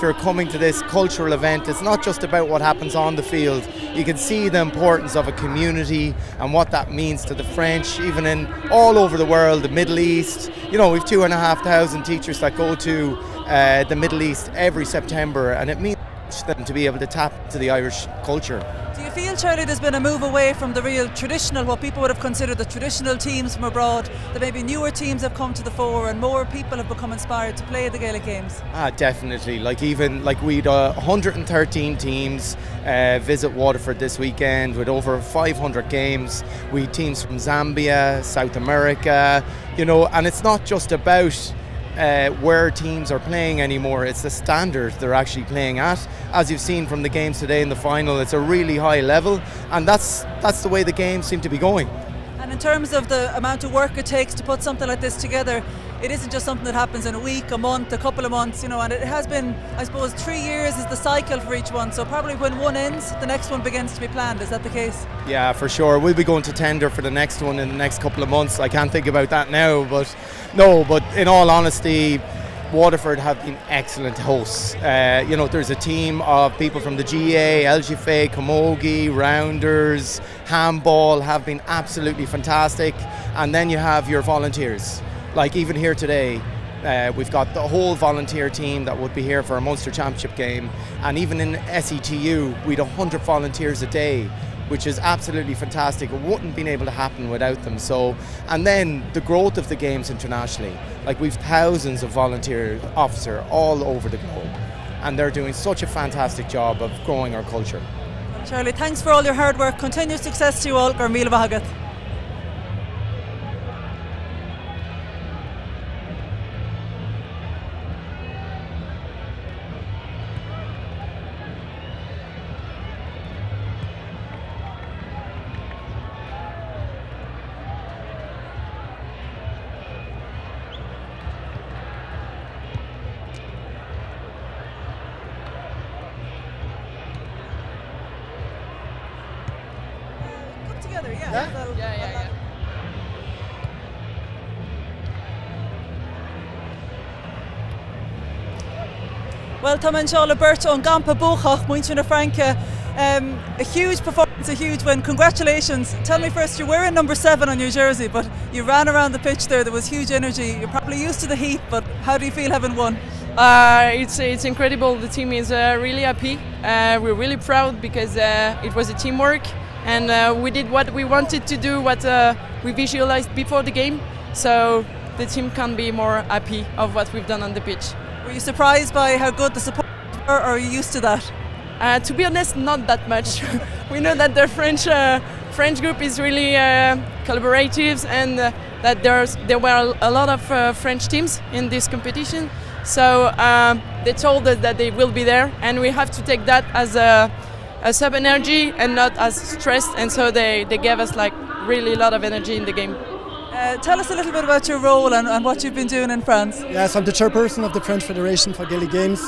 After coming to this cultural event, it's not just about what happens on the field. You can see the importance of a community and what that means to the French, even in all over the world, the Middle East. You know, we've 2,500 teachers that go to the Middle East every September, and it means them to be able to tap into the Irish culture. Do you feel, Charlie, there's been a move away from the real traditional, what people would have considered the traditional teams from abroad, that maybe newer teams have come to the fore and more people have become inspired to play the Gaelic games? Definitely. We'd 113 teams visit Waterford this weekend with over 500 games. We had teams from Zambia, South America, you know, and it's not just about where teams are playing anymore, it's the standard they're actually playing at. As you've seen from the games today in the final, it's a really high level, and that's the way the games seem to be going. And in terms of the amount of work it takes to put something like this together, it isn't just something that happens in a week, a month, a couple of months, you know, and it has been, I suppose, 3 years is the cycle for each one, so probably when one ends, the next one begins to be planned. Is that the case? Yeah, for sure. We'll be going to tender for the next one in the next couple of months. I can't think about that now, but in all honesty, Waterford have been excellent hosts. You know, there's a team of people from the GAA, LGFA, Camogie, Rounders, Handball have been absolutely fantastic, and then you have your volunteers. Like even here today, we've got the whole volunteer team that would be here for a Munster Championship game, and even in SETU, we'd 100 volunteers a day, which is absolutely fantastic. It wouldn't have been able to happen without them. So, and then the growth of the games internationally, like we've thousands of volunteer officers all over the globe, and they're doing such a fantastic job of growing our culture. Charlie, thanks for all your hard work. Continued success to you all. Gur míle maith agat. Well, Tom and Shola Bert on Gampa Bochach, Muinchina Franca. A huge performance, a huge win. Congratulations. Tell me first, you're wearing number 7 on your jersey, but you ran around the pitch there was huge energy. You're probably used to the heat, but how do you feel having won? It's incredible. The team is really happy. We're really proud because it was a teamwork, and we did what we wanted to do, what we visualized before the game. So the team can be more happy of what we've done on the pitch. Were you surprised by how good the support were, or are you used to that? To be honest, not that much. We know that the French group is really collaborative, and that there were a lot of French teams in this competition. So they told us that they will be there, and we have to take that as a sub energy and not as stress. And so they gave us like really a lot of energy in the game. Tell us a little bit about your role and what you've been doing in France. Yes, I'm the chairperson of the French Federation for Gaelic Games.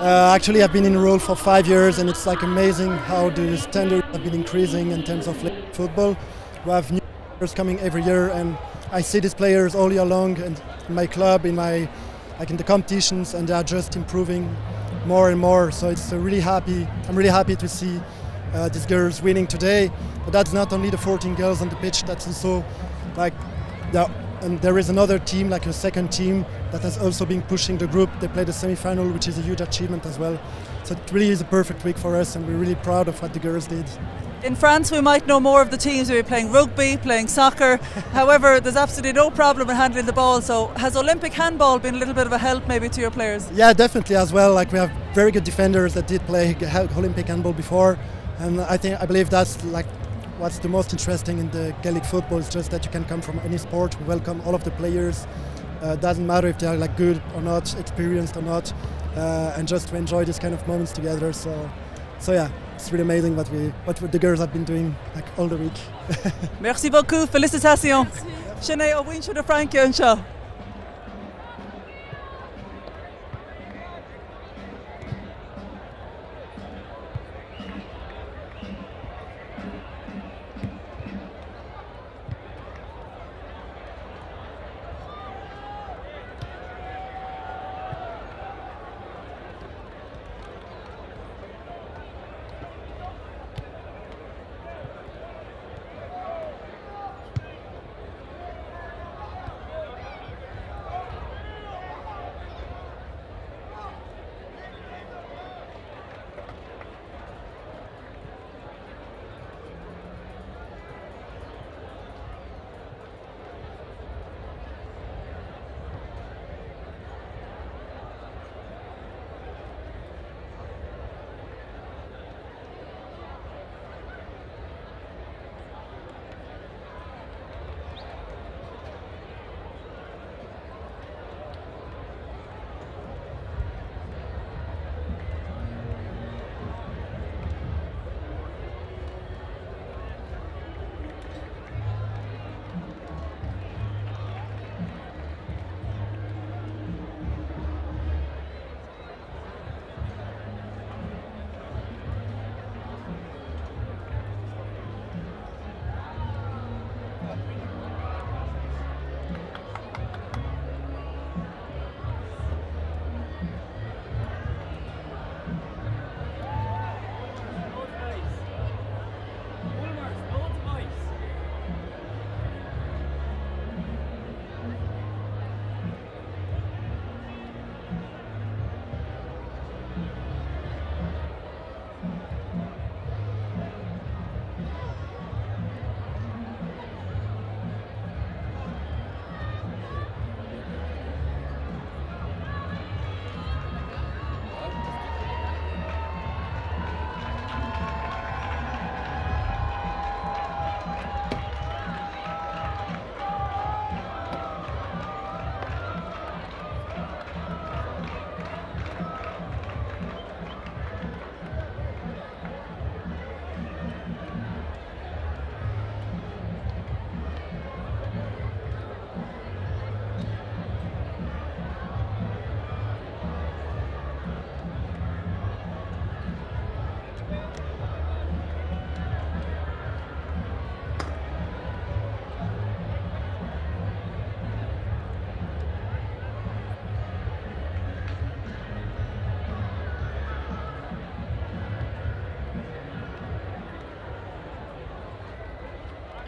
Actually, I've been in the role for 5 years, and it's like amazing how the standards have been increasing in terms of football. We have new players coming every year, and I see these players all year long in my club, in the competitions, and they are just improving more and more. So I'm really happy to see these girls winning today. But that's not only the 14 girls on the pitch, that's also like and there is another team, like a second team, that has also been pushing the group. They played the semi-final, which is a huge achievement as well. So it really is a perfect week for us, and we're really proud of what the girls did. In France, we might know more of the teams. We're playing rugby, playing soccer. However, there's absolutely no problem in handling the ball. So has Olympic handball been a little bit of a help maybe to your players? Yeah, definitely as well. Like we have very good defenders that did play Olympic handball before. And I believe that's like what's the most interesting in the Gaelic football is just that you can come from any sport. We welcome all of the players. Doesn't matter if they are like good or not, experienced or not, and just to enjoy these kind of moments together. So yeah, it's really amazing what the girls have been doing like all the week. Merci beaucoup, félicitations. Ceannais hAoine siad a Frankie anseo.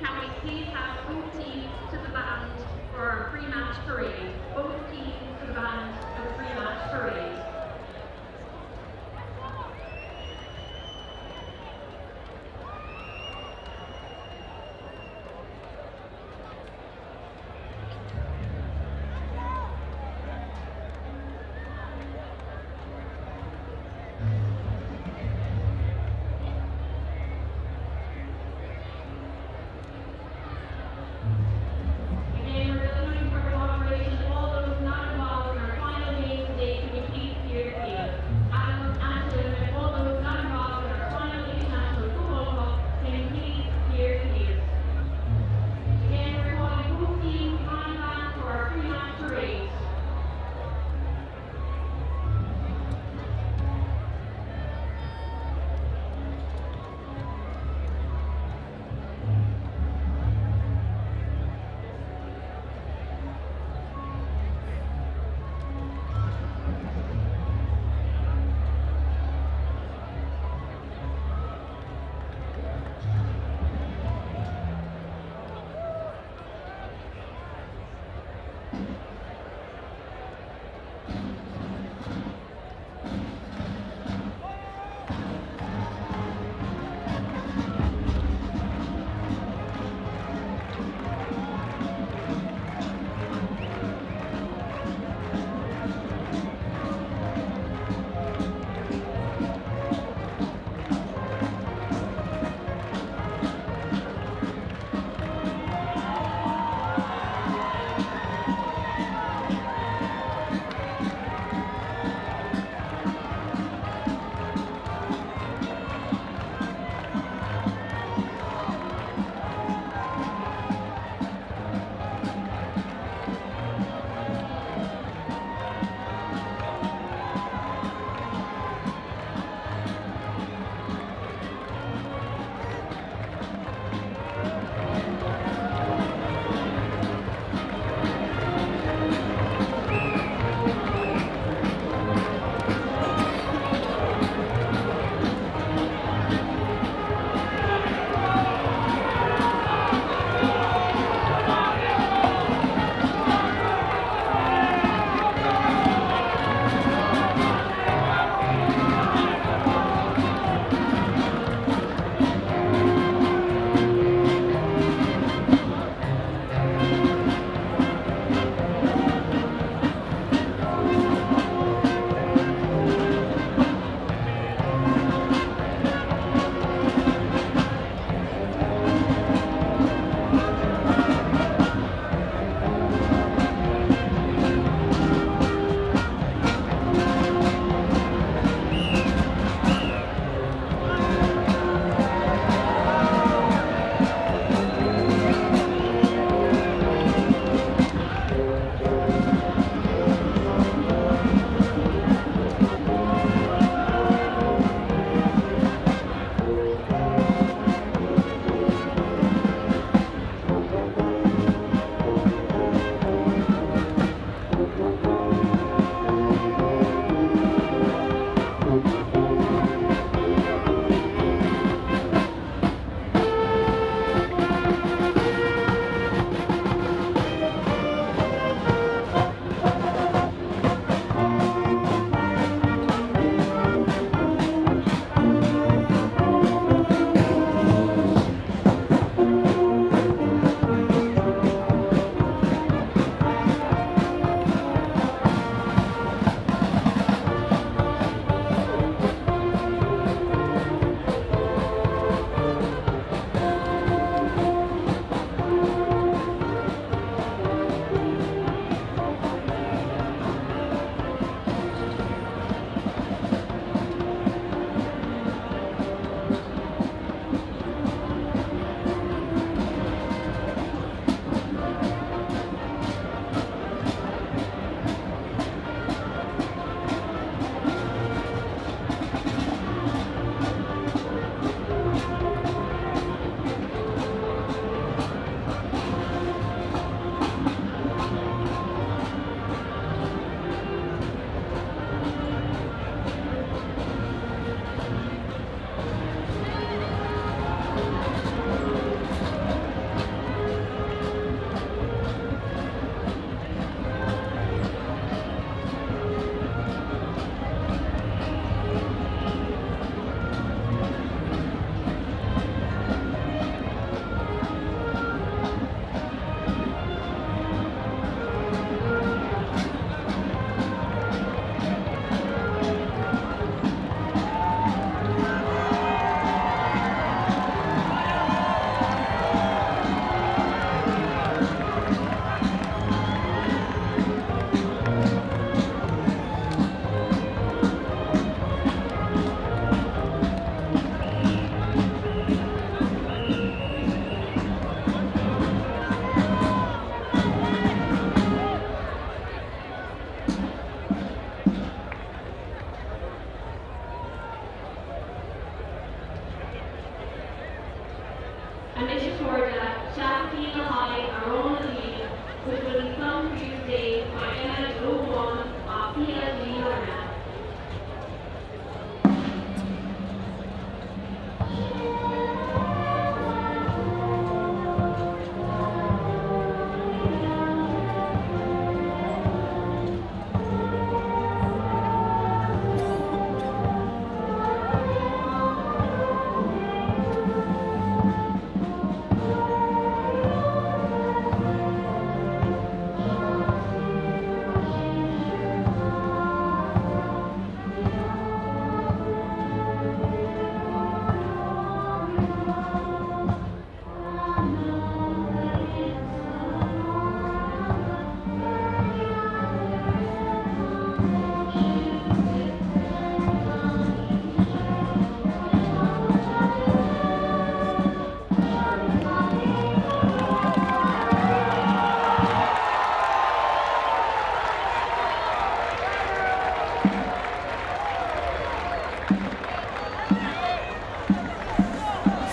Can we please have both teams to the band for our pre-match parade? Both teams to the band for the pre-match parade. Again, we're really looking for cooperation. All those not involved in our final game today, can you please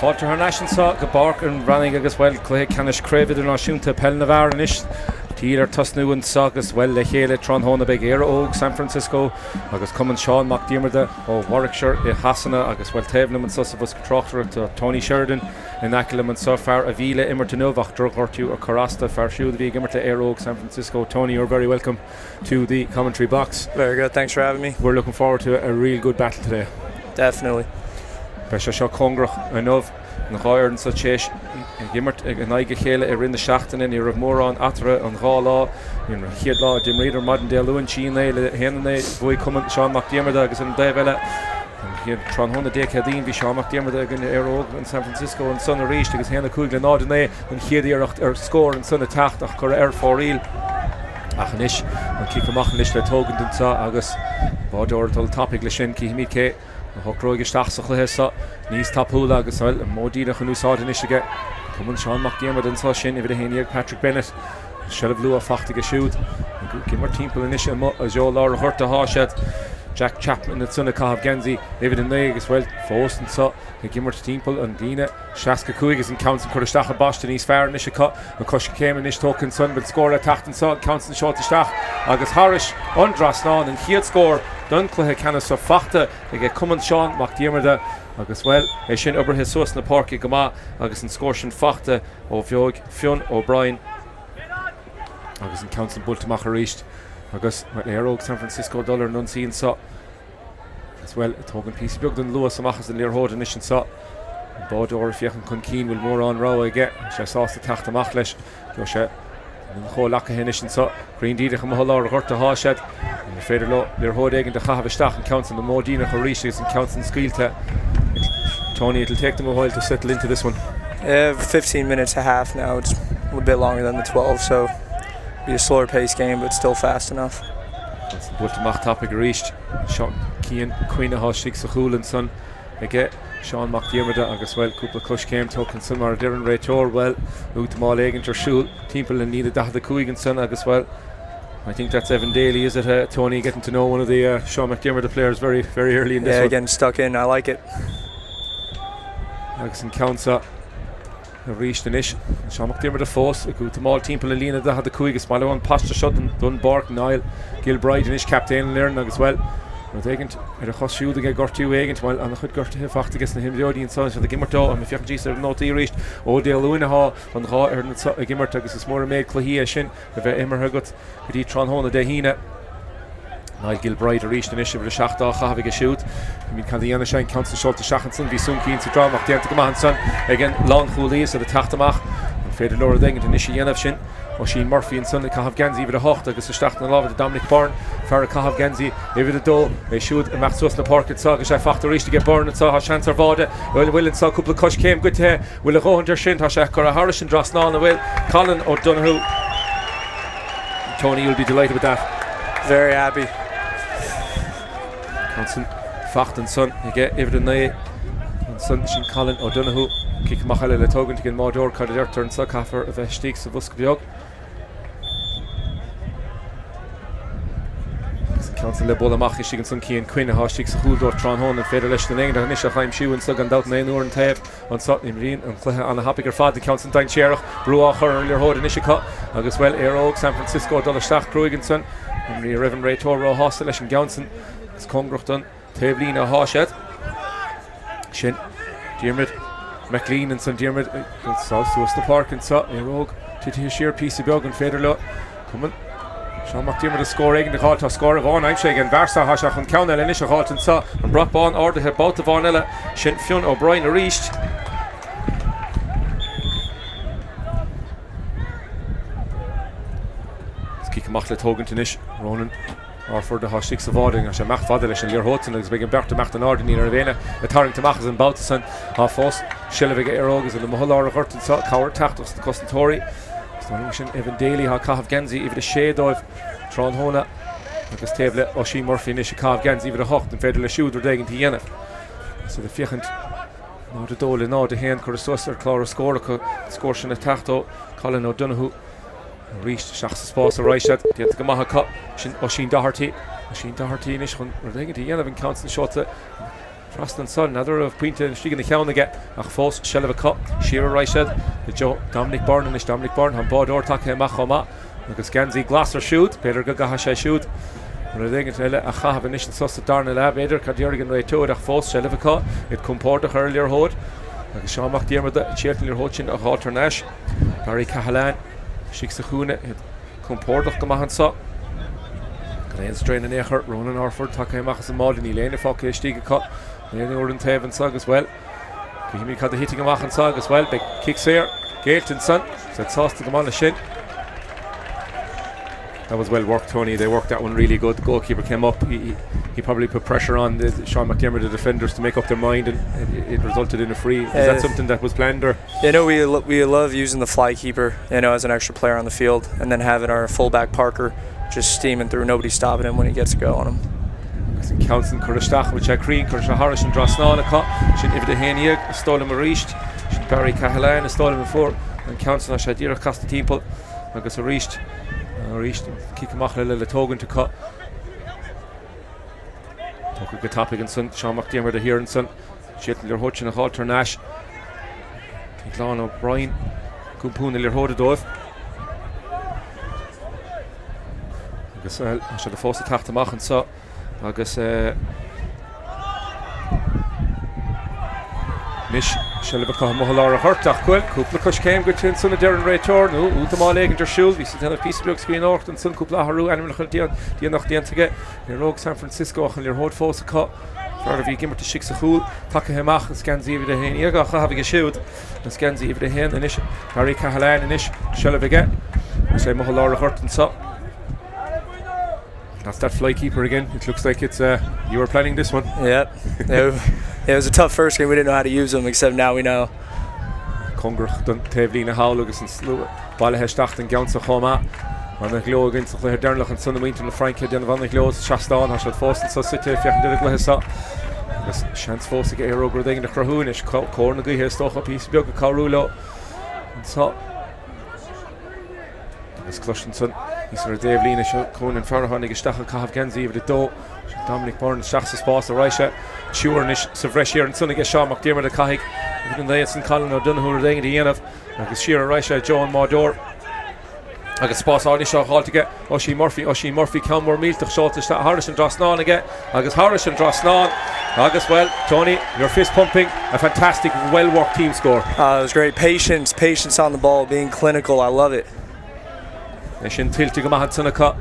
Fáilte ar naisian sa go Páirc an Bhreathnaigh agus bhfuil Cluiche Ceannais Craobh idir náisiúnta Peile na bhar inis. Tír tasnúin sa agus bhfuil le chéile tráthnóna beag hÉireann San Francisco agus cumann Seán McDiarmid ó Warwickshire I Hasanna agus bhfuil taobhlam an sus bus Tráchtairí Tony Sheridan in Acklam an sa fear a bhíle immert novach drugortu or Carasta fear siúd bhí immert hÉireann San Francisco. Tony, you're very welcome to the commentary box. Very good, thanks for having me. We're looking forward to a real good battle today. Definitely. Beis seo congrach I know na hAoireann sa téis gimmert ag an aige chéile I rinne seachtain in I rah mór an Azzurri an gá lá in chiad lá dim réidir madan de luin Ceannais le héanana bhui cumann Seán McDiarmid agus an daobhile chiad tráthnóna de cadín bhí Seán McDiarmid ag an hÉireann in San Francisco an sunna ríist agus héanana cúig le nádané an chiad ar scór an sunna tacht ach chur ar fóríl ach anis an cícamach anis le tógan den sa agus bádóirtal tapig le sin cí Míchéal na horóige staach le sa níos tapúla agus bhfuil módíach an úsáid inis aige cumann Seán McDiarmid an sa sin I bhfuil a héanaíag Patrick Bennett Shelf lu a fachtig a siúd gimmer timppel inis a jo lá a hurta háisiad Jack Chapman at sunna Craobh Genzi David in agus well fós an sa gimmer timppel an díine seaca cuaig an count an chuisteach a basta níos fearr is a cut a cos céim an is tócan sun bud scór a tachtan sa count an seotisteach agus Harris an Drisleáin an chiad scór don Cluiche Ceannais sa fachta ag cumann Seán McDiarmid agus well é sin obair his sus na Páirc go má agus an scór sin fachta ó bheog Fionn O'Brien agus an count an bultamach a ríist agus mar hÉireann San Francisco dollar non sín sa as well tógan pí beag den luas amachchas an líorthóid inis an sa bádóir fiochan chun cín bhfuil mór an rá aige sé sásta tacht amach leis go sé an chólacha hénis an sa Green-díadach am lá a chuirta háisiad an féidir lo líorthóid aigen de chahabhisteach an count an na módíach a ríist agus an count an scíalte. Tony, it'll take them a while to settle into this one. 15 minutes a half now, it's a little bit longer than the 12, so be a slower paced game but still fast enough. That's the bultamach topic reached. Sean Cian Cuine Hostig sa Chúlan son again Seán McDiarmid agus well cúpla cluis céim tócan san mar Darren Réiteor well út má éigen tar siúl timppel in níad da cuaig son agus well I think that's Evan Daly, is it, Tony, getting to know one of the Seán McDiarmid players very early in this one. Yeah, getting stuck in, I like it. Agus an countsa a ríist inis Seán McDiarmid a fós a gúta máil timppel in lína da cuaig is máile an pasta shot an Dun Páirc Niall Gilbride inis captain learn agus well But eigent a chosisiúd a gortú eigent while an chud gorthe fachtagus na himdeodí an sa the gimmertá an fiach G no ríist ó dé luinaá an gá ar na gimmert agus is mór méid Cluichí sin a bheith immer agat go dtí tráthnóna de híine Niall Gilbride a ríist inis bhfuil a seachtá chahabh a siúd mín can dhéana sein count sa seolta seachansan bhí sún cín sa drámach déanta go maithan san again lán chuúlíos a de tachtamach an féidir leir daingent inis dhéanamh sin ó sin Murphy and son Craobh Genzi bhí a hocht agus a stacht na lá de Dominic Byrne fear Craobh Genzi bhí a dó é siúd a meach sus na Páirc sa agus sé fachta ríist a get Byrne sa chance ar bháde bhfuil sa cúpla cos céim go the bhfuil a róhann sin tá sé chu a Harris an Drisleáin a bhfuil Colin O'Donoghue. Tony, you'll be delighted with that. Very happy. Hansen fachtan son ige Bhreathnaigh an son sin Colin O'Donoghue kick machile le tógan gin mádór cad ar turn sa caafar a bheith stíg sa bhusca beag. Council le bol amach is sin son Cian Cuine Hostig sa Chúldóir tráthnóna an féidir leis na éigen a níos a chaim siúin sa gan dat na úr an taobh an sot im rion an Cluiche an happig ar fad the council dain séireach brúá chur ar líorthóid in isise agus well hÉireann San Francisco dul isteach cruigan son im rí Revan Réiteor rá hásta leis an Gaunson agus congracht an taobhlín a háisiad sin Diarmid McLean and son Diarmid sa suas na Páirc an sa hÉireann tití siar písa beag an féidir le cuman Seán McDiarmid a scór aigen de gáiltá scór a bháin aimse an bharsa háiseach an ceanna le inis a gáiltan sa an brachbáin ordathe báta bháin eile sin Fionn O'Brien a ríist. Cíc amach le tógant inis Ronan Orford a Hostig sa bháding a sé meach fada leis an líorthótain agus beag an berta meach an ordaní ar a bhéine a tarringtamach as an báta san á fós siileh érógus an mothlar a chuirtan sa cabhair teachtas na Costantóirí. Sin Evan Daly ha Craobh Genzi even a shadóibh tráthnóna agus taobhle ó sí Murphy inis a Craobh Genzi even a hocht an féidir le siúd ar daigin tí dhéanamh. So the fiachant ná de dóla ná de héan chuir sus ar chlár a scór sin a tachtó Colin O'Donoghue ríist seach sa spás a ráisiad déanta go maitha sin ó sin dahartí inis chun ar daigin tí dhéanamh an count na seota Frostan son another of Puinte and Strigan the County get a false shell of a cut Shearer Ryshed the Joe Dominic Byrne and Dominic Byrne on board or take Machoma agus Ganzi Glasser shoot Peile Gagasha shoot when they get a have initial sauce Darna Lab Eder Cadurigan Ray to a false shell of a cut it comported earlier hold agus Sean McDermott the Chilton your Hochin a Halter Nash Barry Cahalan Shixahune it comported Gamahan so Glen strain and Echer Ronan Orford take Machas and Maud in Elaine Fock Stiga cut Nearly Orden Taven Sug as well. He cut the hitting of Machan Sug as well. Big kicks here. Gailton son. So it's sauce to come on the shin. That was well worked, Tony. They worked that one really good. The goalkeeper came up. He probably put pressure on Sean McDermott, the defenders, to make up their mind, and it resulted in a free. Is that something that was planned, or? You know, we love using the fly keeper, you know, as an extra player on the field, and then having our fullback Parker just steaming through, nobody stopping him when he gets a go on him. Council Currastach, which I cream, Currasha Harris and Drisleáin a cut. Shin Ivda Hania, stolen Marisht. Shin Barry Cahalan, stolen before. And Council Shadira cast the team put. Agus a reached. Kikamachla Latogan to cut. Tucker Gatopic and son. Sean McDermott, the hÉireann son. Shitler Hutchin, a Halter Nash. Kinklan O'Brien. Kumpoon, Lir Hodadov. Agus I should have forced the tacht to machen so. Agus Nish Shelliver Mohalara Hurtach Quill, Kupla Kush came good to Son of Darren Ray Torn, Utamal Egg and Dershul, we sit on a piece of screen north and Sun Kupla Haru, Animal Dian nach Dian to get your Rogue San Francisco and your Hod Fosa cut. Further vi gimmer to Shixahul, Taka Hemach and Scanzi over the Hen, Yaga having a shield, and Scanzi over the Hen, and Ish, Barry Cahalan and Ish, Shelliver get, say Mohalara Hurt and so. That's that fly keeper again. It looks like it's you were planning this one. Yep. It was a tough first game. We didn't know how to use them, except now we know. Congrach done Tevlina Howlugus and Slew Balahestacht and Gauns of Homa. And the glow against the Dernlach and Son of Winter and Frank Hedian Van the Glows, Shastan, Hashad Foss and Society, if you can do it, Glahesa. This chance Foss to get a rogue in the Crahoonish, Cornagy here, Stoch up, East Bioga Carulo. And so. This Clushton. He's for Dave Lina, Cohen and Farahon, Gestachel Cahav Genzi over the door. Dominic Byrne, Shachs Boss, Raisha, Churnish, Savresh here, and Sonny Shaw McDermott, the Kahig, even Layton and Colin O'Donoghue, the Ianov, Agus Shearer, Raisha, Joe and Maudor. Agus Boss, Arnishaw, Hall to get Oshie Murphy, Calmore, Miltach, Shortish, Harris and Drisleáin again. Agus Harris and Drisleáin. Agus, well, Tony, your fist pumping, a fantastic, well worked team score. It was great. Patience on the ball, being clinical. I love it. Shin tilti gemahan sunaka.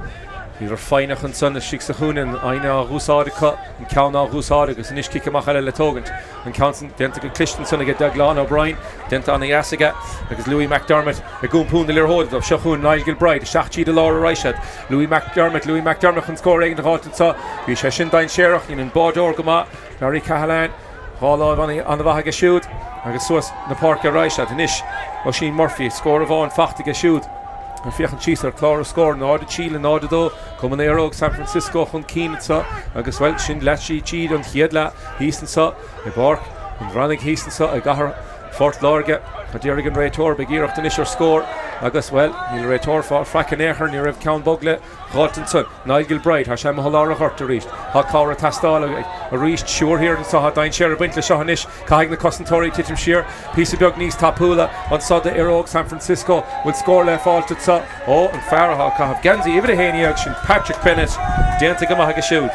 You're fine and son of Shixahun and Aina Rusadika and Kauna Rusadikas and Ishkikamachal Latogant and Council Denta Clichton son of Daglan O'Brien, Denta on the Asiga, because Louis McDermott, a Goompoon the Lirhod of Shahun, Niall Gilbride, Shachchi de Laura Ryshed, Louis McDermott can score egg in the Halton saw, Visha Dain Sherach in Bodor Gama, Barry Cahalan, Hall on the Vahaga shoot, and Sus the Páirc Ryshed, and Ish, Oisin Murphy, score of on Fachtiga shoot. And Fiachan Cheeser, Clara score, Nord Chile, Nord do, coming there, San Francisco, Hun Keen, so, Agus well, Shin Lachi, Cheed, and Hiedla, Heaston saw, a Páirc, and Bhreathnaigh Heaston saw, I got her, Fort Láirge, Cadurigan Raytor, Begir of the Nisher score, Agus well, Neil Raytor for Frackan Echer, near Rev Count Bugle, Halton Niall Gilbride, Hashem Holara Hurt to reach, Hakara Tastal, a reached sure here, and saw Dain Sherra Bintle Shahanish, Kahigna Cossentori, Titim Shear, Piece of Bugnies Tapula, on Sodda Irog, San Francisco, will score left fault at Sa, oh, and Farah Kahav Genzi, even a Haney action, Patrick Bennett, Diantagamahaga shoot.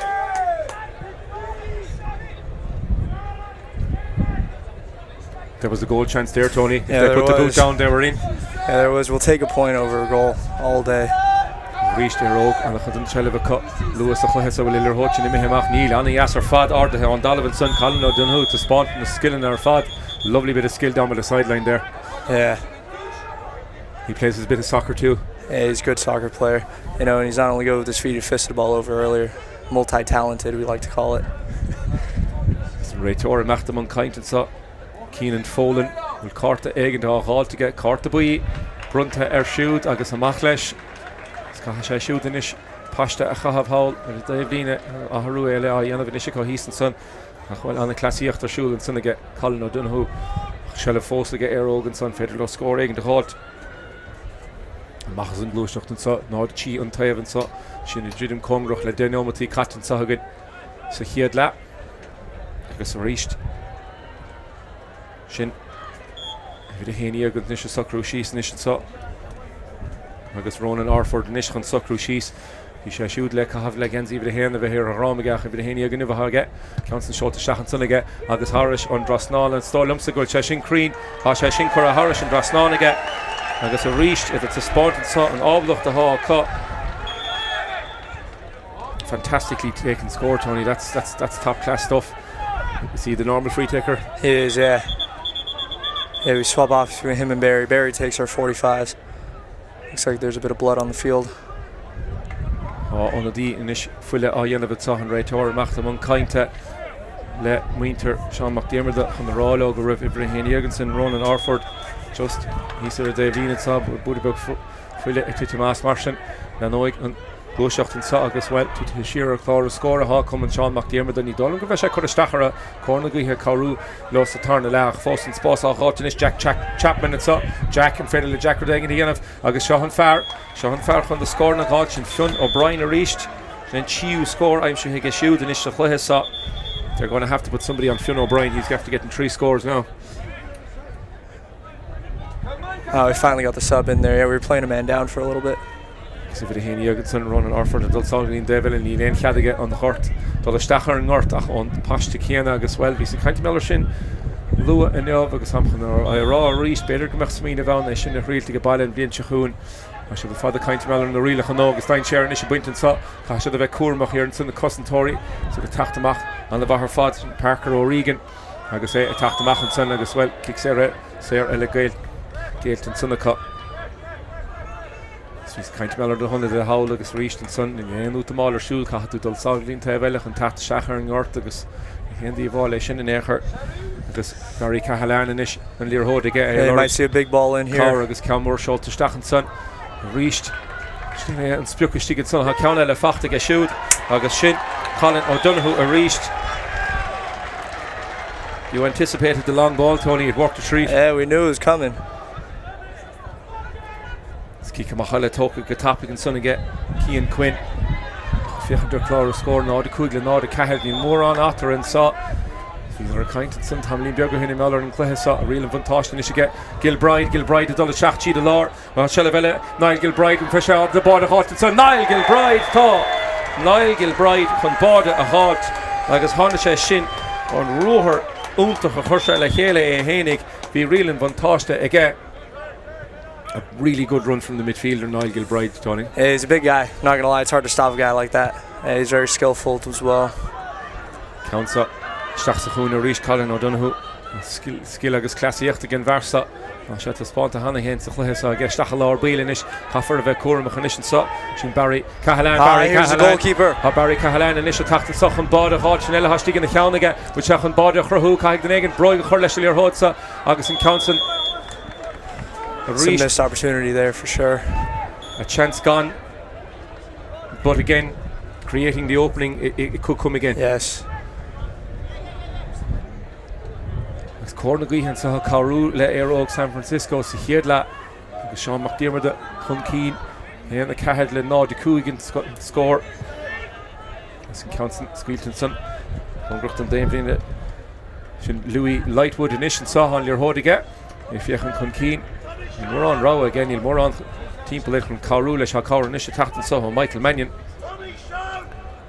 There was a goal chance there, Tony. If they put the boot down, they were in. Yeah, there was. We'll take a point over a goal all day. Reached the rogue and the Khadun Cheleva cut. Lewis the Khahesa will Iller Hutch and Imihemach Neil. Anna Yasser Fad Arda on Dolovan's son Colin O'Donoghue to spawn and the skill in our Fad. Lovely bit of skill down by the sideline there. Yeah. He plays his bit of soccer too. Yeah, he's a good soccer player. You know, and he's not only good with his feet, he fisted the ball over earlier. Multi-talented, we like to call it. Raytor and Machtam Unkind and so. Keenan Folan will Carta Egg and Hall to get Carta Bui, Brunta Shoot, Agus a Machlesh, Skahasha Shoot and Ish, Pashta Achahav Hall, Davina Aharu Ele, Yana Vinishiko Heaston son, Achwell on the Classy Achter Shul and son get Colin O'Donoghue, Shella Fosa get Air son, Federal score Egg and Halt. Machas and Glushnocht and so, Nord Chi Untitled and so, Shin Jidim Kongrach, Le Denomati Cotton Sahagan, so he had lap. agus ríist sin bhí hÉireann agus níos socrú síos níos sa agus Ronan Orford níos chun socrú síos hí sé siúd le cahabh le genzí bhí hÉireann bhí hir rámaigeach bhí hÉireann gan bhthage ceann seolta seachan sunige agus Harris an Drisleáin an stólumsa goil sé sin crín há sé sin chur a Harris an Drisleáin agus a ríist it's a Spórt an áblacht a há fantastically taken score, Tony. That's top class stuff. Is he the normal free taker? He is, yeah. Yeah, we swap off between him and Barry. Barry takes our 45s. Looks like there's a bit of blood on the field. On the inish fulle a dhéanamh an réiteoir amach am an cainte le muinter Sean McDermott an rálo go raibh Ibrahim Jorgensen, Ronan Orford, just hís ar a Davidín sab Budabug fulle Tomás Marsin le nóig an Gluiseacht sa agus well to Sóisir chlár score a há cum an Sean McDermott an Dul go bheith sé chur stachar a cornaguithe Craobh los a tarna leach fós an spás á cháis Jack Chapman and sa Jack and féidir le Jack Rodegin dhéanamh agus Seán Fear chun the score na gáil sin Fionn O'Brien a ríist then Chiu score I'm sure he gets siúd and is Cluiche sa they're going to have to put somebody on Fionn O'Brien. He's got to get in 3 scores now. Oh, we finally got the sub in there. Yeah, we were playing a man down for a little bit. So Ibrahim Jorgensen, Ronan Orford and Dulsalgin Devil and Líon Cheadaige on the hurt. Dul stachar an ngort ach on Páirc Ceannais agus well ví sin caint miller sin lua an neamh agus samchan ar rá ríist beidir go meach smína bheann é sin na rialta go baile an bblion seachún a se the fada caint miller na rialach an agus dain séar is a buintin sa cha se a bheith cuarmach ar an sun na Cosntóirí so go tachtamach an le bhar fad Páirc O'Regan agus é a tachtamach an sun agus well clic séir eile géalt an sunna cut. He's kind of mellor the hundred the howl agus ríist an sun and you út málar siúl cha tú dul saglín te bhealach an tacht seachar an ngort agus hindi bháil sin an éair agus Gary Cahalan and ish and Lear Hode again. You might see a big ball in here. Agus Camor shot to stach an sun ríist an spiúcha stigad sun ha ceanna le fachta ge siúd agus sin Colin O'Donoghue a ríist. You anticipated the long ball, Tony. It worked a treat. Yeah, we knew it was coming. Cícha machile tócha go tapig an sunna get Cian Quinn fiachtar chlár score ná de cúig le ná de cehad ní mór an atar an sa hís ar a caint an sun tamlín beaga hinna mellar an Cluiche sa a rial an fantáistin is get Gilbride a dul a seachtíí de lár a sele bheile Niall Gilbride an freise the bád a hát an sun Niall Gilbride chun bád a hát agus hána sé sin an ruúthar úntach a chuirse le chéile é hénig bhí rial an fantáiste ige. A really good run from the midfielder, Niall Gilbride, Tony. Yeah, he's a big guy. Not going to lie, it's hard to stop a guy like that. He's very skillful as well. Counts up. Stachsachún a ríist Colin O'Donoghue. Skill agus classíocht again versa. Se a spáinte hanna hen sa Cluiche sa ag stachal lár bílin is chafar a bheith cuaramach an isin sa sin Barry Cahalan. Here's the goalkeeper. Barry Cahalan an is a tachta soch an bád a háid sin eile hastíigh na cheannaige bud seach an bád a chruthú caig den éigen broig a chur leis Lear Hode sa agus in Counson. Some missed opportunity there for sure. A chance gone, but again, creating the opening, it could come again. Yes. As Cornaguithe sa Craobh le Aeróg San Francisco sa Chiadla, agus Sean McDermott chun cín, and the cehad le ná de cúig score. As in Counson squealton son, chun grucht an Daimhlín sin Louis Lightwood in ish and saw on Lear Hode get. If you chun cín. We're on row again, you'll more on team political from Craobh leis Craobh Nisha Tacht and so Michael Mannion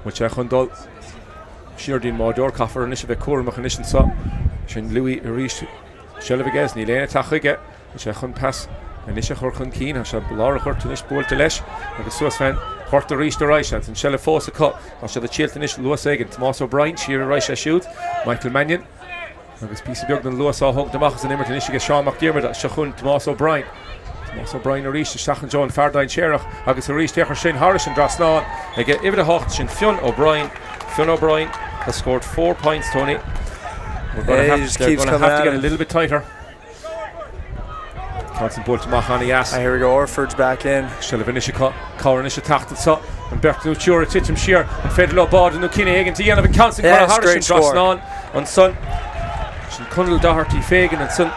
which I Hundol Sheardin Mordor Coffer and Nisha Bekur Machanish and so Shin Louis Rish Shelvigas Nilena Tachige which I Hun pass and Nisha Horkun Keen I shall Laura Hortunish Bull to Lesh and the Suez fan Horta Rish the Reichat and Shella Fossa Cut I shall the Chiltonish Lewis Egan Tomás O'Brien Shearer Reisha shoot Michael Mannion agus pí beag den Lewis á hog deachchas an immertin is go Sean McDermott a chun Tomás O'Brien a ríist stachan John Fardain Shéireach agus a ríist techar sin Harris an Drisleáin ag iad a hocht sin Fionn O'Brien has scored 4 points, Tony. We're going to have to get a little bit tighter. Johnson Bolt to Mahani Ass. Here we go, Orford's back in. Shilavanisha Coranisha Tachtel Sut and Bertnu Chura Titim Shear and Fedlo Bod and Nukina Hagen to Yen of Council Harris and Drisleáin on Sun. Cundle Doherty Fagan and Son.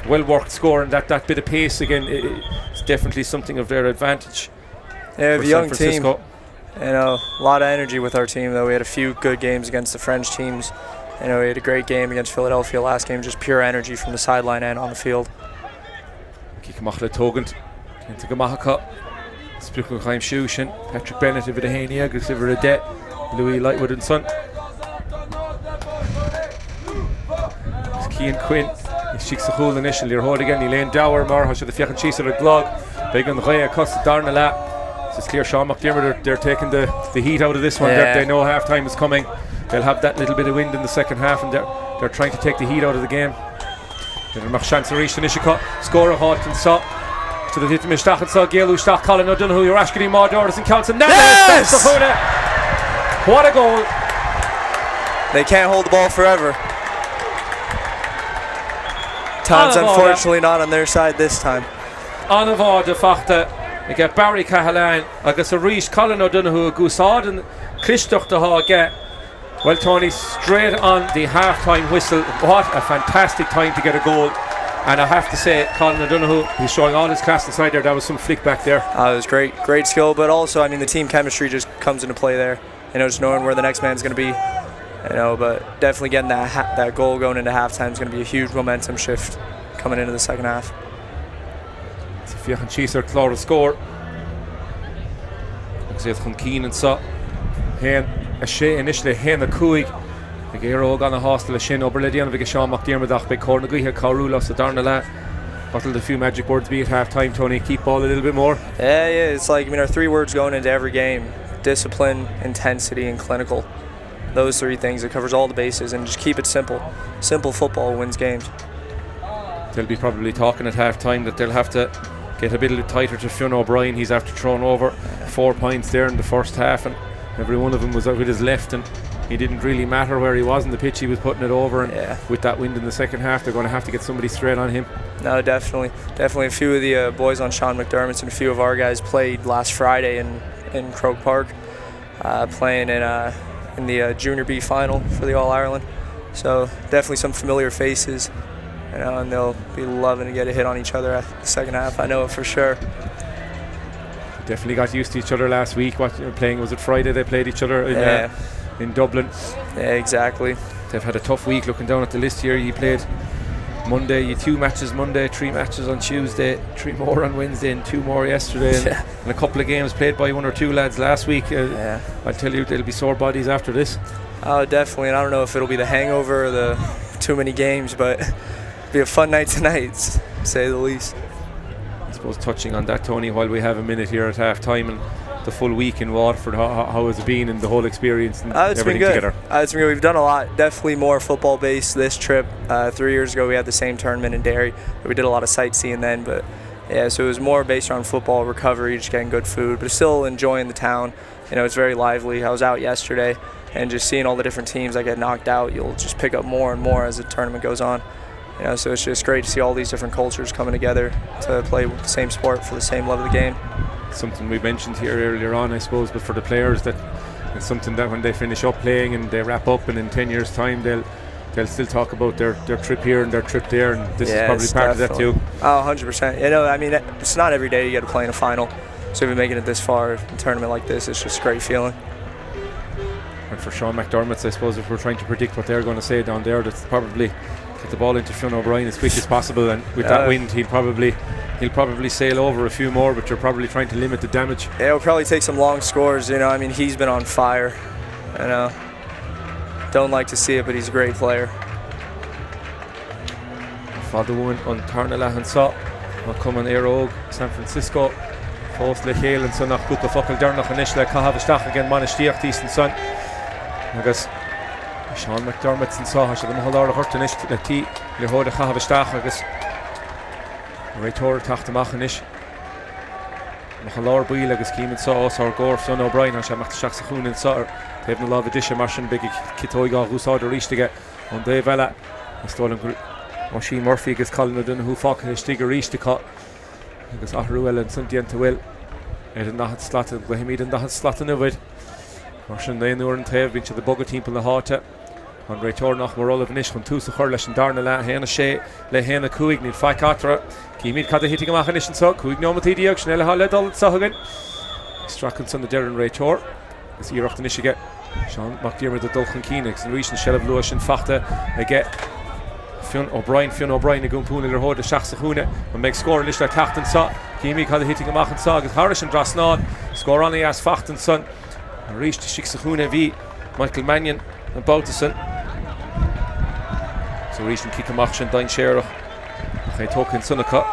Well worked score and that bit of pace again. It's definitely something of their advantage. Yeah, the young team. You know, a lot of energy with our team, though. We had a few good games against the French teams. You know, we had a great game against Philadelphia last game, just pure energy from the sideline and on the field. Kikamachla Togant, into Gamahaka, Spruchel Chaim Shushin, Patrick Bennett over the Haney, Agus over the debt, Louis Lightwood and Son. Cian Quinn, Sheiks the Hole initially, you're holding again, Elaine Dower, Marha, should the Fiachan Cheese of the Glog, Big on the Raya, Costa Darnala. It's clear Sean McDermott, they're taking the heat out of this one. Yeah. They know half time is coming. They'll have that little bit of wind in the second half, and they're trying to take the heat out of the game. Chancery Nishika, score a halt and saw to the hit Mishtach and saw Gail Ushtach, Colin O'Donoghue, your Ashkady Mardors and counts and Yes! What a goal! They can't hold the ball forever. Time's unfortunately not on their side this time. Anavá de Fachta, they get Barry Cahalan, agus a Reece Colin O'Donoghue, Gusad and Christoph de Hague. Well, Tony, straight on the half-time whistle. What a fantastic time to get a goal. And I have to say, Colin O'Donoghue, he's showing all his class inside there. That was some flick back there. It was great skill, but also, I mean, the team chemistry just comes into play there. You know, just knowing where the next man's going to be. You know, but definitely getting that goal going into halftime is going to be a huge momentum shift coming into the second half. It's a Fiachan Cheese or Clara score. Looks like it's Keen and so. A sé initially Héna Cúig the Géróg on a hostel a sin Oberlidian of Sean McDermott big corner guy Carula so Darnala. What'll the few magic words be at half time, Tony? Keep ball a little bit more. Yeah, it's like, I mean, our 3 words going into every game: discipline, intensity, and clinical. Those 3 things, it covers all the bases, and just keep it simple. Simple football wins games. They'll be probably talking at half time that they'll have to get a bit tighter to Fionn O'Brien. He's after thrown over 4 points there in the first half, and every one of them was out with his left, and he didn't really matter where he was in the pitch. He was putting it over, and with that wind in the second half, they're going to have to get somebody straight on him. No, definitely. A few of the boys on Sean McDermott's and a few of our guys played last Friday in Craobh Park, playing in the Junior B final for the All Ireland. So definitely some familiar faces, you know, and they'll be loving to get a hit on each other at the second half. I know it for sure. Definitely got used to each other last week. Playing, was it Friday they played each other in Dublin? Yeah, exactly. They've had a tough week. Looking down at the list here, you played Monday, you 2 matches Monday, 3 matches on Tuesday, 3 more on Wednesday and 2 more yesterday, and a couple of games played by 1 or 2 lads last week. I'll tell you, they'll be sore bodies after this. Oh, definitely, and I don't know if it'll be the hangover or the too many games, but it'll be a fun night tonight, to say the least. I suppose touching on that, Tony, while we have a minute here at half time and the full week in Waterford, how has it been and the whole experience and everything together? It's been good. We've done a lot, definitely more football based this trip. 3 years ago we had the same tournament in Derry. We did a lot of sightseeing then, but yeah, so it was more based on football, recovery, just getting good food, but still enjoying the town. You know, it's very lively. I was out yesterday and just seeing all the different teams that get knocked out, you'll just pick up more and more as the tournament goes on. You know, so it's just great to see all these different cultures coming together to play the same sport for the same love of the game. Something we mentioned here earlier on, I suppose, but for the players, that it's something that when they finish up playing and they wrap up, and in 10 years' time they'll still talk about their trip here and their trip there, and this is probably part of that too. Oh, 100%. You know, I mean, it's not every day you get to play in a final, so even making it this far in a tournament like this, it's just a great feeling. And for Sean McDermott, I suppose, if we're trying to predict what they're going to say down there, that's probably get the ball into Fionn O'Brien as quick as possible, and with that wind he'll probably sail over a few more, but you're probably trying to limit the damage. Yeah, it'll probably take some long scores, you know. I mean, he's been on fire, you know. Don't like to see it, but he's a great player. Fadawun on Tarnala and Saw, Macuman Aerog, San Francisco, Fós Míchéal and son nach Cúpla Focail Dernach and Isla Cahavistach again Manistiach decent son. I guess Sean McDermott and Saw should have hold hurt and the tea le hold Cahavistach I guess Raitor Tachtamachanish Mahalar Buil agus Keeman Saw or Gore son O'Brien and Shamach Shachsachun and Saw they've no love edition Martian big Kitoiga who saw the reach to get on Devella stolen Oshie Murphy agus Colin O'Donoghue Focail Stiger reach to cut agus Azzurri and Sundian to will and not slotted Wahimid and not slotted over Martian they knew and have been to the bugger team in the heart on Raitor nach Morol of Nish when two Churlish and Darnala Hena Shea Le Hena Cúig ní Faicatra Kimid Cada hitting Machanish and so Cúig no Matidi Auction Ella Halle Dol Sahagan Strachan son the Darren Raitor Is íireachta is get Sean McDermott the dul Cluiche agus an rísin Shelf Lewis sin fachta get Fionn O'Brien a gúmpúna ar hód a seach sa chúna an meid scóir lis le tachtan sa Cíimí cad a hitting amachchan sa agus Harris an Drisleáin scór anna as fachtan son a ríist sig sa chúna bhí Michael Mannion an Bouteson so ríist an kick amach sin dain séireach ché tócinn sunna cut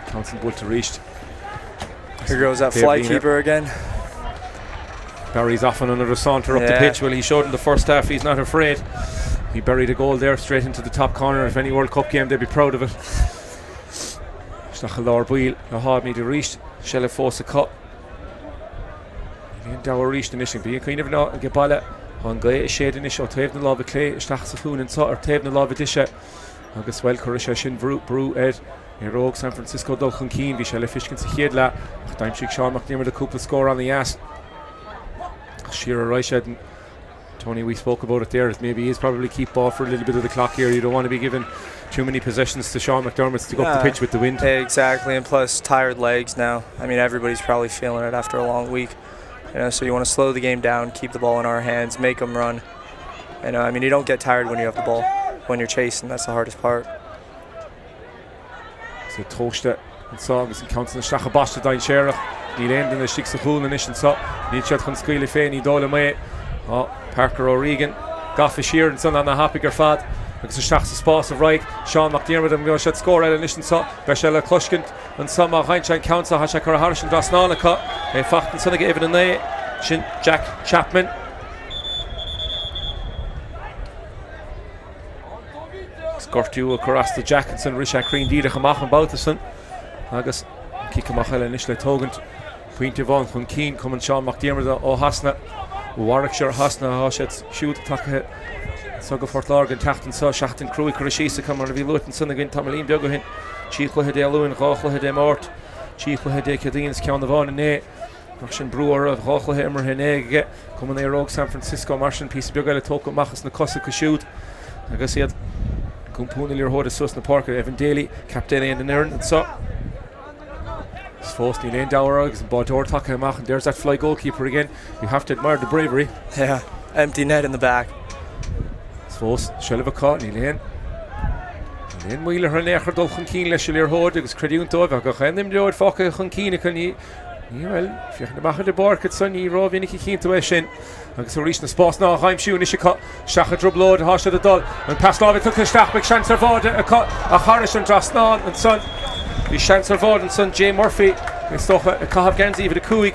Thompson built to reached. Here goes that fly keeper again. Barry's off on another saunter up the pitch. Well, he showed in the first half he's not afraid. He buried a goal there straight into the top corner. If any World Cup game, they'd be proud of it. Snachal Buil, a hard me to reach. Shell of force a cut. Ian Dower reached the mission. But you kind of know, get Peile on Glay, a shade in issue. Tavna Love Clay, Stachsafun and Sutter, Tavna Love Disha. August well, Corisha Shin Brew Ed. Rogue San Francisco Dulchan Keen, we shall fish can see Hiedla. Time Chick Sean McNear the couple score on the ass. Shearer Reiched and Tony, we spoke about it there. Maybe he's probably keep ball for a little bit of the clock here. You don't want to be given too many possessions to Sean McDermott to go up the pitch with the wind. Exactly, and plus tired legs now. I mean, everybody's probably feeling it after a long week. You know, so you want to slow the game down, keep the ball in our hands, make them run. And I mean, you don't get tired when you have the ball. When you're chasing, that's the hardest part. So Toshta and Songs and counts in the Shachabasta Dain Sherach. Neil End in the Shix of Hool and Ishan So. Neil Chat Hun Squealy Fane, Dola May. Parker O'Regan. Gaffa Shear and Son on the Happy Garfad. Because the Shachs of Spas of Reich. Sean McDermott and Goshat score at an Ishan So. Beshella Klushkint and Sama Heinstein counts a Hashakar Harsh and Drisleáin. A Facht and Son gave it a nay. Shin Jack Chapman. Gortu Carasta Jackson, Risha Green Dida Hamach and Bouteson. Agus Kikamachel and Ishla Togant. Point Yvonne from Keen, coming Sean McDermott or Hasna. Warwickshire Hasna, Hoshets, shoot, attack. Soga Fort Láirge and Tachtan Saw, Shachtan Craobh Corisí, come on, Reveal Luton, Son again, Tamalin Biogohin. Chico Hede Lewin, Rochel Hede Mort. Chico Hede Cadines, Count of On and Nay. Russian Brewer of Rochel Hemmer Hene, coming there, Rogue San Francisco, Martian Piece of Bioga, Toko Machas, Nakosa shoot. I guess he had. Component your hood is Sus na Parker, Evan Daly, Captain and Aaron, and so it's forced Elaine Dower and Bod Ortak and there's that fly goalkeeper again. You have to admire the bravery. Yeah, empty net in the back. It's forced, shell of a cut, Elaine Wheeler her necher Dulchan Keen, Leshilir Hood, it was Crediunto, I've got him the old Fokker Hunkeen, can you? Well, if you're going to back the bar, it's Sonny Rob in Keen to Eshin. And so reaching the spot now, Haim Shoe, Nishika, Shacha Drubload, Hash of the Dull, and Paslov took the Stach, Big Chancer Vod, a Harris and Drisleáin, and son, the Chancer Vod, and son, Jay Murphy, and Stocha, a Cahav Ganzi, with a Kuig.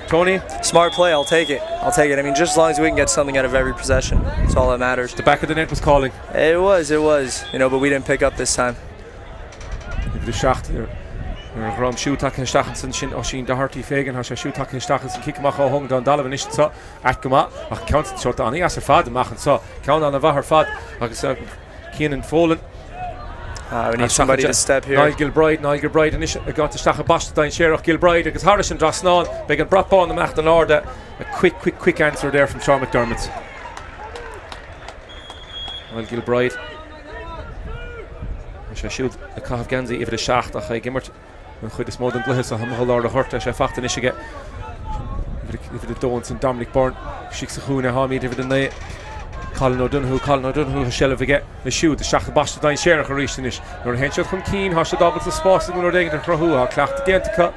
Tony? Smart play, I'll take it. I mean, just as long as we can get something out of every possession, that's all that matters. The back of the net was calling. It was, you know, but we didn't pick up this time. The Shacht there. Ram Shootak and Stachenson Shin Oshin Daharty Fagan has a Shootak and Stachenson Kikamacha Hung Don Dalavan Ishin so Akama ach count short on as a fad machen so count on the Vahar fad agus Keenan Folan we need somebody to step here. Niall Gilbride and Ishin got to Stacha Basta Dain Sherach Gilbride agus Harris and Drisleáin big and brought on the Macht and order a quick answer there from Sean McDermott. Niall Gilbride I shoot a Cahav Ganzi if the Shacht a Gimmert and could this modern Glihis a Hamhal the Hurt I fact and get if the Dons and Dominic Bourne Shixahuna Hamid if the night Colin O'Donoghue shell of get the shoot the Shach Basta Dain Sherach reached in it nor henshot from Keen Hash the doubles the spots and nor ding the Craobh clacht the Dentica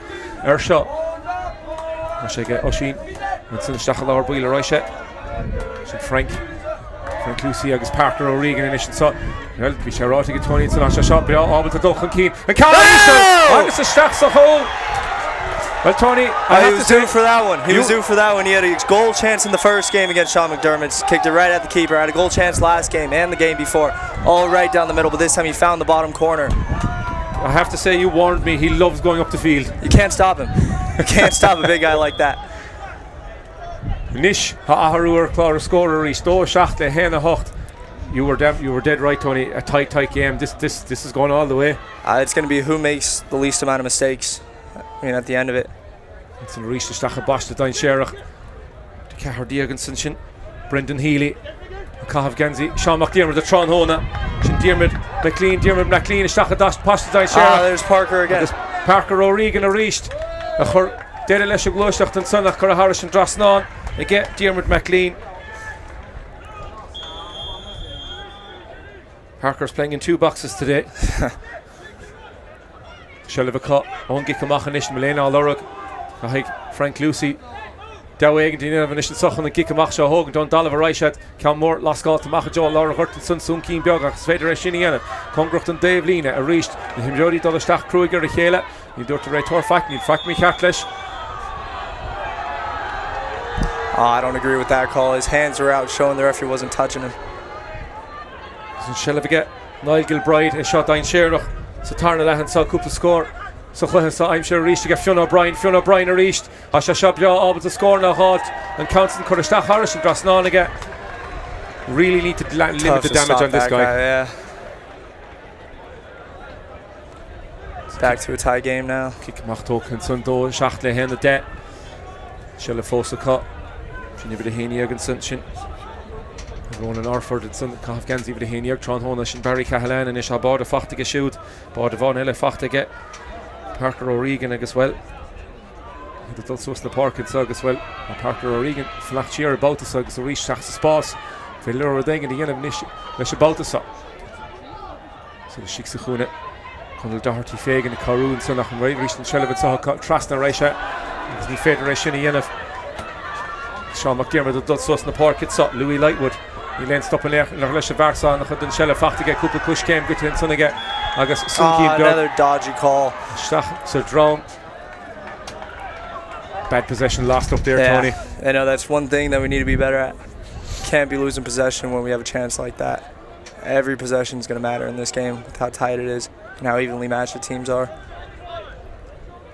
shot I get Oshin and son Shachal Buil Roichet Frank Cluiche agus Parker O'Regan in Ishin so well we shall out to get 20 and a shot but all with the Dulchan Keen and Carlisle agus the Stachs a hole. Well, Tony, he was due for that one. He was due for that one. He had a goal chance in the first game against Sean McDermott. Kicked it right at the keeper. Had a goal chance last game and the game before. All right down the middle, but this time he found the bottom corner. I have to say, you warned me. He loves going up the field. You can't stop him. You can't stop a big guy like that. Nish ha'aharur clara scorer sto shachtle hena hocht. You were dead right, Tony. A tight game. This is going all the way. It's going to be who makes the least amount of mistakes. I mean, at the end of it. It's in reach to Stacha Basta Dain Sherach. The Cahar Dioganson Shin. Brendan Healy. Cahav Ganzi. Sean McDermott the Tron Hona. Shin Diarmid. McLean Stacha Basta Dain Sherach. There's Parker again. Parker O'Regan a reached. Déile leis glóisteach an sunnach chu a Harris an Drisleáin I get Diarmuid McLean. Parker's playing in 2 boxes today. Shelly cut on Gickamach and Nishan Milena Lurug. Frank Lucy. Daweg and Dina Vanishan Sochan and Gickamach Shaw Hogan Don Doliver Reichet. Calmore last call to Machajo Laura Hurtinson Sun Keen Biogach Federation Shiniana. Congrucht and Dave Lena a reached the Himjodi Dollarstach Kruiger Michaela. You do it to Raytor Fact need Fact Michael. I don't agree with that call. His hands were out showing the referee wasn't touching him. Shell of a get Niall Gilbride a shot down Sherlock. So Tarna Lahan saw Cooper score. So I'm sure reached to get Fionn O'Brien a reached. Asha Shabja able to score now halt and Council Curristach Harris and Drisleáin again. Really need to limit the damage on this guy. Yeah. It's back to a tie game now. Kick Machtok and Sundo Schachtle hen the debt. Shell of Fosa cut. Never the Haney Jürgensen Shin. Ronan Orford and Sun Caf Ganzi with the Haney Tron Hona Shin Barry Cahalan and Ishal Border Fachtige shoot. Border Von Hille Fachtige. Parker O'Regan as well. The Dulce the Park and Sug as well. Parker O'Regan Flachchier about the Sug so reach Sachs Spas. Villor Ding and the end of Nish about the Sug. So the Shiksa Hune. Conal Doherty Fagan and Caroon Sunach and Ray reached and Shelvin saw Trastna Reisha. It's the Federation Yenef. Sean McDermott the Dulce in the Park it's up. Louis Lightwood. He lanes stop and Leisha Varsa and the Shella Fachtige Cooper Kush came good to Sunniga. I guess another dodgy call. So drawn. Bad possession lost up there, Tony. I know that's one thing that we need to be better at. Can't be losing possession when we have a chance like that. Every possession is going to matter in this game with how tight it is and how evenly matched the teams are.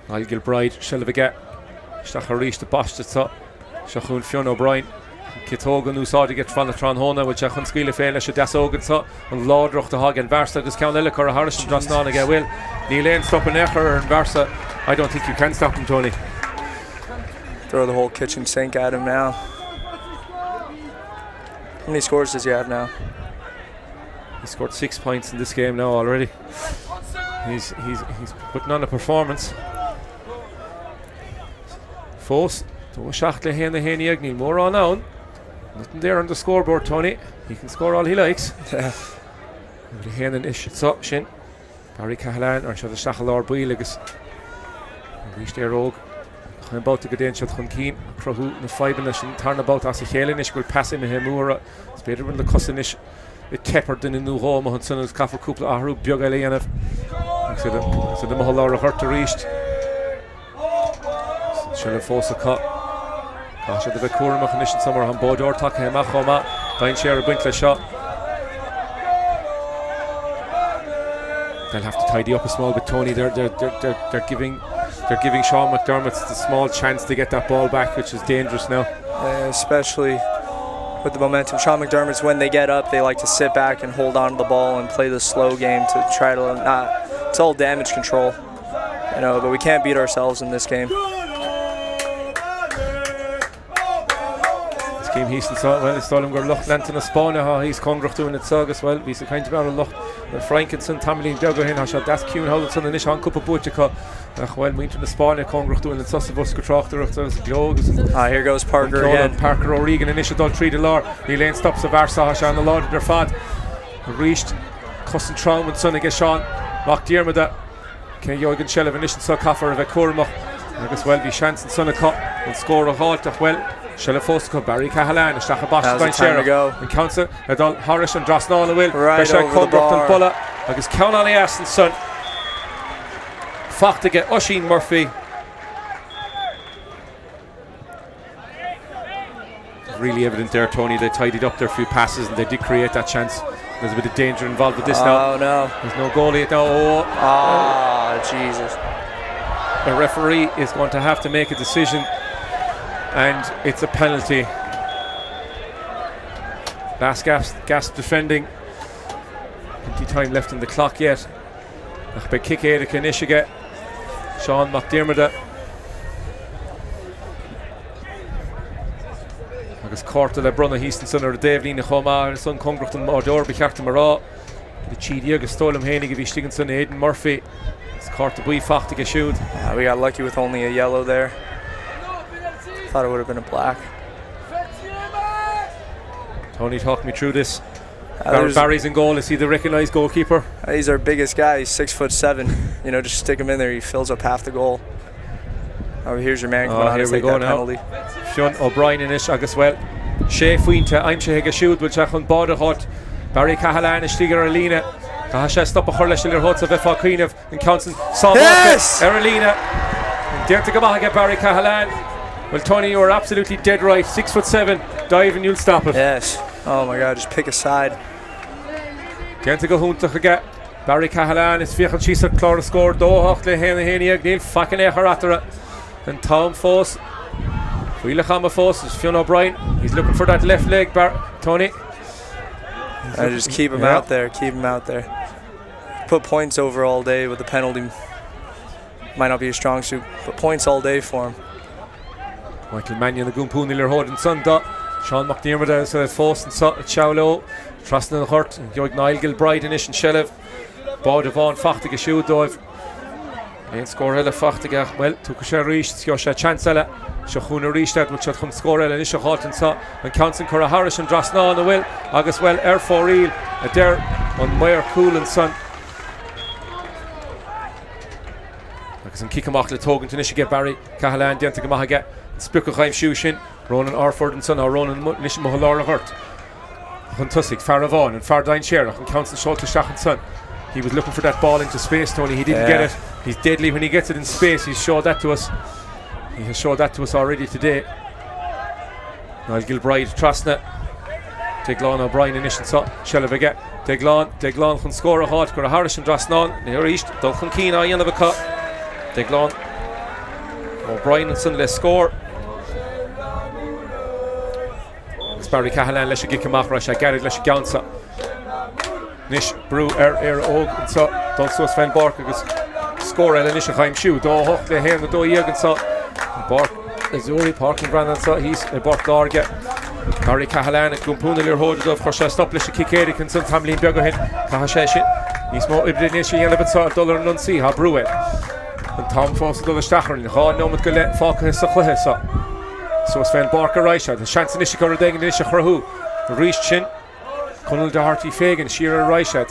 Niall Gilbride, Shelvigat, Stacharish the Bosch that's up. Shachun Fionn O'Brien. Kitogan who saw to get from the Tronhona with Shachun Skile Faila Shadas Ogan saw and Lordroch the Hog and Varsa because Count Illicker Harris and Drisleáin again will. Neil Lane stopping Echer and Varsa. I don't think you can stop him, Tony. Throw the whole kitchen sink at him now. How many scores does he have now? He scored 6 points in this game now already. He's putting on a performance. Fos. Schachtle hen the hen Yagni more on now. Nothing there on the scoreboard, Tony. He can score all he likes. The hen and ish it's up shin. Barry Cahalan or shall the Shachalar Builigus. Reach there Rogue. I'm about to get in shot Keen. Craobh in the 5 and turn about as a Helenish will pass him Hemura. It's better when the Cossinish it tempered in the new home on Sun's Kaffer Kupla Ahru Bjogalianov. So the Mahalara hurt to reached. Shall have forced a cut. Gosh, the Victoria Machinition somewhere on board or talking him Machoma. Dine share a Brinkler shot. They'll have to tidy up a small bit, Tony. They're giving Sean McDermott the small chance to get that ball back, which is dangerous now. Especially with the momentum. Sean McDermott's when they get up, they like to sit back and hold on to the ball and play the slow game to try to not. It's all damage control, you know. But we can't beat ourselves in this game. He's well, Stalin got loch Lanton a spawn, he's Congrach doing it sog as well. He's a kind of out of loch. Frankenson, Tamlin, Juggerhin, Hasha, that's Kuhn, Howardson, and Nishan Cup of Butchika. Well, we into the spawn, Congrach doing it, Sussabus, Tráchtairí, there's a globe. Here goes Parker again. Parker O'Regan, and Ishadol 3 to Lar. He lane stops the Varsa, Hasha, and the Lord of their fad. Reached Cusson Traum and Son against Sean. Mock Diarmuid, Ken Jorgen Shellev, and Nishan Sokaffer of a Kurmach. I guess well, be chance and Son a cut and score a halt. Well. Shella Fosco, Barry Cahalan, and Stachabash by Sheriff, and Council, Adol Harris and Drisleáin will, right over the bar. And Bulla, I guess Count on the ass and Son. Fach to get Oisin Murphy. Really evident there, Tony. They tidied up their few passes and they did create that chance. There's a bit of danger involved with this now. Oh no. There's no goalie now. Jesus. The referee is going to have to make a decision. And it's a penalty. Last gasp defending. Plenty time left in the clock yet. By kick Éireann Inishige. Sean McDermott. Agus Corta le Brunna Heaston or Dave Lina Choma and son Congrach and Mordor Bicharta Mara. The Chidi Agus Stolum Hennig of Stigenson Aidan Murphy. It's Corta Bui Fach to get shoot. We got lucky with only a yellow there. Thought it would have been a black. Tony, talk me through this. Barry's in goal. Is he the recognised goalkeeper? He's our biggest guy. He's 6'7". You know, just stick him in there. He fills up half the goal. Oh, here's your man coming on to take that penalty. Sean O'Brien in it, agus well. Shea Fuinte, I'm Shea Gashood, which I can bother hot. Barry Cahalan is Stiger Alina. Kahasha stop a hurlish in your hots of F.A. Queen of in Council. Yes! Erlina. Dare to go back again, Barry Cahalan. Well, Tony, you were absolutely dead right. 6'7", dive and you'll stop it. Yes. Oh my God, just pick a side. Dare to go Hunta again. Barry Cahalan is Fiachan Chisa Clara scored. Dohach le Hena Neil fucking Echaratera. And Tom Foss. Wheeler Hama Foss is Fionn O'Brien. He's looking for that left leg, Tony. Just keep him out there. Keep him out there. Put points over all day with the penalty. Might not be a strong suit, but points all day for him. Michael Mannion, the Goompoon, Niller Hood and Son Dot. Sean McDermott, so Foss and Chowlow. Trustin and Hurt. Joig Niall Gilbride and Ish and Shelev. Baud Avon, Fachtig a shoe dive. Ein score hele Fachtig. Well, took a share reach. Skosha Chancellor. Shachuna reached that, which had come score and Isha Halt and Saw. And Council Cora Harris and Drisleáin on the will. August well, Air for real. A dare on Meyer Cool and Son. Agus an Kikamach le Togan to Nisha get Barry Cahalan, Dianta Gamahaga. Spooker Chaim Shushin. Ronan Arford and Son, or Ronan Nisha Mahalara Hurt. Huntusik, Faravon and Fardain Sherlock and Council Schultz Shach and Son. He was looking for that ball into space, Tony. He didn't get it. He's deadly when he gets it in space. He's showed that to us. He has showed that to us already today. Niall Gilbride, Trasna. Drisleáin O'Brien in Ish and Son. Shelev Drisleáin can score a halt. Cora Harris and Drisleáin. They're east. Dulchan Keena, Ian of a cut. Drisleáin. O'Brien and Son, let's score. Barry Cahalan, let's get Kamach Rush. I get it, let's Gansa. Nish, Brew, Og, and so, don't so Sven Bork, score, and Nish, Chaim Shoe, Do Hoch, the Hair, the Do Yeg, and so, Bork, Azzurri, Parking Brandon, so he's a Bork Láirge. Barry Cahalan, and Gumpuna, Lear Hood, of course, stop, let's kick Eric, and some Tamlin Buggerhead, Kahashesh, he's more Ibnish, Yellow, so $1 and none see, how Brew it. And Tom Foss, the Stacher, and Hall, no, but Gullet, Falk, and so. So Sven Barker Reisha, the chance in Ishikar Deng and Isha Khrahu, the Reach Chin, Conal Daharty Fagan, Shearer Reisha.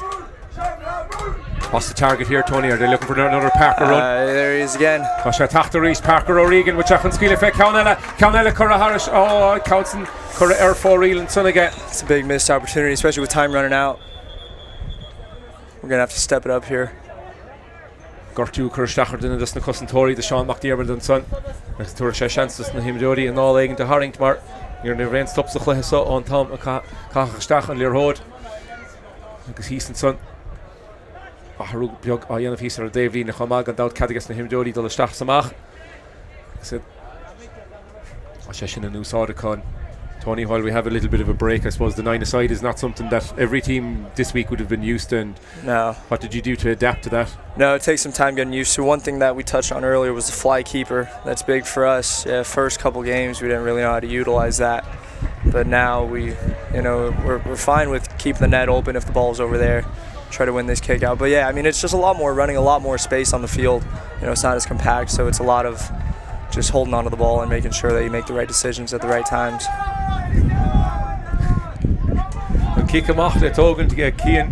What's the target here, Tony? Are they looking for another Parker run? There he is again. Tráchtairí, Parker O'Regan, which I can skill effect. Caunella Cora Harris, Council Cora Air for real and Son again. It's a big missed opportunity, especially with time running out. We're going to have to step it up here. Gortu Kirstachard in the Cousin Tory, the Sean McDermott and Son. Next to her chances in him Jody and all Egan to Harrington. You're in the rain stops the Cluiche on Tom Kachstach and Lear Hood. Because he's and Son. Harug Bjog, Ian of Heaser, Dave Lee, Nechamag, and Dout Cadigas and him Jody, the Stach Samach. I said, I shashin a new Saudicon. Tony, while we have a little bit of a break, I suppose the 9-a-side is not something that every team this week would have been used to. And no. What did you do to adapt to that? No, it takes some time getting used to. One thing that we touched on earlier was the fly keeper. That's big for us. First couple games, we didn't really know how to utilize that. But now we're fine with keeping the net open if the ball's over there. Try to win this kick out. But yeah, I mean, it's just a lot more running, a lot more space on the field. It's not as compact, so it's a lot of just holding onto the ball and making sure that you make the right decisions at the right times. Kick him off, let Ogan to get Cian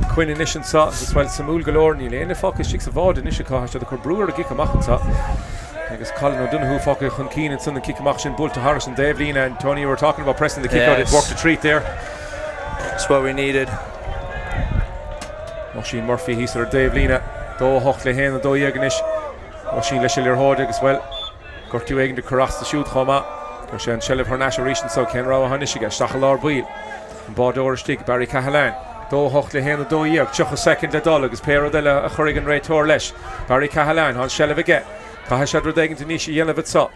Quinn in Ish and Saw, as well Samuel Galore, Neil Aine Focus, Chicks of Vod in Ishikash, the Brewer, Kick him off and Saw. I guess Colin O'Donoghue, Focus, Keen and Son, and Kick him off, Bull to Harris and Dave Lena and Tony. You were talking about pressing the kick out, it worked a treat there. That's what we needed. Oisin Murphy, he's there, Dave Lena, Do Hoch Lehen and Do Yegnish, Oisin Leshelier Hodig as well. Gortu Egan to cross the shoot, Choma, Goshen Shelev Harnash Rishan, so Ken Rawa Hanishiga, Stachalar Buil. Bádóir Stig, Barry Cahalan, Dó Hoch le Héna Dó Iag, Tuch a second le Dólag, is Péro de la Churigan Ray Tor Lesh, Barry Cahalan, Han Shelev again, Cahashad Rodegan to Nishi Yelevet Saw,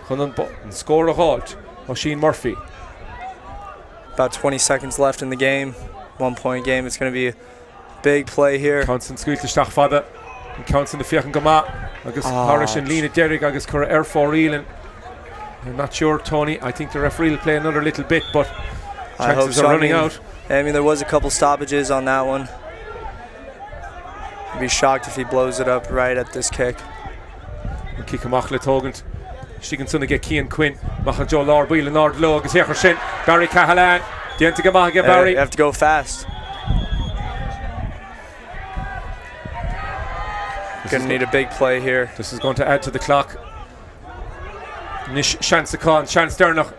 Hunan Button, score a halt, Oisin Murphy. About 20 seconds left in the game, 1 point game, it's going to be a big play here. Council Squeal to Stach Fada, and Council the Fiachan Gama, Agus Harish and Lena Derrick, Agus Cura Air for real. I'm not sure, Tony, I think the referee will play another little bit, but chances are running out. I mean, there was a couple stoppages on that one. I'd be shocked if he blows it up right at this kick. Kick him off, let Hogan. She can suddenly get Cian Quinn. Machal Joe Lord Wheel and Nord Low is here Shin Barry Cahalan Dienta Gamaga Barry You have to go fast. Gonna need a big play here. This is going to add to the clock. Nish Shansakon, Shans Dernach.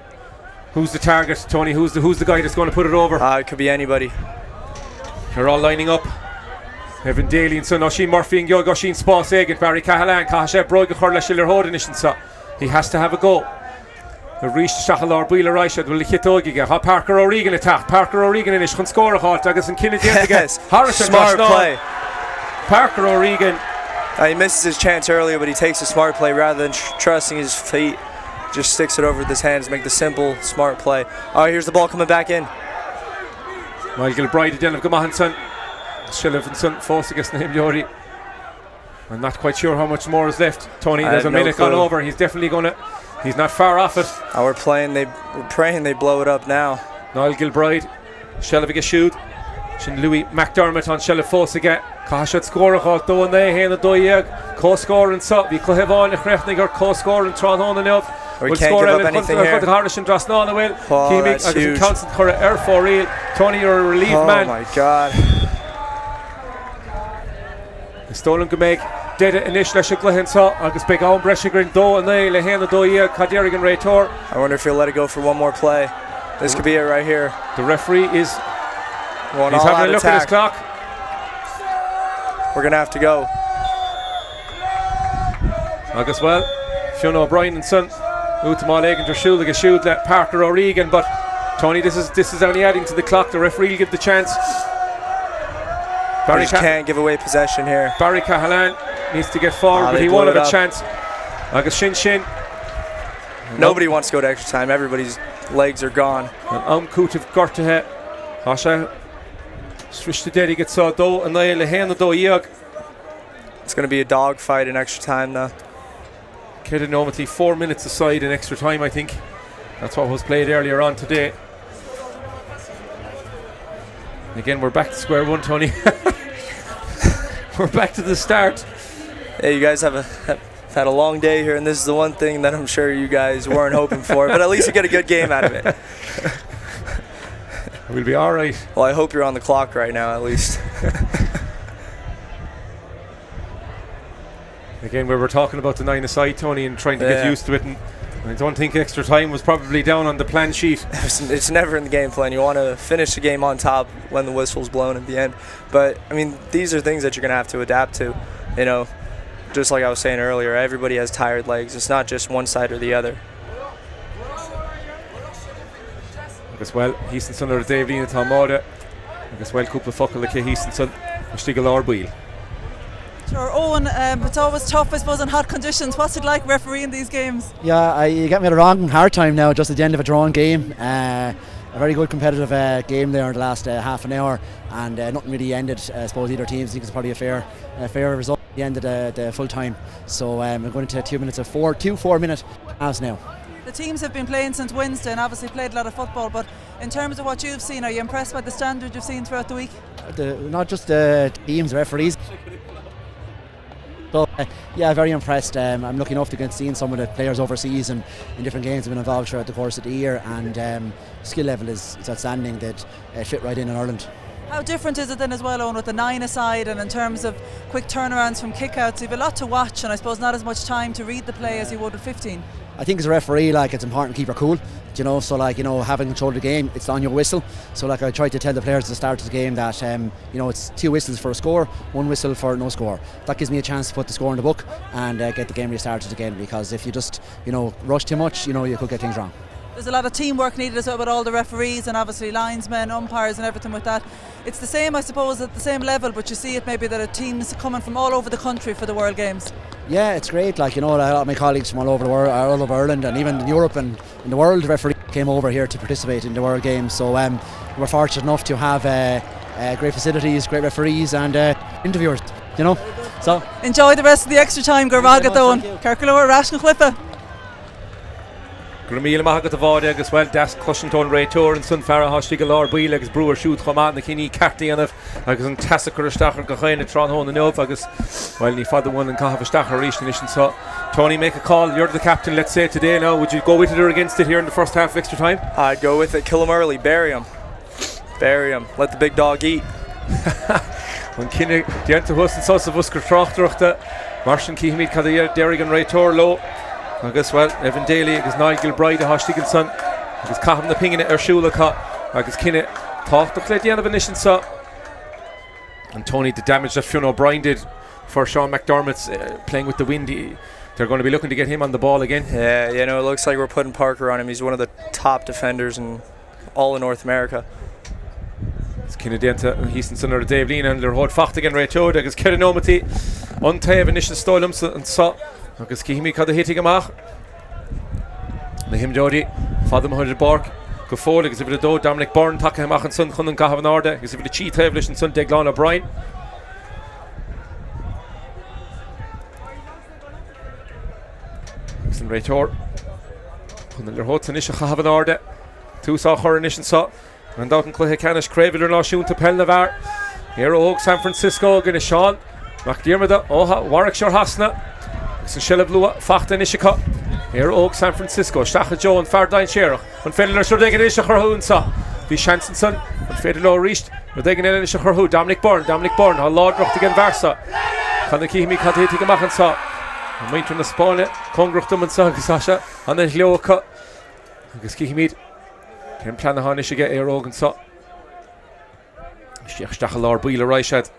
Who's the target, Tony? Who's the guy that's going to put it over? It could be anybody. They're all lining up. Evan Daly and son Oisin Murphy and Yo Goshin Spás Egan, Barry Cahalan, Cahashe Broig Chorla Schiller Hodenish so he has to have a go. We've reached Shachalor Buila Raishad will Hitogiga. Ha Parker O'Regan attack. Parker O'Regan in Ishkan score a halt. Agus and Kennedy Yes. Harrison Smart play. Parker O'Regan. He misses his chance earlier, but he takes a smart play rather than trusting his feet. Just sticks it over with his hands, make the simple, smart play. All right, here's the ball coming back in. Michael Bride again of Gamahanson. Shillevenson, Fosigus Name Yori. I'm not quite sure how much more is left. Tony, there's a minute gone over. He's definitely going to. He's not far off it. We're praying they blow it up now. Niall Gilbride, Shelliviga shoot. Shin Louis McDermott on Shellif Fosiga. Cashad score a halt though and they hand the doyeg. Co-score and so we could have on Bhreathnaigh or co-score and Tron on enough. We can't give up anything here. Drisleáin will. Oh, that's huge. Constant current air for real. Tony, you're a relief man. Oh my God. The stolen Gomeg did it initially. Shiglahin saw Agus big on Breshigrin do and they lay hand the doyeg. Caderigan Raytor. I wonder if he'll let it go for one more play. This could be it right here. The referee is. He's having a look at his clock. We're going to have to go. Agus well, Fiona O'Brien and son, Utamal Egan to shoot like a shoot let Parker O'Regan, but Tony, this is only adding to the clock. The referee will give the chance. Barry can't give away possession here. Barry Cahalan needs to get forward, but he won't have a chance. Agus Shin. Nobody wants to go to extra time. Everybody's legs are gone. And Kutiv Gortahe, Hasha. Switch to Deddy gets saw do and they hand the do yeg. It's going to be a dog fight in extra time now. Kedenomathy 4 minutes aside in extra time, I think. That's what was played earlier on today. Again, we're back to square one, Tony. We're back to the start. Hey, you guys have had a long day here, and this is the one thing that I'm sure you guys weren't hoping for, but at least you get a good game out of it. We'll be all right. Well, I hope you're on the clock right now, at least. Again, we were talking about the 9-a-side, Tony, and trying to get used to it. And I don't think extra time was probably down on the plan sheet. It's never in the game plan. You want to finish the game on top when the whistle's blown at the end. But, I mean, these are things that you're going to have to adapt to. You know, just like I was saying earlier, everybody has tired legs. It's not just one side or the other. As well, Heasonson or David Talmada. As well, couple of fuckle like Heasonson, Stigal Orbuil. Sure, Owen, it's always tough, I suppose, in hot conditions. What's it like refereeing these games? Yeah, you get me at a wrong hard time now, just at the end of a drawn game. A very good competitive game there in the last half an hour, and nothing really ended. I suppose either team thinks it's probably a fair result at the end of the full time. So we're going into 2 minutes of 4-minute halves now. The teams have been playing since Wednesday and obviously played a lot of football, but in terms of what you've seen, are you impressed by the standard you've seen throughout the week? Not just the teams, the referees. So, yeah, very impressed. I'm lucky enough to get seeing some of the players overseas and in different games have been involved throughout the course of the year, and skill level is outstanding. That fit right in Ireland. How different is it then as well, Owen, with the 9-a-side and in terms of quick turnarounds from kickouts? You've a lot to watch and I suppose not as much time to read the play as you would with 15. I think as a referee, it's important to keep her cool, so having control of the game, it's on your whistle. So I tried to tell the players at the start of the game that it's 2 whistles for a score, 1 whistle for no score. That gives me a chance to put the score in the book and get the game restarted again, because if you just rush too much, you could get things wrong. There's a lot of teamwork needed as well with all the referees and obviously linesmen, umpires and everything with that. It's the same, I suppose, at the same level, but you see it maybe that a team's coming from all over the country for the World Games. Yeah, it's great. A lot of my colleagues from all over the world, all over Ireland and even in Europe and in the world, referees came over here to participate in the World Games. So we're fortunate enough to have great facilities, great referees and interviewers, So enjoy the rest of the extra time, Gurvagat though. Carcaloa, Rash and Cliffa. Gramíle maith go bháide agus bhfuil deas cosintón réiteoir an sun fear háistí go lár buile agus breúir siút chomá na cinní cartaíanamh agus an tasachar isteachar go chéine tránhón na nómh agus bhfuil ní fad bhain an cahabh isteachar ríis na so Tony, make a call. You're the captain, let's say today now. Would you go with it or against it here in the first half extra time? I'd go with it. Kill him early. Bury him. Bury him. Let the big dog eat. An cinenne déanta hus an sosa bhuscar Tráchtairí mar sin cíimiid cad Derrigan réiteoir lo agus bhfuil Evan Daly agus Niall Gilbride a háistigh son agus caitham na pingine siúlacha agus cinenne táchtach le déanamh inis sa and Tony, the damage that Fionn O'Brien did for Sean McDermott's playing with the wind, they're going to be looking to get him on the ball again. Yeah, you know, it looks like we're putting Parker on him. He's one of the top defenders in all of North America. It's kind of déanta Hísanson or Dave Lean and they're hold facht again réiteoir agus Ceannais Untaibh initial stoilm and so agus cíimiid cad a hitting amach na him Jody fadam 100 Páirc go fóil agus bhfuil dó Dominic Byrne take amach an son chun an cahabh an arda agus bhfuil chi taobh leis an son Drisleáin O'Brien. Agus an réiteoir chun an lehót san isise cahabh an arda túsá chur an isin sa an dát an Cluiche Ceannais Craobh náisiúnta Peile bhar here óg San Francisco gan Seán Mac Diarmada óha Warwickshire hasna agus an Shellab Lua fachta in Ishica here óg San Francisco Stacha Joe an Fardain Shearach an Féidir Sir Degan Isha Chorhún sa Bhí Shanson an Féidir Lo Ríist Sir Degan Isha Chorhú Dominic Byrne ha Ládrocht again Varsa Can the Cíimiid cad hití go machchan sa an Maintrin na Spáine Congrochtum an sa agus Asha an na Leocha agus Cíimiid Cem Planahan Ishiga óg an sa Stiach Stacha Lár Bíle Raishad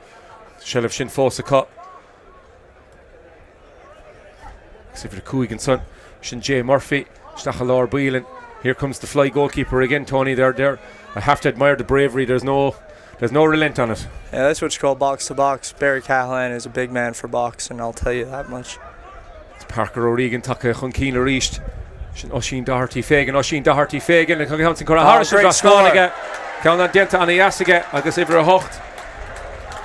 Shellab sin fósa cut. Except for the Cúig and son, Shin J. Murphy, Stacha Lár Bíle. Here comes the fly goalkeeper again, Tony. There. I have to admire the bravery. There's no relent on it. Yeah, that's what you call box to box. Barry Callahan is a big man for box, and I'll tell you that much. It's Parker O'Regan take chun cín a ríist. Shin Oisín Doherty Fagan, and County Corahara should draw score again. Count that denta on the Yassiga, I guess ever a hocht.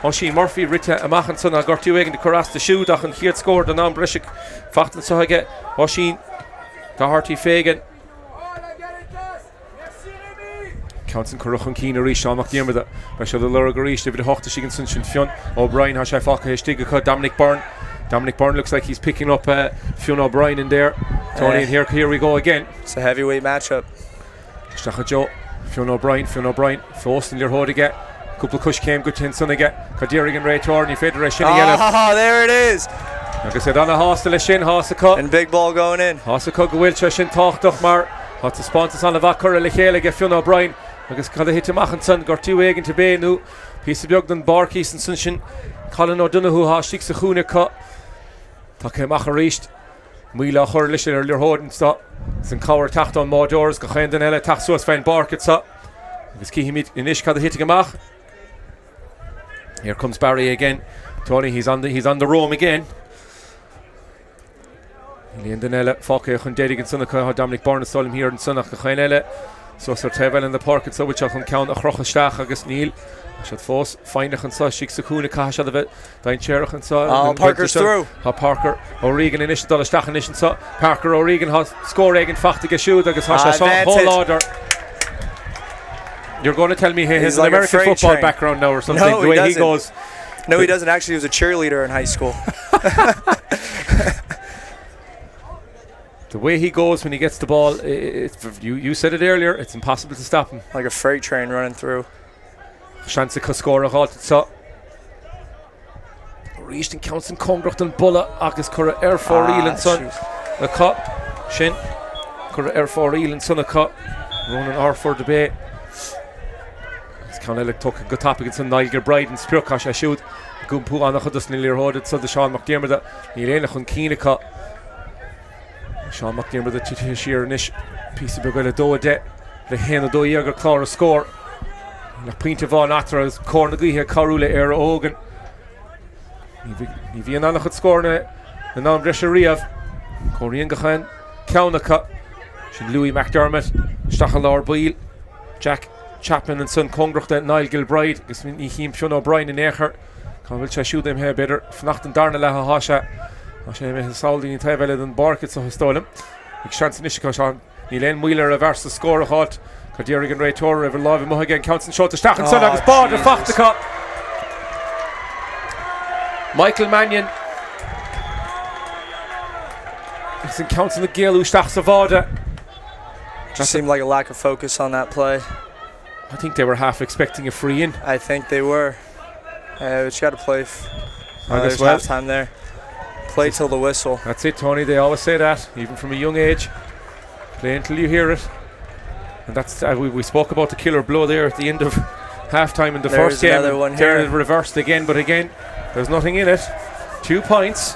Oisín Murphy Rita amachchan son a gortú again the Coras the shoe dach and here scored an Brishik Fachtan so again Oisín Doherty Fagan Counting Corruchan Keen a Rish Sean McDermott by show the Laura Garish David Hochta Shigan Sun Fionn O'Brien has Shafaka Hestiga Dominic Byrne looks like he's picking up Fionn O'Brien in there. Tony and here we go again. It's a heavyweight matchup. Stacha Joe Fionn O'Brien Frost in your hold again. Couple Cush came good to son again. Cadirigan réiteoir and Federation yellow. There it is. Like I said, on a hostel a shin Hosaka. And big ball going in. Hosaka go wilcha shin táchtach mar. Hat the sponsors on the vacar a Míchéal get Fionn O'Brien. Agus cad a hit amachchan son gortú again to be nu. Piece of Bjogdan Barkey and sun shin. Colin O'Donoghue ha six a chuna cut. Take amach a ríist. Míla chur leis ar lorhód stop. San cower tacht on more doors go chéan den eile tachtsuas fein Bark it sa. Agus cíimiid inis cad a hitting amach. Here comes Barry again. Tony, he's on the roam again. Leon Danella, Fokke, and Dedigan Sunaka, Dominic Byrne saw him here in Sunaka, Chainella. So Sir Tevel in the park, and so which I can count a Crochastach, August Neil. I should force find a consult, Shiksakuna, Cash out of it. Dine Cherach and so. Parker's through. Parker, O'Regan, initial Stach and so. Parker, O'Regan has score again, Fachtig shoot, August Hasha, whole order. You're going to tell me he has an American football background now or something, no, the way he goes. No, he doesn't. Actually, he was a cheerleader in high school. The way he goes when he gets the ball, you said it earlier, it's impossible to stop him. Like a freight train running through. Chance to score a halt so. Reached and counts and Congrocht and Bulla, Agus Cura Air 4 Elan son. A cut. Shin. Cura Air 4 Elan son a cut. Ronan Arford the Bay. Can I like talk a good topic against Niall Gilbride and Spurkash I shoot Gumpu on the Hudus nearly hoarded so the Sean McDermott Elena Hun Keenaka Sean McDermott the Tshir Nish piece of Bugala do de the Hena do Yager Clara score La Pinta Von Atras Cornagy here Carula Era Ogan Nivian Anachat score the non Brescia Korean Gahan Kaunaka Louis McDermott Stachalar Bíle Jack Chapman and son Congrocht and Niall Gilbride gus ní hím Fionn O'Brien in éair can bhfuil sé siúd im he beidir fnacht an darna le hasha sé me saoldí ní taibhile an barket so hostólam ag sean níos go seán Níl Wheeler reverse the score a halt. Cadirigan Ray Torre over live and again counts and shot the Stach and son agus Bard the Fach the cut. Michael Mannion. He's in counts in the Gael Stach Savada. Just seemed like a lack of focus on that play. I think they were half expecting a free in. I think they were. But you got to play. There's well. half time there. Play till the whistle. That's it, Tony. They always say that, even from a young age. Play until you hear it. And that's we spoke about the killer blow there at the end of half-time in the first game. Another one here. It reversed again, but again, there's nothing in it. 2 points.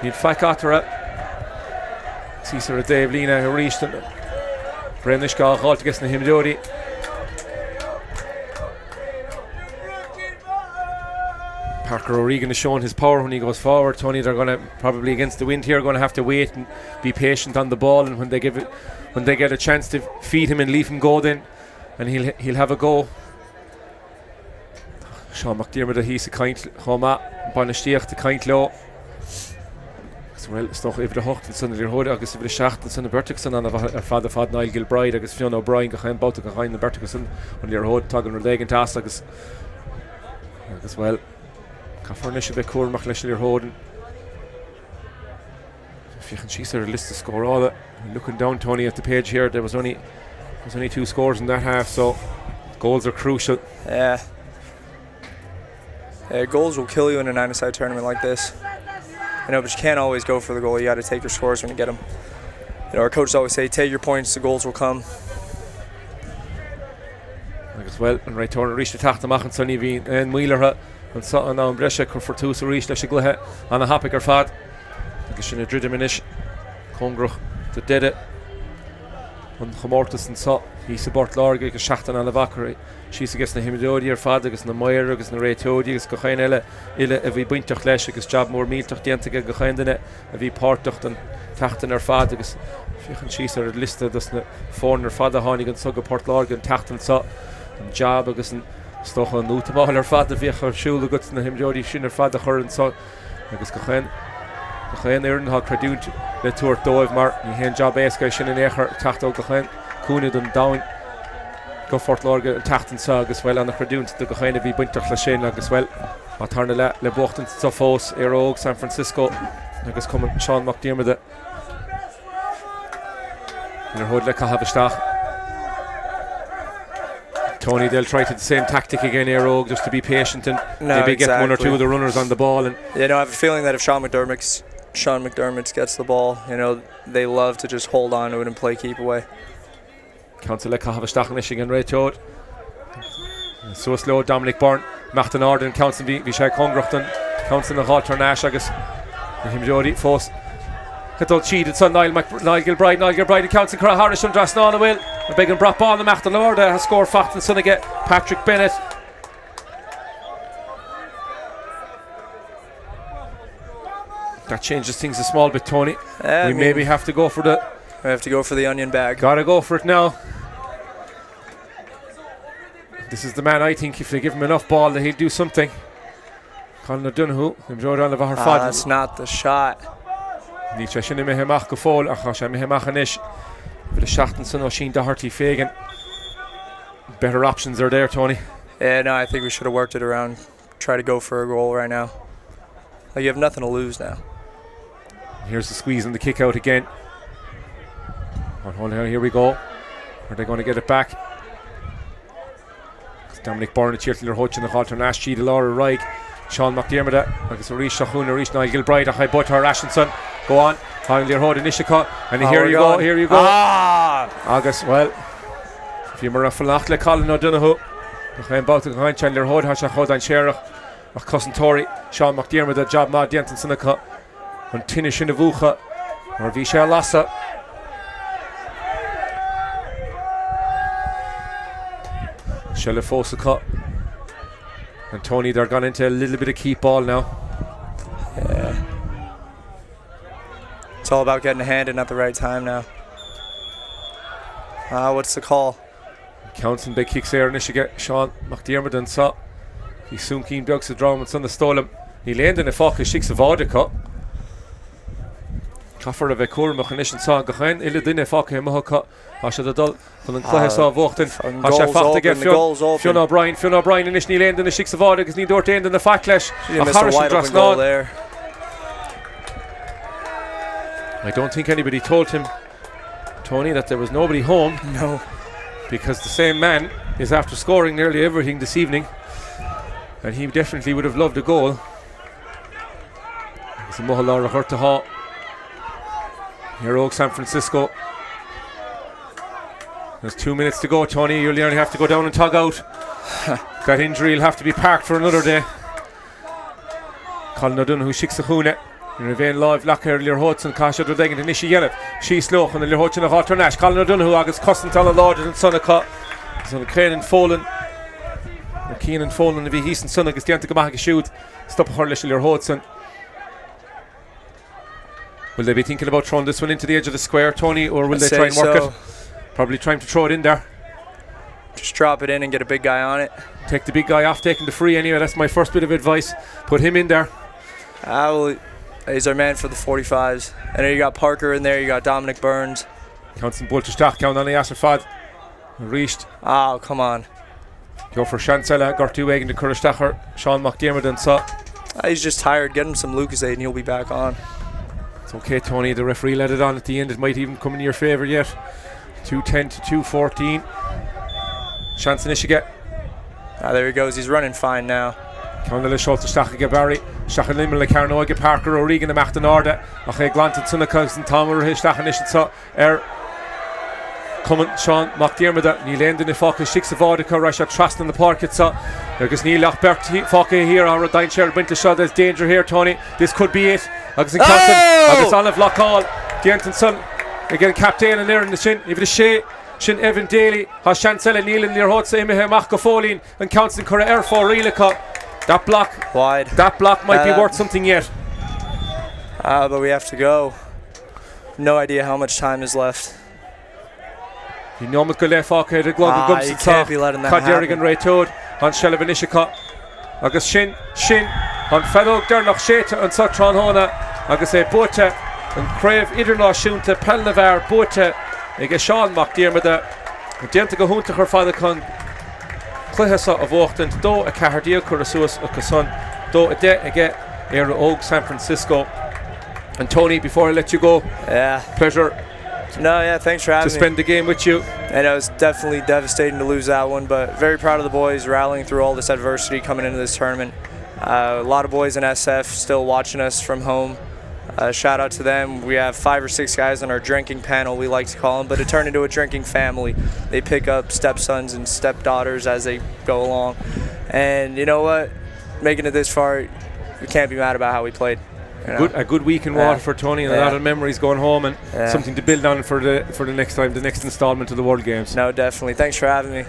Need Fakatara. Císar Dave Lina who reached it. Bhreathnaigh Gáil to get in the Himdori. Parker O'Regan has shown his power when he goes forward. Tony, they're going to probably against the wind here going to have to wait and be patient on the ball, and when they get a chance to feed him and leave him go, then and he'll have a go. Sean McDermott he's a kind Homa Banestiach the kind low. Well, stoch over the hocht and son of your hood agus over the shaft and son of Bertickson and our father Niall Gilbride agus Fiona O'Brien go hand bout to go hand the Bertickson on your hood tugging her leg and task agus well. Cafarnish a bit cool, Maclesh your holding. If you can see a list to score all that. Looking down, Tony, at the page here, there was only 2 scores in that half, so goals are crucial. Yeah. Goals will kill you in a 9-a-side tournament like this. But you can't always go for the goal. You got to take your scores when you get them. Our coaches always say, take your points, the goals will come. As well, and right turn reached the Tráchtairí and Sonny V and Wheeler. And so now in Brescia for 2 so reach leis gluthe an a happy fad agus sin a dridiminis Congrach to did it on Chamortas and so he's about Láirge agus seachtain an a vakar she's against the Himdori fad agus na Mair agus na Rétódi agus go chain ile a bhí buintach leis agus job mór míltach diantaige go chain dine a bhí pártacht an tachtain fad agus fichan she's ar lista dus na fórnar fad a hánig an so go Port Láirge an tachtain so an job agus an stoch an útamáil ar fad a bhíoch ar siúla go na Himdori sin ar fad a chur an so agus go chain hÉireann ha creadúnt le túir dóibh mar ní hen job éasca sin in éair tachtó go chain cúnad an dain go Port Láirge an tachtain sa agus well an creadúnt de go chain a bhí buintach le sin agus well má tarna le bochtain sa fós ar óg San Francisco agus cum Sean McDermott ar hod le cahabhaisteach. Tony, they'll try to the same tactic again here, Rogue, just to be patient and maybe get 1 or 2 of the runners on the ball. And I have a feeling that if Sean McDermott gets the ball, they love to just hold on to it and play keep away. Council le Cahabhaisteach Michigan Ray Toad. So slow Dominic Byrne, Martin Arden, Council Vishai Congrachton, Council na Halter Nash agus Himdori Fós. Cadol cheated son Niall Gilbride Council Craobh Harris and Drisleáin will. A big and brought ball the Machta Lorda has scored Facht and son again Patrick Bennett. That changes things a small bit, Tony. We maybe have to go for the onion bag. Gotta go for it now. This is the man I think if they give him enough ball that he'll do something. Colin O'Donoghue, that's not the shot. Ní sin mé heach go fóil a cha mé heach inis for the seachtain san ó sin Doherty fégan. Better options are there, Tony. Yeah, no, I think we should have worked it around. Try to go for a goal right now. You have nothing to lose now. Here's the squeeze and the kick out again. Here we go. Are they going to get it back? Dominic Byrne, Chirtler Hutch and the Halter Nash, G. Laura Reich, Sean McDermott, agus a Reece Shahun, a Reece Niall Gilbride, a high butter, Ashton. Go on, Hang your Hod in Ishika, and here you go. Agus, well, if you're a Falach le Colin O'Donoghue, I'm about to go on, Chandler Hod, Hasha Hod and Sherach, a cousin Tory, Sean McDermott, a job Mad Denton Seneca, and Tinish in the Vucha, or Míchéal Lassa. Shella Fosaka. And Tony, they're gone into a little bit of keep ball now. Yeah. It's all about getting a hand in at the right time now. What's the call? Counts and big kicks there, and get Sean McDermott and so he soon came Doug's the drum and son of stole him. He landed in a focus 6 of Audica. Caafar a bheith cuairmach an isin sa gachain ile duine fáca macha a se dul chun an Cluiche sa bhachtain a se fachta ge Fionn O'Brien in isní léon in 6 bhád agus ní dúirt éon in na fac leis a Harris Drisleáin there. I don't think anybody told him, Tony, that there was nobody home. No. Because the same man is after scoring nearly everything this evening, and he definitely would have loved a goal. It's a Míchéal Hurtaha. Here, San Francisco. There's 2 minutes to go, Tony. You'll only have to go down and tug out. That injury will have to be parked for another day. Colin O'Donoghue shicks a húne. You're a vein live lock here, Lear Hudson, Kasha Drodegan, and Nishi Yellet. She's slow, and Lear Hudson of Alternash. Colin O'Donoghue, Agus Cossental and Lord and Sonica. So Kane and Folan. Keen and Folan, the Heason Son, Agus Dianta Gamaka shoot. Stop Hurlish, Lear Hudson. Will they be thinking about throwing this one into the edge of the square, Tony, or will they try and work it? Probably trying to throw it in there. Just drop it in and get a big guy on it. Take the big guy off, taking the free anyway. That's my first bit of advice. Put him in there. He's our man for the 45s. And then you got Parker in there, you got Dominic Burns. Counts Bulter Stach, count on the Asser Fad. Reached. Oh, come on. Go for Chancella, Gortu Wagon to Curristacher, Sean McDermott and so. He's just tired. Get him some Lucas aid and he'll be back on. It's okay, Tony. The referee let it on at the end. It might even come in your favour yet. 2:10 to 2:14. Chance in Ishiga. There he goes. He's running fine now. Conal Schultz Stachige Barry. Stachan Limmel le Carnoige Parker O'Regan the Macht an Arda. Ach Glanton Sunnakas and Tom O'Reilly Stachan Ishin Coming Sean McDermott Neil Endon if Focus 6 of Audica Russia trust in the park it's Agus Neil Lochbert Focke here or Dine Share Winter shot there's danger here Tony. This could be it. Agus in Captain Agus Olive Lockall the Anton Sun again captain and there in the shin if it is Shea Shin Evan Daly has Chancella Neil in Lear Hotsa Imihe Machka Folin and counts in Cora Air for Reelica. That block wide. That block might be worth something yet. But we have to go. No idea how much time is left. You know what Gule Faka the Global Gumps you can't be letting that happen. Ray Toad on Shelavan Ishika. Agus Shin on Fedog Dernach Sheta and Sotron Hona. Agus a Bota and Craobh Idirna Shunta Pelnavar Bota. Ige Sean McDermott. Dianta go hunta her father con Cluiche of Auckland do a Cahardia Curasuas a Cason do a de again Air San Francisco. And Tony, before I let you go, pleasure. No, yeah, thanks for having me. To spend the game with you. And it was definitely devastating to lose that one, but very proud of the boys rallying through all this adversity coming into this tournament. A lot of boys in SF still watching us from home. Shout out to them. We have 5 or 6 guys on our drinking panel, we like to call them, but it turned into a drinking family. They pick up stepsons and stepdaughters as they go along. And you know what? Making it this far, we can't be mad about how we played. A good week in Waterford, Tony, and a lot of memories going home and something to build on for the next time, the next instalment of the World Games. No, definitely. Thanks for having me.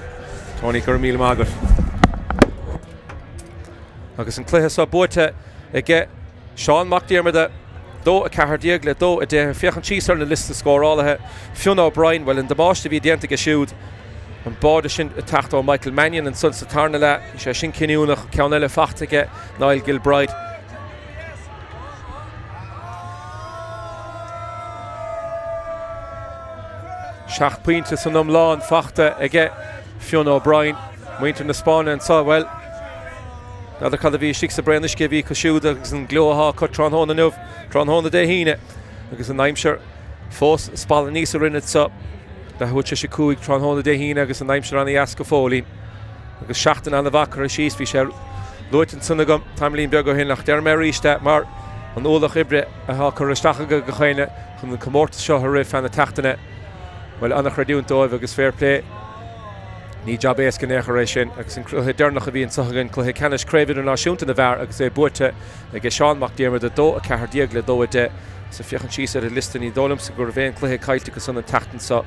Tony Gurmil Magat. Agus an Cluiche sa Bota ige Sean McDermott do a Cahardiagle do a de fiachan cheese on the list to score all of Fionn O'Brien well in the Bosch to be identical shoot and Bada Shin attacked on Michael Mannion and Sunset Tarnala Shin Kinunach Caunella Fachtige Niall Gilbride. Shach Pointe Sun Lawn Fachta again Fionn O'Brien went in the spawn and saw well another Calavi Shiksa Branish Givi Kashuda and Gloha cut Tron Nov Tron Hona de Hine because an Nimeshire Fos Spalanisa in it up the Huchashikuik Tron Hona de Hine because an Nimeshire on the Ascafoli because Shachten on the Vakar Shees Fisher Luton Sunagum Tamlin Bergo Hinlach der Mary Stat Mar and Olach Ibre a Hakarastaga Gahine from the Comort Shoharif and the Tachtane. Well, Anna Cradun to agus fair play. Ní job éascan éachar sin agus an Cluiche Dernach a bhí an sagan Cluiche Ceannais Craobh an náisiúnta na bhar agus é Búirte ag Sean McDermott a dó a Cahardiagle dó a de sa fiochan síos ar a listan í dólam sa gur bhéin Cluiche Cailte san an tachtan sa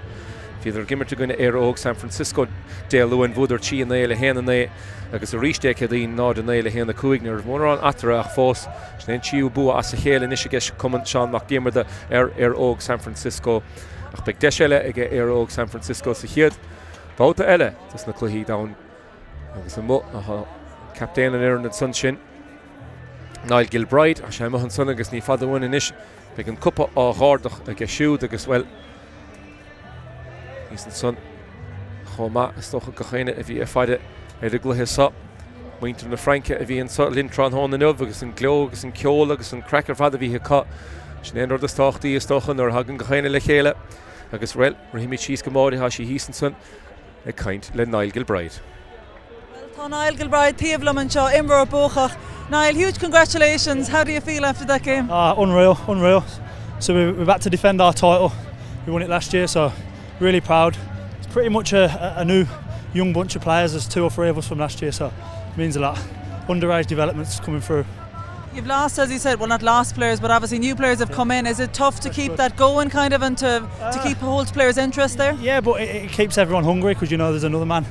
Fiidir gimmert goine Air San Francisco de Luan Vúdar Chi an éile héna né agus a ríiste cedín nád an éile héna cuaignar mór an atara ach fós snéin tíú bua as a chéile nisige cuman Sean McDermott Air San Francisco ach beg deisile ag Air San Francisco sa chiad Báta eile tas na Cluichí down agus an mo captain an Éireann an sun sin Niall Gilbride a sé mohan son agus ní fada bhain inis be an cuppa á ghardach a siúd agus well hís an son chomá is stocha go chéine a bhí a fáide ar a gluthe sa muintir na Franke a bhí an lintrán hána nuh agus an gló agus an ceol agus an crackar fada bhí cá sin éon de stáchtaí is stochan ar hagan go chéine le chéile agus well rahimimi síos go máirí há sí hís an son ag caint le Niall Gilbride. Tá Niall Gilbride taobhlam an seo imre bóchach. Niall, huge congratulations. How do you feel after that game? Unreal. So we're back to defend our title. We won it last year, so really proud. It's pretty much a new young bunch of players. There's 2 or 3 of us from last year, so it means a lot. Underage developments coming through. You've lost, as you said, well, not lost players, but obviously new players have come in. Is it tough to keep that going kind of and to keep hold players' interest there? Yeah, but it keeps everyone hungry because you know there's another man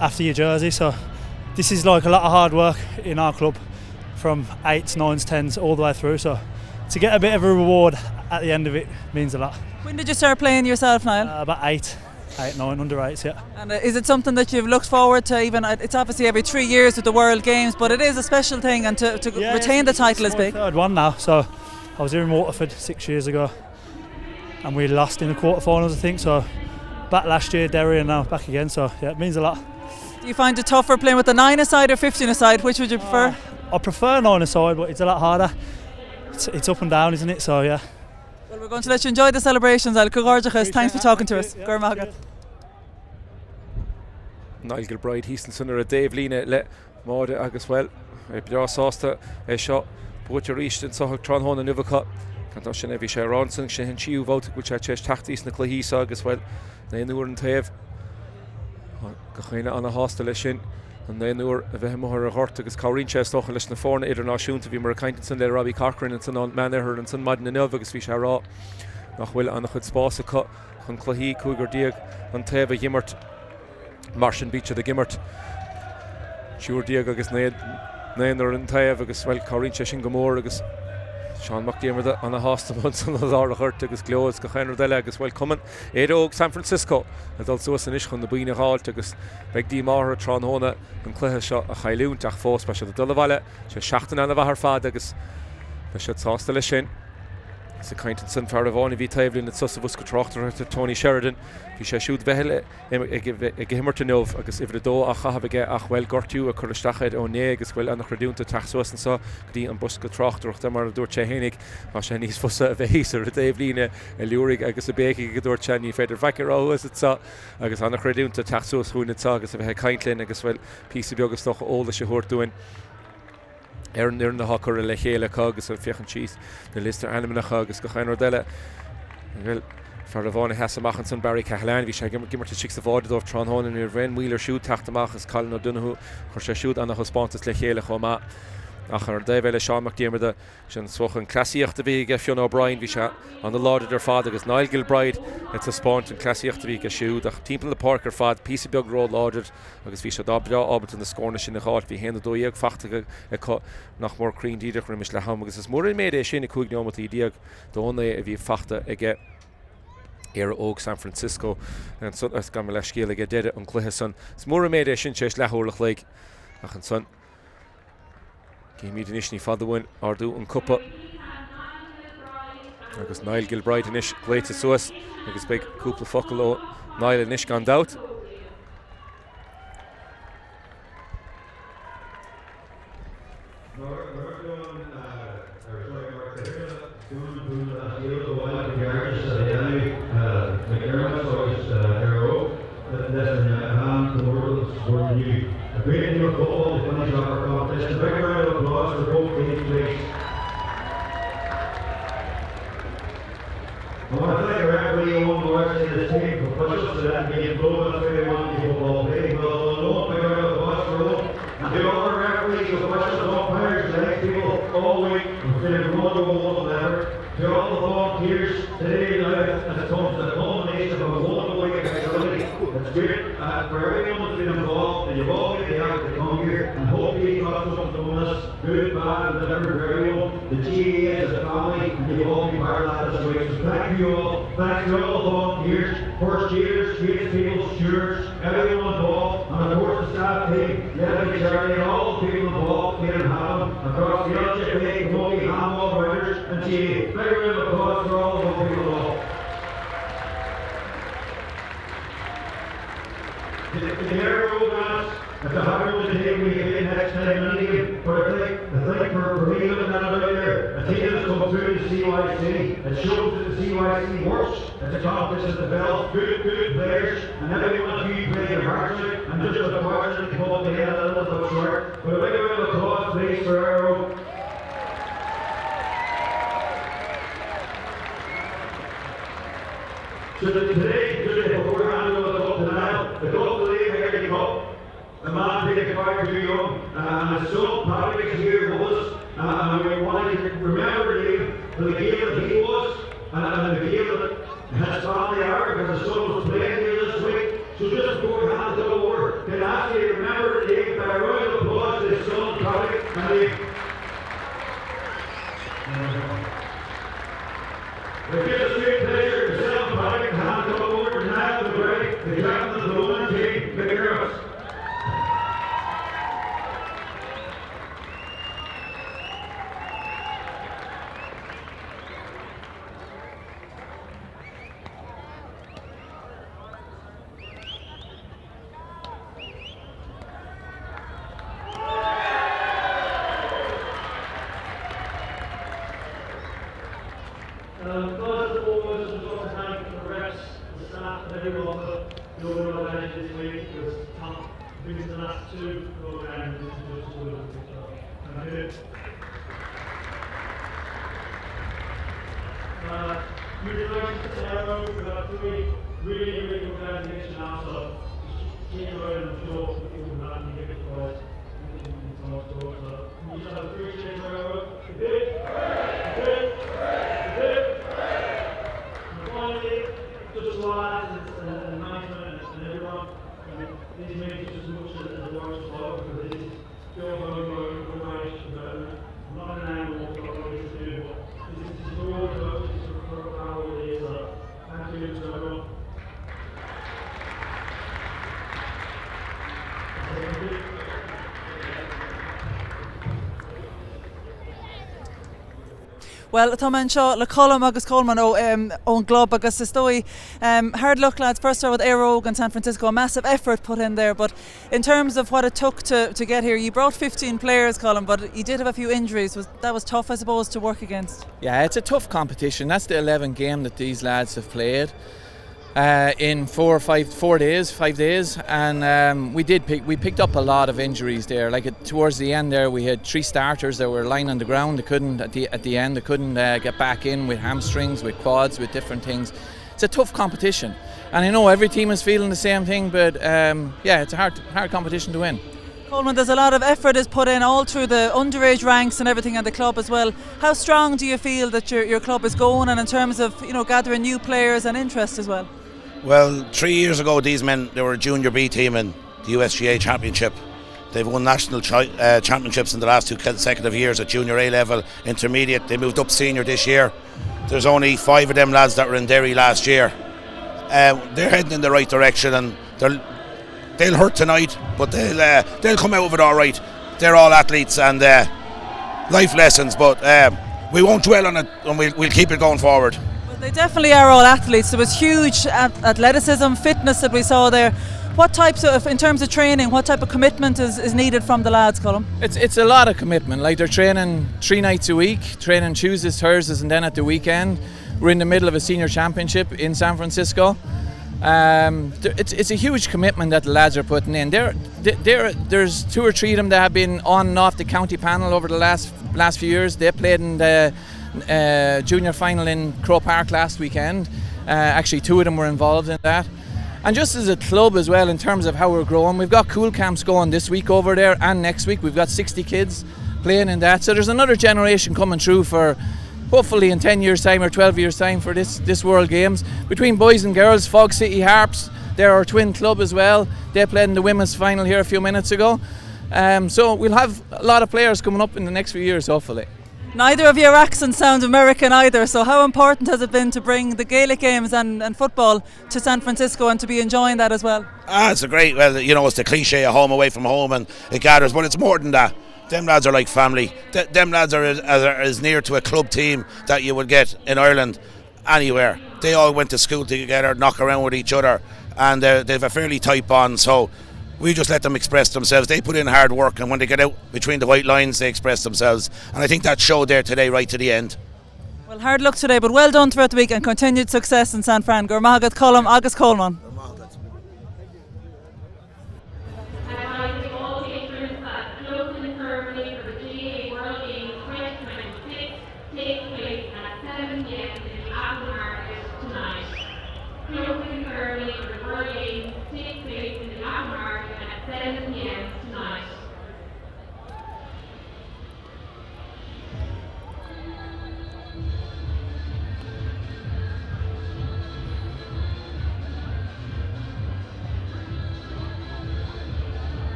after your jersey, so this is like a lot of hard work in our club from 8s, 9s, 10s all the way through, so to get a bit of a reward at the end of it means a lot. When did you start playing yourself, Niall? About 8, 9, under 8s, yeah. And is it something that you've looked forward to? Even it's obviously every 3 years with the World Games, but it is a special thing, and to retain the title is big. Third one now, so I was here in Waterford 6 years ago and we lost in the quarterfinals, I think, so back last year, Derry, and now back again, so yeah, it means a lot. Do you find it tougher playing with the 9-a-side or 15-a-side? Which would you prefer? I prefer 9-a-side, but it's a lot harder. It's up and down, isn't it? So yeah. Well, we're going to let you enjoy the celebrations. Thanks for talking to us. Niall Gilbride hís an son ar a Dave líne le máide agus well beá sásta é seo buit ríist an sothach tránhána nuhacha cantá sin a bhí sé ránsan sé hen siú bhóta go sé teis tachtís na Cluichí agus well na nuair an taobh go chéine anna hásta lei sin an nuair a bheith mothar a hort agus cáirín sé stocha leis na fórna idirnáisiúnta bhí mar a caiinte san le Robbie Corcoran an san an menahir an san maidin na nuh agus bhí sé rá nach bhfuil anna chud spása chun Cluichí cúigur díag an taobh a gimmart Martian Beach of the Gimmert Siúr díag agus néanar an taobh agus bhfuil cáirín sé sin go mór agus Sean McDiarmid an a hásta san á a chuirt agus glós go chéanar deile agus bhfuil cuman éadóg San Francisco a dul suas an is chun na buoine háilt agus beag dí máthair tránhóna an cluithe seo a chailúnt ach fós be se do dul bhile sé 16 an a bhethar fad agus be se sásta lei sin sa caiintean san fear bháinna bhí taobhlinn na susa bhus go Tráchtairí Tony Sheridan bhí sé siúd bheile ag himmarta nómh agus ifir dó a chahabh ach bhfuil gortú a chur isteachid ó né agus bhfuil annach radúnta teachsuas an sa dí an bus go Tráchtaireacht de mar a dúirt sé hénig má sé níos fusa a bheith ar a taobhlíne a leúrig agus a béici go dúirt sé ní féidir feiceráhas sa agus annach radúnta teachsuas chuúna agus a bheith caiintlinn agus bhfuil písa beag stocha óla sé thuirtúin ar na hachar le chéile agus an fiochan síos na listar animach agus go chéanar deile bhfuil fear a bháinna heasamachchan san Barry Cahalain bhí sé gimmarte si sa bháidir tránháin ar bhrein mhuiir siúd teachtamach as Colin O'Donoghue chuir sé siúd anna chospátas le chéile chomá ach ar David Sean McDiarmid sin suchan clasíocht a bhí ge Fionn O'Brien bhí se an na láidir ar fad agus Niall Gilbride it's a spáint an clasíocht a bhí ge siúd ach timp le Páirc ar fad písa beag ró láidir agus bhí se dábra ábalt in na scórna sin na gáil bhí héna dóíag fachta nach mór crín díidir rimis le ham agus is mór méid é sin na cúig neomatí díag dóna a bhí fachta ige ar óg San Francisco an son as gan le scéal ige deide an cluithe san is mór méid é sin sééis lethúlach le ach an son Cé míad inis ní fadahhain ardú an cuppa agus Niall Gilbride inis gléite suas agus beag cúpla focail ó Niall inis gan dát I want to thank our referee Owen Morris and his team for pushing us to that game. Both of us really want the football playing well. No big out of the watch room. And to all our referees who push us all players, the next people all week, we're feeling more than ever. To all the volunteers today night, and it comes to the culmination of a wonderful week of activity. It's great for everyone that's been involved, and you've all been able to come here and hopefully got something from us, good, bad, and whatever for everyone. The GAA as a family, and you've all been part of that this week. So thank you all. Thanks to all the volunteers. first years, tradespeople, stewards, everyone involved, and of course the staff team, led by Charlie, and all the people involved here in hAoine, across the LGA, Cluiche, handball riders, and GAA. Big round of applause for all those people involved. The air programs, at the higher one today, we get next time anyway, but I think for me looking at it out there, a team that's come through the CYC, it shows that the CYC works, it's accomplished, developed good players, and everyone of you play your hearts out, and just unfortunately to hold the head a little bit short, but a big round of applause please for Aero. So today, before we hand over the cup to Niall, the cup will leave here the cup. The man did far too young, and his son Páirc here was, and we wanted to remember him for the game that he was, and the game that his family are, because his son was playing here this week. So just before we hand it over, can I ask you to remember him by a round of applause to his son Páirc and him. It gives us great pleasure to send Páirc and hand it over to Niall the Great, the captain of the women's team, the girls. Well, tá man seo le colm agus colman ón glob agus is dói hard luck lads, first start with Aero and San Francisco, a massive effort put in there, but in terms of what it took to get here, you brought 15 players, Colin, but you did have a few injuries. That was tough, I suppose, to work against. Yeah, it's a tough competition. That's the 11th game that these lads have played in 5 days, and we picked up a lot of injuries there. Like towards the end there, we had 3 starters that were lying on the ground. They couldn't at the end. They couldn't get back in with hamstrings, with quads, with different things. It's a tough competition, and I know every team is feeling the same thing. But yeah, it's a hard competition to win. Coleman, there's a lot of effort is put in all through the underage ranks and everything at the club as well. How strong do you feel that your club is going, and in terms of gathering new players and interest as well? Well, 3 years ago, these men, they were a junior B team in the USGA Championship. They've won national championships in the last 2 consecutive years at junior A level, intermediate. They moved up senior this year. There's only 5 of them lads that were in Derry last year. They're heading in the right direction, and they'll hurt tonight, but they'll come out of it all right. They're all athletes and life lessons, but we won't dwell on it, and we'll keep it going forward. They definitely are all athletes. There was huge athleticism, fitness that we saw there. What types of, in terms of training, what type of commitment is needed from the lads, Colin? It's a lot of commitment. Like they're training 3 nights a week, training Tuesdays, Thursdays, and then at the weekend. We're in the middle of a senior championship in San Francisco. It's a huge commitment that the lads are putting in. There's 2 or 3 of them that have been on and off the county panel over the last few years. They played in the junior final in Craobh last weekend. Actually 2 of them were involved in that. And just as a club as well, in terms of how we're growing, we've got cool camps going this week over there and next week. We've got 60 kids playing in that. So there's another generation coming through for hopefully in 10 years time or 12 years time for this World Games. Between boys and girls, Fog City Harps, they're our twin club as well. They played in the women's final here a few minutes ago. So we'll have a lot of players coming up in the next few years, hopefully. Neither of your accents sound American either, so how important has it been to bring the Gaelic games and football to San Francisco and to be enjoying that as well? It's a great, well, you know, it's the cliche of home away from home and it gathers, but it's more than that. Them lads are like family. Them lads are as near to a club team that you would get in Ireland anywhere. They all went to school together, knock around with each other, and they've a fairly tight bond, so we just let them express themselves. They put in hard work, and when they get out between the white lines, they express themselves. And I think that showed there today, right to the end. Well, hard luck today, but well done throughout the week and continued success in San Fran. Gur magadh Colm agus Coleman.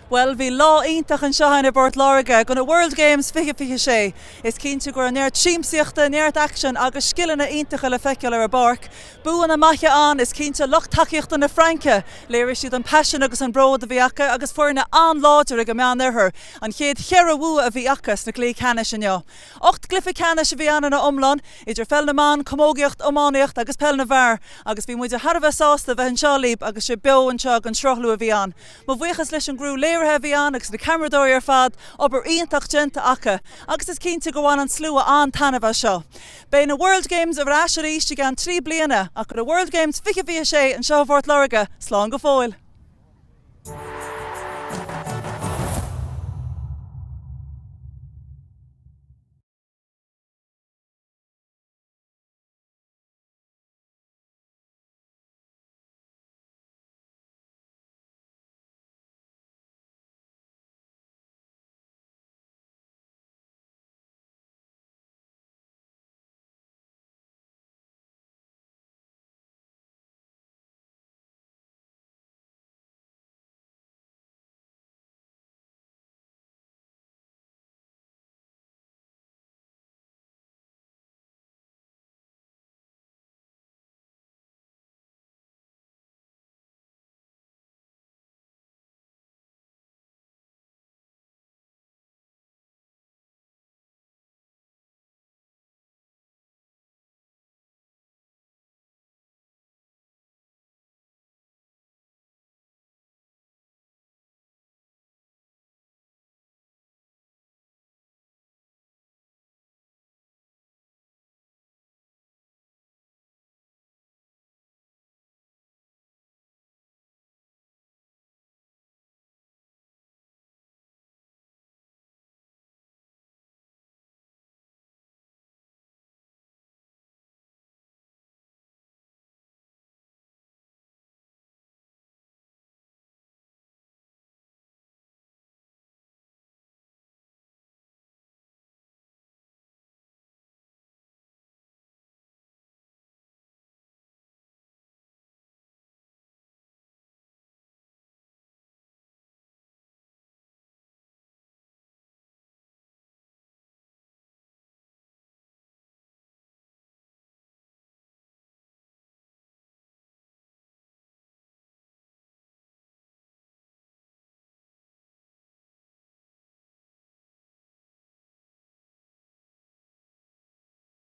Well, bhí lá iontach an seo in Bhreathnaigh Láirge gona World Games fiche is cinnte gur neart tíimsíochta neart action agus skillanna iontacha le feiceáil ar Páirc. Buanna Míchéal is cinnte loch takeíochta na Franca, léir siad an passion agus an bród a bhí acha agus fuairna an láidir ag meán ar an chéad chearú a bhí achas na Cluiche Ceannais inniu. 8 glyfa Ceannais a bhí anna na omlan, idir fel na man, comógiocht, ománaocht agus pel na bhar, agus bhí muid a Harbh sásta bheith an seolíb agus sé beo an seog an trothlú a bhí an. Má bhuichas leis an grú léirthe bhí an agus na cameradóir ar fad obair iontach genta acha, agus is cinnte go bhhain an slua an tanamh seo. Bé na World Games a Azzurri gan 3 bliana ach go na World Games fiche an seo Bhreathnaigh Láirge slán go fóil.